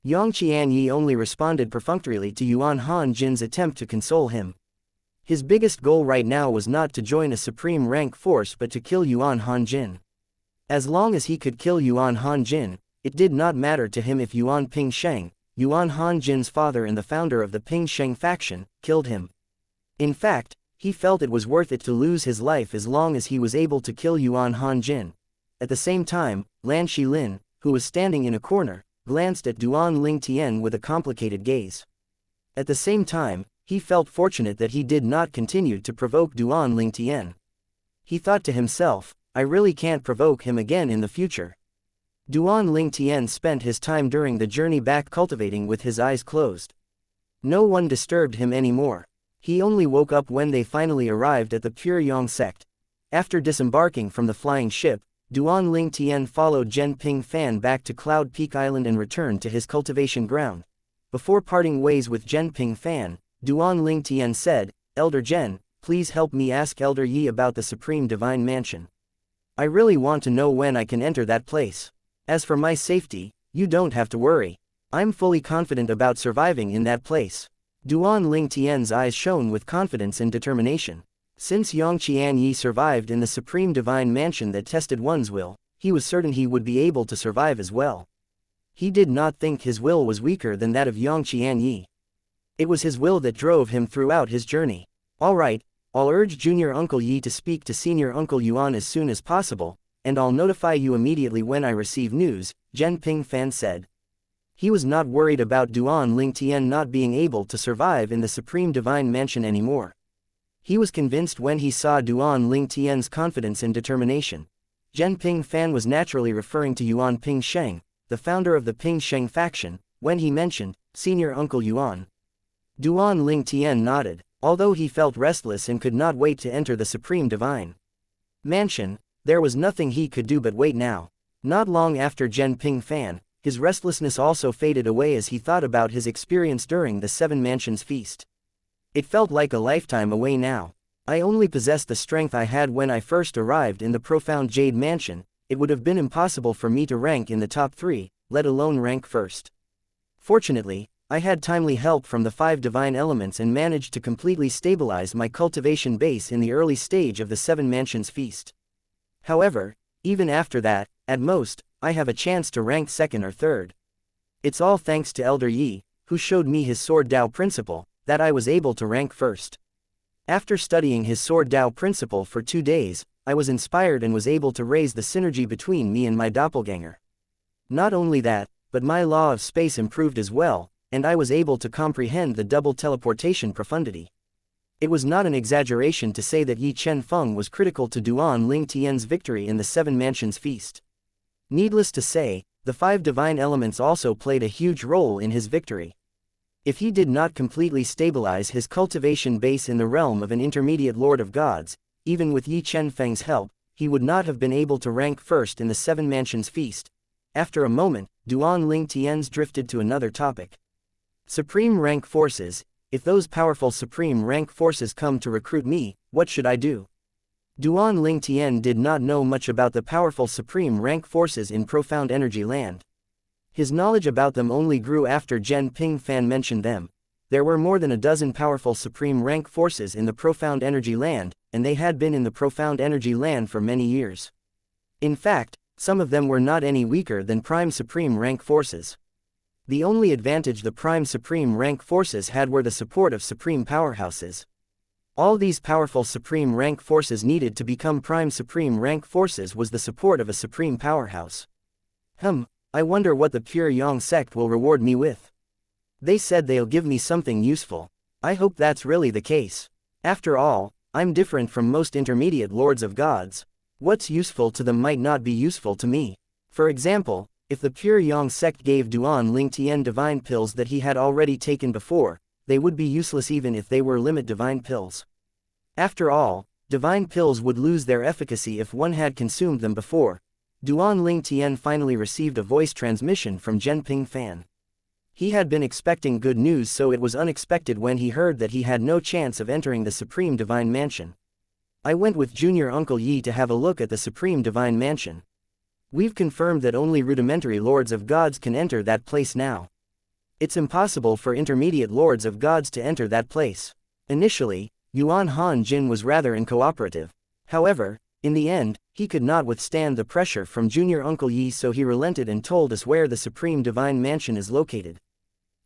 A: Yang Qianyi only responded perfunctorily to Yuan Han Jin's attempt to console him. His biggest goal right now was not to join a Supreme Rank force but to kill Yuan Han Jin. As long as he could kill Yuan Han Jin, it did not matter to him if Yuan Ping Sheng, Yuan Han Jin's father and the founder of the Ping Sheng faction, killed him. In fact, he felt it was worth it to lose his life as long as he was able to kill Yuan Han Jin. At the same time, Lan Shilin, who was standing in a corner, glanced at Duan Ling Tian with a complicated gaze. At the same time, he felt fortunate that he did not continue to provoke Duan Ling Tian. He thought to himself, I really can't provoke him again in the future. Duan Ling Tian spent his time during the journey back cultivating with his eyes closed. No one disturbed him anymore. He only woke up when they finally arrived at the Pure Yang sect. After disembarking from the flying ship, Duan Ling Tian followed Zhen Ping Fan back to Cloud Peak Island and returned to his cultivation ground. Before parting ways with Zhen Ping Fan, Duan Ling Tian said, "Elder Zhen, please help me ask Elder Yi about the Supreme Divine Mansion. I really want to know when I can enter that place. As for my safety, you don't have to worry. I'm fully confident about surviving in that place." Duan Ling Tian's eyes shone with confidence and determination. Since Yang Qianyi survived in the Supreme Divine Mansion that tested one's will, he was certain he would be able to survive as well. He did not think his will was weaker than that of Yang Qianyi. It was his will that drove him throughout his journey. "Alright, I'll urge Junior Uncle Yi to speak to Senior Uncle Yuan as soon as possible, and I'll notify you immediately when I receive news," Zhen Ping Fan said. He was not worried about Duan Ling Tian not being able to survive in the Supreme Divine Mansion anymore. He was convinced when he saw Duan Ling Tian's confidence and determination. Zhen Ping Fan was naturally referring to Yuan Ping Sheng, the founder of the Ping Sheng faction, when he mentioned, "Senior Uncle Yuan." Duan Ling Tian nodded, although he felt restless and could not wait to enter the Supreme Divine Mansion. There was nothing he could do but wait now. Not long after Zhen Ping Fan, his restlessness also faded away as he thought about his experience during the Seven Mansions feast. It felt like a lifetime away now. I only possessed the strength I had when I first arrived in the profound Jade Mansion. It would have been impossible for me to rank in the top 3, let alone rank first. Fortunately, I had timely help from the 5 divine elements and managed to completely stabilize my cultivation base in the early stage of the Seven Mansions feast. However, even after that, at most, I have a chance to rank 2nd or 3rd. It's all thanks to Elder Yi, who showed me his Sword Dao principle, that I was able to rank 1st. After studying his Sword Dao principle for 2 days, I was inspired and was able to raise the synergy between me and my doppelganger. Not only that, but my law of space improved as well, and I was able to comprehend the double teleportation profundity. It was not an exaggeration to say that Yi Chen Feng was critical to Duan Ling Tian's victory in the Seven Mansions feast. Needless to say, the 5 divine elements also played a huge role in his victory. If he did not completely stabilize his cultivation base in the realm of an intermediate Lord of Gods, even with Yi Chen Feng's help, he would not have been able to rank 1st in the Seven Mansions feast. After a moment, Duan Ling Tian's drifted to another topic. Supreme rank forces, if those powerful supreme rank forces come to recruit me, what should I do? Duan Lingtian did not know much about the powerful supreme rank forces in Profound Energy Land. His knowledge about them only grew after Zhen Pingfan mentioned them. There were more than a dozen powerful supreme rank forces in the Profound Energy Land, and they had been in the Profound Energy Land for many years. In fact, some of them were not any weaker than Prime Supreme rank forces. The only advantage the Prime Supreme rank forces had were the support of supreme powerhouses. All these powerful supreme rank forces needed to become Prime Supreme rank forces was the support of a supreme powerhouse. I wonder what the Pure Yang sect will reward me with. They said they'll give me something useful. I hope that's really the case. After all, I'm different from most intermediate lords of gods. What's useful to them might not be useful to me. For example, if the Pure Yang sect gave Duan Lingtian divine pills that he had already taken before, they would be useless even if they were limit divine pills. After all, divine pills would lose their efficacy if one had consumed them before. Duan Lingtian finally received a voice transmission from Zhen Pingfan. He had been expecting good news, so it was unexpected when he heard that he had no chance of entering the Supreme Divine Mansion. I went with Junior Uncle Yi to have a look at the Supreme Divine Mansion. We've confirmed that only rudimentary lords of gods can enter that place now. It's impossible for intermediate lords of gods to enter that place. Initially, Yuan Han Jin was rather uncooperative. However, in the end, he could not withstand the pressure from Junior Uncle Yi, so he relented and told us where the Supreme Divine Mansion is located.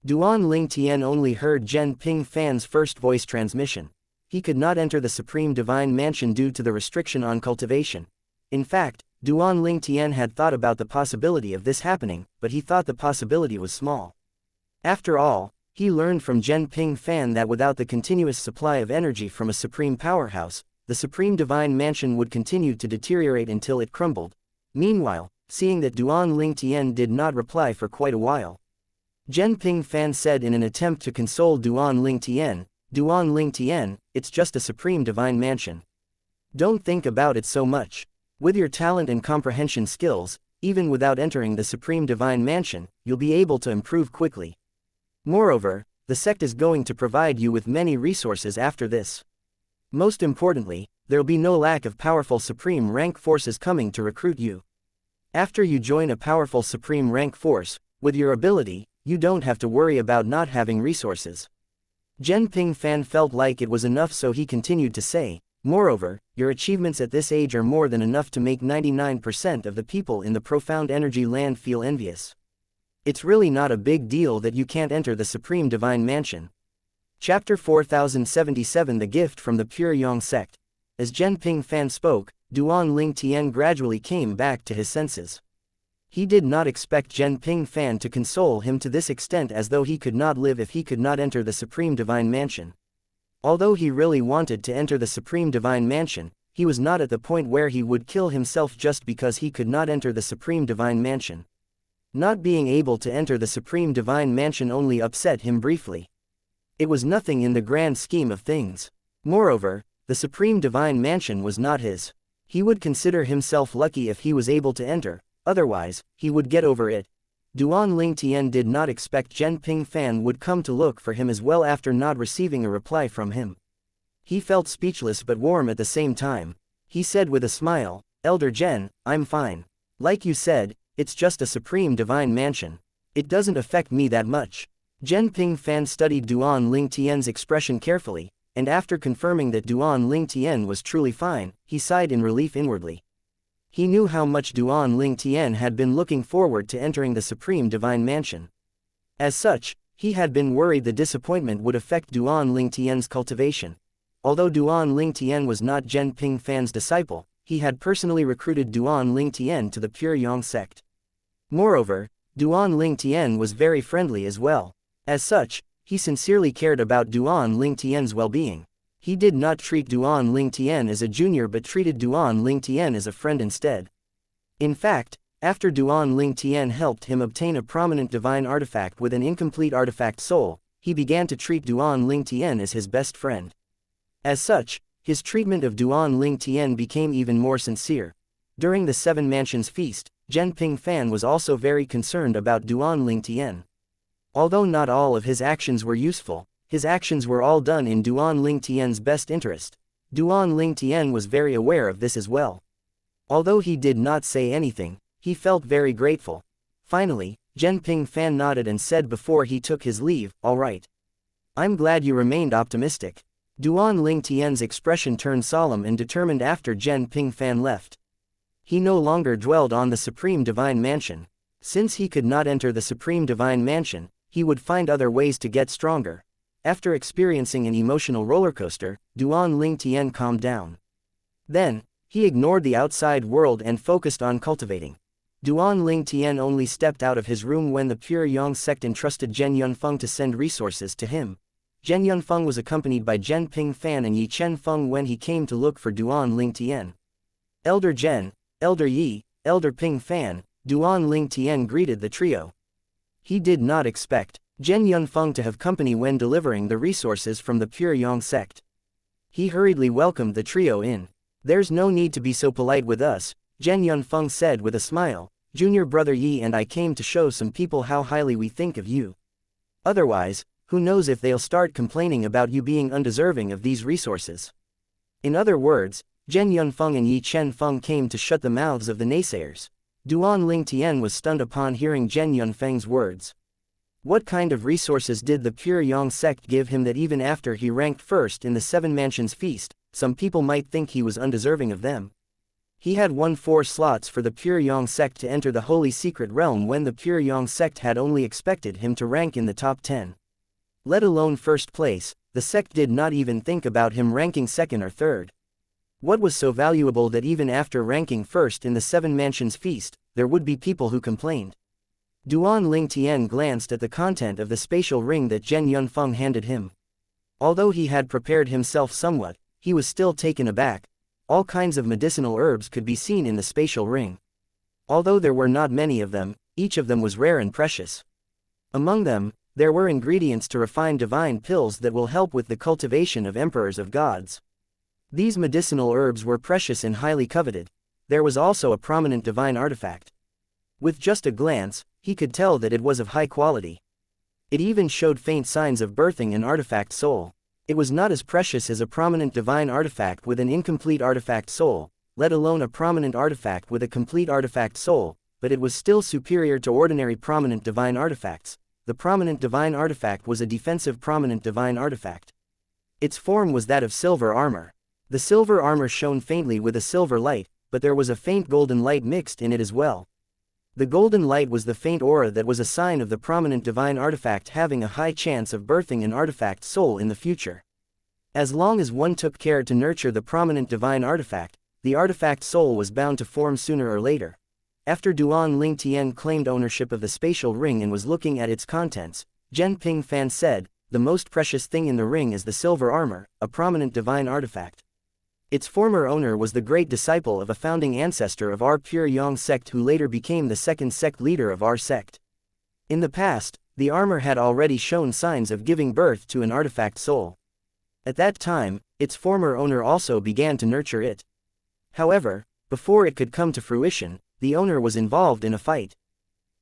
A: Duan Lingtian only heard Zhen Pingfan's first voice transmission. He could not enter the Supreme Divine Mansion due to the restriction on cultivation. In fact, Duan Lingtian had thought about the possibility of this happening, but he thought the possibility was small. After all, he learned from Zhen Pingfan that without the continuous supply of energy from a supreme powerhouse, the Supreme Divine Mansion would continue to deteriorate until it crumbled. Meanwhile, seeing that Duan Lingtian did not reply for quite a while, Zhen Pingfan said in an attempt to console Duan Lingtian, "Duan Lingtian, it's just a Supreme Divine Mansion. Don't think about it so much. With your talent and comprehension skills, even without entering the Supreme Divine Mansion, you'll be able to improve quickly. Moreover, the sect is going to provide you with many resources after this. Most importantly, there'll be no lack of powerful supreme rank forces coming to recruit you. After you join a powerful supreme rank force, with your ability, you don't have to worry about not having resources." Zhen Pingfan felt like it was enough, so he continued to say, "Moreover, your achievements at this age are more than enough to make 99% of the people in the Profound Energy Land feel envious. It's really not a big deal that you can't enter the Supreme Divine Mansion." Chapter 4077 The Gift from the Pure Yang Sect. As Zhen Pingfan spoke, Duan Lingtian gradually came back to his senses. He did not expect Zhen Pingfan to console him to this extent, as though he could not live if he could not enter the Supreme Divine Mansion. Although he really wanted to enter the Supreme Divine Mansion, he was not at the point where he would kill himself just because he could not enter the Supreme Divine Mansion. Not being able to enter the Supreme Divine Mansion only upset him briefly. It was nothing in the grand scheme of things. Moreover, the Supreme Divine Mansion was not his. He would consider himself lucky if he was able to enter, otherwise, he would get over it. Duan Lingtian did not expect Zhen Pingfan would come to look for him as well after not receiving a reply from him. He felt speechless but warm at the same time. He said with a smile, "Elder Zhen, I'm fine. Like you said, it's just a Supreme Divine Mansion. It doesn't affect me that much." Zhen Pingfan studied Duan Lingtian's expression carefully, and after confirming that Duan Lingtian was truly fine, he sighed in relief inwardly. He knew how much Duan Lingtian had been looking forward to entering the Supreme Divine Mansion. As such, he had been worried the disappointment would affect Duan Lingtian's cultivation. Although Duan Lingtian was not Zhen Pingfan's disciple, he had personally recruited Duan Lingtian to the Pure Yang sect. Moreover, Duan Lingtian was very friendly as well. As such, he sincerely cared about Duan Lingtian's well-being. He did not treat Duan Lingtian as a junior but treated Duan Lingtian as a friend instead. In fact, after Duan Lingtian helped him obtain a prominent divine artifact with an incomplete artifact soul, he began to treat Duan Lingtian as his best friend. As such, his treatment of Duan Lingtian became even more sincere. During the Seven Mansions feast, Zhen Pingfan was also very concerned about Duan Lingtian. Although not all of his actions were useful, His actions were all done in Duan Lingtian's best interest. Duan Lingtian was very aware of this as well. Although he did not say anything, he felt very grateful. Finally, Zhen Pingfan nodded and said before he took his leave, "All right. I'm glad you remained optimistic." Duan Lingtian's expression turned solemn and determined after Zhen Pingfan left. He no longer dwelled on the Supreme Divine Mansion. Since he could not enter the Supreme Divine Mansion, he would find other ways to get stronger. After experiencing an emotional rollercoaster, Duan Lingtian calmed down. Then, he ignored the outside world and focused on cultivating. Duan Lingtian only stepped out of his room when the Pure Yang sect entrusted Zhen Yunfeng to send resources to him. Zhen Yunfeng was accompanied by Zhen Pingfan and Yi Chenfeng when he came to look for Duan Lingtian. Elder Zhen, Elder Yi, Elder Pingfan, Duan Lingtian greeted the trio. He did not expect Zhen Yunfeng to have company when delivering the resources from the Pure Yang sect. He hurriedly welcomed the trio in. "There's no need to be so polite with us," Zhen Yunfeng said with a smile. "Junior brother Yi and I came to show some people how highly we think of you. Otherwise, who knows if they'll start complaining about you being undeserving of these resources." In other words, Zhen Yunfeng and Yi Chenfeng came to shut the mouths of the naysayers. Duan Lingtian was stunned upon hearing Zhen Yunfeng's words. What kind of resources did the Pure Yang sect give him that even after he ranked first in the Seven Mansions feast, some people might think he was undeserving of them? He had won 4 slots for the Pure Yang sect to enter the Holy Secret Realm when the Pure Yang sect had only expected him to rank in the top 10. Let alone first place, the sect did not even think about him ranking second or third. What was so valuable that even after ranking first in the Seven Mansions feast, there would be people who complained? Duan Lingtian glanced at the content of the spatial ring that Zhen Yunfeng handed him. Although he had prepared himself somewhat, he was still taken aback. All kinds of medicinal herbs could be seen in the spatial ring. Although there were not many of them, each of them was rare and precious. Among them, there were ingredients to refine divine pills that will help with the cultivation of emperors of gods. These medicinal herbs were precious and highly coveted. There was also a prominent divine artifact. With just a glance, he could tell that it was of high quality. It even showed faint signs of birthing an artifact soul. It was not as precious as a prominent divine artifact with an incomplete artifact soul, let alone a prominent artifact with a complete artifact soul, but it was still superior to ordinary prominent divine artifacts. The prominent divine artifact was a defensive prominent divine artifact. Its form was that of silver armor. The silver armor shone faintly with a silver light, but there was a faint golden light mixed in it as well. The golden light was the faint aura that was a sign of the prominent divine artifact having a high chance of birthing an artifact soul in the future. As long as one took care to nurture the prominent divine artifact, the artifact soul was bound to form sooner or later. After Duan Lingtian claimed ownership of the spatial ring and was looking at its contents, Zhen Pingfan said, "The most precious thing in the ring is the silver armor, a prominent divine artifact. Its former owner was the great disciple of a founding ancestor of our Pure Yang sect who later became the second sect leader of our sect. In the past, the armor had already shown signs of giving birth to an artifact soul. At that time, its former owner also began to nurture it. However, before it could come to fruition, the owner was involved in a fight.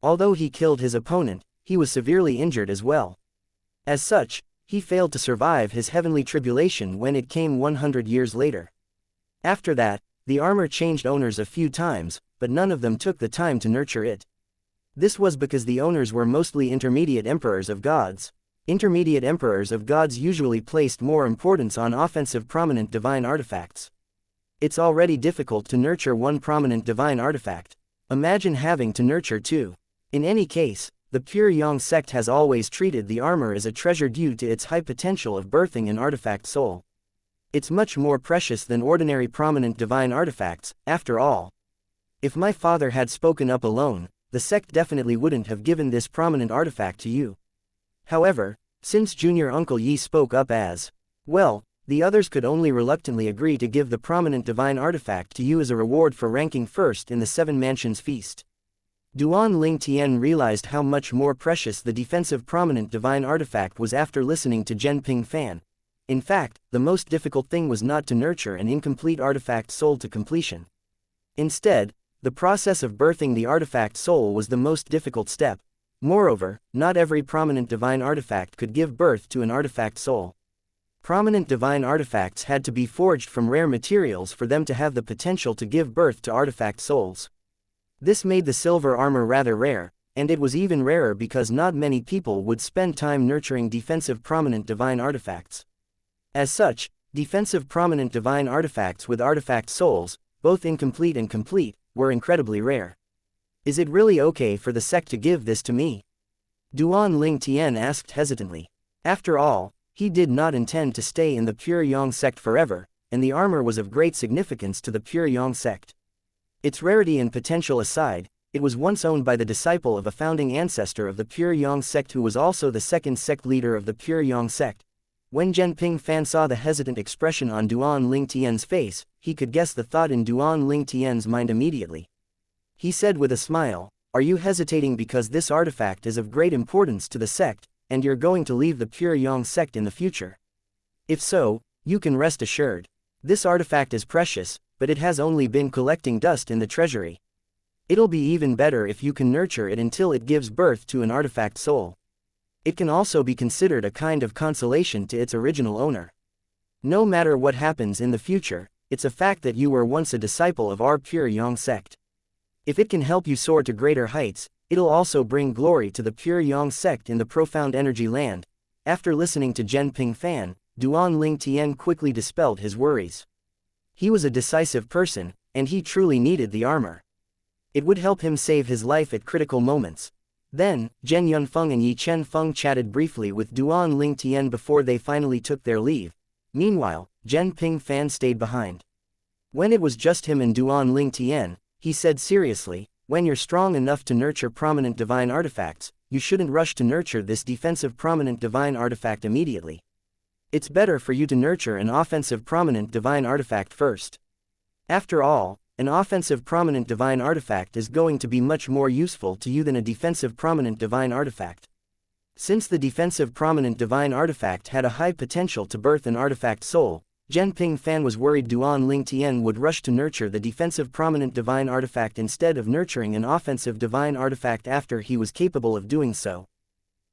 A: Although he killed his opponent, he was severely injured as well. As such, he failed to survive his heavenly tribulation when it came 100 years later. After that, the armor changed owners a few times, but none of them took the time to nurture it. This was because the owners were mostly intermediate emperors of gods. Intermediate emperors of gods usually placed more importance on offensive prominent divine artifacts. It's already difficult to nurture one prominent divine artifact. Imagine having to nurture 2. In any case, the Pure Yang sect has always treated the armor as a treasure due to its high potential of birthing an artifact soul. It's much more precious than ordinary prominent divine artifacts, after all. If my father had spoken up alone, the sect definitely wouldn't have given this prominent artifact to you. However, since Junior Uncle Yi spoke up as well, the others could only reluctantly agree to give the prominent divine artifact to you as a reward for ranking first in the Seven Mansions feast. Duan Lingtian realized how much more precious the defensive prominent divine artifact was after listening to Zhen Pingfan. In fact, the most difficult thing was not to nurture an incomplete artifact soul to completion. Instead, the process of birthing the artifact soul was the most difficult step. Moreover, not every prominent divine artifact could give birth to an artifact soul. Prominent divine artifacts had to be forged from rare materials for them to have the potential to give birth to artifact souls. This made the silver armor rather rare, and it was even rarer because not many people would spend time nurturing defensive prominent divine artifacts. As such, defensive prominent divine artifacts with artifact souls, both incomplete and complete, were incredibly rare. Is it really okay for the sect to give this to me? Duan Ling Tian asked hesitantly. After all, he did not intend to stay in the Pure Yang sect forever, and the armor was of great significance to the Pure Yang sect. Its rarity and potential aside, it was once owned by the disciple of a founding ancestor of the Pure Yang sect who was also the second sect leader of the Pure Yang sect. When Zhenping Fan saw the hesitant expression on Duan Ling Tian's face, he could guess the thought in Duan Ling Tian's mind immediately. He said with a smile, "Are you hesitating because this artifact is of great importance to the sect, and you're going to leave the Pure Yang sect in the future? If so, you can rest assured. This artifact is precious, but it has only been collecting dust in the treasury. It'll be even better if you can nurture it until it gives birth to an artifact soul. It can also be considered a kind of consolation to its original owner. No matter what happens in the future, it's a fact that you were once a disciple of our Pure Yang sect. If it can help you soar to greater heights, it'll also bring glory to the Pure Yang sect in the profound energy land." After listening to Zhenping Fan, Duan Ling Tian quickly dispelled his worries. He was a decisive person, and he truly needed the armor. It would help him save his life at critical moments. Then, Zhen Yunfeng and Yi Chenfeng chatted briefly with Duan Ling Tian before they finally took their leave. Meanwhile, Zhenping Fan stayed behind. When it was just him and Duan Ling Tian, he said seriously, "When you're strong enough to nurture prominent divine artifacts, you shouldn't rush to nurture this defensive prominent divine artifact immediately. It's better for you to nurture an offensive prominent divine artifact first. After all, an offensive prominent divine artifact is going to be much more useful to you than a defensive prominent divine artifact." Since the defensive prominent divine artifact had a high potential to birth an artifact soul, Zhenping Fan was worried Duan Ling Tian would rush to nurture the defensive prominent divine artifact instead of nurturing an offensive divine artifact after he was capable of doing so.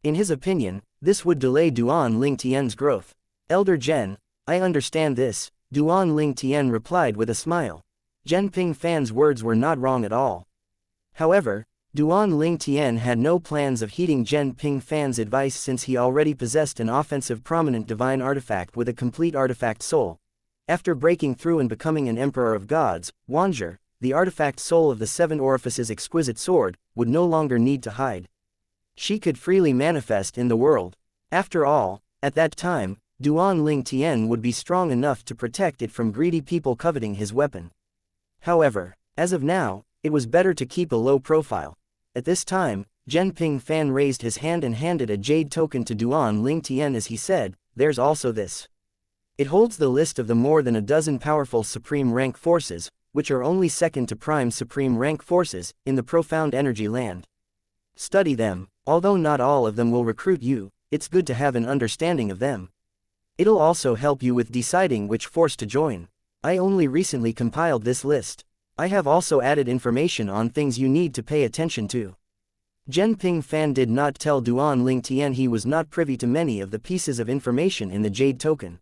A: In his opinion, this would delay Duan Ling Tian's growth. "Elder Zhen, I understand this," Duan Ling Tian replied with a smile. Zhenping Fan's words were not wrong at all. However, Duan Ling Tian had no plans of heeding Zhenping Fan's advice since he already possessed an offensive prominent divine artifact with a complete artifact soul. After breaking through and becoming an emperor of gods, Wanzhi, the artifact soul of the Seven Orifices' exquisite sword, would no longer need to hide. She could freely manifest in the world. After all, at that time, Duan Ling Tian would be strong enough to protect it from greedy people coveting his weapon. However, as of now, it was better to keep a low profile. At this time, Zhenping Fan raised his hand and handed a jade token to Duan Ling Tian as he said, "There's also this. It holds the list of the more than a dozen powerful supreme rank forces, which are only second to prime supreme rank forces, in the profound energy land. Study them. Although not all of them will recruit you, it's good to have an understanding of them. It'll also help you with deciding which force to join. I only recently compiled this list. I have also added information on things you need to pay attention to." Zhenping Fan did not tell Duan Ling Tian he was not privy to many of the pieces of information in the jade token.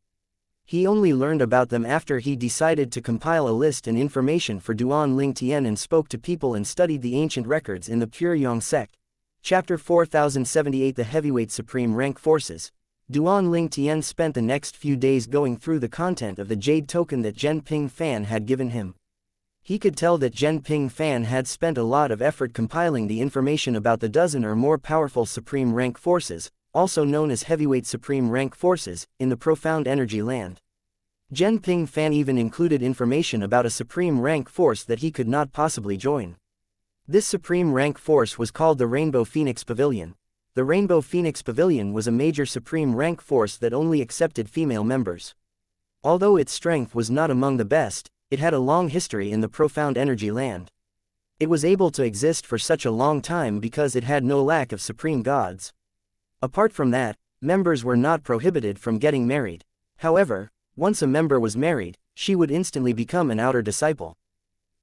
A: He only learned about them after he decided to compile a list and information for Duan Ling Tian and spoke to people and studied the ancient records in the Pure Yang sect. Chapter 4078 The Heavyweight Supreme Rank Forces. Duan Ling Tian spent the next few days going through the content of the jade token that Zhenping Fan had given him. He could tell that Zhenping Fan had spent a lot of effort compiling the information about the dozen or more powerful supreme rank forces, also known as heavyweight supreme rank forces, in the profound energy land. Zhenping Fan even included information about a supreme rank force that he could not possibly join. This supreme rank force was called the Rainbow Phoenix Pavilion. The Rainbow Phoenix Pavilion was a major supreme rank force that only accepted female members. Although its strength was not among the best, it had a long history in the profound energy land. It was able to exist for such a long time because it had no lack of supreme gods. Apart from that, members were not prohibited from getting married. However, once a member was married, she would instantly become an outer disciple.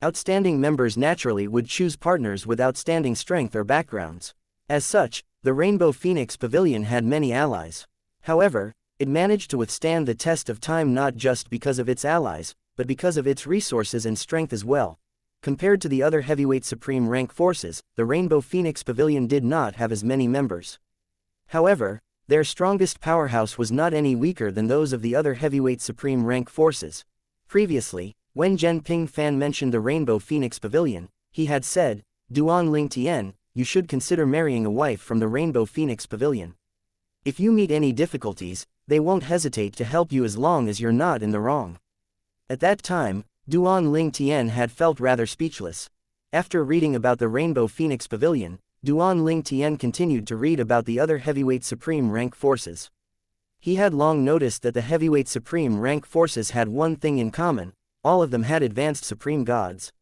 A: Outstanding members naturally would choose partners with outstanding strength or backgrounds. As such, the Rainbow Phoenix Pavilion had many allies. However, it managed to withstand the test of time not just because of its allies, but because of its resources and strength as well. Compared to the other heavyweight supreme rank forces, the Rainbow Phoenix Pavilion did not have as many members. However, their strongest powerhouse was not any weaker than those of the other heavyweight supreme rank forces. Previously, when Zhen Ping Fan mentioned the Rainbow Phoenix Pavilion, he had said, "Duan Ling Tian, you should consider marrying a wife from the Rainbow Phoenix Pavilion. If you meet any difficulties, they won't hesitate to help you as long as you're not in the wrong." At that time, Duan Ling Tian had felt rather speechless. After reading about the Rainbow Phoenix Pavilion, Duan Ling Tian continued to read about the other heavyweight supreme rank forces. He had long noticed that the heavyweight supreme rank forces had one thing in common: all of them had advanced supreme gods.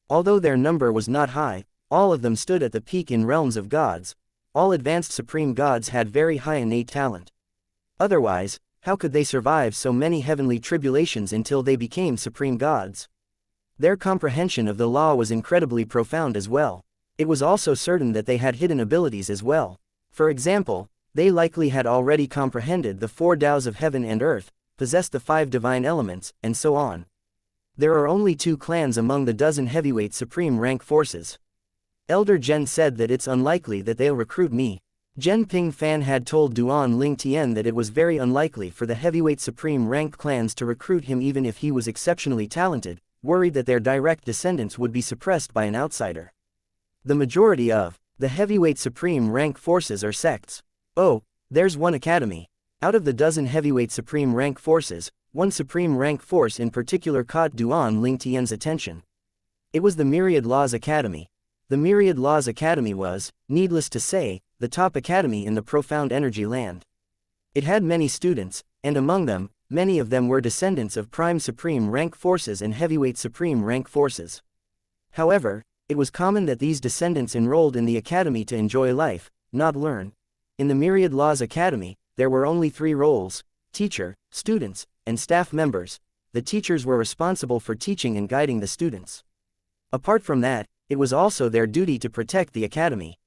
A: Although their number was not high, all of them stood at the peak in realms of gods. All advanced supreme gods had very high innate talent. Otherwise, how could they survive so many heavenly tribulations until they became supreme gods? Their comprehension of the law was incredibly profound as well. It was also certain that they had hidden abilities as well. For example, they likely had already comprehended the 4 Taoes of heaven and earth, possessed the 5 divine elements, and so on. There are only 2 clans among the dozen heavyweight supreme rank forces. Elder Zhen said that it's unlikely that they'll recruit me. Zhen Ping Fan had told Duan Ling Tian that it was very unlikely for the heavyweight supreme rank clans to recruit him even if he was exceptionally talented, worried that their direct descendants would be suppressed by an outsider. The majority of the heavyweight supreme rank forces are sects. Oh, there's one academy. Out of the dozen heavyweight supreme rank forces, one supreme rank force in particular caught Duan Ling Tian's attention. It was the Myriad Laws Academy. The Myriad Laws Academy was, needless to say, the top academy in the Profound Energy Land. It had many students, and among them, many of them were descendants of prime supreme rank forces and heavyweight supreme rank forces. However, it was common that these descendants enrolled in the academy to enjoy life, not learn. In the Myriad Laws Academy, there were only 3 roles: teacher, students, and staff members. The teachers were responsible for teaching and guiding the students. Apart from that, it was also their duty to protect the academy.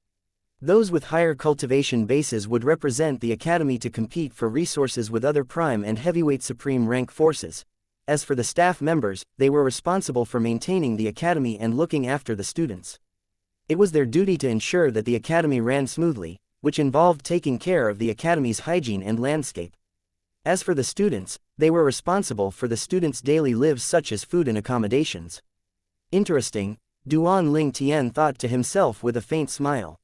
A: Those with higher cultivation bases would represent the academy to compete for resources with other prime and heavyweight supreme rank forces. As for the staff members, they were responsible for maintaining the academy and looking after the students. It was their duty to ensure that the academy ran smoothly, which involved taking care of the academy's hygiene and landscape. As for the students, they were responsible for the students' daily lives such as food and accommodations. Interesting, Duan Ling Tian thought to himself with a faint smile.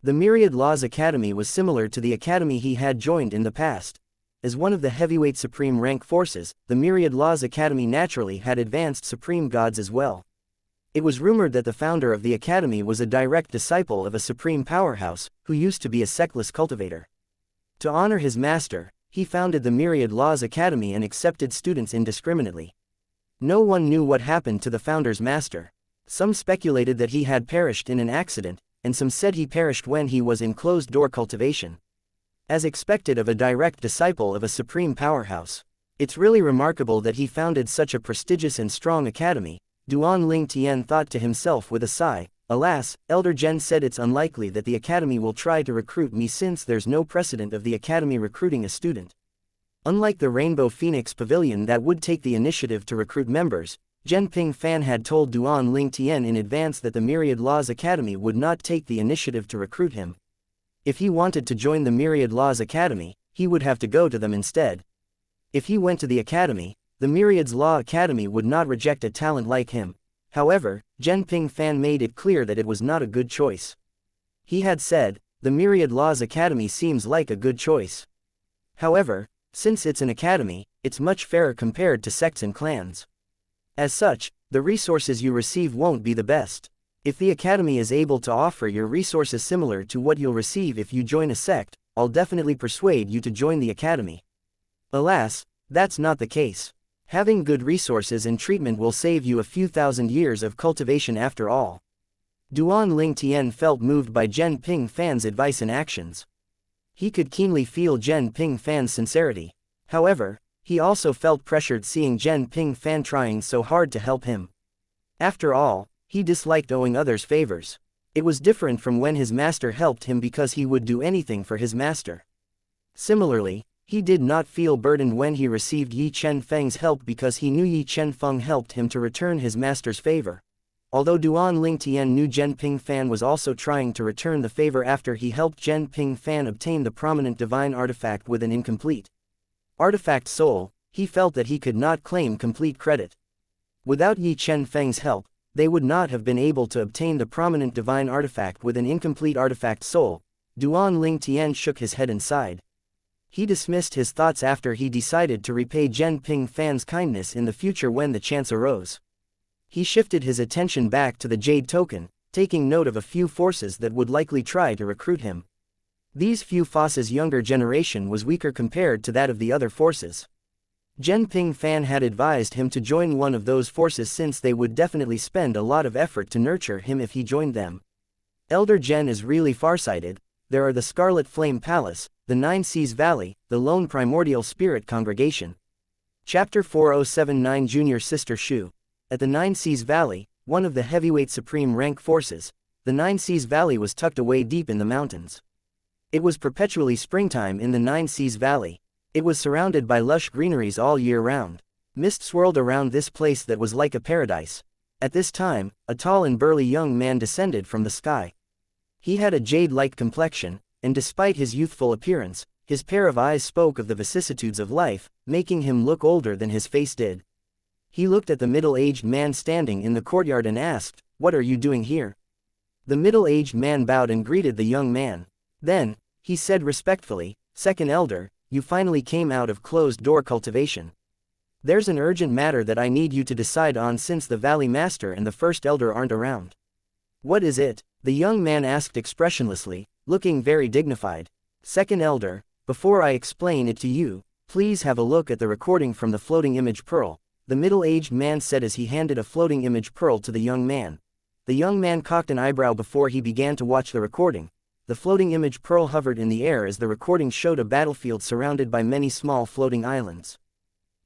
A: The Myriad Laws Academy was similar to the academy he had joined in the past. As one of the heavyweight supreme rank forces, the Myriad Laws Academy naturally had advanced supreme gods as well. It was rumored that the founder of the academy was a direct disciple of a supreme powerhouse, who used to be a sectless cultivator. To honor his master, he founded the Myriad Laws Academy and accepted students indiscriminately. No one knew what happened to the founder's master. Some speculated that he had perished in an accident, and some said he perished when he was in closed-door cultivation. As expected of a direct disciple of a supreme powerhouse. It's really remarkable that he founded such a prestigious and strong academy, Duan Ling Tian thought to himself with a sigh. Alas, Elder Zhen said it's unlikely that the academy will try to recruit me since there's no precedent of the academy recruiting a student. Unlike the Rainbow Phoenix Pavilion that would take the initiative to recruit members, Zhen Ping Fan had told Duan Ling Tian in advance that the Myriad Laws Academy would not take the initiative to recruit him. If he wanted to join the Myriad Laws Academy, he would have to go to them instead. If he went to the academy, the Myriad's Law Academy would not reject a talent like him. However, Zhen Ping Fan made it clear that it was not a good choice. He had said, the Myriad Laws Academy seems like a good choice. However, since it's an academy, it's much fairer compared to sects and clans. As such, the resources you receive won't be the best. If the academy is able to offer your resources similar to what you'll receive if you join a sect, I'll definitely persuade you to join the academy. Alas, that's not the case. Having good resources and treatment will save you a few thousand years of cultivation after all. Duan Ling Tian felt moved by Zhen Ping Fan's advice and actions. He could keenly feel Zhen Ping Fan's sincerity. However, he also felt pressured seeing Zhen Ping Fan trying so hard to help him. After all, he disliked owing others favors. It was different from when his master helped him because he would do anything for his master. Similarly, he did not feel burdened when he received Yi Chen Feng's help because he knew Yi Chen Feng helped him to return his master's favor. Although Duan Ling Tian knew Zhen Ping Fan was also trying to return the favor after he helped Zhen Ping Fan obtain the prominent divine artifact with an incomplete artifact soul, he felt that he could not claim complete credit. Without Yi Chen Feng's help, they would not have been able to obtain the prominent divine artifact with an incomplete artifact soul. Duan Ling Tian shook his head and sighed. He dismissed his thoughts after he decided to repay Zhen Ping Fan's kindness in the future when the chance arose. He shifted his attention back to the Jade Token, taking note of a few forces that would likely try to recruit him. These few forces' younger generation was weaker compared to that of the other forces. Zhen Ping Fan had advised him to join one of those forces since they would definitely spend a lot of effort to nurture him if he joined them. Elder Zhen is really farsighted. There are the Scarlet Flame Palace, the Nine Seas Valley, the Lone Primordial Spirit Congregation. Chapter 4079 Junior Sister Shu. At the Nine Seas Valley, one of the heavyweight supreme rank forces, the Nine Seas Valley was tucked away deep in the mountains. It was perpetually springtime in the Nine Seas Valley. It was surrounded by lush greeneries all year round. Mist swirled around this place that was like a paradise. At this time, a tall and burly young man descended from the sky. He had a jade-like complexion, and despite his youthful appearance, his pair of eyes spoke of the vicissitudes of life, making him look older than his face did. He looked at the middle-aged man standing in the courtyard and asked, "What are you doing here?" The middle-aged man bowed and greeted the young man. Then, he said respectfully, "Second elder, you finally came out of closed-door cultivation. There's an urgent matter that I need you to decide on since the Valley Master and the First Elder aren't around." "What is it?" the young man asked expressionlessly, looking very dignified. "Second elder, before I explain it to you, please have a look at the recording from the floating image pearl," the middle-aged man said as he handed a floating image pearl to the young man. The young man cocked an eyebrow before he began to watch the recording. The floating image pearl hovered in the air as the recording showed a battlefield surrounded by many small floating islands.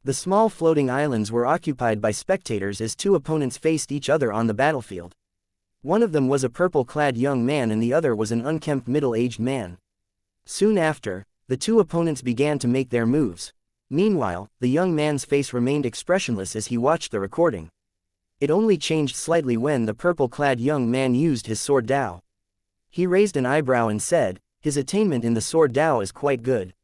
A: The small floating islands were occupied by spectators as two opponents faced each other on the battlefield. One of them was a purple-clad young man and the other was an unkempt middle-aged man. Soon after, the two opponents began to make their moves. Meanwhile, the young man's face remained expressionless as he watched the recording. It only changed slightly when the purple-clad young man used his sword Dao. He raised an eyebrow and said, "His attainment in the sword Dao is quite good.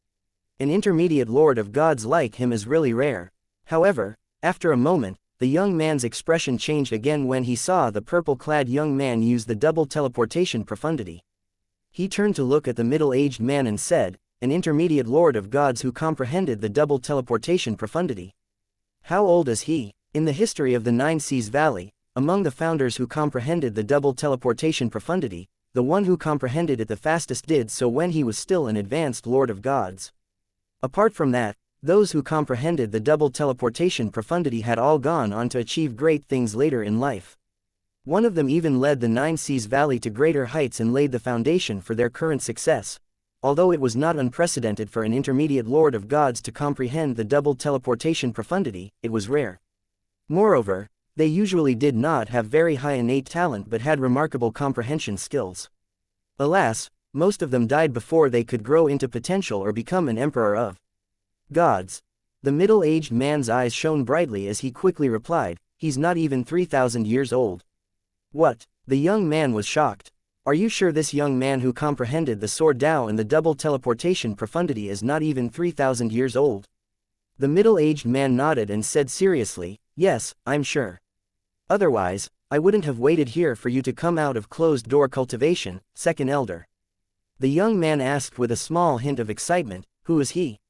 A: An intermediate lord of gods like him is really rare." However, after a moment, the young man's expression changed again when he saw the purple-clad young man use the double teleportation profundity. He turned to look at the middle-aged man and said, "An intermediate lord of gods who comprehended the double teleportation profundity. How old is he?" In the history of the Nine Seas Valley, among the founders who comprehended the double teleportation profundity, the one who comprehended it the fastest did so when he was still an advanced lord of gods. Apart from that, those who comprehended the double teleportation profundity had all gone on to achieve great things later in life. One of them even led the Nine Seas Valley to greater heights and laid the foundation for their current success. Although it was not unprecedented for an intermediate lord of gods to comprehend the double teleportation profundity, it was rare. Moreover, they usually did not have very high innate talent but had remarkable comprehension skills. Alas, most of them died before they could grow into potential or become an emperor of gods. The middle-aged man's eyes shone brightly as he quickly replied, "He's not even 3,000 years old." "What?" The young man was shocked. "Are you sure this young man who comprehended the sword Dao and the double teleportation profundity is not even 3,000 years old?" The middle-aged man nodded and said seriously, "Yes, I'm sure. Otherwise, I wouldn't have waited here for you to come out of closed-door cultivation, second elder." The young man asked with a small hint of excitement, "Who is he?"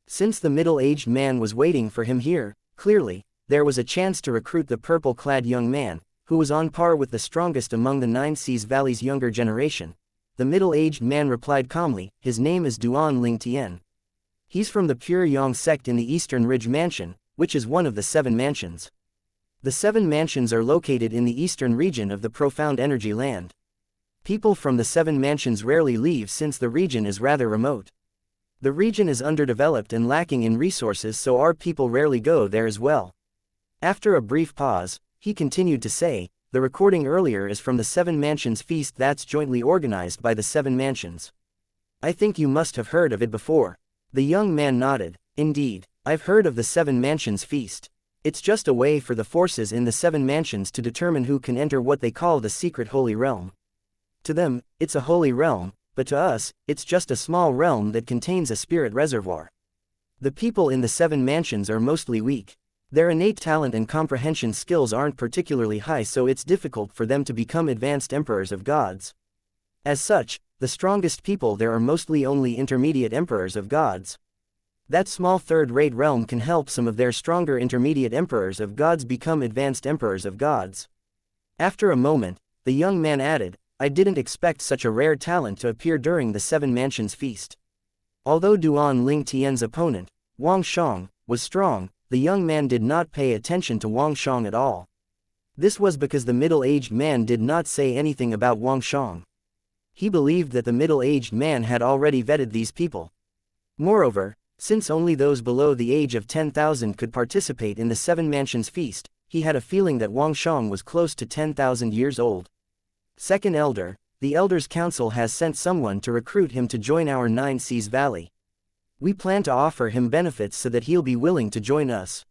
A: Since the middle-aged man was waiting for him here, clearly, there was a chance to recruit the purple-clad young man, who was on par with the strongest among the Nine Seas Valley's younger generation. The middle-aged man replied calmly, "His name is Duan Ling Tian. He's from the Pure Yang sect in the Eastern Ridge Mansion, which is one of the 7 mansions. The 7 mansions are located in the eastern region of the Profound Energy Land. People from the 7 mansions rarely leave since the region is rather remote. The region is underdeveloped and lacking in resources, so our people rarely go there as well." After a brief pause, he continued to say, the recording earlier is from the Seven Mansions feast that's jointly organized by the Seven Mansions. I think you must have heard of it before. The young man nodded. Indeed, I've heard of the Seven Mansions feast. It's just a way for the forces in the Seven Mansions to determine who can enter what they call the secret holy realm. To them, it's a holy realm, but to us, it's just a small realm that contains a spirit reservoir. The people in the Seven Mansions are mostly weak. Their innate talent and comprehension skills aren't particularly high, so it's difficult for them to become advanced emperors of gods. As such, the strongest people there are mostly only intermediate emperors of gods. That small third-rate realm can help some of their stronger intermediate emperors of gods become advanced emperors of gods. After a moment, the young man added, I didn't expect such a rare talent to appear during the Seven Mansions feast. Although Duan Ling Tian's opponent, Wang Shang, was strong, the young man did not pay attention to Wang Shang at all. This was because the middle-aged man did not say anything about Wang Shang. He believed that the middle-aged man had already vetted these people. Moreover, since only those below the age of 10,000 could participate in the Seven Mansions feast, he had a feeling that Wang Shang was close to 10,000 years old. Second Elder, the Elders' Council has sent someone to recruit him to join our Nine Seas Valley. We plan to offer him benefits so that he'll be willing to join us.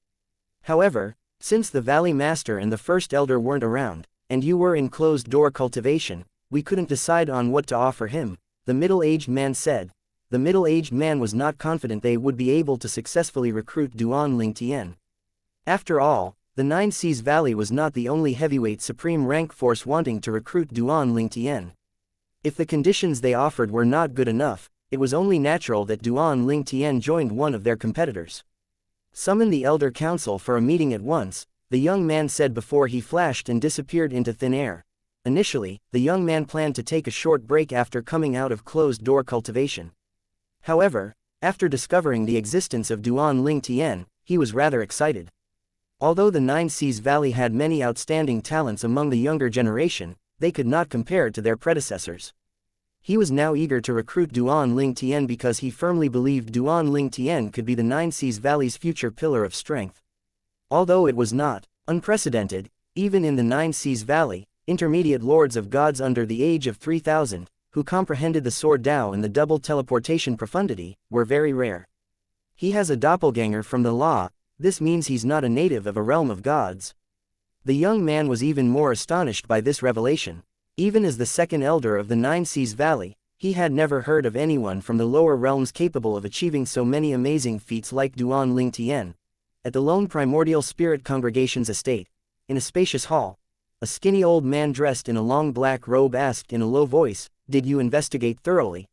A: However, since the Valley Master and the First Elder weren't around, and you were in closed-door cultivation, we couldn't decide on what to offer him, the middle-aged man said. The middle-aged man was not confident they would be able to successfully recruit Duan Ling Tian. After all, the Nine Seas Valley was not the only heavyweight supreme rank force wanting to recruit Duan Ling Tian. If the conditions they offered were not good enough, it was only natural that Duan Ling Tian joined one of their competitors. Summon the Elder Council for a meeting at once, the young man said before he flashed and disappeared into thin air. Initially, the young man planned to take a short break after coming out of closed-door cultivation. However, after discovering the existence of Duan Ling Tian, he was rather excited. Although the Nine Seas Valley had many outstanding talents among the younger generation, they could not compare to their predecessors. He was now eager to recruit Duan Ling Tian because he firmly believed Duan Ling Tian could be the Nine Seas Valley's future pillar of strength. Although it was not unprecedented, even in the Nine Seas Valley, intermediate lords of gods under the age of 3,000, who comprehended the Sword Dao and the double teleportation profundity, were very rare. He has a doppelganger from the law, this means he's not a native of a realm of gods. The young man was even more astonished by this revelation. Even as the second elder of the Nine Seas Valley, he had never heard of anyone from the lower realms capable of achieving so many amazing feats like Duan Ling Tian. At the lone primordial spirit congregation's estate, in a spacious hall, a skinny old man dressed in a long black robe asked in a low voice, "Did you investigate thoroughly?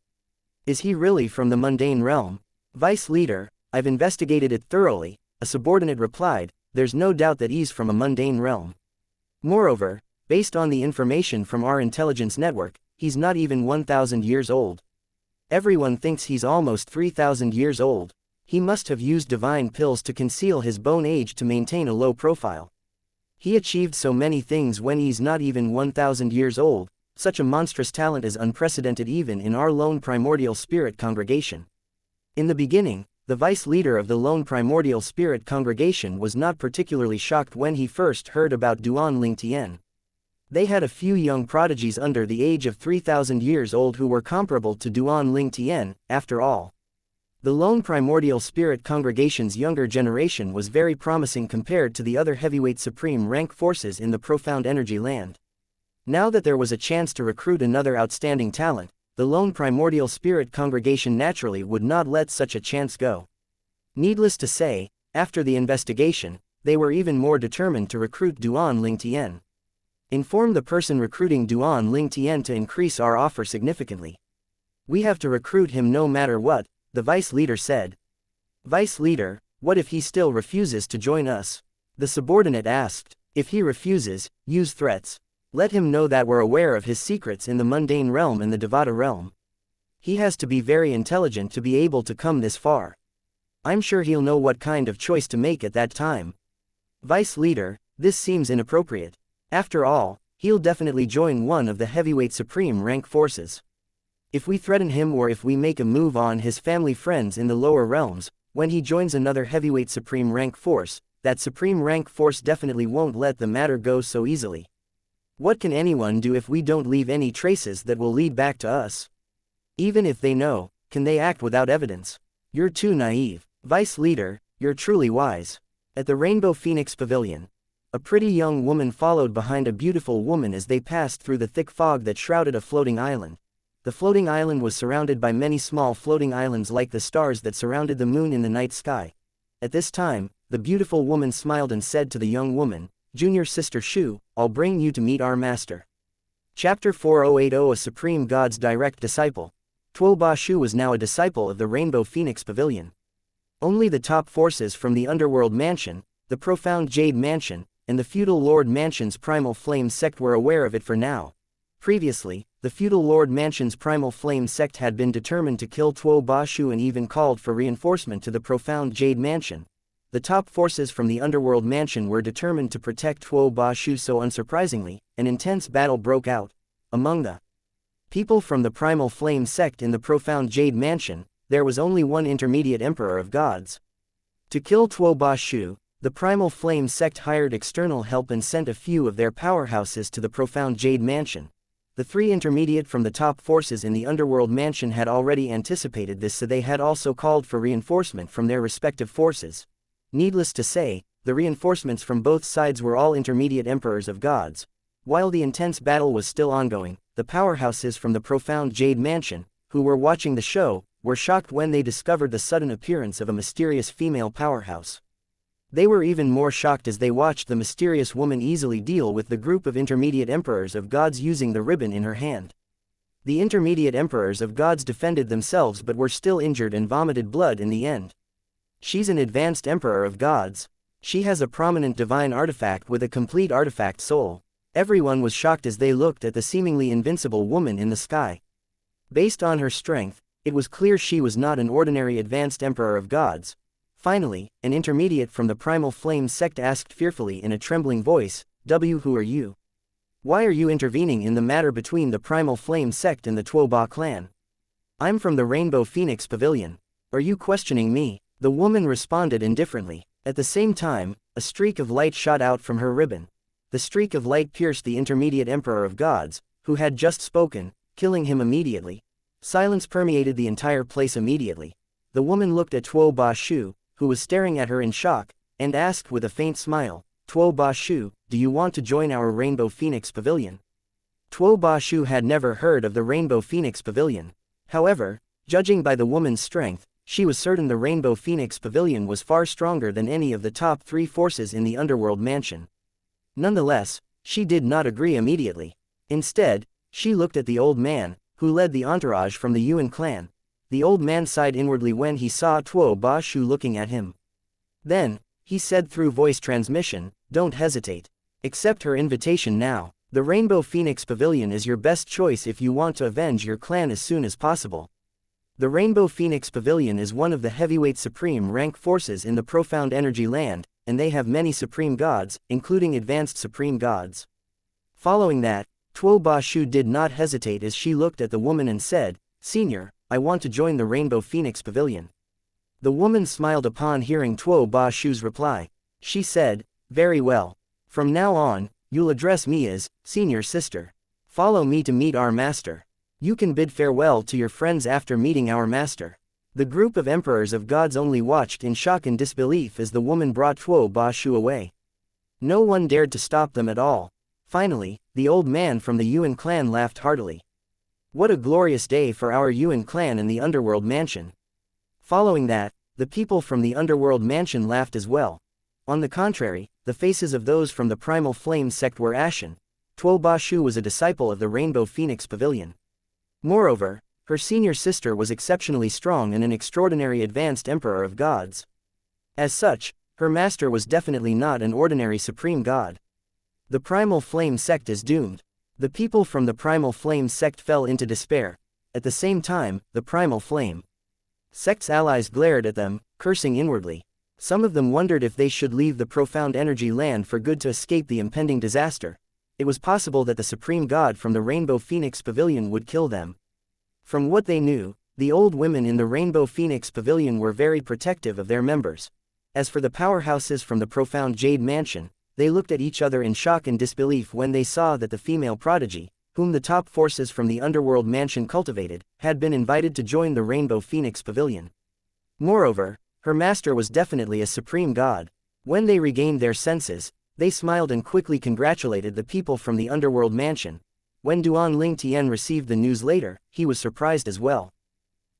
A: Is he really from the mundane realm?" "Vice leader, I've investigated it thoroughly," a subordinate replied, "there's no doubt that he's from a mundane realm. Moreover, based on the information from our intelligence network, he's not even 1,000 years old. Everyone thinks he's almost 3,000 years old. He must have used divine pills to conceal his bone age to maintain a low profile. He achieved so many things when he's not even 1,000 years old. Such a monstrous talent is unprecedented even in our lone primordial spirit congregation." In the beginning, the vice leader of the lone primordial spirit congregation was not particularly shocked when he first heard about Duan Ling Tian. They had a few young prodigies under the age of 3,000 years old who were comparable to Duan Ling Tian, after all. The lone primordial spirit congregation's younger generation was very promising compared to the other heavyweight supreme rank forces in the profound energy land. Now that there was a chance to recruit another outstanding talent, the lone primordial spirit congregation naturally would not let such a chance go. Needless to say, after the investigation, they were even more determined to recruit Duan Ling Tian. "Inform the person recruiting Duan Ling Tian to increase our offer significantly. We have to recruit him no matter what," the vice leader said. "Vice leader, what if he still refuses to join us?" the subordinate asked. "If he refuses, use threats. Let him know that we're aware of his secrets in the mundane realm and the Devata realm. He has to be very intelligent to be able to come this far. I'm sure he'll know what kind of choice to make at that time." "Vice leader, this seems inappropriate. After all, he'll definitely join one of the heavyweight supreme rank forces. If we threaten him or if we make a move on his family friends in the lower realms, when he joins another heavyweight supreme rank force, that supreme rank force definitely won't let the matter go so easily. What can anyone do if we don't leave any traces that will lead back to us? Even if they know, can they act without evidence? You're too naive. Vice leader, you're truly wise. At the Rainbow Phoenix Pavilion, a pretty young woman followed behind a beautiful woman as they passed through the thick fog that shrouded a floating island. The floating island was surrounded by many small floating islands like the stars that surrounded the moon in the night sky. At this time, the beautiful woman smiled and said to the young woman, "Junior Sister Shu, I'll bring you to meet our master." Chapter 4080 A Supreme God's Direct Disciple. Tuo Ba Shu was now a disciple of the Rainbow Phoenix Pavilion. Only the top forces from the Underworld Mansion, the Profound Jade Mansion, and the Feudal Lord Mansion's Primal Flame sect were aware of it for now. Previously, the Feudal Lord Mansion's Primal Flame sect had been determined to kill Tuo Ba Shu and even called for reinforcement to the Profound Jade Mansion. The top forces from the Underworld Mansion were determined to protect Tuo Ba Shu, so unsurprisingly, an intense battle broke out. Among the people from the Primal Flame sect in the Profound Jade Mansion, there was only one intermediate Emperor of Gods. To kill Tuo Ba Shu, the Primal Flame sect hired external help and sent a few of their powerhouses to the Profound Jade Mansion. The three intermediate from the top forces in the Underworld Mansion had already anticipated this, so they had also called for reinforcement from their respective forces. Needless to say, the reinforcements from both sides were all intermediate Emperors of Gods. While the intense battle was still ongoing, the powerhouses from the Profound Jade Mansion, who were watching the show, were shocked when they discovered the sudden appearance of a mysterious female powerhouse. They were even more shocked as they watched the mysterious woman easily deal with the group of intermediate Emperors of Gods using the ribbon in her hand. The intermediate Emperors of Gods defended themselves but were still injured and vomited blood in the end. She's an advanced Emperor of Gods. She has a prominent divine artifact with a complete artifact soul. Everyone was shocked as they looked at the seemingly invincible woman in the sky. Based on her strength, it was clear she was not an ordinary advanced Emperor of Gods. Finally, an intermediate from the Primal Flame sect asked fearfully in a trembling voice, Who are you? Why are you intervening in the matter between the Primal Flame sect and the Tuo Ba clan? I'm from the Rainbow Phoenix Pavilion. Are you questioning me? The woman responded indifferently. At the same time, a streak of light shot out from her ribbon. The streak of light pierced the intermediate Emperor of Gods, who had just spoken, killing him immediately. Silence permeated the entire place immediately. The woman looked at Tuo Ba Shu, who was staring at her in shock, and asked with a faint smile, Tuo Ba Shu, do you want to join our Rainbow Phoenix Pavilion? Tuo Ba Shu had never heard of the Rainbow Phoenix Pavilion. However, judging by the woman's strength, she was certain the Rainbow Phoenix Pavilion was far stronger than any of the top three forces in the Underworld Mansion. Nonetheless, she did not agree immediately. Instead, she looked at the old man, who led the entourage from the Yuan clan. The old man sighed inwardly when he saw Tuo Ba Shu looking at him. Then, he said through voice transmission, don't hesitate. Accept her invitation now. The Rainbow Phoenix Pavilion is your best choice if you want to avenge your clan as soon as possible. The Rainbow Phoenix Pavilion is one of the heavyweight supreme rank forces in the Profound Energy Land, and they have many supreme gods, including advanced supreme gods. Following that, Tuo Ba Shu did not hesitate as she looked at the woman and said, Senior, I want to join the Rainbow Phoenix Pavilion. The woman smiled upon hearing Tuo Ba Shu's reply. She said, very well. From now on, you'll address me as, Senior Sister. Follow me to meet our master. You can bid farewell to your friends after meeting our master. The group of Emperors of Gods only watched in shock and disbelief as the woman brought Tuo Ba Shu away. No one dared to stop them at all. Finally, the old man from the Yuan clan laughed heartily. What a glorious day for our Yuan clan in the Underworld Mansion. Following that, the people from the Underworld Mansion laughed as well. On the contrary, the faces of those from the Primal Flame sect were ashen. Tuo Ba Shu was a disciple of the Rainbow Phoenix Pavilion. Moreover, her senior sister was exceptionally strong and an extraordinary advanced Emperor of Gods. As such, her master was definitely not an ordinary supreme god. The Primal Flame sect is doomed. The people from the Primal Flame sect fell into despair. At the same time, the Primal Flame sect's allies glared at them, cursing inwardly. Some of them wondered if they should leave the Profound Energy Land for good to escape the impending disaster. It was possible that the supreme god from the Rainbow Phoenix Pavilion would kill them. From what they knew, the old women in the Rainbow Phoenix Pavilion were very protective of their members. As for the powerhouses from the Profound Jade Mansion, they looked at each other in shock and disbelief when they saw that the female prodigy, whom the top forces from the underworld mansion cultivated, had been invited to join the Rainbow Phoenix Pavilion. Moreover, her master was definitely a supreme god. When they regained their senses, they smiled and quickly congratulated the people from the underworld mansion. When Duan Ling Tian received the news later, he was surprised as well.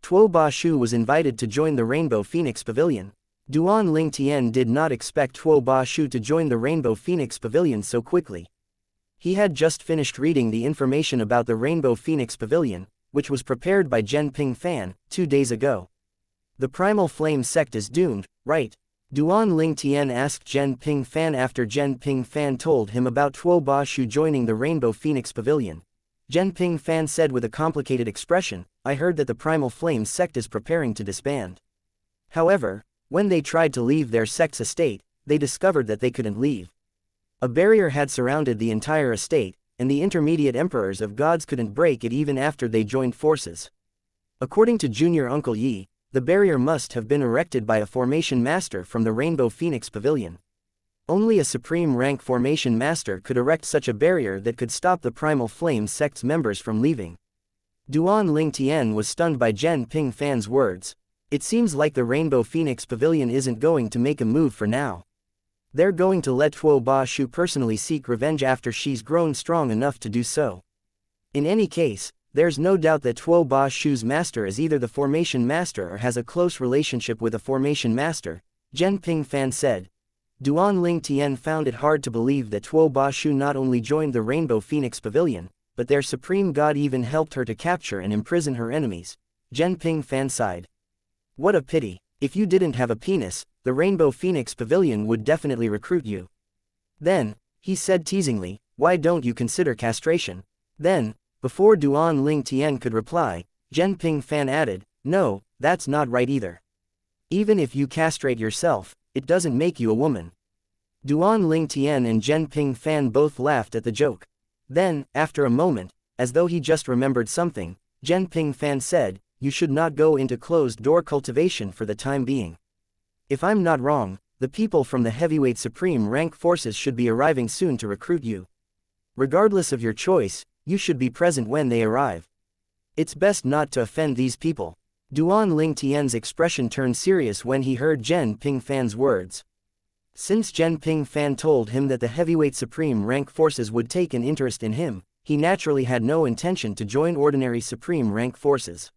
A: Tuo Ba Shu was invited to join the Rainbow Phoenix Pavilion. Duan Ling Tian did not expect Tuo Ba Shu to join the Rainbow Phoenix Pavilion so quickly. He had just finished reading the information about the Rainbow Phoenix Pavilion, which was prepared by Zhen Ping Fan, 2 days ago. The Primal Flame sect is doomed, right? Duan Ling Tian asked Zhen Ping Fan after Zhen Ping Fan told him about Tuo Ba Shu joining the Rainbow Phoenix Pavilion. Zhen Ping Fan said with a complicated expression, "I heard that the Primal Flame sect is preparing to disband." However, when they tried to leave their sect's estate, they discovered that they couldn't leave. A barrier had surrounded the entire estate, and the intermediate emperors of gods couldn't break it even after they joined forces. According to Junior Uncle Yi, the barrier must have been erected by a formation master from the Rainbow Phoenix Pavilion. Only a supreme rank formation master could erect such a barrier that could stop the Primal Flame sect's members from leaving. Duan Ling Tian was stunned by Zhen Ping Fan's words. It seems like the Rainbow Phoenix Pavilion isn't going to make a move for now. They're going to let Tuo Ba Shu personally seek revenge after she's grown strong enough to do so. In any case, there's no doubt that Tuo Ba Shu's master is either the formation master or has a close relationship with a formation master, Zhen Ping Fan said. Duan Ling Tian found it hard to believe that Tuo Ba Shu not only joined the Rainbow Phoenix Pavilion, but their supreme god even helped her to capture and imprison her enemies. Zhen Ping Fan sighed. What a pity. If you didn't have a penis, the Rainbow Phoenix Pavilion would definitely recruit you. Then, he said teasingly, why don't you consider castration? Then, before Duan Ling Tian could reply, Zhen Ping Fan added, no, that's not right either. Even if you castrate yourself, it doesn't make you a woman. Duan Ling Tian and Zhen Ping Fan both laughed at the joke. Then, after a moment, as though he just remembered something, Zhen Ping Fan said, you should not go into closed-door cultivation for the time being. If I'm not wrong, the people from the heavyweight supreme rank forces should be arriving soon to recruit you. Regardless of your choice, you should be present when they arrive. It's best not to offend these people. Duan Ling Tian's expression turned serious when he heard Zhen Ping Fan's words. Since Zhen Ping Fan told him that the heavyweight supreme rank forces would take an interest in him, he naturally had no intention to join ordinary supreme rank forces.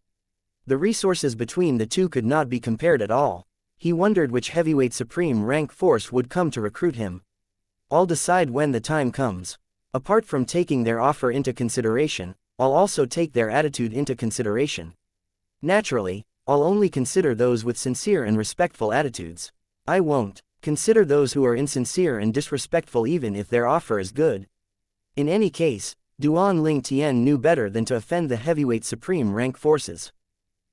A: The resources between the two could not be compared at all. He wondered which heavyweight supreme rank force would come to recruit him. I'll decide when the time comes. Apart from taking their offer into consideration, I'll also take their attitude into consideration. Naturally, I'll only consider those with sincere and respectful attitudes. I won't consider those who are insincere and disrespectful even if their offer is good. In any case, Duan Ling Tian knew better than to offend the heavyweight supreme rank forces.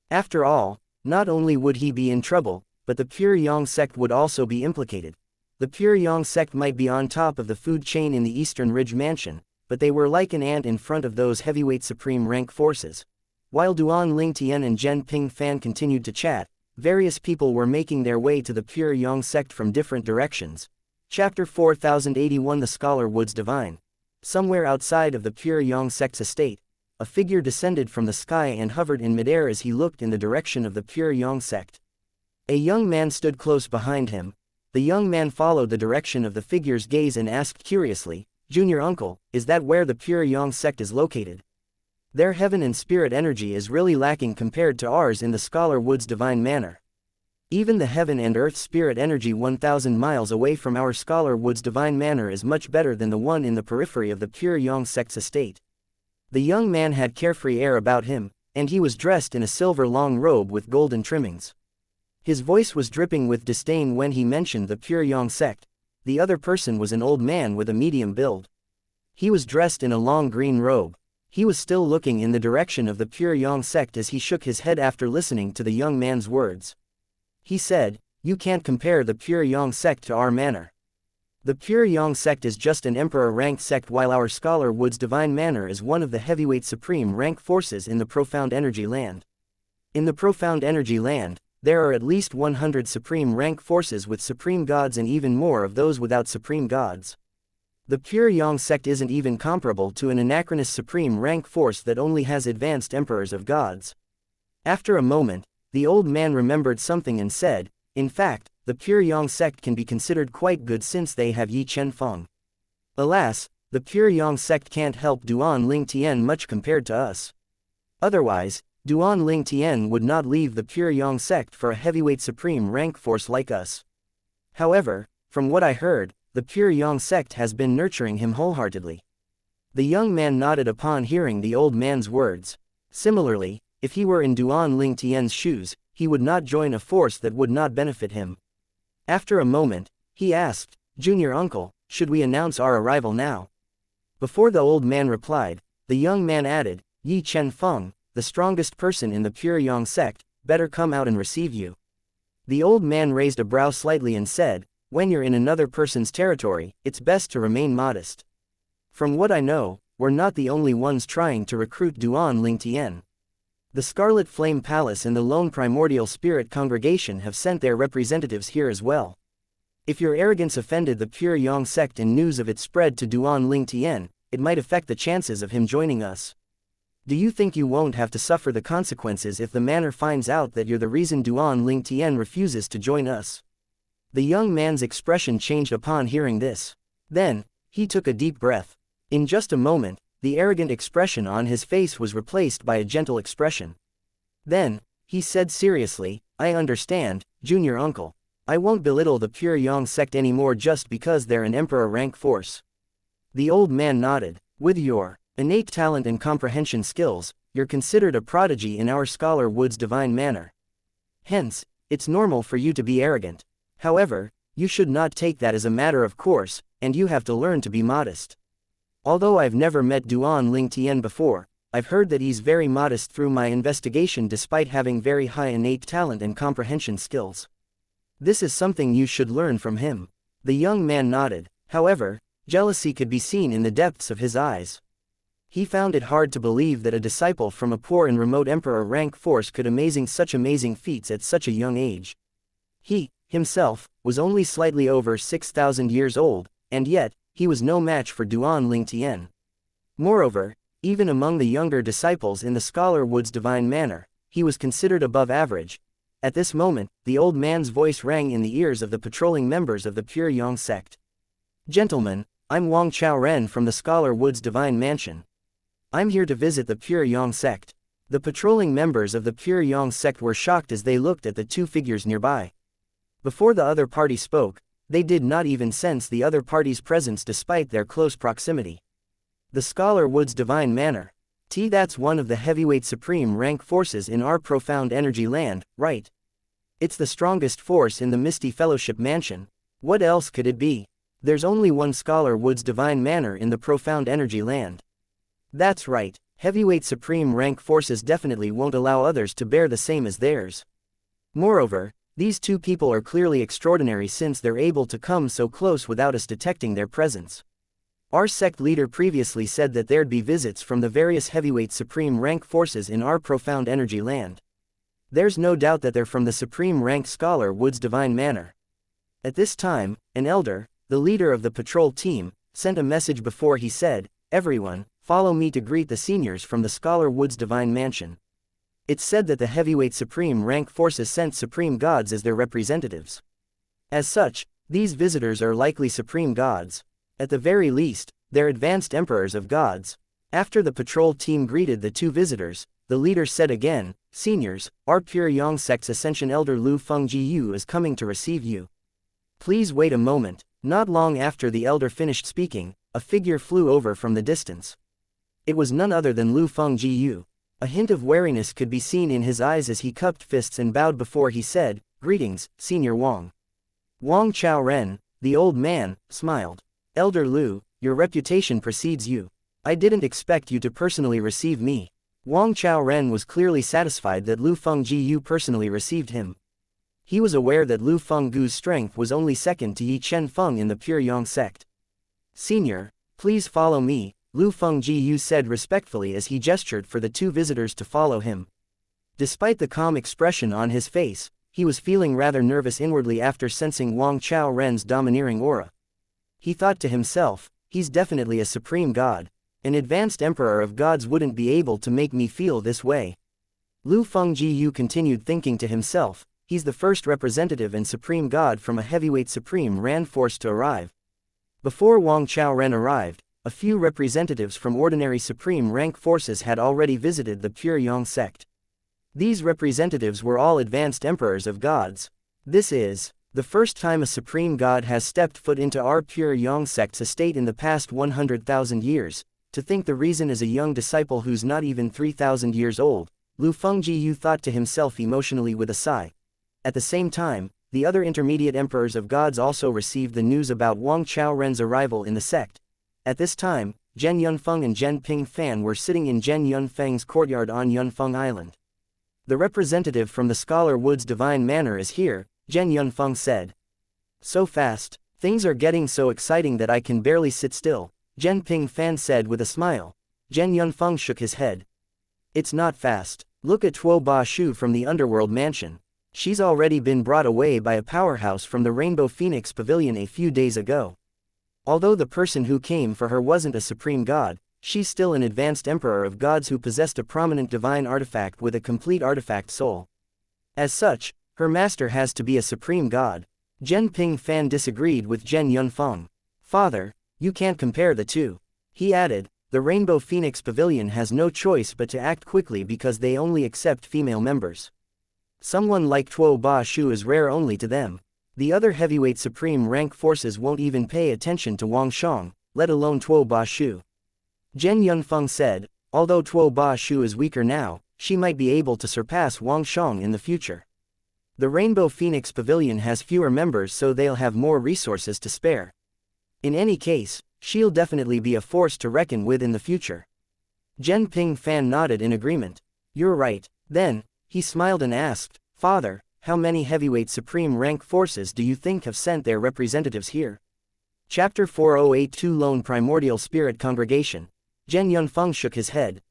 A: After all, not only would he be in trouble, but the Pure Yang sect would also be implicated. The Pure Yang sect might be on top of the food chain in the Eastern Ridge Mansion, but they were like an ant in front of those heavyweight supreme rank forces. While Duan Ling Tian and Zhen Ping Fan continued to chat, various people were making their way to the Pure Yang sect from different directions. Chapter 4081 The Scholar Woods Divine. Somewhere outside of the Pure Yang sect's estate, a figure descended from the sky and hovered in midair as he looked in the direction of the Pure Yang sect. A young man stood close behind him. The young man followed the direction of the figure's gaze and asked curiously, Junior Uncle, is that where the Pure Yang sect is located? Their heaven and spirit energy is really lacking compared to ours in the Scholar Woods Divine Manor. Even the heaven and earth spirit energy 1,000 miles away from our Scholar Woods Divine Manor is much better than the one in the periphery of the Pure Yang sect's estate. The young man had carefree air about him, and he was dressed in a silver long robe with golden trimmings. His voice was dripping with disdain when he mentioned the Pure Yang sect. The other person was an old man with a medium build. He was dressed in a long green robe. He was still looking in the direction of the Pure Yang sect as he shook his head after listening to the young man's words. He said, you can't compare the Pure Yang sect to our manor. The Pure Yang sect is just an emperor-ranked sect while our Scholar Woods Divine Manor is one of the heavyweight supreme rank forces in the Profound Energy Land. In the Profound Energy Land, there are at least 100 supreme rank forces with supreme gods and even more of those without supreme gods. The pure Yang sect isn't even comparable to an anachronous supreme rank force that only has advanced emperors of gods. After a moment, the old man remembered something and said, in fact, the pure Yang sect can be considered quite good since they have Yi Chen Feng. Alas, the pure Yang sect can't help Duan Ling Tian much compared to us. Otherwise, Duan Ling Tian would not leave the pure Yang sect for a heavyweight supreme rank force like us. However, from what I heard, the pure Yang sect has been nurturing him wholeheartedly. The young man nodded upon hearing the old man's words. Similarly, if he were in Duan Ling Tian's shoes, he would not join a force that would not benefit him. After a moment, he asked, "Junior uncle, should we announce our arrival now?" Before the old man replied, the young man added, "Yi Chen Feng, the strongest person in the pure Yang sect, better come out and receive you." The old man raised a brow slightly and said, "When you're in another person's territory, it's best to remain modest. From what I know, we're not the only ones trying to recruit Duan Ling Tian. The Scarlet Flame Palace and the Lone Primordial Spirit Congregation have sent their representatives here as well. If your arrogance offended the pure Yang sect and news of it spread to Duan Ling Tian, it might affect the chances of him joining us. Do you think you won't have to suffer the consequences if the manor finds out that you're the reason Duan Ling Tian refuses to join us?" The young man's expression changed upon hearing this. Then, he took a deep breath. In just a moment, the arrogant expression on his face was replaced by a gentle expression. Then, he said seriously, "I understand, junior uncle. I won't belittle the pure Yang sect anymore just because they're an emperor rank force." The old man nodded. "With your innate talent and comprehension skills, you're considered a prodigy in our scholar Wood's divine manor. Hence, it's normal for you to be arrogant. However, you should not take that as a matter of course, and you have to learn to be modest. Although I've never met Duan Ling Tian before, I've heard that he's very modest through my investigation despite having very high innate talent and comprehension skills. This is something you should learn from him." The young man nodded. However, jealousy could be seen in the depths of his eyes. He found it hard to believe that a disciple from a poor and remote emperor rank force could amazing such amazing feats at such a young age. He, himself, was only slightly over 6,000 years old, and yet, he was no match for Duan Ling Tian. Moreover, even among the younger disciples in the scholar Wood's divine manor, he was considered above average. At this moment, the old man's voice rang in the ears of the patrolling members of the pure Yang sect. "Gentlemen, I'm Wang Chaoren from the scholar Wood's divine mansion. I'm here to visit the pure Yang sect." The patrolling members of the pure Yang sect were shocked as they looked at the two figures nearby. Before the other party spoke, they did not even sense the other party's presence despite their close proximity. The scholar Wood's divine manor. That's one of the heavyweight supreme rank forces in our profound energy land, right? It's the strongest force in the Misty Fellowship Mansion. What else could it be? There's only one scholar Wood's divine manor in the profound energy land. That's right, heavyweight supreme rank forces definitely won't allow others to bear the same as theirs. Moreover, these two people are clearly extraordinary since they're able to come so close without us detecting their presence. Our sect leader previously said that there'd be visits from the various heavyweight supreme rank forces in our profound energy land. There's no doubt that they're from the supreme rank scholar Wood's divine manor." At this time, an elder, the leader of the patrol team, sent a message before he said, "Everyone, follow me to greet the seniors from the scholar Wood's divine mansion." It's said that the heavyweight supreme rank forces sent supreme gods as their representatives. As such, these visitors are likely supreme gods. At the very least, they're advanced emperors of gods. After the patrol team greeted the two visitors, the leader said again, "Seniors, our pure Yang sect's ascension elder Lu Fengjiyu is coming to receive you. Please wait a moment." Not long after the elder finished speaking, a figure flew over from the distance. It was none other than Lu Fengjiyu. A hint of wariness could be seen in his eyes as he cupped fists and bowed before he said, "Greetings, Senior Wang." Wang Chaoren, the old man, smiled. "Elder Lu, your reputation precedes you. I didn't expect you to personally receive me." Wang Chaoren was clearly satisfied that Lu Fengjiyu personally received him. He was aware that Lu Fenggu's strength was only second to Yi Chen Feng in the pure Yang sect. "Senior, please follow me," Lu Fengjiyu said respectfully as he gestured for the two visitors to follow him. Despite the calm expression on his face, he was feeling rather nervous inwardly after sensing Wang Qiaoren's domineering aura. He thought to himself, he's definitely a supreme god. An advanced emperor of gods wouldn't be able to make me feel this way. Lu Fengjiu continued thinking to himself, he's the first representative and supreme god from a heavyweight supreme ran force to arrive. Before Wang Qiaoren arrived, a few representatives from ordinary supreme rank forces had already visited the Pure Yang sect. These representatives were all advanced emperors of gods. This is the first time a supreme god has stepped foot into our Pure Yang sect's estate in the past 100,000 years. To think the reason is a young disciple who's not even 3,000 years old, Lu Fengjiu thought to himself emotionally with a sigh. At the same time, the other intermediate emperors of gods also received the news about Wang Qiaoren's arrival in the sect. At this time, Zhen Yunfeng and Zhen Pingfan were sitting in Zhen Yunfeng's courtyard on Yunfeng Island. The representative from the Scholar Wood's divine manor is here, Zhen Yunfeng said. So fast, things are getting so exciting that I can barely sit still, Zhen Pingfan said with a smile. Zhen Yunfeng shook his head. It's not fast. Look at Tuo Ba Shu from the Underworld Mansion. She's already been brought away by a powerhouse from the Rainbow Phoenix Pavilion a few days ago. Although the person who came for her wasn't a supreme god, she's still an advanced emperor of gods who possessed a prominent divine artifact with a complete artifact soul. As such, her master has to be a supreme god. Zhen Pingfan disagreed with Zhen Yunfeng. Father, you can't compare the two. He added, the Rainbow Phoenix Pavilion has no choice but to act quickly because they only accept female members. Someone like Tuo Ba Shu is rare only to them. The other heavyweight supreme rank forces won't even pay attention to Wang Shang, let alone Tuo Ba Shu. Zhen Yunfeng said, although Tuo Ba Shu is weaker now, she might be able to surpass Wang Shang in the future. The Rainbow Phoenix Pavilion has fewer members so they'll have more resources to spare. In any case, she'll definitely be a force to reckon with in the future. Zhen Pingfan nodded in agreement. You're right. Then, he smiled and asked, Father, how many heavyweight supreme rank forces do you think have sent their representatives here? Chapter 4082 Lone Primordial Spirit Congregation. Zhen Yunfeng shook his head.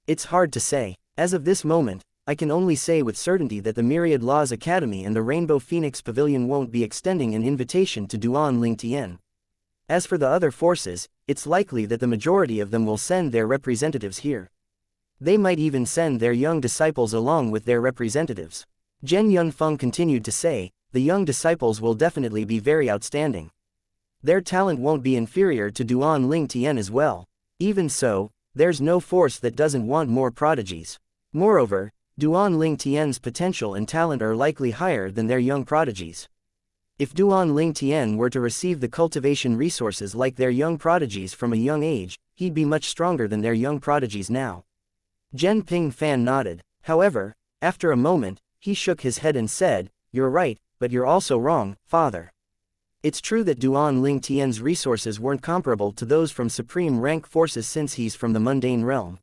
A: It's hard to say. As of this moment, I can only say with certainty that the Myriad Laws Academy and the Rainbow Phoenix Pavilion won't be extending an invitation to Duan Lingtian. As for the other forces, it's likely that the majority of them will send their representatives here. They might even send their young disciples along with their representatives. Zhen Yunfeng continued to say, the young disciples will definitely be very outstanding. Their talent won't be inferior to Duan Lingtian as well. Even so, there's no force that doesn't want more prodigies. Moreover, Duan Lingtian's potential and talent are likely higher than their young prodigies. If Duan Lingtian were to receive the cultivation resources like their young prodigies from a young age, he'd be much stronger than their young prodigies now. Zhen Pingfan nodded. However, after a moment, he shook his head and said, you're right, but you're also wrong, Father. It's true that Duan Lingtian's resources weren't comparable to those from supreme rank forces since he's from the mundane realm.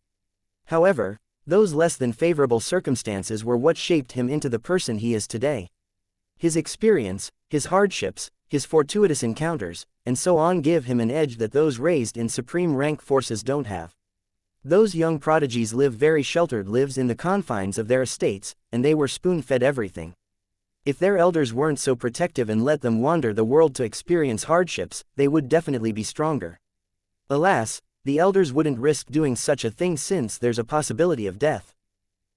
A: However, those less than favorable circumstances were what shaped him into the person he is today. His experience, his hardships, his fortuitous encounters, and so on give him an edge that those raised in supreme rank forces don't have. Those young prodigies live very sheltered lives in the confines of their estates, and they were spoon-fed everything. If their elders weren't so protective and let them wander the world to experience hardships, they would definitely be stronger. Alas, the elders wouldn't risk doing such a thing since there's a possibility of death.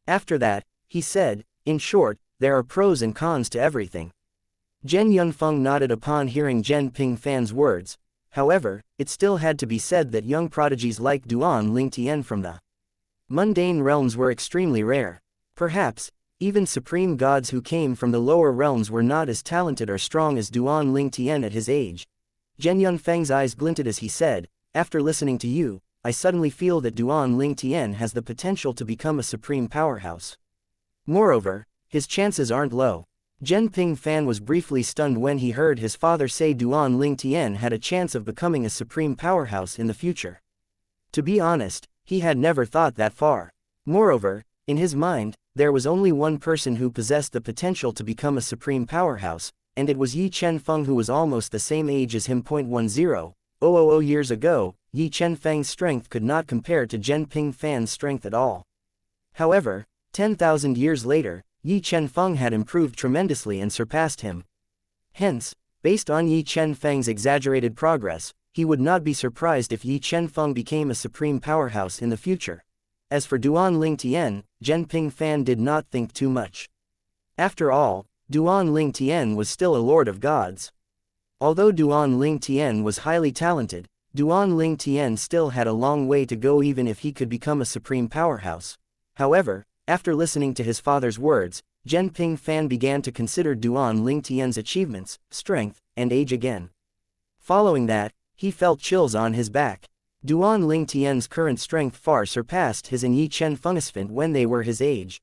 A: After that, he said, in short, there are pros and cons to everything. Zhen Yunfeng nodded upon hearing Zhen Pingfan's words. However, it still had to be said that young prodigies like Duan Lingtian from the mundane realms were extremely rare. Perhaps, even supreme gods who came from the lower realms were not as talented or strong as Duan Lingtian at his age. Zhen Yunfeng's eyes glinted as he said, after listening to you, I suddenly feel that Duan Lingtian has the potential to become a supreme powerhouse. Moreover, his chances aren't low. Zhen Pingfan was briefly stunned when he heard his father say Duan Lingtian had a chance of becoming a supreme powerhouse in the future. To be honest, he had never thought that far. Moreover, in his mind, there was only one person who possessed the potential to become a supreme powerhouse, and it was Yi Chenfeng who was almost the same age as him. 10,000 years ago, Yi Chenfeng's strength could not compare to Zhen Pingfan's strength at all. However, 10,000 years later, Yi Qianfeng had improved tremendously and surpassed him. Hence, based on Yi Qianfeng's exaggerated progress, he would not be surprised if Yi Qianfeng became a supreme powerhouse in the future. As for Duan Lingtian, Zhenping Fan did not think too much. After all, Duan Lingtian was still a lord of gods. Although Duan Lingtian was highly talented, Duan Lingtian still had a long way to go even if he could become a supreme powerhouse. However, after listening to his father's words, Zhenping Fan began to consider Duan Lingtian's achievements, strength, and age again. Following that, he felt chills on his back. Duan Lingtian's current strength far surpassed his and Yi Qianfeng's when they were his age.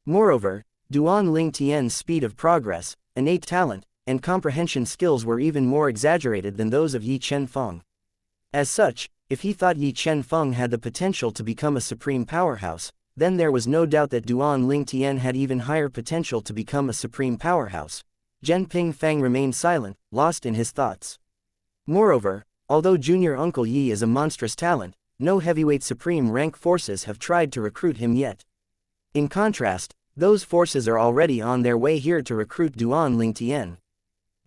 A: Moreover, Duan Lingtian's speed of progress, innate talent, and comprehension skills were even more exaggerated than those of Yi Qianfeng. As such, if he thought Yi Qianfeng had the potential to become a supreme powerhouse, then there was no doubt that Duan Lingtian had even higher potential to become a supreme powerhouse. Zhenping Fan remained silent, lost in his thoughts. Moreover, although Junior Uncle Yi is a monstrous talent, no heavyweight supreme rank forces have tried to recruit him yet. In contrast, those forces are already on their way here to recruit Duan Lingtian.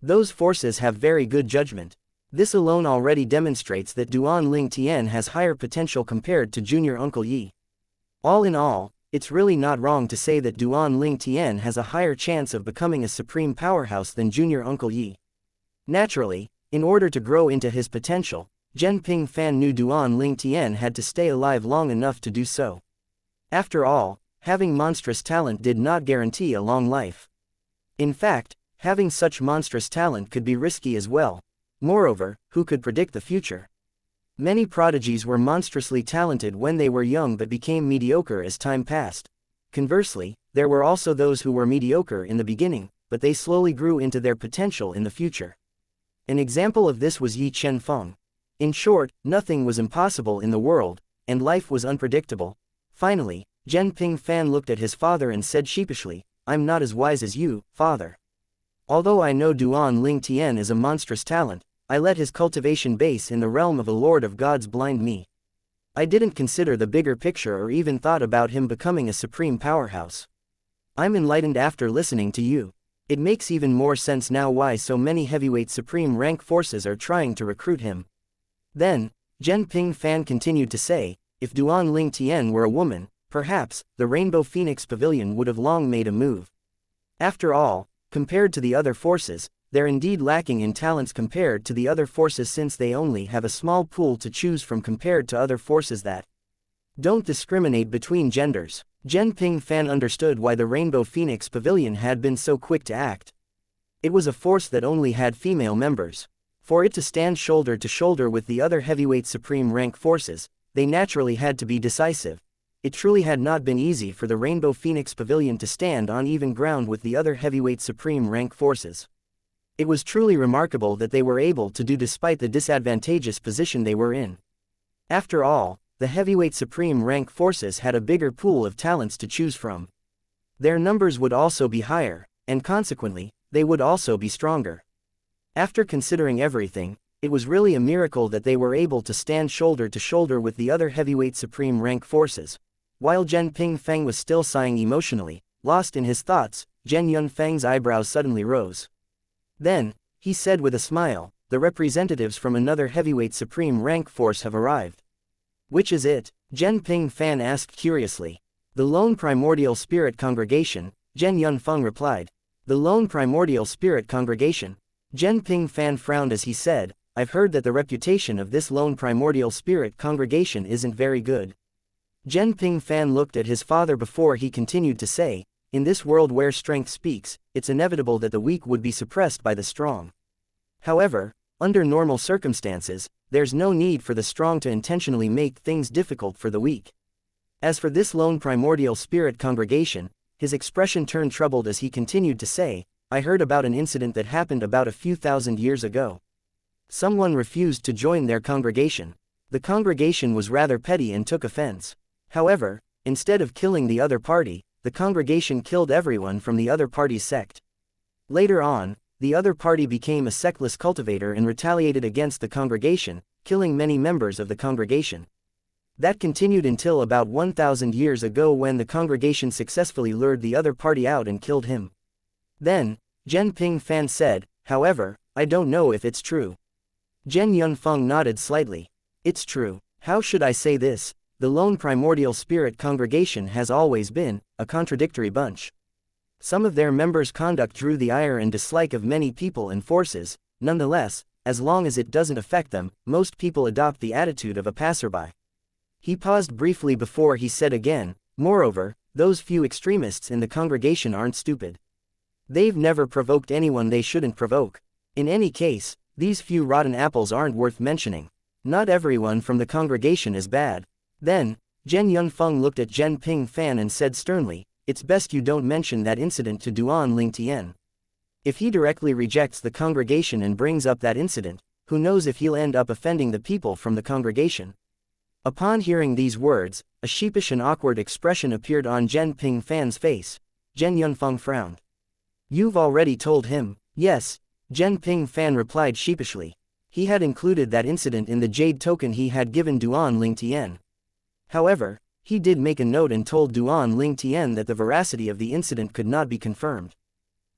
A: Those forces have very good judgment. This alone already demonstrates that Duan Lingtian has higher potential compared to Junior Uncle Yi. All in all, it's really not wrong to say that Duan Lingtian has a higher chance of becoming a supreme powerhouse than Junior Uncle Yi. Naturally, in order to grow into his potential, Zhenping Fan knew Duan Lingtian had to stay alive long enough to do so. After all, having monstrous talent did not guarantee a long life. In fact, having such monstrous talent could be risky as well. Moreover, who could predict the future? Many prodigies were monstrously talented when they were young but became mediocre as time passed. Conversely, there were also those who were mediocre in the beginning, but they slowly grew into their potential in the future. An example of this was Yi Qianfeng. In short, nothing was impossible in the world, and life was unpredictable. Finally, Zhenping Fan looked at his father and said sheepishly, "I'm not as wise as you, father. Although I know Duan Lingtian is a monstrous talent, I let his cultivation base in the realm of a lord of gods blind me. I didn't consider the bigger picture or even thought about him becoming a supreme powerhouse. I'm enlightened after listening to you. It makes even more sense now why so many heavyweight supreme rank forces are trying to recruit him." Then, Zhenping Fan continued to say, if Duan Lingtian were a woman, perhaps, the Rainbow Phoenix Pavilion would have long made a move. After all, compared to the other forces, they're indeed lacking in talents compared to the other forces since they only have a small pool to choose from compared to other forces that don't discriminate between genders. Zhenping Fan understood why the Rainbow Phoenix Pavilion had been so quick to act. It was a force that only had female members. For it to stand shoulder to shoulder with the other heavyweight supreme rank forces, they naturally had to be decisive. It truly had not been easy for the Rainbow Phoenix Pavilion to stand on even ground with the other heavyweight supreme rank forces. It was truly remarkable that they were able to do despite the disadvantageous position they were in. After all, the heavyweight supreme rank forces had a bigger pool of talents to choose from. Their numbers would also be higher, and consequently, they would also be stronger. After considering everything, it was really a miracle that they were able to stand shoulder to shoulder with the other heavyweight supreme rank forces. While Zhenping Fan was still sighing emotionally, lost in his thoughts, Zhen Yunfeng's eyebrows suddenly rose. Then, he said with a smile, "The representatives from another heavyweight supreme rank force have arrived." "Which is it?" Zhenping Fan asked curiously. "The Lone Primordial Spirit Congregation," Zhen Yunfeng replied. "The Lone Primordial Spirit Congregation." Zhenping Fan frowned as he said, "I've heard that the reputation of this Lone Primordial Spirit Congregation isn't very good." Zhenping Fan looked at his father before he continued to say, "In this world where strength speaks, it's inevitable that the weak would be suppressed by the strong. However, under normal circumstances, there's no need for the strong to intentionally make things difficult for the weak." As for this Lone Primordial Spirit Congregation, his expression turned troubled as he continued to say, "I heard about an incident that happened about a few thousand years ago. Someone refused to join their congregation. The congregation was rather petty and took offense. However, instead of killing the other party, the congregation killed everyone from the other party's sect. Later on, the other party became a sectless cultivator and retaliated against the congregation, killing many members of the congregation. That continued until about 1,000 years ago when the congregation successfully lured the other party out and killed him. Then, Zhen Pingfan said, however, I don't know if it's true. Zhen Yunfeng nodded slightly. It's true. How should I say this? The lone primordial spirit congregation has always been a contradictory bunch. Some of their members' conduct drew the ire and dislike of many people and forces. Nonetheless, as long as it doesn't affect them, most people adopt the attitude of a passerby. He paused briefly before he said again, moreover, those few extremists in the congregation aren't stupid. They've never provoked anyone they shouldn't provoke. In any case, these few rotten apples aren't worth mentioning. Not everyone from the congregation is bad. Then, Zhen Yunfeng looked at Zhen Pingfan and said sternly, it's best you don't mention that incident to Duan Lingtian. If he directly rejects the congregation and brings up that incident, who knows if he'll end up offending the people from the congregation. Upon hearing these words, a sheepish and awkward expression appeared on Zhen Pingfan's face. Zhen Yunfeng frowned. You've already told him? Yes, Zhen Pingfan replied sheepishly. He had included that incident in the jade token he had given Duan Lingtian. However, he did make a note and told Duan Lingtian that the veracity of the incident could not be confirmed.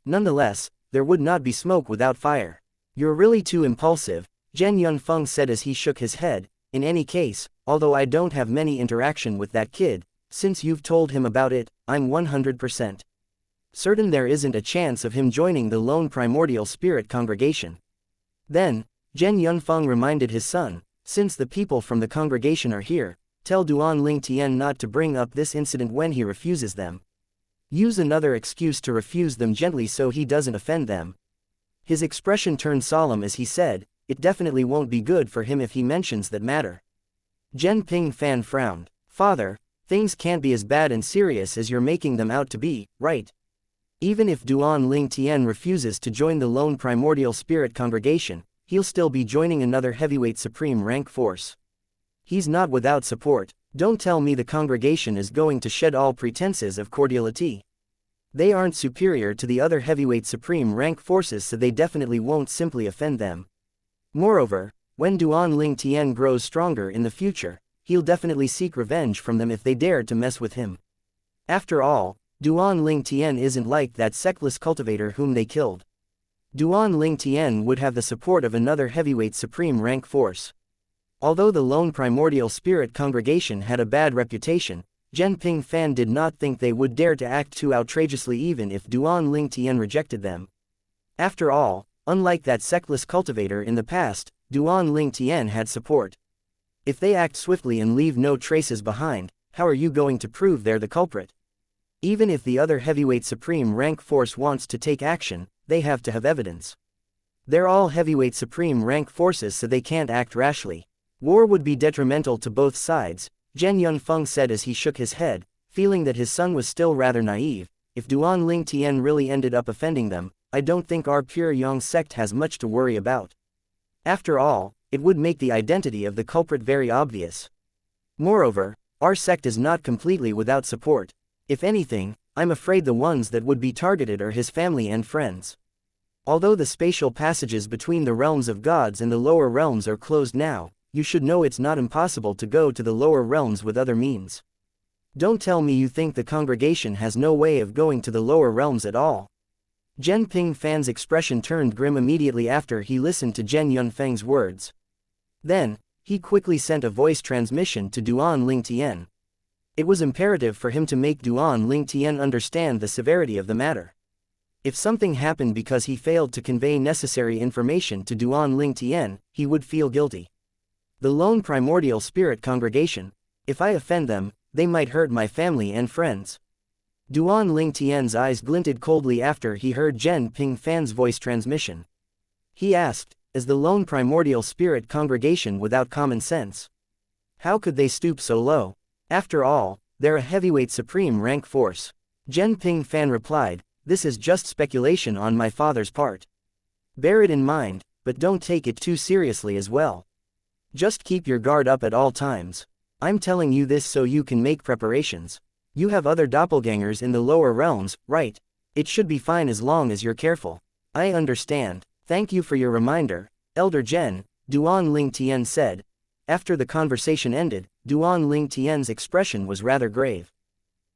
A: Nonetheless, there would not be smoke without fire. You're really too impulsive, Zhen Yunfeng said as he shook his head. In any case, although I don't have many interaction with that kid, since you've told him about it, I'm 100% certain there isn't a chance of him joining the lone primordial spirit congregation. Then, Zhen Yunfeng reminded his son, since the people from the congregation are here, tell Duan Lingtian not to bring up this incident when he refuses them. Use another excuse to refuse them gently so he doesn't offend them. His expression turned solemn as he said, it definitely won't be good for him if he mentions that matter. Zhen Pingfan frowned. Father, things can't be as bad and serious as you're making them out to be, right? Even if Duan Lingtian refuses to join the lone primordial spirit congregation, he'll still be joining another heavyweight supreme rank force. He's not without support. Don't tell me the congregation is going to shed all pretenses of cordiality. They aren't superior to the other heavyweight supreme rank forces, so they definitely won't simply offend them. Moreover, when Duan Lingtian grows stronger in the future, he'll definitely seek revenge from them if they dare to mess with him. After all, Duan Lingtian isn't like that sectless cultivator whom they killed. Duan Lingtian would have the support of another heavyweight supreme rank force. Although the lone primordial spirit congregation had a bad reputation, Zhen Pingfan did not think they would dare to act too outrageously even if Duan Lingtian rejected them. After all, unlike that sectless cultivator in the past, Duan Lingtian had support. If they act swiftly and leave no traces behind, how are you going to prove they're the culprit? Even if the other heavyweight supreme rank force wants to take action, they have to have evidence. They're all heavyweight supreme rank forces, so they can't act rashly. War would be detrimental to both sides, Zhen Yunfeng said as he shook his head, feeling that his son was still rather naive. If Duan Lingtian really ended up offending them, I don't think our pure Yang sect has much to worry about. After all, it would make the identity of the culprit very obvious. Moreover, our sect is not completely without support. If anything, I'm afraid the ones that would be targeted are his family and friends. Although the spatial passages between the realms of gods and the lower realms are closed now, you should know it's not impossible to go to the lower realms with other means. Don't tell me you think the congregation has no way of going to the lower realms at all. Zhen Pingfan's expression turned grim immediately after he listened to Zhen Yunfeng's words. Then, he quickly sent a voice transmission to Duan Lingtian. It was imperative for him to make Duan Lingtian understand the severity of the matter. If something happened because he failed to convey necessary information to Duan Lingtian, he would feel guilty. The lone primordial spirit congregation, if I offend them, they might hurt my family and friends. Duan Lingtian's eyes glinted coldly after he heard Zhen Pingfan's voice transmission. He asked, is the lone primordial spirit congregation without common sense? How could they stoop so low? After all, they're a heavyweight supreme rank force. Zhen Pingfan replied, this is just speculation on my father's part. Bear it in mind, but don't take it too seriously as well. Just keep your guard up at all times. I'm telling you this so you can make preparations. You have other doppelgangers in the lower realms, right? It should be fine as long as you're careful. I understand. Thank you for your reminder, Elder Zhen, Duan Lingtian said. After the conversation ended, Duan Ling Tian's expression was rather grave.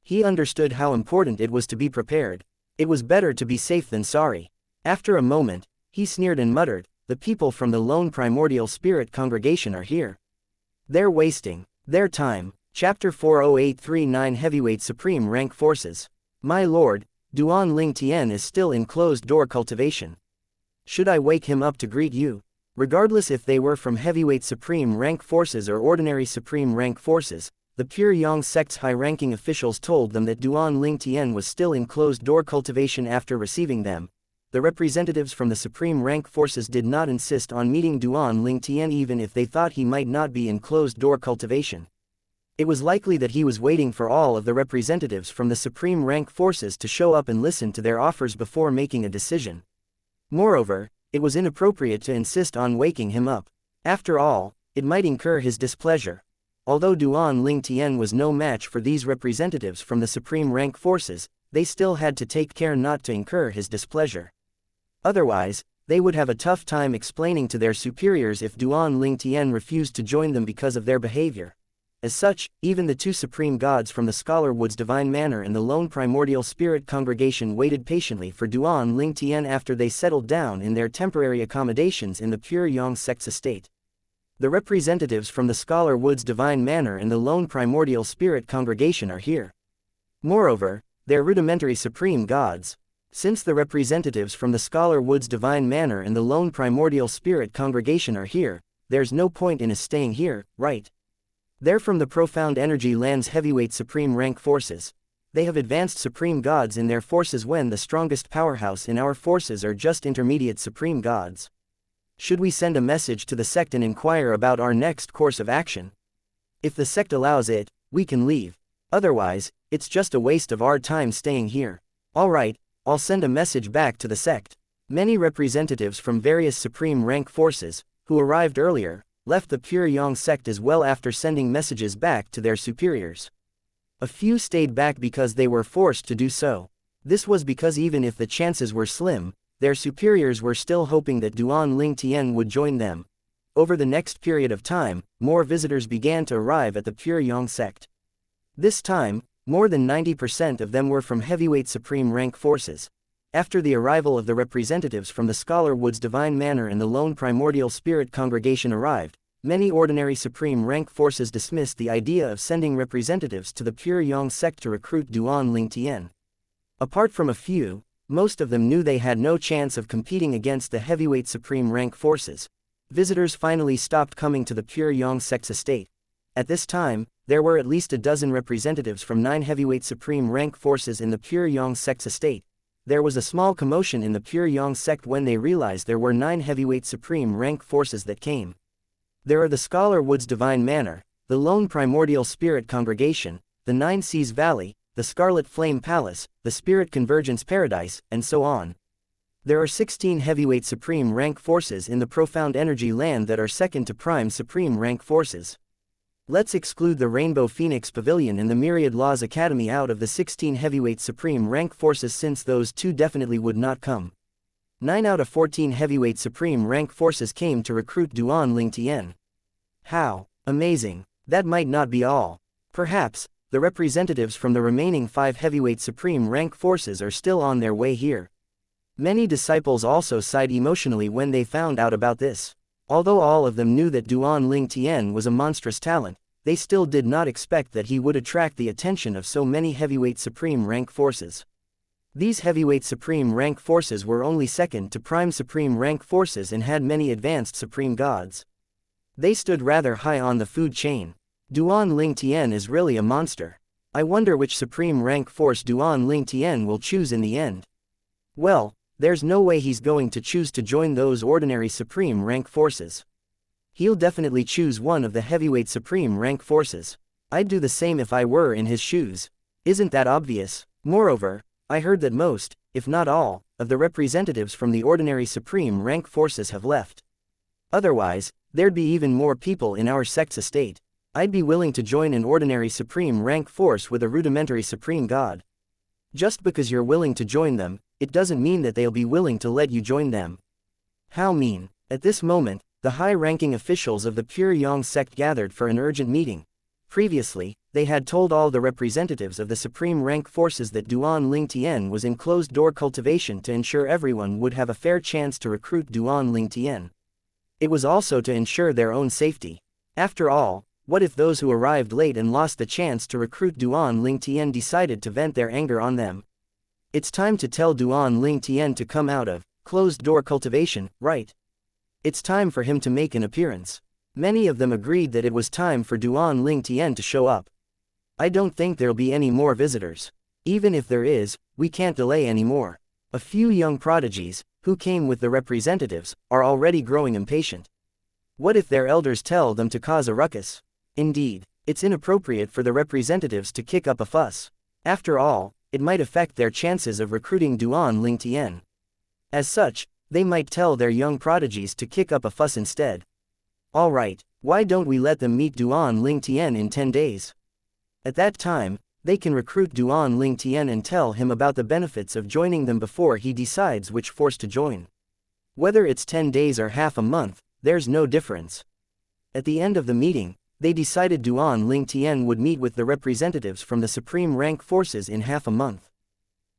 A: He understood how important it was to be prepared. It was better to be safe than sorry. After a moment, he sneered and muttered, "The people from the lone primordial spirit congregation are here. They're wasting their time." Chapter 40839 Heavyweight Supreme Rank Forces. My lord, Duan Ling Tian is still in closed-door cultivation. Should I wake him up to greet you? Regardless if they were from heavyweight supreme rank forces or ordinary supreme rank forces, the Pure Yang sect's high-ranking officials told them that Duan Ling Tian was still in closed-door cultivation after receiving them. The representatives from the supreme rank forces did not insist on meeting Duan Ling Tian even if they thought he might not be in closed-door cultivation. It was likely that he was waiting for all of the representatives from the supreme rank forces to show up and listen to their offers before making a decision. Moreover, it was inappropriate to insist on waking him up. After all, it might incur his displeasure. Although Duan Ling Tian was no match for these representatives from the supreme rank forces, they still had to take care not to incur his displeasure. Otherwise, they would have a tough time explaining to their superiors if Duan Ling Tian refused to join them because of their behavior. As such, even the two supreme gods from the Scholar Wood's divine manor and the lone primordial spirit congregation waited patiently for Duan Ling Tian after they settled down in their temporary accommodations in the Pure Yang sect's estate. The representatives from the Scholar Wood's divine manor and the lone primordial spirit congregation are here. Moreover, they're rudimentary supreme gods. Since the representatives from the Scholar Wood's divine manor and the lone primordial spirit congregation are here, there's no point in us staying here, right? They're from the Profound Energy Land's heavyweight supreme rank forces. They have advanced supreme gods in their forces when the strongest powerhouse in our forces are just intermediate supreme gods. Should we send a message to the sect and inquire about our next course of action? If the sect allows it, we can leave. Otherwise, it's just a waste of our time staying here. Alright, I'll send a message back to the sect. Many representatives from various supreme rank forces, who arrived earlier, left the Pure Yang sect as well after sending messages back to their superiors. A few stayed back because they were forced to do so. This was because even if the chances were slim, their superiors were still hoping that Duan Ling Tian would join them. Over the next period of time, more visitors began to arrive at the Pure Yang sect. This time, more than 90% of them were from heavyweight supreme rank forces. After the arrival of the representatives from the Scholar Wood's divine manor and the lone primordial spirit congregation arrived, many ordinary supreme rank forces dismissed the idea of sending representatives to the Pure Yang sect to recruit Duan Ling Tian. Apart from a few, most of them knew they had no chance of competing against the heavyweight supreme rank forces. Visitors finally stopped coming to the Pure Yang sect's estate. At this time, there were at least a dozen representatives from 9 heavyweight supreme rank forces in the Pure Yang sect's estate. There was a small commotion in the Pure Yang sect when they realized there were 9 heavyweight supreme rank forces that came. There are the Scholar Wood's divine manor, the lone primordial spirit congregation, the 9 Seas Valley, the Scarlet Flame Palace, the Spirit Convergence Paradise, and so on. There are 16 heavyweight supreme rank forces in the Profound Energy Land that are second to prime supreme rank forces. Let's exclude the Rainbow Phoenix Pavilion and the Myriad Laws Academy out of the 16 heavyweight supreme rank forces since those two definitely would not come. 9 out of 14 heavyweight supreme rank forces came to recruit Duan Ling Tian. How amazing! That might not be all. Perhaps, the representatives from the remaining 5 heavyweight supreme rank forces are still on their way here. Many disciples also sighed emotionally when they found out about this. Although all of them knew that Duan Ling Tian was a monstrous talent, they still did not expect that he would attract the attention of so many heavyweight supreme rank forces. These heavyweight supreme rank forces were only second to prime supreme rank forces and had many advanced supreme gods. They stood rather high on the food chain. Duan Ling Tian is really a monster. I wonder which supreme rank force Duan Ling Tian will choose in the end. Well, there's no way he's going to choose to join those ordinary supreme rank forces. He'll definitely choose one of the heavyweight supreme rank forces. I'd do the same if I were in his shoes. Isn't that obvious? Moreover, I heard that most, if not all, of the representatives from the ordinary supreme rank forces have left. Otherwise, there'd be even more people in our sect's estate. I'd be willing to join an ordinary supreme rank force with a rudimentary supreme god. Just because you're willing to join them, it doesn't mean that they'll be willing to let you join them. How mean. At this moment, The high-ranking officials of the Pure Yang sect gathered for an urgent meeting. Previously, they had told all the representatives of the supreme rank forces that Duan Ling Tian was in closed-door cultivation to ensure everyone would have a fair chance to recruit Duan Ling Tian. It was also to ensure their own safety. After all, what if those who arrived late and lost the chance to recruit Duan Ling Tian decided to vent their anger on them? It's time to tell Duan Ling Tian to come out of closed-door cultivation, right? It's time for him to make an appearance. Many of them agreed that it was time for Duan Ling Tian to show up. I don't think there'll be any more visitors. Even if there is, we can't delay anymore. A few young prodigies, who came with the representatives, are already growing impatient. What if their elders tell them to cause a ruckus? Indeed, it's inappropriate for the representatives to kick up a fuss. After all, it might affect their chances of recruiting Duan Ling Tian. As such, they might tell their young prodigies to kick up a fuss instead. Alright, why don't we let them meet Duan Ling Tian in 10 days? At that time, they can recruit Duan Ling Tian and tell him about the benefits of joining them before he decides which force to join. Whether it's 10 days or half a month, there's no difference. At the end of the meeting, they decided Duan Ling Tian would meet with the representatives from the supreme rank forces in half a month.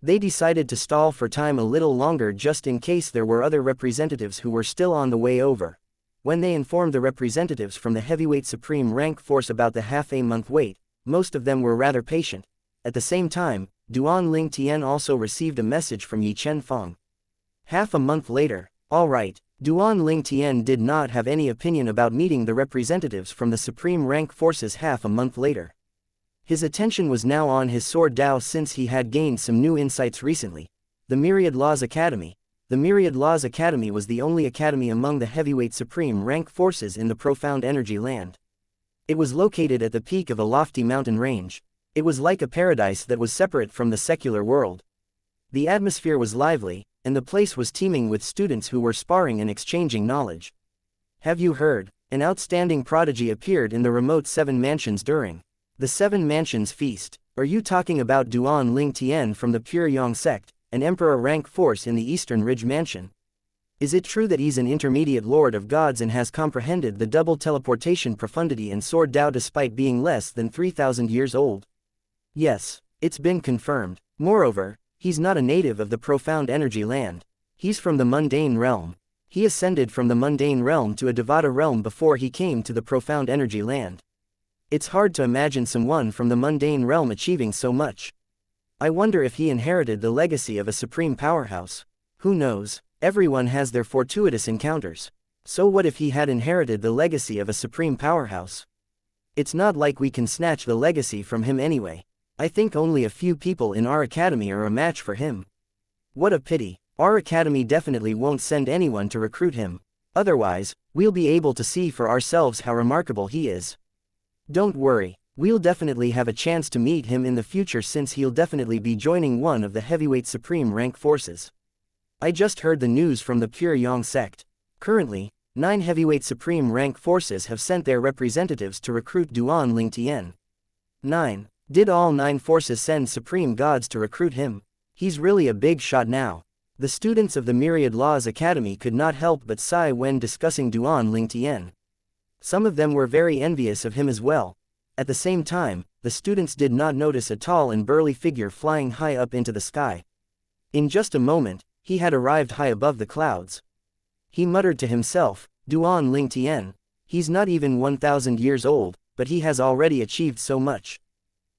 A: They decided to stall for time a little longer just in case there were other representatives who were still on the way over. When they informed the representatives from the heavyweight supreme rank force about the half-a-month wait, most of them were rather patient. At the same time, Duan Ling Tian also received a message from Yi Chen Feng. Half a month later, alright, Duan Ling Tian did not have any opinion about meeting the representatives from the supreme rank forces half a month later. His attention was now on his sword Dao since he had gained some new insights recently. The Myriad Laws Academy. The Myriad Laws Academy was the only academy among the heavyweight supreme rank forces in the profound energy land. It was located at the peak of a lofty mountain range. It was like a paradise that was separate from the secular world. The atmosphere was lively, and the place was teeming with students who were sparring and exchanging knowledge. Have you heard? An outstanding prodigy appeared in the remote Seven Mansions during the Seven Mansions feast. Are you talking about Duan Ling Tian from the Pure Yang sect, an emperor rank force in the Eastern Ridge Mansion? Is it true that he's an intermediate lord of gods and has comprehended the double teleportation profundity and sword Dao despite being less than 3,000 years old? Yes, it's been confirmed. Moreover, he's not a native of the profound energy land. He's from the mundane realm. He ascended from the mundane realm to a Devata realm before he came to the profound energy land. It's hard to imagine someone from the mundane realm achieving so much. I wonder if he inherited the legacy of a supreme powerhouse. Who knows? Everyone has their fortuitous encounters. So what if he had inherited the legacy of a supreme powerhouse? It's not like we can snatch the legacy from him anyway. I think only a few people in our academy are a match for him. What a pity. Our academy definitely won't send anyone to recruit him. Otherwise, we'll be able to see for ourselves how remarkable he is. Don't worry, we'll definitely have a chance to meet him in the future since he'll definitely be joining one of the heavyweight supreme rank forces. I just heard the news from the Pure Yang sect. Currently, 9 heavyweight supreme rank forces have sent their representatives to recruit Duan Ling Tian. 9. Did all 9 forces send supreme gods to recruit him? He's really a big shot now. The students of the Myriad Laws Academy could not help but sigh when discussing Duan Ling Tian. Some of them were very envious of him as well. At the same time, the students did not notice a tall and burly figure flying high up into the sky. In just a moment, he had arrived high above the clouds. He muttered to himself, Duan Ling Tian. He's not even 1,000 years old, but he has already achieved so much.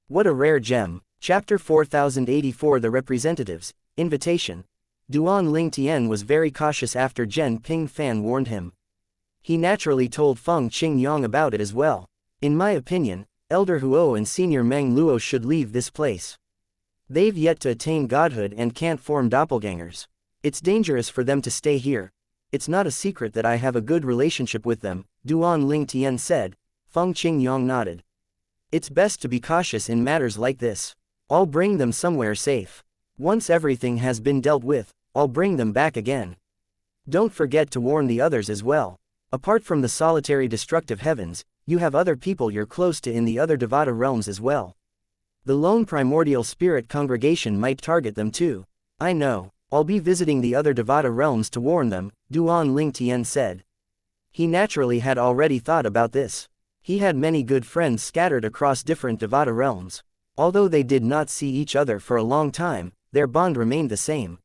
A: What a rare gem. Chapter 4084 The Representatives. Invitation. Duan Ling Tian was very cautious after Zhen Ping Fan warned him. He naturally told Feng Qingyang about it as well. In my opinion, Elder Huo and Senior Meng Luo should leave this place. They've yet to attain godhood and can't form doppelgangers. It's dangerous for them to stay here. It's not a secret that I have a good relationship with them, Duan Ling Tian said. Feng Qingyang nodded. It's best to be cautious in matters like this. I'll bring them somewhere safe. Once everything has been dealt with, I'll bring them back again. Don't forget to warn the others as well. Apart from the solitary destructive heavens, you have other people you're close to in the other Devata realms as well. The lone primordial spirit congregation might target them too. I know, I'll be visiting the other Devata realms to warn them, Duan Ling Tian said. He naturally had already thought about this. He had many good friends scattered across different Devata realms. Although they did not see each other for a long time, their bond remained the same.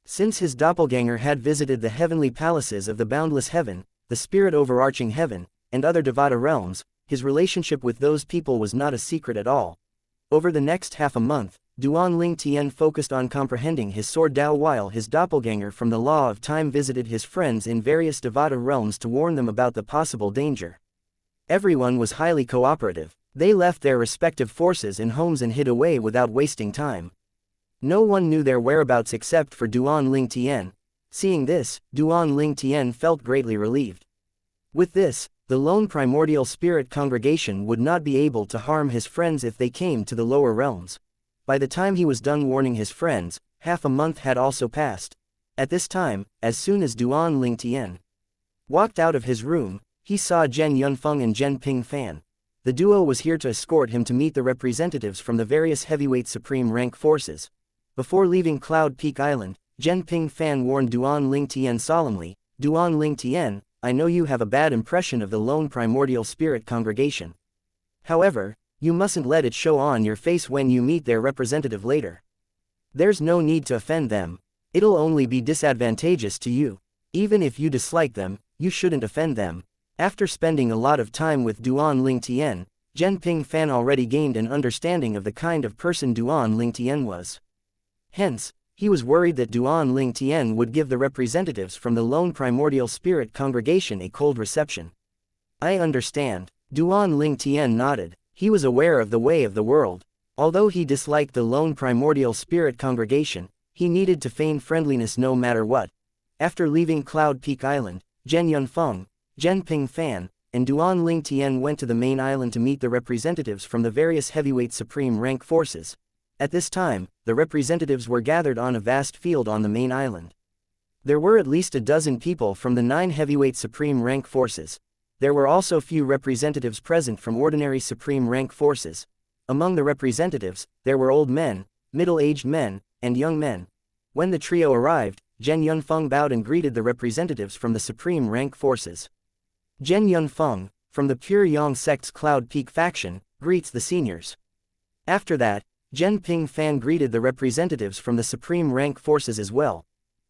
A: Since his doppelganger had visited the heavenly palaces of the boundless heaven, the spirit overarching heaven, and other Devata realms, his relationship with those people was not a secret at all. Over the next half a month, Duan Ling Tian focused on comprehending his sword Dao while his doppelganger from the Law of Time visited his friends in various Devata realms to warn them about the possible danger. Everyone was highly cooperative. They left their respective forces in homes and hid away without wasting time. No one knew their whereabouts except for Duan Ling Tian. Seeing this, Duan Ling Tian felt greatly relieved. With this, the lone primordial spirit congregation would not be able to harm his friends if they came to the lower realms. By the time he was done warning his friends, half a month had also passed. At this time, as soon as Duan Ling Tian walked out of his room, he saw Zhen Yunfeng and Zhen Pingfan. The duo was here to escort him to meet the representatives from the various heavyweight supreme rank forces. Before leaving Cloud Peak Island, Zhen Pingfan warned Duan Ling Tian solemnly, "Duan Ling Tian, I know you have a bad impression of the lone primordial spirit congregation. However, you mustn't let it show on your face when you meet their representative later. There's no need to offend them. It'll only be disadvantageous to you. Even if you dislike them, you shouldn't offend them." After spending a lot of time with Duan Ling Tian, Zhen Pingfan already gained an understanding of the kind of person Duan Ling Tian was. Hence, he was worried that Duan Ling Tian would give the representatives from the lone primordial spirit congregation a cold reception. "I understand." Duan Ling Tian nodded. He was aware of the way of the world. Although he disliked the lone primordial spirit congregation, he needed to feign friendliness no matter what. After leaving Cloud Peak Island, Zhen Yunfeng, Zhen Pingfan, and Duan Ling Tian went to the main island to meet the representatives from the various heavyweight supreme rank forces. At this time, the representatives were gathered on a vast field on the main island. There were at least a dozen people from the 9 heavyweight supreme rank forces. There were also few representatives present from ordinary supreme rank forces. Among the representatives, there were old men, middle-aged men, and young men. When the trio arrived, Zhen Yunfeng bowed and greeted the representatives from the supreme rank forces. Zhen Yunfeng, from the Pure Yang sect's Cloud Peak faction, greets the seniors. After that, Zhen Pingfan greeted the representatives from the supreme rank forces as well.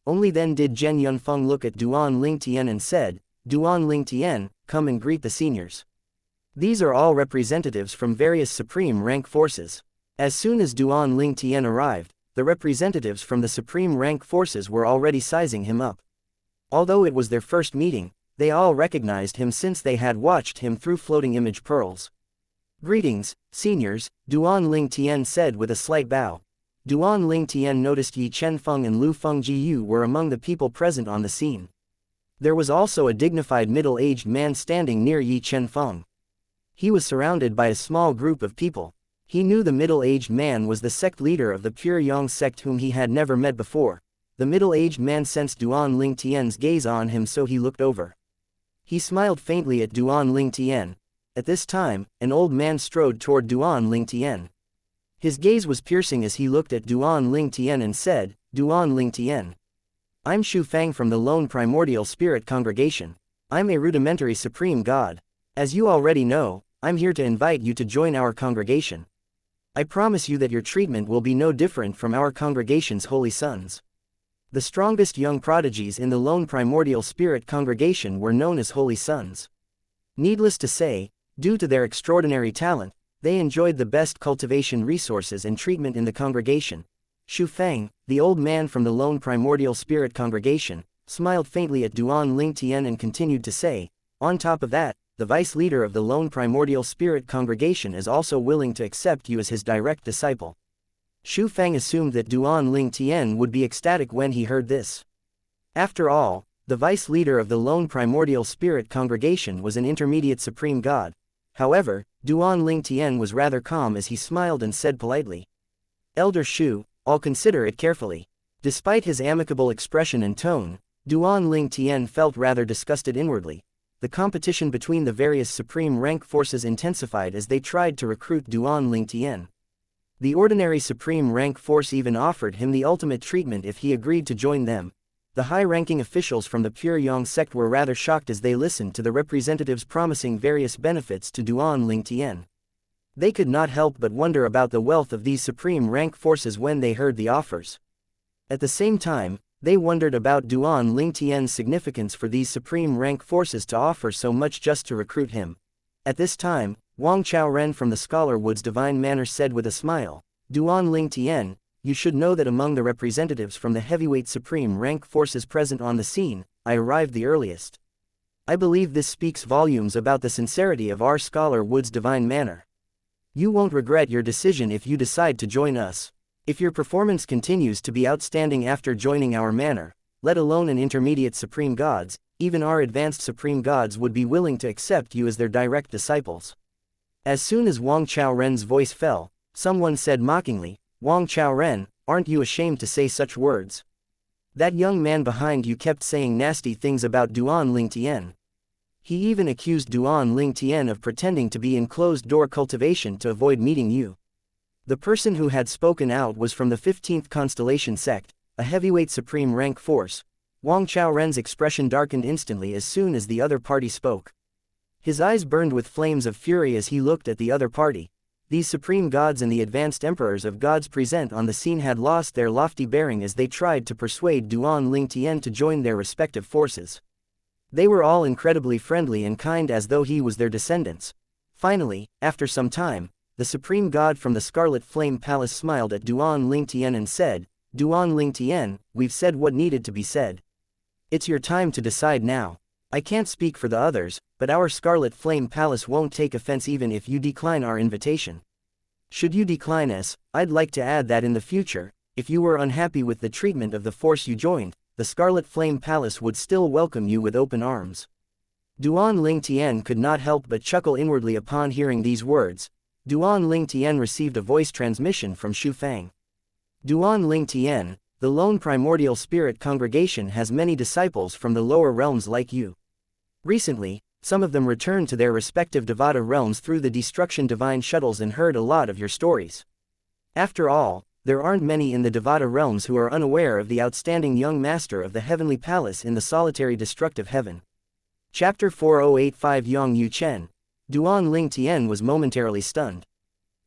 A: Only then did Zhen Yunfeng look at Duan Ling Tian and said, "Duan Ling Tian, come and greet the seniors." These are all representatives from various supreme rank forces. As soon as Duan Ling Tian arrived, the representatives from the supreme rank forces were already sizing him up. Although it was their first meeting, they all recognized him since they had watched him through floating image pearls. "Greetings, seniors," Duan Ling Tian said with a slight bow. Duan Ling Tian noticed Yi Chenfeng and Lu Fengjiu were among the people present on the scene. There was also a dignified middle-aged man standing near Yi Chenfeng. He was surrounded by a small group of people. He knew the middle-aged man was the sect leader of the Pure Yang sect whom he had never met before. The middle-aged man sensed Duan Ling Tian's gaze on him, so he looked over. He smiled faintly at Duan Ling Tian. At this time, an old man strode toward Duan Ling Tian. His gaze was piercing as he looked at Duan Ling Tian and said, "Duan Ling Tian. I'm Xu Fang from the Lone Primordial Spirit Congregation. I'm a rudimentary supreme god. As you already know, I'm here to invite you to join our congregation. I promise you that your treatment will be no different from our congregation's holy sons." The strongest young prodigies in the Lone Primordial Spirit Congregation were known as holy sons. Needless to say, due to their extraordinary talent, they enjoyed the best cultivation resources and treatment in the congregation. Xu Fang, the old man from the Lone Primordial Spirit Congregation, smiled faintly at Duan Ling Tian and continued to say, "On top of that, the vice leader of the Lone Primordial Spirit Congregation is also willing to accept you as his direct disciple." Xu Fang assumed that Duan Ling Tian would be ecstatic when he heard this. After all, the vice leader of the Lone Primordial Spirit Congregation was an intermediate supreme god. However, Duan Ling Tian was rather calm as he smiled and said politely, "Elder Xu, I'll consider it carefully." Despite his amicable expression and tone, Duan Ling Tian felt rather disgusted inwardly. The competition between the various supreme rank forces intensified as they tried to recruit Duan Ling Tian. The ordinary supreme rank force even offered him the ultimate treatment if he agreed to join them. The high-ranking officials from the Pure Yang sect were rather shocked as they listened to the representatives promising various benefits to Duan Tian. They could not help but wonder about the wealth of these supreme rank forces when they heard the offers. At the same time, they wondered about Duan Tian's significance for these supreme rank forces to offer so much just to recruit him. At this time, Wang Chaoren from the Scholar Wood's divine manner said with a smile, Duan Tian, you should know that among the representatives from the heavyweight supreme rank forces present on the scene, I arrived the earliest. I believe this speaks volumes about the sincerity of our Scholar Wood's divine manner. You won't regret your decision if you decide to join us. If your performance continues to be outstanding after joining our manor, let alone an intermediate supreme gods, even our advanced supreme gods would be willing to accept you as their direct disciples. As soon as Wang Chaoren's voice fell, someone said mockingly, Wang Chaoren, aren't you ashamed to say such words? That young man behind you kept saying nasty things about Duan Tian. He even accused Duan Tian of pretending to be in closed-door cultivation to avoid meeting you. The person who had spoken out was from the 15th Constellation sect, a heavyweight supreme rank force. Wang Chaoren's expression darkened instantly as soon as the other party spoke. His eyes burned with flames of fury as he looked at the other party. These supreme gods and the advanced emperors of gods present on the scene had lost their lofty bearing as they tried to persuade Duan Tian to join their respective forces. They were all incredibly friendly and kind as though he was their descendants. Finally, after some time, the supreme god from the Scarlet Flame Palace smiled at Duan Tian and said, Duan Tian, we've said what needed to be said. It's your time to decide now. I can't speak for the others, but our Scarlet Flame Palace won't take offense even if you decline our invitation. Should you decline us, I'd like to add that in the future, if you were unhappy with the treatment of the force you joined, the Scarlet Flame Palace would still welcome you with open arms. Duan Tian could not help but chuckle inwardly upon hearing these words. Duan Tian received a voice transmission from Xu Fang. Duan Tian, the lone primordial spirit congregation has many disciples from the lower realms like you. Recently, some of them returned to their respective Devata realms through the destruction divine shuttles and heard a lot of your stories. After all, there aren't many in the Devata realms who are unaware of the outstanding young master of the heavenly palace in the solitary destructive heaven. Chapter 4085 Yang Yu Chen. Duan Tian was momentarily stunned.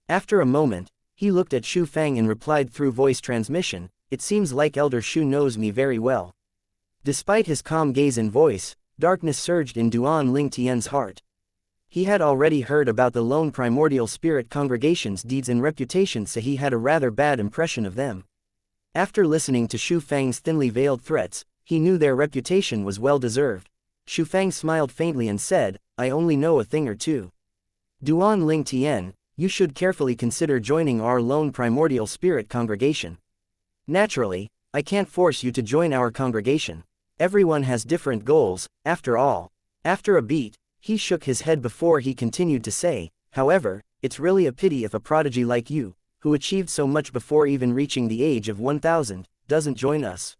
A: After a moment, he looked at Xu Fang and replied through voice transmission, it seems like Elder Xu knows me very well. Despite his calm gaze and voice, darkness surged in Duan Tian's heart. He had already heard about the lone primordial spirit congregation's deeds and reputation, so he had a rather bad impression of them. After listening to Xu Fang's thinly veiled threats, he knew their reputation was well deserved. Xu Fang smiled faintly and said, I only know a thing or two. Duan Tian, you should carefully consider joining our lone primordial spirit congregation. Naturally, I can't force you to join our congregation. Everyone has different goals, after all. After a beat, he shook his head before he continued to say, however, it's really a pity if a prodigy like you, who achieved so much before even reaching the age of 1000, doesn't join us.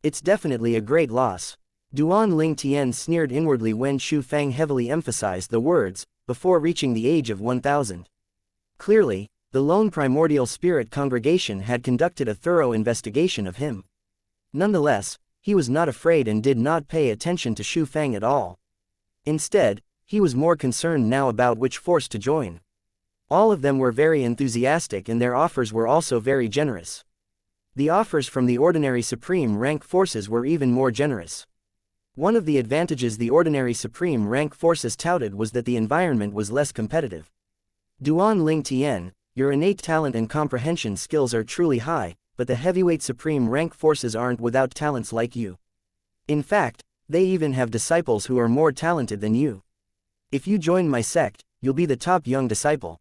A: It's definitely a great loss. Duan Tian sneered inwardly when Xu Fang heavily emphasized the words, before reaching the age of 1000. Clearly, the lone primordial spirit congregation had conducted a thorough investigation of him. Nonetheless, he was not afraid and did not pay attention to Xu Fang at all. Instead, he was more concerned now about which force to join. All of them were very enthusiastic and their offers were also very generous. The offers from the ordinary supreme rank forces were even more generous. One of the advantages the ordinary supreme rank forces touted was that the environment was less competitive. Duan Tian, your innate talent and comprehension skills are truly high, but the heavyweight supreme rank forces aren't without talents like you. In fact, they even have disciples who are more talented than you. If you join my sect, you'll be the top young disciple.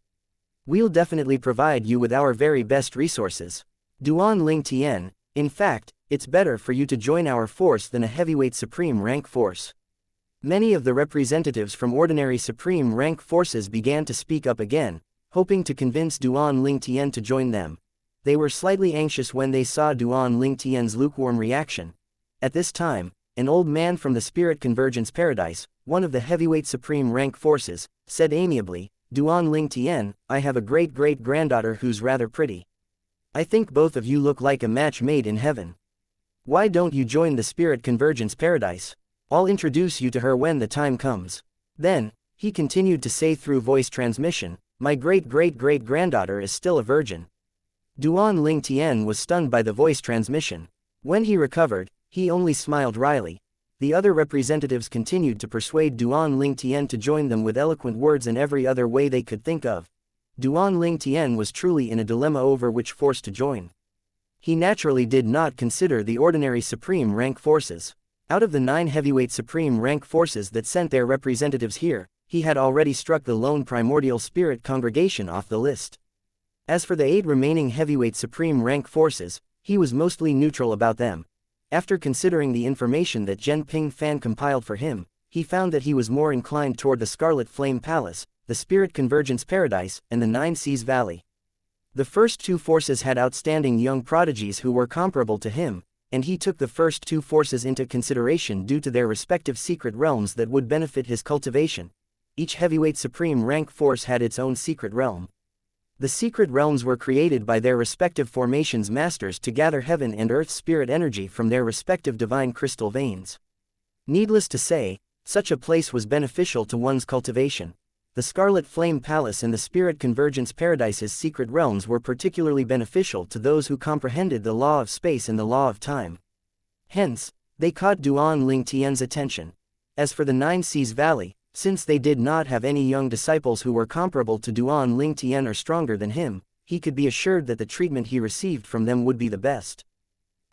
A: We'll definitely provide you with our very best resources. Duan Tian, in fact, it's better for you to join our force than a heavyweight supreme rank force. Many of the representatives from ordinary supreme rank forces began to speak up again, hoping to convince Duan Tian to join them. They were slightly anxious when they saw Duan Tian's lukewarm reaction. At this time, an old man from the Spirit Convergence Paradise, one of the heavyweight supreme rank forces, said amiably, Duan Tian, I have a great-great-granddaughter who's rather pretty. I think both of you look like a match made in heaven. Why don't you join the Spirit Convergence Paradise? I'll introduce you to her when the time comes. Then, he continued to say through voice transmission, my great-great-great-granddaughter is still a virgin. Duan Ling Tian was stunned by the voice transmission. When he recovered, he only smiled wryly. The other representatives continued to persuade Duan Ling Tian to join them with eloquent words in every other way they could think of. Duan Ling Tian was truly in a dilemma over which force to join. He naturally did not consider the ordinary supreme rank forces. Out of the 9 heavyweight supreme rank forces that sent their representatives here, he had already struck the lone primordial spirit congregation off the list. As for the 8 remaining heavyweight supreme rank forces, he was mostly neutral about them. After considering the information that Zhen Ping Fan compiled for him, he found that he was more inclined toward the Scarlet Flame Palace, the Spirit Convergence Paradise, and the Nine Seas Valley. The first 2 forces had outstanding young prodigies who were comparable to him, and he took the first 2 forces into consideration due to their respective secret realms that would benefit his cultivation. Each heavyweight supreme rank force had its own secret realm. The secret realms were created by their respective formations masters to gather heaven and earth spirit energy from their respective divine crystal veins. Needless to say, such a place was beneficial to one's cultivation. The Scarlet Flame Palace and the Spirit Convergence Paradise's secret realms were particularly beneficial to those who comprehended the law of space and the law of time. Hence, they caught Duan Ling Tian's attention. As for the Nine Seas Valley, since they did not have any young disciples who were comparable to Duan Ling Tian or stronger than him, he could be assured that the treatment he received from them would be the best.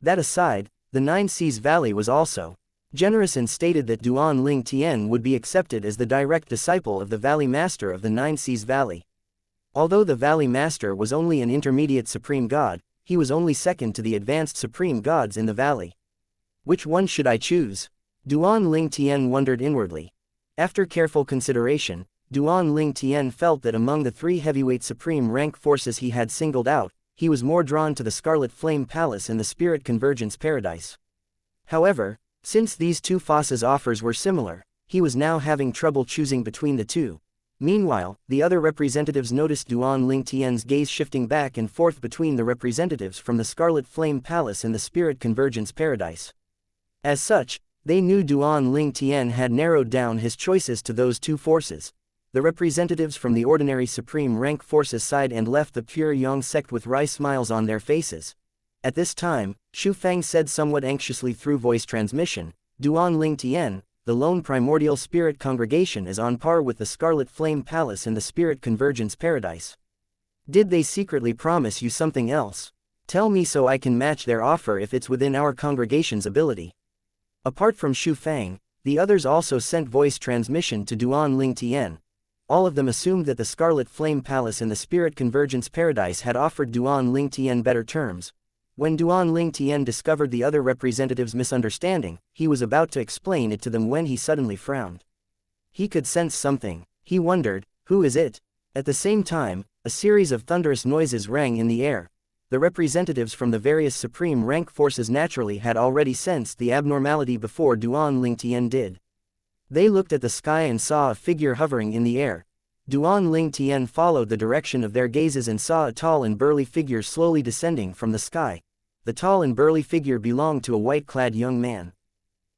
A: That aside, the Nine Seas Valley was also generous and stated that Duan Ling Tian would be accepted as the direct disciple of the Valley Master of the Nine Seas Valley. Although the Valley Master was only an intermediate supreme god, he was only second to the advanced supreme gods in the valley. Which one should I choose? Duan Ling Tian wondered inwardly. After careful consideration, Duan Ling Tian felt that among the 3 heavyweight supreme rank forces he had singled out, he was more drawn to the Scarlet Flame Palace and the Spirit Convergence Paradise. However, since these 2 forces' offers were similar, he was now having trouble choosing between the 2. Meanwhile, the other representatives noticed Duan Ling Tian's gaze shifting back and forth between the representatives from the Scarlet Flame Palace and the Spirit Convergence Paradise. As such, they knew Duan Ling Tian had narrowed down his choices to those 2 forces. The representatives from the ordinary supreme rank forces sighed and left the pure Yang sect with wry smiles on their faces. At this time, Xu Fang said somewhat anxiously through voice transmission, Duan Ling Tian, the lone primordial spirit congregation is on par with the Scarlet Flame Palace and the Spirit Convergence Paradise. Did they secretly promise you something else? Tell me so I can match their offer if it's within our congregation's ability. Apart from Xu Fang, the others also sent voice transmission to Duan Ling Tian. All of them assumed that the Scarlet Flame Palace and the Spirit Convergence Paradise had offered Duan Ling Tian better terms. When Duan Ling Tian discovered the other representatives' misunderstanding, he was about to explain it to them when he suddenly frowned. He could sense something. He wondered, who is it? At the same time, a series of thunderous noises rang in the air. The representatives from the various supreme rank forces naturally had already sensed the abnormality before Duan Ling Tian did. They looked at the sky and saw a figure hovering in the air. Duan Ling Tian followed the direction of their gazes and saw a tall and burly figure slowly descending from the sky. The tall and burly figure belonged to a white-clad young man.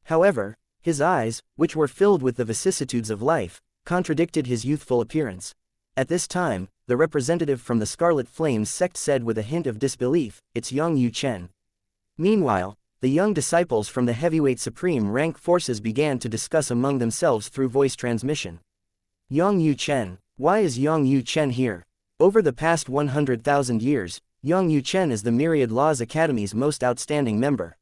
A: However, his eyes, which were filled with the vicissitudes of life, contradicted his youthful appearance. At this time, the representative from the Scarlet Flames sect said with a hint of disbelief, "It's Yang Yu Chen." Meanwhile, the young disciples from the heavyweight supreme rank forces began to discuss among themselves through voice transmission. Yang Yu Chen. Why is Yang Yu Chen here? Over the past 100,000 years, Yang Yu Chen is the Myriad Laws Academy's most outstanding member.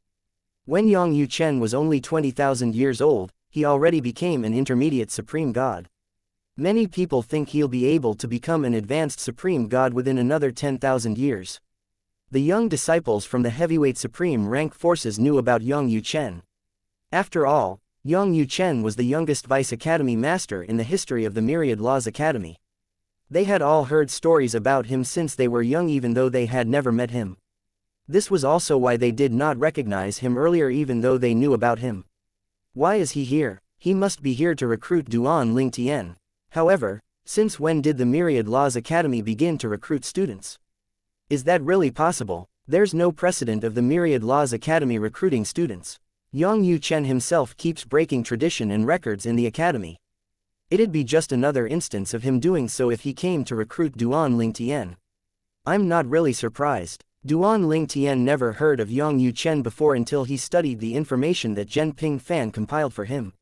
A: When Yang Yu Chen was only 20,000 years old, he already became an intermediate supreme god. Many people think he'll be able to become an advanced supreme god within another 10,000 years. The young disciples from the heavyweight supreme rank forces knew about Yang Yu Chen. After all, Yang Yu Chen was the youngest Vice Academy Master in the history of the Myriad Laws Academy. They had all heard stories about him since they were young even though they had never met him. This was also why they did not recognize him earlier even though they knew about him. Why is he here? He must be here to recruit Duan Ling Tian. However, since when did the Myriad Laws Academy begin to recruit students? Is that really possible? There's no precedent of the Myriad Laws Academy recruiting students. Yang Yuchen himself keeps breaking tradition and records in the academy. It'd be just another instance of him doing so if he came to recruit Duan Lingtian. I'm not really surprised. Duan Lingtian never heard of Yang Yuchen before until he studied the information that Zhen Ping Fan compiled for him.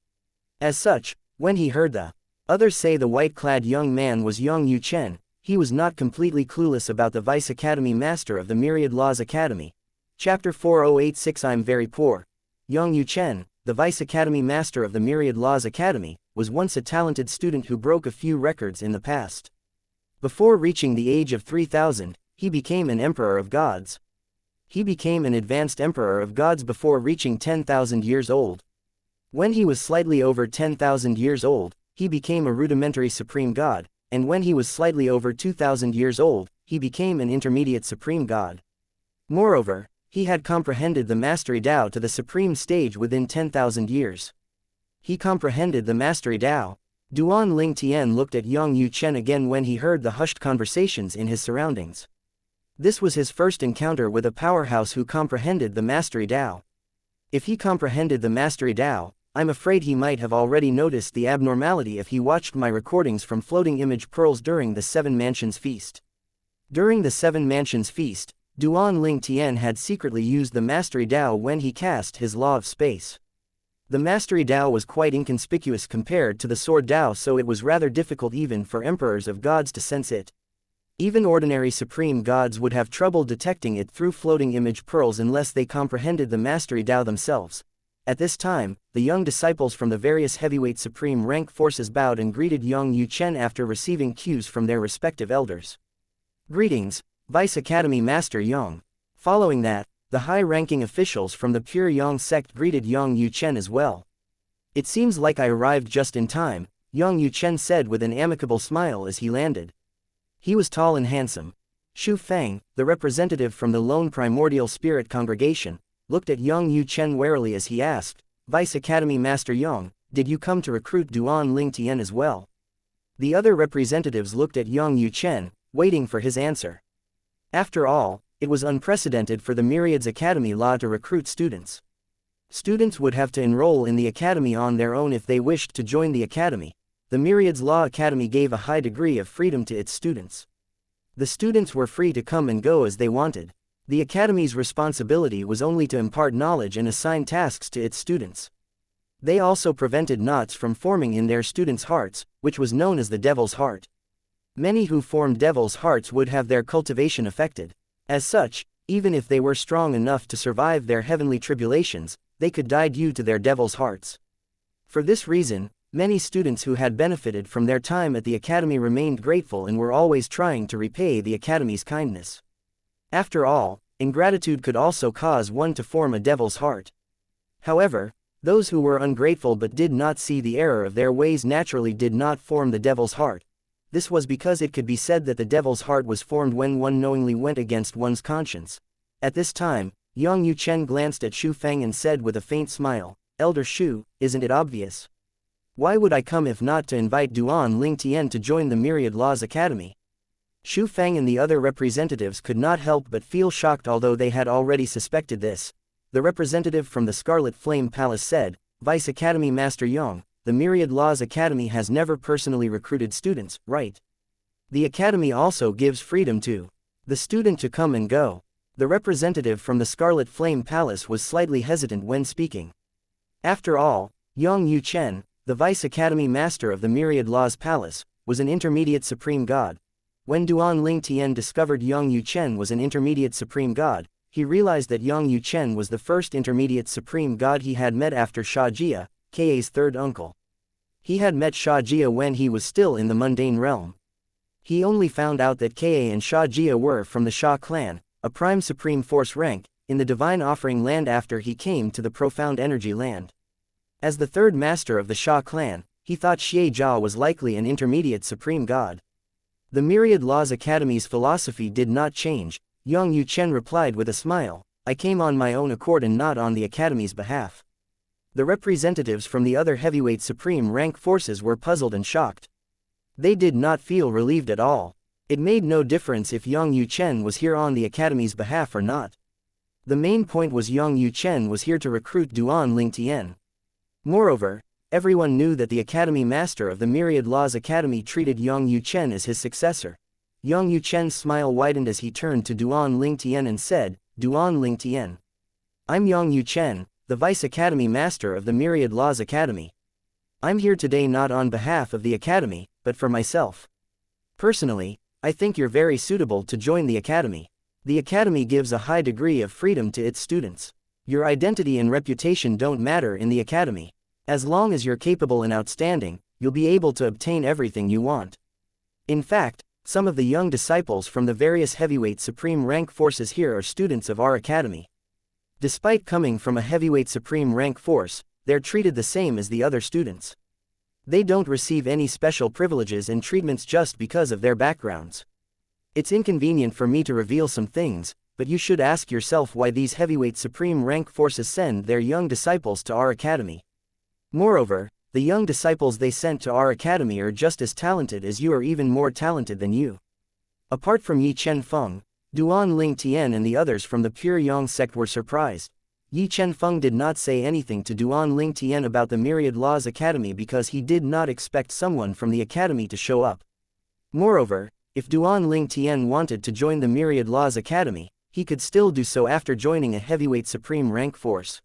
A: As such, when he heard the others say the white-clad young man was Yang Yuchen, he was not completely clueless about the Vice Academy Master of the Myriad Laws Academy. Chapter 4086 I'm very poor. Yang Yuchen, the Vice Academy Master of the Myriad Laws Academy, was once a talented student who broke a few records in the past. Before reaching the age of 3000, he became an Emperor of Gods. He became an advanced Emperor of Gods before reaching 10,000 years old. When he was slightly over 10,000 years old, he became a rudimentary Supreme God, and when he was slightly over 2,000 years old, he became an intermediate Supreme God. Moreover, he had comprehended the Mastery Tao to the Supreme stage within 10,000 years. He comprehended the Mastery Tao. Duan Lingtian looked at Yang Yuchen again when he heard the hushed conversations in his surroundings. This was his first encounter with a powerhouse who comprehended the Mastery Tao. If he comprehended the Mastery Tao, I'm afraid he might have already noticed the abnormality if he watched my recordings from Floating Image Pearls during the Seven Mansions Feast. During the Seven Mansions Feast, Duan Lingtian had secretly used the Mastery Tao when he cast his Law of Space. The Mastery Tao was quite inconspicuous compared to the Sword Tao, so it was rather difficult even for Emperors of Gods to sense it. Even ordinary Supreme Gods would have trouble detecting it through Floating Image Pearls unless they comprehended the Mastery Tao themselves. At this time, the young disciples from the various heavyweight supreme rank forces bowed and greeted Yang Yuchen after receiving cues from their respective elders. Greetings, Vice Academy Master Yang. Following that, the high-ranking officials from the Pure Yang sect greeted Yang Yuchen as well. It seems like I arrived just in time, Yang Yuchen said with an amicable smile as he landed. He was tall and handsome. Xu Feng, the representative from the lone primordial spirit congregation, looked at Yang Yuchen warily as he asked, Vice Academy Master Yang, did you come to recruit Duan Lingtian as well? The other representatives looked at Yang Yuchen, waiting for his answer. After all, it was unprecedented for the Myriad's Academy Law to recruit students. Students would have to enroll in the Academy on their own if they wished to join the Academy. The Myriad's Law Academy gave a high degree of freedom to its students. The students were free to come and go as they wanted. The Academy's responsibility was only to impart knowledge and assign tasks to its students. They also prevented knots from forming in their students' hearts, which was known as the Devil's Heart. Many who formed Devil's Hearts would have their cultivation affected. As such, even if they were strong enough to survive their heavenly tribulations, they could die due to their Devil's Hearts. For this reason, many students who had benefited from their time at the Academy remained grateful and were always trying to repay the Academy's kindness. After all, ingratitude could also cause one to form a devil's heart. However, those who were ungrateful but did not see the error of their ways naturally did not form the devil's heart. This was because it could be said that the devil's heart was formed when one knowingly went against one's conscience. At this time, Yang Yuchen glanced at Xu Feng and said with a faint smile, Elder Xu, isn't it obvious? Why would I come if not to invite Duan Lingtian to join the Myriad Laws Academy? Xu Feng and the other representatives could not help but feel shocked, although they had already suspected this. The representative from the Scarlet Flame Palace said, Vice Academy Master Yang, the Myriad Laws Academy has never personally recruited students, right? The Academy also gives freedom to the student to come and go. The representative from the Scarlet Flame Palace was slightly hesitant when speaking. After all, Yang Yuchen, the Vice Academy Master of the Myriad Laws Palace, was an intermediate Supreme God. When Duan Lingtian discovered Yang Yuchen was an intermediate Supreme God, he realized that Yang Yuchen was the first intermediate Supreme God he had met after Xianxia, Ka's third uncle. He had met Xianxia when he was still in the mundane realm. He only found out that Ka and Xianxia were from the Sha clan, a prime Supreme Force rank, in the Divine Offering Land after he came to the Profound Energy Land. As the third master of the Sha clan, he thought Xie Jia was likely an intermediate Supreme God. The Myriad Laws Academy's philosophy did not change. Yang Yuchen replied with a smile, I came on my own accord and not on the Academy's behalf. The representatives from the other heavyweight supreme rank forces were puzzled and shocked. They did not feel relieved at all. It made no difference if Yang Yuchen was here on the Academy's behalf or not. The main point was Yang Yuchen was here to recruit Duan Lingtian. Moreover, everyone knew that the Academy Master of the Myriad Laws Academy treated Yang Yuchen as his successor. Yang Yuchen's smile widened as he turned to Duan Lingtian and said, "Duan Lingtian. I'm Yang Yuchen, the Vice Academy Master of the Myriad Laws Academy. I'm here today not on behalf of the Academy, but for myself. Personally, I think you're very suitable to join the Academy. The Academy gives a high degree of freedom to its students. Your identity and reputation don't matter in the Academy. As long as you're capable and outstanding, you'll be able to obtain everything you want. In fact, some of the young disciples from the various heavyweight supreme rank forces here are students of our Academy. Despite coming from a heavyweight supreme rank force, they're treated the same as the other students. They don't receive any special privileges and treatments just because of their backgrounds. It's inconvenient for me to reveal some things, but you should ask yourself why these heavyweight supreme rank forces send their young disciples to our Academy. Moreover, the young disciples they sent to our Academy are just as talented as you or even more talented than you. Apart from Yi Chen Feng, Duan Ling Tian and the others from the Pure Yang sect were surprised. Yi Chen Feng did not say anything to Duan Ling Tian about the Myriad Laws Academy because he did not expect someone from the Academy to show up. Moreover, if Duan Ling Tian wanted to join the Myriad Laws Academy, he could still do so after joining a heavyweight supreme rank force.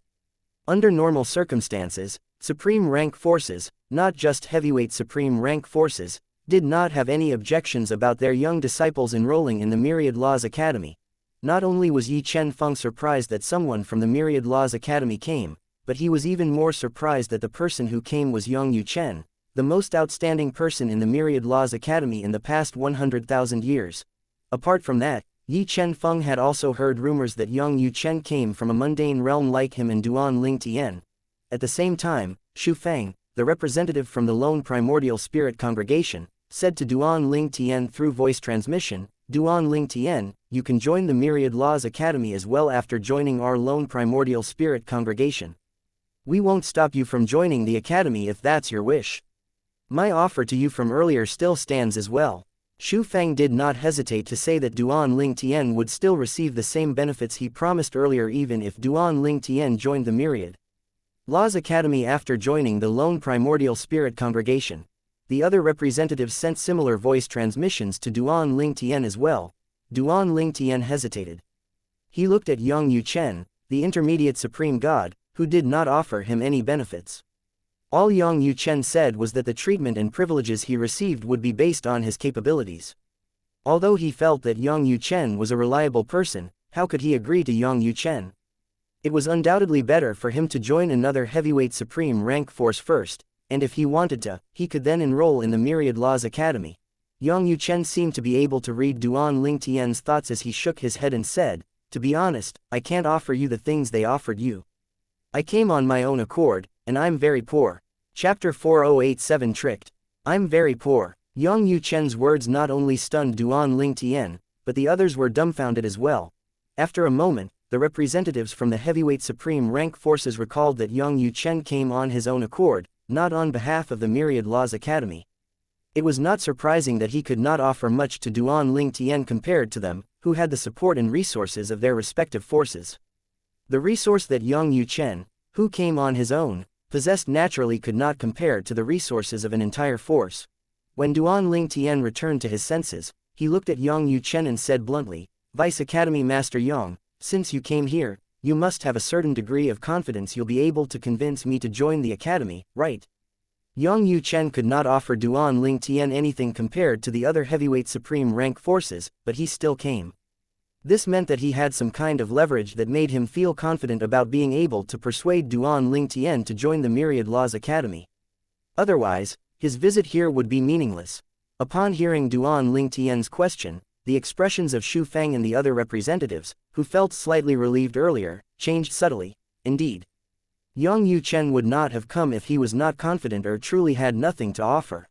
A: Under normal circumstances, supreme rank forces, not just heavyweight supreme rank forces, did not have any objections about their young disciples enrolling in the Myriad Laws Academy. Not only was Yi Chen Feng surprised that someone from the Myriad Laws Academy came, but he was even more surprised that the person who came was Yang Yuchen, the most outstanding person in the Myriad Laws Academy in the past 100,000 years. Apart from that, Yi Chen Feng had also heard rumors that Yang Yuchen came from a mundane realm like him and Duan Ling Tian. At the same time, Xu Feng, the representative from the lone primordial spirit congregation, said to Duan Ling Tian through voice transmission, "Duan Ling Tian, you can join the Myriad Laws Academy as well after joining our lone primordial spirit congregation. We won't stop you from joining the Academy if that's your wish. My offer to you from earlier still stands as well." Xu Feng did not hesitate to say that Duan Ling Tian would still receive the same benefits he promised earlier even if Duan Ling Tian joined the Myriad Laws Academy after joining the lone primordial spirit congregation. The other representatives sent similar voice transmissions to Duan Ling Tian as well. Duan Ling Tian hesitated. He looked at Yang Yuchen, the intermediate supreme god, who did not offer him any benefits. All Yang Yuchen said was that the treatment and privileges he received would be based on his capabilities. Although he felt that Yang Yuchen was a reliable person, how could he agree to Yang Yuchen? It was undoubtedly better for him to join another heavyweight supreme rank force first, and if he wanted to, he could then enroll in the Myriad Laws Academy. Yang Yuchen seemed to be able to read Duan Ling Tian's thoughts as he shook his head and said, "To be honest, I can't offer you the things they offered you. I came on my own accord, and I'm very poor." Chapter 4087 Tricked. I'm very poor. Yang Yuchen's words not only stunned Duan Ling Tian, but the others were dumbfounded as well. After a moment, the representatives from the heavyweight supreme rank forces recalled that Yang Yuchen came on his own accord, not on behalf of the Myriad Laws Academy. It was not surprising that he could not offer much to Duan Ling Tian compared to them, who had the support and resources of their respective forces. The resource that Yang Yuchen, who came on his own, possessed naturally could not compare to the resources of an entire force. When Duan Ling Tian returned to his senses, he looked at Yang Yuchen and said bluntly, "Vice Academy Master Yang, since you came here, you must have a certain degree of confidence you'll be able to convince me to join the Academy, right?" Yang Yuchen could not offer Duan Ling Tian anything compared to the other heavyweight supreme rank forces, but he still came. This meant that he had some kind of leverage that made him feel confident about being able to persuade Duan Ling Tian to join the Myriad Laws Academy. Otherwise, his visit here would be meaningless. Upon hearing Duan Ling Tian's question, the expressions of Xu Feng and the other representatives, who felt slightly relieved earlier, changed subtly. Indeed, Yang Yuchen would not have come if he was not confident or truly had nothing to offer.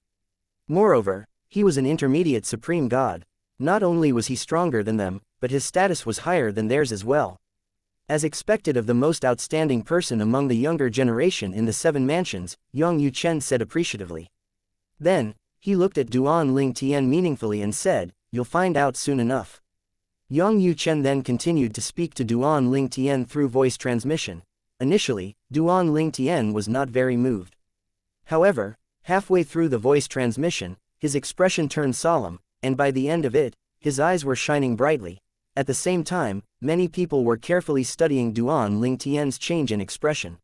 A: Moreover, he was an intermediate supreme god. Not only was he stronger than them, but his status was higher than theirs as well. As expected of the most outstanding person among the younger generation in the Seven Mansions, Yang Yuchen said appreciatively. Then, he looked at Duan Ling Tian meaningfully and said, you'll find out soon enough. Yang Yuchen then continued to speak to Duan Lingtian through voice transmission. Initially, Duan Lingtian was not very moved. However, halfway through the voice transmission, his expression turned solemn, and by the end of it, his eyes were shining brightly. At the same time, many people were carefully studying Duan Lingtian's change in expression.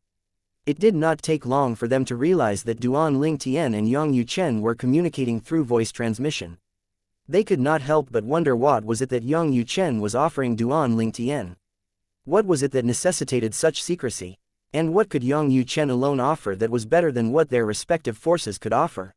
A: It did not take long for them to realize that Duan Lingtian and Yang Yuchen were communicating through voice transmission. They could not help but wonder what was it that Yang Yuchen was offering Duan Lingtian. What was it that necessitated such secrecy? And what could Yang Yuchen alone offer that was better than what their respective forces could offer?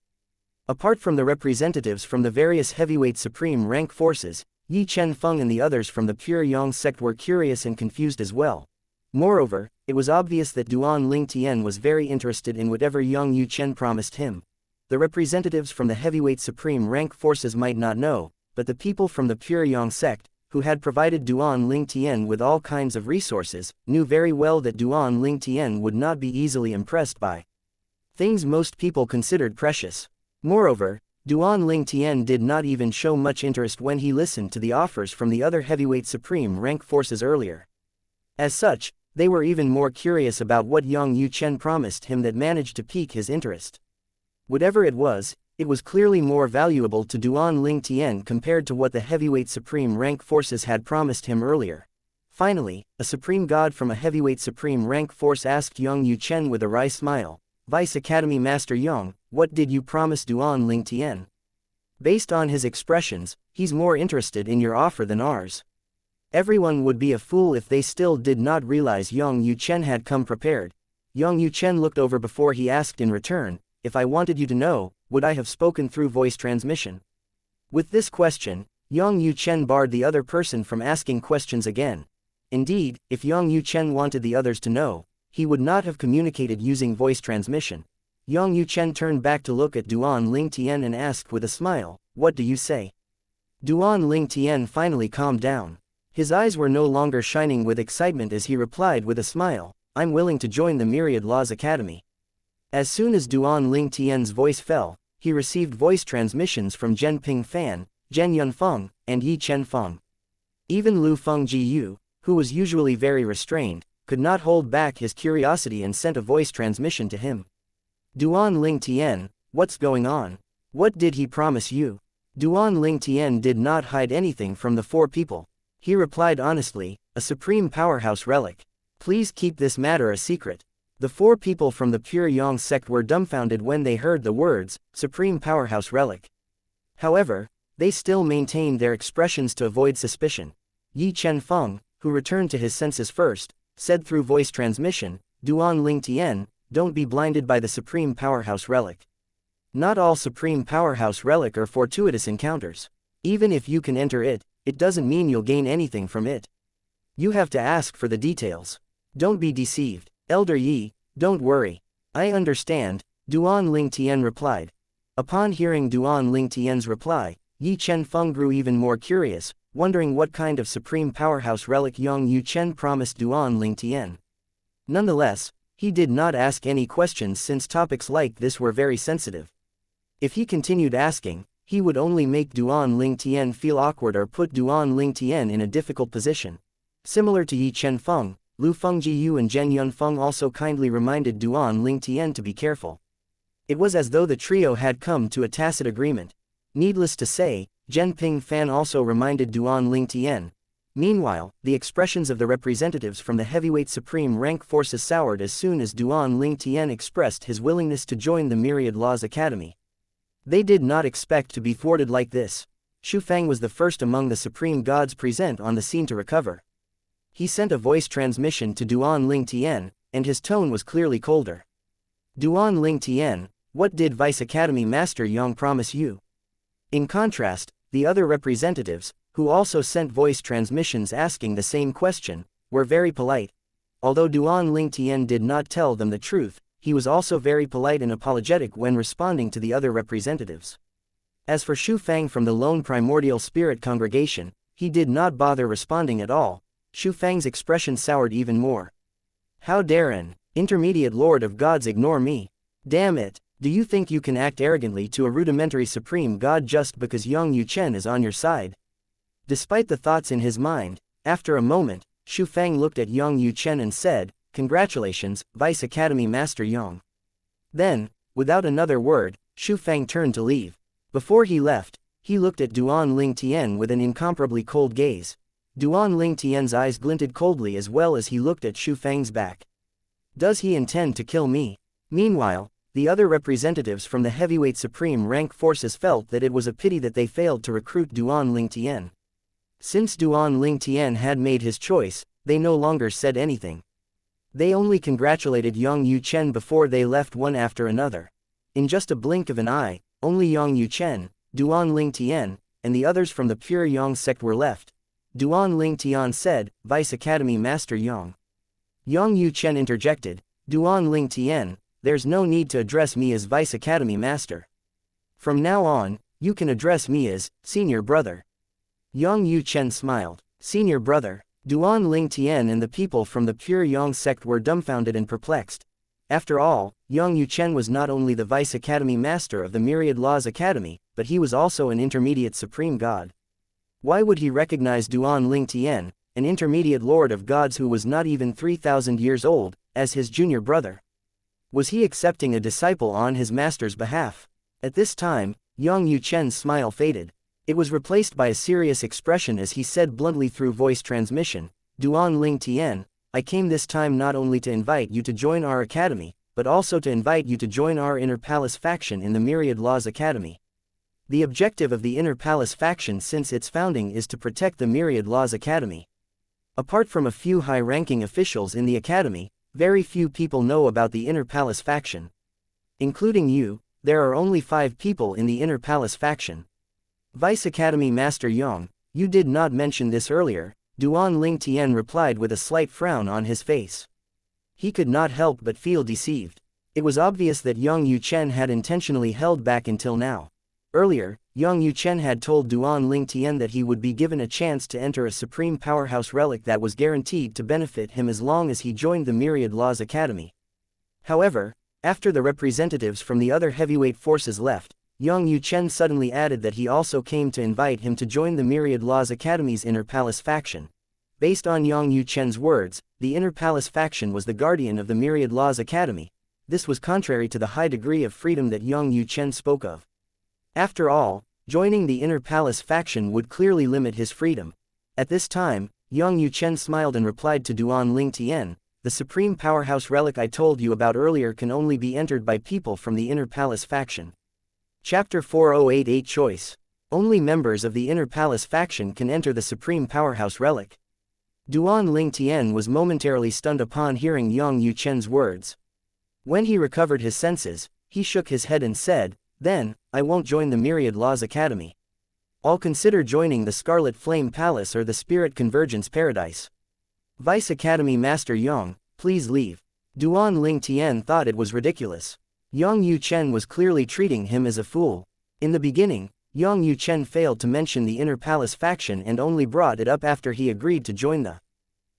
A: Apart from the representatives from the various heavyweight supreme rank forces, Yi Chen Feng and the others from the pure Yang sect were curious and confused as well. Moreover, it was obvious that Duan Lingtian was very interested in whatever Yang Yuchen promised him. The representatives from the heavyweight supreme rank forces might not know, but the people from the pure Yang sect, who had provided Duan Lingtian with all kinds of resources, knew very well that Duan Lingtian would not be easily impressed by things most people considered precious. Moreover, Duan Lingtian did not even show much interest when he listened to the offers from the other heavyweight supreme rank forces earlier. As such, they were even more curious about what Yang Yuchen promised him that managed to pique his interest. Whatever it was clearly more valuable to Duan Lingtian compared to what the heavyweight supreme rank forces had promised him earlier. Finally, a supreme god from a heavyweight supreme rank force asked Yang Yuchen with a wry smile, "Vice Academy Master Yang, what did you promise Duan Lingtian? Based on his expressions, he's more interested in your offer than ours." Everyone would be a fool if they still did not realize Yang Yuchen had come prepared. Yang Yuchen looked over before he asked in return, "If I wanted you to know, would I have spoken through voice transmission?" With this question, Yang Yuchen barred the other person from asking questions again. Indeed, if Yang Yuchen wanted the others to know, he would not have communicated using voice transmission. Yang Yuchen turned back to look at Duan Lingtian and asked with a smile, "What do you say?" Duan Lingtian finally calmed down. His eyes were no longer shining with excitement as he replied with a smile, "I'm willing to join the Myriad Laws Academy." As soon as Duan Lingtian's voice fell, he received voice transmissions from Zhen Ping Fan, Zhen Yunfeng, and Yi Chen Feng. Even Lu Fengjiyu, who was usually very restrained, could not hold back his curiosity and sent a voice transmission to him. "Duan Lingtian, what's going on? What did he promise you?" Duan Lingtian did not hide anything from the four people. He replied honestly, "A supreme powerhouse relic. Please keep this matter a secret." The four people from the pure Yang sect were dumbfounded when they heard the words, "Supreme Powerhouse Relic." However, they still maintained their expressions to avoid suspicion. Yi Chen Feng, who returned to his senses first, said through voice transmission, "Duan Lingtian, don't be blinded by the Supreme Powerhouse Relic. Not all Supreme Powerhouse Relic are fortuitous encounters. Even if you can enter it, it doesn't mean you'll gain anything from it. You have to ask for the details. Don't be deceived. Elder Yi, don't worry. I understand," Duan Lingtian replied. Upon hearing Duan Lingtian's reply, Yi Chen Feng grew even more curious, wondering what kind of supreme powerhouse relic Yang Yuchen promised Duan Lingtian. Nonetheless, he did not ask any questions since topics like this were very sensitive. If he continued asking, he would only make Duan Lingtian feel awkward or put Duan Lingtian in a difficult position. Similar to Yi Chen Feng, Lu Fengjiyu and Zhen Yunfeng also kindly reminded Duan Lingtian to be careful. It was as though the trio had come to a tacit agreement. Needless to say, Zhen Ping Fan also reminded Duan Lingtian. Meanwhile, the expressions of the representatives from the heavyweight supreme rank forces soured as soon as Duan Lingtian expressed his willingness to join the Myriad Laws Academy. They did not expect to be thwarted like this. Xu Fang was the first among the supreme gods present on the scene to recover. He sent a voice transmission to Duan Lingtian, and his tone was clearly colder. "Duan Lingtian, what did Vice Academy Master Yang promise you?" In contrast, the other representatives, who also sent voice transmissions asking the same question, were very polite. Although Duan Lingtian did not tell them the truth, he was also very polite and apologetic when responding to the other representatives. As for Xu Fang from the lone primordial spirit congregation, he did not bother responding at all. Xu Fang's expression soured even more. "How dare an intermediate lord of gods ignore me? Damn it, Do you think you can act arrogantly to a rudimentary supreme god just because Yang Yuchen is on your side? Despite the thoughts in his mind, after a moment, Shu Feng looked at Yang Yuchen and said, "Congratulations, Vice Academy Master Yang." Then, without another word, Shu Feng turned to leave. Before he left, he looked at Duan Ling Tian with an incomparably cold gaze. Duan Ling Tian's eyes glinted coldly as well as he looked at Shu Feng's back. Does he intend to kill me? Meanwhile, the other representatives from the heavyweight supreme rank forces felt that it was a pity that they failed to recruit Duan Ling Tian. Since Duan Ling Tian had made his choice, they no longer said anything. They only congratulated Yang Yuchen before they left one after another. In just a blink of an eye, only Yang Yuchen, Duan Ling Tian, and the others from the pure Yang sect were left. Duan Ling Tian said, "Vice Academy Master Yang." Yang Yuchen interjected, "Duan Ling Tian, there's no need to address me as Vice Academy Master. From now on, you can address me as Senior Brother." Yang Yuchen smiled. Senior Brother. Duan Ling Tian and the people from the pure Yang sect were dumbfounded and perplexed. After all, Yang Yuchen was not only the Vice Academy Master of the Myriad Laws Academy, but he was also an intermediate supreme god. Why would he recognize Duan Ling Tian, an intermediate lord of gods who was not even 3,000 years old, as his junior brother? Was he accepting a disciple on his master's behalf? At this time, Yang Yuchen's smile faded. It was replaced by a serious expression as he said bluntly through voice transmission, "Duan Ling Tian, I came this time not only to invite you to join our academy, but also to invite you to join our Inner Palace faction in the Myriad Laws Academy. The objective of the Inner Palace faction since its founding is to protect the Myriad Laws Academy. Apart from a few high-ranking officials in the academy, very few people know about the Inner Palace faction. Including you, there are only 5 people in the Inner Palace faction. Vice Academy Master Yang, you did not mention this earlier," Duan Ling Tian replied with a slight frown on his face. He could not help but feel deceived. It was obvious that Yang Yuchen had intentionally held back until now. Earlier, Yang Yuchen had told Duan Ling Tian that he would be given a chance to enter a supreme powerhouse relic that was guaranteed to benefit him as long as he joined the Myriad Laws Academy. However, after the representatives from the other heavyweight forces left, Yang Yuchen suddenly added that he also came to invite him to join the Myriad Laws Academy's Inner Palace faction. Based on Yang Yuchen's words, the Inner Palace faction was the guardian of the Myriad Laws Academy. This was contrary to the high degree of freedom that Yang Yuchen spoke of. After all, joining the Inner Palace faction would clearly limit his freedom. At this time, Yang Yuchen smiled and replied to Duan Ling Tian, "The supreme powerhouse relic I told you about earlier can only be entered by people from the Inner Palace faction." Chapter 4088 Choice. Only members of the Inner Palace faction can enter the supreme powerhouse relic. Duan Ling Tian was momentarily stunned upon hearing Yang Yuchen's words. When he recovered his senses, he shook his head and said, "Then, I won't join the Myriad Laws Academy. I'll consider joining the Scarlet Flame Palace or the Spirit Convergence Paradise." Vice Academy Master Yang, please leave. Duan Ling Tian thought it was ridiculous. Yang Yuchen was clearly treating him as a fool. In the beginning, Yang Yuchen failed to mention the Inner Palace faction and only brought it up after he agreed to join the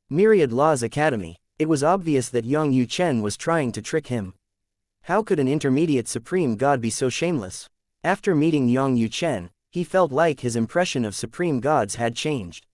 A: Myriad Laws Academy. It was obvious that Yang Yuchen was trying to trick him. How could an intermediate supreme god be so shameless? After meeting Yang Yuchen, he felt like his impression of supreme gods had changed.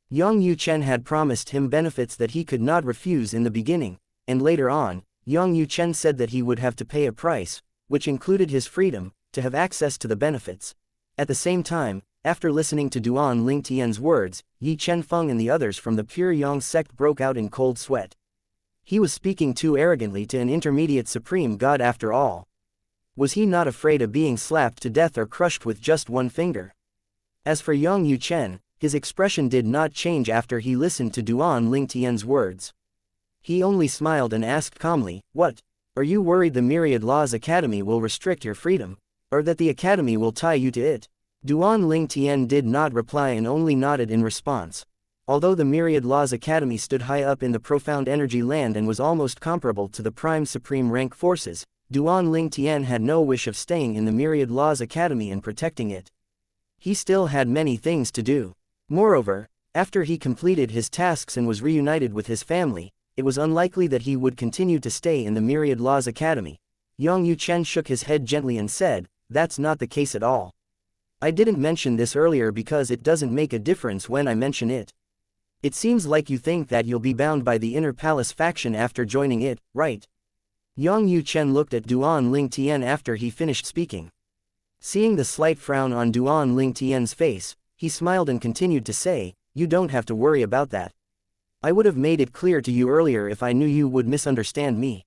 A: Yang Yuchen had promised him benefits that he could not refuse in the beginning, and later on, Yang Yuchen said that he would have to pay a price, which included his freedom, to have access to the benefits. At the same time, after listening to Duan Ling Tian's words, Yi Chenfeng and the others from the pure Yang sect broke out in cold sweat. He was speaking too arrogantly to an intermediate supreme god after all. Was he not afraid of being slapped to death or crushed with just one finger? As for Yang Yuchen, his expression did not change after he listened to Duan Ling Tian's words. He only smiled and asked calmly, "What? Are you worried the Myriad Laws Academy will restrict your freedom? Or that the academy will tie you to it?" Duan Ling Tian did not reply and only nodded in response. Although the Myriad Laws Academy stood high up in the profound energy land and was almost comparable to the prime supreme rank forces, Duan Ling Tian had no wish of staying in the Myriad Laws Academy and protecting it. He still had many things to do. Moreover, after he completed his tasks and was reunited with his family, it was unlikely that he would continue to stay in the Myriad Laws Academy. Yang Yuchen shook his head gently and said, "That's not the case at all. I didn't mention this earlier because it doesn't make a difference when I mention it. It seems like you think that you'll be bound by the Inner Palace faction after joining it, right?" Yang Yuchen looked at Duan Lingtian after he finished speaking. Seeing the slight frown on Duan Lingtian's face, he smiled and continued to say, "You don't have to worry about that. I would have made it clear to you earlier if I knew you would misunderstand me.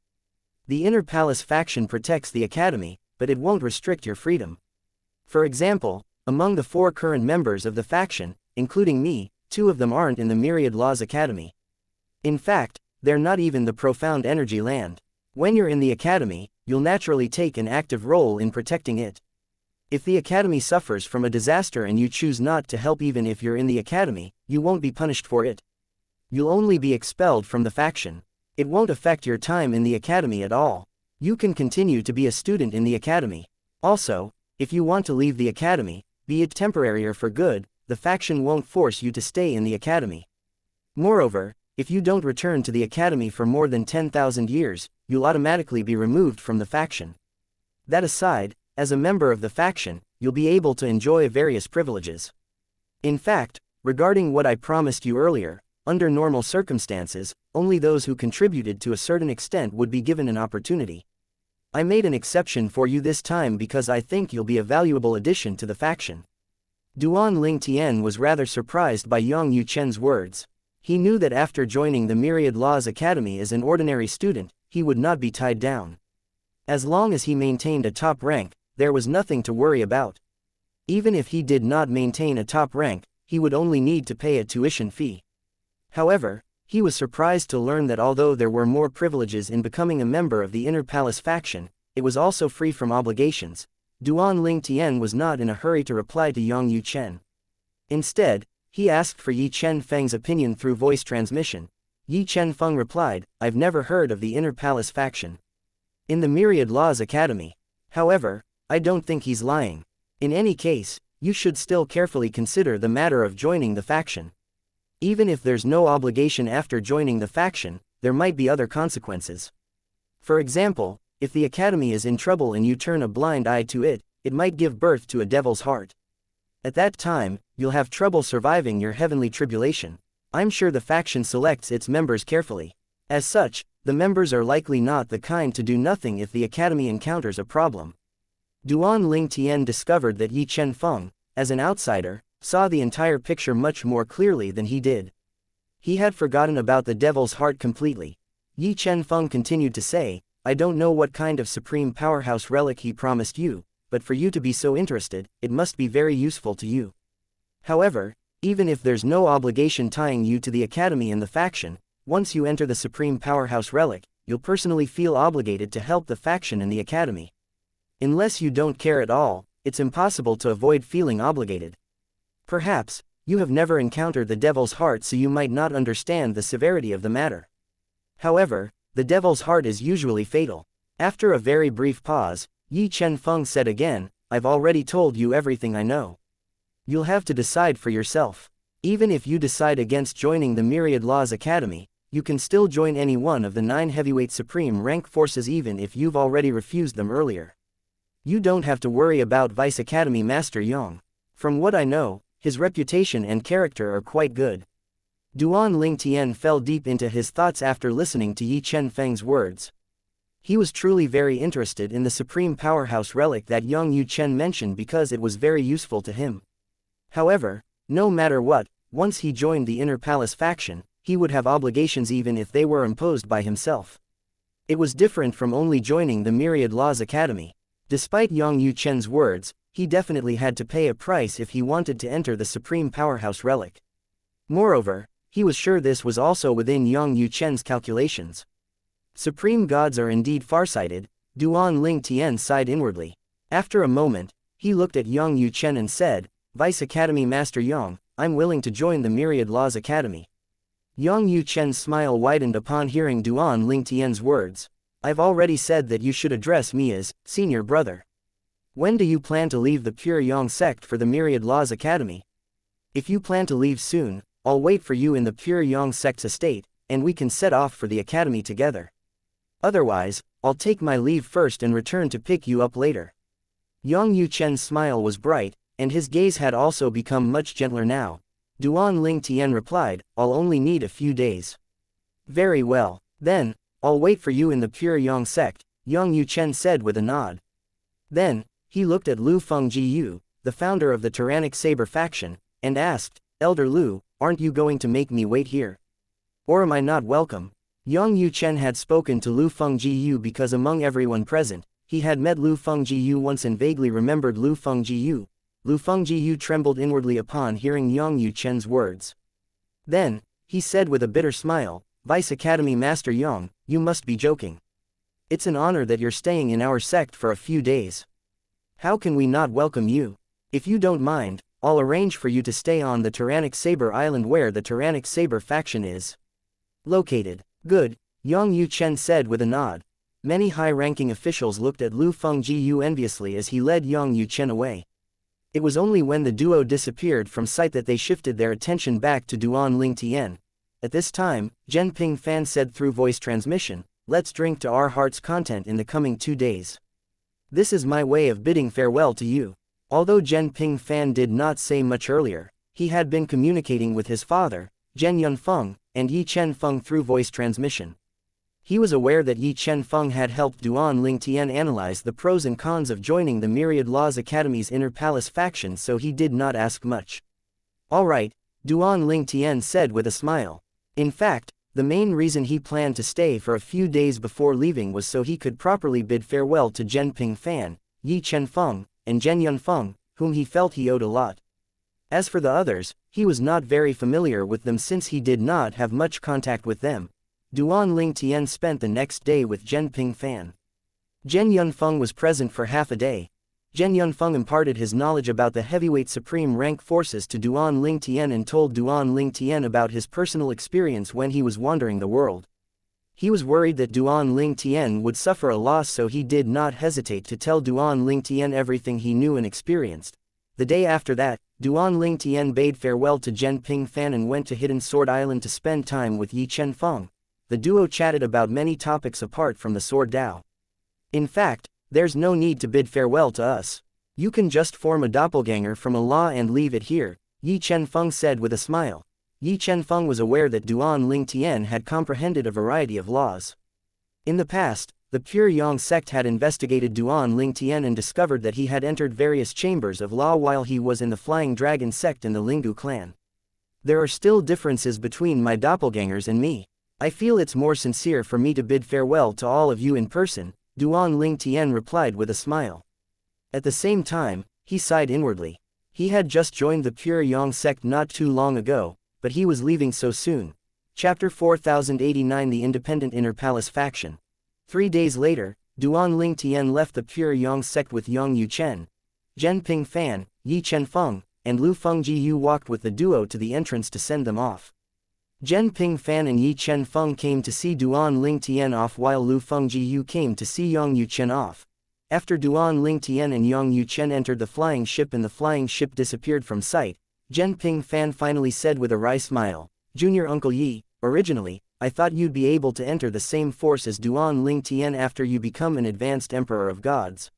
A: The Inner Palace faction protects the academy, but it won't restrict your freedom. For example, among the 4 current members of the faction, including me, 2 of them aren't in the Myriad Laws Academy. In fact, they're not even the Profound Energy Land. When you're in the academy, you'll naturally take an active role in protecting it. If the academy suffers from a disaster and you choose not to help even if you're in the academy, you won't be punished for it. You'll only be expelled from the faction. It won't affect your time in the academy at all. You can continue to be a student in the academy. Also, if you want to leave the academy, be it temporary or for good, the faction won't force you to stay in the academy. Moreover, if you don't return to the academy for more than 10,000 years, you'll automatically be removed from the faction. That aside, as a member of the faction, you'll be able to enjoy various privileges. In fact, regarding what I promised you earlier, under normal circumstances, only those who contributed to a certain extent would be given an opportunity. I made an exception for you this time because I think you'll be a valuable addition to the faction." Duan Lingtian was rather surprised by Yang Yuchen's words. He knew that after joining the Myriad Laws Academy as an ordinary student, he would not be tied down. As long as he maintained a top rank, there was nothing to worry about. Even if he did not maintain a top rank, he would only need to pay a tuition fee. However, he was surprised to learn that although there were more privileges in becoming a member of the Inner Palace faction, it was also free from obligations. Duan Lingtian was not in a hurry to reply to Yang Yuchen. Instead, he asked for Yi Chen Feng's opinion through voice transmission. Yi Chen Feng replied, "I've never heard of the Inner Palace faction in the Myriad Laws Academy. However, I don't think he's lying. In any case, you should still carefully consider the matter of joining the faction. Even if there's no obligation after joining the faction, there might be other consequences. For example, if the academy is in trouble and you turn a blind eye to it, it might give birth to a devil's heart. At that time, you'll have trouble surviving your heavenly tribulation. I'm sure the faction selects its members carefully. As such, the members are likely not the kind to do nothing if the academy encounters a problem." Duan Lingtian discovered that Yi Chen Feng, as an outsider, saw the entire picture much more clearly than he did. He had forgotten about the devil's heart completely. Yi Chen Feng continued to say, "I don't know what kind of supreme powerhouse relic he promised you, but for you to be so interested, it must be very useful to you. However, even if there's no obligation tying you to the academy and the faction, once you enter the supreme powerhouse relic, you'll personally feel obligated to help the faction and the academy. Unless you don't care at all, it's impossible to avoid feeling obligated. Perhaps, you have never encountered the devil's heart so you might not understand the severity of the matter. However, the devil's heart is usually fatal." After a very brief pause, Yi Chen Feng said again, "I've already told you everything I know. You'll have to decide for yourself. Even if you decide against joining the Myriad Laws Academy, you can still join any one of the 9 heavyweight supreme rank forces even if you've already refused them earlier. You don't have to worry about Vice Academy Master Yang. From what I know, his reputation and character are quite good." Duan Lingtian fell deep into his thoughts after listening to Yi Chen Feng's words. He was truly very interested in the supreme powerhouse relic that Yang Yuchen mentioned because it was very useful to him. However, no matter what, once he joined the Inner Palace faction, he would have obligations even if they were imposed by himself. It was different from only joining the Myriad Laws Academy. Despite Yang Yuchen's words, he definitely had to pay a price if he wanted to enter the supreme powerhouse relic. Moreover, he was sure this was also within Yang Yuchen's calculations. Supreme gods are indeed farsighted, Duan Lingtian sighed inwardly. After a moment, he looked at Yang Yuchen and said, "Vice Academy Master Yang, I'm willing to join the Myriad Laws Academy." Yang Yuchen's smile widened upon hearing Duan Lingtian's words. "I've already said that you should address me as senior brother. When do you plan to leave the Pure Yang sect for the Myriad Laws Academy? If you plan to leave soon, I'll wait for you in the Pure Yang sect's estate, and we can set off for the academy together. Otherwise, I'll take my leave first and return to pick you up later. Yang Yuchen's smile was bright, and his gaze had also become much gentler now. Duan Ling Tian replied, I'll only need a few days. Very well. Then, I'll wait for you in the Pure Yang sect, Yang Yuchen said with a nod. Then, he looked at Lu Fengjiyu, the founder of the Tyrannic Saber faction, and asked, Elder Lu, aren't you going to make me wait here? Or am I not welcome? Yang Yuchen had spoken to Lu Fengjiyu because among everyone present, he had met Lu Fengjiyu once and vaguely remembered Lu Fengjiyu. Lu Fengjiyu trembled inwardly upon hearing Yang Yuchen's words. Then, he said with a bitter smile, Vice Academy Master Yang, you must be joking. It's an honor that you're staying in our sect for a few days. How can we not welcome you? If you don't mind, I'll arrange for you to stay on the Tyrannic Saber Island where the Tyrannic Saber faction is located. Good, Yang Yuchen said with a nod. Many high-ranking officials looked at Lu Fengjiyu enviously as he led Yang Yuchen away. It was only when the duo disappeared from sight that they shifted their attention back to Duan Ling Tian. At this time, Zhen Ping Fan said through voice transmission, let's drink to our heart's content in the coming 2 days. This is my way of bidding farewell to you. Although Zhen Ping Fan did not say much earlier, he had been communicating with his father, Zhen Yunfeng, and Yi Chen Feng through voice transmission. He was aware that Yi Chen Feng had helped Duan Ling Tian analyze the pros and cons of joining the Myriad Laws Academy's Inner Palace faction, so he did not ask much. All right, Duan Ling Tian said with a smile. In fact, the main reason he planned to stay for a few days before leaving was so he could properly bid farewell to Zhen Ping Fan, Yi Chen Feng, and Zhen Yunfeng, whom he felt he owed a lot. As for the others, he was not very familiar with them since he did not have much contact with them. Duan Ling Tian spent the next day with Zhen Ping Fan. Zhen Yunfeng was present for half a day. Zhen Yunfeng imparted his knowledge about the heavyweight supreme rank forces to Duan Ling Tian and told Duan Ling Tian about his personal experience when he was wandering the world. He was worried that Duan Ling Tian would suffer a loss, so he did not hesitate to tell Duan Ling Tian everything he knew and experienced. The day after that, Duan Ling Tian bade farewell to Zhen Ping Fan and went to Hidden Sword Island to spend time with Yi Chen Feng. The duo chatted about many topics apart from the Sword Dao. In fact, there's no need to bid farewell to us. You can just form a doppelganger from a law and leave it here, Yi Chen Feng said with a smile. Yi Chen Feng was aware that Duan Ling Tian had comprehended a variety of laws. In the past, the Pure Yang sect had investigated Duan Ling Tian and discovered that he had entered various chambers of law while he was in the Flying Dragon sect in the Lingu clan. There are still differences between my doppelgangers and me. I feel it's more sincere for me to bid farewell to all of you in person, Duan Ling Tian replied with a smile. At the same time, he sighed inwardly. He had just joined the Pure Yang sect not too long ago, but he was leaving so soon. Chapter 4089 The Independent Inner Palace Faction. 3 days later, Duan Ling Tian left the Pure Yang sect with Yang Yuchen. Zhen Ping Fan, Yi Chen Feng, and Lu Fengjiyu walked with the duo to the entrance to send them off. Zhen Ping Fan and Yi Chen Feng came to see Duan Ling Tian off while Lu Fengjiyu came to see Yang Yuchen off. After Duan Ling Tian and Yang Yuchen entered the flying ship and the flying ship disappeared from sight, Zhen Ping Fan finally said with a wry smile, Junior Uncle Yi, originally, I thought you'd be able to enter the same force as Duan Ling Tian after you become an advanced Emperor of Gods.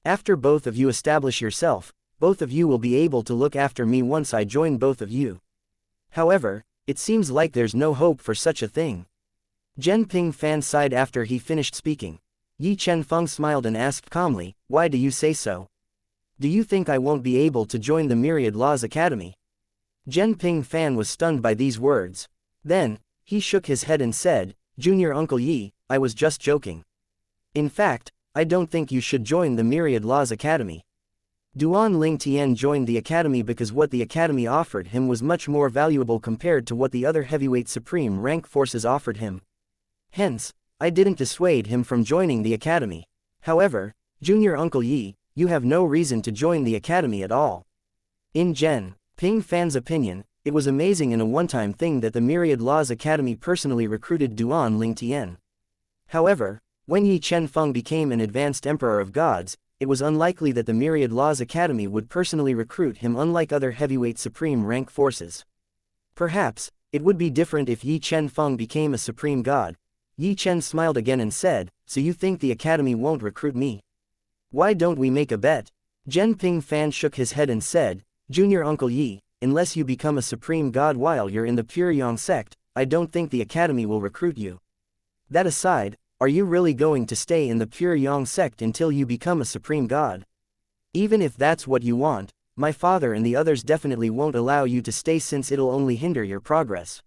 A: After both of you establish yourself, both of you will be able to look after me once I join both of you. However, it seems like there's no hope for such a thing. Zhen Ping Fan sighed after he finished speaking. Yi Chen Feng smiled and asked calmly, why do you say so? Do you think I won't be able to join the Myriad Laws Academy? Zhen Ping Fan was stunned by these words. Then, he shook his head and said, Junior Uncle Yi, I was just joking. In fact, I don't think you should join the Myriad Laws Academy. Duan Ling Tian joined the academy because what the academy offered him was much more valuable compared to what the other heavyweight supreme rank forces offered him. Hence, I didn't dissuade him from joining the academy. However, Junior Uncle Yi, you have no reason to join the academy at all. In Zhen Ping Fan's opinion, it was amazing and a one-time thing that the Myriad Laws Academy personally recruited Duan Ling Tian. However, when Yi Chen Feng became an advanced Emperor of Gods, it was unlikely that the Myriad Laws Academy would personally recruit him, unlike other heavyweight supreme rank forces. Perhaps, it would be different if Yi Chen Feng became a supreme god. Yi Chen smiled again and said, "So you think the academy won't recruit me? Why don't we make a bet?" Zhen Pingfan shook his head and said, "Junior Uncle Yi, unless you become a supreme god while you're in the pure Yang sect, I don't think the academy will recruit you. That aside, are you really going to stay in the pure Yang sect until you become a supreme god? Even if that's what you want, my father and the others definitely won't allow you to stay since it'll only hinder your progress.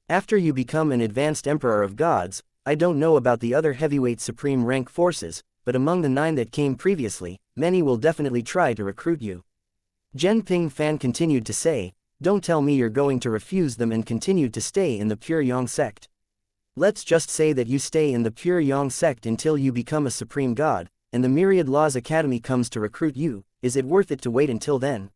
A: After you become an advanced emperor of gods, I don't know about the other heavyweight supreme rank forces, but among the 9 that came previously, many will definitely try to recruit you." Zhen Pingfan continued to say, "Don't tell me you're going to refuse them and continue to stay in the pure Yang sect. Let's just say that you stay in the pure Yang sect until you become a supreme god, and the Myriad Laws Academy comes to recruit you. Is it worth it to wait until then?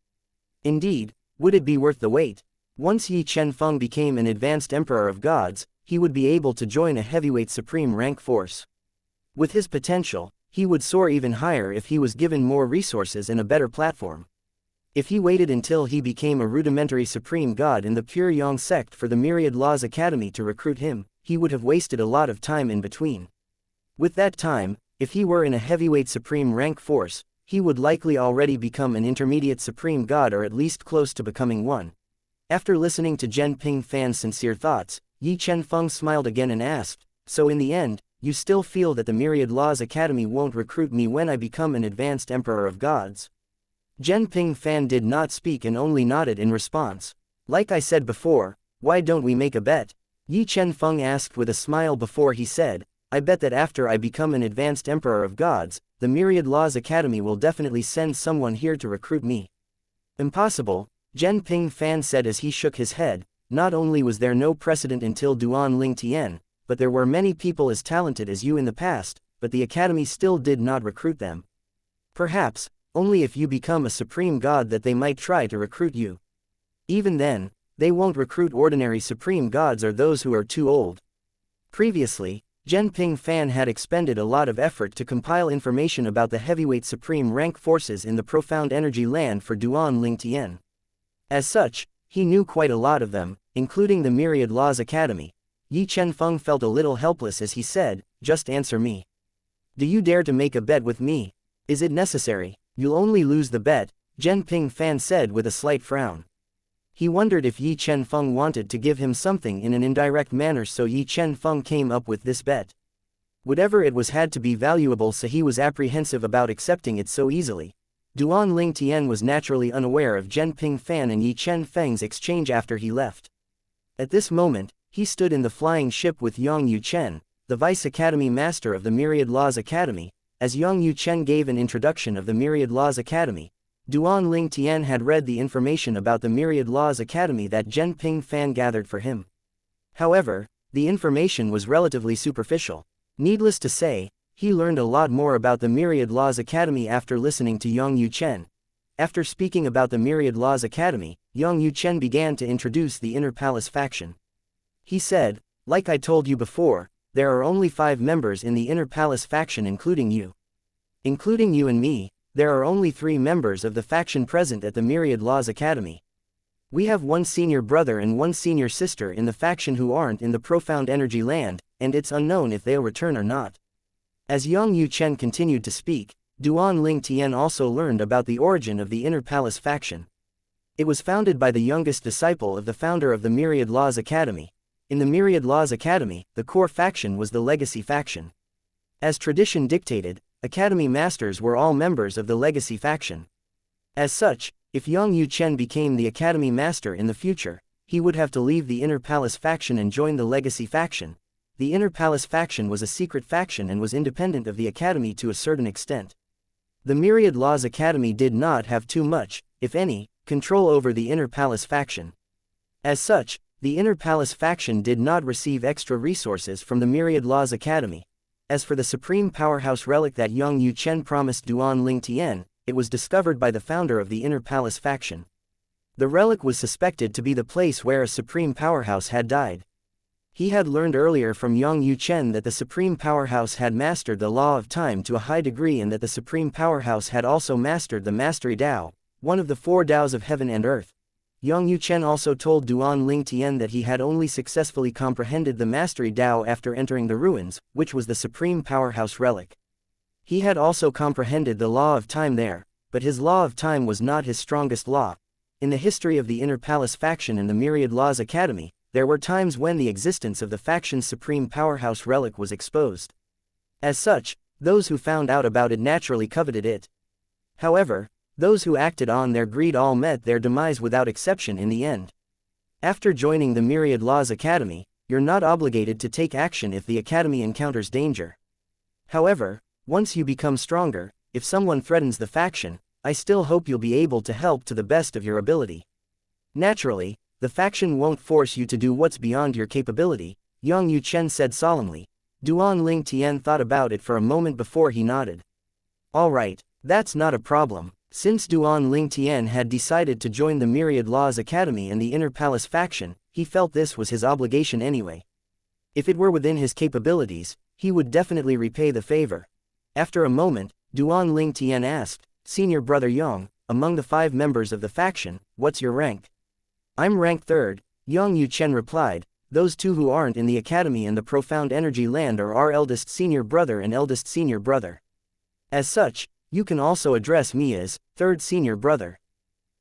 A: Indeed, would it be worth the wait? Once Yi Chen-feng became an advanced emperor of gods, he would be able to join a heavyweight supreme rank force. With his potential, he would soar even higher if he was given more resources and a better platform. If he waited until he became a rudimentary supreme god in the pure Yang sect for the Myriad Laws Academy to recruit him, he would have wasted a lot of time in between. With that time, if he were in a heavyweight supreme rank force, he would likely already become an intermediate supreme god or at least close to becoming one." After listening to Zhen Pingfan's sincere thoughts, Yi Chen-feng smiled again and asked, "So in the end, you still feel that the Myriad Laws Academy won't recruit me when I become an advanced emperor of gods?" Zhen Pingfan did not speak and only nodded in response. "Like I said before, why don't we make a bet?" Yi Chen-feng asked with a smile before he said, "I bet that after I become an advanced emperor of gods, the Myriad Laws Academy will definitely send someone here to recruit me." "Impossible," Zhen Pingfan said as he shook his head. "Not only was there no precedent until Duan Ling Tian, but there were many people as talented as you in the past, but the academy still did not recruit them. Perhaps, only if you become a supreme god that they might try to recruit you. Even then, they won't recruit ordinary supreme gods or those who are too old." Previously, Zhen Pingfan had expended a lot of effort to compile information about the heavyweight supreme rank forces in the profound energy land for Duan Ling Tian. As such, he knew quite a lot of them, including the Myriad Laws Academy. Yi Chen-feng felt a little helpless as he said, "Just answer me. Do you dare to make a bet with me? Is it necessary?" "You'll only lose the bet," Zhen Pingfan said with a slight frown. He wondered if Yi Chen-feng wanted to give him something in an indirect manner, so Yi Chen-feng came up with this bet. Whatever it was had to be valuable, so he was apprehensive about accepting it so easily. Duan Ling Tian was naturally unaware of Zhen Pingfan and Yi Chen-feng's exchange after he left. At this moment, he stood in the flying ship with Yang Yuchen, the Vice Academy Master of the Myriad Laws Academy. As Yang Yuchen gave an introduction of the Myriad Laws Academy, Duan Ling Tian had read the information about the Myriad Laws Academy that Zhen Pingfan gathered for him. However, the information was relatively superficial. Needless to say, he learned a lot more about the Myriad Laws Academy after listening to Yang Yuchen. After speaking about the Myriad Laws Academy, Yang Yuchen began to introduce the Inner Palace faction. He said, "Like I told you before, there are only 5 members in the Inner Palace faction including you. Including you and me, there are only 3 members of the faction present at the Myriad Laws Academy. We have 1 senior brother and 1 senior sister in the faction who aren't in the profound energy land, and it's unknown if they'll return or not." As Yang Yuchen continued to speak, Duan Ling Tian also learned about the origin of the Inner Palace faction. It was founded by the youngest disciple of the founder of the Myriad Laws Academy. In the Myriad Laws Academy, the core faction was the Legacy faction. As tradition dictated, Academy Masters were all members of the Legacy faction. As such, if Yang Yuchen became the Academy Master in the future, he would have to leave the Inner Palace faction and join the Legacy faction. The Inner Palace faction was a secret faction and was independent of the Academy to a certain extent. The Myriad Laws Academy did not have too much, if any, control over the Inner Palace faction. As such, the Inner Palace faction did not receive extra resources from the Myriad Laws Academy. As for the Supreme Powerhouse relic that Yang Yuchen promised Duan Ling Tian, it was discovered by the founder of the Inner Palace faction. The relic was suspected to be the place where a Supreme Powerhouse had died. He had learned earlier from Yang Yuchen that the Supreme Powerhouse had mastered the Law of Time to a high degree and that the Supreme Powerhouse had also mastered the Mastery Tao, one of the 4 Taos of Heaven and Earth. Yang Yuchen also told Duan Ling Tian that he had only successfully comprehended the Mastery Dao after entering the ruins, which was the supreme powerhouse relic. He had also comprehended the law of time there, but his law of time was not his strongest law. In the history of the Inner Palace faction and the Myriad Laws Academy, there were times when the existence of the faction's supreme powerhouse relic was exposed. As such, those who found out about it naturally coveted it. However, those who acted on their greed all met their demise without exception in the end. After joining the Myriad Laws Academy, you're not obligated to take action if the Academy encounters danger. However, once you become stronger, if someone threatens the faction, I still hope you'll be able to help to the best of your ability. Naturally, the faction won't force you to do what's beyond your capability, Yang Yuchen said solemnly. Duan Ling Tian thought about it for a moment before he nodded. Alright, that's not a problem. Since Duan Ling Tian had decided to join the Myriad Laws Academy and the Inner Palace faction, he felt this was his obligation anyway. If it were within his capabilities, he would definitely repay the favor. After a moment, Duan Ling Tian asked, Senior Brother Yang, among the 5 members of the faction, what's your rank? I'm rank 3rd, Yang Yuchen replied. Those 2 who aren't in the academy and the profound energy land are our eldest senior brother and eldest senior brother. As such, you can also address me as 3rd senior brother.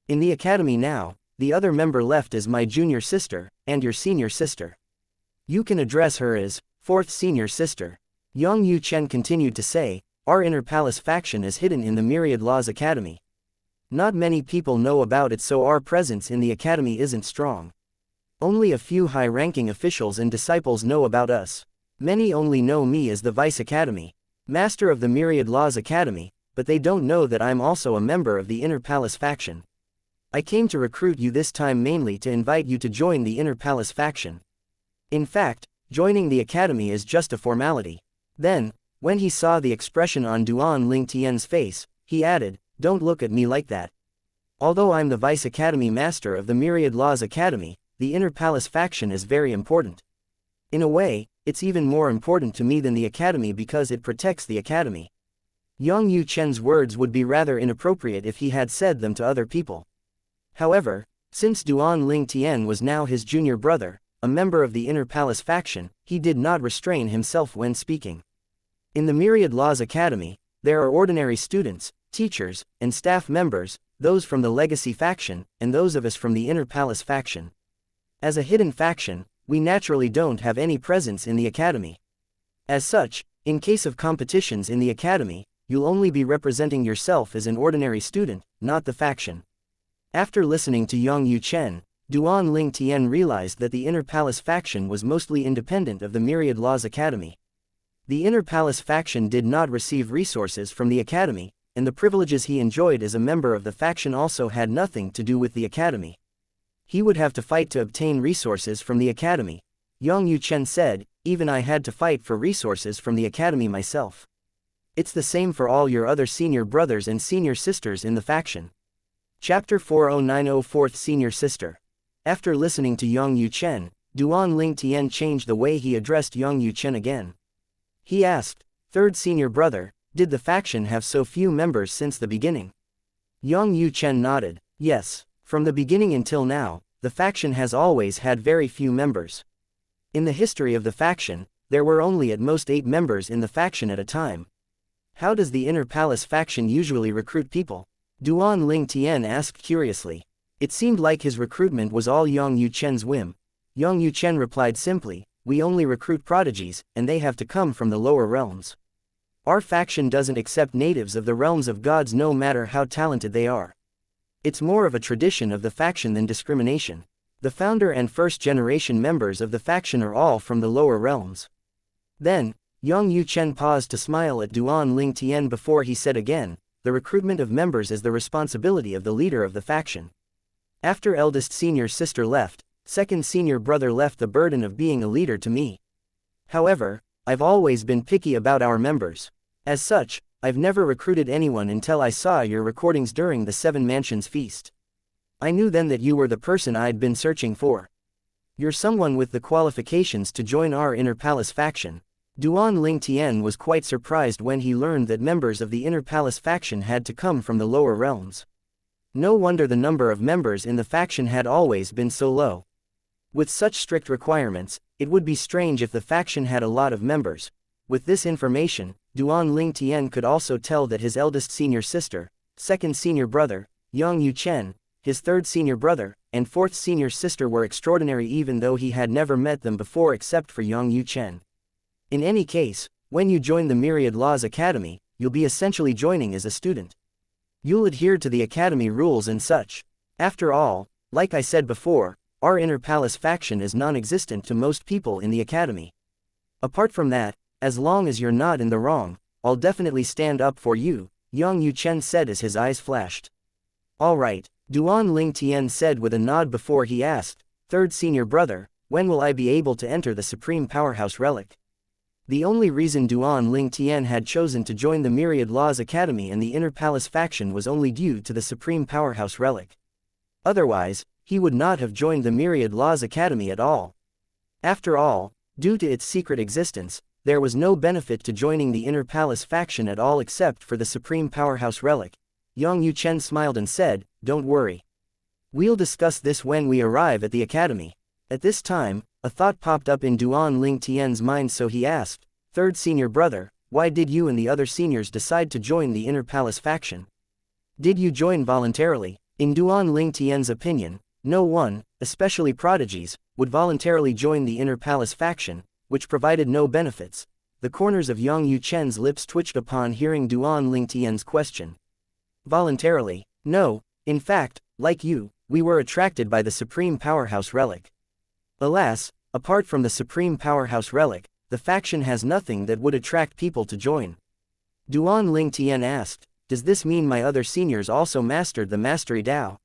A: In the academy now, the other member left is my junior sister, and your senior sister. You can address her as 4th senior sister. Yang Yuchen continued to say, our Inner Palace faction is hidden in the Myriad Laws Academy. Not many people know about it, so our presence in the academy isn't strong. Only a few high-ranking officials and disciples know about us. Many only know me as the Vice Academy, Master of the Myriad Laws Academy, but they don't know that I'm also a member of the Inner Palace faction. I came to recruit you this time mainly to invite you to join the Inner Palace faction. In fact, joining the academy is just a formality. Then, when he saw the expression on Duan Ling Tian's face, he added, don't look at me like that. Although I'm the Vice Academy Master of the Myriad Laws Academy, the Inner Palace faction is very important. In a way, it's even more important to me than the academy because it protects the academy. Yang Yuchen's words would be rather inappropriate if he had said them to other people. However, since Duan Ling Tian was now his junior brother, a member of the Inner Palace faction, he did not restrain himself when speaking. In the Myriad Laws Academy, there are ordinary students, teachers, and staff members, those from the Legacy faction, and those of us from the Inner Palace faction. As a hidden faction, we naturally don't have any presence in the academy. As such, in case of competitions in the academy, you'll only be representing yourself as an ordinary student, not the faction. After listening to Yang Yuchen, Duan Ling Tian realized that the Inner Palace faction was mostly independent of the Myriad Laws Academy. The Inner Palace faction did not receive resources from the academy, and the privileges he enjoyed as a member of the faction also had nothing to do with the academy. He would have to fight to obtain resources from the academy. Yang Yuchen said, even I had to fight for resources from the academy myself. It's the same for all your other senior brothers and senior sisters in the faction. Chapter 4090 Fourth Senior Sister. After listening to Yang Yuchen, Duan Ling Tian changed the way he addressed Yang Yuchen again. He asked, 3rd senior brother, did the faction have so few members since the beginning? Yang Yuchen nodded, yes, from the beginning until now, the faction has always had very few members. In the history of the faction, there were only at most 8 members in the faction at a time. How does the Inner Palace faction usually recruit people? Duan Ling Tian asked curiously. It seemed like his recruitment was all Yang Yuchen's whim. Yang Yuchen replied simply, we only recruit prodigies, and they have to come from the lower realms. Our faction doesn't accept natives of the realms of gods no matter how talented they are. It's more of a tradition of the faction than discrimination. The founder and first-generation members of the faction are all from the lower realms. Then, Yang Yuchen paused to smile at Duan Ling Tian before he said again, the recruitment of members is the responsibility of the leader of the faction. After eldest senior sister left, 2nd senior brother left the burden of being a leader to me. However, I've always been picky about our members. As such, I've never recruited anyone until I saw your recordings during the 7 Mansions feast. I knew then that you were the person I'd been searching for. You're someone with the qualifications to join our Inner Palace faction. Duan Ling Tian was quite surprised when he learned that members of the Inner Palace faction had to come from the lower realms. No wonder the number of members in the faction had always been so low. With such strict requirements, it would be strange if the faction had a lot of members. With this information, Duan Lingtian could also tell that his eldest senior sister, second senior brother, Yang Yuchen, his third senior brother, and fourth senior sister were extraordinary even though he had never met them before except for Yang Yuchen. In any case, when you join the Myriad Laws Academy, you'll be essentially joining as a student. You'll adhere to the academy rules and such. After all, like I said before, our Inner Palace faction is non-existent to most people in the academy. Apart from that, as long as you're not in the wrong, I'll definitely stand up for you, Yang Yuchen said as his eyes flashed. Alright, Duan Lingtian said with a nod before he asked, third senior brother, when will I be able to enter the Supreme Powerhouse Relic? The only reason Duan Lingtian had chosen to join the Myriad Laws Academy and the Inner Palace faction was only due to the Supreme Powerhouse Relic. Otherwise, he would not have joined the Myriad Laws Academy at all. After all, due to its secret existence, there was no benefit to joining the Inner Palace faction at all except for the Supreme Powerhouse Relic. Yang Yuchen smiled and said, don't worry. We'll discuss this when we arrive at the academy. At this time, a thought popped up in Duan Lingtian's mind, so he asked, third senior brother, why did you and the other seniors decide to join the Inner Palace faction? Did you join voluntarily? In Duan Lingtian's opinion, no one, especially prodigies, would voluntarily join the Inner Palace faction, which provided no benefits. The corners of Yang Yuchen's lips twitched upon hearing Duan Lingtian's question. Voluntarily? No, in fact, like you, we were attracted by the Supreme Powerhouse Relic. Alas, apart from the Supreme Powerhouse Relic, the faction has nothing that would attract people to join. Duan Lingtian asked, does this mean my other seniors also mastered the Mastery Dao?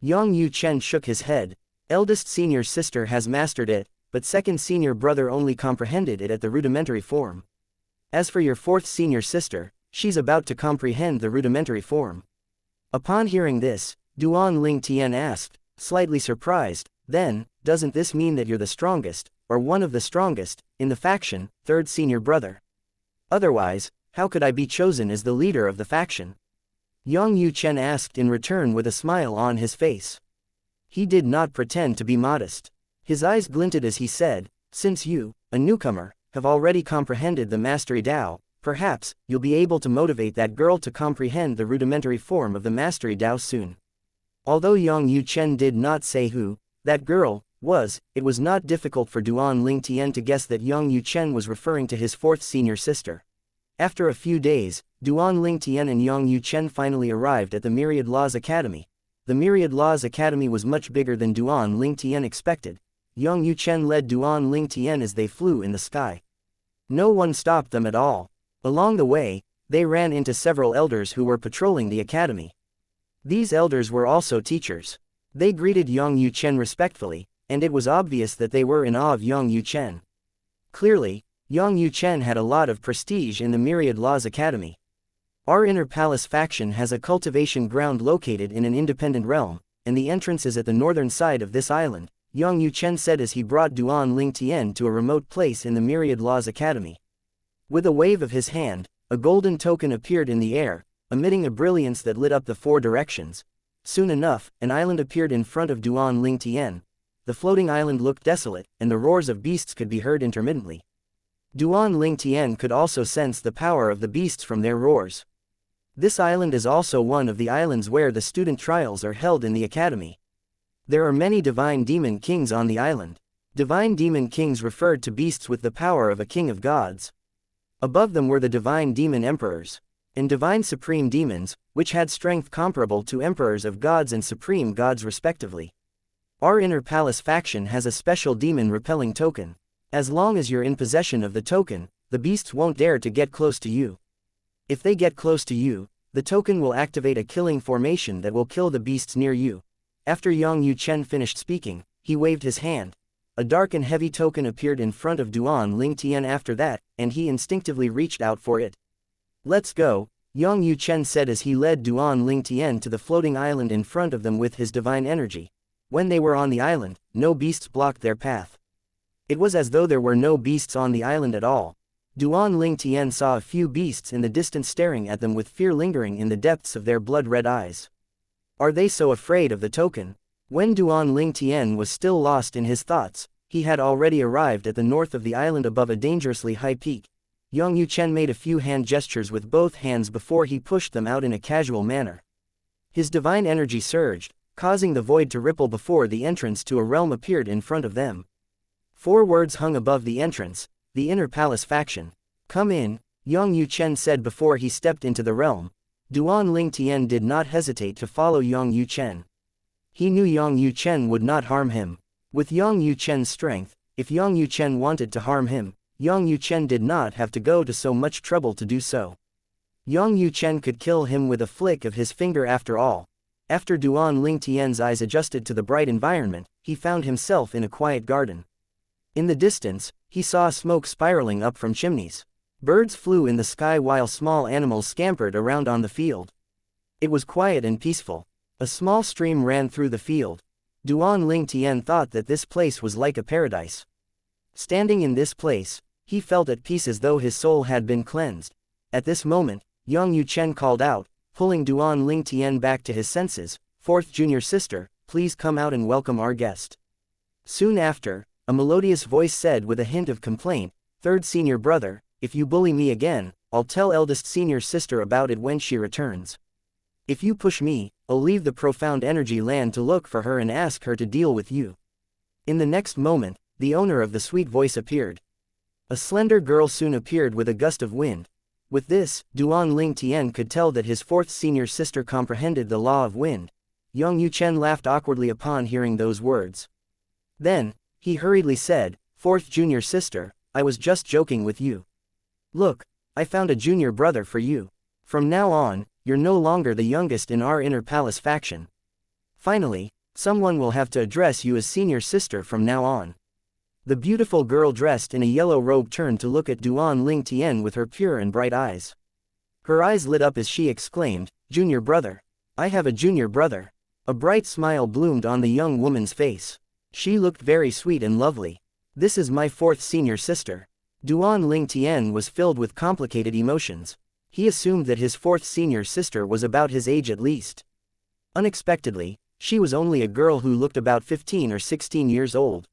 A: Yang Yuchen shook his head. Eldest senior sister has mastered it, but second senior brother only comprehended it at the rudimentary form. As for your fourth senior sister, she's about to comprehend the rudimentary form. Upon hearing this, Duan Lingtian asked, slightly surprised, then, doesn't this mean that you're the strongest, or one of the strongest, in the faction, third senior brother? Otherwise, how could I be chosen as the leader of the faction? Yang Yuchen asked in return with a smile on his face. He did not pretend to be modest. His eyes glinted as he said, since you, a newcomer, have already comprehended the Mastery Dao, perhaps, you'll be able to motivate that girl to comprehend the rudimentary form of the Mastery Dao soon. Although Yang Yuchen did not say who that girl was, it was not difficult for Duan Lingtian to guess that Yang Yuchen was referring to his fourth senior sister. After a few days, Duan Lingtian and Yang Yuchen finally arrived at the Myriad Laws Academy. The Myriad Laws Academy was much bigger than Duan Lingtian expected. Yang Yuchen led Duan Lingtian as they flew in the sky. No one stopped them at all. Along the way, they ran into several elders who were patrolling the academy. These elders were also teachers. They greeted Yang Yuchen respectfully, and it was obvious that they were in awe of Yang Yuchen. Clearly, Yang Yuchen had a lot of prestige in the Myriad Laws Academy. Our Inner Palace faction has a cultivation ground located in an independent realm, and the entrance is at the northern side of this island, Yang Yuchen said as he brought Duan Lingtian to a remote place in the Myriad Laws Academy. With a wave of his hand, a golden token appeared in the air, emitting a brilliance that lit up the four directions. Soon enough, an island appeared in front of Duan Lingtian. The floating island looked desolate, and the roars of beasts could be heard intermittently. Duan Lingtian could also sense the power of the beasts from their roars. This island is also one of the islands where the student trials are held in the academy. There are many divine demon kings on the island. Divine demon kings referred to beasts with the power of a king of gods. Above them were the divine demon emperors, and divine supreme demons, which had strength comparable to emperors of gods and supreme gods respectively. Our Inner Palace faction has a special demon repelling token. As long as you're in possession of the token, the beasts won't dare to get close to you. If they get close to you, the token will activate a killing formation that will kill the beasts near you. After Yang Yuchen finished speaking, he waved his hand. A dark and heavy token appeared in front of Duan Lingtian after that, and he instinctively reached out for it. Let's go, Yang Yuchen said as he led Duan Lingtian to the floating island in front of them with his divine energy. When they were on the island, no beasts blocked their path. It was as though there were no beasts on the island at all. Duan Lingtian saw a few beasts in the distance staring at them with fear lingering in the depths of their blood-red eyes. Are they so afraid of the token? When Duan Lingtian was still lost in his thoughts, he had already arrived at the north of the island above a dangerously high peak. Yang Yuchen made a few hand gestures with both hands before he pushed them out in a casual manner. His divine energy surged, causing the void to ripple before the entrance to a realm appeared in front of them. 4 words hung above the entrance: the inner palace faction. Come in, Yang Yuchen said before he stepped into the realm. Duan Lingtian did not hesitate to follow Yang Yuchen. He knew Yang Yuchen would not harm him. With Yang Yuchen's strength, if Yang Yuchen wanted to harm him, Yang Yuchen did not have to go to so much trouble to do so. Yang Yuchen could kill him with a flick of his finger after all. After Duan Lingtian's eyes adjusted to the bright environment, he found himself in a quiet garden. In the distance, he saw smoke spiraling up from chimneys. Birds flew in the sky while small animals scampered around on the field. It was quiet and peaceful. A small stream ran through the field. Duan Lingtian thought that this place was like a paradise. Standing in this place, he felt at peace as though his soul had been cleansed. At this moment, Yang Yuchen called out, pulling Duan Lingtian back to his senses, "Fourth junior sister, please come out and welcome our guest." Soon after, a melodious voice said with a hint of complaint, "Third senior brother, if you bully me again, I'll tell eldest senior sister about it when she returns. If you push me, I'll leave the profound energy land to look for her and ask her to deal with you." In the next moment, the owner of the sweet voice appeared. A slender girl soon appeared with a gust of wind. With this, Duan Lingtian could tell that his 4th senior sister comprehended the law of wind. Yang Yuchen laughed awkwardly upon hearing those words. Then, he hurriedly said, "4th junior sister, I was just joking with you. Look, I found a junior brother for you. From now on, you're no longer the youngest in our inner palace faction. Finally, someone will have to address you as senior sister from now on." The beautiful girl dressed in a yellow robe turned to look at Duan Lingtian with her pure and bright eyes. Her eyes lit up as she exclaimed, "Junior brother. I have a junior brother." A bright smile bloomed on the young woman's face. She looked very sweet and lovely. "This is my 4th senior sister." Duan Lingtian was filled with complicated emotions. He assumed that his 4th senior sister was about his age at least. Unexpectedly, she was only a girl who looked about 15 or 16 years old.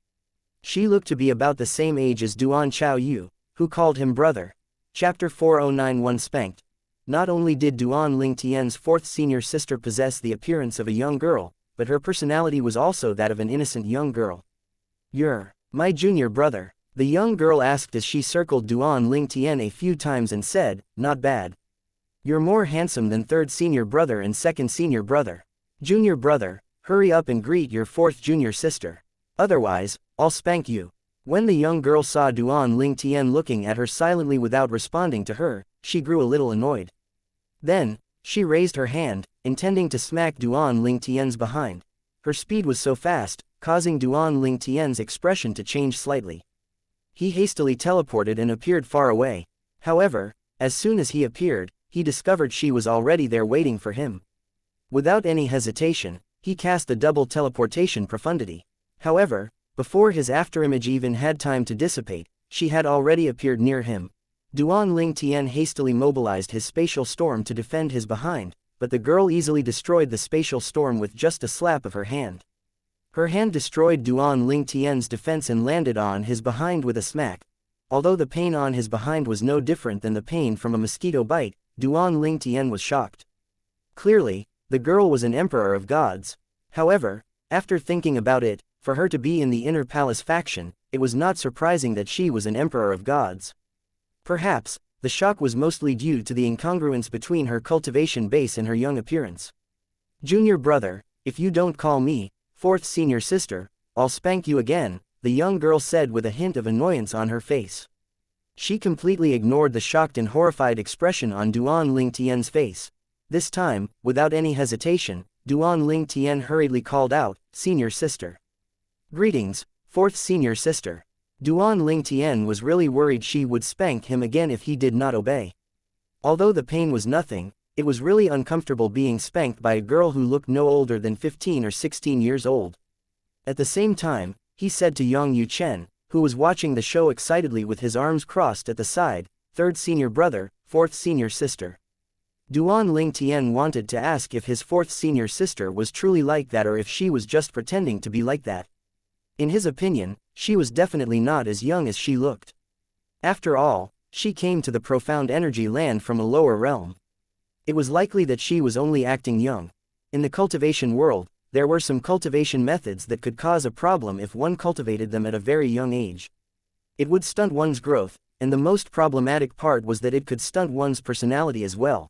A: She looked to be about the same age as Duan Chaoyu, who called him brother. Chapter 4091 Spanked. Not only did Duan Lingtian's 4th senior sister possess the appearance of a young girl, but her personality was also that of an innocent young girl. "You're my junior brother?" the young girl asked as she circled Duan Lingtian a few times and said, "Not bad. You're more handsome than 3rd senior brother and 2nd senior brother. Junior brother, hurry up and greet your 4th junior sister. Otherwise, I'll spank you." When the young girl saw Duan Lingtian looking at her silently without responding to her, she grew a little annoyed. Then, she raised her hand, intending to smack Duan Lingtian's behind. Her speed was so fast, causing Duan Lingtian's expression to change slightly. He hastily teleported and appeared far away. However, as soon as he appeared, he discovered she was already there waiting for him. Without any hesitation, he cast the double teleportation profundity. However, before his afterimage even had time to dissipate, she had already appeared near him. Duan Lingtian hastily mobilized his spatial storm to defend his behind, but the girl easily destroyed the spatial storm with just a slap of her hand. Her hand destroyed Duan Lingtian's defense and landed on his behind with a smack. Although the pain on his behind was no different than the pain from a mosquito bite, Duan Lingtian was shocked. Clearly, the girl was an emperor of gods. However, after thinking about it, for her to be in the inner palace faction, it was not surprising that she was an emperor of gods. Perhaps, the shock was mostly due to the incongruence between her cultivation base and her young appearance. "Junior brother, if you don't call me 4th senior sister, I'll spank you again," the young girl said with a hint of annoyance on her face. She completely ignored the shocked and horrified expression on Duan Lingtian's face. This time, without any hesitation, Duan Lingtian hurriedly called out, "Senior sister." "Greetings, 4th senior sister." Duan Lingtian was really worried she would spank him again if he did not obey. Although the pain was nothing, it was really uncomfortable being spanked by a girl who looked no older than 15 or 16 years old. At the same time, he said to Yang Yuchen, who was watching the show excitedly with his arms crossed at the side, "Third senior brother, 4th senior sister. Duan Lingtian wanted to ask if his fourth senior sister was truly like that or if she was just pretending to be like that. In his opinion, she was definitely not as young as she looked. After all, she came to the profound energy land from a lower realm. It was likely that she was only acting young. In the cultivation world, there were some cultivation methods that could cause a problem if one cultivated them at a very young age. It would stunt one's growth, and the most problematic part was that it could stunt one's personality as well.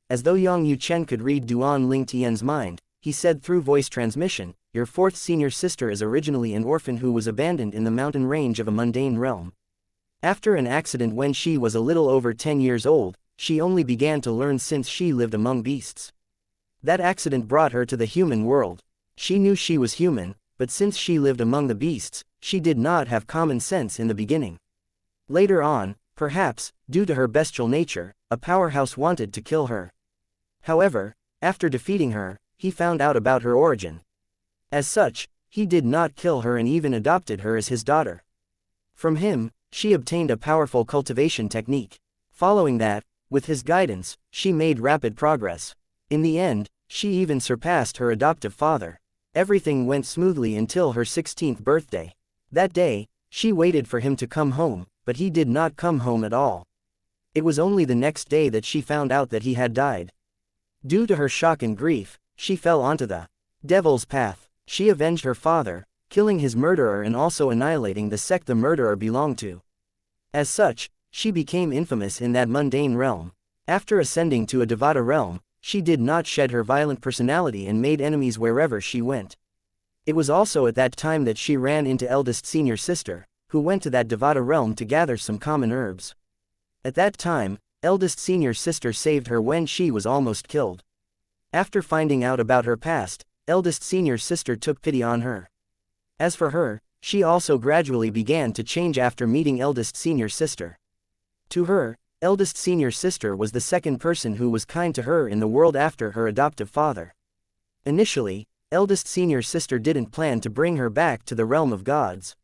A: As though Yang Yuchen could read Duan Lingtian's mind, he said through voice transmission, "Your fourth senior sister is originally an orphan who was abandoned in the mountain range of a mundane realm. After an accident when she was a little over 10 years old, she only began to learn since she lived among beasts. That accident brought her to the human world. She knew she was human, but since she lived among the beasts, she did not have common sense in the beginning. Later on, perhaps, due to her bestial nature, a powerhouse wanted to kill her. However, after defeating her, he found out about her origin. As such, he did not kill her and even adopted her as his daughter. From him, she obtained a powerful cultivation technique. Following that, with his guidance, she made rapid progress. In the end, she even surpassed her adoptive father. Everything went smoothly until her 16th birthday. That day, she waited for him to come home, but he did not come home at all. It was only the next day that she found out that he had died. Due to her shock and grief, she fell onto the devil's path. She avenged her father, killing his murderer and also annihilating the sect the murderer belonged to. As such, she became infamous in that mundane realm. After ascending to a Devata realm, she did not shed her violent personality and made enemies wherever she went. It was also at that time that she ran into eldest senior sister, who went to that Devata realm to gather some common herbs. At that time, eldest senior sister saved her when she was almost killed. After finding out about her past, eldest senior sister took pity on her. As for her, she also gradually began to change after meeting eldest senior sister. To her, eldest senior sister was the second person who was kind to her in the world after her adoptive father. Initially, eldest senior sister didn't plan to bring her back to the realm of gods.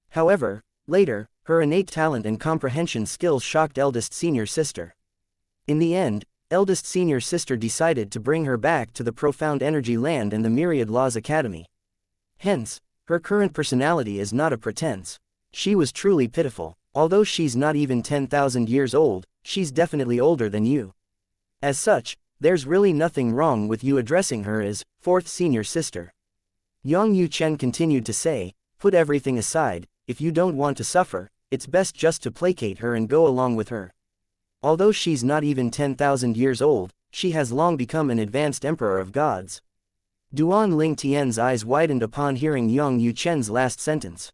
A: However, later, her innate talent and comprehension skills shocked eldest senior sister. In the end, eldest senior sister decided to bring her back to the profound energy land and the Myriad Laws Academy. Hence, her current personality is not a pretense. She was truly pitiful. Although she's not even 10,000 years old, she's definitely older than you. As such, there's really nothing wrong with you addressing her as fourth senior sister. Yang Yuchen continued to say, put everything aside, if you don't want to suffer, it's best just to placate her and go along with her. Although she's not even 10,000 years old, she has long become an advanced emperor of gods. Duan Lingtian's eyes widened upon hearing Yang Yuchen's last sentence.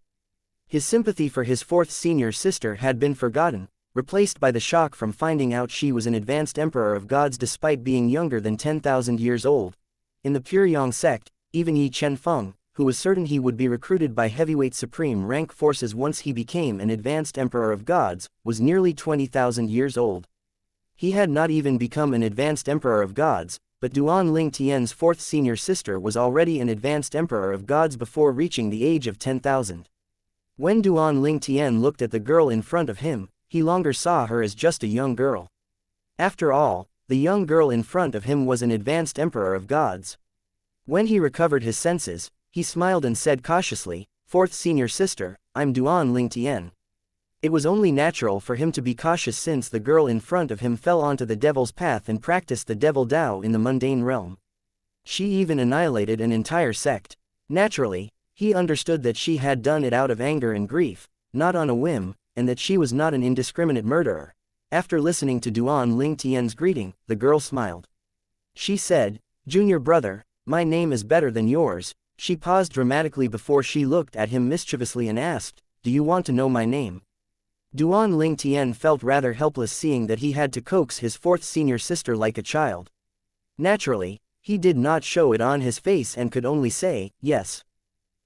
A: His sympathy for his fourth senior sister had been forgotten, replaced by the shock from finding out she was an advanced emperor of gods despite being younger than 10,000 years old. In the Pure Yang sect, even Yi Chenfeng, who was certain he would be recruited by heavyweight supreme rank forces once he became an advanced emperor of gods, was nearly 20,000 years old. He had not even become an advanced emperor of gods, but Duan Lingtian's fourth senior sister was already an advanced emperor of gods before reaching the age of 10,000. When Duan Lingtian looked at the girl in front of him, he longer saw her as just a young girl. After all, the young girl in front of him was an advanced emperor of gods. When he recovered his senses, he smiled and said cautiously, "Fourth senior sister, I'm Duan Lingtian." It was only natural for him to be cautious since the girl in front of him fell onto the devil's path and practiced the devil Tao in the mundane realm. She even annihilated an entire sect. Naturally, he understood that she had done it out of anger and grief, not on a whim, and that she was not an indiscriminate murderer. After listening to Duan Lingtian's greeting, the girl smiled. She said, "Junior brother, my name is better than yours." She paused dramatically before she looked at him mischievously and asked, "Do you want to know my name?" Duan Lingtian felt rather helpless seeing that he had to coax his fourth senior sister like a child. Naturally, he did not show it on his face and could only say, "Yes."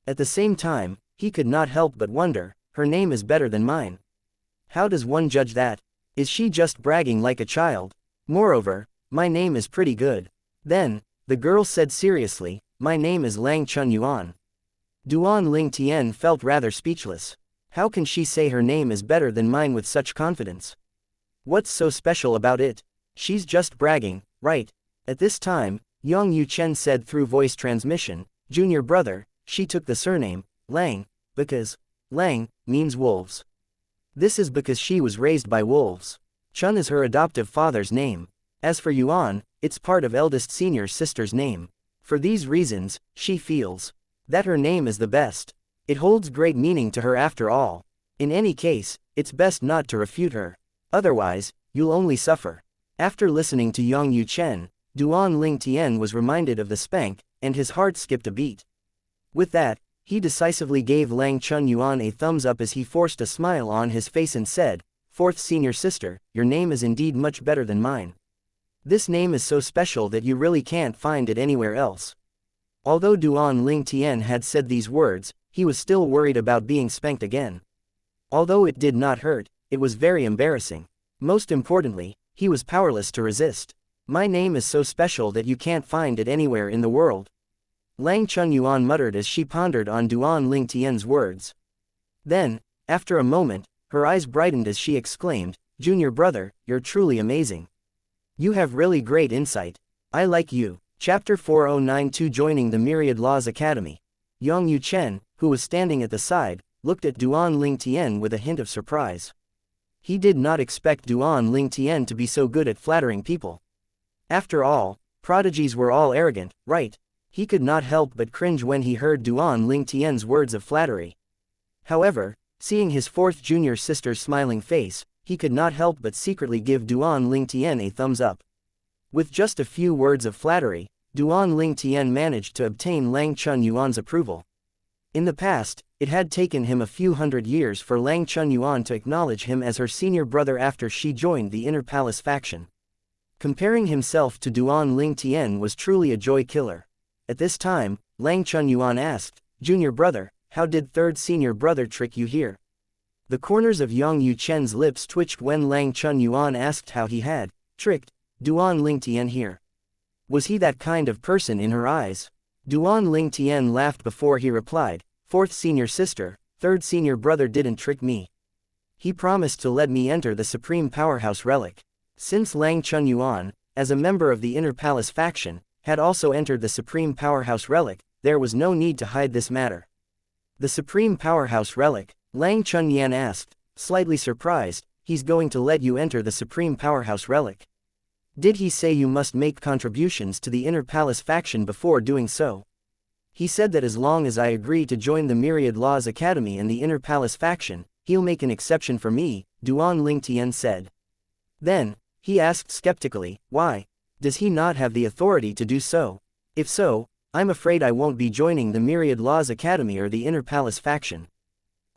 A: At the same time, he could not help but wonder, her name is better than mine. How does one judge that? Is she just bragging like a child? Moreover, my name is pretty good. Then, the girl said seriously, "My name is Lang Chun Yuan." Duan Lingtian felt rather speechless. How can she say her name is better than mine with such confidence? What's so special about it? She's just bragging, right? At this time, Yang Yuchen said through voice transmission, "Junior brother," she took the surname, Lang, because Lang means wolves. This is because she was raised by wolves. Chun is her adoptive father's name. As for Yuan, it's part of eldest senior sister's name. For these reasons, she feels that her name is the best. It holds great meaning to her after all. In any case, it's best not to refute her. Otherwise, you'll only suffer. After listening to Yang Yuchen, Duan Ling Tian was reminded of the spank, and his heart skipped a beat. With that, he decisively gave Lang Chun Yuan a thumbs up as he forced a smile on his face and said, "Fourth senior sister, your name is indeed much better than mine. This name is so special that you really can't find it anywhere else." Although Duan Ling Tian had said these words, he was still worried about being spanked again. Although it did not hurt, it was very embarrassing. Most importantly, he was powerless to resist. "My name is so special that you can't find it anywhere in the world," Lang Chun Yuan muttered as she pondered on Duan Ling Tian's words. Then, after a moment, her eyes brightened as she exclaimed, "Junior brother, you're truly amazing. You have really great insight. I like you." Chapter 4092 Joining the Myriad Laws Academy. Yang Yuchen, who was standing at the side, looked at Duan Ling Tian with a hint of surprise. He did not expect Duan Ling Tian to be so good at flattering people. After all, prodigies were all arrogant, right? He could not help but cringe when he heard Duan Ling Tian's words of flattery. However, seeing his fourth junior sister's smiling face, he could not help but secretly give Duan Ling Tian a thumbs up. With just a few words of flattery, Duan Ling Tian managed to obtain Lang Chun Yuan's approval. In the past, it had taken him a few hundred years for Lang Chun Yuan to acknowledge him as her senior brother after she joined the Inner Palace faction. Comparing himself to Duan Ling Tian was truly a joy killer. At this time, Lang Chun Yuan asked, "Junior brother, how did third senior brother trick you here?" The corners of Yang Yuchen's lips twitched when Lang Chun Yuan asked how he had tricked Duan Ling Tian here. Was he that kind of person in her eyes? Duan Ling Tian laughed before he replied, "Fourth senior sister, third senior brother didn't trick me. He promised to let me enter the Supreme Powerhouse Relic." Since Lang Chun Yuan, as a member of the Inner Palace faction, had also entered the Supreme Powerhouse Relic, there was no need to hide this matter. "The Supreme Powerhouse Relic?" Lang Chun Yan asked, slightly surprised. "He's going to let you enter the Supreme Powerhouse Relic? Did he say you must make contributions to the Inner Palace faction before doing so?" "He said that as long as I agree to join the Myriad Laws Academy and the Inner Palace faction, he'll make an exception for me," Duan Ling Tian said. Then, he asked skeptically, "Why? Does he not have the authority to do so? If so, I'm afraid I won't be joining the Myriad Laws Academy or the Inner Palace faction."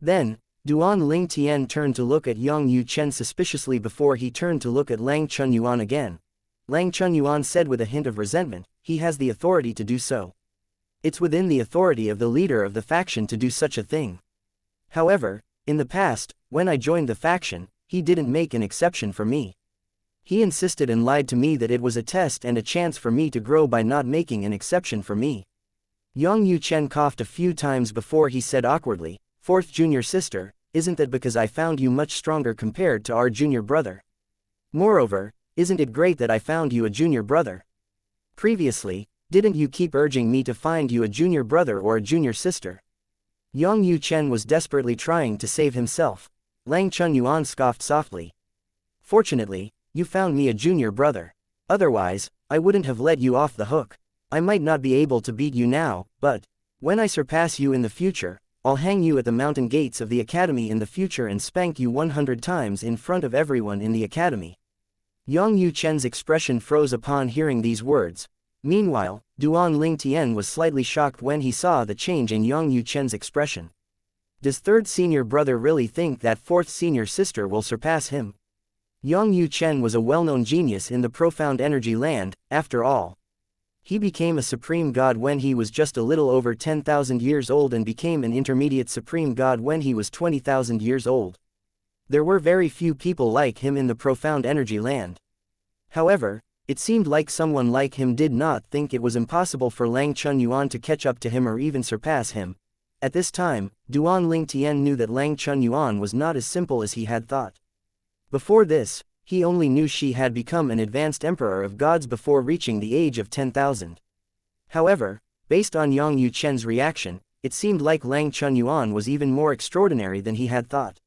A: Then, Duan Ling Tian turned to look at Yang Yuchen suspiciously before he turned to look at Lang Chun Yuan again. Lang Chun Yuan said with a hint of resentment, "He has the authority to do so. It's within the authority of the leader of the faction to do such a thing. However, in the past, when I joined the faction, he didn't make an exception for me. He insisted and lied to me that it was a test and a chance for me to grow by not making an exception for me." Yang Yuchen coughed a few times before he said awkwardly, "Fourth junior sister, isn't that because I found you much stronger compared to our junior brother? Moreover, isn't it great that I found you a junior brother? Previously, didn't you keep urging me to find you a junior brother or a junior sister?" Yang Yuchen was desperately trying to save himself. Lang Chun Yuan scoffed softly. "Fortunately, you found me a junior brother. Otherwise, I wouldn't have let you off the hook. I might not be able to beat you now, but when I surpass you in the future, I'll hang you at the mountain gates of the academy in the future and spank you 100 times in front of everyone in the academy." Yang Yuchen's expression froze upon hearing these words. Meanwhile, Duan Ling Tian was slightly shocked when he saw the change in Yang Yuchen's expression. Does third senior brother really think that fourth senior sister will surpass him? Yang Yuchen was a well-known genius in the profound energy land, after all. He became a supreme god when he was just a little over 10,000 years old and became an intermediate supreme god when he was 20,000 years old. There were very few people like him in the profound energy land. However, it seemed like someone like him did not think it was impossible for Lang Chun Yuan to catch up to him or even surpass him. At this time, Duan Ling Tian knew that Lang Chun Yuan was not as simple as he had thought. Before this, he only knew she had become an advanced emperor of gods before reaching the age of 10,000. However, based on Yang Yuchen's reaction, it seemed like Lang Chunyuan was even more extraordinary than he had thought.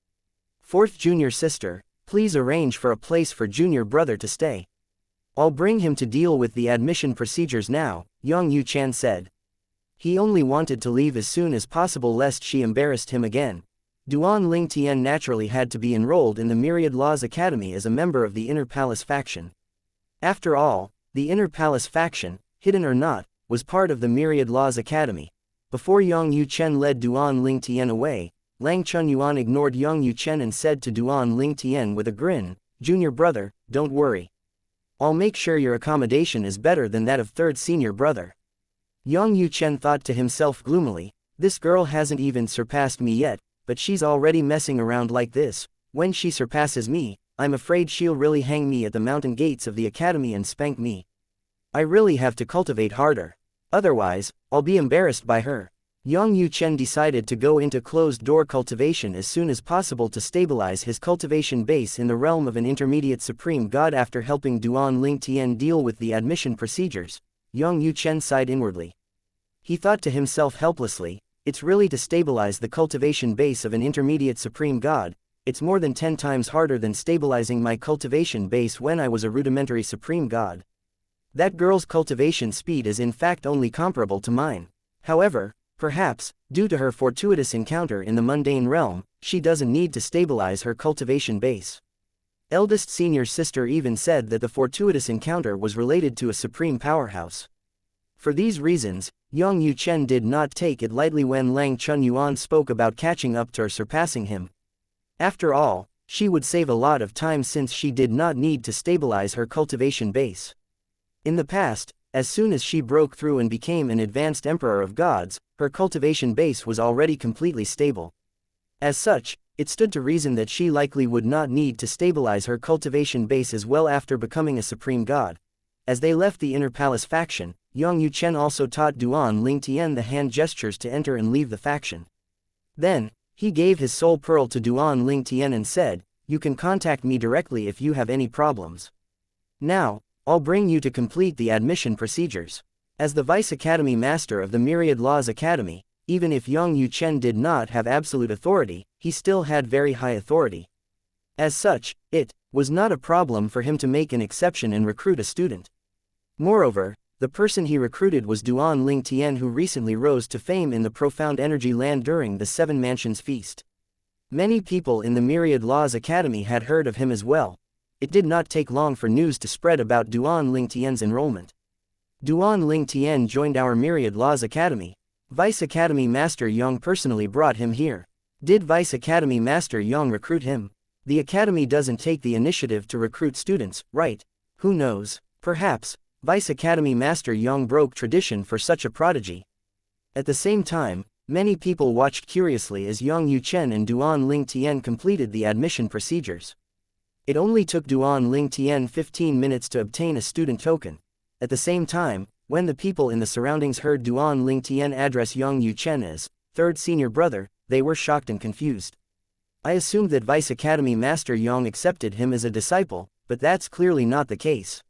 A: Fourth junior sister, please arrange for a place for junior brother to stay. I'll bring him to deal with the admission procedures now, Yang Yuchen said. He only wanted to leave as soon as possible lest she embarrassed him again. Duan Ling Tian naturally had to be enrolled in the Myriad Laws Academy as a member of the Inner Palace faction. After all, the Inner Palace faction, hidden or not, was part of the Myriad Laws Academy. Before Yang Yuchen led Duan Ling Tian away, Lang Chunyuan ignored Yang Yuchen and said to Duan Ling Tian with a grin, "Junior brother, don't worry. I'll make sure your accommodation is better than that of third senior brother." Yang Yuchen thought to himself gloomily, "This girl hasn't even surpassed me yet, but she's already messing around like this. When she surpasses me, I'm afraid she'll really hang me at the mountain gates of the academy and spank me. I really have to cultivate harder. Otherwise, I'll be embarrassed by her." Yang Yuchen decided to go into closed-door cultivation as soon as possible to stabilize his cultivation base in the realm of an intermediate supreme god. After helping Duan Ling Tian deal with the admission procedures, Yang Yuchen sighed inwardly. He thought to himself helplessly, "It's really to stabilize the cultivation base of an intermediate supreme god. It's more than 10 times harder than stabilizing my cultivation base when I was a rudimentary supreme god. That girl's cultivation speed is in fact only comparable to mine. However, perhaps, due to her fortuitous encounter in the mundane realm, she doesn't need to stabilize her cultivation base." Eldest senior sister even said that the fortuitous encounter was related to a supreme powerhouse. For these reasons, Yang Yuchen did not take it lightly when Lang Chunyuan spoke about catching up to or surpassing him. After all, she would save a lot of time since she did not need to stabilize her cultivation base. In the past, as soon as she broke through and became an advanced emperor of gods, her cultivation base was already completely stable. As such, it stood to reason that she likely would not need to stabilize her cultivation base as well after becoming a supreme god. As they left the Inner Palace faction, Yang Yuchen also taught Duan Ling Tian the hand gestures to enter and leave the faction. Then, he gave his soul pearl to Duan Ling Tian and said, "You can contact me directly if you have any problems. Now, I'll bring you to complete the admission procedures." As the Vice Academy Master of the Myriad Laws Academy, even if Yang Yuchen did not have absolute authority, he still had very high authority. As such, it was not a problem for him to make an exception and recruit a student. Moreover, the person he recruited was Duan Ling Tian, who recently rose to fame in the Profound Energy Land during the Seven Mansions Feast. Many people in the Myriad Laws Academy had heard of him as well. It did not take long for news to spread about Duan Ling Tian's enrollment. "Duan Ling Tian joined our Myriad Laws Academy. Vice Academy Master Yang personally brought him here." Did Vice Academy Master Yang recruit him? The Academy doesn't take the initiative to recruit students, right? Who knows? Perhaps Vice Academy Master Yang broke tradition for such a prodigy. At the same time, many people watched curiously as Yang Yuchen and Duan Ling Tian completed the admission procedures. It only took Duan Ling Tian 15 minutes to obtain a student token. At the same time, when the people in the surroundings heard Duan Ling Tian address Yang Yuchen as third senior brother, they were shocked and confused. "I assumed that Vice Academy Master Yang accepted him as a disciple, but that's clearly not the case.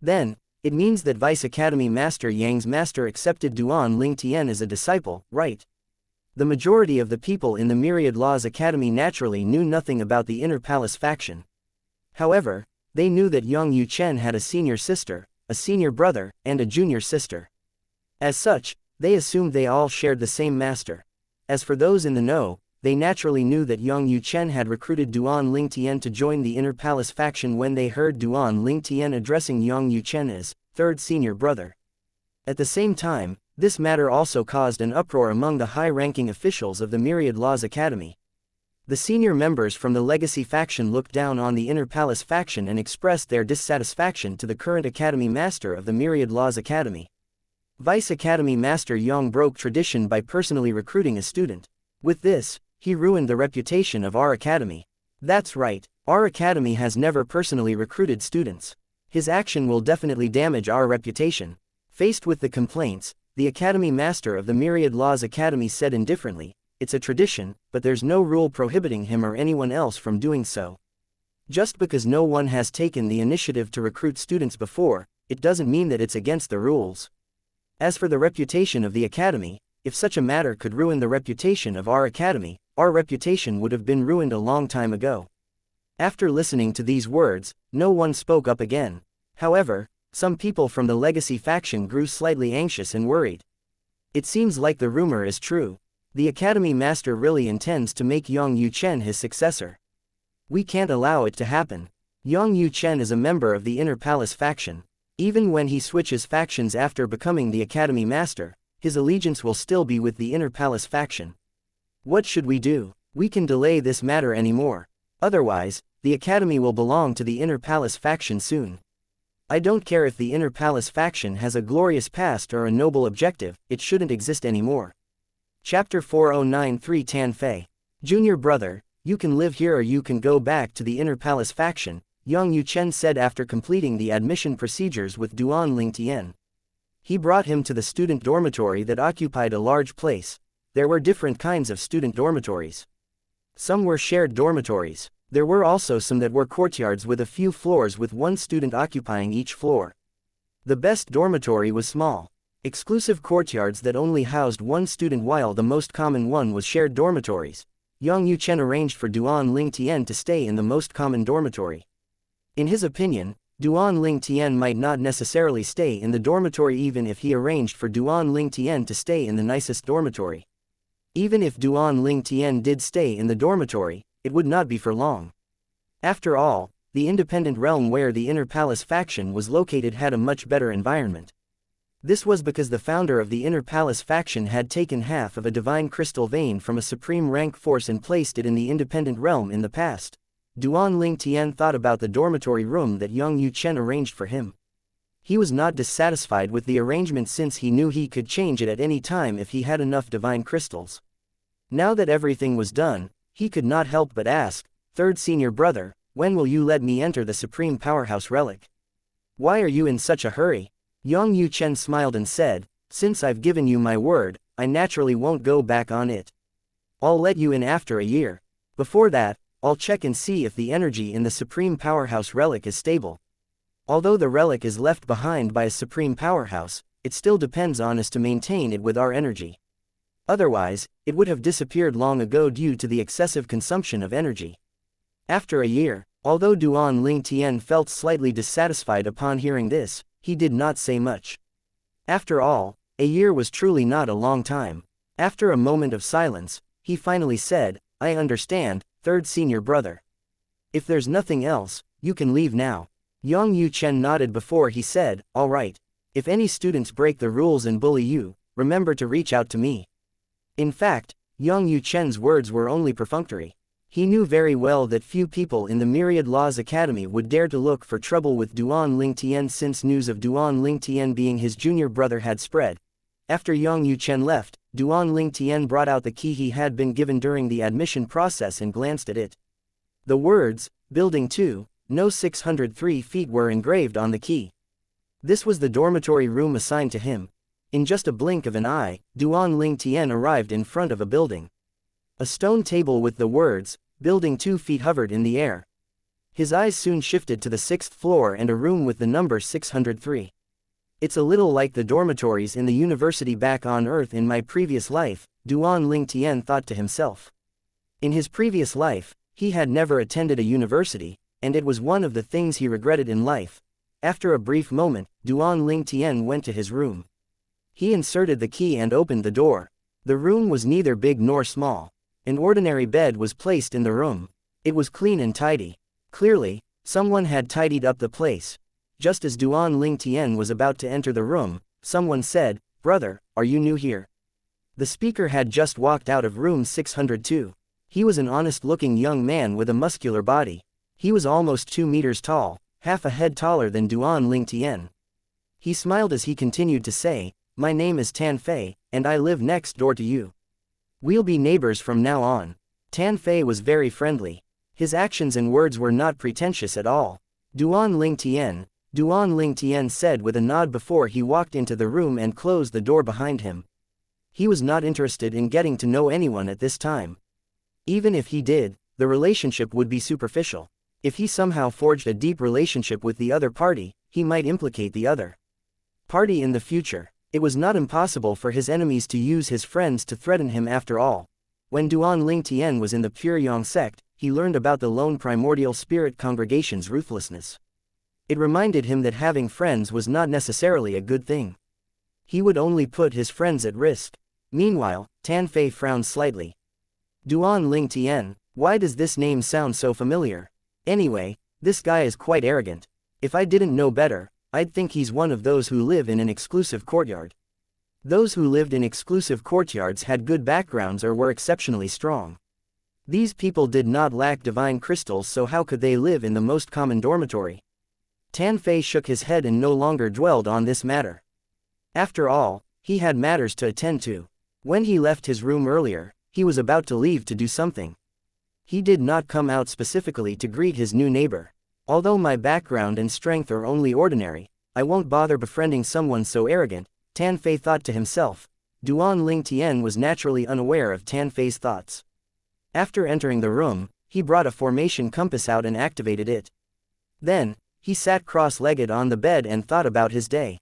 A: Then, it means that Vice Academy Master Yang's master accepted Duan Ling Tian as a disciple, right?" The majority of the people in the Myriad Laws Academy naturally knew nothing about the Inner Palace faction. However, they knew that Yang Yuchen had a senior sister, a senior brother, and a junior sister. As such, they assumed they all shared the same master. As for those in the know, they naturally knew that Yang Yuchen had recruited Duan Ling Tian to join the Inner Palace faction when they heard Duan Ling Tian addressing Yang Yuchen as third senior brother. At the same time, this matter also caused an uproar among the high-ranking officials of the Myriad Laws Academy. The senior members from the Legacy faction looked down on the Inner Palace faction and expressed their dissatisfaction to the current Academy Master of the Myriad Laws Academy. Vice Academy Master Yang broke tradition by personally recruiting a student. With this, he ruined the reputation of our academy. That's right, our academy has never personally recruited students. His action will definitely damage our reputation. Faced with the complaints, the Academy Master of the Myriad Laws Academy said indifferently, "It's a tradition, but there's no rule prohibiting him or anyone else from doing so." Just because no one has taken the initiative to recruit students before, it doesn't mean that it's against the rules. As for the reputation of the academy, if such a matter could ruin the reputation of our academy, our reputation would have been ruined a long time ago. After listening to these words, no one spoke up again. However, some people from the legacy faction grew slightly anxious and worried. It seems like the rumor is true. The academy master really intends to make Yang Yuchen his successor. We can't allow it to happen. Yang Yuchen is a member of the Inner Palace faction. Even when he switches factions after becoming the academy master, his allegiance will still be with the Inner Palace faction. What should we do? We can delay this matter anymore. Otherwise, the academy will belong to the Inner Palace faction soon. I don't care if the Inner Palace faction has a glorious past or a noble objective, it shouldn't exist anymore. Chapter 4093 Tan Fei. Junior brother, you can live here or you can go back to the Inner Palace faction, Yang Yuchen said after completing the admission procedures with Duan Lingtian. He brought him to the student dormitory that occupied a large place. There were different kinds of student dormitories. Some were shared dormitories. There were also some that were courtyards with a few floors with one student occupying each floor. The best dormitory was small, exclusive courtyards that only housed one student, while the most common one was shared dormitories. Yang Yuchen arranged for Duan Lingtian to stay in the most common dormitory. In his opinion, Duan Lingtian might not necessarily stay in the dormitory even if he arranged for Duan Lingtian to stay in the nicest dormitory. Even if Duan Lingtian did stay in the dormitory, it would not be for long. After all, the independent realm where the Inner Palace faction was located had a much better environment. This was because the founder of the Inner Palace faction had taken half of a divine crystal vein from a supreme rank force and placed it in the independent realm in the past. Duan Lingtian thought about the dormitory room that Yang Yuchen arranged for him. He was not dissatisfied with the arrangement since he knew he could change it at any time if he had enough divine crystals. Now that everything was done, he could not help but ask, "Third senior brother, when will you let me enter the Supreme Powerhouse Relic? Why are you in such a hurry?" Yang Yuchen smiled and said, "Since I've given you my word, I naturally won't go back on it. I'll let you in after a year. Before that, I'll check and see if the energy in the Supreme Powerhouse Relic is stable. Although the relic is left behind by a Supreme Powerhouse, it still depends on us to maintain it with our energy. Otherwise, it would have disappeared long ago due to the excessive consumption of energy." After a year, although Duan Lingtian felt slightly dissatisfied upon hearing this, he did not say much. After all, a year was truly not a long time. After a moment of silence, he finally said, "I understand, third senior brother. If there's nothing else, you can leave now." Yang Yuchen nodded before he said, "All right. If any students break the rules and bully you, remember to reach out to me." In fact, Yang Yuchen's words were only perfunctory. He knew very well that few people in the Myriad Laws Academy would dare to look for trouble with Duan Lingtian since news of Duan Lingtian being his junior brother had spread. After Yang Yuchen left, Duan Lingtian brought out the key he had been given during the admission process and glanced at it. The words, "Building 2, No 603 feet" were engraved on the key. This was the dormitory room assigned to him. In just a blink of an eye, Duan Lingtian arrived in front of a building. A stone table with the words, "Building 2 feet" hovered in the air. His eyes soon shifted to the 6th floor and a room with the number 603. "It's a little like the dormitories in the university back on Earth in my previous life," Duan Lingtian thought to himself. In his previous life, he had never attended a university, and it was one of the things he regretted in life. After a brief moment, Duan Lingtian went to his room. He inserted the key and opened the door. The room was neither big nor small. An ordinary bed was placed in the room. It was clean and tidy. Clearly, someone had tidied up the place. Just as Duan Lingtian was about to enter the room, someone said, "Brother, are you new here?" The speaker had just walked out of room 602. He was an honest-looking young man with a muscular body. He was almost 2 meters tall, half a head taller than Duan Lingtian. He smiled as he continued to say, "My name is Tan Fei, and I live next door to you. We'll be neighbors from now on." Tan Fei was very friendly. His actions and words were not pretentious at all. Duan Lingtian said with a nod before he walked into the room and closed the door behind him. He was not interested in getting to know anyone at this time. Even if he did, the relationship would be superficial. If he somehow forged a deep relationship with the other party, he might implicate the other party in the future. It was not impossible for his enemies to use his friends to threaten him after all. When Duan Ling Tian was in the Pure Yang sect, he learned about the lone primordial spirit congregation's ruthlessness. It reminded him that having friends was not necessarily a good thing. He would only put his friends at risk. Meanwhile, Tan Fei frowned slightly. Duan Ling Tian, why does this name sound so familiar? Anyway, this guy is quite arrogant. If I didn't know better, I'd think he's one of those who live in an exclusive courtyard. Those who lived in exclusive courtyards had good backgrounds or were exceptionally strong. These people did not lack divine crystals, so how could they live in the most common dormitory? Tan Fei shook his head and no longer dwelled on this matter. After all, he had matters to attend to. When he left his room earlier, he was about to leave to do something. He did not come out specifically to greet his new neighbor. Although my background and strength are only ordinary, I won't bother befriending someone so arrogant, Tan Fei thought to himself. Duan Ling Tian was naturally unaware of Tan Fei's thoughts. After entering the room, he brought a formation compass out and activated it. Then, he sat cross-legged on the bed and thought about his day.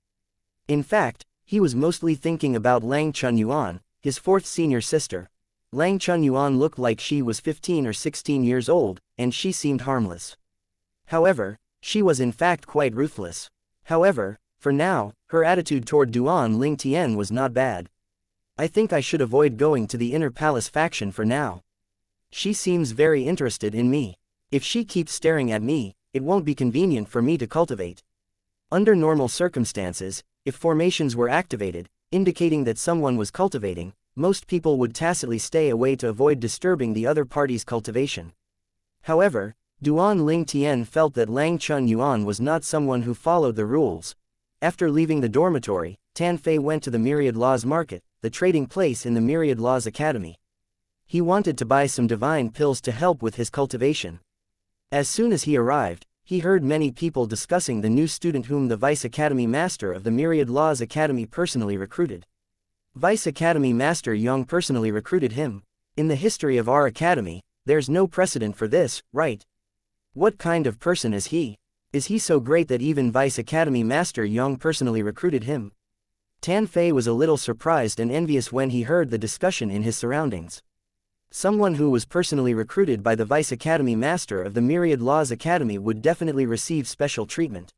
A: In fact, he was mostly thinking about Lang Chunyuan, his fourth senior sister. Lang Chunyuan looked like she was 15 or 16 years old, and she seemed harmless. However, she was in fact quite ruthless. However, for now, her attitude toward Duan Ling Tian was not bad. I think I should avoid going to the Inner Palace faction for now. She seems very interested in me. If she keeps staring at me, it won't be convenient for me to cultivate. Under normal circumstances, if formations were activated, indicating that someone was cultivating, most people would tacitly stay away to avoid disturbing the other party's cultivation. However, Duan Ling Tian felt that Lang Chunyuan was not someone who followed the rules. After leaving the dormitory, Tan Fei went to the Myriad Laws Market, the trading place in the Myriad Laws Academy. He wanted to buy some divine pills to help with his cultivation. As soon as he arrived, he heard many people discussing the new student whom the Vice Academy Master of the Myriad Laws Academy personally recruited. Vice Academy Master Yang personally recruited him. In the history of our academy, there's no precedent for this, right? What kind of person is he? Is he so great that even Vice Academy Master Yang personally recruited him? Tan Fei was a little surprised and envious when he heard the discussion in his surroundings. Someone who was personally recruited by the Vice Academy Master of the Myriad Laws Academy would definitely receive special treatment.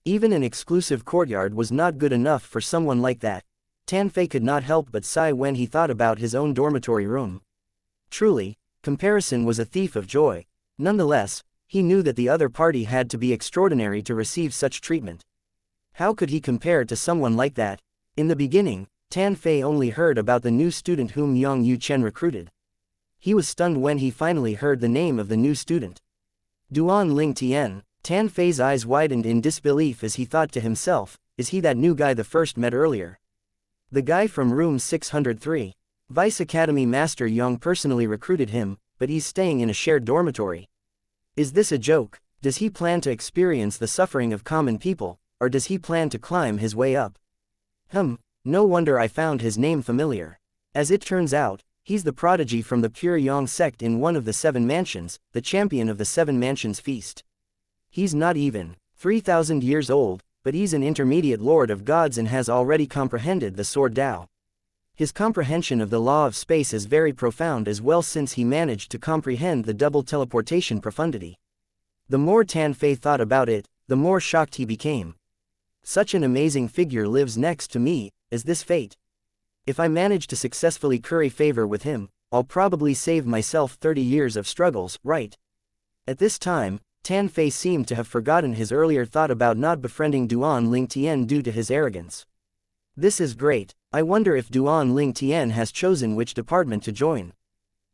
A: Even an exclusive courtyard was not good enough for someone like that. Tan Fei could not help but sigh when he thought about his own dormitory room. Truly, comparison was a thief of joy. Nonetheless, he knew that the other party had to be extraordinary to receive such treatment. How could he compare to someone like that? In the beginning, Tan Fei only heard about the new student whom Yang Yu Chen recruited. He was stunned when he finally heard the name of the new student. Duan Ling Tian. Tan Fei's eyes widened in disbelief as he thought to himself, is he that new guy the first met earlier? The guy from room 603. Vice Academy Master Yang personally recruited him, but he's staying in a shared dormitory. Is this a joke? Does he plan to experience the suffering of common people, or does he plan to climb his way up? No wonder I found his name familiar. As it turns out, he's the prodigy from the Pure Yang sect in one of the 7 mansions, the champion of the 7 mansions feast. He's not even 3,000 years old, but he's an intermediate lord of gods and has already comprehended the sword Tao. His comprehension of the law of space is very profound as well, since he managed to comprehend the double teleportation profundity. The more Tan Fei thought about it, the more shocked he became. Such an amazing figure lives next to me. Is this fate? If I manage to successfully curry favor with him, I'll probably save myself 30 years of struggles, right? At this time, Tan Fei seemed to have forgotten his earlier thought about not befriending Duan Ling Tian due to his arrogance. This is great. I wonder if Duan Ling Tian has chosen which department to join.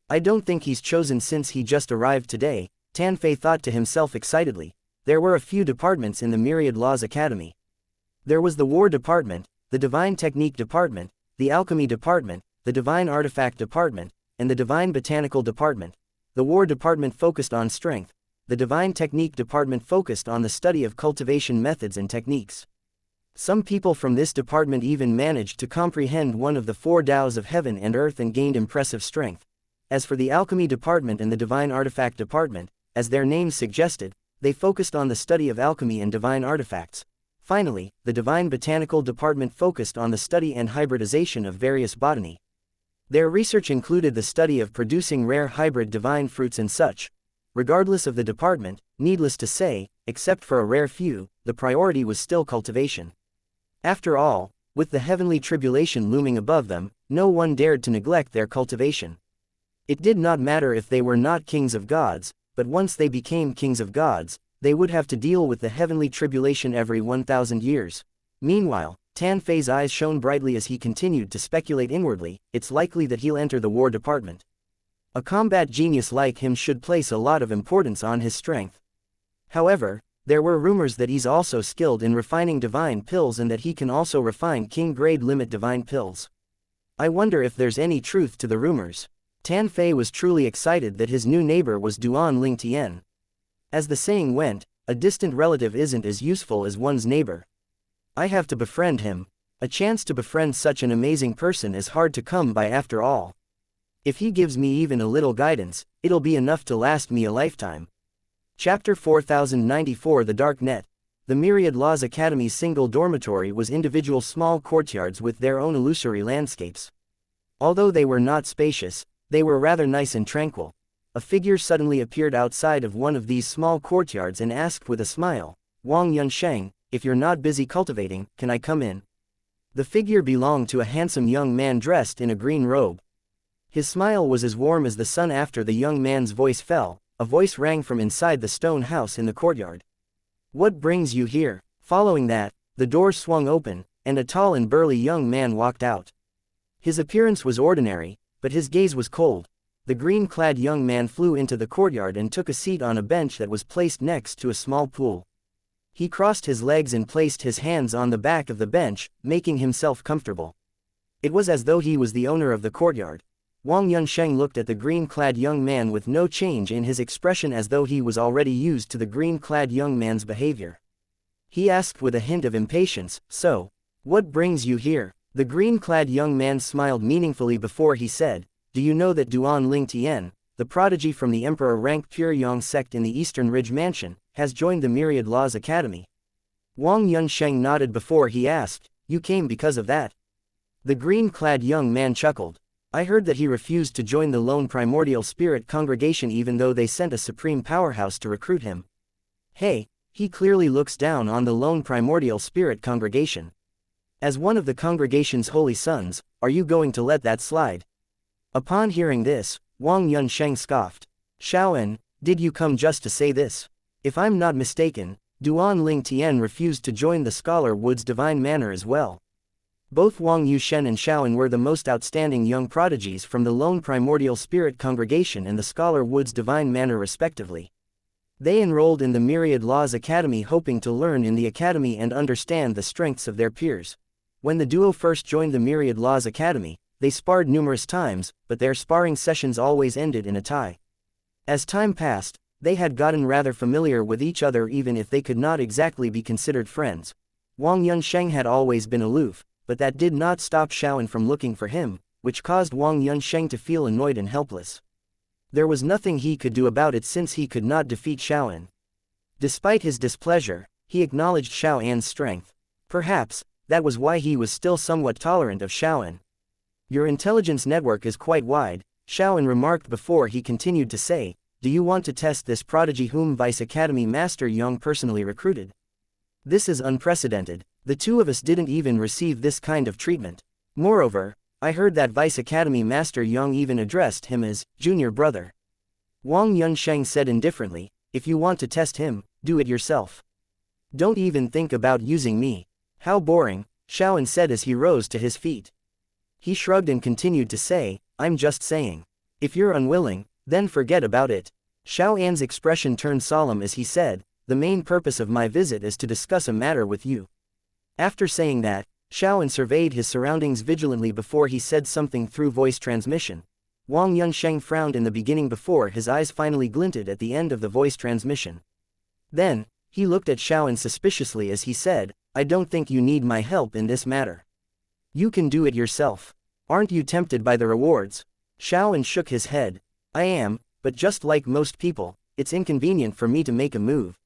A: I don't think he's chosen since he just arrived today, Tan Fei thought to himself excitedly. There were a few departments in the Myriad Laws Academy. There was the War Department, the Divine Technique Department, the Alchemy Department, the Divine Artifact Department, and the Divine Botanical Department. The War Department focused on strength. The Divine Technique Department focused on the study of cultivation methods and techniques. Some people from this department even managed to comprehend one of the 4 Taoes of heaven and earth and gained impressive strength. As for the Alchemy Department and the Divine Artifact Department, as their names suggested, they focused on the study of alchemy and divine artifacts. Finally, the divine botanical department focused on the study and hybridization of various botany. Their research included the study of producing rare hybrid divine fruits and such. Regardless of the department, needless to say, except for a rare few, the priority was still cultivation. After all, with the heavenly tribulation looming above them, no one dared to neglect their cultivation. It did not matter if they were not kings of gods, but once they became kings of gods, they would have to deal with the heavenly tribulation every 1,000 years. Meanwhile, Tan Fei's eyes shone brightly as he continued to speculate inwardly, it's likely that he'll enter the war department. A combat genius like him should place a lot of importance on his strength. However, there were rumors that he's also skilled in refining divine pills and that he can also refine king-grade limit divine pills. I wonder if there's any truth to the rumors. Tan Fei was truly excited that his new neighbor was Duan Ling Tian. As the saying went, a distant relative isn't as useful as one's neighbor. I have to befriend him. A chance to befriend such an amazing person is hard to come by after all. If he gives me even a little guidance, it'll be enough to last me a lifetime. Chapter 4094 The Dark Net. The Myriad Laws Academy's single dormitory was individual small courtyards with their own illusory landscapes. Although they were not spacious, they were rather nice and tranquil. A figure suddenly appeared outside of one of these small courtyards and asked with a smile, "Wang Yunsheng, if you're not busy cultivating, can I come in?" The figure belonged to a handsome young man dressed in a green robe. His smile was as warm as the sun. After the young man's voice fell, a voice rang from inside the stone house in the courtyard. "What brings you here?" Following that, the door swung open, and a tall and burly young man walked out. His appearance was ordinary, but his gaze was cold. The green-clad young man flew into the courtyard and took a seat on a bench that was placed next to a small pool. He crossed his legs and placed his hands on the back of the bench, making himself comfortable. It was as though he was the owner of the courtyard. Wang Yunsheng looked at the green-clad young man with no change in his expression, as though he was already used to the green-clad young man's behavior. He asked with a hint of impatience, "So, what brings you here?" The green-clad young man smiled meaningfully before he said, "Do you know that Duan Ling Tian, the prodigy from the emperor-ranked Pure Yang sect in the Eastern Ridge Mansion, has joined the Myriad Laws Academy?" Wang Yunsheng nodded before he asked, "You came because of that?" The green-clad young man chuckled. "I heard that he refused to join the lone primordial spirit congregation even though they sent a supreme powerhouse to recruit him. Hey, he clearly looks down on the lone primordial spirit congregation. As one of the congregation's holy sons, are you going to let that slide?" Upon hearing this, Wang Yunsheng scoffed. "Shaoan, did you come just to say this? If I'm not mistaken, Duan Ling Tian refused to join the Scholar Wood's divine manor as well." Both Wang Yushen and Shaoan were the most outstanding young prodigies from the lone primordial spirit congregation and the Scholar Wood's divine manor respectively. They enrolled in the Myriad Laws Academy hoping to learn in the academy and understand the strengths of their peers. When the duo first joined the Myriad Laws Academy, they sparred numerous times, but their sparring sessions always ended in a tie. As time passed, they had gotten rather familiar with each other even if they could not exactly be considered friends. Wang Yunsheng had always been aloof, but that did not stop Shaoan from looking for him, which caused Wang Yunsheng to feel annoyed and helpless. There was nothing he could do about it since he could not defeat Shaoan. Despite his displeasure, he acknowledged Shaoan's strength. Perhaps, that was why he was still somewhat tolerant of Shaoan. "Your intelligence network is quite wide," Shaoan remarked before he continued to say, "Do you want to test this prodigy whom Vice Academy Master Yang personally recruited? This is unprecedented. The two of us didn't even receive this kind of treatment. Moreover, I heard that Vice Academy Master Yang even addressed him as junior brother." Wang Yunsheng said indifferently, "If you want to test him, do it yourself. Don't even think about using me." "How boring," Shaoan said as he rose to his feet. He shrugged and continued to say, "I'm just saying. If you're unwilling, then forget about it." Shaoan's expression turned solemn as he said, "The main purpose of my visit is to discuss a matter with you." After saying that, Shaoan surveyed his surroundings vigilantly before he said something through voice transmission. Wang Yunsheng frowned in the beginning before his eyes finally glinted at the end of the voice transmission. Then, he looked at Shaoan suspiciously as he said, "I don't think you need my help in this matter. You can do it yourself. Aren't you tempted by the rewards?" Shaoan shook his head. "I am, but just like most people, it's inconvenient for me to make a move.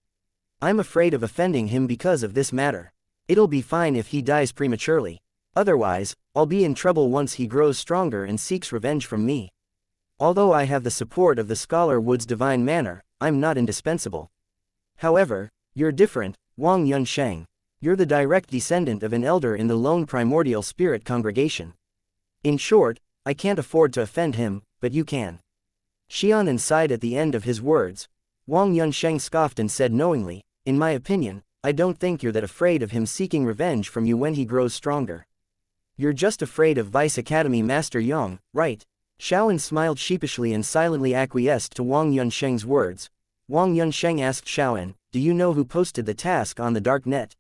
A: I'm afraid of offending him because of this matter. It'll be fine if he dies prematurely. Otherwise, I'll be in trouble once he grows stronger and seeks revenge from me. Although I have the support of the scholar Wood's divine manner, I'm not indispensable. However, you're different, Wang Yunsheng. You're the direct descendant of an elder in the lone primordial spirit congregation. In short, I can't afford to offend him, but you can. Xianxia sighed at the end of his words. Wang Yunsheng scoffed and said knowingly, in my opinion, I don't think you're that afraid of him seeking revenge from you when he grows stronger. You're just afraid of Vice Academy Master Yang, right? Xiaoan smiled sheepishly and silently acquiesced to Wang Yunsheng's words. Wang Yunsheng asked Xiaoan, do you know who posted the task on the dark net?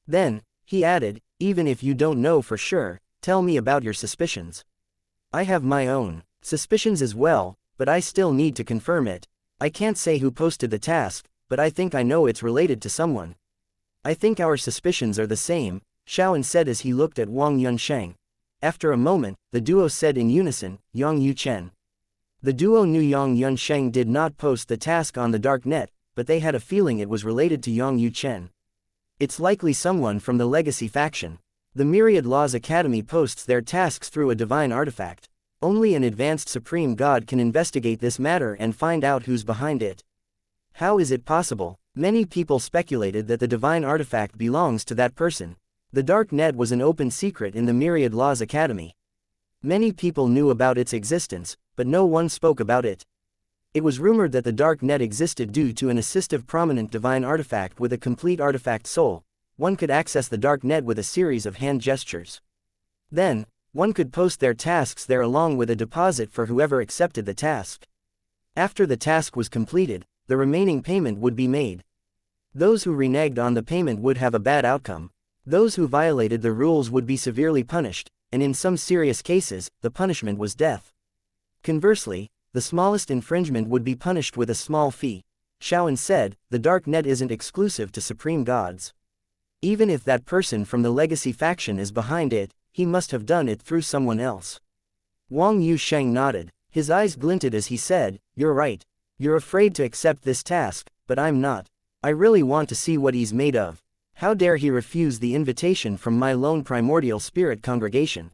A: Then, he added, even if you don't know for sure, tell me about your suspicions. I have my own suspicions as well, but I still need to confirm it. I can't say who posted the task, but I think I know it's related to someone. I think our suspicions are the same, Xiaoan said as he looked at Wang Yunsheng. After a moment, the duo said in unison, Yang Yuchen. The duo knew Yang Yunsheng did not post the task on the dark net, but they had a feeling it was related to Yang Yuchen. It's likely someone from the Legacy faction. The Myriad Laws Academy posts their tasks through a divine artifact. Only an advanced supreme god can investigate this matter and find out who's behind it. How is it possible? Many people speculated that the divine artifact belongs to that person. The dark net was an open secret in the Myriad Laws Academy. Many people knew about its existence, but no one spoke about it. It was rumored that the dark net existed due to an assistive prominent divine artifact with a complete artifact soul. One could access the dark net with a series of hand gestures. Then, one could post their tasks there along with a deposit for whoever accepted the task. After the task was completed, the remaining payment would be made. Those who reneged on the payment would have a bad outcome. Those who violated the rules would be severely punished, and in some serious cases, the punishment was death. Conversely, the smallest infringement would be punished with a small fee. Xiaoan said, the dark net isn't exclusive to supreme gods. Even if that person from the Legacy faction is behind it, he must have done it through someone else. Wang Yusheng nodded. His eyes glinted as he said, you're right. You're afraid to accept this task, but I'm not. I really want to see what he's made of. How dare he refuse the invitation from my lone primordial spirit congregation?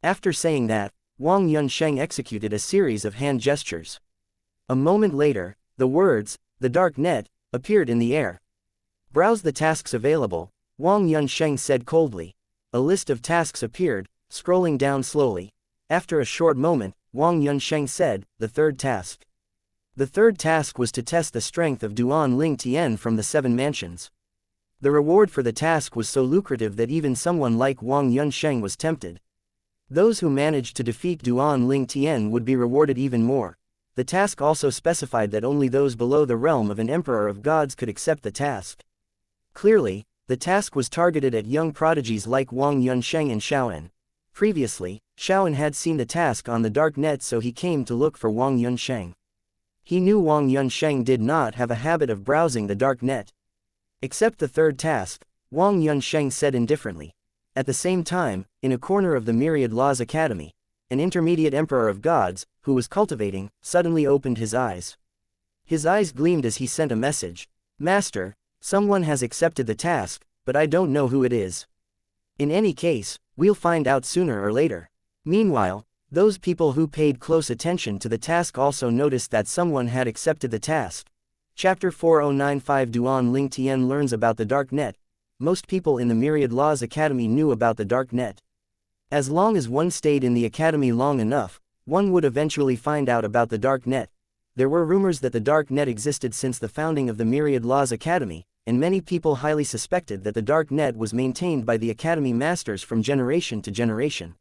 A: After saying that, Wang Yunsheng executed a series of hand gestures. A moment later, the words, the dark net, appeared in the air. Browse the tasks available, Wang Yunsheng said coldly. A list of tasks appeared, scrolling down slowly. After a short moment, Wang Yunsheng said, the third task. The third task was to test the strength of Duan Ling Tian from the 7 mansions. The reward for the task was so lucrative that even someone like Wang Yunsheng was tempted. Those who managed to defeat Duan Ling Tian would be rewarded even more. The task also specified that only those below the realm of an emperor of gods could accept the task. Clearly, the task was targeted at young prodigies like Wang Yunsheng and Xiaoan. Previously, Xiaoan had seen the task on the dark net, so he came to look for Wang Yunsheng. He knew Wang Yunsheng did not have a habit of browsing the dark net. Except the third task, Wang Yunsheng said indifferently. At the same time, in a corner of the Myriad Laws Academy, an intermediate emperor of gods, who was cultivating, suddenly opened his eyes. His eyes gleamed as he sent a message. Master, someone has accepted the task, but I don't know who it is. In any case, we'll find out sooner or later. Meanwhile, those people who paid close attention to the task also noticed that someone had accepted the task. Chapter 4095 Duan Ling Tian learns about the dark net. Most people in the Myriad Laws Academy knew about the dark net. As long as one stayed in the academy long enough, one would eventually find out about the dark net. There were rumors that the dark net existed since the founding of the Myriad Laws Academy, and many people highly suspected that the dark net was maintained by the Academy Masters from generation to generation.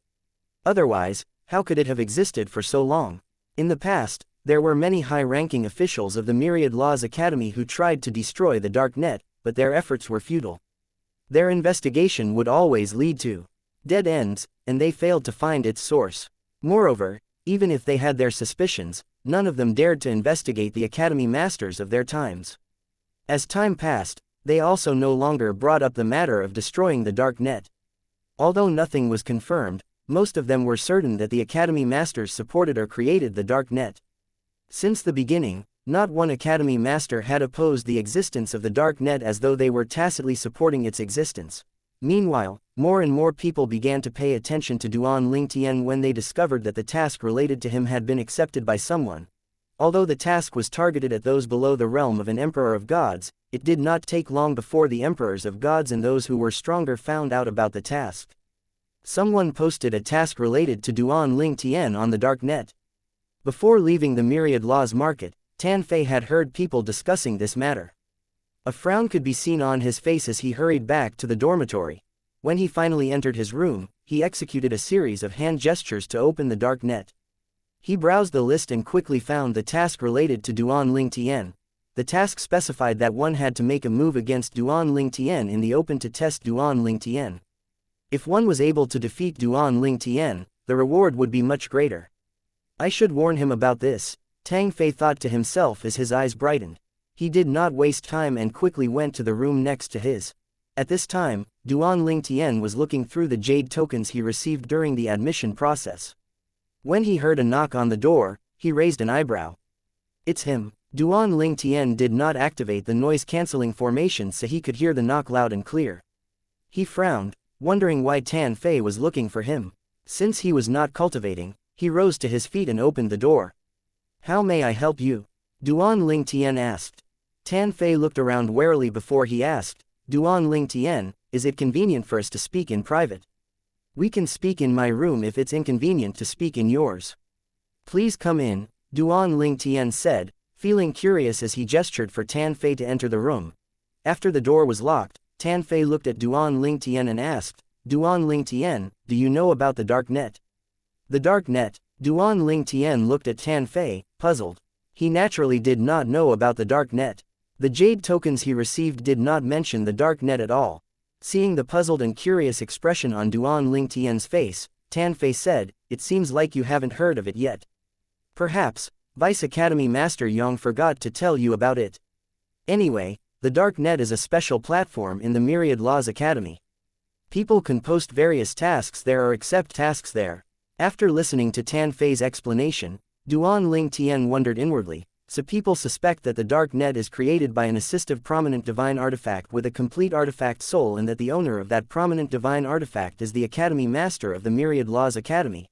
A: Otherwise, how could it have existed for so long? In the past, there were many high-ranking officials of the Myriad Laws Academy who tried to destroy the dark net, but their efforts were futile. Their investigation would always lead to dead ends, and they failed to find its source. Moreover, even if they had their suspicions, none of them dared to investigate the Academy Masters of their times. As time passed, they also no longer brought up the matter of destroying the dark net. Although nothing was confirmed, most of them were certain that the Academy Masters supported or created the dark net. Since the beginning, Not one Academy Master had opposed the existence of the dark net as though they were tacitly supporting its existence. Meanwhile, more and more people began to pay attention to Duan Lingtian when they discovered that the task related to him had been accepted by someone. Although the task was targeted at those below the realm of an emperor of gods, it did not take long before the emperors of gods and those who were stronger found out about the task. Someone posted a task related to Duan Lingtian on the dark net. Before leaving the Myriad Laws Market, Tan Fei had heard people discussing this matter. A frown could be seen on his face as he hurried back to the dormitory. When he finally entered his room, he executed a series of hand gestures to open the dark net. He browsed the list and quickly found the task related to Duan Lingtian. The task specified that one had to make a move against Duan Lingtian in the open to test Duan Lingtian. If one was able to defeat Duan Lingtian, the reward would be much greater. I should warn him about this, Tang Fei thought to himself as his eyes brightened. He did not waste time and quickly went to the room next to his. At this time, Duan Lingtian was looking through the jade tokens he received during the admission process. When he heard a knock on the door, he raised an eyebrow. It's him. Duan Lingtian did not activate the noise-canceling formation so he could hear the knock loud and clear. He frowned, wondering why Tan Fei was looking for him. Since he was not cultivating, he rose to his feet and opened the door. How may I help you? Duan Lingtian asked. Tan Fei looked around warily before he asked, Duan Lingtian, is it convenient for us to speak in private? We can speak in my room if it's inconvenient to speak in yours. Please come in, Duan Lingtian said, feeling curious as he gestured for Tan Fei to enter the room. After the door was locked, Tan Fei looked at Duan Lingtian and asked, Duan Lingtian, do you know about the dark net? The dark net? Duan Lingtian looked at Tan Fei, puzzled. He naturally did not know about the dark net. The jade tokens he received did not mention the dark net at all. Seeing the puzzled and curious expression on Duan Lingtian's face, Tan Fei said, it seems like you haven't heard of it yet. Perhaps, Vice Academy Master Yang forgot to tell you about it. Anyway, the dark net is a special platform in the Myriad Laws Academy. People can post various tasks there or accept tasks there. After listening to Tan Fei's explanation, Duan Lingtian wondered inwardly, so people suspect that the dark net is created by an assistive prominent divine artifact with a complete artifact soul and that the owner of that prominent divine artifact is the Academy Master of the Myriad Laws Academy.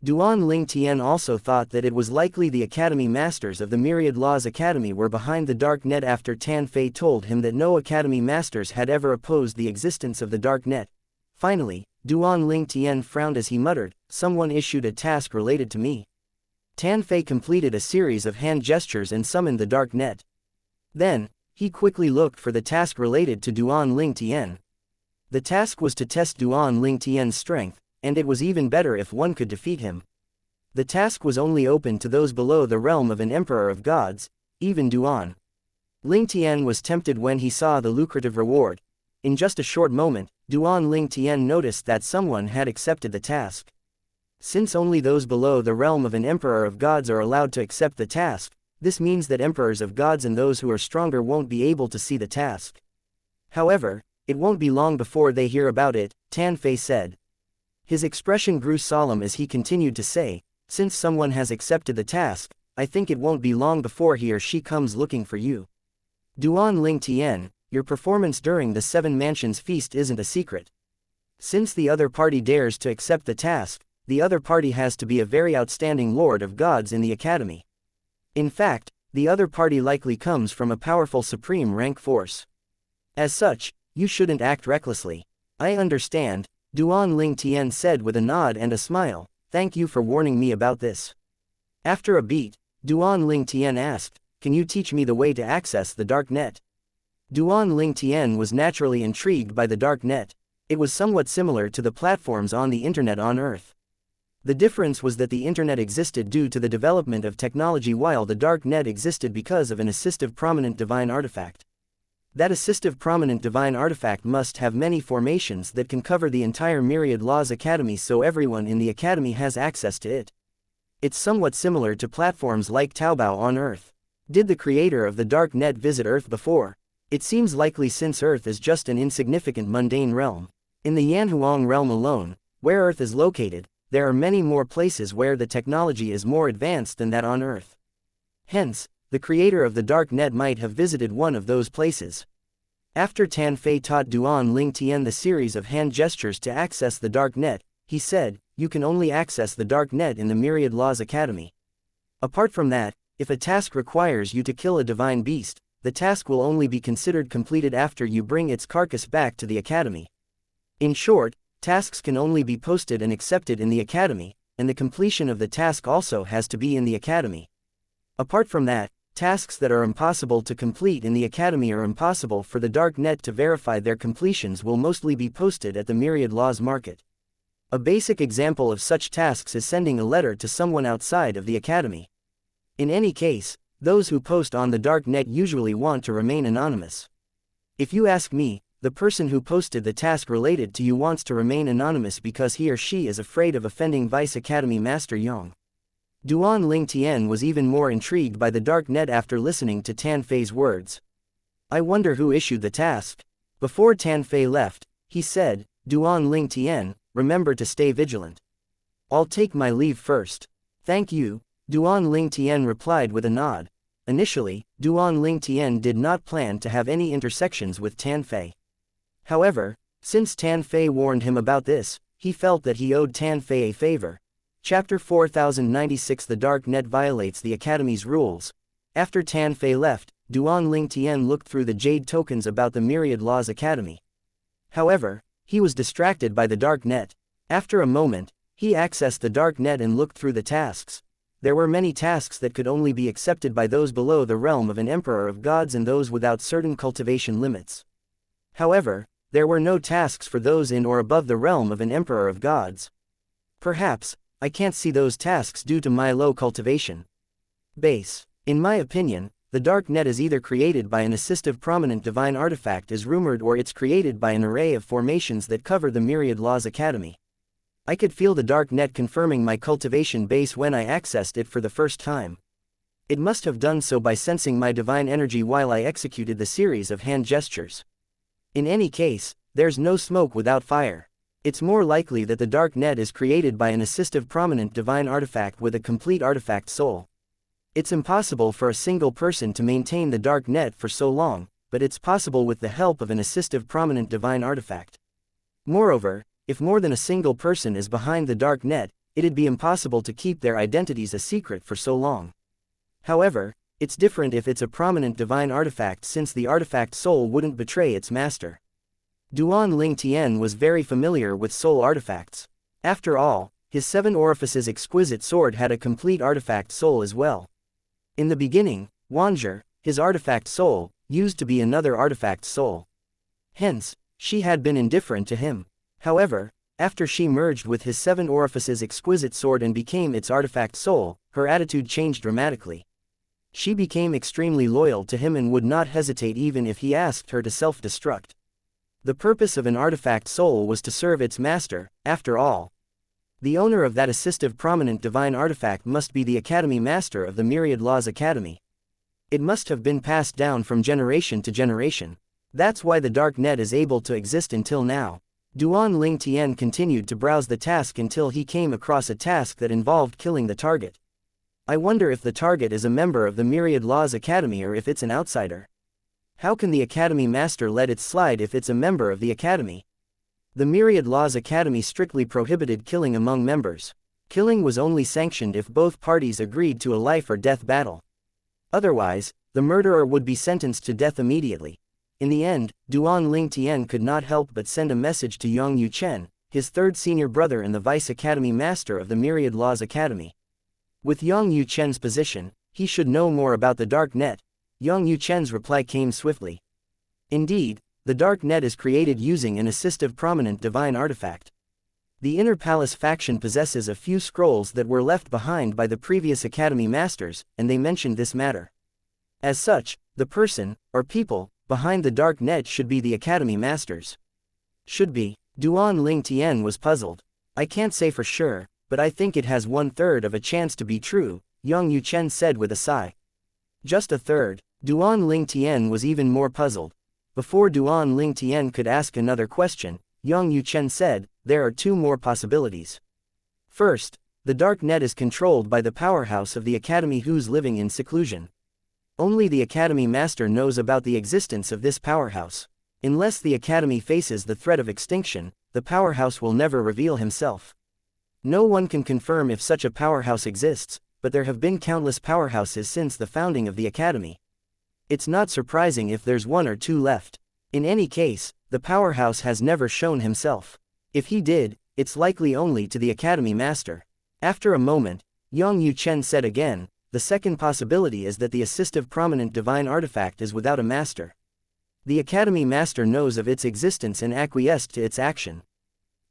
A: Duan Lingtian also thought that it was likely the Academy Masters of the Myriad Laws Academy were behind the dark net after Tan Fei told him that no Academy Masters had ever opposed the existence of the dark net. Finally, Duan Lingtian frowned as he muttered, someone issued a task related to me. Tan Fei completed a series of hand gestures and summoned the dark net. Then, he quickly looked for the task related to Duan Lingtian. The task was to test Duan Lingtian's strength, and it was even better if one could defeat him. The task was only open to those below the realm of an emperor of gods, even Duan Lingtian was tempted when he saw the lucrative reward. In just a short moment, Duan Lingtian noticed that someone had accepted the task. Since only those below the realm of an emperor of gods are allowed to accept the task, this means that emperors of gods and those who are stronger won't be able to see the task. However, it won't be long before they hear about it, Tan Fei said. His expression grew solemn as he continued to say, since someone has accepted the task, I think it won't be long before he or she comes looking for you. Duan Lingtian, your performance during the Seven Mansions feast isn't a secret. Since the other party dares to accept the task, the other party has to be a very outstanding lord of gods in the academy. In fact, the other party likely comes from a powerful supreme rank force. As such, you shouldn't act recklessly. I understand, Duan Lingtian said with a nod and a smile, thank you for warning me about this. After a beat, Duan Lingtian asked, can you teach me the way to access the dark net? Duan Lingtian was naturally intrigued by the dark net. It was somewhat similar to the platforms on the internet on Earth. The difference was that the internet existed due to the development of technology while the dark net existed because of an assistive prominent divine artifact. That assistive prominent divine artifact must have many formations that can cover the entire Myriad Laws Academy so everyone in the academy has access to it. It's somewhat similar to platforms like Taobao on Earth. Did the creator of the dark net visit Earth before? It seems likely since Earth is just an insignificant mundane realm. In the Yanhuang realm alone, where Earth is located, there are many more places where the technology is more advanced than that on Earth. Hence, the creator of the dark net might have visited one of those places. After Tan Fei taught Duan Ling Tian the series of hand gestures to access the dark net, he said, "You can only access the dark net in the Myriad Laws Academy. Apart from that, if a task requires you to kill a divine beast, the task will only be considered completed after you bring its carcass back to the Academy. In short, tasks can only be posted and accepted in the Academy, and the completion of the task also has to be in the Academy. Apart from that, tasks that are impossible to complete in the Academy or impossible for the dark net to verify their completions will mostly be posted at the Myriad Laws Market. A basic example of such tasks is sending a letter to someone outside of the Academy. In any case, those who post on the dark net usually want to remain anonymous. If you ask me, the person who posted the task related to you wants to remain anonymous because he or she is afraid of offending Vice Academy Master Yang. Duan Ling Tian was even more intrigued by the dark net after listening to Tan Fei's words. "I wonder who issued the task." Before Tan Fei left, he said, "Duan Ling Tian, remember to stay vigilant. I'll take my leave first." "Thank you," Duan Ling Tian replied with a nod. Initially, Duan Ling Tian did not plan to have any intersections with Tan Fei. However, since Tan Fei warned him about this, he felt that he owed Tan Fei a favor. Chapter 4096 The Dark Net Violates the Academy's Rules. After Tan Fei left, Duan Ling Tian looked through the jade tokens about the Myriad Laws Academy. However, he was distracted by the dark net. After a moment, he accessed the dark net and looked through the tasks. There were many tasks that could only be accepted by those below the realm of an emperor of gods and those without certain cultivation limits. However, there were no tasks for those in or above the realm of an emperor of gods. Perhaps, I can't see those tasks due to my low cultivation base. In my opinion, the dark net is either created by an assistive prominent divine artifact as rumored or it's created by an array of formations that cover the Myriad Laws Academy. I could feel the dark net confirming my cultivation base when I accessed it for the first time. It must have done so by sensing my divine energy while I executed the series of hand gestures. In any case, there's no smoke without fire. It's more likely that the dark net is created by an assistive prominent divine artifact with a complete artifact soul. It's impossible for a single person to maintain the dark net for so long, but it's possible with the help of an assistive prominent divine artifact. Moreover, if more than a single person is behind the dark net, it'd be impossible to keep their identities a secret for so long. However, it's different if it's a prominent divine artifact since the artifact soul wouldn't betray its master. Duan Ling Tian was very familiar with soul artifacts. After all, his 7 orifices exquisite sword had a complete artifact soul as well. In the beginning, Wanzher, his artifact soul, used to be another artifact soul. Hence, she had been indifferent to him. However, after she merged with his 7 orifices exquisite sword and became its artifact soul, her attitude changed dramatically. She became extremely loyal to him and would not hesitate even if he asked her to self-destruct. The purpose of an artifact soul was to serve its master, after all. The owner of that assistive prominent divine artifact must be the Academy Master of the Myriad Laws Academy. It must have been passed down from generation to generation. That's why the dark net is able to exist until now. Duan Ling Tian continued to browse the task until he came across a task that involved killing the target. I wonder if the target is a member of the Myriad Laws Academy or if it's an outsider. How can the Academy Master let it slide if it's a member of the Academy? The Myriad Laws Academy strictly prohibited killing among members. Killing was only sanctioned if both parties agreed to a life or death battle. Otherwise, the murderer would be sentenced to death immediately. In the end, Duan Ling Tian could not help but send a message to Yang Yuchen, his 3rd senior brother and the Vice Academy Master of the Myriad Laws Academy. With Yang Yuchen's position, he should know more about the dark net. Yang Yuchen's reply came swiftly. Indeed, the dark net is created using an assistive prominent divine artifact. The Inner Palace faction possesses a few scrolls that were left behind by the previous Academy Masters, and they mentioned this matter. As such, the person, or people, behind the dark net should be the Academy Masters. Should be. Duan Ling Tian was puzzled. I can't say for sure, but I think it has 1/3 of a chance to be true, Yang Yuchen said with a sigh. Just a third. Duan Ling Tian was even more puzzled. Before Duan Ling Tian could ask another question, Yang Yuchen said, there are 2 more possibilities. First, the dark net is controlled by the powerhouse of the Academy who's living in seclusion. Only the Academy Master knows about the existence of this powerhouse. Unless the Academy faces the threat of extinction, the powerhouse will never reveal himself. No one can confirm if such a powerhouse exists, but there have been countless powerhouses since the founding of the Academy. It's not surprising if there's one or two left. In any case, the powerhouse has never shown himself. If he did, it's likely only to the Academy Master. After a moment, Yang Yuchen said again, the second possibility is that the assistive prominent divine artifact is without a master. The Academy Master knows of its existence and acquiesced to its action.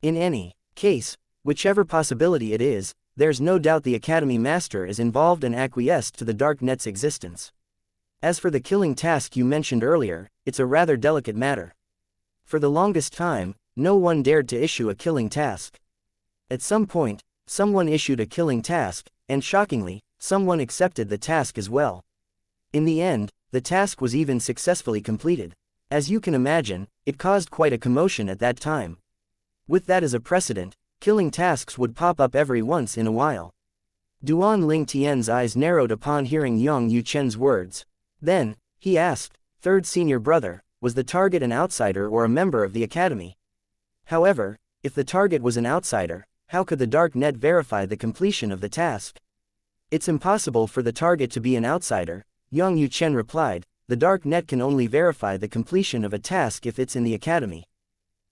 A: In any case, whichever possibility it is, there's no doubt the Academy Master is involved and acquiesced to the dark net's existence. As for the killing task you mentioned earlier, it's a rather delicate matter. For the longest time, no one dared to issue a killing task. At some point, someone issued a killing task, and shockingly, someone accepted the task as well. In the end, the task was even successfully completed. As you can imagine, it caused quite a commotion at that time. With that as a precedent, killing tasks would pop up every once in a while. Duan Ling Tian's eyes narrowed upon hearing Yang Yuchen's words. Then, he asked, third senior brother, was the target an outsider or a member of the Academy? However, if the target was an outsider, how could the dark net verify the completion of the task? It's impossible for the target to be an outsider, Yang Yuchen replied. The dark net can only verify the completion of a task if it's in the Academy.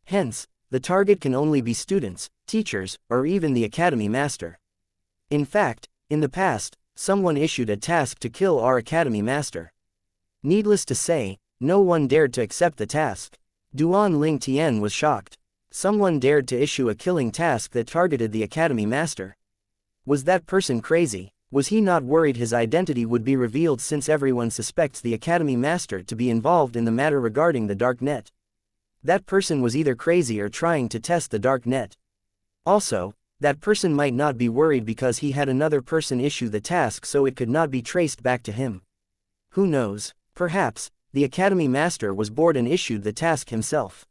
A: Hence, the target can only be students, teachers, or even the Academy Master. In fact, in the past, someone issued a task to kill our Academy Master. Needless to say, no one dared to accept the task. Duan Ling Tian was shocked. Someone dared to issue a killing task that targeted the Academy Master. Was that person crazy? Was he not worried his identity would be revealed since everyone suspects the Academy Master to be involved in the matter regarding the dark net? That person was either crazy or trying to test the dark net. Also, that person might not be worried because he had another person issue the task so it could not be traced back to him. Who knows, perhaps, the Academy Master was bored and issued the task himself.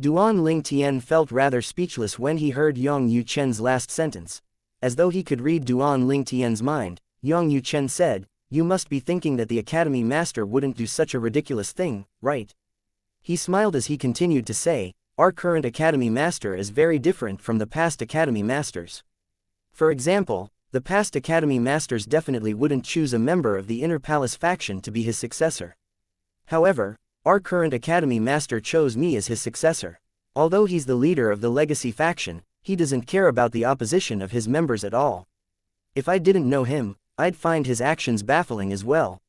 A: Duan Ling Tian felt rather speechless when he heard Yang Yuchen's last sentence. As though he could read Duan Ling Tian's mind, Yang Yuchen said, you must be thinking that the Academy Master wouldn't do such a ridiculous thing, right? He smiled as he continued to say, our current Academy Master is very different from the past Academy Masters. For example, the past Academy Masters definitely wouldn't choose a member of the Inner Palace faction to be his successor. However, our current Academy Master chose me as his successor. Although he's the leader of the Legacy faction, he doesn't care about the opposition of his members at all. If I didn't know him, I'd find his actions baffling as well.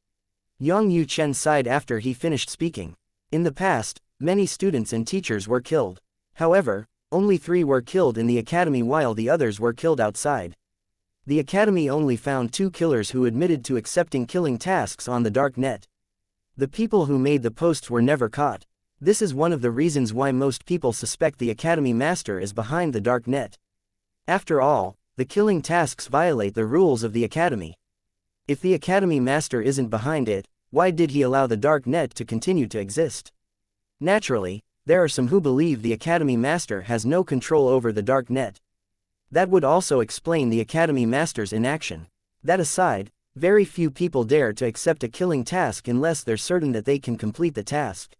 A: Yang Yuchen sighed after he finished speaking. In the past, many students and teachers were killed. However, only 3 were killed in the Academy while the others were killed outside. The Academy only found 2 killers who admitted to accepting killing tasks on the dark net. The people who made the posts were never caught. This is one of the reasons why most people suspect the Academy Master is behind the dark net. After all, the killing tasks violate the rules of the Academy. If the Academy Master isn't behind it, why did he allow the dark net to continue to exist? Naturally, there are some who believe the Academy Master has no control over the dark net. That would also explain the Academy Master's inaction. That aside, very few people dare to accept a killing task unless they're certain that they can complete the task.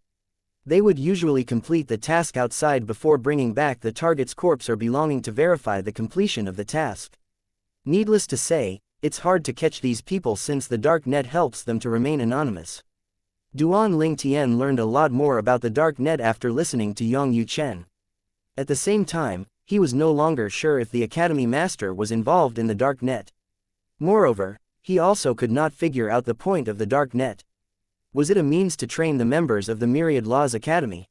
A: They would usually complete the task outside before bringing back the target's corpse or belonging to verify the completion of the task. Needless to say, it's hard to catch these people since the dark net helps them to remain anonymous. Duan Ling Tian learned a lot more about the dark net after listening to Yang Yuchen. At the same time, he was no longer sure if the Academy Master was involved in the dark net. Moreover, he also could not figure out the point of the dark net. Was it a means to train the members of the Myriad Laws Academy?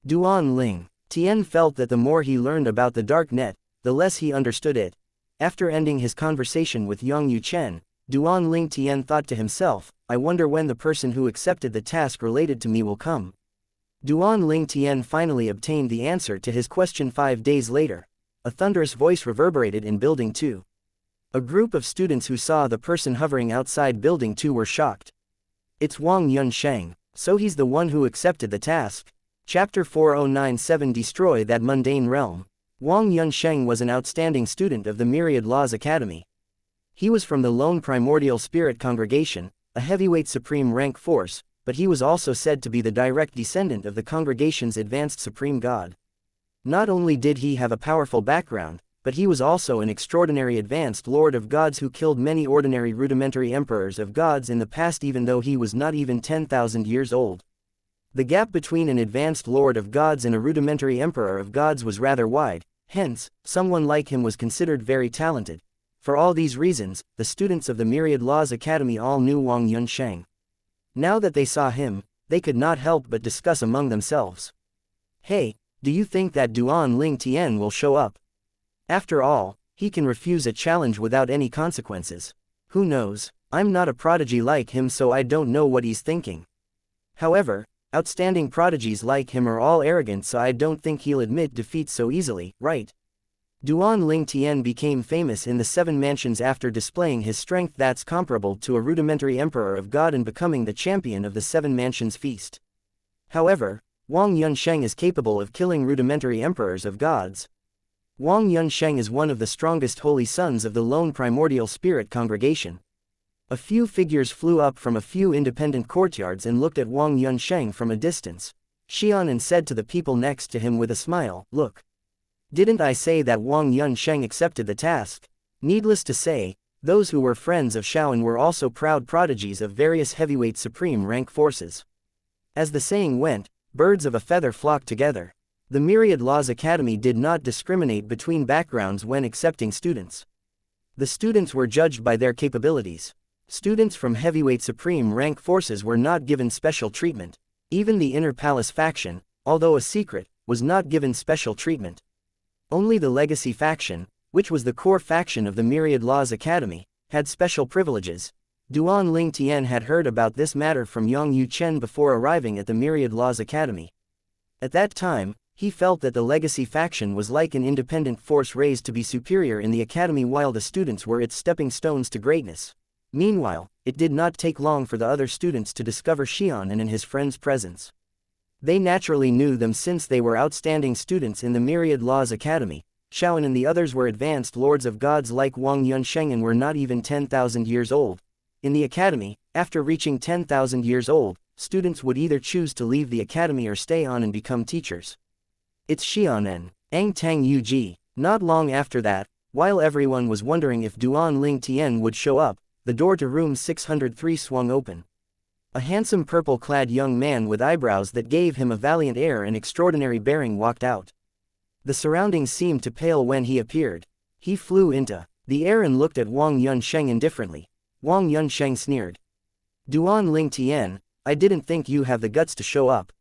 A: Duan Ling Tian felt that the more he learned about the dark net, the less he understood it. After ending his conversation with Yang Yuchen, Duan Ling Tian thought to himself, I wonder when the person who accepted the task related to me will come. Duan Ling Tian finally obtained the answer to his question 5 days later. A thunderous voice reverberated in Building 2. A group of students who saw the person hovering outside Building 2 were shocked. It's Wang Yunsheng, so he's the one who accepted the task. Chapter 4097 Destroy That Mundane Realm. Wang Yunsheng was an outstanding student of the Myriad Laws Academy. He was from the lone primordial spirit congregation, a heavyweight supreme rank force, but he was also said to be the direct descendant of the congregation's advanced supreme god. Not only did he have a powerful background, but he was also an extraordinary advanced lord of gods who killed many ordinary rudimentary emperors of gods in the past even though he was not even 10,000 years old. The gap between an advanced lord of gods and a rudimentary emperor of gods was rather wide, hence, someone like him was considered very talented. For all these reasons, the students of the Myriad Laws Academy all knew Wang Yunsheng. Now that they saw him, they could not help but discuss among themselves. Hey, do you think that Duan Ling Tian will show up? After all, he can refuse a challenge without any consequences. Who knows, I'm not a prodigy like him so I don't know what he's thinking. However, outstanding prodigies like him are all arrogant so I don't think he'll admit defeat so easily, right? Duan Ling Tian became famous in the Seven Mansions after displaying his strength that's comparable to a rudimentary emperor of God and becoming the champion of the Seven Mansions feast. However, Wang Yunsheng is capable of killing rudimentary emperors of gods. Wang Yunsheng is one of the strongest holy sons of the lone primordial spirit congregation. A few figures flew up from a few independent courtyards and looked at Wang Yunsheng from a distance. Xian said to the people next to him with a smile, "Look. Didn't I say that Wang Yunsheng accepted the task?" Needless to say, those who were friends of Xiaoan were also proud prodigies of various heavyweight supreme rank forces. As the saying went, birds of a feather flock together. The Myriad Laws Academy did not discriminate between backgrounds when accepting students. The students were judged by their capabilities. Students from heavyweight supreme rank forces were not given special treatment. Even the Inner Palace faction, although a secret, was not given special treatment. Only the Legacy faction, which was the core faction of the Myriad Laws Academy, had special privileges. Duan Ling Tian had heard about this matter from Yang Yuchen before arriving at the Myriad Laws Academy. At that time, he felt that the Legacy faction was like an independent force raised to be superior in the academy while the students were its stepping stones to greatness. Meanwhile, it did not take long for the other students to discover Xian and his friend's presence. They naturally knew them since they were outstanding students in the Myriad Laws Academy. Xiaoan and the others were advanced lords of gods like Wang Yunsheng and were not even 10,000 years old. In the academy, after reaching 10,000 years old, students would either choose to leave the academy or stay on and become teachers. It's Xian and Ang Tang Yuji. Not long after that, while everyone was wondering if Duan Ling Tian would show up, the door to room 603 swung open. A handsome purple-clad young man with eyebrows that gave him a valiant air and extraordinary bearing walked out. The surroundings seemed to pale when he appeared. He flew into the air and looked at Wang Yunsheng indifferently. Wang Yunsheng sneered. "Duan Ling Tian, I didn't think you have the guts to show up."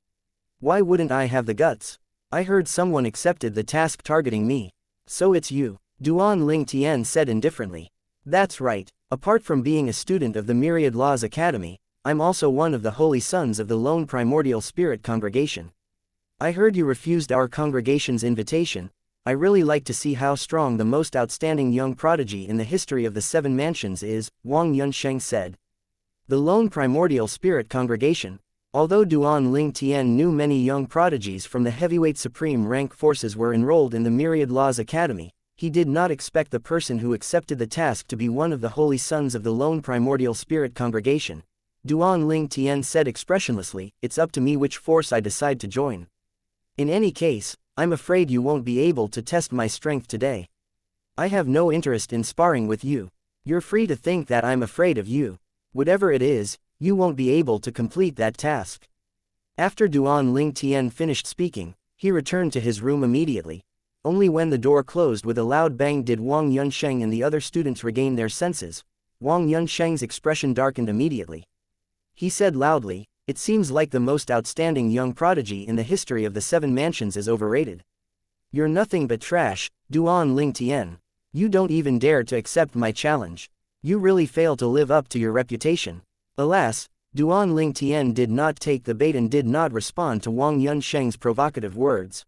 A: "Why wouldn't I have the guts? I heard someone accepted the task targeting me." "So it's you," Duan Ling Tian said indifferently. "That's right. Apart from being a student of the Myriad Laws Academy, I'm also one of the holy sons of the lone primordial spirit congregation. I heard you refused our congregation's invitation. I really like to see how strong the most outstanding young prodigy in the history of the Seven Mansions is," Wang Yunsheng said. The lone primordial spirit congregation. Although Duan Ling Tian knew many young prodigies from the heavyweight supreme rank forces were enrolled in the Myriad Laws Academy, he did not expect the person who accepted the task to be one of the holy sons of the lone primordial spirit congregation. Duan Ling Tian said expressionlessly, "It's up to me which force I decide to join. In any case, I'm afraid you won't be able to test my strength today. I have no interest in sparring with you. You're free to think that I'm afraid of you. Whatever it is, you won't be able to complete that task." After Duan Ling Tian finished speaking, he returned to his room immediately. Only when the door closed with a loud bang did Wang Yunsheng and the other students regain their senses. Wang Yunsheng's expression darkened immediately. He said loudly, "It seems like the most outstanding young prodigy in the history of the Seven Mansions is overrated. You're nothing but trash, Duan Ling Tian. You don't even dare to accept my challenge. You really fail to live up to your reputation." Alas, Duan Ling Tian did not take the bait and did not respond to Wang Yunsheng's provocative words.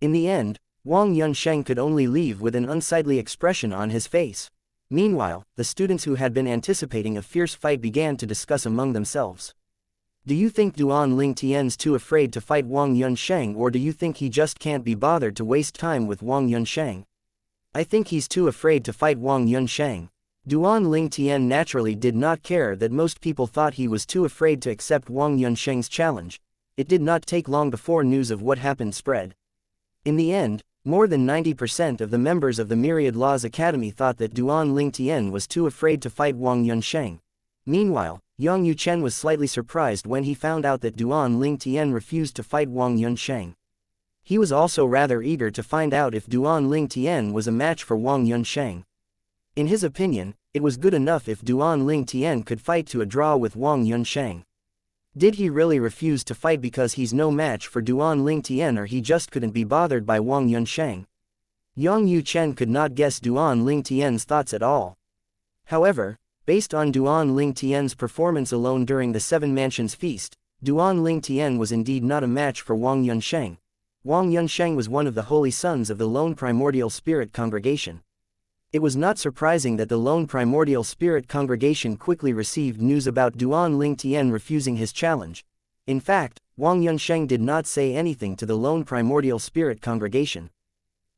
A: In the end, Wang Yunsheng could only leave with an unsightly expression on his face. Meanwhile, the students who had been anticipating a fierce fight began to discuss among themselves. "Do you think Duan Ling Tian's too afraid to fight Wang Yunsheng, or do you think he just can't be bothered to waste time with Wang Yunsheng?" "I think he's too afraid to fight Wang Yunsheng. Duan Lingtian naturally did not care that most people thought he was too afraid to accept Wang Yunsheng's challenge. It did not take long before news of what happened spread. In the end, more than 90% of the members of the Myriad Laws Academy thought that Duan Lingtian was too afraid to fight Wang Yunsheng. Meanwhile, Yang Yuchen was slightly surprised when he found out that Duan Lingtian refused to fight Wang Yunsheng. He was also rather eager to find out if Duan Lingtian was a match for Wang Yunsheng. In his opinion, it was good enough if Duan Lingtian could fight to a draw with Wang Yunsheng. Did he really refuse to fight because he's no match for Duan Lingtian, or he just couldn't be bothered by Wang Yunsheng? Yang Yuchen could not guess Duan Lingtian's thoughts at all. However, based on Duan Lingtian's performance alone during the Seven Mansions Feast, Duan Lingtian was indeed not a match for Wang Yunsheng. Wang Yunsheng was one of the holy sons of the lone primordial spirit congregation. It was not surprising that the lone primordial spirit congregation quickly received news about Duan Lingtian refusing his challenge. In fact, Wang Yunsheng did not say anything to the lone primordial spirit congregation.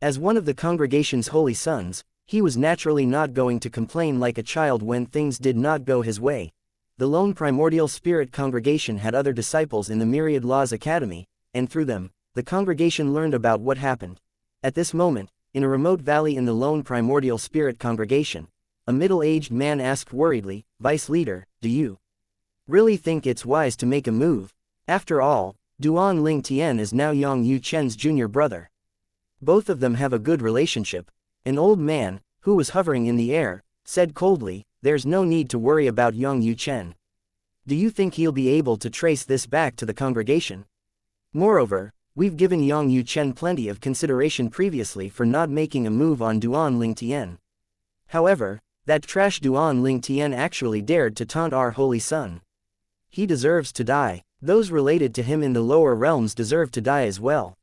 A: As one of the congregation's holy sons, he was naturally not going to complain like a child when things did not go his way. The lone primordial spirit congregation had other disciples in the Myriad Laws Academy, and through them, the congregation learned about what happened. At this moment, in a remote valley in the lone primordial spirit congregation, a middle-aged man asked worriedly, "Vice leader, do you really think it's wise to make a move? After all, Duan Lingtian is now Yang Yuchen's junior brother. Both of them have a good relationship." An old man, who was hovering in the air, said coldly, "There's no need to worry about Yang Yuchen. Do you think he'll be able to trace this back to the congregation? Moreover, we've given Yang Yuchen plenty of consideration previously for not making a move on Duan Lingtian. However, that trash Duan Lingtian actually dared to taunt our holy son. He deserves to die. Those related to him in the lower realms deserve to die as well.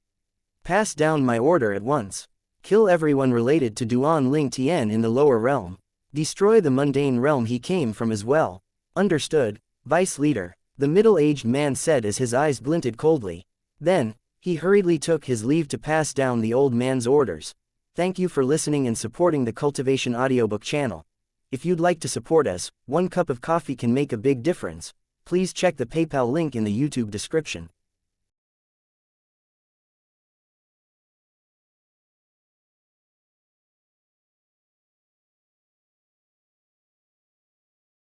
A: Pass down my order at once. Kill everyone related to Duan Lingtian in the lower realm. Destroy the mundane realm he came from as well." "Understood, Vice Leader," the middle-aged man said as his eyes glinted coldly. Then, he hurriedly took his leave to pass down the old man's orders. Thank you for listening and supporting the Cultivation audiobook channel. If you'd like to support us, 1 cup of coffee can make a big difference. Please check the PayPal link in the YouTube description.